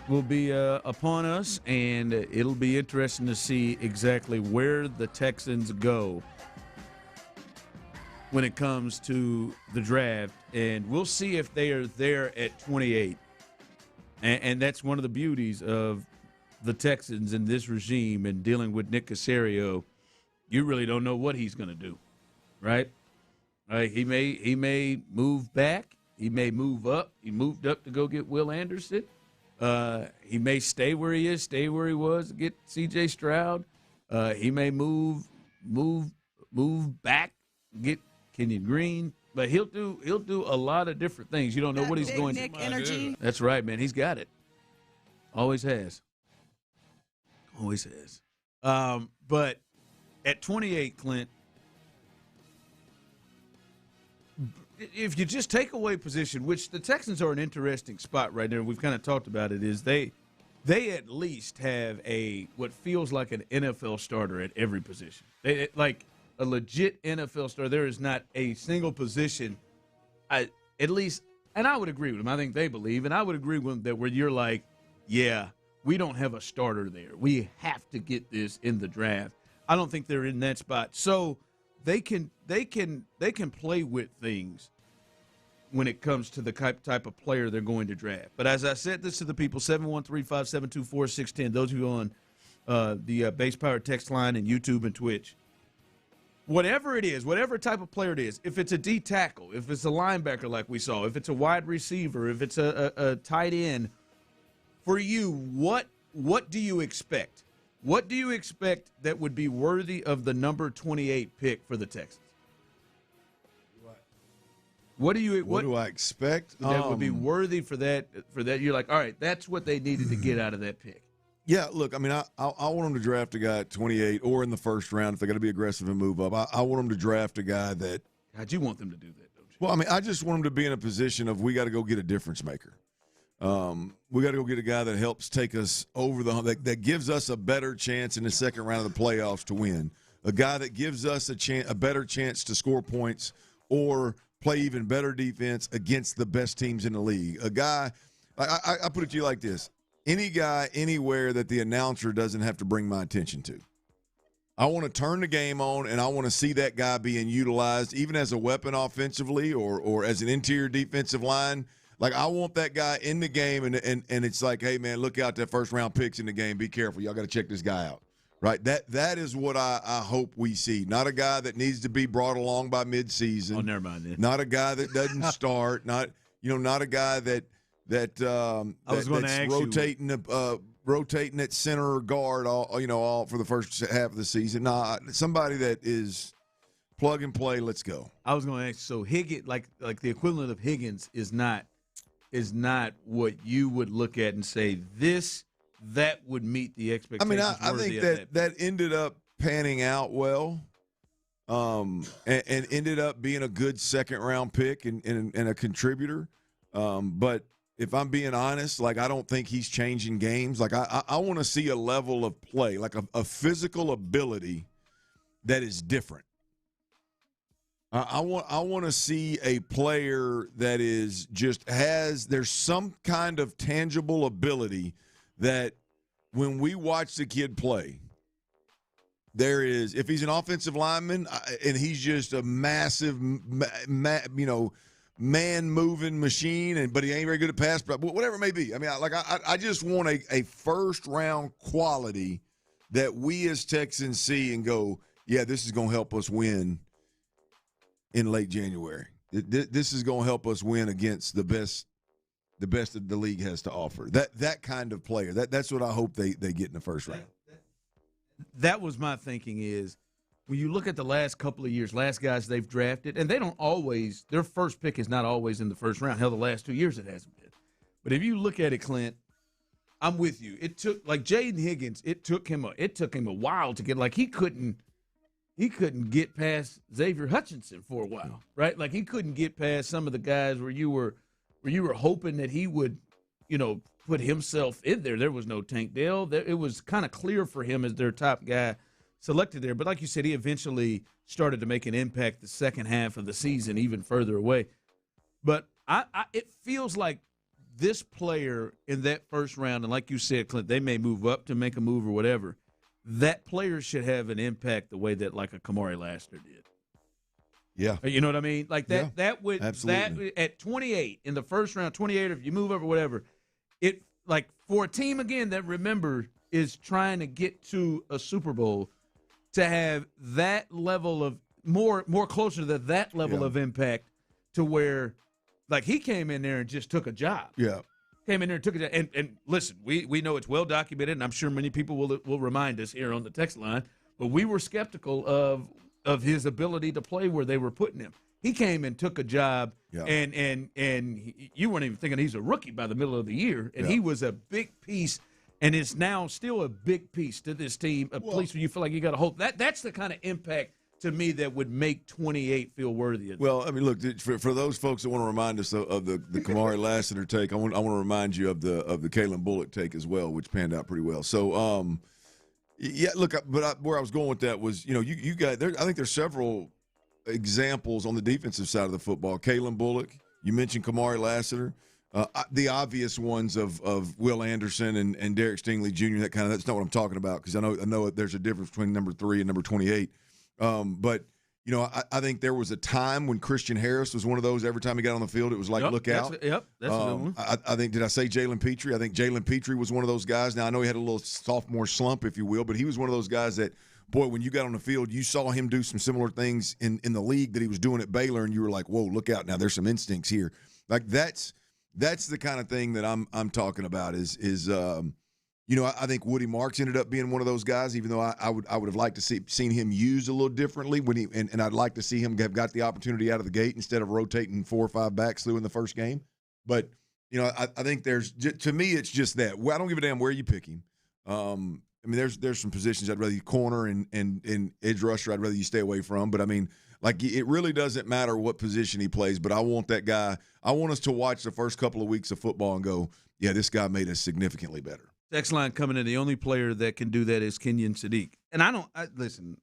will be upon us, and it'll be interesting to see exactly where the Texans go when it comes to the draft, and we'll see if they are there at 28. And that's one of the beauties of the Texans in this regime and dealing with Nick Caserio. You really don't know what he's going to do, right? He may move back. He may move up. He moved up to go get Will Anderson. He may stay where he is, stay where he was, get C.J. Stroud. He may move back, get Kenyon Green. But he'll do a lot of different things. You don't know what he's going to. Energy. That's right, man. He's got it. Always has. Always has. But at 28, Clint, if you just take away position, which the Texans are an interesting spot right there, we've kind of talked about it, is they at least have what feels like an NFL starter at every position. Like a legit NFL starter. There is not a single position, at least, and I would agree with them. I think they believe, and I would agree with them that where you're like, yeah, we don't have a starter there. We have to get this in the draft. I don't think they're in that spot. So they can play with things when it comes to the type of player they're going to draft. But as I said this to the people, 713-572-4610, those of you on the Base Power text line and YouTube and Twitch, whatever it is, whatever type of player it is, if it's a D tackle, if it's a linebacker like we saw, if it's a wide receiver, if it's a tight end, for you, what do you expect? What do you expect that would be worthy of the number 28 pick for the Texans? What do I expect that would be worthy for that? You're like, all right, that's what they needed to get out of that pick. Yeah, look, I mean, I want them to draft a guy at 28 or in the first round if they're going to be aggressive and move up. I want them to draft a guy that – How'd you want them to do that, don't you? Well, I mean, I just want them to be in a position of we got to go get a difference maker. We got to go get a guy that helps take us over the hump, that gives us a better chance in the second round of the playoffs to win, a guy that gives us a better chance to score points or play even better defense against the best teams in the league. A guy – I put it to you like this. Any guy anywhere that the announcer doesn't have to bring my attention to. I want to turn the game on, and I want to see that guy being utilized even as a weapon offensively or as an interior defensive line. Like, I want that guy in the game, and it's like, hey, man, look out, that first-round pick's in the game. Be careful. Y'all got to check this guy out. Right? That is what I hope we see. Not a guy that needs to be brought along by midseason. Oh, never mind then. Not a guy that doesn't start. Not a guy that's rotating at center or guard all for the first half of the season. Nah, somebody that is plug and play. Let's go. I was going to ask. So Higgins, like the equivalent of Higgins, is not what you would look at and say that would meet the expectations. I mean, I think that ended up panning out well, and ended up being a good second round pick and a contributor. But if I'm being honest, like, I don't think he's changing games. Like, I want to see a level of play, like a physical ability that is different. I want to see a player that is there's some kind of tangible ability that when we watch the kid play, there is, if he's an offensive lineman and he's just a massive, man-moving machine, but he ain't very good at pass, but whatever it may be. I mean, I just want a first-round quality that we as Texans see and go, yeah, this is going to help us win in late January. This is going to help us win against the best that the league has to offer. That kind of player. That's what I hope they get in the first round. That was my thinking is, when you look at the last couple of years, last guys they've drafted, and they don't always – their first pick is not always in the first round. Hell, the last 2 years it hasn't been. But if you look at it, Clint, I'm with you. It took – like Jaden Higgins, it took him a while to get – like he couldn't get past Xavier Hutchinson for a while, right? Like he couldn't get past some of the guys where you were hoping that he would, put himself in there. There was no Tank Dell. It was kind of clear for him as their top guy selected there. But like you said, he eventually started to make an impact the second half of the season, even further away. But it feels like this player in that first round, and like you said, Clint, they may move up to make a move or whatever, that player should have an impact the way that like a Kamari Lassiter did. Yeah. You know what I mean? Like that, yeah, that would, absolutely. that at 28 in the first round, 28, if you move up or whatever, it like for a team again that remember is trying to get to a Super Bowl, to have that level of more closer to that level of impact to where like he came in there and just took a job. Yeah. came in there and took it. And listen, we know it's well documented, and I'm sure many people will remind us here on the text line, but we were skeptical of his ability to play where they were putting him. He came and took a job, and you weren't even thinking he's a rookie by the middle of the year, and he was a big piece, and is now still a big piece to this team, a place where you feel like you got to hold. That's the kind of impact to me that would make 28 feel worthy of that. Well, I mean, look, for those folks that want to remind us of the Kamari Lassiter take, I want to remind you of the Kalen Bullock take as well, which panned out pretty well. So, yeah, look, where I was going with that was, you guys, I think there's several examples on the defensive side of the football. Kalen Bullock, you mentioned Kamari Lassiter. The obvious ones of Will Anderson and Derek Stingley Jr. That's not what I'm talking about, because I know there's a difference between number 3 and number 28. But I think there was a time when Christian Harris was one of those. Every time he got on the field, it was like, look out. That's a good one. I think, did I say Jalen Petrie? I think Jalen Petrie was one of those guys. Now, I know he had a little sophomore slump, if you will, but he was one of those guys that, boy, when you got on the field, you saw him do some similar things in the league that he was doing at Baylor, and you were like, whoa, look out. Now, there's some instincts here. Like, that's the kind of thing that I'm talking about is I think Woody Marks ended up being one of those guys, even though I would have liked to seen him used a little differently and I'd like to see him have got the opportunity out of the gate instead of rotating 4 or 5 backs through in the first game. But, I think to me, it's just that. I don't give a damn where you pick him. I mean, there's some positions I'd rather you corner and edge rusher I'd rather you stay away from. But, I mean, like, it really doesn't matter what position he plays, but I want that guy. I want us to watch the first couple of weeks of football and go, yeah, this guy made us significantly better. Text line coming in. The only player that can do that is Kenyon Sadiq. And listen,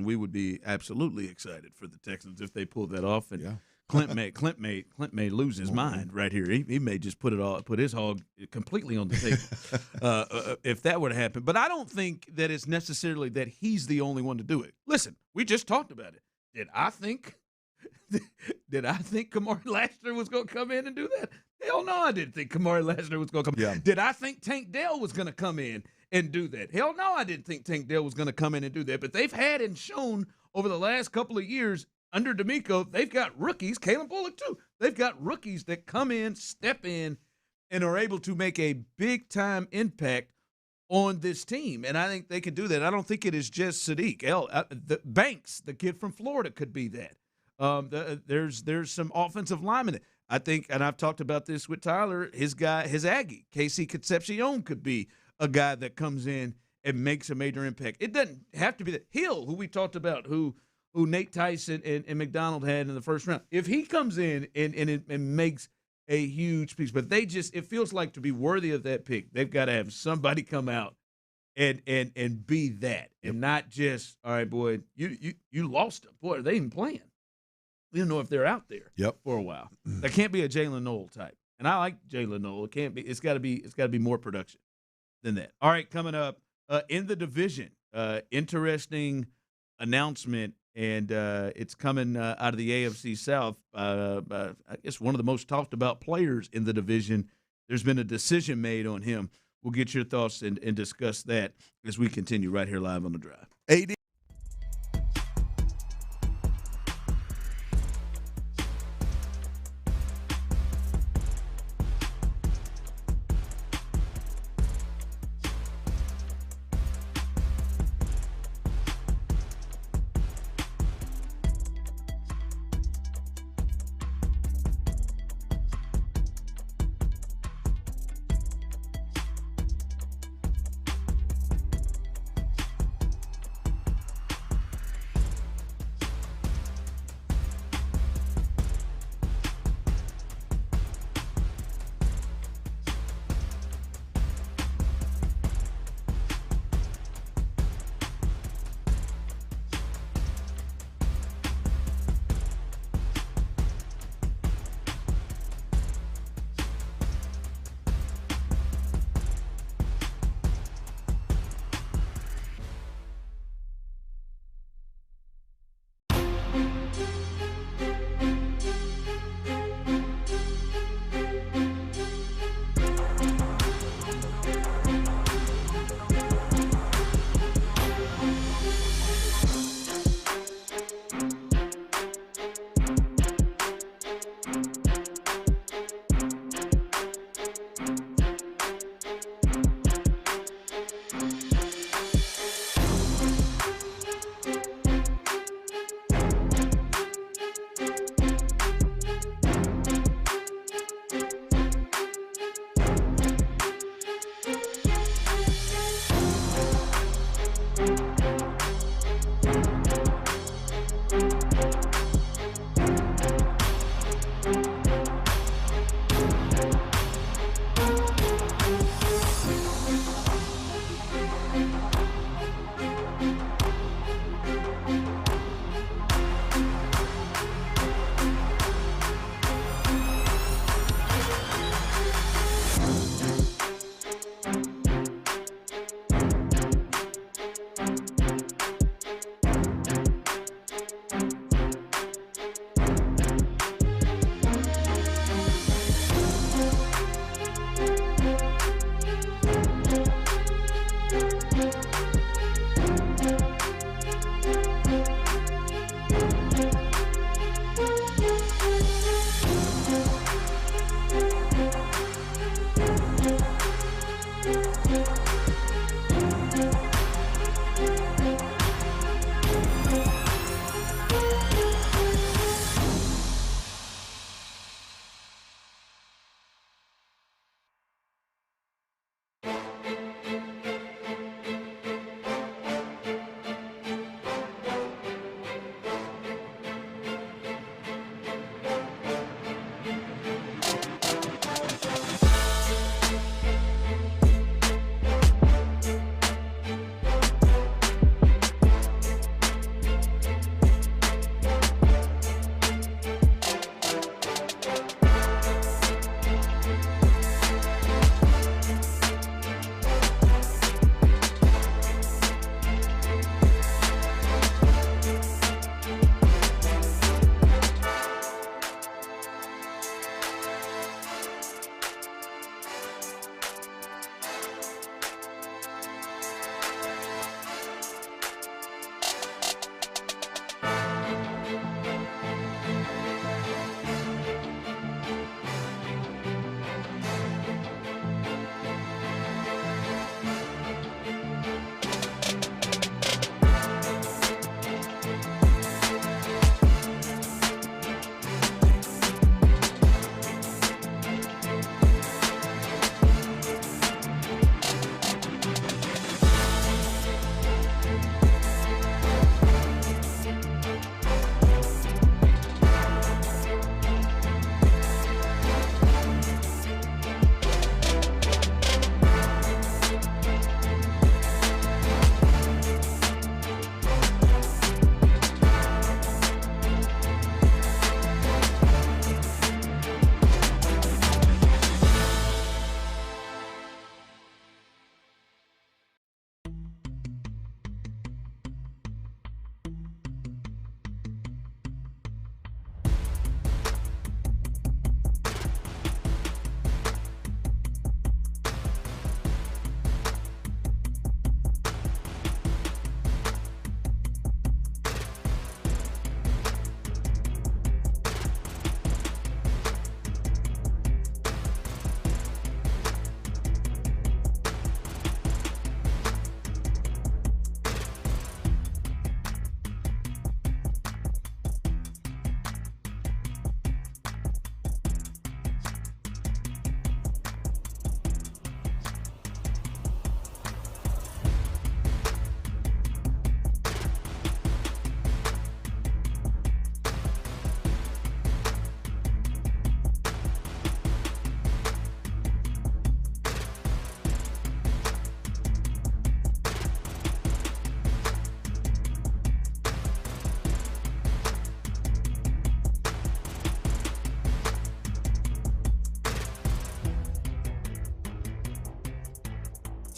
we would be absolutely excited for the Texans if they pulled that off. And Clint may lose his mind right here. He may just put his hog completely on the table if that were to happen. But I don't think that it's necessarily that he's the only one to do it. Listen, we just talked about it. Did I think Kamari Lassiter was going to come in and do that? Hell no, I didn't think Kamari Lassiter was going to come in. Yeah. Did I think Tank Dell was going to come in and do that? Hell no, I didn't think Tank Dell was going to come in and do that. But they've had and shown over the last couple of years under D'Amico, they've got rookies, Kalen Bullock too. They've got rookies that come in, step in, and are able to make a big-time impact on this team. And I think they can do that. I don't think it is just Sadiq. Banks, the kid from Florida, could be that. There's some offensive linemen. I think, and I've talked about this with Tyler, his Aggie, Casey Concepcion, could be a guy that comes in and makes a major impact. It doesn't have to be that Hill, who we talked about, who Nate Tyson and McDonald had in the first round. If he comes in and makes a huge piece, but it feels like to be worthy of that pick, they've got to have somebody come out and be that, and not just, all right, boy, you lost them. Boy, are they even playing? We don't know if they're out there for a while. That can't be a Jalen Noel type. And I like Jalen Noel. It can't be. It's got to be more production than that. All right, coming up in the division, interesting announcement, and it's coming out of the AFC South. I guess one of the most talked about players in the division. There's been a decision made on him. We'll get your thoughts and discuss that as we continue right here live on The Drive. AD.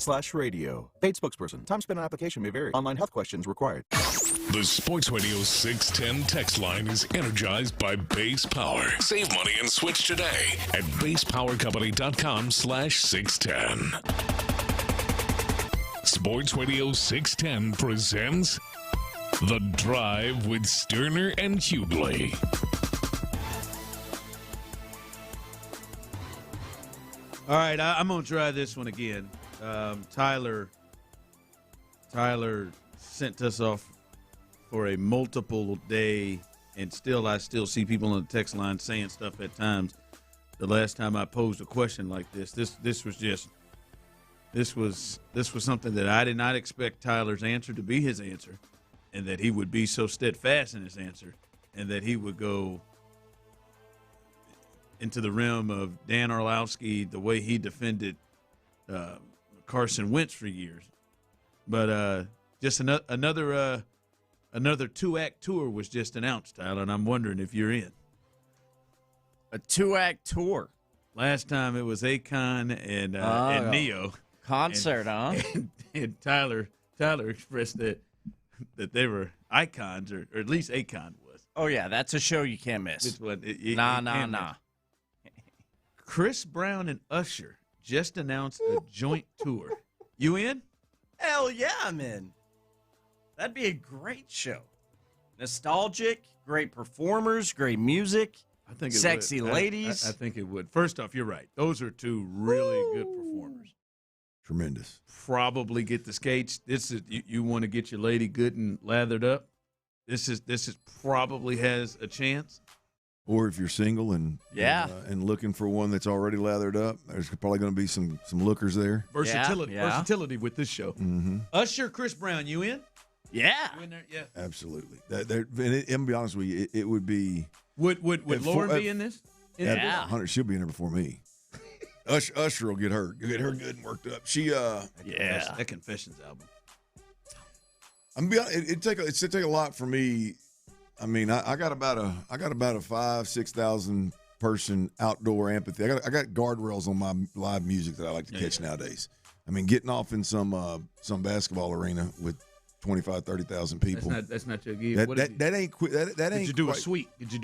SportsRadio.com/radio. Paid spokesperson. Time spent on application may vary. Online health questions required. The Sports Radio 610 text line is energized by Base Power. Save money and switch today at basepowercompany.com/610. Sports Radio 610 presents The Drive with Stoerner and Hughley. All right, I'm going to try this one again. Tyler sent us off for a multiple day, and I still see people on the text line saying stuff at times. The last time I posed a question like this was something that I did not expect Tyler's answer to be his answer, and that he would be so steadfast in his answer, and that he would go into the realm of Dan Orlowski, the way he defended Carson Wentz for years. But just another 2-act tour was just announced, Tyler, and I'm wondering if you're in. A 2-act tour. Last time it was Akon and Neo. Concert, And Tyler expressed that they were icons, or at least Akon was. Oh, yeah, that's a show you can't miss. Nah. Chris Brown and Usher just announced a joint tour. You in? Hell yeah, I'm in. That'd be a great show. Nostalgic, great performers, great music, I think it sexy would. ladies. I think it would. First off, you're right. Those are two really good performers. Tremendous. Probably get the skates. This is you want to get your lady good and lathered up. This is probably has a chance. Or if you're single and looking for one that's already lathered up, there's probably going to be some lookers there. Versatility with this show. Mm-hmm. Usher, Chris Brown, you in? Yeah. You in there? Yeah. Absolutely. And be honest with you, it would be. Would Lauren be in this? Yeah. 100. She'll be in there before me. Usher will get her good and worked up. That Confessions album. I'm be honest, it'd take a lot for me. I mean, I got about a 5,000-6,000 person outdoor amphitheater. I got guardrails on my live music that I like to catch nowadays. I mean, getting off in some basketball arena with 25,000-30,000 people. That's not your gig. That ain't quick. That ain't. Did you do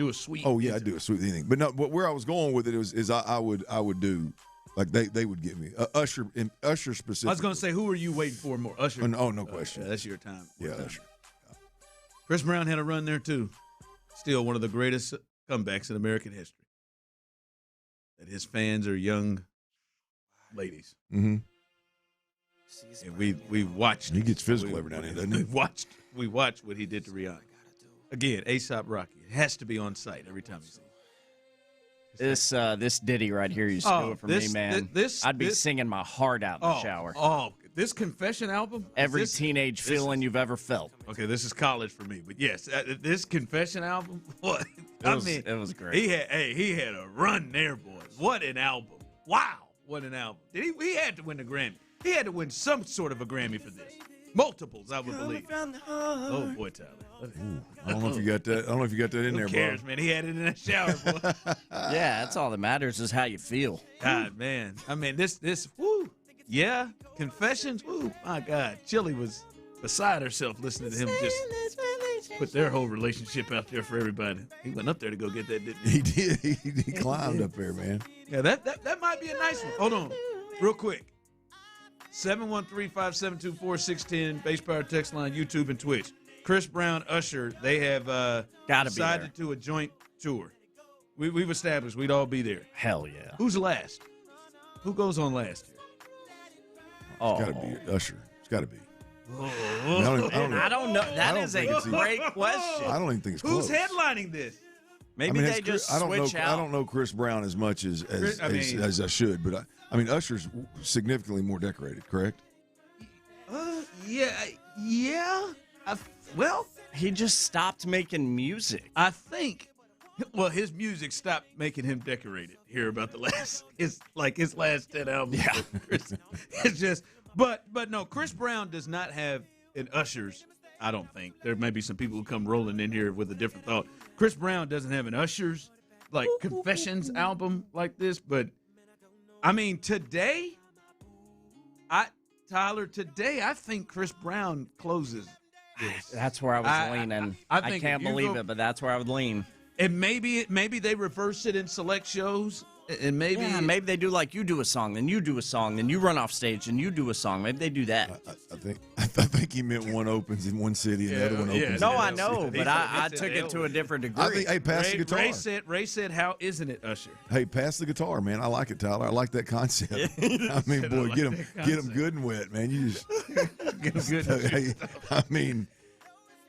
a suite? Oh yeah, I do a suite. Anything, but no. But where I was going with it is I would do. Like they would get me Usher specifically. I was going to say, who are you waiting for more? Usher. Oh, no question. Yeah, that's your time. Yeah, Usher. Chris Brown had a run there too. Still one of the greatest comebacks in American history. That his fans are young ladies. Mm-hmm. And we watched. He gets physical every now and then, doesn't he? We watched what he did to Rihanna. Again, A$AP Rocky. It has to be on site every time you see it. This ditty right here used to do it for me, man. I'd be singing my heart out in the shower. Oh, this Confession album? Every teenage feeling you've ever felt. Okay, this is college for me, but yes, this Confession album. What? It was great. He had a run there, boys. What an album! Wow, what an album! He had to win the Grammy. He had to win some sort of a Grammy for this. Multiples, I would believe. Oh boy, Tyler. Ooh, I don't know if you got that. I don't know if you got that in there, bro. Who cares, man? He had it in that shower, boy. Yeah, that's all that matters is how you feel. God, man. I mean, this. Woo. Yeah, Confessions. Woo. My God, Chili was beside herself listening to him just put their whole relationship out there for everybody. He went up there to go get that, didn't he? He did. He climbed up there, man. Yeah, that might be a nice one. Hold on, real quick. 713-572-4610, Base Power text line, YouTube and Twitch. Chris Brown, Usher, they have decided to a joint tour. We've established we'd all be there. Hell yeah. Who's last? Who goes on last year? It's got to be Usher. It's got to be. I don't know. That is a great question. I don't even think it's close. Who's headlining this? Maybe they just switch out. I don't know Chris Brown as much as I should, but I mean Usher's significantly more decorated, correct? Yeah. Well, he just stopped making music. I think. Well, his music stopped making him decorated. Hear about the last his last 10 albums. Yeah. It's just but no, Chris Brown does not have an Usher's. I don't think. There may be some people who come rolling in here with a different thought. Chris Brown doesn't have an Usher's Confessions album like this, but I mean today Tyler, today I think Chris Brown closes this. That's where I was leaning. I can't believe it, but that's where I would lean. And maybe they reverse it in select shows. And maybe they do like you do a song, then you do a song, then you run off stage and you do a song. Maybe they do that. I think he meant one opens in one city and the other one opens. No, I know, but I took it to a different degree. I think, hey, pass the guitar. Ray said, "How isn't it, Usher?" Hey, pass the guitar, man. I like it, Tyler. I like that concept. I mean, boy, get them good and wet, man. You just get them good. Hey, I mean,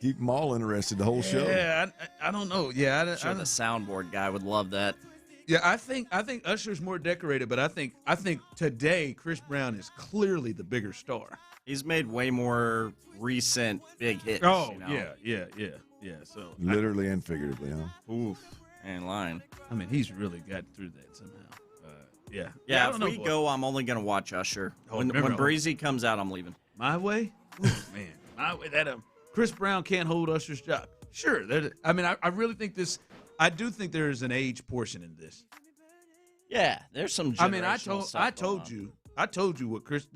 keep them all interested the whole show. Yeah, I don't know. Yeah, I'm sure the soundboard guy would love that. Yeah, I think Usher's more decorated, but I think today Chris Brown is clearly the bigger star. He's made way more recent big hits. Oh, you know? yeah. So literally and figuratively, huh? Oof, ain't lying. I mean, he's really gotten through that somehow. Yeah. Yeah, if we go, I'm only gonna watch Usher. When Breezy comes out, I'm leaving. My way, man. My way. That Chris Brown can't hold Usher's job. Sure. I really think this. I do think there is an age portion in this. Yeah, there's some. I told you what Chris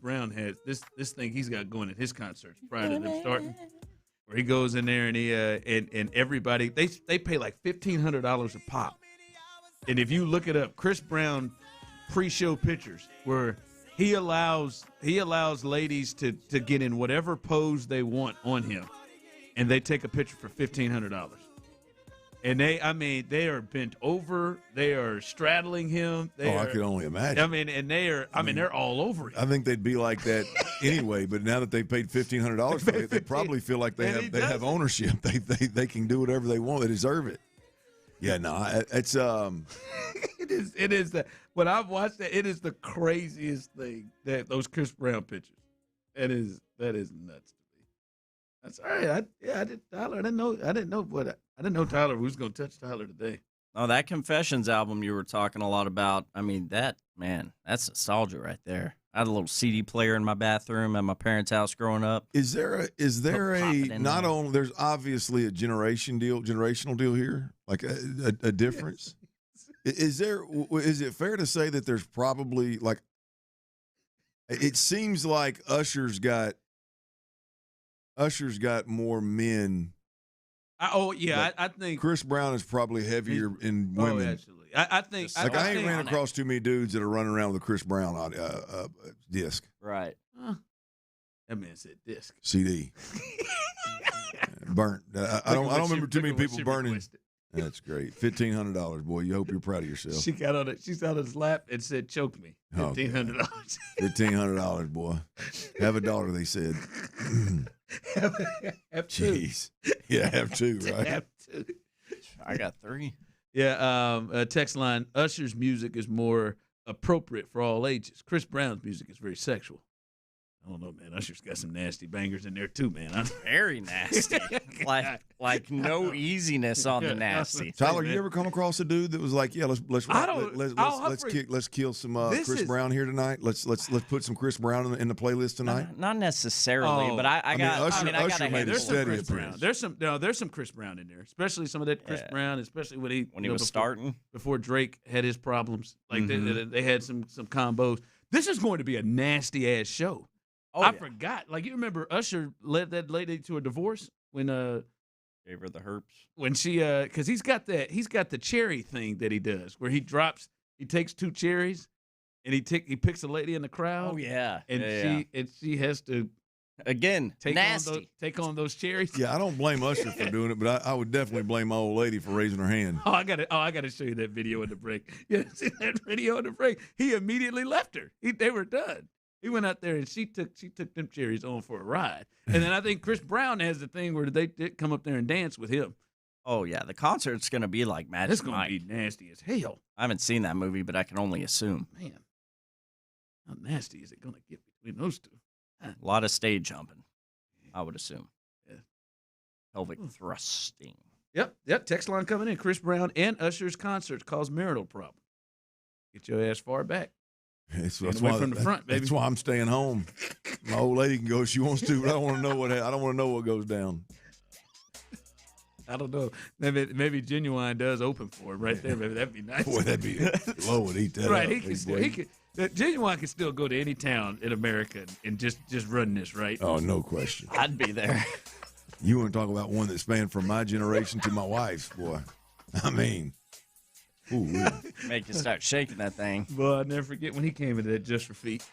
Brown has. This thing he's got going at his concerts prior to them starting, where he goes in there and he and everybody they pay like $1,500 a pop, and if you look it up, Chris Brown pre-show pictures where he allows ladies to get in whatever pose they want on him, and they take a picture for $1,500. And they are bent over. They are straddling him. I could only imagine. They're all over him. I think they'd be like that anyway. But now that they paid $1,500 for it, they probably feel like they have ownership. They can do whatever they want. They deserve it. Yeah, no, it's It is that when I've watched that, it is the craziest thing that those Chris Brown pictures. That is nuts. That's all right. I did Tyler. I didn't know Tyler was going to touch Tyler today. Oh, that Confessions album you were talking a lot about. I mean, that's nostalgia right there. I had a little CD player in my bathroom at my parents' house growing up. Is there not only there's obviously a generational deal here, like a difference. Is it fair to say that there's probably like it seems like Usher's got more men. I think Chris Brown is probably heavier in women. Oh, absolutely. I think I ain't ran across too many dudes that are running around with a Chris Brown disc. Right. That man said disc. CD. Burnt. I don't remember too many people burning. That's great. $1,500, boy. You hope you're proud of yourself. She got on it. She's on his lap and said, "Choke me." $1,500. $1,500, boy. Have a daughter, they said. Have two. Jeez. Yeah, have two, right? Have two. I got three. Yeah. Text line: Usher's music is more appropriate for all ages. Chris Brown's music is very sexual. I don't know, man. Usher's got some nasty bangers in there too, man. Very nasty. like no easiness on the nasty. Tyler, you ever come across a dude that was like, "Yeah, let's kill some Chris Brown here tonight. Let's put some Chris Brown in the playlist tonight." Not necessarily, but I got Usher made a steady appearance. There's some Chris Brown in there, especially some of that Chris Brown, especially when he was starting before Drake had his problems. Like they had some combos. This is going to be a nasty ass show. Oh, I forgot. Like, you remember Usher led that lady to a divorce when gave her the herps. When she because he's got the cherry thing that he does where he takes two cherries and he picks a lady in the crowd. Oh yeah. And she has to again take on those cherries. Yeah, I don't blame Usher for doing it, but I would definitely blame my old lady for raising her hand. I got to show you that video in the break. Yeah, see that video in the break? He immediately left her. They were done. He went out there and she took them cherries on for a ride. And then I think Chris Brown has the thing where they did come up there and dance with him. Oh, yeah. The concert's going to be like Magic Mike. It's going to be nasty as hell. I haven't seen that movie, but I can only assume. Man, how nasty is it going to get between those two? A lot of stage jumping, I would assume. Yeah. Pelvic thrusting. Yep. Text line coming in. Chris Brown and Usher's concerts cause marital problems. Get your ass far back. That's from the front, baby. That's why I'm staying home. My old lady can go if she wants to, but I don't want to know what goes down. I don't know. Maybe Genuine does open for him right there. Maybe that'd be nice. Boy, that'd be low would eat that. Right, up. Genuine can still go to any town in America and just run this, right? Oh, no question. I'd be there. You want to talk about one that spanned from my generation to my wife's, boy. I mean, ooh, make you start shaking that thing. Boy, I'll never forget when he came into that Just for Feet.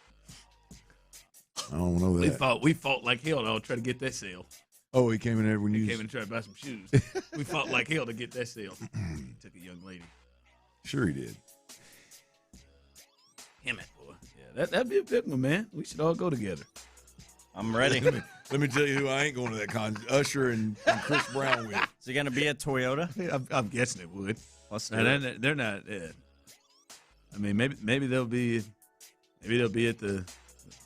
I don't know that. We fought like hell to try to get that sale. Oh, he came in there when you came in and tried to buy some shoes. We fought like hell to get that sale. He took a young lady. Sure he did. Damn it, boy. Yeah, that'd be a big one, man. We should all go together. I'm ready. Let me tell you who I ain't going to that con. Usher and Chris Brown with. Is he going to be at Toyota? I'm guessing it would. They're not. I mean, maybe they'll be at the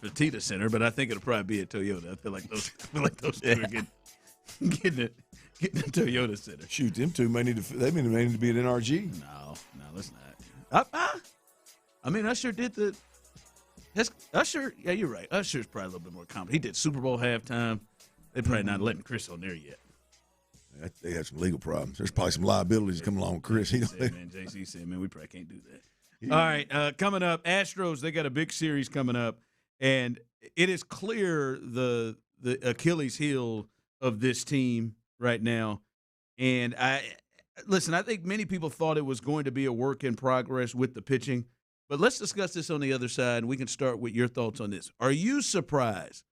Fertitta Center, but I think it'll probably be at Toyota. I feel like those two are getting the Toyota Center. Shoot, them two may need to be at NRG. No, let's not. I mean, Usher did the. Usher, yeah, you're right. Usher's probably a little bit more confident. He did Super Bowl halftime. They're probably not letting Chris on there yet. They have some legal problems. There's probably some liabilities coming along with Chris. JC said, man, we probably can't do that. Yeah. All right, coming up, Astros, they got a big series coming up, and it is clear the Achilles heel of this team right now. And I think many people thought it was going to be a work in progress with the pitching. But let's discuss this on the other side, and we can start with your thoughts on this. Are you surprised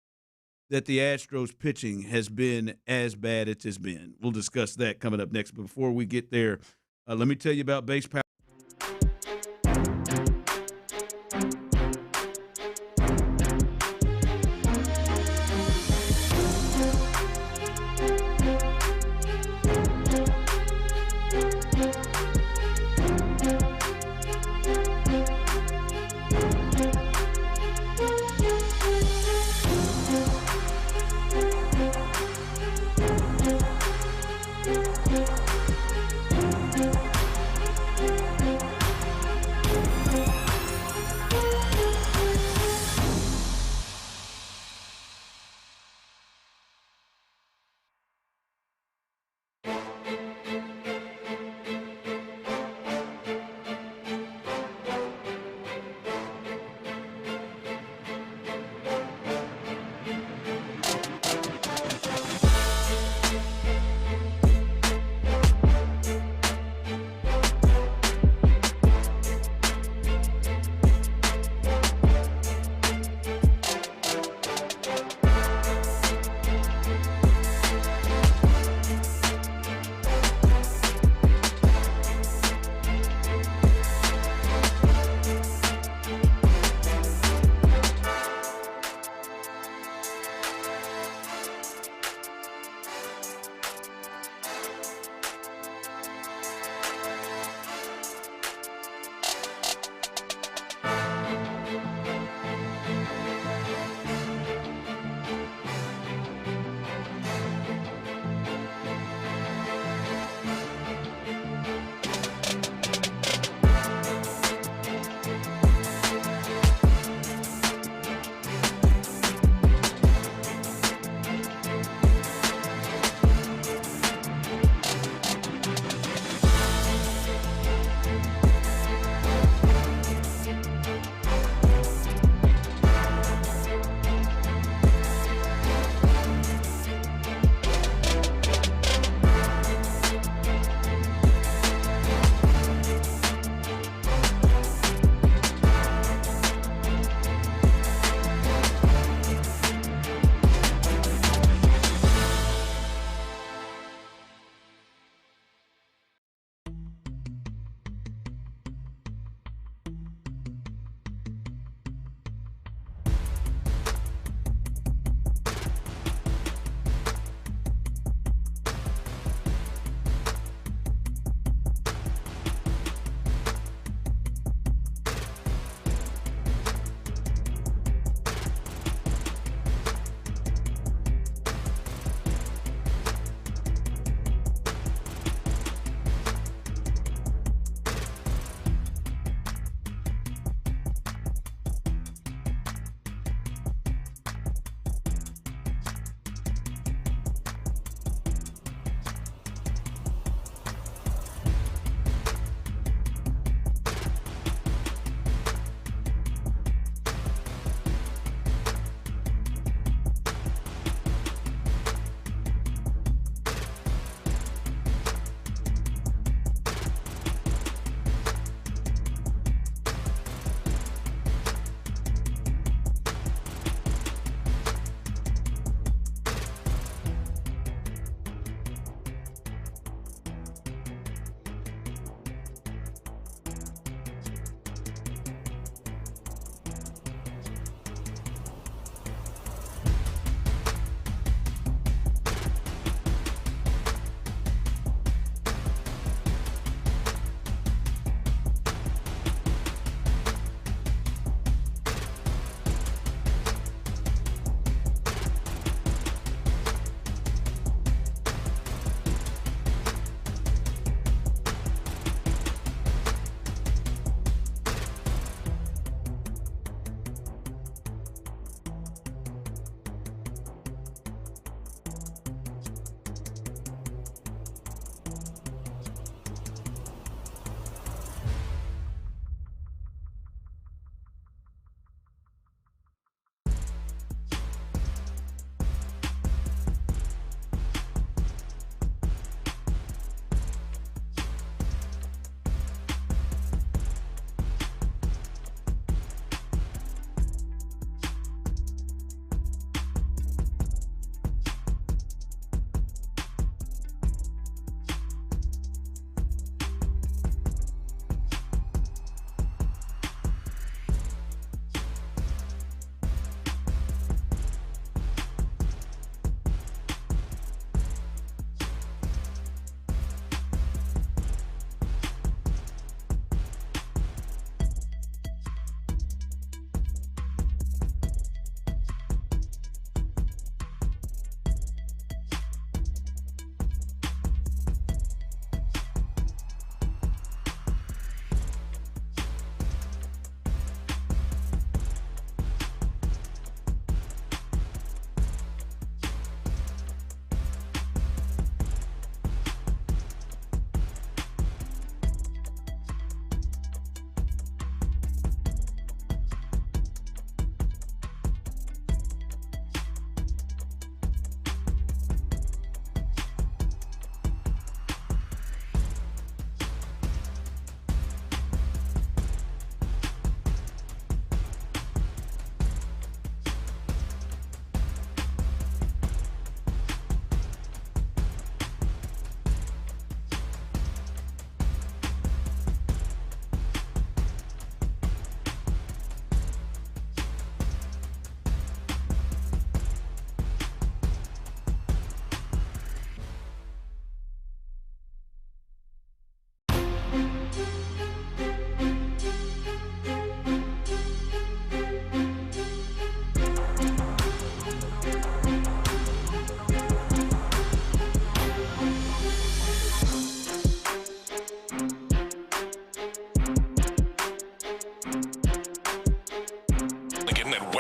that the Astros pitching has been as bad as it's been? We'll discuss that coming up next. But before we get there, let me tell you about Base Power.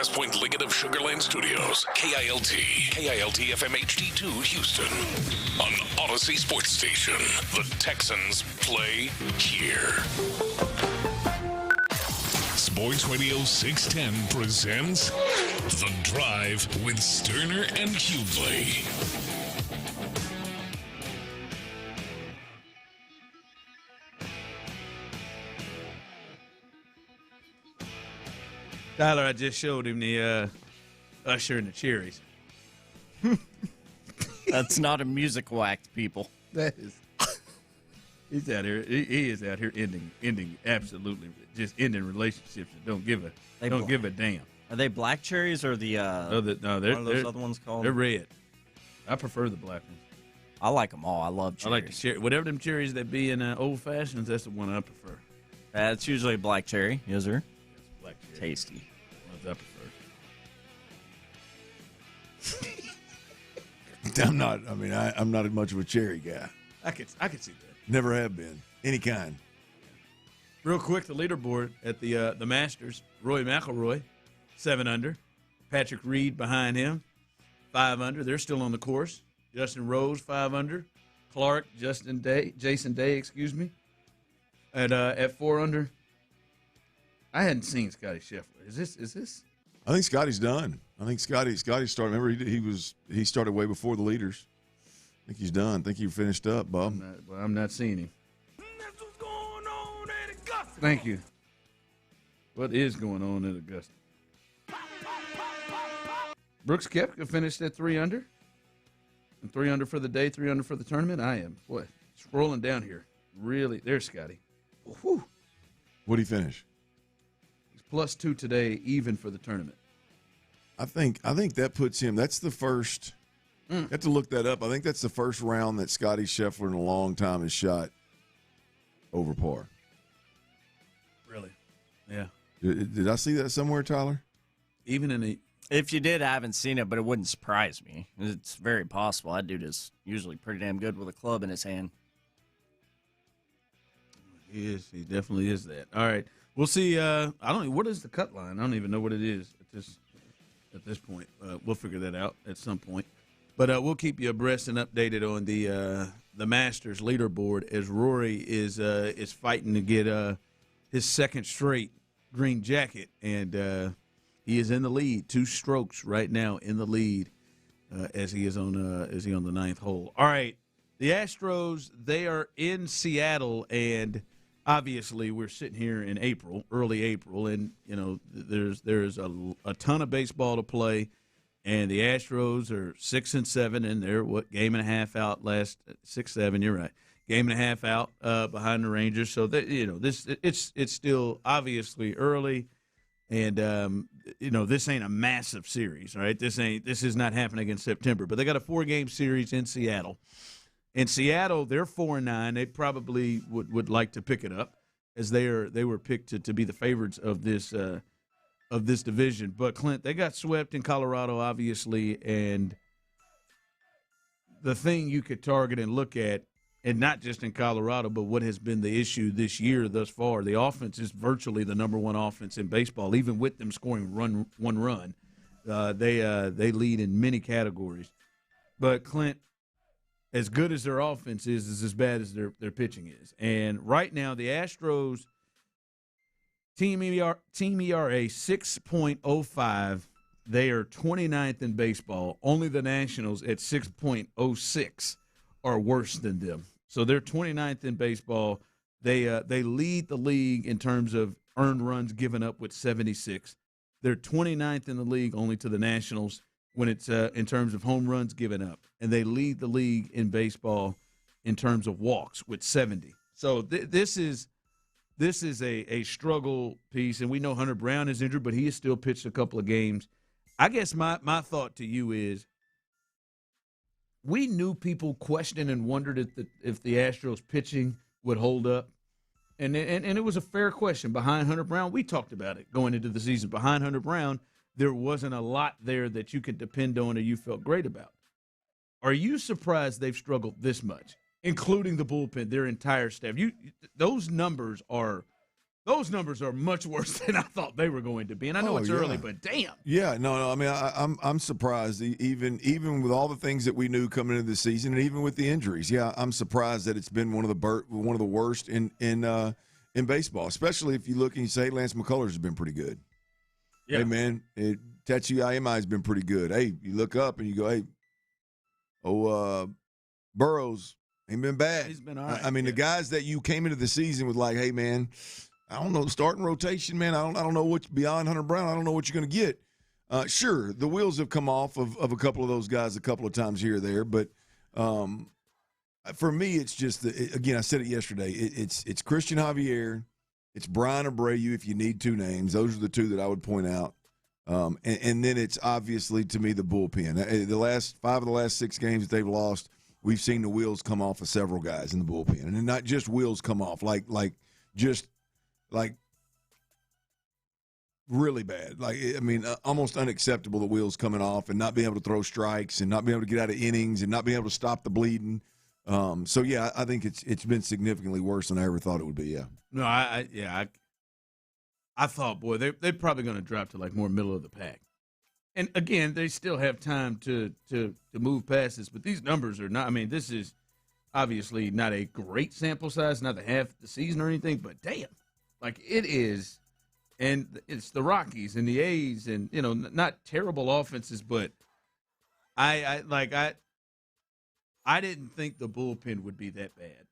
West Point Liggett of Sugar Land Studios, KILT FM HD2 Houston. On Odyssey Sports Station, the Texans play here. Sports Radio 610 presents The Drive with Stoerner and Hughley. Tyler, I just showed him the Usher and the Cherries. That's not a musical act, people. That is. He's out here. He is out here ending absolutely just ending relationships that don't give a damn. Are they black cherries or the? No, they're what are those other ones called? They're red. I prefer the black ones. I like them all. I love cherries. I like the cherry. Whatever them cherries that be in old fashions, that's the one I prefer. That's usually a black cherry. Yes, sir. Black cherry. Tasty. That's what I prefer. I'm not. I mean, I'm not much of a cherry guy. I could see that. Never have been. Any kind. Real quick, the leaderboard at the Masters. Roy McIlroy, 7 under. Patrick Reed behind him, 5 under. They're still on the course. Justin Rose, 5 under. Clark, Jason Day, excuse me, at 4 under. I hadn't seen Scotty Scheffler. Is this? I think Scotty's done. I think Scotty started. Remember, he started way before the leaders. I think he's done. I think he finished up, Bob. I'm not seeing him. That's what's going on at Augusta. Thank you. What is going on at Augusta? Brooks Koepka finished at 3 under. And 3 under for the day, 3 under for the tournament. I am, scrolling down here. Really, there's Scotty. Whew. What did he finish? He's +2 today, even for the tournament. I think that puts him. That's the first. I have to look that up. I think that's the first round that Scotty Scheffler in a long time has shot over par. Really? Yeah. Did I see that somewhere, Tyler? Even in the. If you did, I haven't seen it, but it wouldn't surprise me. It's very possible. That dude is usually pretty damn good with a club in his hand. He is. He definitely is that. All right. We'll see. What is the cut line? I don't even know what it is at this point. We'll figure that out at some point. But we'll keep you abreast and updated on the Masters leaderboard as Rory is fighting to get his second straight green jacket, and he is in the lead, 2 strokes right now in the lead as he on the 9th hole. All right, the Astros, they are in Seattle, and obviously we're sitting here in early April, and there's a ton of baseball to play. And the Astros are 6-7, and they're game and a half out last 6-7. You're right, game and a half out behind the Rangers. So that it's still obviously early, and this ain't a massive series, right? This is not happening in September. But they got a 4-game series in Seattle. In Seattle, they're 4-9. They probably would like to pick it up, as they were picked to be the favorites of this division. But, Clint, they got swept in Colorado, obviously, and the thing you could target and look at, and not just in Colorado, but what has been the issue this year thus far, the offense is virtually the number 1 offense in baseball, even with them scoring one run. They lead in many categories. But, Clint, as good as their offense is as bad as their pitching is. And right now, the Astros – Team ERA 6.05. They are 29th in baseball. Only the Nationals at 6.06 are worse than them. So they're 29th in baseball. They lead the league in terms of earned runs given up with 76. They're 29th in the league, only to the Nationals when it's in terms of home runs given up, and they lead the league in baseball in terms of walks with 70. So this is a struggle piece, and we know Hunter Brown is injured, but he has still pitched a couple of games. I guess my thought to you is we knew people questioned and wondered if the Astros pitching would hold up, and it was a fair question. Behind Hunter Brown, we talked about it going into the season. Behind Hunter Brown, there wasn't a lot there that you could depend on or you felt great about. Are you surprised they've struggled this much? Including the bullpen, their entire staff. Those numbers are those numbers are much worse than I thought they were going to be. And I know it's early, but damn. Yeah, no. I mean, I'm surprised even with all the things that we knew coming into the season, and even with the injuries. Yeah, I'm surprised that it's been one of the worst in baseball, especially if you look and you say Lance McCullers has been pretty good. Yeah. Hey man, Tetsu Iamai has been pretty good. Hey, you look up and you go, hey, Burrows ain't been bad. He's been all right. I mean, the guys that you came into the season with, like, hey man, I don't know, starting rotation, man. I don't know what beyond Hunter Brown. I don't know what you're going to get. Sure, the wheels have come off of a couple of those guys a couple of times here or there, but for me, it's just again, I said it yesterday. It's Christian Javier, it's Brian Abreu. If you need two names, those are the two that I would point out. And then it's obviously to me the bullpen. The last 5 of the last 6 games that they've lost, we've seen the wheels come off of several guys in the bullpen, and not just wheels come off, like really bad. Like, I mean, almost unacceptable, the wheels coming off and not being able to throw strikes and not being able to get out of innings and not being able to stop the bleeding. So yeah, I think it's been significantly worse than I ever thought it would be. Yeah. No, I thought, boy, they're probably going to drop to like more middle of the pack. And again, they still have time to move past this, but these numbers are not. I mean, this is obviously not a great sample size, not the half the season or anything, but damn, like it is. And it's the Rockies and the A's, and not terrible offenses, but I didn't think the bullpen would be that bad.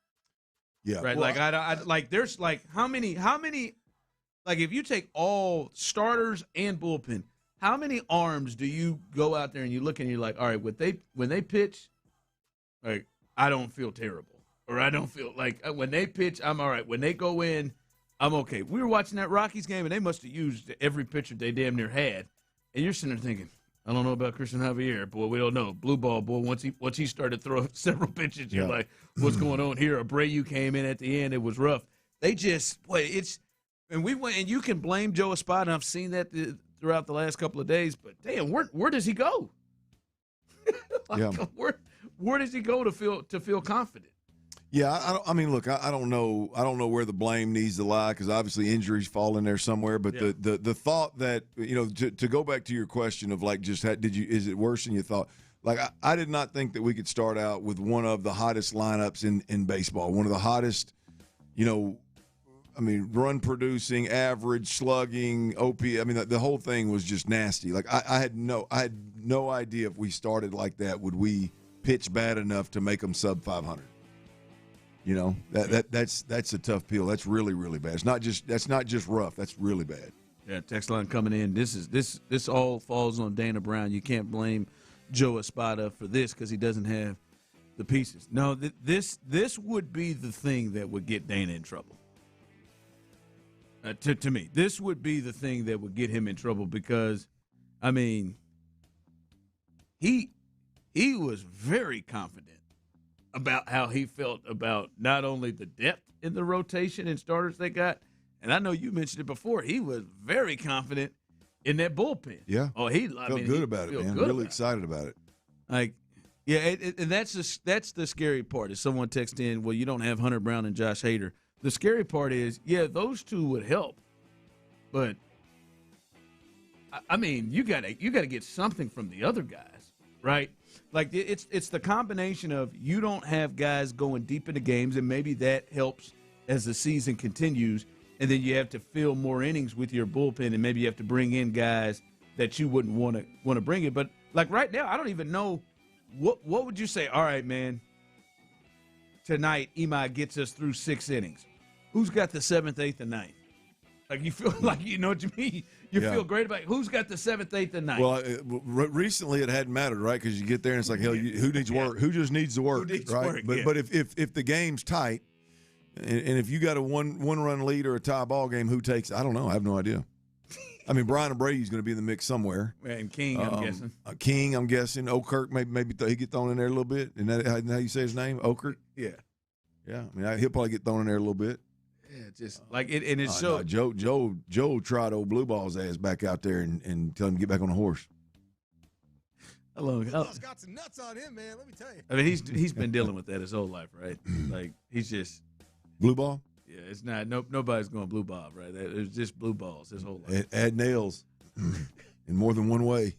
Yeah, right. Well, like there's like how many like if you take all starters and bullpen, how many arms do you go out there and you look and you're like, all right, when they pitch, like I don't feel terrible, or I don't feel like when they pitch, I'm all right. When they go in, I'm okay. We were watching that Rockies game, and they must have used every pitcher they damn near had. And you're sitting there thinking, I don't know about Christian Javier. Boy, we don't know. Blue ball, boy, once he started throwing several pitches, you're like, what's going on here? Abreu came in at the end. It was rough. They just, boy, and we went, and you can blame Joe Espada. I've seen that throughout the last couple of days, but damn, where does he go? Where does he go to feel confident? Yeah, I mean, look, I don't know where the blame needs to lie, because obviously injuries fall in there somewhere. But the thought that to go back to your question of like just is it worse than you thought? Like I did not think that we could start out with one of the hottest lineups in baseball, one of the hottest, I mean, run producing, average, slugging, OP. I mean, the whole thing was just nasty. Like I had no idea if we started like that would we pitch bad enough to make them sub 500. That's a tough pill. That's really, really bad. That's not just rough. That's really bad. Yeah, text line coming in. This all falls on Dana Brown. You can't blame Joe Espada for this because he doesn't have the pieces. No, this would be the thing that would get Dana in trouble. To me, this would be the thing that would get him in trouble because, I mean, he was very confident about how he felt about not only the depth in the rotation and starters they got, and I know you mentioned it before, he was very confident in that bullpen. Yeah. Oh, felt good about it, man. Really excited about it. Like, yeah, and that's the scary part. Is someone texted in, well, you don't have Hunter Brown and Josh Hader. The scary part is, yeah, those two would help, but I mean, you gotta get something from the other guys, right? Like it's the combination of you don't have guys going deep into games, and maybe that helps as the season continues, and then you have to fill more innings with your bullpen, and maybe you have to bring in guys that you wouldn't want to bring in. But like right now, I don't even know what would you say. All right, man, tonight Imai gets us through 6 innings. Who's got the 7th, 8th, and 9th? Like you feel like you know what you mean. You feel great about it. Who's got the 7th, 8th, and 9th. Well, recently it hadn't mattered, right? Because you get there and it's like, hell, who needs work? Who just needs the work, right? But if the game's tight, and if you got a one run lead or a tie ball game, who takes? I don't know. I have no idea. I mean, Brian Abreu's going to be in the mix somewhere. And King, I'm guessing. King, I'm guessing. Okirk, maybe he get thrown in there a little bit. And that how you say his name? Okirk. Yeah. Yeah. I mean, he'll probably get thrown in there a little bit. Yeah, just like it, and it's so. No, Joe tried old Blue Ball's ass back out there and tell him to get back on the horse. Blue Ball's got some nuts on him, man. Let me tell you. I mean, he's been dealing with that his whole life, right? Like he's just Blue Ball. Yeah, it's not. Nobody's going blue bob, right? It's just blue balls his whole life. Add nails in more than one way.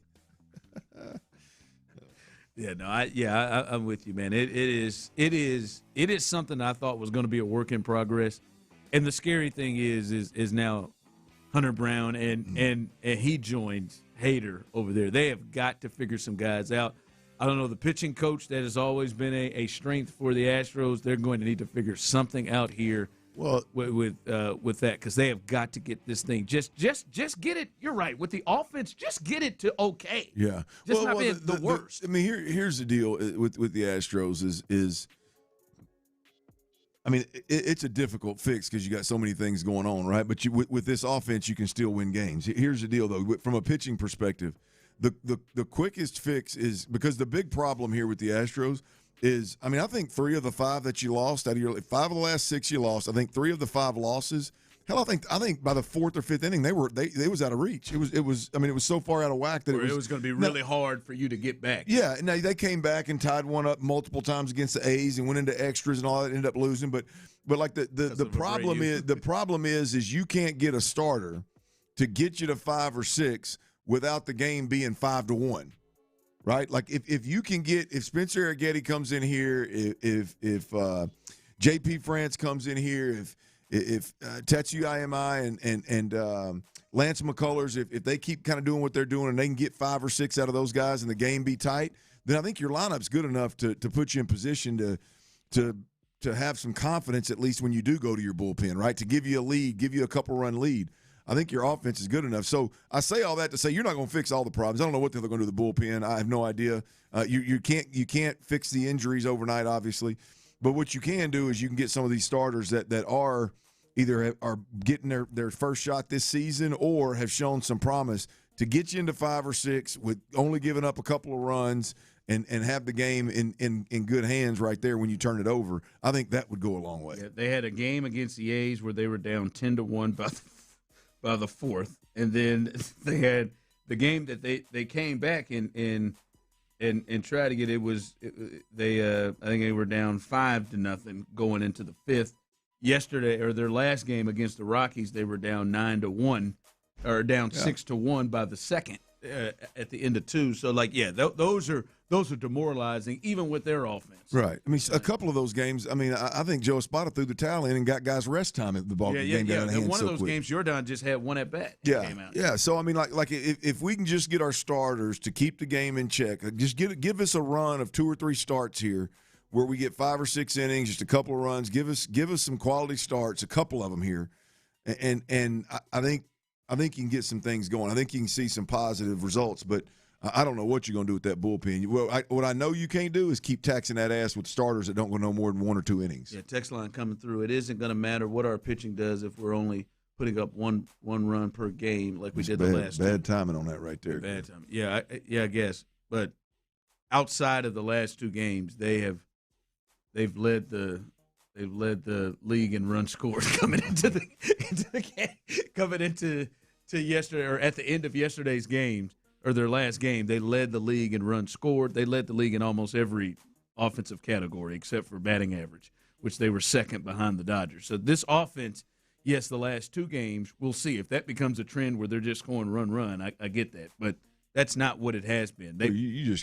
Yeah, no, I'm with you, man. It is something I thought was going to be a work in progress, and the scary thing is now Hunter Brown and he joins Hader over there. They have got to figure some guys out. I don't know, the pitching coach that has always been a strength for the Astros. They're going to need to figure something out here. Well, with that, because they have got to get this thing just get it. You're right with the offense. Just get it to okay. Yeah, just not being the worst. I mean, here's the deal with the Astros is I mean, it's a difficult fix because you got so many things going on, right? But with this offense, you can still win games. Here's the deal, though, from a pitching perspective, the quickest fix is because the big problem here with the Astros is, I mean, I think 3 of the 5 that you lost out of your 5 of the last 6 you lost. I think 3 of the 5 losses. Hell, I think by the 4th or 5th inning they was out of reach. It was. I mean, it was so far out of whack that it was going to be really hard for you to get back. Yeah, now they came back and tied one up multiple times against the A's and went into extras and all that. Ended up losing, but like the problem is you can't get a starter to get you to 5 or 6 without the game being 5-1. Right, like if you can get, if Spencer Arrighetti comes in here, if J.P. France comes in here, if Tetsuya Imi and Lance McCullers, if they keep kind of doing what they're doing and they can get 5 or 6 out of those guys and the game be tight, then I think your lineup's good enough to put you in position to have some confidence at least when you do go to your bullpen, right? To give you a lead, give you a couple-run lead. I think your offense is good enough. So I say all that to say you're not going to fix all the problems. I don't know what they're going to do to the bullpen. I have no idea. You can't fix the injuries overnight, obviously. But what you can do is you can get some of these starters that are either are getting their first shot this season or have shown some promise to get you into 5 or 6 with only giving up a couple of runs and have the game in good hands right there when you turn it over. I think that would go a long way. Yeah, they had a game against the A's where they were down 10-1 by the 4th, and then they had the game that they came back and tried to get it was I think they were down 5-0 going into the 5th. Yesterday, or their last game against the Rockies, they were down 9-1 or down 6-1 by the 2nd at the end of 2. So those are demoralizing even with their offense. Right. I mean, a couple of those games. I mean, I think Joe Espada threw the towel in and got guys rest time at the ball game down in hand. One of those games, Jordan just had one at bat. Came out. Yeah. So I mean, like if we can just get our starters to keep the game in check, just give us a run of 2 or 3 starts here, where we get 5 or 6 innings, just a couple of runs. Give us some quality starts, a couple of them here, and I think you can get some things going. I think you can see some positive results, but I don't know what you're going to do with that bullpen. Well, what I know you can't do is keep taxing that ass with starters that don't go no more than 1 or 2 innings. Yeah, text line coming through. It isn't going to matter what our pitching does if we're only putting up one run per game like we did the last two. Bad timing on that right there. Bad timing. Yeah, I guess. But outside of the last 2 games, they've led the league in runs scored coming into the game, coming into yesterday or at the end of yesterday's games or their last game. They led the league in runs scored. They led the league in almost every offensive category except for batting average, which they were second behind the Dodgers. So this offense, yes, the last 2 games, we'll see if that becomes a trend where they're just going run. I get that, but that's not what it has been.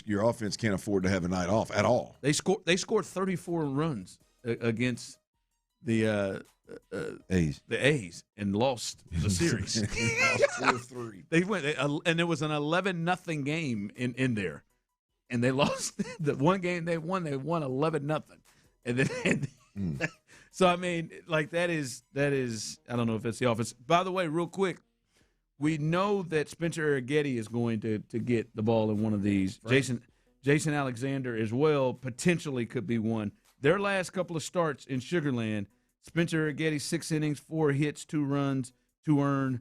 Your offense can't afford to have a night off at all. They scored 34 runs against the A's and lost the series. Lost 4-3. They went and it was an 11-0 game in there, and they lost the one game they won. They won 11-0, and then so I mean, like that is I don't know if it's the offense. By the way, real quick. We know that Spencer Arrighetti is going to get the ball in one of these. Right. Jason Alexander as well potentially could be one. Their last couple of starts in Sugar Land, Spencer Arrighetti 6 innings, 4 hits, 2 runs, 2 earned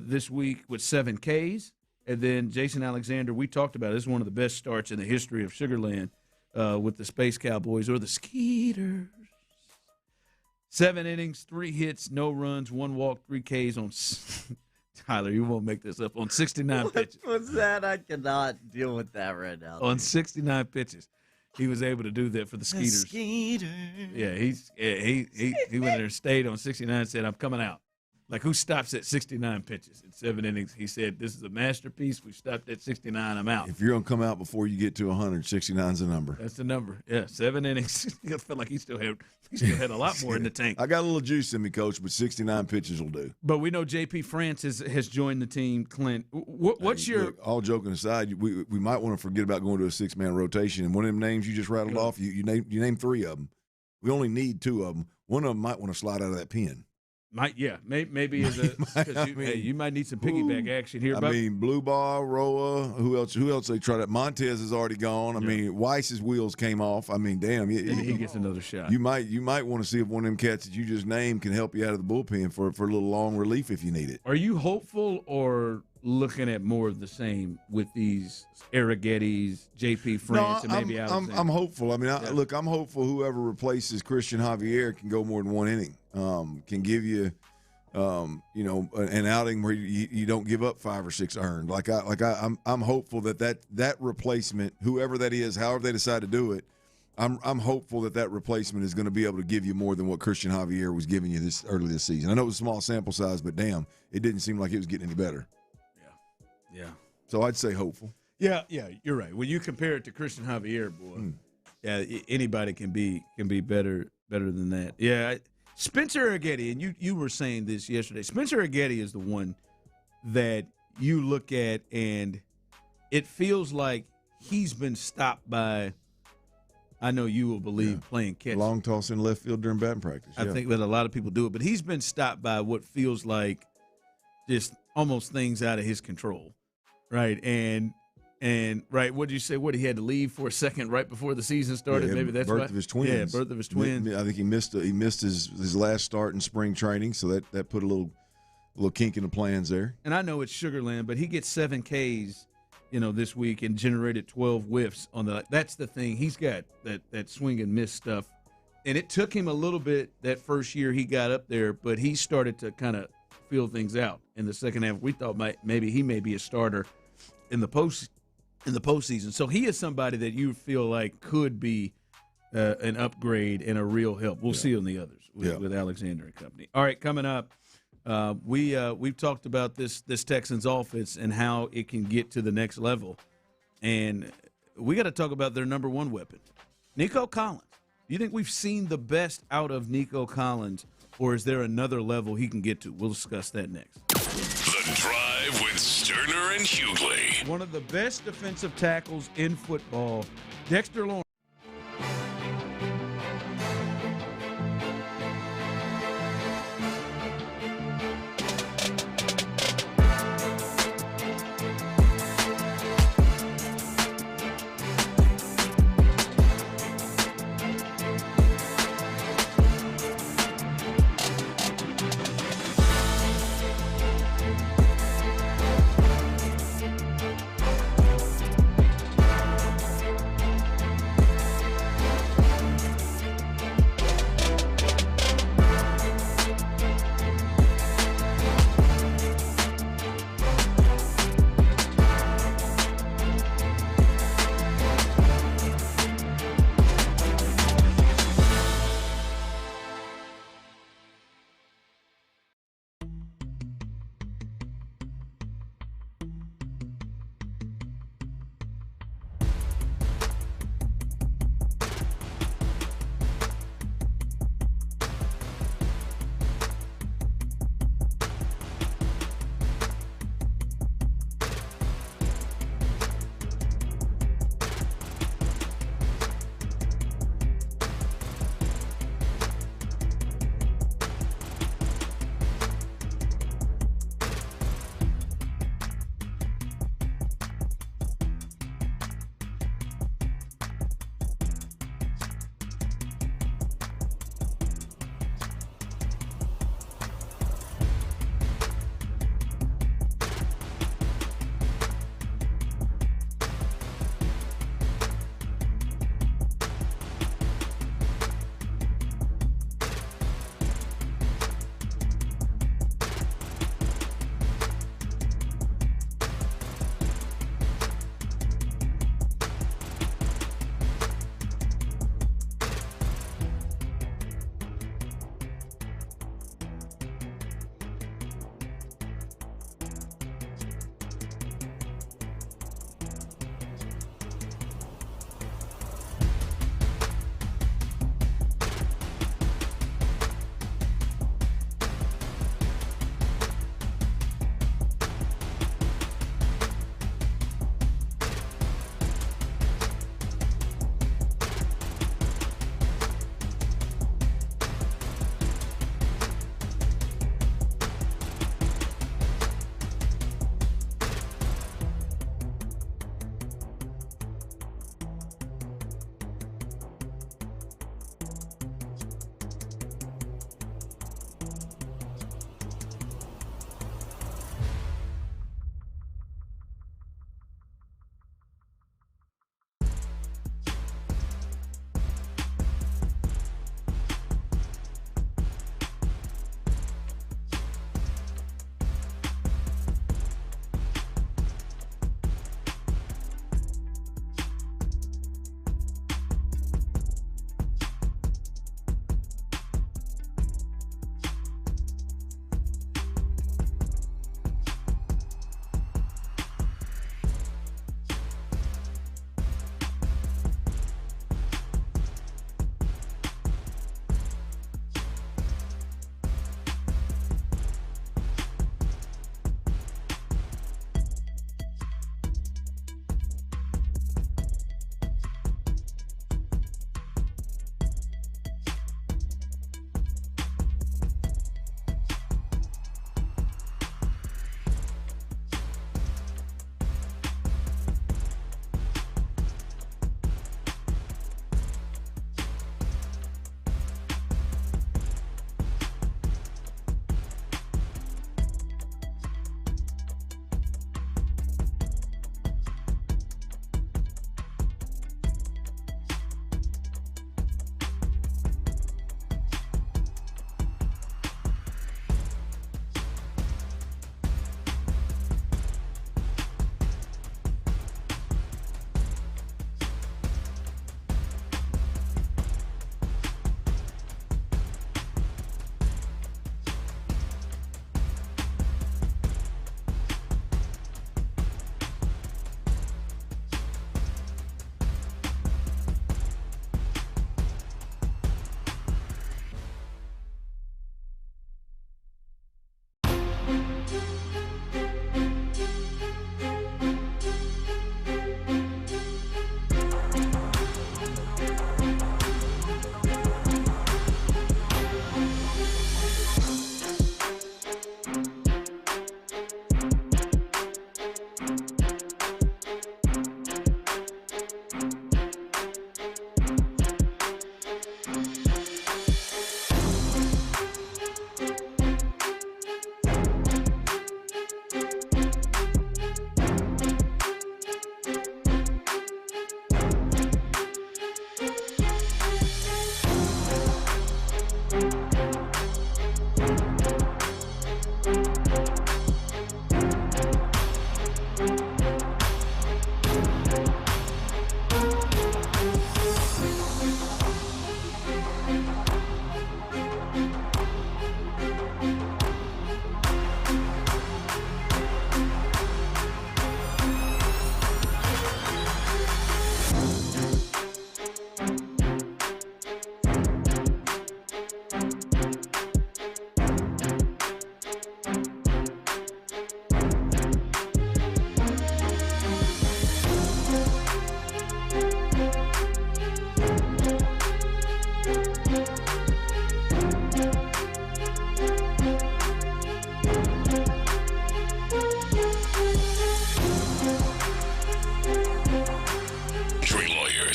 this week with 7 Ks. And then Jason Alexander, we talked about it. This is one of the best starts in the history of Sugar Land with the Space Cowboys or the Skeeters. 7 innings, 3 hits, no runs, 1 walk, 3 Ks on Tyler, you won't make this up. On 69 pitches. What's that? I cannot deal with that right now. On 69 pitches. he was able to do that for the Skeeters. Yeah, he went there and stayed on 69 and said, I'm coming out. Like, who stops at 69 pitches in 7 innings? He said, this is a masterpiece. We stopped at 69. I'm out. If you're going to come out before you get to 100, 69's the number. That's the number. Yeah, 7 innings. I feel like he still had a lot more in the tank. I got a little juice in me, Coach, but 69 pitches will do. But we know J.P. France has joined the team, Clint. What's your – Look, all joking aside, we might want to forget about going to a 6-man rotation. And one of them names you just rattled off, you named 3 of them. We only need 2 of them. One of them might want to slide out of that pen. Maybe as a you might need some piggyback action here. I mean, Blue Ball, Roa, who else they tried? Montez is already gone. I mean, Weiss's wheels came off. I mean, damn, he gets another shot. You might want to see if one of them cats that you just named can help you out of the bullpen for a little long relief if you need it. Are you hopeful or looking at more of the same with these Arrighettis, J.P. France, and maybe Alexander? I'm hopeful. I mean, look, I'm hopeful whoever replaces Christian Javier can go more than 1 inning. Can give you, an outing where you don't give up 5 or 6 earned. I'm hopeful that replacement, whoever that is, however they decide to do it, I'm hopeful that replacement is going to be able to give you more than what Christian Javier was giving you early this season. I know it was a small sample size, but damn, it didn't seem like it was getting any better. Yeah. So I'd say hopeful. Yeah, you're right. When you compare it to Christian Javier, boy, anybody can be better than that. Yeah. Spencer Arrighetti, and you were saying this yesterday. Spencer Arrighetti is the one that you look at, and it feels like he's been stopped by, I know you will believe, playing catch. Long toss in left field during batting practice. I think that a lot of people do it, but he's been stopped by what feels like just almost things out of his control, right? And right, what did you say? What, he had to leave for a second right before the season started? Maybe that's birth of his twins. Yeah, birth of his twins. I think he missed his last start in spring training, so that put a little kink in the plans there. And I know it's Sugarland, but he gets 7 Ks, this week and generated 12 whiffs on the. That's the thing. He's got that swing and miss stuff, and it took him a little bit that first year he got up there, but he started to kind of feel things out in the second half. We thought maybe he may be a starter in the postseason. So he is somebody that you feel like could be an upgrade and a real help. We'll see on the others with Alexander and company. All right, coming up, we've talked about this Texans offense and how it can get to the next level. And we got to talk about their number 1 weapon, Nico Collins. Do you think we've seen the best out of Nico Collins, or is there another level he can get to? We'll discuss that next. The Drive with Stoerner and Hughley. One of the best defensive tackles in football, Dexter Lawrence.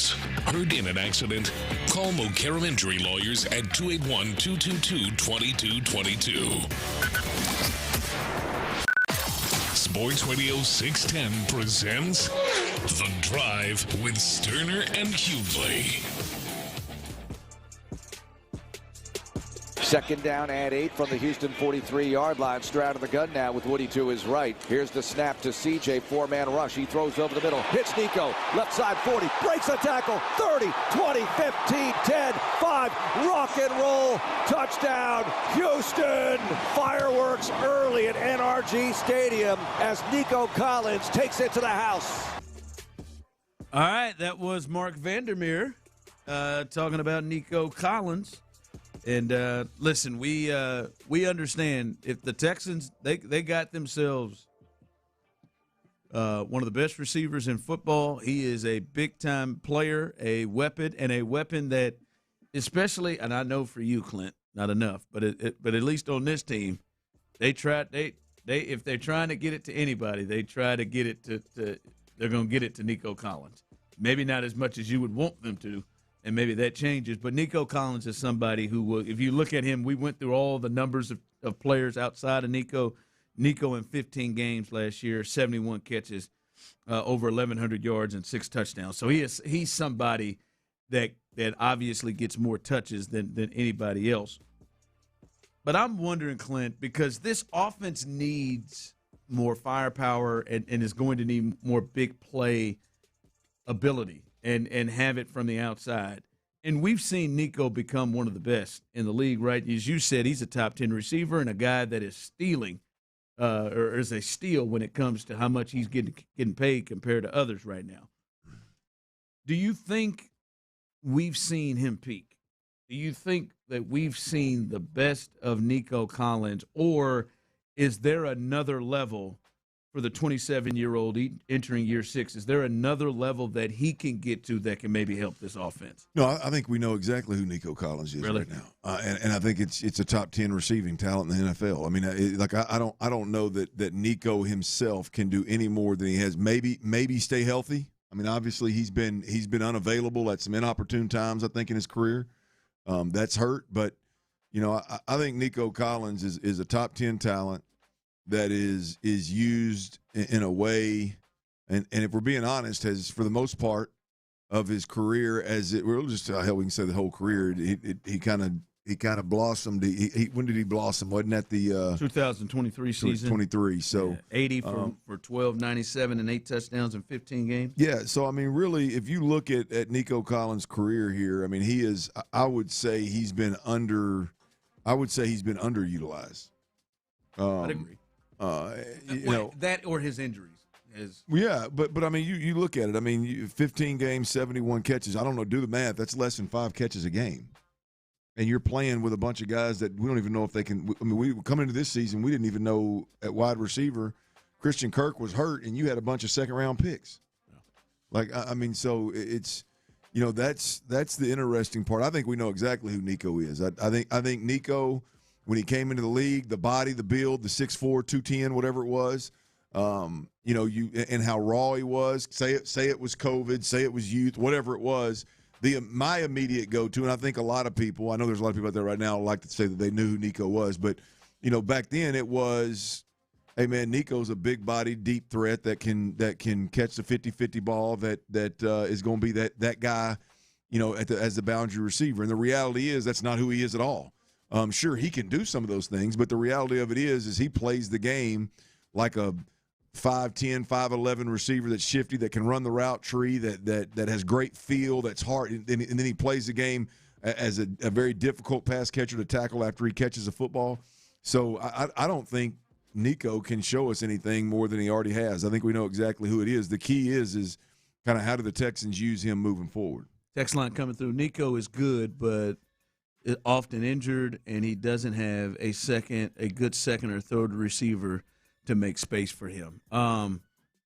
injuries. Heard in an accident? Call Mokaram Injury Lawyers at 281-222-2222. Sports Radio 610 presents The Drive with Stoerner and Hughley. Second down and 8 from the Houston 43-yard line. Stroud in the gun now with Woody to his right. Here's the snap to CJ. Four-man rush. He throws over the middle. Hits Nico. Left side 40. Breaks a tackle. 30, 20, 15, 10, 5. Rock and roll. Touchdown, Houston. Fireworks early at NRG Stadium as Nico Collins takes it to the house. All right, that was Mark Vandermeer talking about Nico Collins. And listen, we understand if the Texans they got themselves one of the best receivers in football. He is a big time player, a weapon, and a weapon that, especially, and I know for you, Clint, not enough, but but at least on this team, they if they're trying to get it to anybody, they try to get it to they're going to get it to Nico Collins. Maybe not as much as you would want them to. And maybe that changes. But Nico Collins is somebody who will, if you look at him, we went through all the numbers of players outside of Nico. Nico in 15 games last year, 71 catches, over 1,100 yards and 6 touchdowns. So he's somebody that obviously gets more touches than anybody else. But I'm wondering, Clint, because this offense needs more firepower and is going to need more big play ability. And have it from the outside. And we've seen Nico become one of the best in the league, right? As you said, he's a top 10 receiver and a guy that is stealing or is a steal when it comes to how much he's getting paid compared to others right now. Do you think we've seen him peak? Do you think that we've seen the best of Nico Collins, or is there another level for the 27-year-old entering year 6? Is there another level that he can get to that can maybe help this offense? No, I think we know exactly who Nico Collins is right now, and I think it's a top 10 receiving talent in the NFL. I mean, I don't know that Nico himself can do any more than he has. Maybe stay healthy. I mean, obviously he's been unavailable at some inopportune times, I think, in his career. That's hurt, but I think Nico Collins is a top 10 talent that is used in a way, and if we're being honest, has for the most part of his career, we can say the whole career, he kind of blossomed. When did he blossom? Wasn't that the 2023 season? 23. So 80 for 1297 and 8 touchdowns in 15 games. Yeah. So I mean, really, if you look at Nico Collins' career here, I mean, he is. I would say he's been underutilized. I'd agree. That or his injuries. Yeah, but I mean, you look at it. I mean, 15 games, 71 catches. I don't know. Do the math. That's less than 5 catches a game. And you're playing with a bunch of guys that we don't even know if they can. I mean, we coming into this season, we didn't even know at wide receiver, Christian Kirk was hurt, and you had a bunch of second-round picks. I mean, so it's that's the interesting part. I think we know exactly who Nico is. I think Nico, when he came into the league, the body, the build, the 6'4", 210, whatever it was, and how raw he was. Say it was COVID, say it was youth, whatever it was. My immediate go-to, and I think a lot of people, I know there's a lot of people out there right now who like to say that they knew who Nico was, but back then it was, hey man, Nico's a big-bodied, deep threat that can catch the 50-50 ball that is going to be that guy, as the boundary receiver. And the reality is that's not who he is at all. Sure, he can do some of those things, but the reality of it is he plays the game like a 5'10", 5'11" receiver that's shifty, that can run the route tree, that has great feel, that's hard, and then he plays the game as a very difficult pass catcher to tackle after he catches a football. So I don't think Nico can show us anything more than he already has. I think we know exactly who it is. The key is kind of how do the Texans use him moving forward. Text line coming through. Nico is good, but often injured, and he doesn't have a good second or third receiver to make space for him. I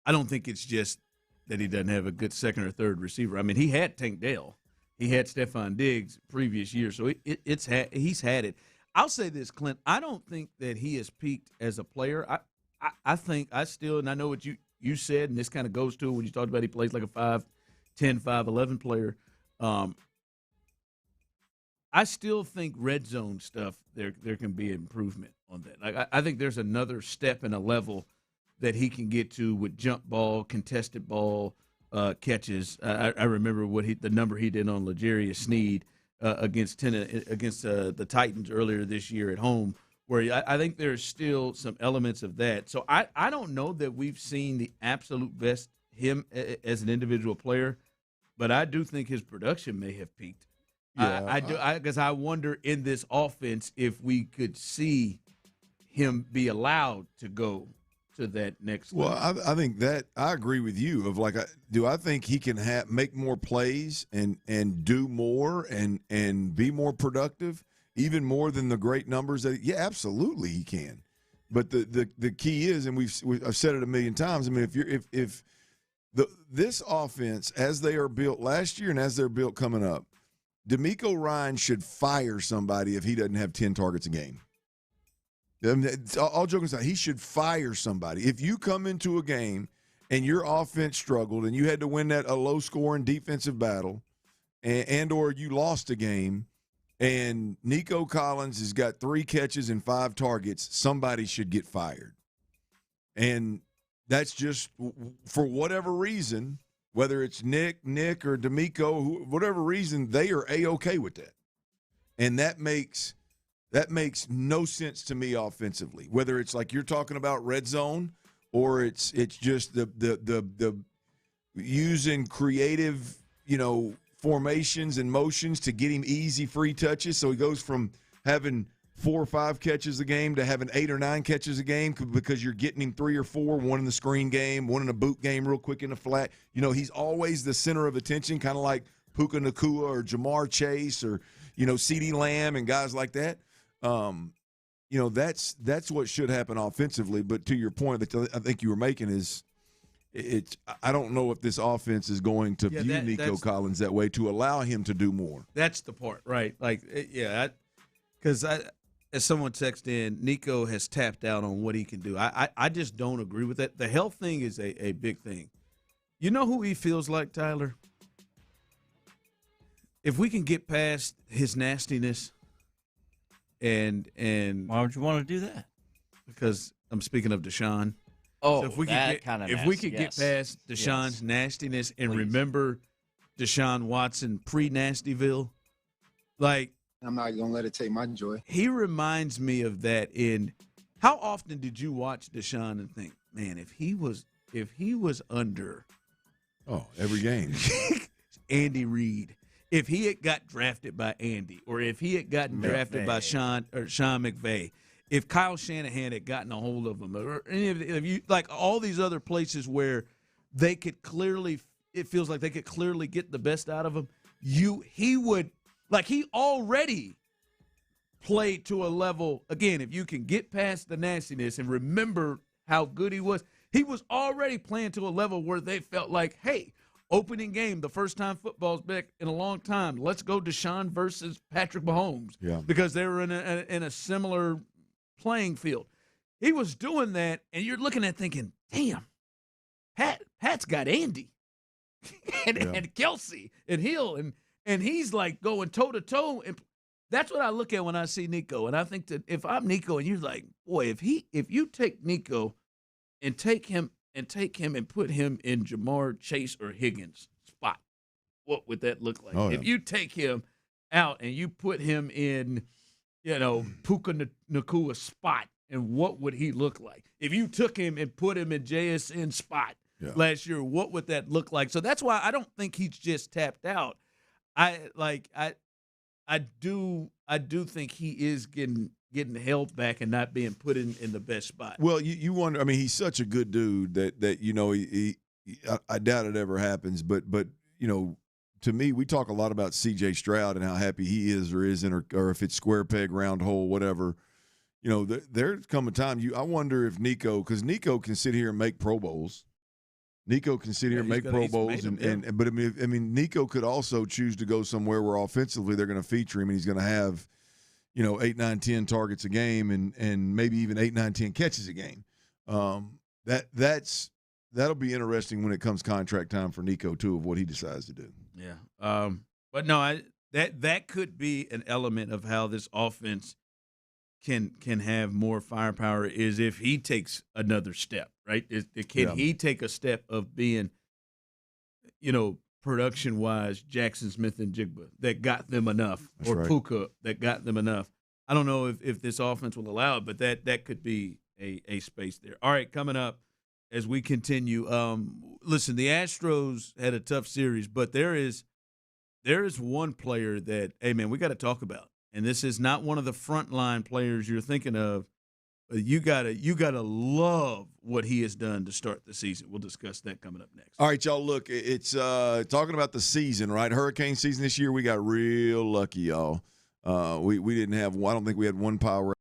don't think it's just that he doesn't have a good second or third receiver. I mean, he had Tank Dell. He had Stephon Diggs previous year, so he's had it. I'll say this, Clint. I don't think that he has peaked as a player. I think and I know what you said, and this kind of goes to it when you talked about he plays like a 10, 5, 11 player. I still think red zone stuff, there can be improvement on that. Like, I think there's another step and a level that he can get to with jump ball, contested ball catches. I remember the number he did on L'Jarius Sneed against the Titans earlier this year at home, where I think there's still some elements of that. So I don't know that we've seen the absolute best him as an individual player, but I do think his production may have peaked. Yeah, I do, because I wonder in this offense if we could see him be allowed to go to that next Well, level. I think that I agree with you. Do I think he can make more plays and do more and be more productive, even more than the great numbers that? Yeah, absolutely he can. But the key is, and I've said it a million times. I mean, if this offense as they are built last year and as they're built coming up, DeMeco Ryans should fire somebody if he doesn't have 10 targets a game. All joking aside, he should fire somebody. If you come into a game and your offense struggled and you had to win a low-scoring defensive battle and or you lost a game and Nico Collins has got 3 catches and 5 targets, somebody should get fired. And that's just for whatever reason, whether it's Nick or DeMeco, whatever reason, they are A-okay with that. And that makes no sense to me offensively. Whether it's like you're talking about red zone or it's just the using creative, formations and motions to get him easy free touches. So he goes from having 4 or 5 catches a game to having 8 or 9 catches a game because you're getting him 3 or 4, one in the screen game, one in a boot game real quick in the flat. He's always the center of attention, kind of like Puka Nacua or Jamar Chase or, CeeDee Lamb and guys like that. That's what should happen offensively. But to your point that I think you were making is I don't know if this offense is going to view Nico Collins that way to allow him to do more. That's the part, right? Because as someone texted in, Nico has tapped out on what he can do. I just don't agree with that. The health thing is a big thing. You know who he feels like, Tyler? If we can get past his nastiness and why would you want to do that? Because I'm speaking of Deshaun. Oh, so if we that could kind of if we could get past Deshaun's nastiness and remember Deshaun Watson pre-Nastyville, I'm not gonna let it take my joy. He reminds me of that. In how often did you watch Deshaun and think, man, if he was under, every game, Andy Reid, if he had got drafted by Andy, or if he had gotten drafted by Sean McVay, if Kyle Shanahan had gotten a hold of him, or any of you, like all these other places where they could clearly, it feels like they could clearly get the best out of him, he would. Like, he already played to a level, again, if you can get past the nastiness and remember how good he was already playing to a level where they felt like, hey, opening game, the first time football's back in a long time, let's go Deshaun versus Patrick Mahomes. Yeah. Because they were in a similar playing field. He was doing that, and you're looking at thinking, damn, Pat's got Andy and Kelsey and Hill and he's like going toe-to-toe. And that's what I look at when I see Nico. And I think that if I'm Nico and you're like, boy, if you take Nico and take him and put him in Jamar Chase or Higgins' spot, what would that look like? If you take him out and you put him in, Puka Nacua's spot, and what would he look like? If you took him and put him in JSN's spot last year, what would that look like? So that's why I don't think he's just tapped out. I do think he is getting held back and not being put in the best spot. Well, you wonder. I mean, he's such a good dude that I doubt it ever happens. But to me, we talk a lot about C.J. Stroud and how happy he is or isn't, or if it's square peg round hole, whatever. There's come a time I wonder if Nico, because Nico can sit here and make Pro Bowls. Nico can sit here and make Pro Bowls, but I mean, Nico could also choose to go somewhere where offensively they're going to feature him, and he's going to have, 8, 9, 10 targets a game, and maybe even 8, 9, 10 catches a game. That's that'll be interesting when it comes contract time for Nico too, of what he decides to do. Yeah. But no, that could be an element of how this offense can have more firepower is if he takes another step, right? Can he take a step of being, production-wise, Jackson Smith and Jigba that got them enough, or right. Puka that got them enough? I don't know if this offense will allow it, but that could be a space there. All right, coming up as we continue. Listen, the Astros had a tough series, but there is one player that, hey, man, we got to talk about. And this is not one of the frontline players you're thinking of. You gotta love what he has done to start the season. We'll discuss that coming up next. All right, y'all. Look, it's talking about the season, right? Hurricane season this year. We got real lucky, y'all. We didn't have. I don't think we had one power.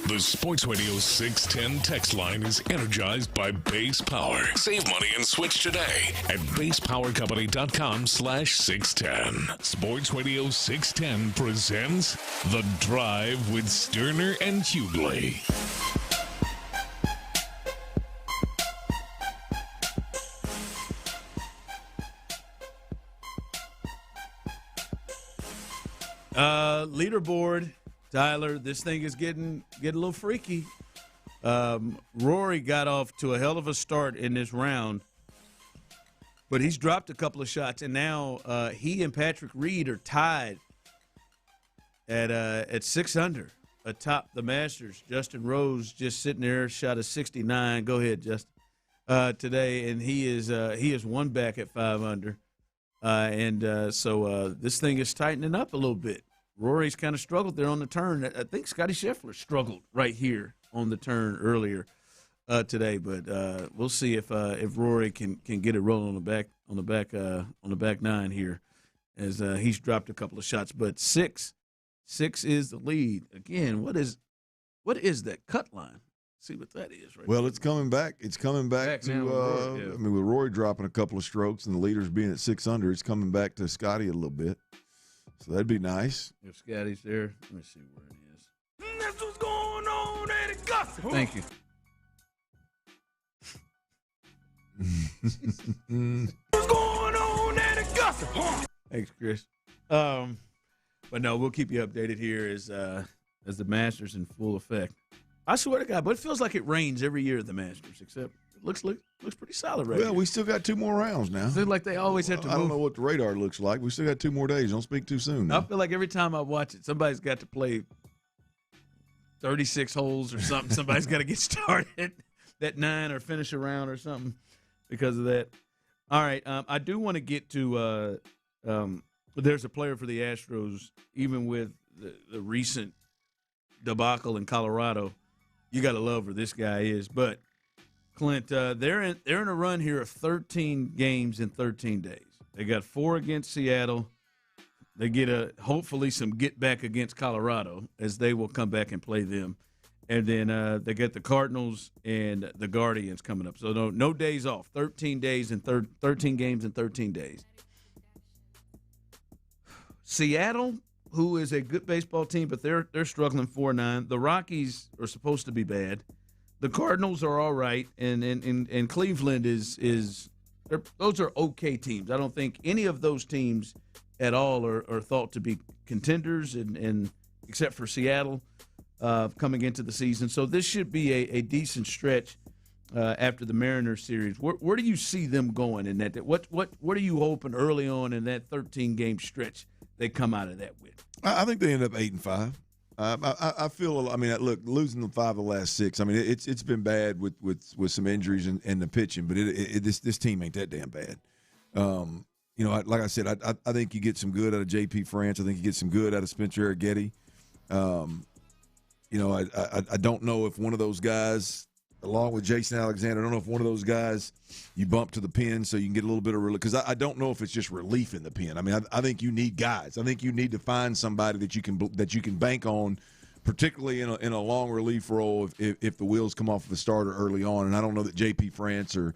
The Sports Radio 610 text line is energized by Base Power. Save money and switch today at basepowercompany.com/610. Sports Radio 610 presents The Drive with Stoerner and Hughley. Leaderboard, Tyler. This thing is getting a little freaky. Rory got off to a hell of a start in this round, but he's dropped a couple of shots, and now he and Patrick Reed are tied at 6 under atop the Masters. Justin Rose just sitting there, shot a 69. Go ahead, Justin. Today, and he is one back at 5 under. So this thing is tightening up a little bit. Rory's kind of struggled there on the turn. I think Scotty Scheffler struggled right here on the turn earlier today, but we'll see if Rory can get it rolling on the back nine here, as he's dropped a couple of shots. But six is the lead again. What is that cut line? See what that is, right? Well, there. it's coming back. It's coming back to. Rory, yeah. I mean, with Rory dropping a couple of strokes and the leaders being at 6 under, it's coming back to Scotty a little bit. So that'd be nice. If Scotty's there, let me see where it is. That's what's going on at Augusta. Thank you. What's going on at Augusta? Thanks, Chris. But no, we'll keep you updated here as the Masters in full effect. I swear to God, but it feels like it rains every year at the Masters, except it looks pretty solid right now. Well, we still got 2 more rounds now. It feels like they always have to move. I don't know what the radar looks like. We still got 2 more days. Don't speak too soon now. I feel like every time I watch it, somebody's got to play 36 holes or something. Somebody's got to get started at 9 or finish a round or something because of that. All right, I do want to get to there's a player for the Astros, even with the recent debacle in Colorado. You got to love where this guy is. But, Clint, they're in a run here of 13 games in 13 days. They got 4 against Seattle. They get hopefully some get back against Colorado, as they will come back and play them. And then they get the Cardinals and the Guardians coming up. So no days off. 13 days and 13 games in 13 days. Seattle, who is a good baseball team, but they're struggling 4-9. The Rockies are supposed to be bad. The Cardinals are all right, and Cleveland is those are okay teams. I don't think any of those teams at all are thought to be contenders, and except for Seattle coming into the season. So this should be a decent stretch after the Mariners series. Where do you see them going in that? What are you hoping early on in that 13-game stretch they come out of that with? I think they end up 8-5. I feel. I mean, look, losing the 5 of the last 6. I mean, it's been bad with some injuries and the pitching, but this team ain't that damn bad. You know, like I said, I think you get some good out of J.P. France. I think you get some good out of Spencer Arrighetti. You know, I don't know if one of those guys, along with Jason Alexander, I don't know if one of those guys you bump to the pen so you can get a little bit of relief. Because I don't know if it's just relief in the pen. I mean, I think you need guys. I think you need to find somebody that you can bank on, particularly in a long relief role if the wheels come off of the starter early on. And I don't know that J.P. France or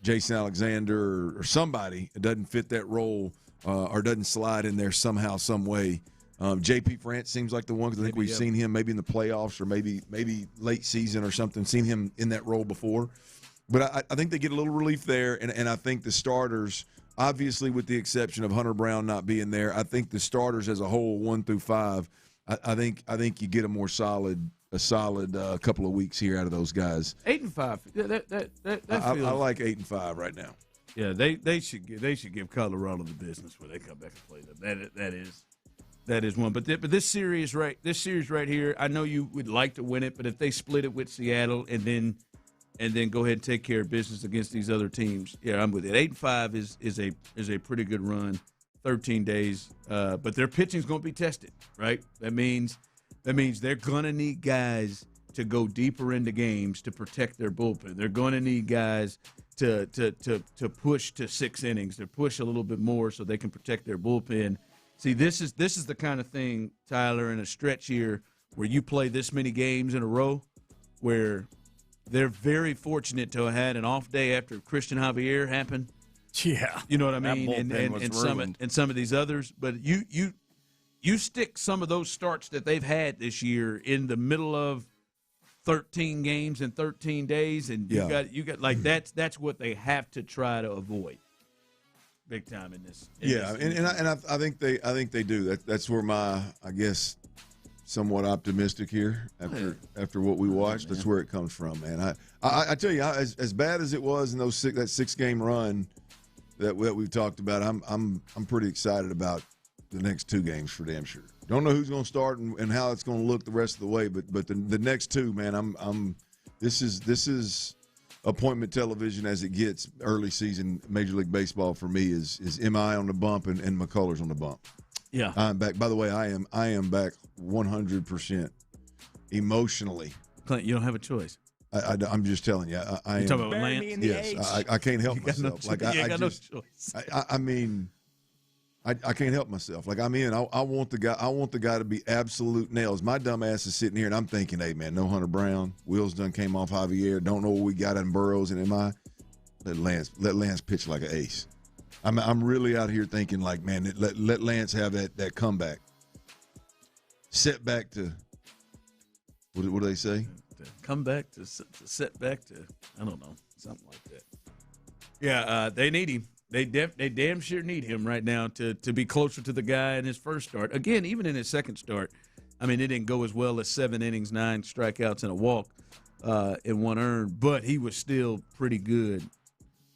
Jason Alexander or somebody doesn't fit that role or doesn't slide in there somehow, some way. J.P. France seems like the one, because I think we've seen him maybe in the playoffs or maybe late season or something, seen him in that role before. But I think they get a little relief there, and I think the starters, obviously with the exception of Hunter Brown not being there, I think the starters as a whole, 1 through 5, I think you get a solid couple of weeks here out of those guys. 8-5. Yeah, I like 8-5 right now. Yeah, they should give Colorado the business where they come back and play them. That is one. But this series right here, I know you would like to win it, but if they split it with Seattle and then go ahead and take care of business against these other teams, yeah, I'm with it. 8-5 is a pretty good run. 13 days, but their pitching's going to be tested, right? That means they're going to need guys to go deeper into games to protect their bullpen. They're going to need guys to push to 6 innings, to push a little bit more so they can protect their bullpen. See, this is the kind of thing, Tyler, in a stretch here where you play this many games in a row, where they're very fortunate to have had an off day after Christian Javier happened. Yeah. You know what I That mean? bullpen was And some of these others. But you stick some of those starts that they've had this year in the middle of 13 games in 13 days, and you got like that's what they have to try to avoid. Big time in this. I think they do. That's where my, I guess, somewhat optimistic here after what we watched. That's where it comes from, man. I tell you, as bad as it was in that 6-game run that we've talked about, I'm pretty excited about the next 2 games for damn sure. Don't know who's going to start and how it's going to look the rest of the way, but the next 2, man, this is appointment television as it gets. Early season Major League Baseball for me is MI on the bump and McCullers on the bump. Yeah, I'm back. By the way, I am back 100% emotionally. Clint, you don't have a choice. I'm just telling you. I You am, talking about Lance? Yes, I can't help myself. No choice. I mean, I can't help myself. Like, I'm in. I want the guy to be absolute nails. My dumb ass is sitting here and I'm thinking, hey man, no Hunter Brown. Wheels done came off Javier. Don't know what we got in Burrows and MI. Let Lance pitch like an ace. I'm really out here thinking like, man, let Lance have that comeback. Set back to what do they say? Come back to set back to, I don't know, something like that. Yeah, they need him. They damn sure need him right now to be closer to the guy in his first start. Again, even in his second start, I mean, it didn't go as well as 7 innings, 9 strikeouts, and a walk in 1 earned, but he was still pretty good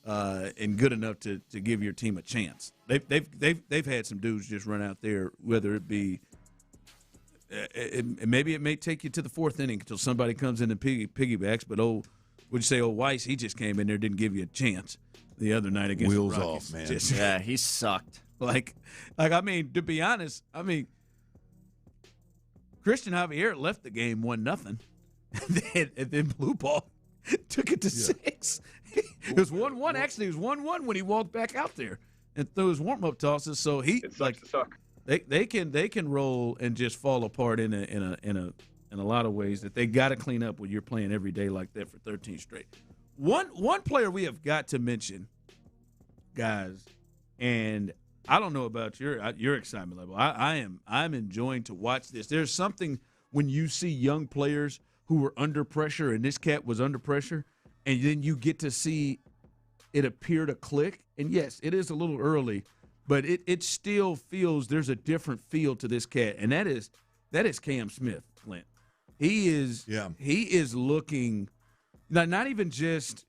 and good enough to give your team a chance. They've had some dudes just run out there, whether it be maybe it may take you to the 4th inning until somebody comes in and piggybacks, but would you say Weiss, he just came in there, didn't give you a chance the other night against Wheels the Rockies. off, man. Yeah, he sucked. Like I mean, to be honest, Christian Javier left the game 1-0, and then blue ball took it to 6. It was 1-1. Actually, it was 1-1 when he walked back out there and threw his warm-up tosses. So they can roll and just fall apart in a lot of ways that they got to clean up when you're playing every day like that for 13 straight. One player we have got to mention, guys, and I don't know about your excitement level. I'm enjoying to watch this. There's something when you see young players who were under pressure, and this cat was under pressure, and then you get to see it appear to click. And yes, it is a little early, but it still feels there's a different feel to this cat, and that is Cam Smith, Clint. He is looking. Not even just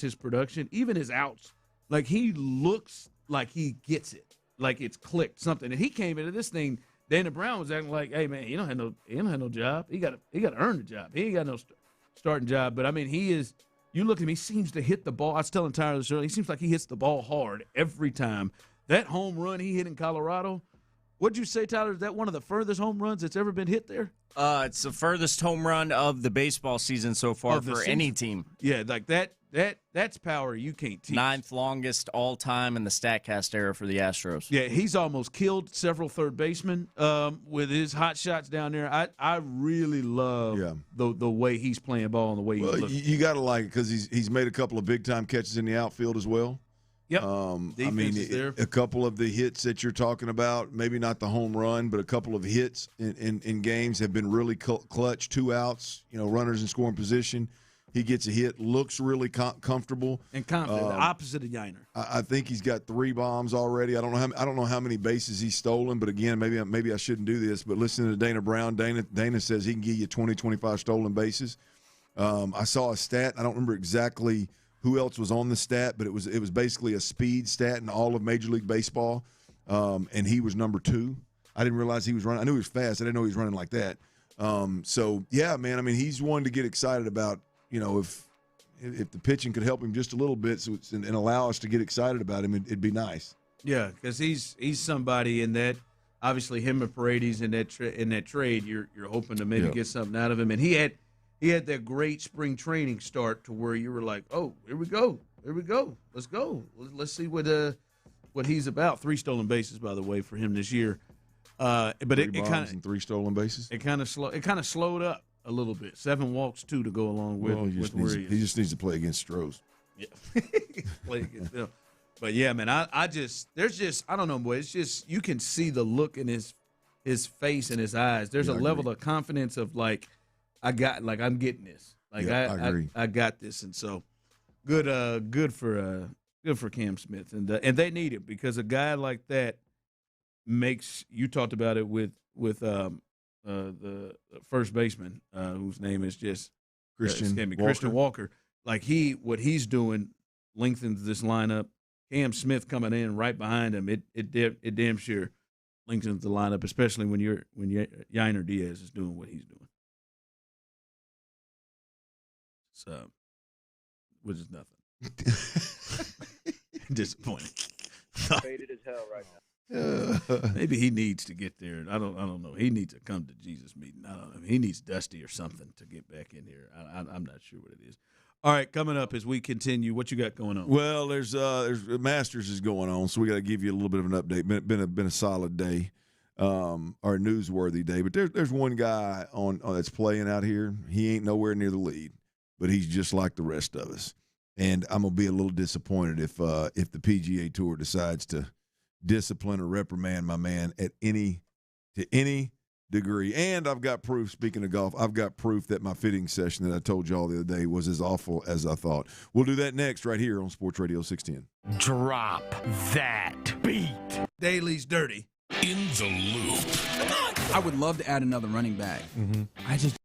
his production, even his outs. Like, he looks like he gets it, like it's clicked something. And he came into this thing. Dana Brown was acting like, "Hey man, he don't have no job. He got to earn the job. He ain't got no starting job." But I mean, he is. You look at him. He seems to hit the ball. I was telling Tyler this earlier. He seems like he hits the ball hard every time. That home run he hit in Colorado. What'd you say, Tyler? Is that one of the furthest home runs that's ever been hit there? It's the furthest home run of the baseball season so far for any team. Yeah, like that's power you can't teach. 9th longest all time in the StatCast era for the Astros. Yeah, he's almost killed several third basemen with his hot shots down there. I really love the way he's playing ball and the way he looks. You got to like it because he's made a couple of big time catches in the outfield as well. Yep. A couple of the hits that you're talking about, maybe not the home run, but a couple of hits in games have been really clutch. 2 outs, runners in scoring position. He gets a hit, looks really comfortable and confident. The opposite of Yiner. I think he's got 3 bombs already. I don't know how many bases he's stolen, but again, maybe I shouldn't do this. But listening to Dana Brown, Dana says he can give you 20, 25 stolen bases. I saw a stat. I don't remember exactly who else was on the stat, but it was basically a speed stat in all of Major League Baseball, and he was number 2. I didn't realize he was running. I knew he was fast. I didn't know he was running like that. So yeah, man. I mean, he's one to get excited about. If the pitching could help him just a little bit, and allow us to get excited about him, it'd be nice. Yeah, because he's somebody in that. Obviously, him and Paredes in that trade, you're hoping to maybe get something out of him, and he had that great spring training start to where you were like, oh, here we go, let's go, let's see what he's about. 3 stolen bases, by the way, for him this year. But it kind of 3 stolen bases. It kind of slowed up a little bit. 7 walks too to go along with. Well, he just needs to play against Astros. Yeah, play against them. But yeah, man, I don't know, boy. It's just you can see the look in his face and his eyes. There's a level of confidence of I'm getting this. Like I agree. I got this, and so good for Cam Smith, and they need it because a guy like that makes. You talked about it with the first baseman whose name is just Christian Walker. Like what he's doing lengthens this lineup. Cam Smith coming in right behind him, it damn sure lengthens the lineup, especially when Yainer Diaz is doing what he's doing. So, which is nothing. Disappointing. Faded as hell right now. Maybe he needs to get there. I don't know. He needs to come to Jesus meeting. I don't know. He needs Dusty or something to get back in here. I'm not sure what it is. All right, coming up as we continue, what you got going on? Well, there's Masters is going on, so we got to give you a little bit of an update. Been a solid day, or a newsworthy day. But there's one guy on that's playing out here. He ain't nowhere near the lead, but he's just like the rest of us. And I'm gonna be a little disappointed if the PGA Tour decides to discipline or reprimand my man to any degree. And I've got proof, speaking of golf, I've got proof that my fitting session that I told y'all the other day was as awful as I thought. We'll do that next right here on Sports Radio 610. Drop that beat. Daly's dirty. In the loop. I would love to add another running back. Mm-hmm. I just.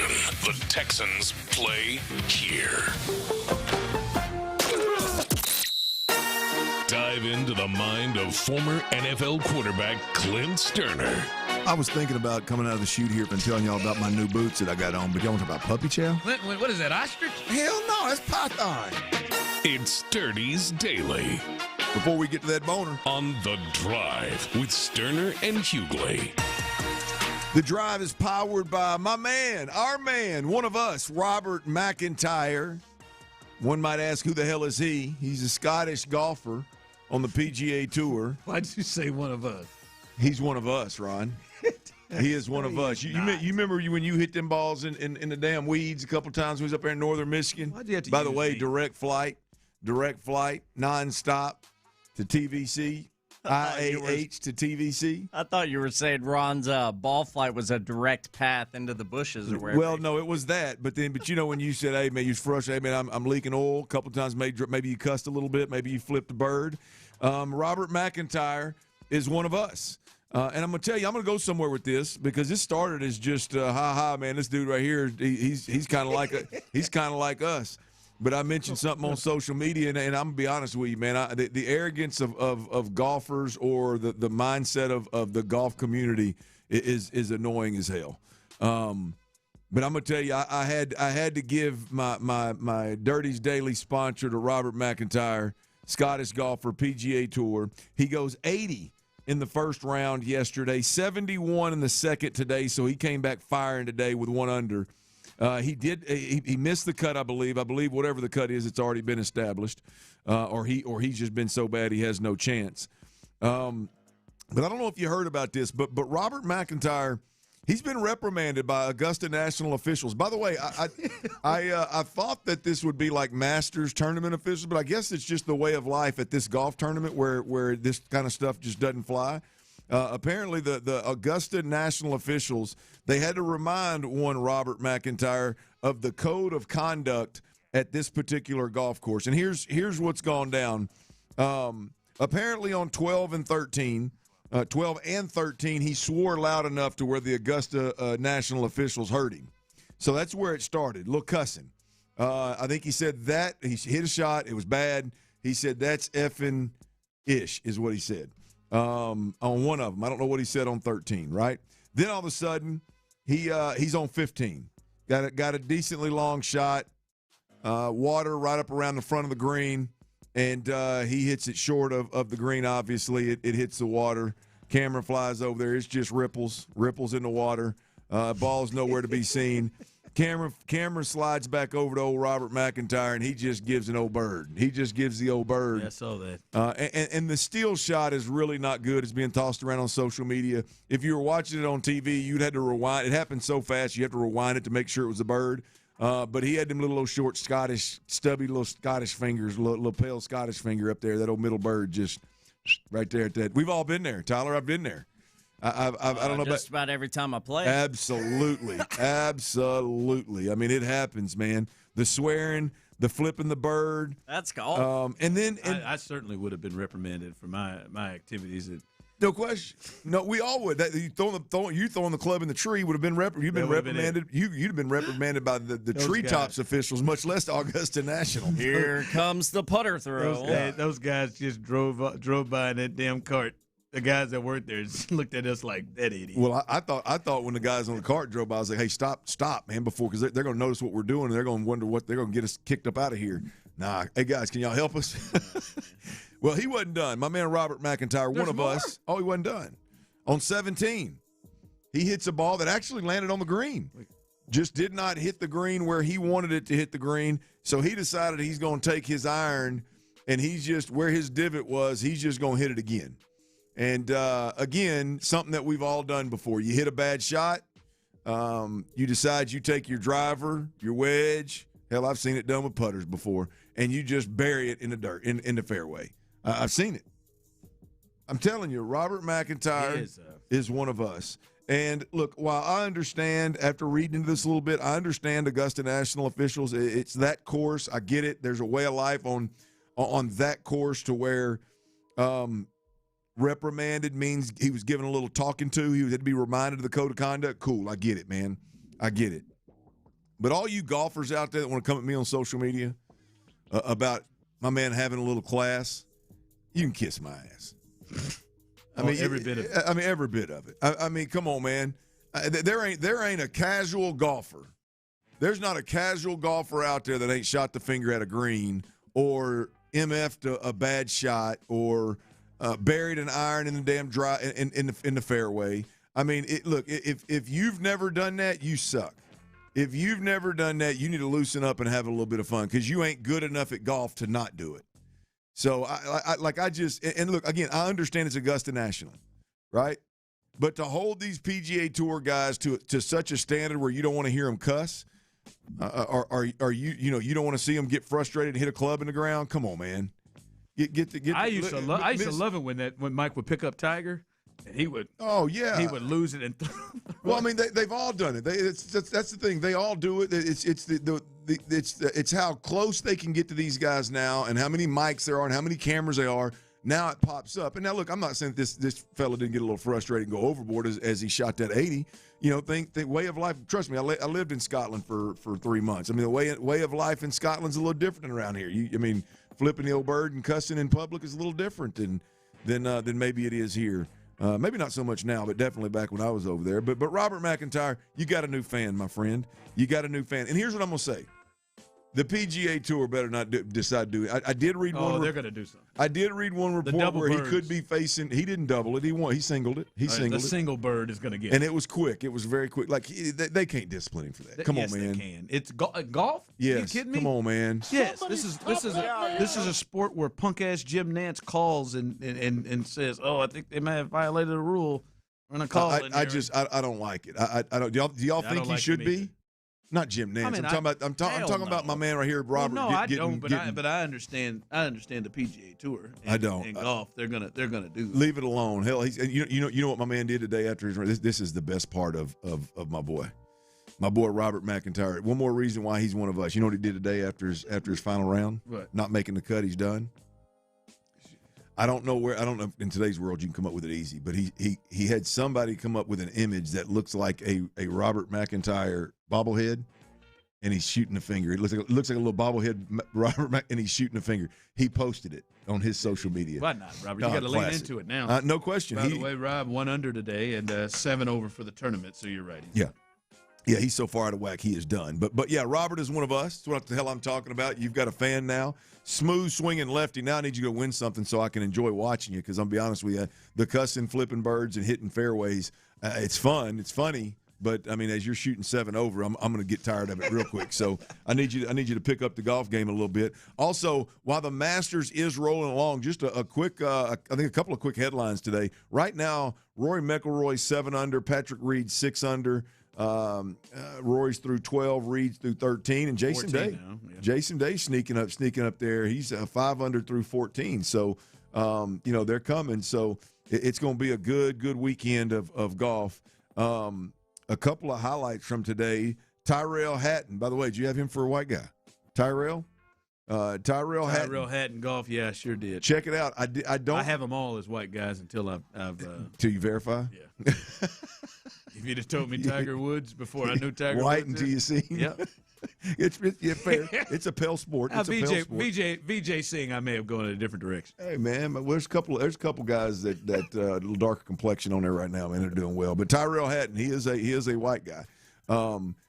The Texans play here. Dive into the mind of former NFL quarterback Clint Stoerner. I was thinking about coming out of the chute here and telling y'all about my new boots that I got on, but y'all want to talk about puppy chow? What is that, ostrich? Hell no, that's python. It's Sturdy's Daily. Before we get to that boner. On The Drive with Stoerner and Hughley. The Drive is powered by my man, our man, one of us, Robert McIntyre. One might ask, who the hell is he? He's a Scottish golfer on the PGA Tour. Why'd you say one of us? He's one of us, Ron. He is one of us. You remember when you hit them balls in the damn weeds a couple times when we was up there in northern Michigan? Why'd you have to By the way, me? direct flight, nonstop to TVC, IAH to TVC. I thought you were saying Ron's ball flight was a direct path into the bushes or wherever. Well, no, it was that. But you know when you said, "Hey man, you're frustrated. Hey man, I'm leaking oil." A couple times, maybe you cussed a little bit. Maybe you flipped a bird. Robert McIntyre is one of us. And I'm going to tell you, I'm going to go somewhere with this because this started as just, man, this dude right here, he's kind of like us. But I mentioned something on social media, and I'm going to be honest with you, man. The arrogance of golfers or the mindset of the golf community is annoying as hell. But I'm going to tell you, I had to give my Dirty's Daily sponsor to Robert McIntyre, Scottish golfer, PGA Tour. He goes 80 in the first round yesterday, 71 in the second today, so he came back firing today with one under. He missed the cut, I believe. I believe whatever the cut is, it's already been established, or he's just been so bad he has no chance. But I don't know if you heard about this, but Robert McIntyre, he's been reprimanded by Augusta national officials. By the way, I thought that this would be like Masters tournament officials, but I guess it's just the way of life at this golf tournament where this kind of stuff just doesn't fly. Apparently, the Augusta national officials, they had to remind one Robert McIntyre of the code of conduct at this particular golf course. And here's what's gone down. Apparently on 12 and 13, he swore loud enough to where the Augusta national officials heard him. So that's where it started, a little cussing. I think he said that. He hit a shot. It was bad. He said, "That's effing ish," is what he said. On one of them. I don't know what he said on 13, right? Then all of a sudden, he's on 15. Got a decently long shot, water right up around the front of the green, and he hits it short of the green, obviously. It hits the water. Camera flies over there. It's just ripples in the water. Ball's nowhere to be seen. Camera slides back over to old Robert McIntyre, and he just gives an old bird. He just gives the old bird. Yeah, I saw that. And the steal shot is really not good. It's being tossed around on social media. If you were watching it on TV, you'd have to rewind. It happened so fast, you have to rewind it to make sure it was a bird. But he had them little short stubby little Scottish fingers, little pale Scottish finger up there, that old middle bird just right there at that. We've all been there, Tyler. I've been there. I don't know just about every time I play. Absolutely. Absolutely. I mean, it happens, man. The swearing, the flipping the bird. That's golf. And then I certainly would have been reprimanded for my activities. No question. No, we all would. You throwing the club in the tree would have been reprimanded. You'd have been reprimanded by the treetops officials, much less Augusta National. Here comes the putter throw. Those guys just drove by in that damn cart. The guys that worked there just looked at us like that idiot. Well, I thought when the guys on the cart drove by, I was like, "Hey, stop, man!" Because they're going to notice what we're doing, and they're going to wonder what they're going to get us kicked up out of here. Nah, hey guys, can y'all help us? Well, he wasn't done. My man Robert McIntyre, one of us. Oh, he wasn't done. On 17, he hits a ball that actually landed on the green. Just did not hit the green where he wanted it to hit the green. So he decided he's going to take his iron, and he's just where his divot was. He's just going to hit it again. And, again, something that we've all done before. You hit a bad shot. You decide you take your driver, your wedge. Hell, I've seen it done with putters before. And you just bury it in the dirt, in the fairway. I've seen it. I'm telling you, Robert McIntyre is one of us. And, look, while I understand, after reading into this a little bit, I understand Augusta National officials. It's that course. I get it. There's a way of life on that course to where reprimanded means he was given a little talking to. He had to be reminded of the code of conduct. Cool. I get it, man. I get it. But all you golfers out there that want to come at me on social media about my man having a little class, you can kiss my ass. Every bit of it. Every bit of it. I mean, come on, man. There ain't a casual golfer. There's not a casual golfer out there that ain't shot the finger at a green or MF'd a bad shot or buried an iron in the damn dry in the fairway. I mean, look, if you've never done that, you suck. If you've never done that, you need to loosen up and have a little bit of fun because you ain't good enough at golf to not do it. So, and look, again, I understand it's Augusta National, right? But to hold these PGA Tour guys to such a standard where you don't want to hear them cuss, are you don't want to see them get frustrated and hit a club in the ground? Come on, man. I used to love it when Mike would pick up Tiger. And he would. Oh yeah. He would lose it and. Well, I mean, they've all done it. That's the thing. They all do it. It's how close they can get to these guys now, and how many mics there are, and how many cameras there are. Now it pops up. And now look, I'm not saying this fella didn't get a little frustrated and go overboard as he shot that 80. Think way of life. Trust me, I lived in Scotland for 3 months. I mean, the way of life in Scotland's a little different than around here. Flipping the old bird and cussing in public is a little different than maybe it is here. Maybe not so much now, but definitely back when I was over there. But Robert McIntyre, you got a new fan, my friend. You got a new fan. And here's what I'm going to say. The PGA Tour better not decide to do it. I did read one. They're going to do something. I did read one report where he could be facing. He didn't double it. He singled it. He singled it. The single bird is going to get and it. it was quick. It was very quick. Like they can't discipline him for that. Come on, man. Yes, they can. It's golf. Yes. Are you kidding me? Come on, man. Yes. This is a sport where punk ass Jim Nantz calls and says, "Oh, I think they may have violated a rule." I'm going to call it. I don't like it. I don't. Do y'all think he should be? Not Jim Nantz. I'm talking about my man right here, Robert. Well, no, I don't. But I understand. I understand the PGA Tour. I don't. In golf, they're gonna do. Leave it alone. Hell, you know what my man did today after his. This is the best part of my boy Robert McIntyre. One more reason why he's one of us. You know what he did today after his final round? What? Not making the cut. He's done. I don't know in today's world you can come up with it easy, but he had somebody come up with an image that looks like a Robert McIntyre bobblehead, and he's shooting a finger. It looks like a little bobblehead Robert and he's shooting a finger. He posted it on his social media. Why not, Robert? You got to lean into it now. No question. By the way, Rob 1 under today and 7 over for the tournament, so you're right. Yeah, he's so far out of whack, he is done. But yeah, Robert is one of us. That's what the hell I'm talking about. You've got a fan now. Smooth swinging lefty. Now I need you to win something so I can enjoy watching you because I'll be honest with you, the cussing, flipping birds, and hitting fairways, it's fun. It's funny. But, I mean, as you're shooting 7 over, I'm going to get tired of it real quick. So I need you to pick up the golf game a little bit. Also, while the Masters is rolling along, just a quick, I think a couple of quick headlines today. Right now, Rory McIlroy 7 under, Patrick Reed 6 under. Rory's through 12, Reed's through 13, and Jason Day. Yeah. Jason Day sneaking up there. He's 5 under through 14. So, they're coming. So it's going to be a good weekend of golf. A couple of highlights from today. Tyrell Hatton. By the way, did you have him for a white guy? Tyrell Hatton. Tyrell Hatton golf. Yeah, I sure did. Check it out. I have them all as white guys until I've till you verify. Yeah. If you'd have told me Tiger Woods before I knew Tiger White Woods. until you see him. Yep. It's fair. It's a pale sport. It's a pale sport. VJ Singh, I may have gone in a different direction. Hey man, there's a couple guys that a little darker complexion on there right now, man. They're doing well. But Tyrell Hatton, he is a white guy.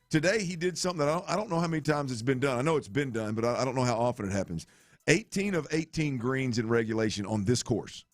Today he did something that I don't know how many times it's been done. I know it's been done, but I don't know how often it happens. 18 of 18 greens in regulation on this course.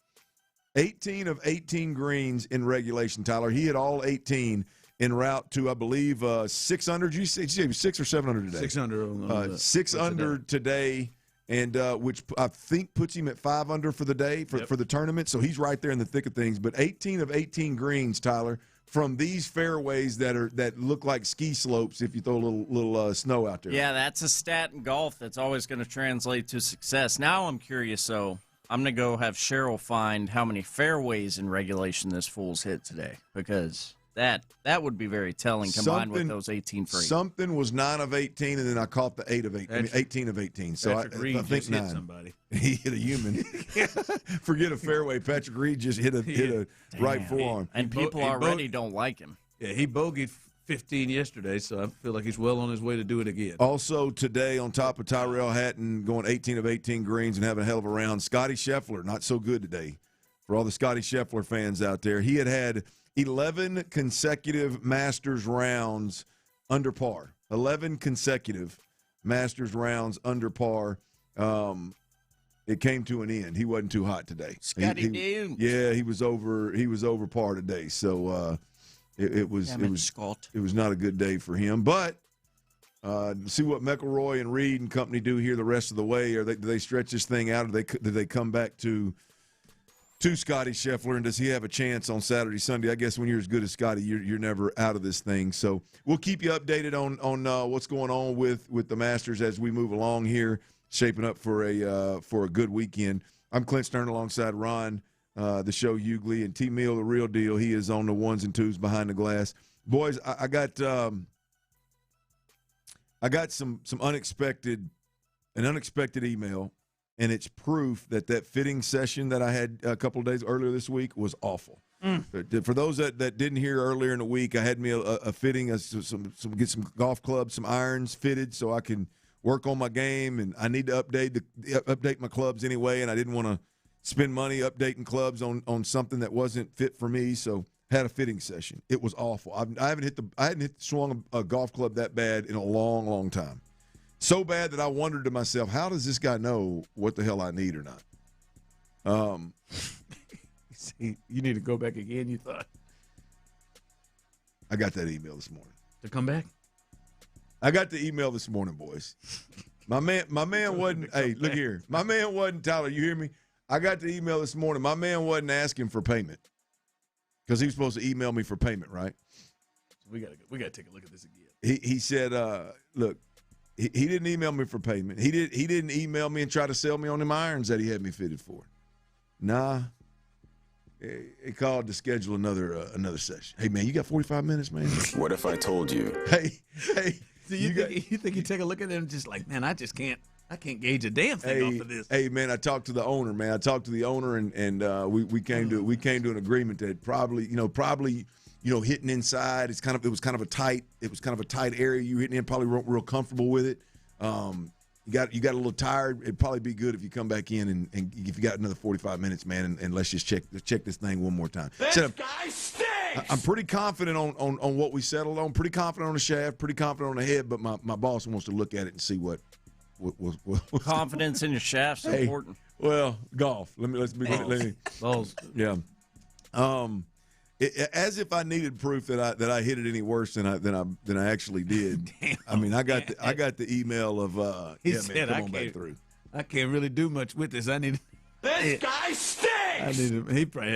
18 of 18 greens in regulation, Tyler. He hit all 18 en route to, I believe, 6 under. Did you say 6 or 7 under today? 6 under. 6 under today, and which I think puts him at 5 under for the day, for the tournament. So he's right there in the thick of things. But 18 of 18 greens, Tyler, from these fairways that look like ski slopes if you throw a little snow out there. Yeah, that's a stat in golf that's always going to translate to success. Now I'm curious, so I'm going to go have Cheryl find how many fairways in regulation this fool's hit today, because that would be very telling combined with those 18 free. Something was 9 of 18, and then I caught the 8 of 18. I mean, 18 of 18. So I think 9. Hit somebody. He hit a human. Forget a fairway. Patrick Reed just hit a right forearm. And people already don't like him. Yeah, he bogeyed 15 yesterday, so I feel like he's well on his way to do it again. Also today, on top of Tyrell Hatton going 18 of 18 greens and having a hell of a round, Scotty Scheffler, not so good today. For all the Scotty Scheffler fans out there, he had 11 consecutive Masters rounds under par. 11 consecutive Masters rounds under par. It came to an end. He wasn't too hot today. Scotty Dooms. Yeah, he was over par today. So it was not a good day for him. But see what McElroy and Reed and company do here the rest of the way. Do they stretch this thing out? Or do they come back to Scotty Scheffler, and does he have a chance on Saturday, Sunday? I guess when you're as good as Scotty, you're never out of this thing. So we'll keep you updated on what's going on with the Masters as we move along here, shaping up for a good weekend. I'm Clint Stoerner alongside Ron, the show Hughley, and T. Meal, the real deal. He is on the ones and twos behind the glass. Boys, I got some unexpected email. And it's proof that fitting session that I had a couple of days earlier this week was awful. For those that didn't hear earlier in the week, I had me a fitting, get some golf clubs, some irons fitted so I can work on my game. And I need to update my clubs anyway. And I didn't want to spend money updating clubs on something that wasn't fit for me. So had a fitting session. It was awful. I hadn't swung a golf club that bad in a long, long time. So bad that I wondered to myself, how does this guy know what the hell I need or not? See, you need to go back again, you thought? I got that email this morning. To come back? I got the email this morning, boys. My man wasn't, hey, look here. My man wasn't, Tyler, you hear me? I got the email this morning. My man wasn't asking for payment because he was supposed to email me for payment, right? We got to take a look at this again. He said, look, he didn't email me for payment. He didn't email me and try to sell me on them irons that he had me fitted for. Nah. He called to schedule another session. Hey, man, you got 45 minutes, man? What if I told you? Hey. So you think you take a look at it and just like, man, I can't gauge a damn thing off of this. Hey, man, I talked to the owner, man. I talked to the owner, and we came to an agreement that probably hitting inside. It was kind of a tight area you hitting in. Probably weren't real comfortable with it. You got a little tired. It'd probably be good if you come back in and if you got another 45 minutes, man, and let's just check this thing one more time. This guy stinks. I'm pretty confident on what we settled on. Pretty confident on the shaft. Pretty confident on the head. But my boss wants to look at it and see what confidence in your shaft's important. Well, golf. Let's be balls. Yeah. As if I needed proof that I hit it any worse than I actually did. Damn, I mean, I got the email of he yeah, said, man, come on back through. I can't really do much with this. I need. This guy stinks. He probably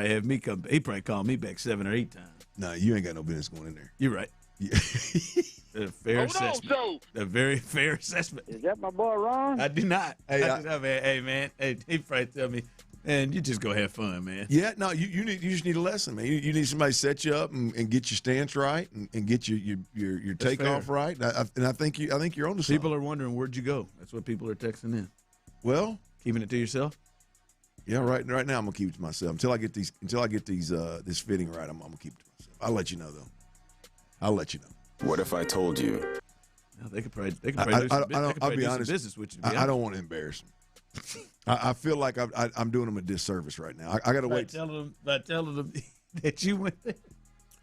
have me come. He probably called me back 7 or 8 times. No, you ain't got no business going in there. You're right. Yeah. A fair assessment. A very fair assessment. Is that my boy Ron? I do not. Hey, man. Hey, he probably tell me. And you just go have fun, man. Yeah, no, you just need a lesson, man. You need somebody to set you up and get your stance right and get your takeoff right. And I think you're on to something. People are wondering, where'd you go? That's what people are texting in. Well, keeping it to yourself. Yeah, right now I'm gonna keep it to myself until I get these this fitting right. I'm gonna keep it to myself. I'll let you know though. I'll let you know. What if I told you? No, they could probably do some business with you. I don't want to embarrass them. I feel like I'm doing them a disservice right now. I got to wait. By telling them that you went there.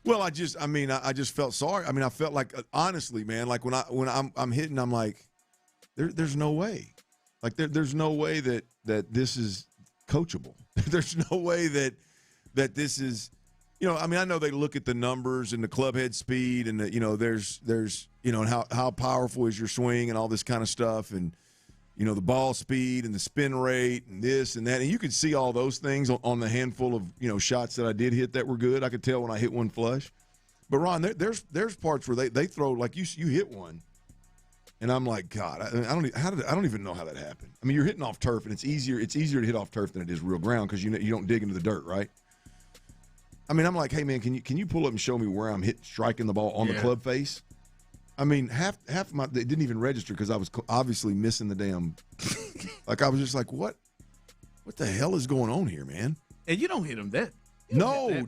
Well, I just felt sorry. I mean, I felt like honestly, man, like when I'm hitting, I'm like, there's no way, like there's no way that this is coachable. There's no way that this is, I mean, I know they look at the numbers and the club head speed and there's and how powerful is your swing and all this kind of stuff and. The ball speed and the spin rate and this and that. And you could see all those things on the handful of, shots that I did hit that were good. I could tell when I hit one flush. But, Ron, there's parts where they throw, like you hit one. And I'm like, God, I don't even know how that happened. I mean, you're hitting off turf, and it's easier to hit off turf than it is real ground because you don't dig into the dirt, right? I mean, I'm like, hey, man, can you pull up and show me where I'm striking the ball on the club face? I mean, half of my they didn't even register because I was obviously missing the damn. Like I was just like, what the hell is going on here, man? And you don't hit them that. No. That's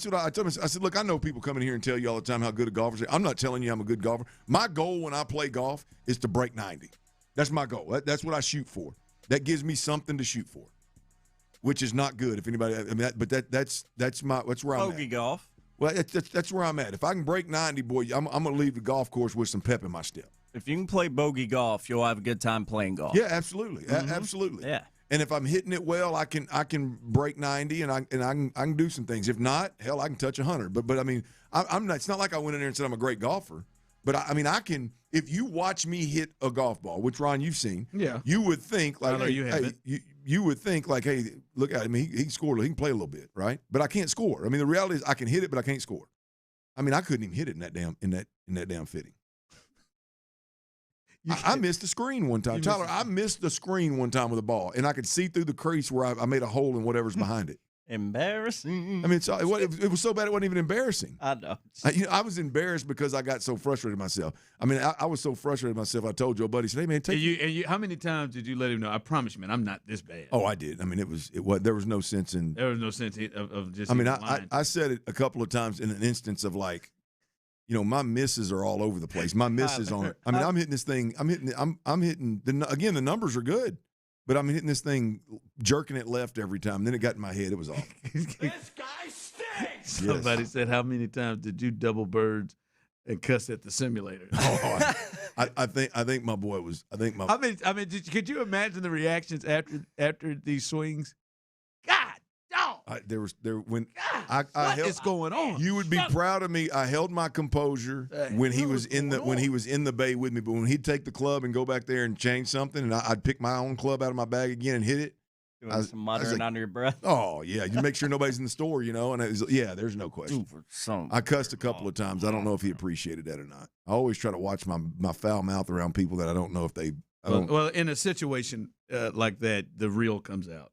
what I told him. I said, look, I know people come in here and tell you all the time how good a golfer is. I'm not telling you I'm a good golfer. My goal when I play golf is to break 90. That's my goal. That's what I shoot for. That gives me something to shoot for, which is not good. If anybody, that's where I'm at. Bogey golf. Well, that's where I'm at. If I can break 90, boy, I'm going to leave the golf course with some pep in my step. If you can play bogey golf, you'll have a good time playing golf. Yeah, absolutely, absolutely. Yeah. And if I'm hitting it well, I can break 90 and I can do some things. If not, hell, I can touch 100. But I mean, I'm not. It's not like I went in there and said I'm a great golfer. But I mean, I can. If you watch me hit a golf ball, which Ron, you've seen, you would think like, you would think like, hey, look at him. He can score. He can play a little bit, right? But I can't score. I mean, the reality is I can hit it, but I can't score. I mean, I couldn't even hit it in that damn fitting. I missed the screen one time. Tyler, I missed the screen one time with a ball, and I could see through the crease where I made a hole in whatever's behind it. Embarrassing. I mean, it was so bad it wasn't even embarrassing. I know. I was embarrassed because I got so frustrated myself. I mean, I was so frustrated myself. I told your buddy, said, "Hey man, take." And you, how many times did you let him know? I promise you, man, I'm not this bad. Oh, I did. I mean, it was. There was no sense in. There was no sense of just. I mean, I said it a couple of times in an instance of like, my misses are all over the place. My misses on it. I mean, I'm hitting this thing. I'm hitting. Again, the numbers are good, but I'm hitting this thing, jerking it left every time. Then it got in my head. It was off. This guy stinks. Somebody said, "How many times did you double birds and cuss at the simulator?" Oh, I think my boy was. I mean, could you imagine the reactions after these swings? What is going on? You would be proud of me. I held my composure when he was in the bay with me. But when he'd take the club and go back there and change something, and I'd pick my own club out of my bag again and hit it. Doing some muttering under your breath. Oh yeah, you make sure nobody's in the store, And there's no question. I cussed a couple of times. I don't know if he appreciated that or not. I always try to watch my foul mouth around people that I don't know if they. Well, in a situation like that, the real comes out.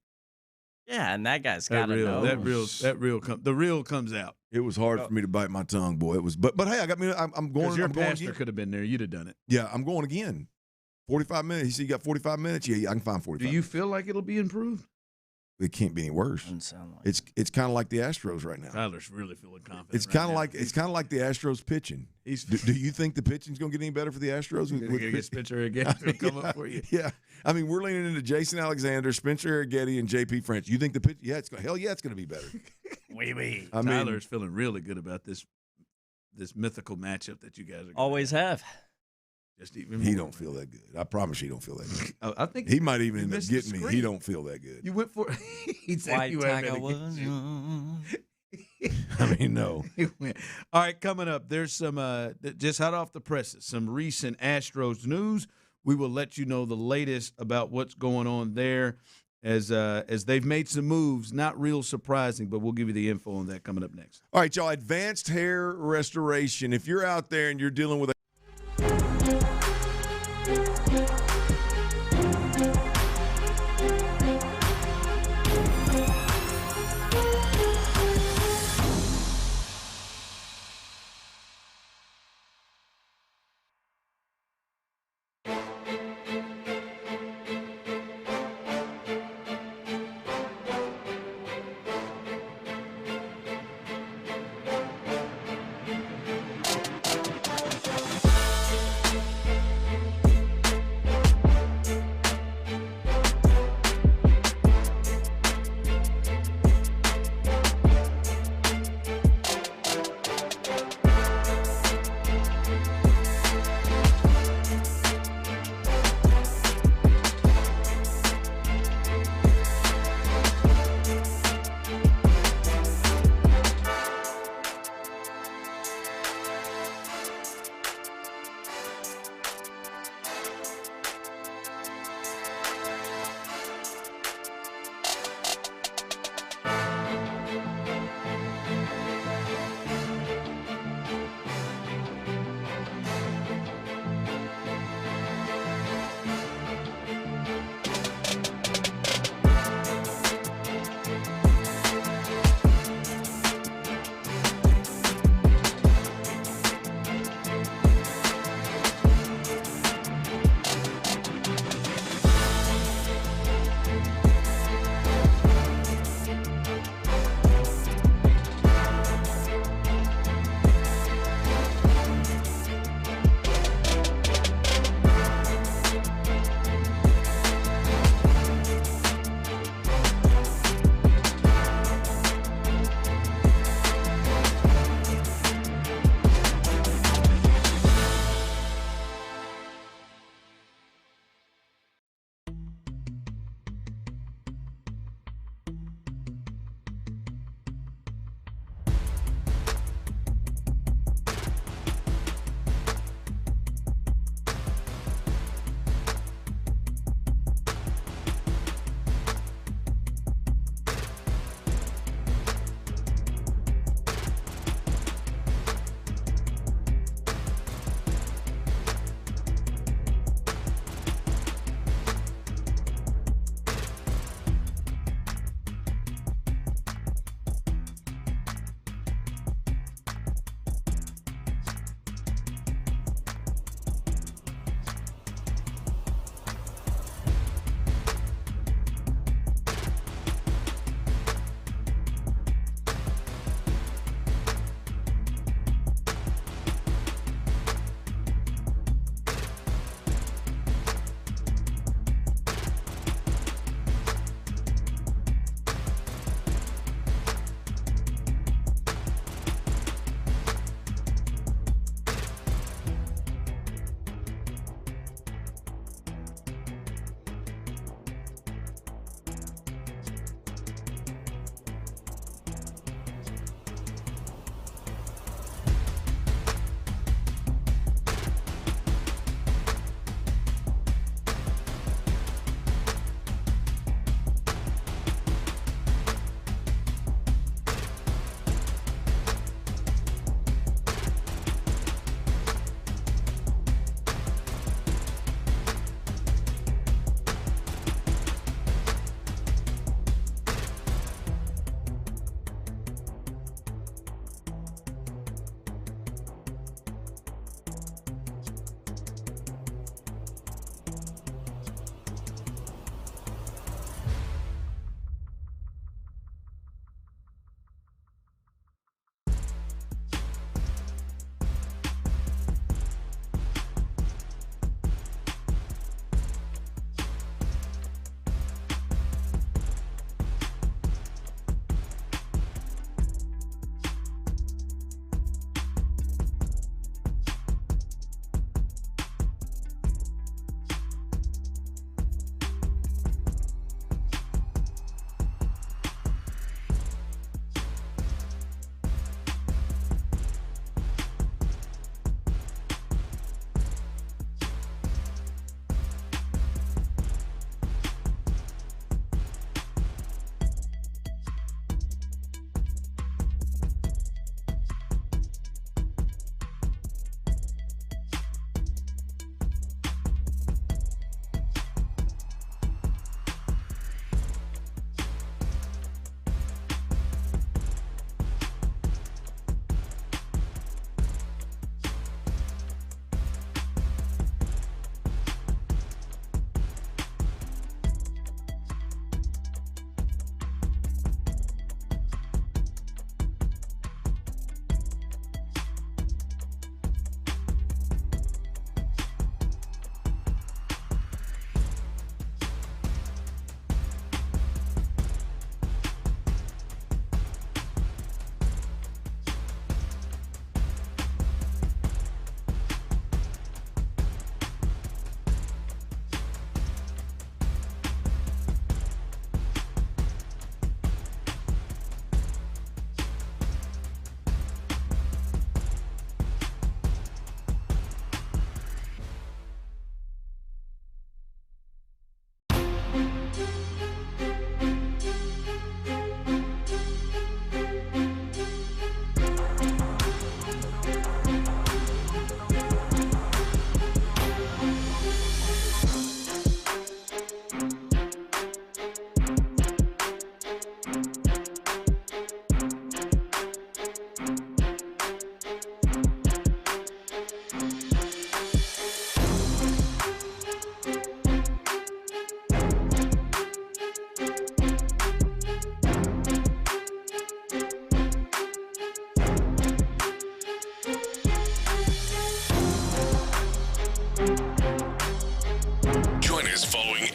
Yeah, and that guy's got to know. The real comes out. It was hard for me to bite my tongue, boy. It was, but hey, I'm going. Your pastor could have been there. You'd have done it. Yeah, I'm going again. 45 minutes. He said you got 45 minutes. Yeah, I can find 45. Do you feel like it'll be improved? It can't be any worse. Doesn't sound like it's kind of like the Astros right now. Tyler's really feeling confident. It's kind of like the Astros pitching. Do you think the pitching's going to get any better for the Astros? With get Spencer again to come up for you. Yeah, I mean we're leaning into Jason Alexander, Spencer Arrighetti, and JP France. You think the pitch? Yeah, it's going to be better. Oui. Tyler's feeling really good about this mythical matchup that you guys are always have. Just even he don't feel that good. I promise he don't feel that good. I think he might even end up getting me. He don't feel that good. You went for he said White you Tiger was. I mean, no. All right, coming up, there's some just hot off the presses, some recent Astros news. We will let you know the latest about what's going on there as they've made some moves. Not real surprising, but we'll give you the info on that coming up next. All right, y'all, advanced hair restoration. If you're out there and you're dealing with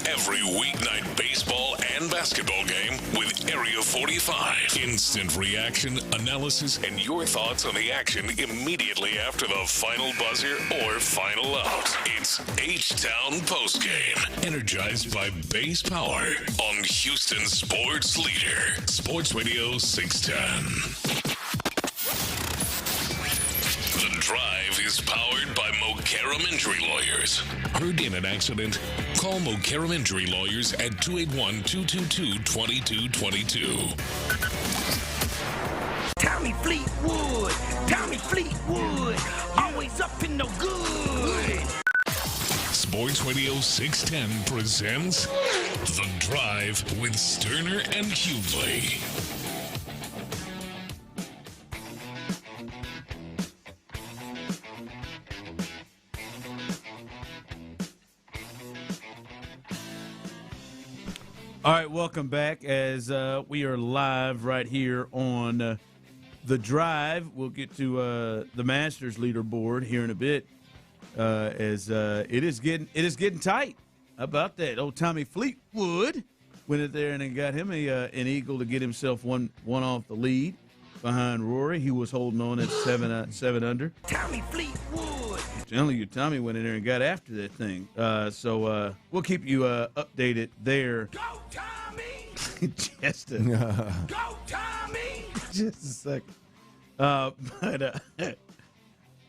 every weeknight baseball and basketball game with Area 45. Instant reaction, analysis, and your thoughts on the action immediately after the final buzzer or final out. It's H-Town Postgame, energized by Base Power on Houston's sports leader, Sports Radio 610. The Drive is powered by Mokaram Injury Lawyers. Heard in an accident? Call Mokaram Injury Lawyers at 281-222-2222. Tommy Fleetwood, Tommy Fleetwood, always up in no good. Sports Radio 610 presents The Drive with Stoerner and Hughley. All right, welcome back as we are live right here on The Drive. We'll get to the Masters leaderboard here in a bit as it is getting tight. How about that? Old Tommy Fleetwood went in there and then got him an eagle to get himself one off the lead behind Rory. He was holding on at seven under. Tommy Fleetwood. Generally, your Tommy went in there and got after that thing. So we'll keep you updated there. Go, Tommy! Just Go, Tommy! just a second.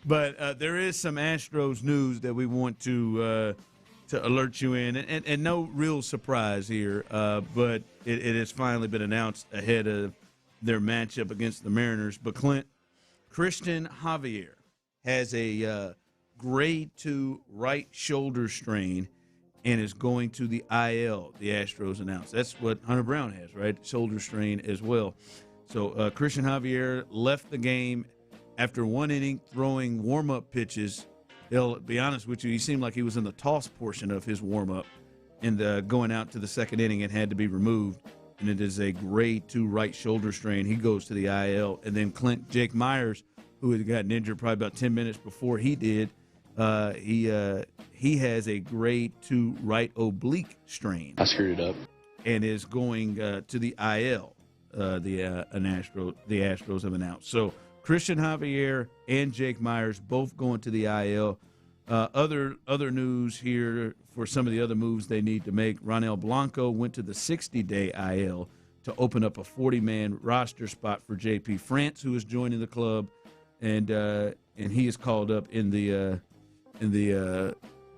But there is some Astros news that we want to alert you in, and no real surprise here. But it has finally been announced ahead of their matchup against the Mariners. But Christian Javier has a grade 2 right shoulder strain and is going to the IL, the Astros announced. That's what Hunter Brown has, right? Shoulder strain as well. So Christian Javier left the game after one inning throwing warm-up pitches. They'll be honest with you, he seemed like he was in the toss portion of his warm-up and going out to the second inning and had to be removed. And it is a grade 2 right shoulder strain. He goes to the IL. And then Jake Myers, who had gotten injured probably about 10 minutes before he did, he has a grade 2 right oblique strain. I screwed it up. And is going to the IL. The Astros have announced. So Christian Javier and Jake Myers both going to the IL. Other news here for some of the other moves they need to make. Ronel Blanco went to the 60-day IL to open up a 40-man roster spot for J.P. France, who is joining the club, and he is called up in the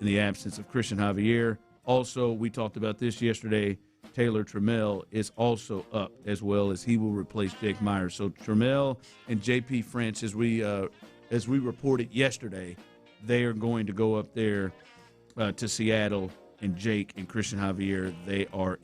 absence of Christian Javier. Also, we talked about this yesterday. Taylor Trammell is also up as well, as he will replace Jake Myers. So Trammell and J.P. France, as we reported yesterday, they are going to go up there to Seattle, and Jake and Christian Javier, they are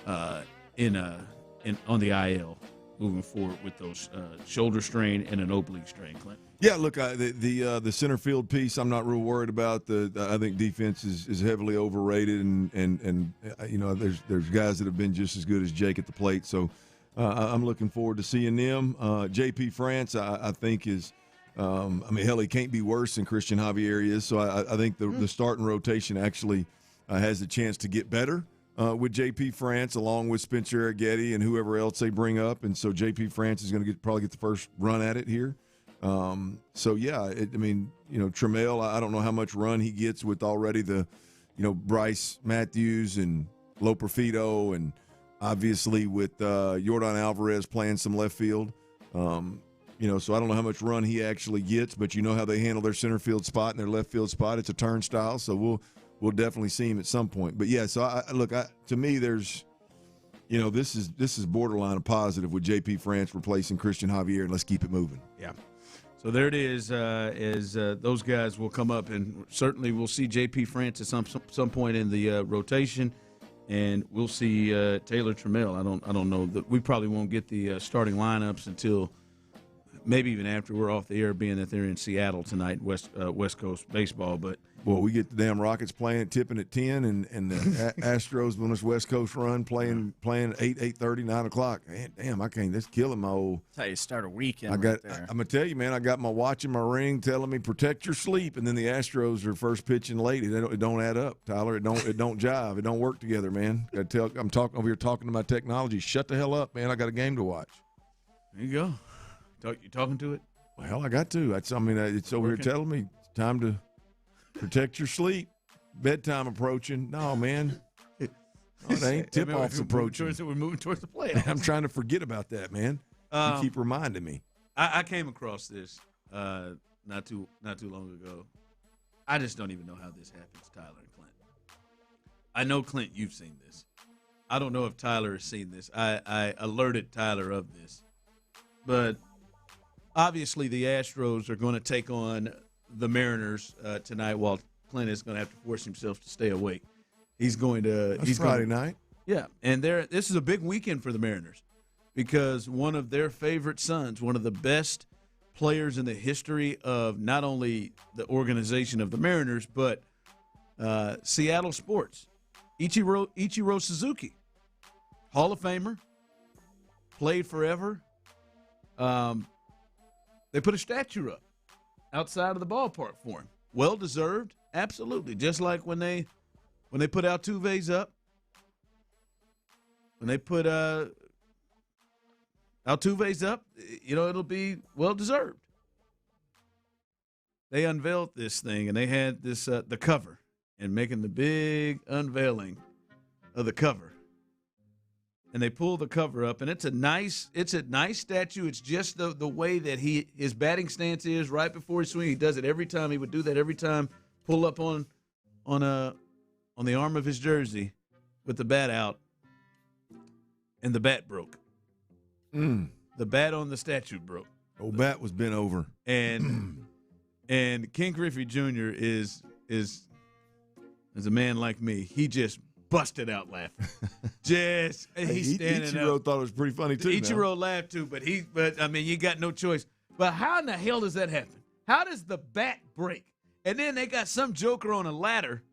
on the IL moving forward with those shoulder strain and an oblique strain. Clint. Yeah, look, the center field piece, I'm not real worried about. I think defense is heavily overrated, and you know, there's guys that have been just as good as Jake at the plate. So I'm looking forward to seeing them. J.P. France, I think is. I mean, hell, he can't be worse than Christian Javier is. So I think the starting rotation actually has a chance to get better with J.P. France, along with Spencer Arrighetti and whoever else they bring up. And so J.P. France is going to probably get the first run at it here. So, yeah, I mean, you know, Trammell, I don't know how much run he gets with already the, you know, Bryce Matthews and Loperfido, and obviously with Yordan Alvarez playing some left field. You know, so I don't know how much run he actually gets, but you know how they handle their center field spot and their left field spot. It's a turnstile, so we'll definitely see him at some point. But yeah, so to me, there's, you know, this is borderline a positive with J.P. France replacing Christian Javier, and let's keep it moving. Yeah. So there it is. Those guys will come up, and certainly we'll see J.P. France at some point in the rotation, and we'll see Taylor Trammell. I don't know that we probably won't get the starting lineups until maybe even after we're off the air, being that they're in Seattle tonight, West Coast baseball. But Well, we get the damn Rockets playing, tipping at 10, and the Astros on this West Coast run playing at 8:30, 9 o'clock. Man, damn, I can't. That's killing my old. That's how you start a weekend. I'm gonna tell you, man. I got my watch and my ring telling me protect your sleep, and then the Astros are first pitching late. It don't add up, Tyler. It don't jive. It don't work together, man. I'm talking over here talking to my technology. Shut the hell up, man. I got a game to watch. There you go. You talking to it? Well, I got to. It's over here telling me it's time to protect your sleep. Bedtime approaching. No, man. No, it ain't. Tip-off's approaching. We're moving towards the playoffs. I'm trying to forget about that, man. You keep reminding me. I came across this not too long ago. I just don't even know how this happens, Tyler and Clint. I know, Clint, you've seen this. I don't know if Tyler has seen this. I alerted Tyler of this. But obviously the Astros are going to take on the Mariners tonight, while Clint is going to have to force himself to stay awake. He's going to. That's Friday night. Yeah, and this is a big weekend for the Mariners because one of their favorite sons, one of the best players in the history of not only the organization of the Mariners but Seattle sports, Ichiro Suzuki, Hall of Famer, played forever. They put a statue up outside of the ballpark for him. Well deserved, absolutely. Just like when they put Altuve's up, when they put Altuve's up, it'll be well deserved. They unveiled this thing, and they had this the cover, and making the big unveiling of the cover. And they pull the cover up, and it's a nice statue. It's just the way that his batting stance is right before he swings. He does it every time. He would do that every time. Pull up on the arm of his jersey with the bat out, and the bat broke. The bat on the statue broke. Old bat was bent over, and Ken Griffey Jr. is a man like me. He just busted out laughing. He's standing Ichiro up. thought it was pretty funny too. Ichiro laughed too, but I mean, you got no choice. But how in the hell does that happen? How does the bat break? And then they got some joker on a ladder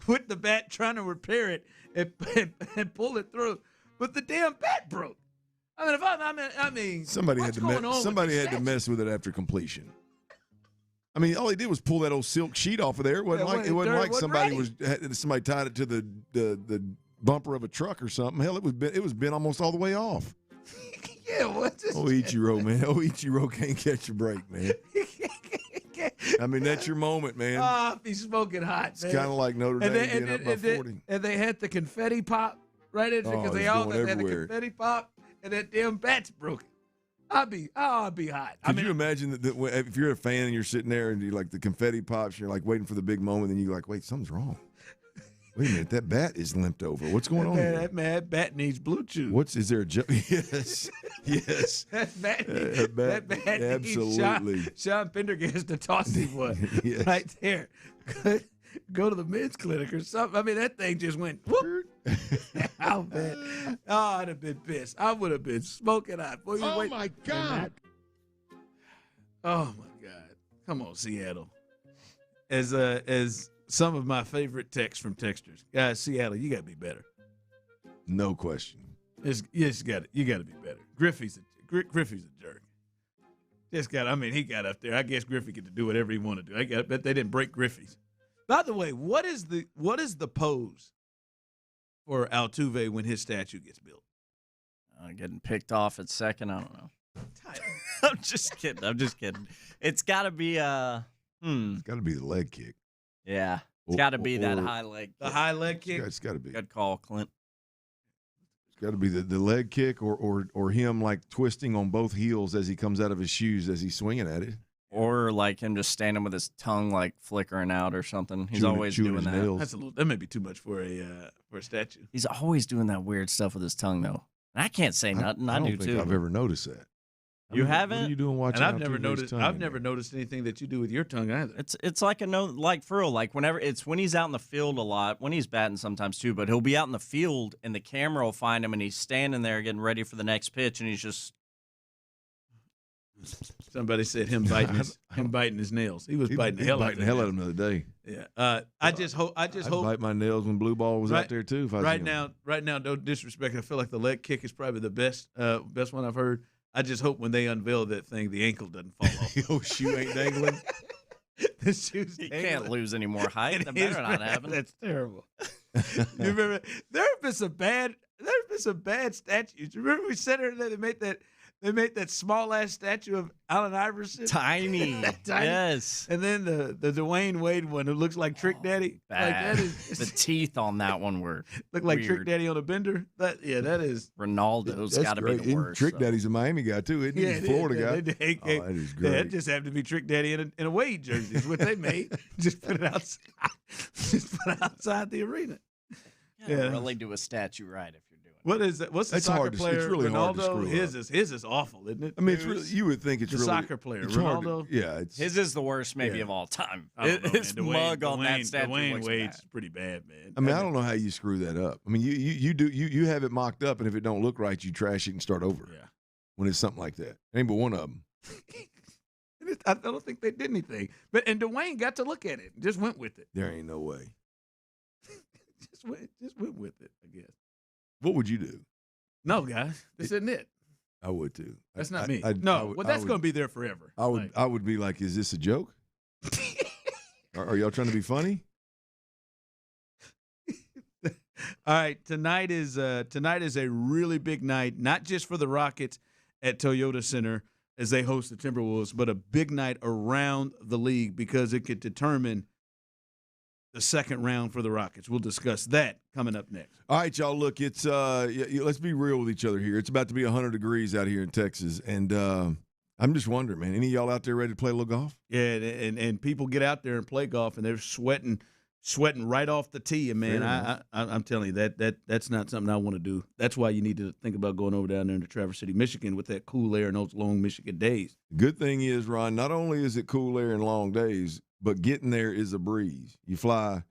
with the bat trying to repair it and pull it through, but the damn bat broke. I mean, somebody had to mess with it after completion. I mean, all he did was pull that old silk sheet off of there. It wasn't like somebody tied it to the bumper of a truck or something. Hell, it was bent almost all the way off. Yeah, what's this? Oh, Ichiro, man. Oh, Ichiro can't catch a break, man. I mean, that's your moment, man. Oh, he's smoking hot. It's kind of like Notre Dame being up by 40. And they had the confetti pop right in because they all had the confetti pop, and that damn bat's broken. I'd be hot. Could you imagine that if you're a fan and you're sitting there and you like the confetti pops, you're like waiting for the big moment, and you're like, wait, something's wrong. Wait a minute, that bat is limped over. What's going on here? That bat needs blue chew. Is there a joke? Yes. That bat absolutely. Needs Sean Pendergast to toss him one Yes. right there. Go to the men's clinic or something. I mean, that thing just went whoop. Oh, man. Oh, I'd have been pissed. I would have been smoking hot. Boy, my God. Oh, my God. Come on, Seattle. As some of my favorite texts from texters. Guys, Seattle, you got to be better. No question. You got to be better. Griffey's a jerk. He got up there. I guess Griffey get to do whatever he wanted to do. I bet they didn't break Griffey's. By the way, what is the pose for Altuve when his statue gets built? Getting picked off at second. I don't know. I'm just kidding. It's got to be It's got to be the leg kick. Yeah, it's got to be that high leg. The high leg kick. It's got to be. Good call, Clint. It's got to be the leg kick or him like twisting on both heels as he comes out of his shoes as he's swinging at it. Or like him just standing with his tongue like flickering out or something. He's always doing that. That's that may be too much for a statue. He's always doing that weird stuff with his tongue though. And I can't say nothing. I do too. I've ever noticed that. You haven't? What are you doing watching? And I've never noticed anything that you do with your tongue either. It's like for real. Like when he's out in the field a lot, when he's batting sometimes too, but he'll be out in the field and the camera will find him and he's standing there getting ready for the next pitch and he's just Somebody said him biting his nails. He was biting the hell out of him the other day. Yeah. I just hope. I'd bite my nails when Blue Ball was out there too. If I right now, don't disrespect. I feel like the leg kick is probably the best one I've heard. I just hope when they unveil that thing, the ankle doesn't fall off. Your shoe ain't dangling. The shoe's dangling. You can't lose any more height. That better not happen. That's terrible. You remember there have been some bad statues. Remember we said her that they made that small ass statue of Allen Iverson. Tiny. Yes. And then the Dwayne Wade one who looks like Trick Daddy. Bad. The teeth on that one were look like weird. Trick Daddy on a bender. That is Ronaldo's got to be the worst. Trick Daddy's a Miami guy too, isn't he? Yeah, Florida guy. That is great. It just happened to be Trick Daddy in a Wade jersey. Is what they made. Just put it outside. Just put it outside the arena. Yeah, really do a statue right if you're doing it. What is that? What's the soccer player? It's really Ronaldo? hard to screw his is awful, isn't it? I mean, it's really, you would think it's the really soccer player. It's Ronaldo. His is the worst maybe of all time. His Dwayne, mug on that statue Dwayne looks Wade's bad. pretty bad, man. I mean, I don't know how you screw that up. I mean, you have it mocked up, and if it don't look right, you trash it and start over. Yeah. When it's something like that, ain't but one of them. I don't think they did anything. And Dwayne got to look at it and just went with it. There ain't no way. just went with it, I guess. What would you do? No, guys, this isn't it. I would too. That's not me. That's going to be there forever. I would be like, is this a joke? Are y'all trying to be funny? All right, tonight is a really big night, not just for the Rockets at Toyota Center as they host the Timberwolves, but a big night around the league because it could determine the second round for the Rockets. We'll discuss that coming up next. All right, y'all. Look, it's let's be real with each other here. It's about to be 100 degrees out here in Texas, and I'm just wondering, man. Any of y'all out there ready to play a little golf? Yeah, and people get out there and play golf, and they're sweating right off the tee. And man, I'm telling you that's not something I want to do. That's why you need to think about going over down there into Traverse City, Michigan, with that cool air and those long Michigan days. Good thing is, Ron, not only is it cool air and long days, but getting there is a breeze. You fly.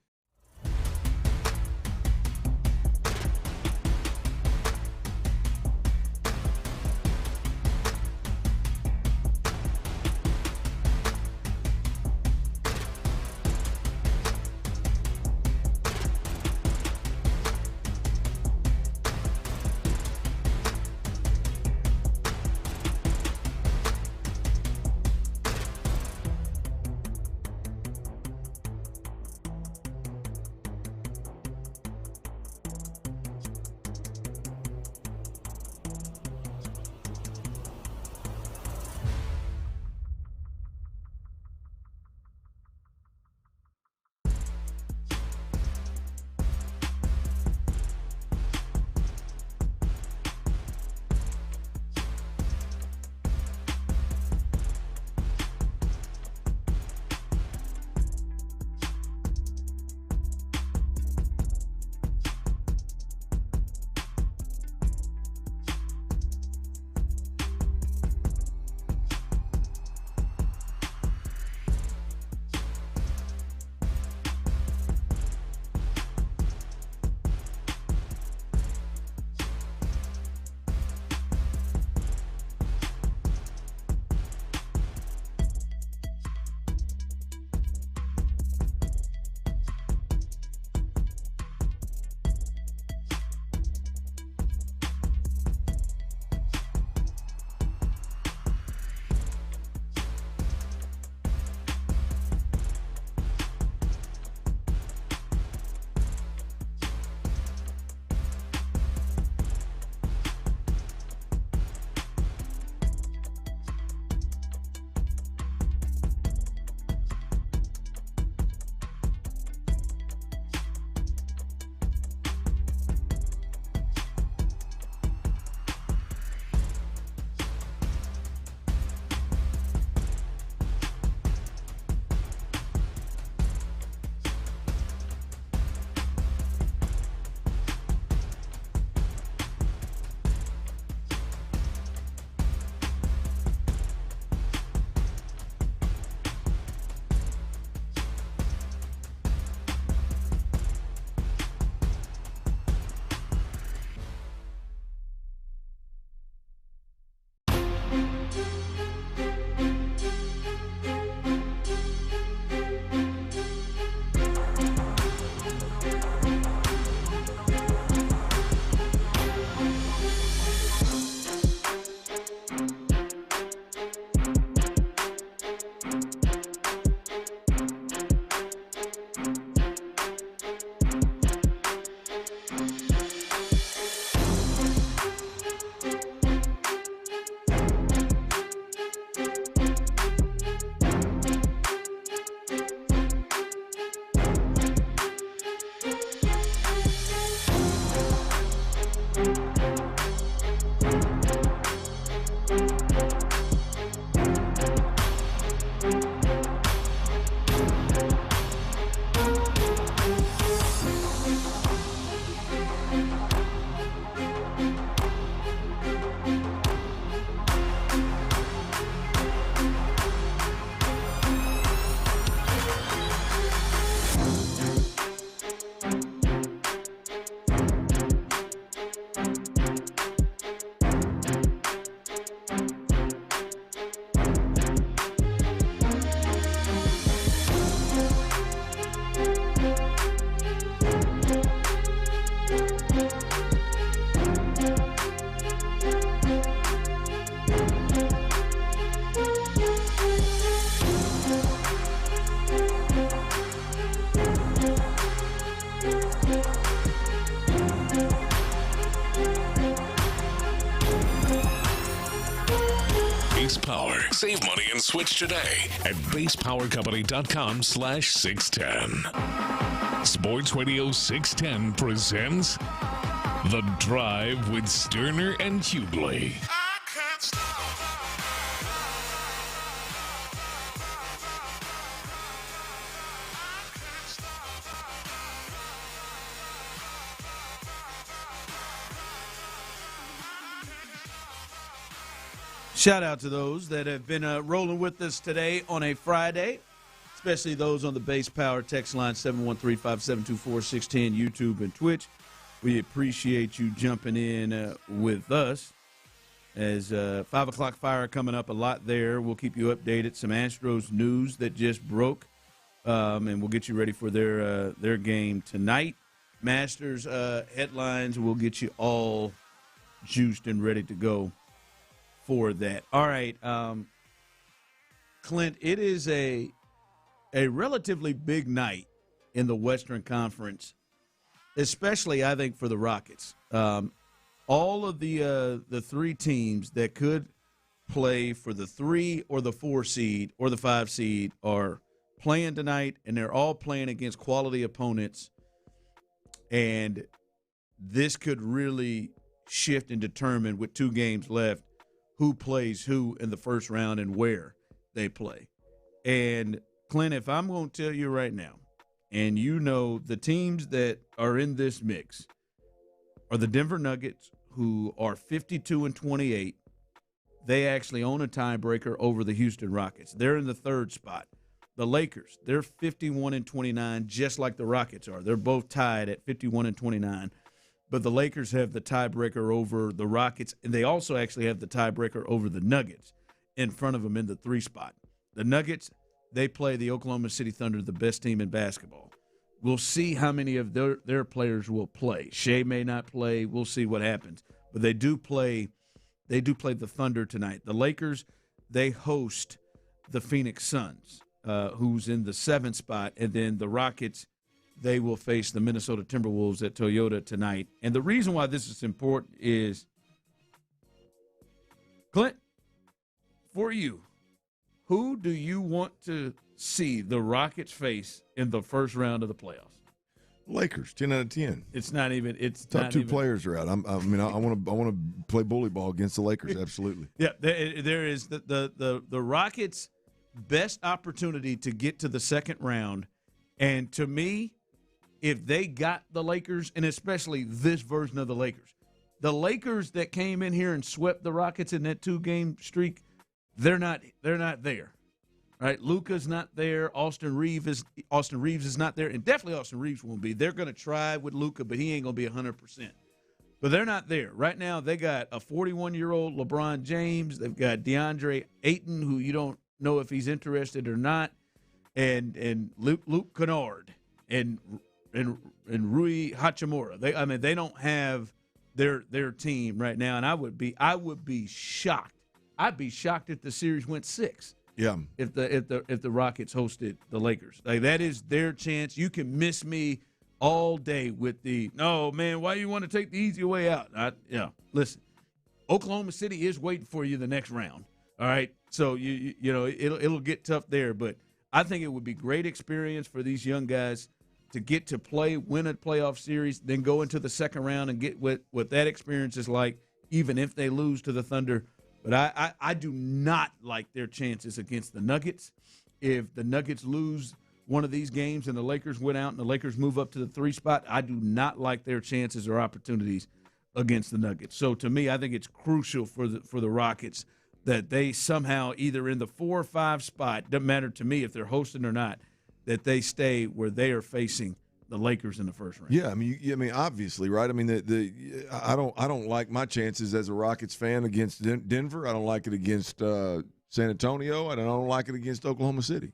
Base Power. Save money and switch today at basepowercompany.com/610. Sports Radio 610 presents The Drive with Stoerner and Hughley. Shout out to those that have been rolling with us today on a Friday, especially those on the Base Power text line 713-572-4610, YouTube and Twitch. We appreciate you jumping in with us. As 5 o'clock fire coming up, a lot there. We'll keep you updated. Some Astros news that just broke, and we'll get you ready for their game tonight. Masters headlines, we'll get you all juiced and ready to go for that. All right, Clint, it is a relatively big night in the Western Conference, especially, I think, for the Rockets. All of the three teams that could play for the 3 or the 4 seed or the 5 seed are playing tonight, and they're all playing against quality opponents. And this could really shift and determine, with 2 games left, who plays who in the first round and where they play. And, Clint, if I'm going to tell you right now, and you know the teams that are in this mix are the Denver Nuggets, who are 52-28. They actually own a tiebreaker over the Houston Rockets. They're in the 3rd spot. The Lakers, they're 51-29, just like the Rockets are. They're both tied at 51-29. But the Lakers have the tiebreaker over the Rockets, and they also actually have the tiebreaker over the Nuggets in front of them in the 3 spot. The Nuggets, they play the Oklahoma City Thunder, the best team in basketball. We'll see how many of their players will play. Shea may not play. We'll see what happens. But they do play the Thunder tonight. The Lakers, they host the Phoenix Suns, who's in the 7th spot, and then the Rockets, they will face the Minnesota Timberwolves at Toyota tonight. And the reason why this is important is, Clint, for you, who do you want to see the Rockets face in the first round of the playoffs? Lakers, 10 out of 10. It's not even. It's top not 2 even, players are out. I want to play bully ball against the Lakers. Absolutely. Yeah, there is the Rockets' best opportunity to get to the second round, and to me, if they got the Lakers, and especially this version of the Lakers that came in here and swept the Rockets in that 2-game streak, they're not there. Right? Luka's not there. Austin Reeves is not there, and definitely Austin Reeves won't be. They're going to try with Luka, but he ain't going to be 100%. But they're not there. Right now, they got a 41-year-old LeBron James. They've got DeAndre Ayton, who you don't know if he's interested or not, and Luke Kennard and Rui Hachimura. They don't have their team right now, and I would be shocked. I'd be shocked if the series went 6. Yeah. If the Rockets hosted the Lakers. Like, that is their chance. You can miss me all day with the, no, man, why you want to take the easy way out? Listen, Oklahoma City is waiting for you the next round. All right. So you know it'll get tough there, but I think it would be great experience for these young guys to get to play, win a playoff series, then go into the second round and get what that experience is like, even if they lose to the Thunder. But I do not like their chances against the Nuggets. If the Nuggets lose one of these games and the Lakers win out and the Lakers move up to the 3 spot, I do not like their chances or opportunities against the Nuggets. So to me, I think it's crucial for the Rockets that they somehow either in the 4 or 5 spot, doesn't matter to me if they're hosting or not, that they stay where they are facing the Lakers in the first round. Yeah, I mean, obviously, right? I mean, I don't like my chances as a Rockets fan against Denver. I don't like it against San Antonio, and I don't like it against Oklahoma City.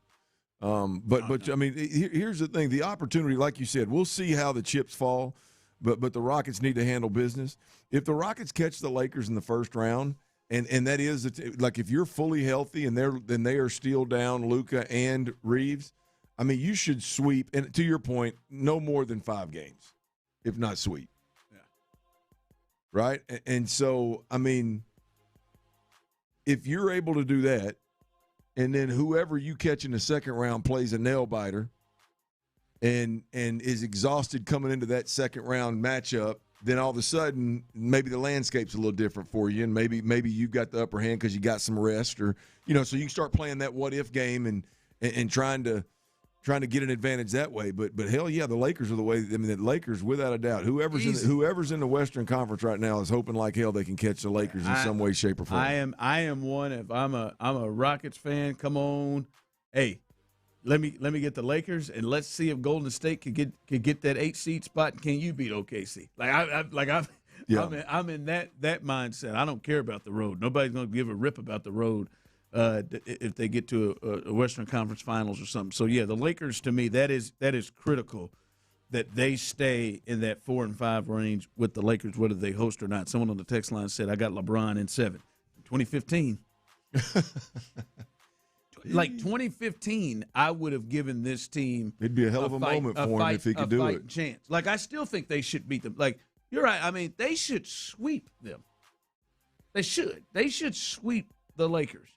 But I mean, here's the thing: the opportunity, like you said, we'll see how the chips fall. But the Rockets need to handle business. If the Rockets catch the Lakers in the first round, and that is like if you're fully healthy and they are still down Luka and Reeves. I mean, you should sweep, and to your point, no more than 5 games, if not sweep. Yeah. Right? And so, I mean, if you're able to do that, and then whoever you catch in the second round plays a nail biter and is exhausted coming into that second round matchup, then all of a sudden maybe the landscape's a little different for you, and maybe you've got the upper hand because you got some rest, or so you can start playing that what if game and trying to get an advantage that way. But hell yeah, the Lakers are the way. I mean, the Lakers, without a doubt, whoever's in the Western Conference right now is hoping like hell they can catch the Lakers in some way, shape, or form. I am one. If I'm a Rockets fan, come on, hey, let me get the Lakers, and let's see if Golden State could get that 8 seed spot. And can you beat OKC? I'm in that mindset. I don't care about the road. Nobody's going to give a rip about the road. If they get to a Western Conference Finals or something. So, yeah, the Lakers, to me, that is critical that they stay in that 4 and 5 range with the Lakers, whether they host or not. Someone on the text line said, I got LeBron in 7. 2015. Like 2015, I would have given this team it'd be a hell of a moment for him if he could do it. Chance. Like, I still think they should beat them. Like, you're right. I mean, they should sweep them. They should. They should sweep the Lakers.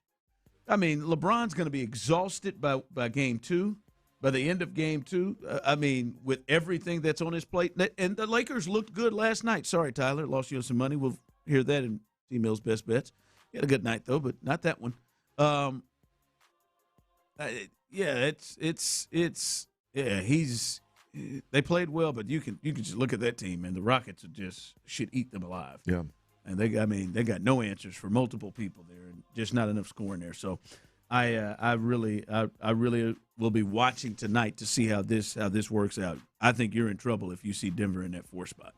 I mean, LeBron's going to be exhausted by game 2, by the end of game 2. I mean, with everything that's on his plate. And the Lakers looked good last night. Sorry, Tyler, lost you some money. We'll hear that in T-Mill's Best Bets. He had a good night, though, but not that one. They played well, but you can just look at that team, and the Rockets should eat them alive. Yeah. And they got no answers for multiple people there, and just not enough scoring there. So, I really will be watching tonight to see how this works out. I think you're in trouble if you see Denver in that 4 spot.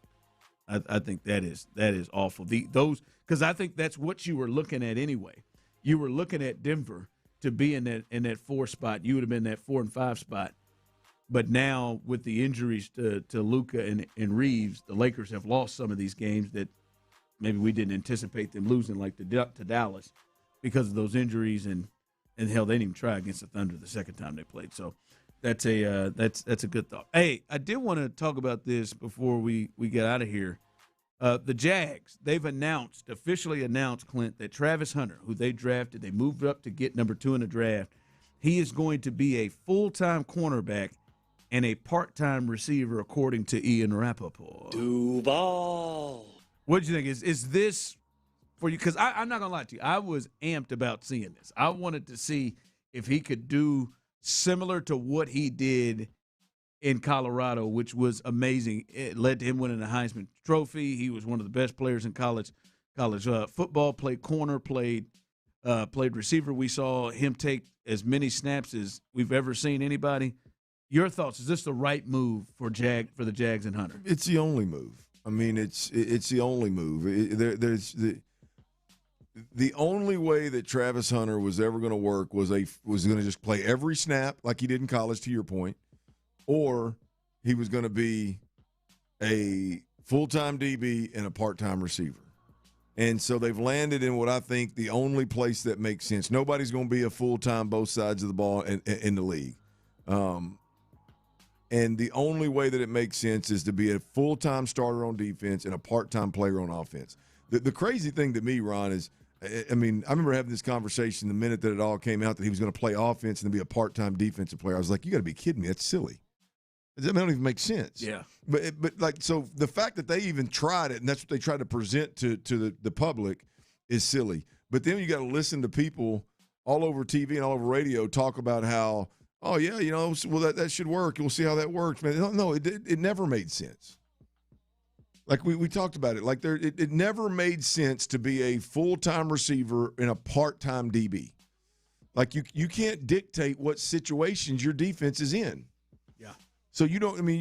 I think that is awful. Because I think that's what you were looking at anyway. You were looking at Denver to be in that 4 spot. You would have been that 4 and 5 spot. But now with the injuries to Luka and Reeves, the Lakers have lost some of these games that maybe we didn't anticipate them losing, like to Dallas, because of those injuries, and hell, they didn't even try against the Thunder the second time they played. So that's a good thought. Hey, I did want to talk about this before we get out of here. The Jags, they've officially announced, Clint, that Travis Hunter, who they drafted, they moved up to get number 2 in the draft. He is going to be a full-time cornerback and a part-time receiver, according to Ian Rappaport. Duval. What do you think? Is this for you? Because I'm not going to lie to you. I was amped about seeing this. I wanted to see if he could do similar to what he did in Colorado, which was amazing. It led to him winning the Heisman Trophy. He was one of the best players in college football, played corner, played receiver. We saw him take as many snaps as we've ever seen anybody. Your thoughts? Is this the right move for the Jags and Hunter? It's the only move. I mean, it's the only move. There's the only way that Travis Hunter was ever going to work was going to just play every snap like he did in college, to your point, or he was going to be a full-time DB and a part-time receiver. And so they've landed in what I think the only place that makes sense. Nobody's going to be a full-time both sides of the ball in the league. And the only way that it makes sense is to be a full-time starter on defense and a part-time player on offense. The crazy thing to me, Ron, is, I mean, I remember having this conversation the minute that it all came out that he was going to play offense and be a part-time defensive player. I was like, you got to be kidding me. That's silly. That don't even make sense. Yeah. But like, so the fact that they even tried it and that's what they tried to present to the public is silly. But then you got to listen to people all over TV and all over radio talk about how, oh, yeah, well, that should work. We'll see how that works. Man, no, it never made sense. Like we talked about it. Like it never made sense to be a full-time receiver and a part-time DB. Like you can't dictate what situations your defense is in. Yeah. So you don't. I mean,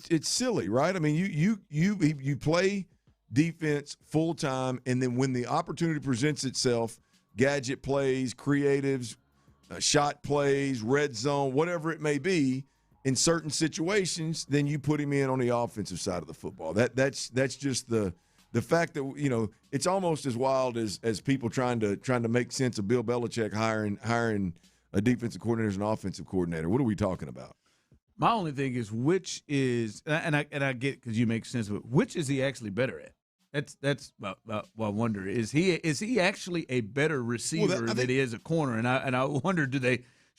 it's silly, right? I mean, you play defense full-time, and then when the opportunity presents itself, gadget plays, creatives, shot plays, red zone, whatever it may be, in certain situations, then you put him in on the offensive side of the football. That's just the fact that it's almost as wild as people trying to make sense of Bill Belichick hiring a defensive coordinator as an offensive coordinator. What are we talking about? My only thing is which is, and I get because you make sense of it. Which is he actually better at? That's what I wonder. Is he actually a better receiver than he is a corner? And I wonder,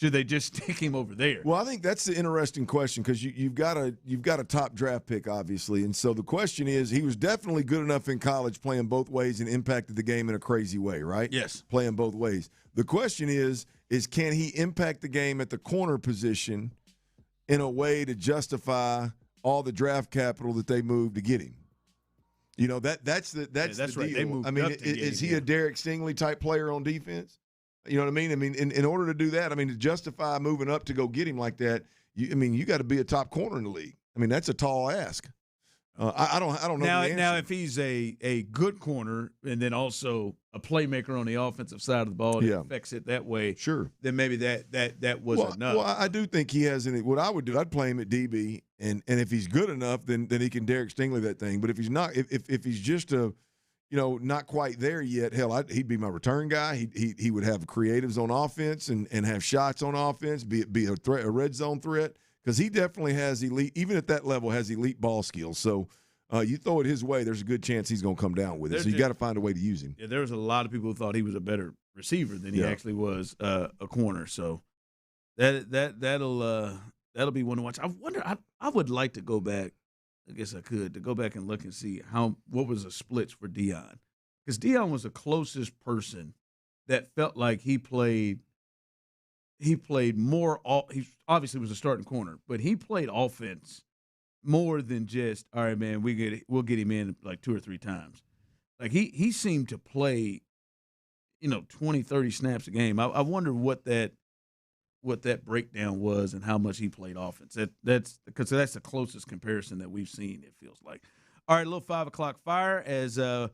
should they just stick him over there? Well, I think that's the interesting question because you've got a top draft pick, obviously, and so the question is, he was definitely good enough in college playing both ways and impacted the game in a crazy way, right? Yes, playing both ways. The question is can he impact the game at the corner position in a way to justify all the draft capital that they moved to get him? You know, that's the right. deal. They moved I mean, up to is get he him. a Derek Stingley type player on defense? You know what I mean? I mean, in order to do that, I mean, to justify moving up to go get him like that, you got to be a top corner in the league. I mean, that's a tall ask. I don't know. Now, if he's a good corner and then also a playmaker on the offensive side of the ball that affects it that way, sure, then maybe that was enough. Well, I do think he has what I would do, I'd play him at DB, and if he's good enough, then he can Derek Stingley that thing. But if he's not, if he's just not quite there yet, hell, he'd be my return guy. He would have creatives on offense and have shots on offense, be a threat, a red zone threat, because he definitely has elite, even at that level, has elite ball skills. So you throw it his way, there's a good chance he's going to come down with it. So you got to find a way to use him. Yeah, there was a lot of people who thought he was a better receiver than he actually was a corner. So that'll be one to watch. I wonder. I would like to go back. I guess I could to go back and look and see what was the splits for Deion, because Deion was the closest person that felt like he played more. He obviously was a starting corner, but he played offense more than just, all right, man, we'll get him in like 2 or 3 times. Like he seemed to play, 20, 30 snaps a game. I wonder what that breakdown was and how much he played offense. That's because that's the closest comparison that we've seen, it feels like. All right, a little 5 o'clock fire. As I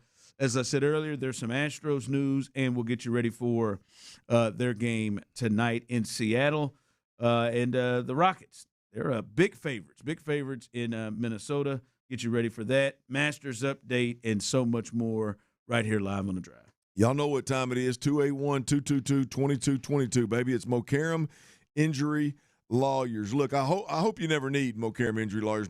said earlier, there's some Astros news, and we'll get you ready for their game tonight in Seattle. And the Rockets, they're big favorites in Minnesota. Get you ready for that. Masters update and so much more right here live on The Drive. Y'all know what time it is, 281-222-2222, baby. It's Mokaram Injury Lawyers. Look, I hope you never need Mokaram Injury Lawyers.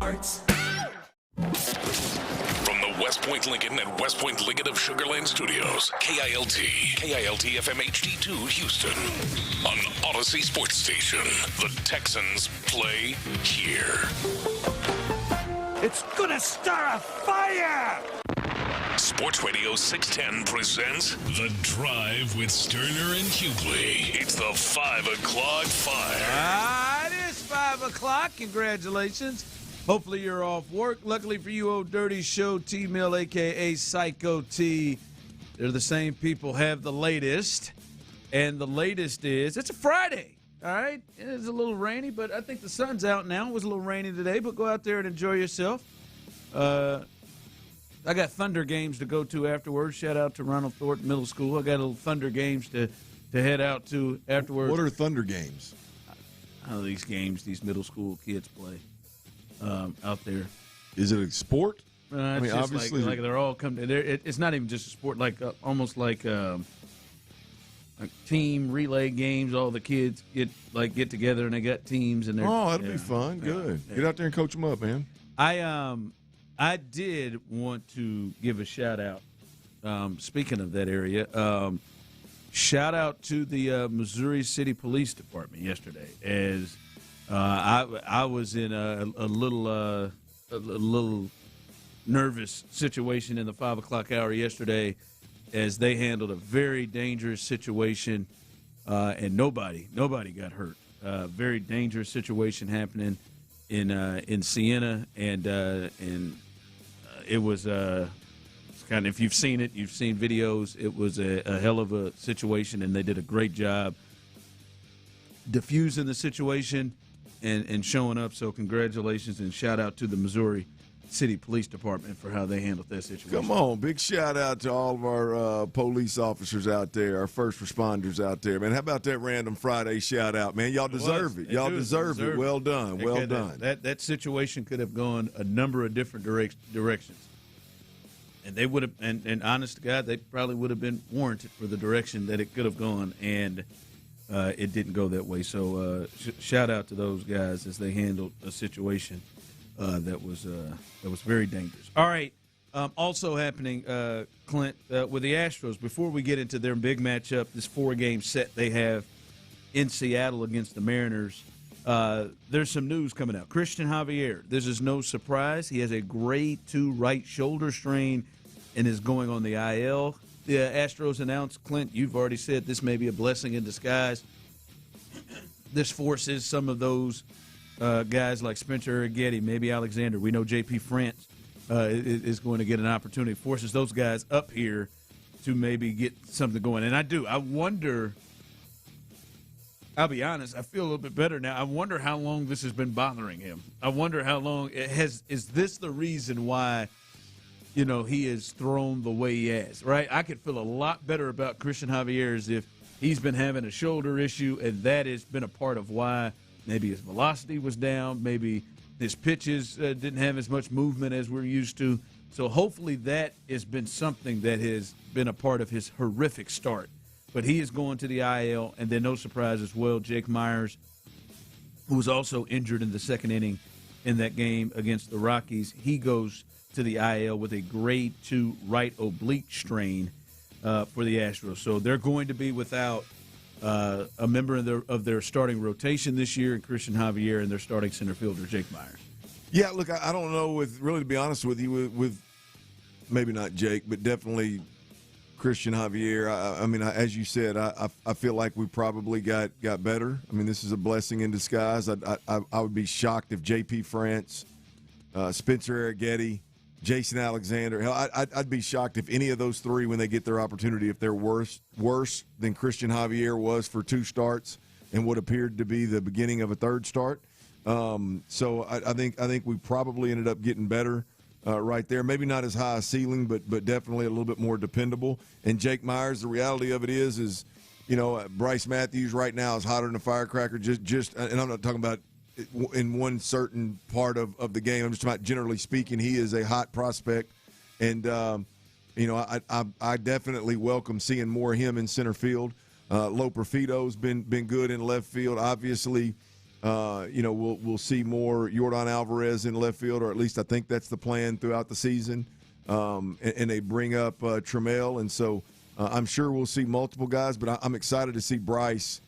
From the West Point Lincoln and West Point Liggett of Sugar Land Studios, KILT FM HD2 Houston. On Odyssey Sports Station, the Texans play here. It's gonna start a fire! Sports Radio 610 presents The Drive with Stoerner and Hughley. It's the 5 o'clock fire. It is 5 o'clock. Congratulations. Hopefully you're off work. Luckily for you, old dirty show T-Mill, a.k.a. Psycho T. They're the same people, have the latest. And the latest is, it's a Friday, all right? It's a little rainy, but I think the sun's out now. It was a little rainy today, but go out there and enjoy yourself. I got Thunder games to go to afterwards. Shout out to Ronald Thornton Middle School. I got a little Thunder games to head out to afterwards. What are Thunder games? I don't know these games these middle school kids play out there. Is it a sport? I mean, obviously, like they're all coming. It's not even just a sport. Like almost like team relay games. All the kids get together and they got teams and they're. Oh, that'll be fun. Good. Yeah. Get out there and coach them up, man. I did want to give a shout out. Speaking of that area, shout out to the Missouri City Police Department yesterday. As I was in a little nervous situation in the 5 o'clock hour yesterday, as they handled a very dangerous situation, and nobody got hurt. Very dangerous situation happening in Siena, and it was kind of, if you've seen it, you've seen videos. It was a hell of a situation, and they did a great job diffusing the situation and showing up. So congratulations and shout out to the Missouri City Police Department for how they handled that situation. Come on, big shout out to all of our police officers out there, our first responders out there, man. How about that random Friday shout out, man? Y'all deserve it. Y'all deserve it. Well done. Well done. That situation could have gone a number of different directions. And they would have, and honest to God, they probably would have been warranted for the direction that it could have gone, and it didn't go that way. So shout out to those guys as they handled a situation that was very dangerous. All right, also happening, Clint, with the Astros. Before we get into their big matchup, this 4-game set they have in Seattle against the Mariners, there's some news coming out. Christian Javier, this is no surprise. He has a grade 2 right shoulder strain and is going on the IL. The Astros announced, Clint, you've already said this may be a blessing in disguise. This forces some of those guys like Spencer Getty, maybe Alexander. We know J.P. France is going to get an opportunity. Forces those guys up here to maybe get something going. And I wonder, I'll be honest, I feel a little bit better now. I wonder how long this has been bothering him. I wonder how long is this the reason why, he is thrown the way he has, right? I could feel a lot better about Christian Javier as if he's been having a shoulder issue, and that has been a part of why maybe his velocity was down, maybe his pitches didn't have as much movement as we're used to. So hopefully that has been something that has been a part of his horrific start. But he is going to the IL, and then no surprise as well, Jake Myers, who was also injured in the second inning in that game against the Rockies. He goes to the IL with a grade 2 right oblique strain for the Astros. So they're going to be without a member of their starting rotation this year, and Christian Javier, and their starting center fielder, Jake Myers. Yeah, look, I don't know, to be honest with you, with maybe not Jake, but definitely Christian Javier. I mean, as you said, I feel like we probably got better. I mean, this is a blessing in disguise. I would be shocked if J.P. France, Spencer Getty, Jason Alexander. Hell, I'd be shocked if any of those three, when they get their opportunity, if they're worse than Christian Javier was for 2 starts and what appeared to be the beginning of a 3rd start. So I think we probably ended up getting better right there. Maybe not as high a ceiling, but definitely a little bit more dependable. And Jake Myers, the reality of it is Bryce Matthews right now is hotter than a firecracker. Just and I'm not talking about in one certain part of the game. I'm just talking about generally speaking, he is a hot prospect. And, I definitely welcome seeing more of him in center field. Lo Profito's been good in left field. Obviously, we'll see more Yordan Alvarez in left field, or at least I think that's the plan throughout the season. And they bring up Trammell, and so I'm sure we'll see multiple guys. But I'm excited to see Bryce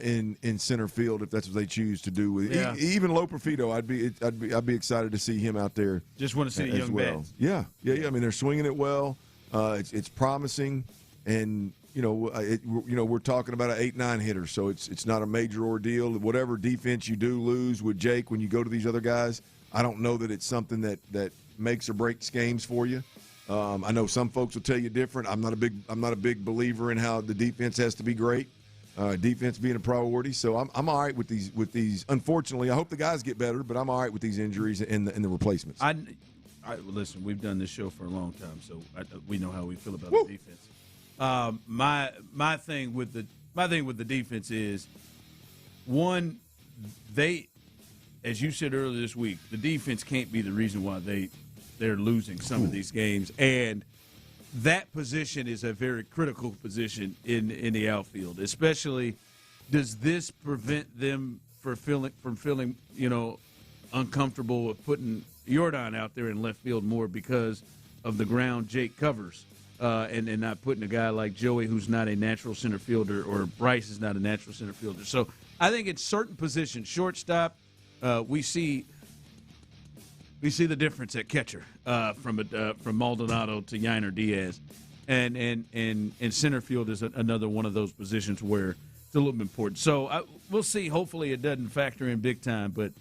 in center field if that's what they choose to do with even Loperfido. I'd be excited to see him out there. Just want to see the young bats. Yeah. I mean, they're swinging it well. It's promising, and we're talking about an 8-9 hitter, so it's not a major ordeal. Whatever defense you do lose with Jake when you go to these other guys, I don't know that it's something that makes or breaks games for you. I know some folks will tell you different. I'm not a big believer in how the defense has to be great. Defense being a priority, so I'm all right with these. Unfortunately, I hope the guys get better, but I'm all right with these injuries and the replacements. Listen, we've done this show for a long time, so we know how we feel about the defense. My thing with the defense is, one, as you said earlier this week, the defense can't be the reason why they're losing some of these games, and that position is a very critical position in the outfield. Especially, does this prevent them from feeling uncomfortable with putting Yordan out there in left field more because of the ground Jake covers, and not putting a guy like Joey, who's not a natural center fielder, or Bryce is not a natural center fielder. So I think in certain positions, shortstop, we see the difference at catcher from Maldonado to Yainer Diaz, and center field is another one of those positions where it's a little bit important. So we'll see. Hopefully, it doesn't factor in big time, but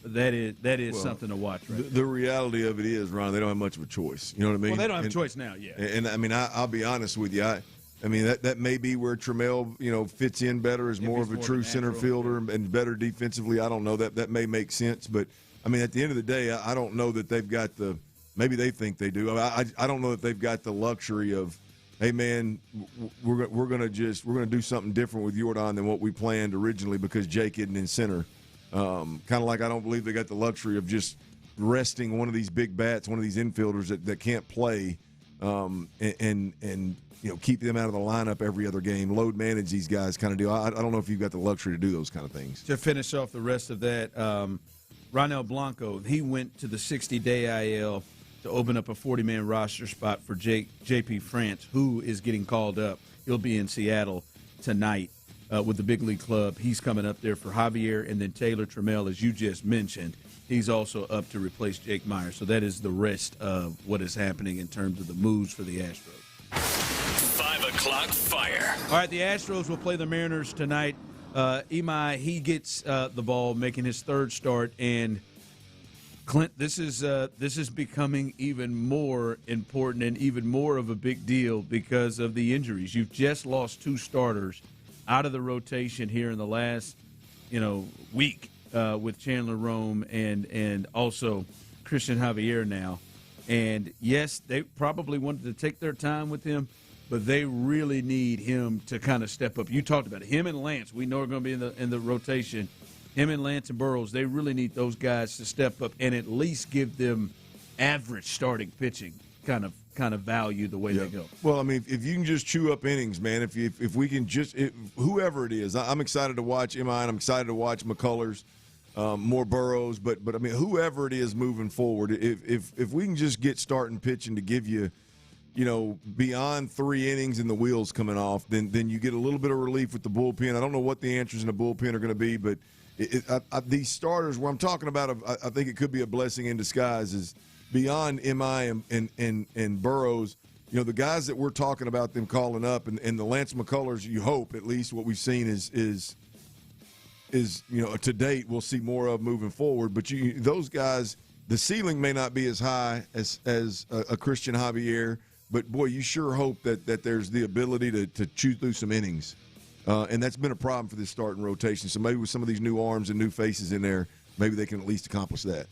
that is something to watch. Right? The reality of it is, Ron, they don't have much of a choice. You know what I mean? Well, they don't have a choice now. Yeah. And I mean, I'll be honest with you. I mean that may be where Trammell fits in better as more of a true center fielder and better defensively. I don't know. That may make sense, but. I mean, at the end of the day, I don't know that they've got the – maybe they think they do. I don't know that they've got the luxury of, hey, man, we're going to do something different with Yordan than what we planned originally because Jake isn't in center. Kind of like I don't believe they got the luxury of just resting one of these big bats, one of these infielders that can't play and keep them out of the lineup every other game, load manage these guys kind of deal. I don't know if you've got the luxury to do those kind of things. To finish off the rest of that Ronel Blanco, he went to the 60-day IL to open up a 40-man roster spot for J.P. France, who is getting called up. He'll be in Seattle tonight with the big league club. He's coming up there for Javier, and then Taylor Trammell, as you just mentioned. He's also up to replace Jake Meyer. So that is the rest of what is happening in terms of the moves for the Astros. 5 o'clock fire. All right, the Astros will play the Mariners tonight. Imai, he gets the ball, making his third start, and Clint, this is becoming even more important and even more of a big deal because of the injuries. You've just lost 2 starters out of the rotation here in the last, week with Chandler Rome and also Christian Javier now. And yes, they probably wanted to take their time with him, but they really need him to kind of step up. You talked about it. Him and Lance, we know are going to be in the rotation. Him and Lance and Burrows, they really need those guys to step up and at least give them average starting pitching kind of value the way they go. Well, I mean, if you can just chew up innings, man, if we can just whoever it is, I'm excited to watch Imai, and I'm excited to watch McCullers, more Burrows, but I mean, whoever it is moving forward, if we can just get starting pitching to give you, beyond 3 innings and the wheels coming off, then you get a little bit of relief with the bullpen. I don't know what the answers in the bullpen are going to be, but these starters, where I'm talking about, I think it could be a blessing in disguise, is beyond MI and Burrows. The guys that we're talking about them calling up, and the Lance McCullers, you hope at least what we've seen is to date we'll see more of moving forward. But those guys, the ceiling may not be as high as a Christian Javier. But, boy, you sure hope that there's the ability to chew through some innings. And that's been a problem for this starting rotation. So maybe with some of these new arms and new faces in there, maybe they can at least accomplish that.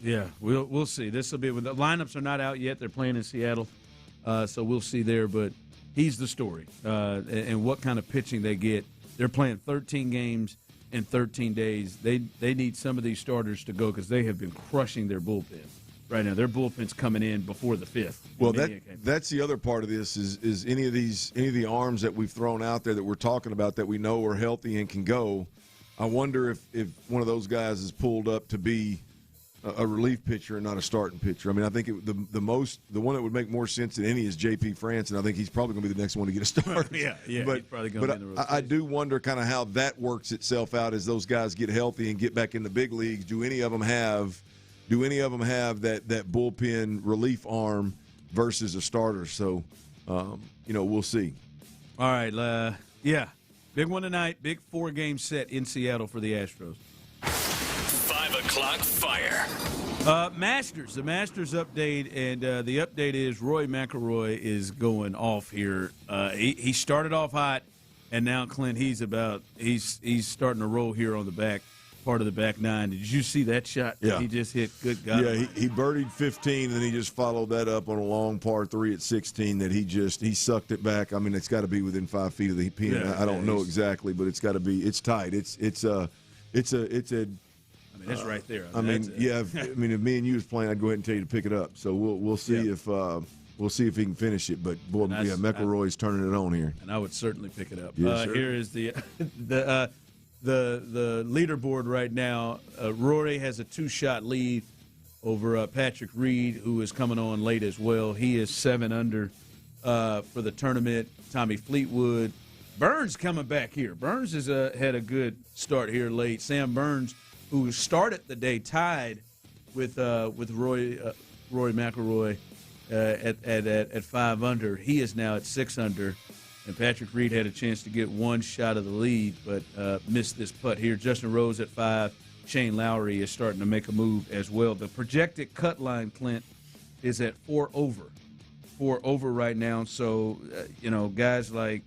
Yeah, we'll see. This will be – the lineups are not out yet. They're playing in Seattle. So we'll see there. But he's the story. And what kind of pitching they get. They're playing 13 games in 13 days. They need some of these starters to go because they have been crushing their bullpen. Right now, their bullpen's coming in before the 5th. Well, that's the other part of this is any of the arms that we've thrown out there that we're talking about that we know are healthy and can go. I wonder if one of those guys is pulled up to be a relief pitcher and not a starting pitcher. I mean, I think the one that would make more sense than any is J.P. France, and I think he's probably going to be the next one to get a start. yeah, but, he's probably going to be in the rotation. I do wonder kind of how that works itself out as those guys get healthy and get back in the big leagues. Do any of them have that bullpen relief arm versus a starter? So, we'll see. All right, big one tonight. Big 4-game set in Seattle for the Astros. 5 o'clock fire. Masters, the Masters update, and the update is Rory McIlroy is going off here. He started off hot, and now Clint, he's starting to roll here on the back part of the back nine. Did you see that shot that he just hit? Good God! Yeah, he birdied 15, and then he just followed that up on a long par 3 at 16 that he sucked it back. I mean, it's got to be within 5 feet of the pin. Yeah, I don't know exactly, but it's got to be. It's tight. It's a. I mean, it's right there. If me and you was playing, I'd go ahead and tell you to pick it up. So we'll see if he can finish it. But boy, McIlroy's turning it on here. And I would certainly pick it up. Yes, sir. Here is the leaderboard right now. Rory has a 2-shot lead over Patrick Reed, who is coming on late as well. He is 7 under for the tournament. Tommy Fleetwood. Burns coming back here. Burns has had a good start here late. Sam Burns, who started the day tied with Rory McIlroy at 5 under. He is now at 6 under. And Patrick Reed had a chance to get one shot of the lead, but missed this putt here. Justin Rose at 5. Shane Lowry is starting to make a move as well. The projected cut line, Clint, is at 4 over. 4 over right now. So, guys like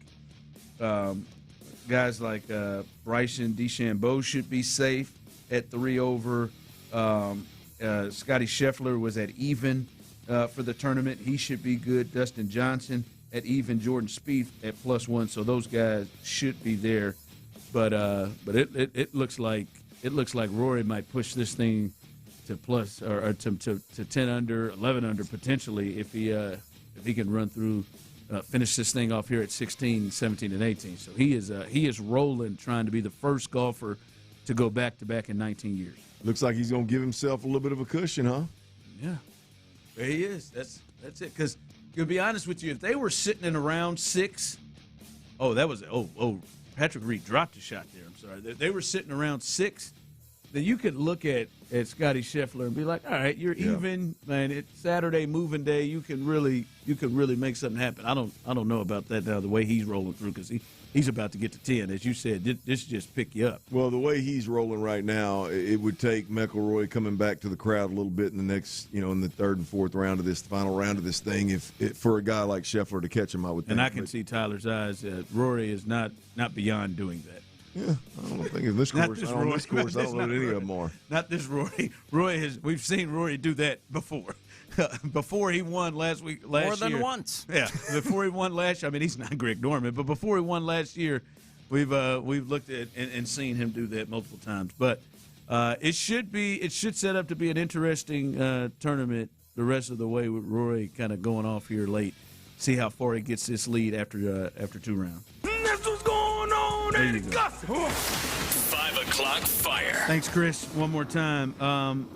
Bryson DeChambeau should be safe at 3 over. Scotty Scheffler was at even for the tournament. He should be good. Dustin Johnson at even. Jordan Spieth at +1. So those guys should be there. But it looks like Rory might push this thing to plus or to 10 under, 11 under potentially if he can run through. Finish this thing off here at 16, 17, and 18. So he is rolling, trying to be the first golfer to go back-to-back in 19 years. Looks like he's going to give himself a little bit of a cushion, huh? Yeah. There he is. That's it. Because to be honest with you, if they were sitting in around 6, Patrick Reed dropped a shot there. I'm sorry. They were sitting around 6. Then you could look at Scotty Scheffler and be like, all right, you're even, man. It's Saturday moving day. You can really make something happen. I don't know about that now. The way he's rolling through, because he's about to get to 10, as you said. This just pick you up. Well, the way he's rolling right now, it would take McIlroy coming back to the crowd a little bit in the next, in the 3rd and 4th round of this final round of this thing, for a guy like Scheffler to catch him, I would think. And I can see Tyler's eyes. Rory is not beyond doing that. Yeah, I don't think in this course. I don't know that any of them are. Not this Rory. We've seen Rory do that before. Before he won last year. More than once. Yeah, before he won last year. I mean, he's not Greg Norman, but before he won last year, we've looked at and seen him do that multiple times. But it should set up to be an interesting tournament the rest of the way with Rory kind of going off here late. See how far he gets this lead after 2 rounds. That's what's going on in Augusta. 5 o'clock fire. Thanks, Chris. One more time.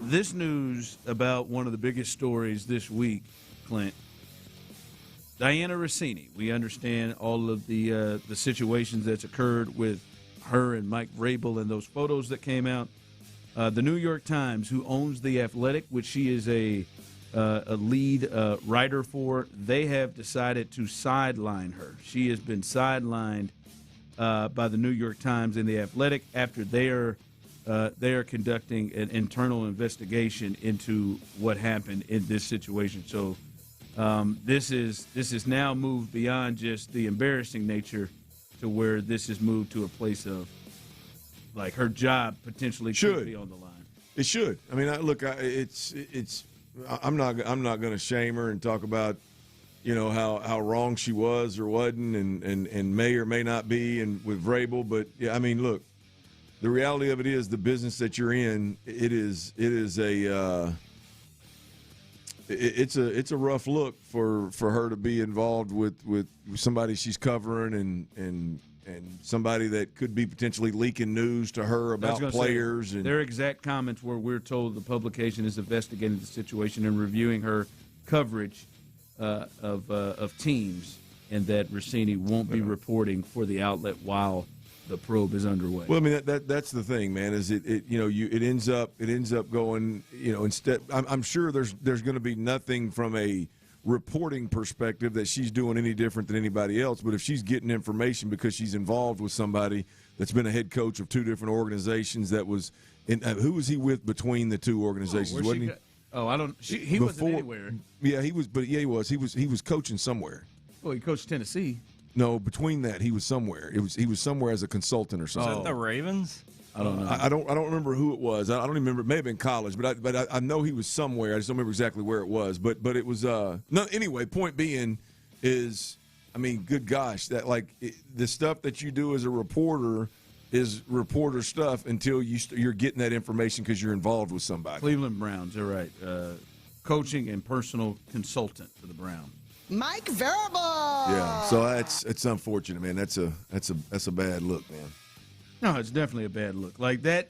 This news about one of the biggest stories this week, Clint. Diana Rossini. We understand all of the situations that's occurred with her and Mike Vrabel and those photos that came out. The New York Times, who owns The Athletic, which she is a lead writer for, they have decided to sideline her. She has been sidelined by the New York Times and The Athletic after they are conducting an internal investigation into what happened in this situation. So this is now moved beyond just the embarrassing nature to where this is moved to a place of, like, her job potentially could be on the line. It should. I mean, I'm not going to shame her and talk about, how wrong she was or wasn't and may or may not be and with Vrabel. But, yeah, I mean, look, the reality of it is the business that you're in, it's a rough look for her to be involved with somebody she's covering and somebody that could be potentially leaking news to her about players. And their exact comments were, we're told the publication is investigating the situation and reviewing her coverage of teams, and that Rossini won't be reporting for the outlet while the probe is underway. Well, I mean that's the thing, man. Is it ends up going, instead. I'm sure there's going to be nothing from a reporting perspective that she's doing any different than anybody else. But if she's getting information because she's involved with somebody that's been a head coach of two different organizations, that was who was he with between the two organizations? Wasn't he? I don't. He wasn't anywhere. Yeah, he was. But yeah, he was. He was coaching somewhere. Well, he coached Tennessee. No, between that he was somewhere. He was somewhere as a consultant or something. Was that the Ravens? I don't know. I don't remember who it was. I don't even remember. It may have been college, but I know he was somewhere. I just don't remember exactly where it was. But it was no. Anyway, point being is, I mean, good gosh, that the stuff that you do as a reporter is reporter stuff until you're getting that information because you're involved with somebody. Cleveland Browns, they're right. Coaching and personal consultant for the Browns. Mike Vrabel. Yeah, so it's unfortunate, man. That's a bad look, man. No, it's definitely a bad look. Like that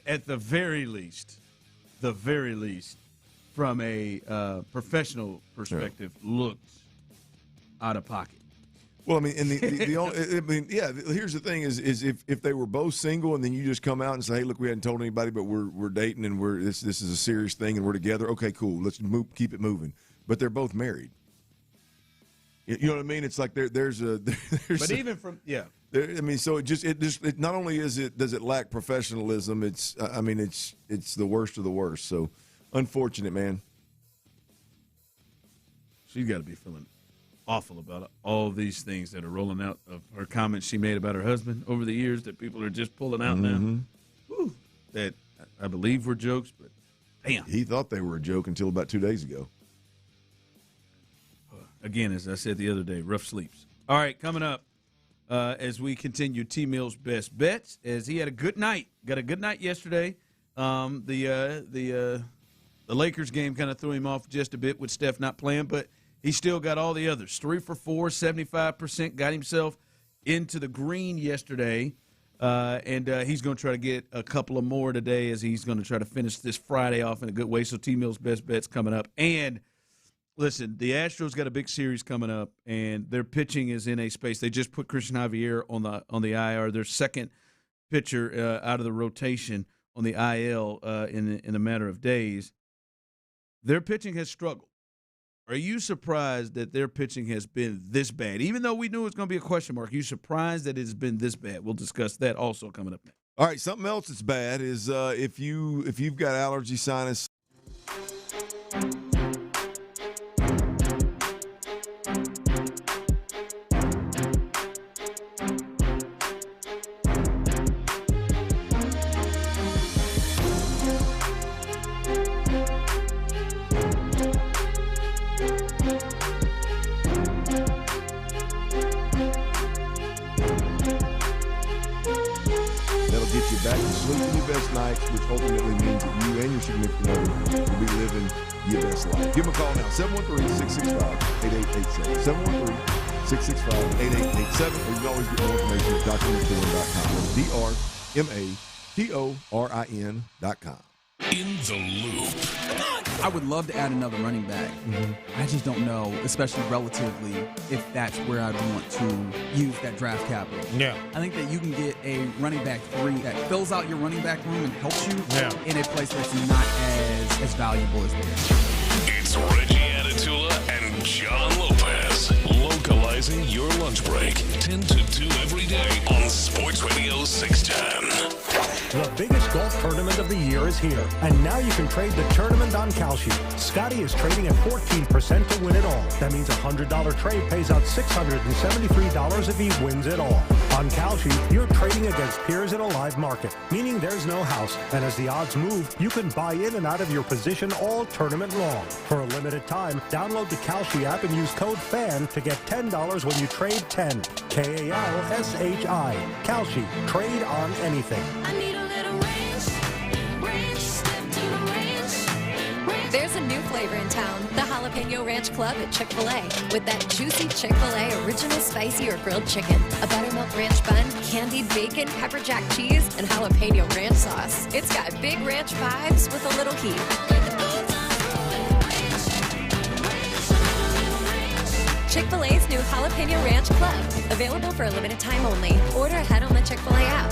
at the very least, from a professional perspective, looks out of pocket. Well, I mean, and the only, here's the thing is if they were both single and then you just come out and say, hey, look, we hadn't told anybody, but we're dating and this is a serious thing and we're together. Okay, cool. Let's keep it moving. But they're both married. You know what I mean? It's like there's but even from I mean, so it not only does it lack professionalism, it's the worst of the worst. So unfortunate, man. She's got to be feeling awful about all these things that are rolling out of her comments she made about her husband over the years that people are just pulling out now. Whew, that I believe were jokes, but damn. He thought they were a joke until about 2 days ago. Again, as I said the other day, rough sleeps. All right, coming up as we continue T-Mill's best bets, as he had a good night. Got a good night yesterday. The Lakers game kind of threw him off just a bit with Steph not playing, but he still got all the others. 3 for 4, 75%. Got himself into the green yesterday, and he's going to try to get a couple of more today as he's going to try to finish this Friday off in a good way. So T-Mill's best bets coming up. And listen, the Astros got a big series coming up, and their pitching is in a space. They just put Christian Javier on the IR, their second pitcher out of the rotation on the IL in a matter of days. Their pitching has struggled. Are you surprised that their pitching has been this bad? Even though we knew it was going to be a question mark, are you surprised that it's been this bad? We'll discuss that also coming up next. All right, something else that's bad is if you've got allergy, sinus. Back to sleeping your best nights, which ultimately means that you and your significant other will be living your best life. Give them a call now, 713-665-8887. 713-665-8887. Or you can always get more information at drmctorin.com. drmctorin.com. In the loop. I would love to add another running back. I just don't know, especially relatively, if that's where I'd want to use that draft capital. Yeah. I think that you can get a running back 3 that fills out your running back room and helps you in a place that's not as valuable as theirs. It's Reggie Atatula and John Lopez, localizing your lunch break 10 to 2 every day on Sports Radio 610. The biggest golf tournament of the year is here, and now you can trade the tournament on Kalshi. Scotty is trading at 14% to win it all. That means a $100 trade pays out $673 if he wins it all. On Kalshi, you're trading against peers in a live market, meaning there's no house, and as the odds move, you can buy in and out of your position all tournament long. For a limited time, download the Kalshi app and use code FAN to get $10 when you trade 10. Kalshi. Kalshi. Trade on anything. There's a new flavor in town. The Jalapeno Ranch Club at Chick-fil-A. With that juicy Chick-fil-A original spicy or grilled chicken, a buttermilk ranch bun, candied bacon, pepper jack cheese, and jalapeno ranch sauce. It's got big ranch vibes with a little heat. Chick-fil-A's new Jalapeno Ranch Club. Available for a limited time only. Order ahead on the Chick-fil-A app.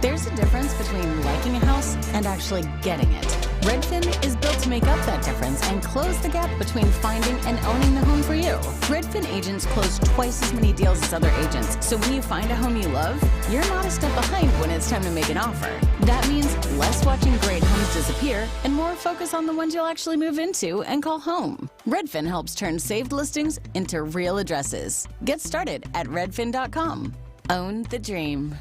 There's a difference between liking a house and actually getting it. Redfin is built to make up that difference and close the gap between finding and owning the home for you. Redfin agents close twice as many deals as other agents, so when you find a home you love, you're not a step behind when it's time to make an offer. That means less watching great homes disappear and more focus on the ones you'll actually move into and call home. Redfin helps turn saved listings into real addresses. Get started at redfin.com. Own the dream.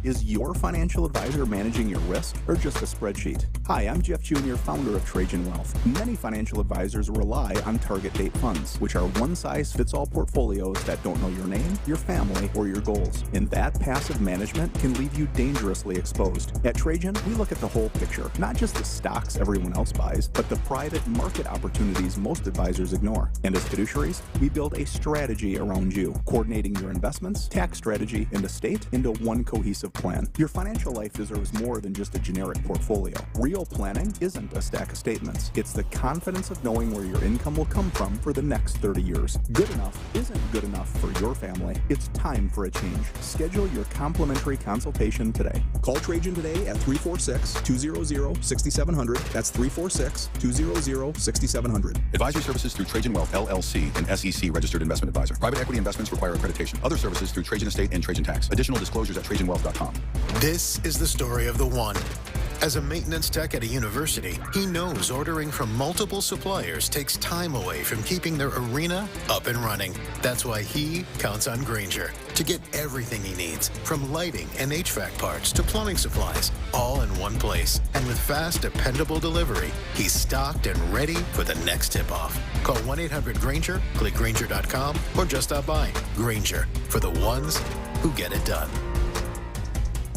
Is your financial advisor managing your risk or just a spreadsheet? Hi, I'm Jeff Jr., founder of Trajan Wealth. Many financial advisors rely on target date funds, which are one-size-fits-all portfolios that don't know your name, your family, or your goals. And that passive management can leave you dangerously exposed. At Trajan, we look at the whole picture, not just the stocks everyone else buys, but the private market opportunities most advisors ignore. And as fiduciaries, we build a strategy around you, coordinating your investments, tax strategy, and estate into one cohesive plan. Your financial life deserves more than just a generic portfolio. Real planning isn't a stack of statements. It's the confidence of knowing where your income will come from for the next 30 years. Good enough isn't good enough for your family. It's time for a change. Schedule your complimentary consultation today. Call Trajan today at 346-200-6700. That's 346-200-6700. Advisory services through Trajan Wealth, LLC, an SEC registered investment advisor. Private equity investments require accreditation. Other services through Trajan Estate and Trajan Tax. Additional disclosures at TrajanWealth.com. This is the story of the one. As a maintenance tech at a university, he knows ordering from multiple suppliers takes time away from keeping their arena up and running. That's why he counts on Grainger to get everything he needs, from lighting and HVAC parts to plumbing supplies, all in one place. And with fast, dependable delivery, he's stocked and ready for the next tip-off. Call 1-800-GRAINGER, click Grainger.com, or just stop by. Grainger, for the ones who get it done.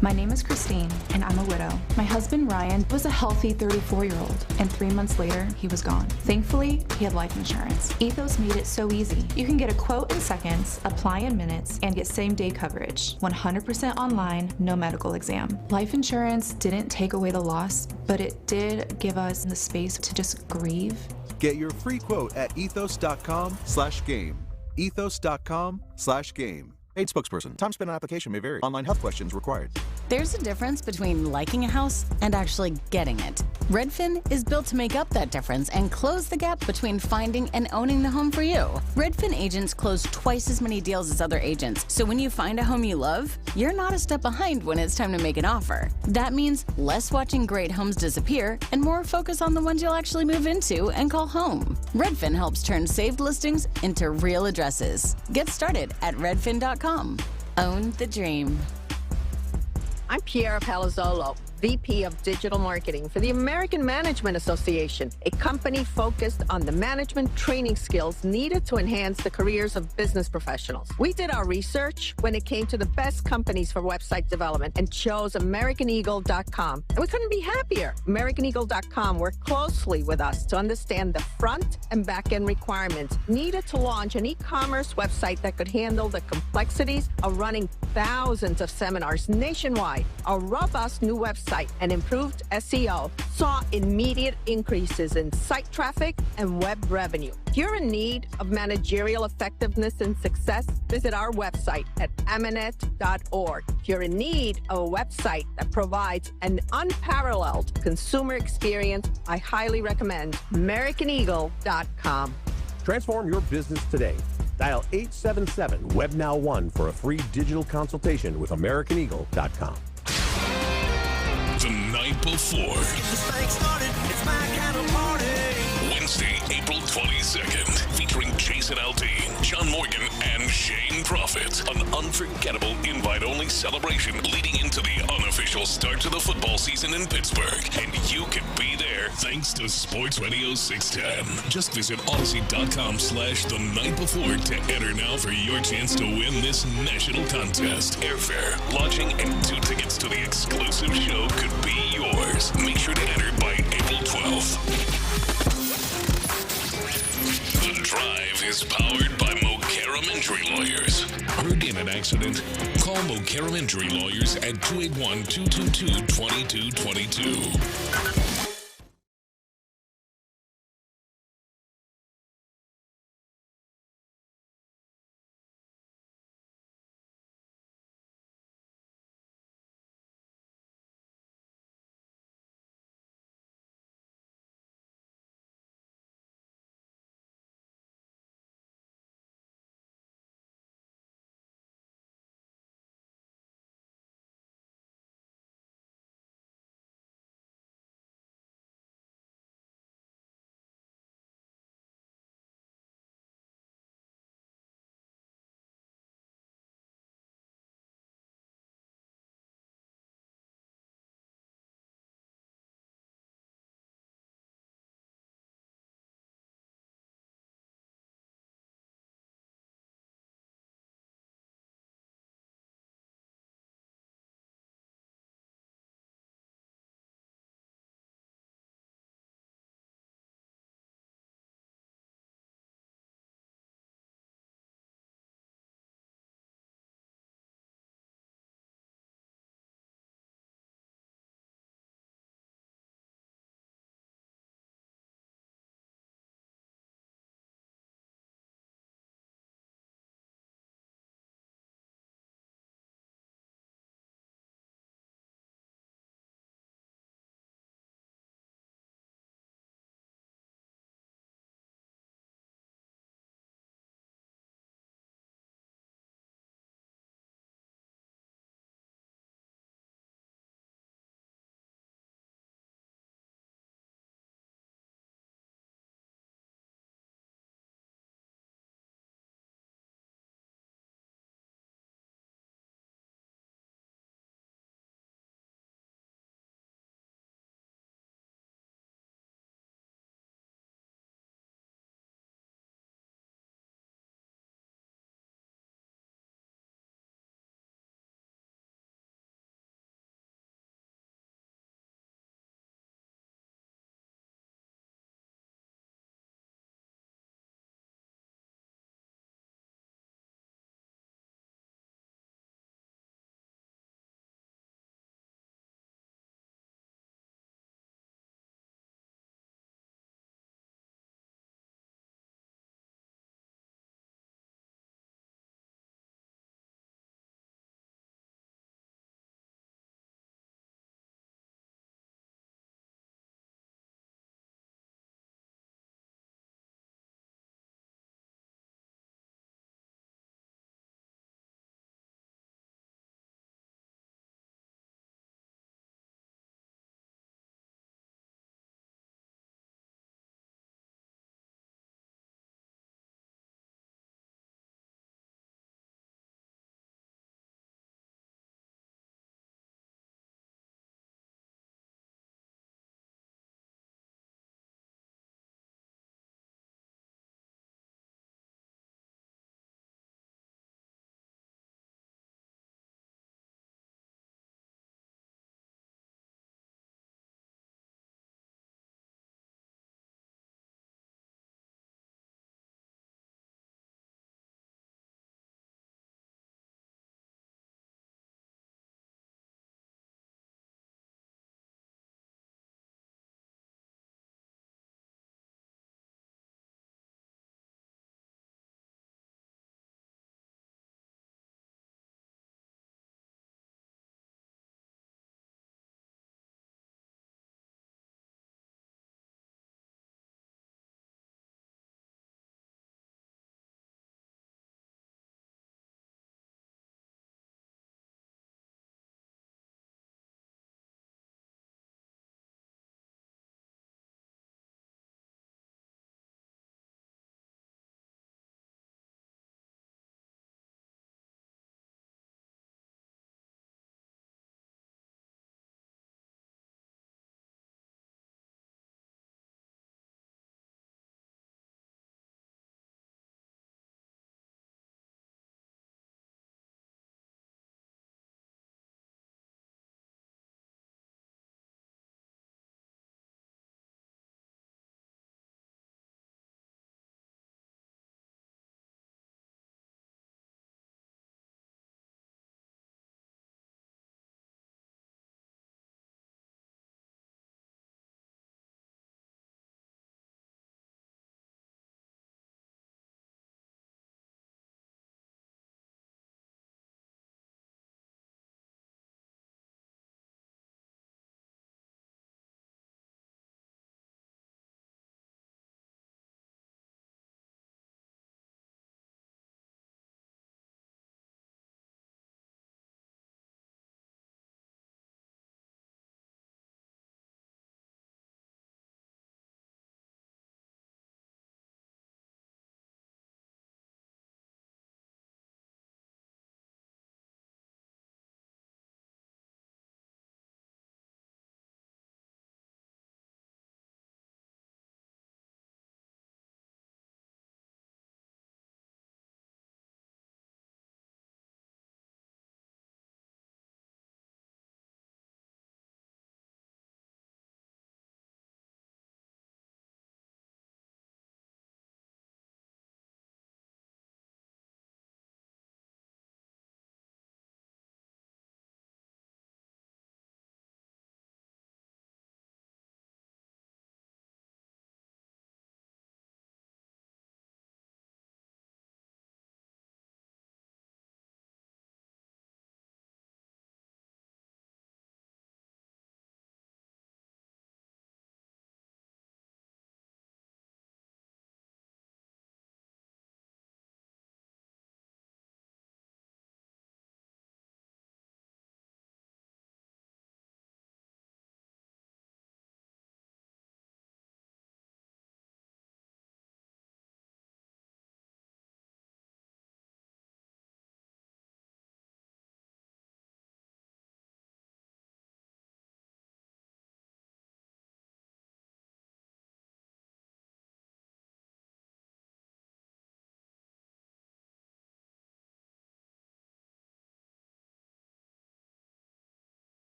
My name is Christine, and I'm a widow. My husband, Ryan, was a healthy 34-year-old, and 3 months later, he was gone. Thankfully, he had life insurance. Ethos made it so easy. You can get a quote in seconds, apply in minutes, and get same-day coverage. 100% online, no medical exam. Life insurance didn't take away the loss, but it did give us the space to just grieve. Get your free quote at ethos.com/game. Ethos.com/game. Paid spokesperson. Time spent on application may vary. Online health questions required. There's a difference between liking a house and actually getting it. Redfin is built to make up that difference and close the gap between finding and owning the home for you. Redfin agents close twice as many deals as other agents, so when you find a home you love, you're not a step behind when it's time to make an offer. That means less watching great homes disappear and more focus on the ones you'll actually move into and call home. Redfin helps turn saved listings into real addresses. Get started at redfin.com. Own the dream. I'm Piera Palazzolo, VP of Digital Marketing for the American Management Association, a company focused on the management training skills needed to enhance the careers of business professionals. We did our research when it came to the best companies for website development and chose AmericanEagle.com. And we couldn't be happier. AmericanEagle.com worked closely with us to understand the front and back end requirements needed to launch an e-commerce website that could handle the complexities of running thousands of seminars nationwide. Our robust new website and improved SEO saw immediate increases in site traffic and web revenue. If you're in need of managerial effectiveness and success, visit our website at amanet.org. If you're in need of a website that provides an unparalleled consumer experience, I highly recommend AmericanEagle.com. Transform your business today. Dial 877-WEB-NOW1 for a free digital consultation with AmericanEagle.com. The night before. Wednesday, April 22nd, featuring Jason Aldean, John Morgan, and Shane Prophet. An unforgettable invite-only celebration leading into the unofficial start to the football season in Pittsburgh. And you can be there thanks to Sports Radio 610. Just visit Odyssey.com/the night before to enter now for your chance to win this national contest. Airfare, lodging, and 2 tickets to the exclusive show could be yours. Make sure to enter by April 12th. is powered by Mokaram Injury Lawyers. Heard in an accident? Call Mokaram Injury Lawyers at 281-222-2222.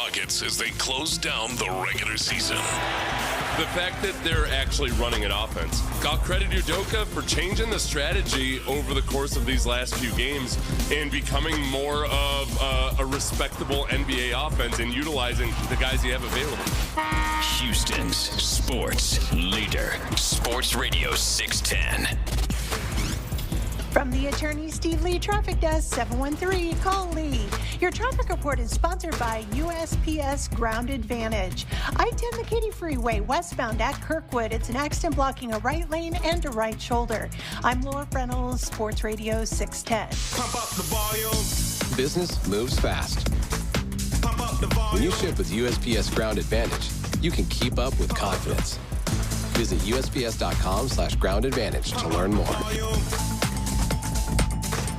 Rockets as they close down the regular season. The fact that they're actually running an offense. I'll credit Udoka for changing the strategy over the course of these last few games and becoming more of a respectable NBA offense and utilizing the guys you have available. Houston's sports leader, Sports Radio 610. From the attorney Steve Lee Traffic Desk 713, call Lee. Your traffic report is sponsored by USPS Ground Advantage. I-10 the Katy Freeway westbound at Kirkwood. It's an accident blocking a right lane and a right shoulder. I'm Laura Reynolds, Sports Radio 610. Pump up the volume. Business moves fast. Pump up the volume. When you ship with USPS Ground Advantage, you can keep up with confidence. Visit USPS.com/Ground Advantage to learn more.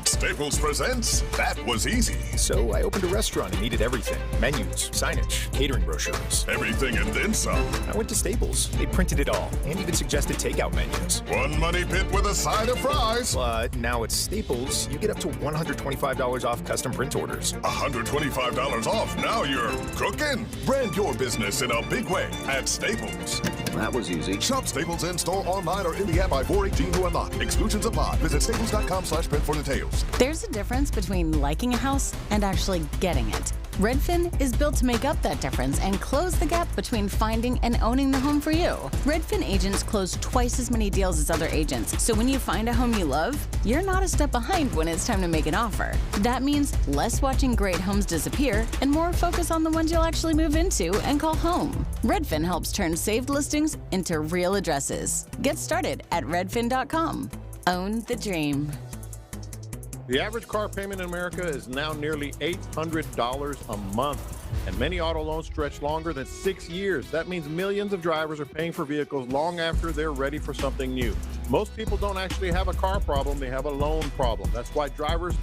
Staples presents That Was Easy. So I opened a restaurant and needed everything. Menus, signage, catering brochures. Everything and then some. I went to Staples. They printed it all and even suggested takeout menus. One money pit with a side of fries. But now at Staples, you get up to $125 off custom print orders. $125 off. Now you're cooking. Brand your business in a big way at Staples. That was easy. Shop Staples in-store, online, or in the app by 4/18 to unlock. Exclusions apply. Visit staples.com/print for details. There's a difference between liking a house and actually getting it. Redfin is built to make up that difference and close the gap between finding and owning the home for you. Redfin agents close twice as many deals as other agents, so when you find a home you love, you're not a step behind when it's time to make an offer. That means less watching great homes disappear and more focus on the ones you'll actually move into and call home. Redfin helps turn saved listings into real addresses. Get started at redfin.com. Own the dream. The average car payment in America is now nearly $800 a month, and many auto loans stretch longer than 6 years. That means millions of drivers are paying for vehicles long after they're ready for something new. Most people don't actually have a car problem, they have a loan problem. That's why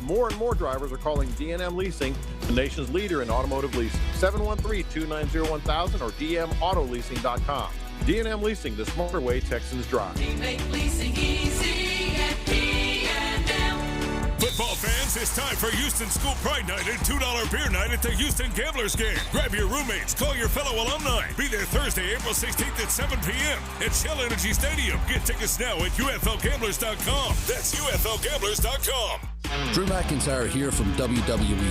more and more drivers are calling D&M Leasing, the nation's leader in automotive leasing. 713-290-1000 or dmautoleasing.com. D&M Leasing, the smarter way Texans drive. We make leasing easy at D&M. Football fans, it's time for Houston School Pride Night and $2 beer night at the Houston Gamblers game. Grab your roommates, call your fellow alumni. Be there Thursday, April 16th at 7 p.m. at Shell Energy Stadium. Get tickets now at UFLGamblers.com. That's UFLGamblers.com. Drew McIntyre here from WWE.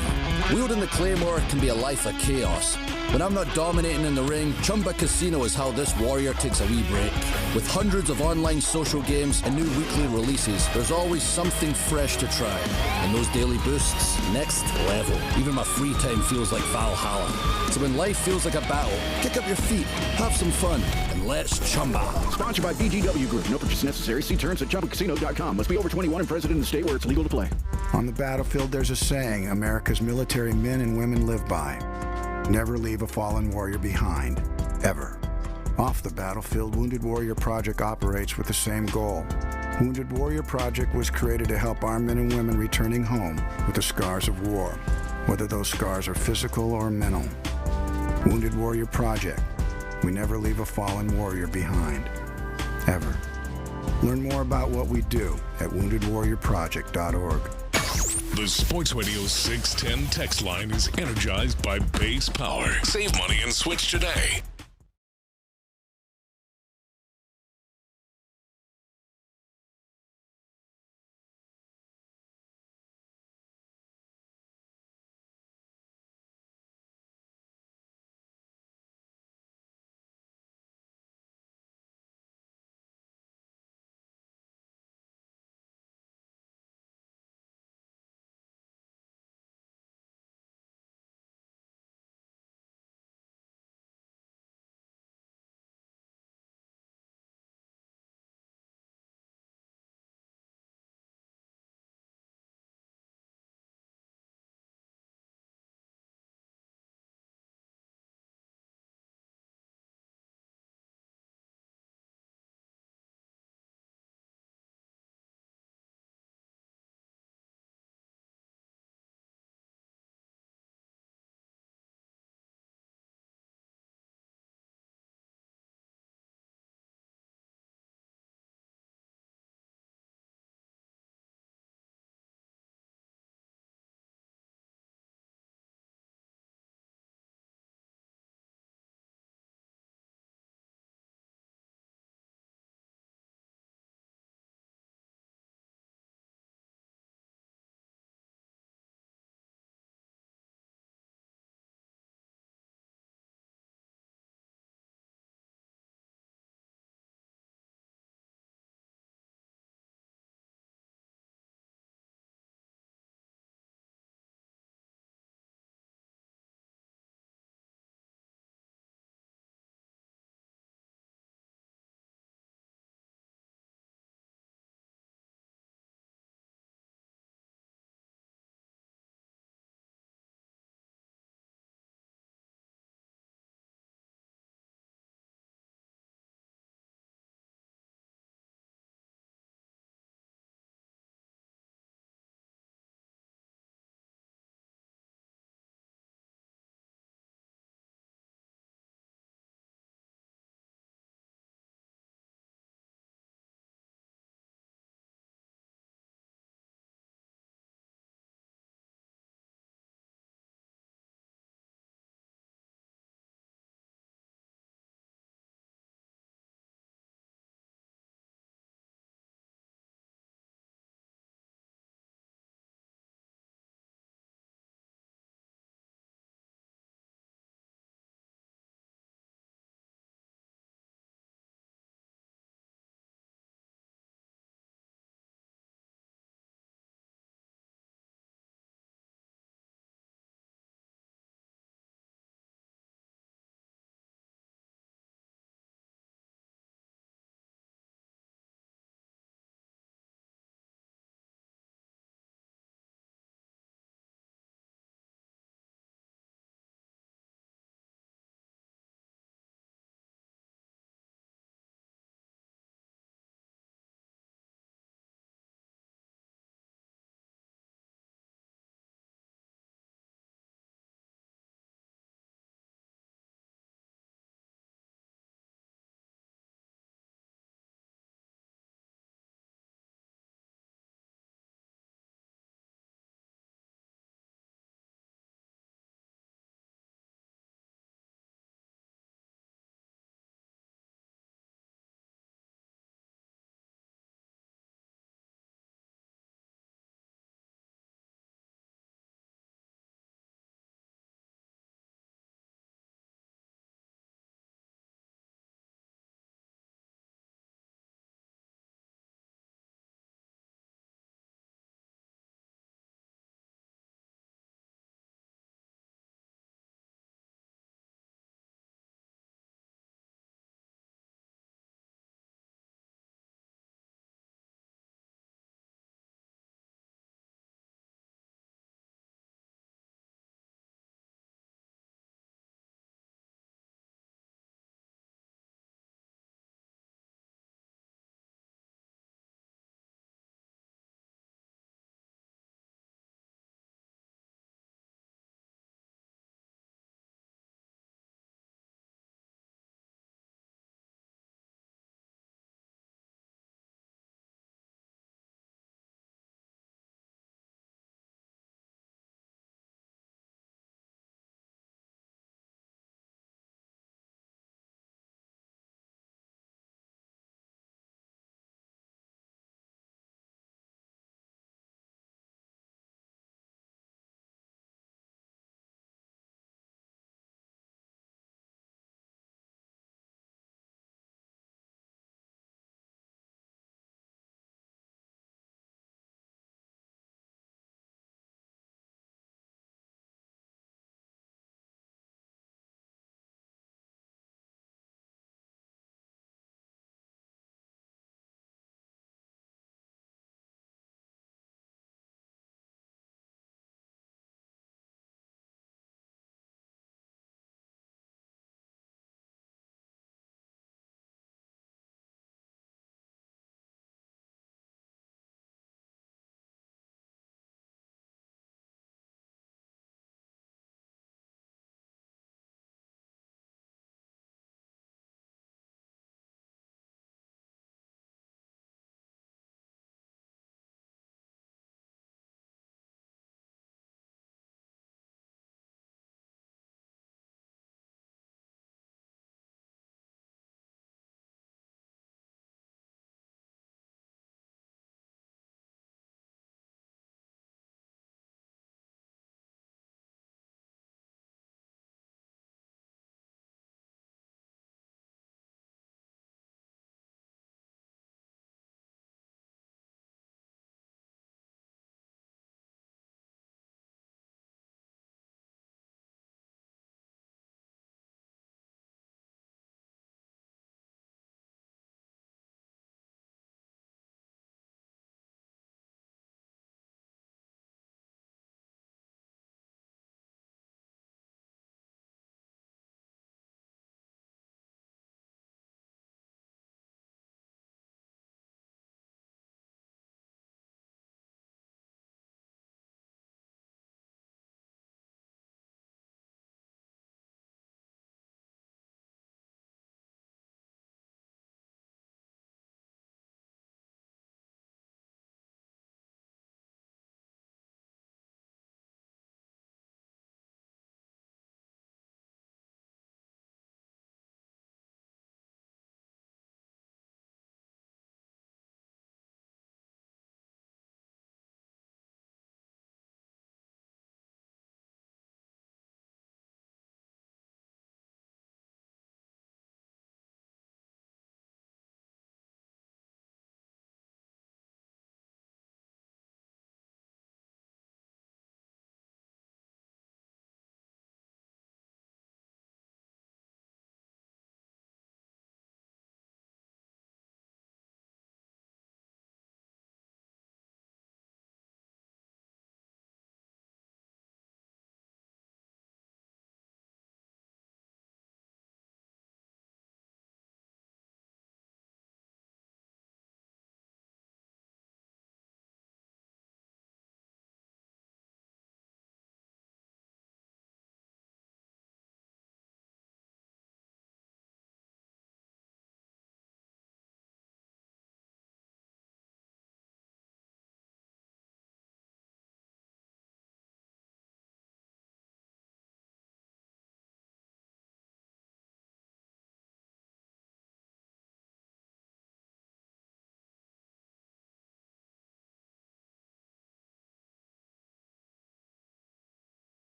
Wielding the Claymore can be a life of chaos. When I'm not dominating in the ring, Chumba Casino is how this warrior takes a wee break. With hundreds of online social games and new weekly releases, there's always something fresh to try. And those daily boosts, next level. Even my free time feels like Valhalla. So when life feels like a battle, kick up your feet, have some fun, and let's Chumba. Sponsored by BGW Group. No purchase necessary. See terms at ChumbaCasino.com. Must be over 21 and present in the state where it's legal to play. On the battlefield, there's a saying America's military men and women live by. Never leave a fallen warrior behind, ever. Off the battlefield, Wounded Warrior Project operates with the same goal. Wounded Warrior Project was created to help our men and women returning home with the scars of war, whether those scars are physical or mental. Wounded Warrior Project. We never leave a fallen warrior behind, ever. Learn more about what we do at woundedwarriorproject.org. The Sports Radio 610 text line is energized by Base Power. Save money and switch today.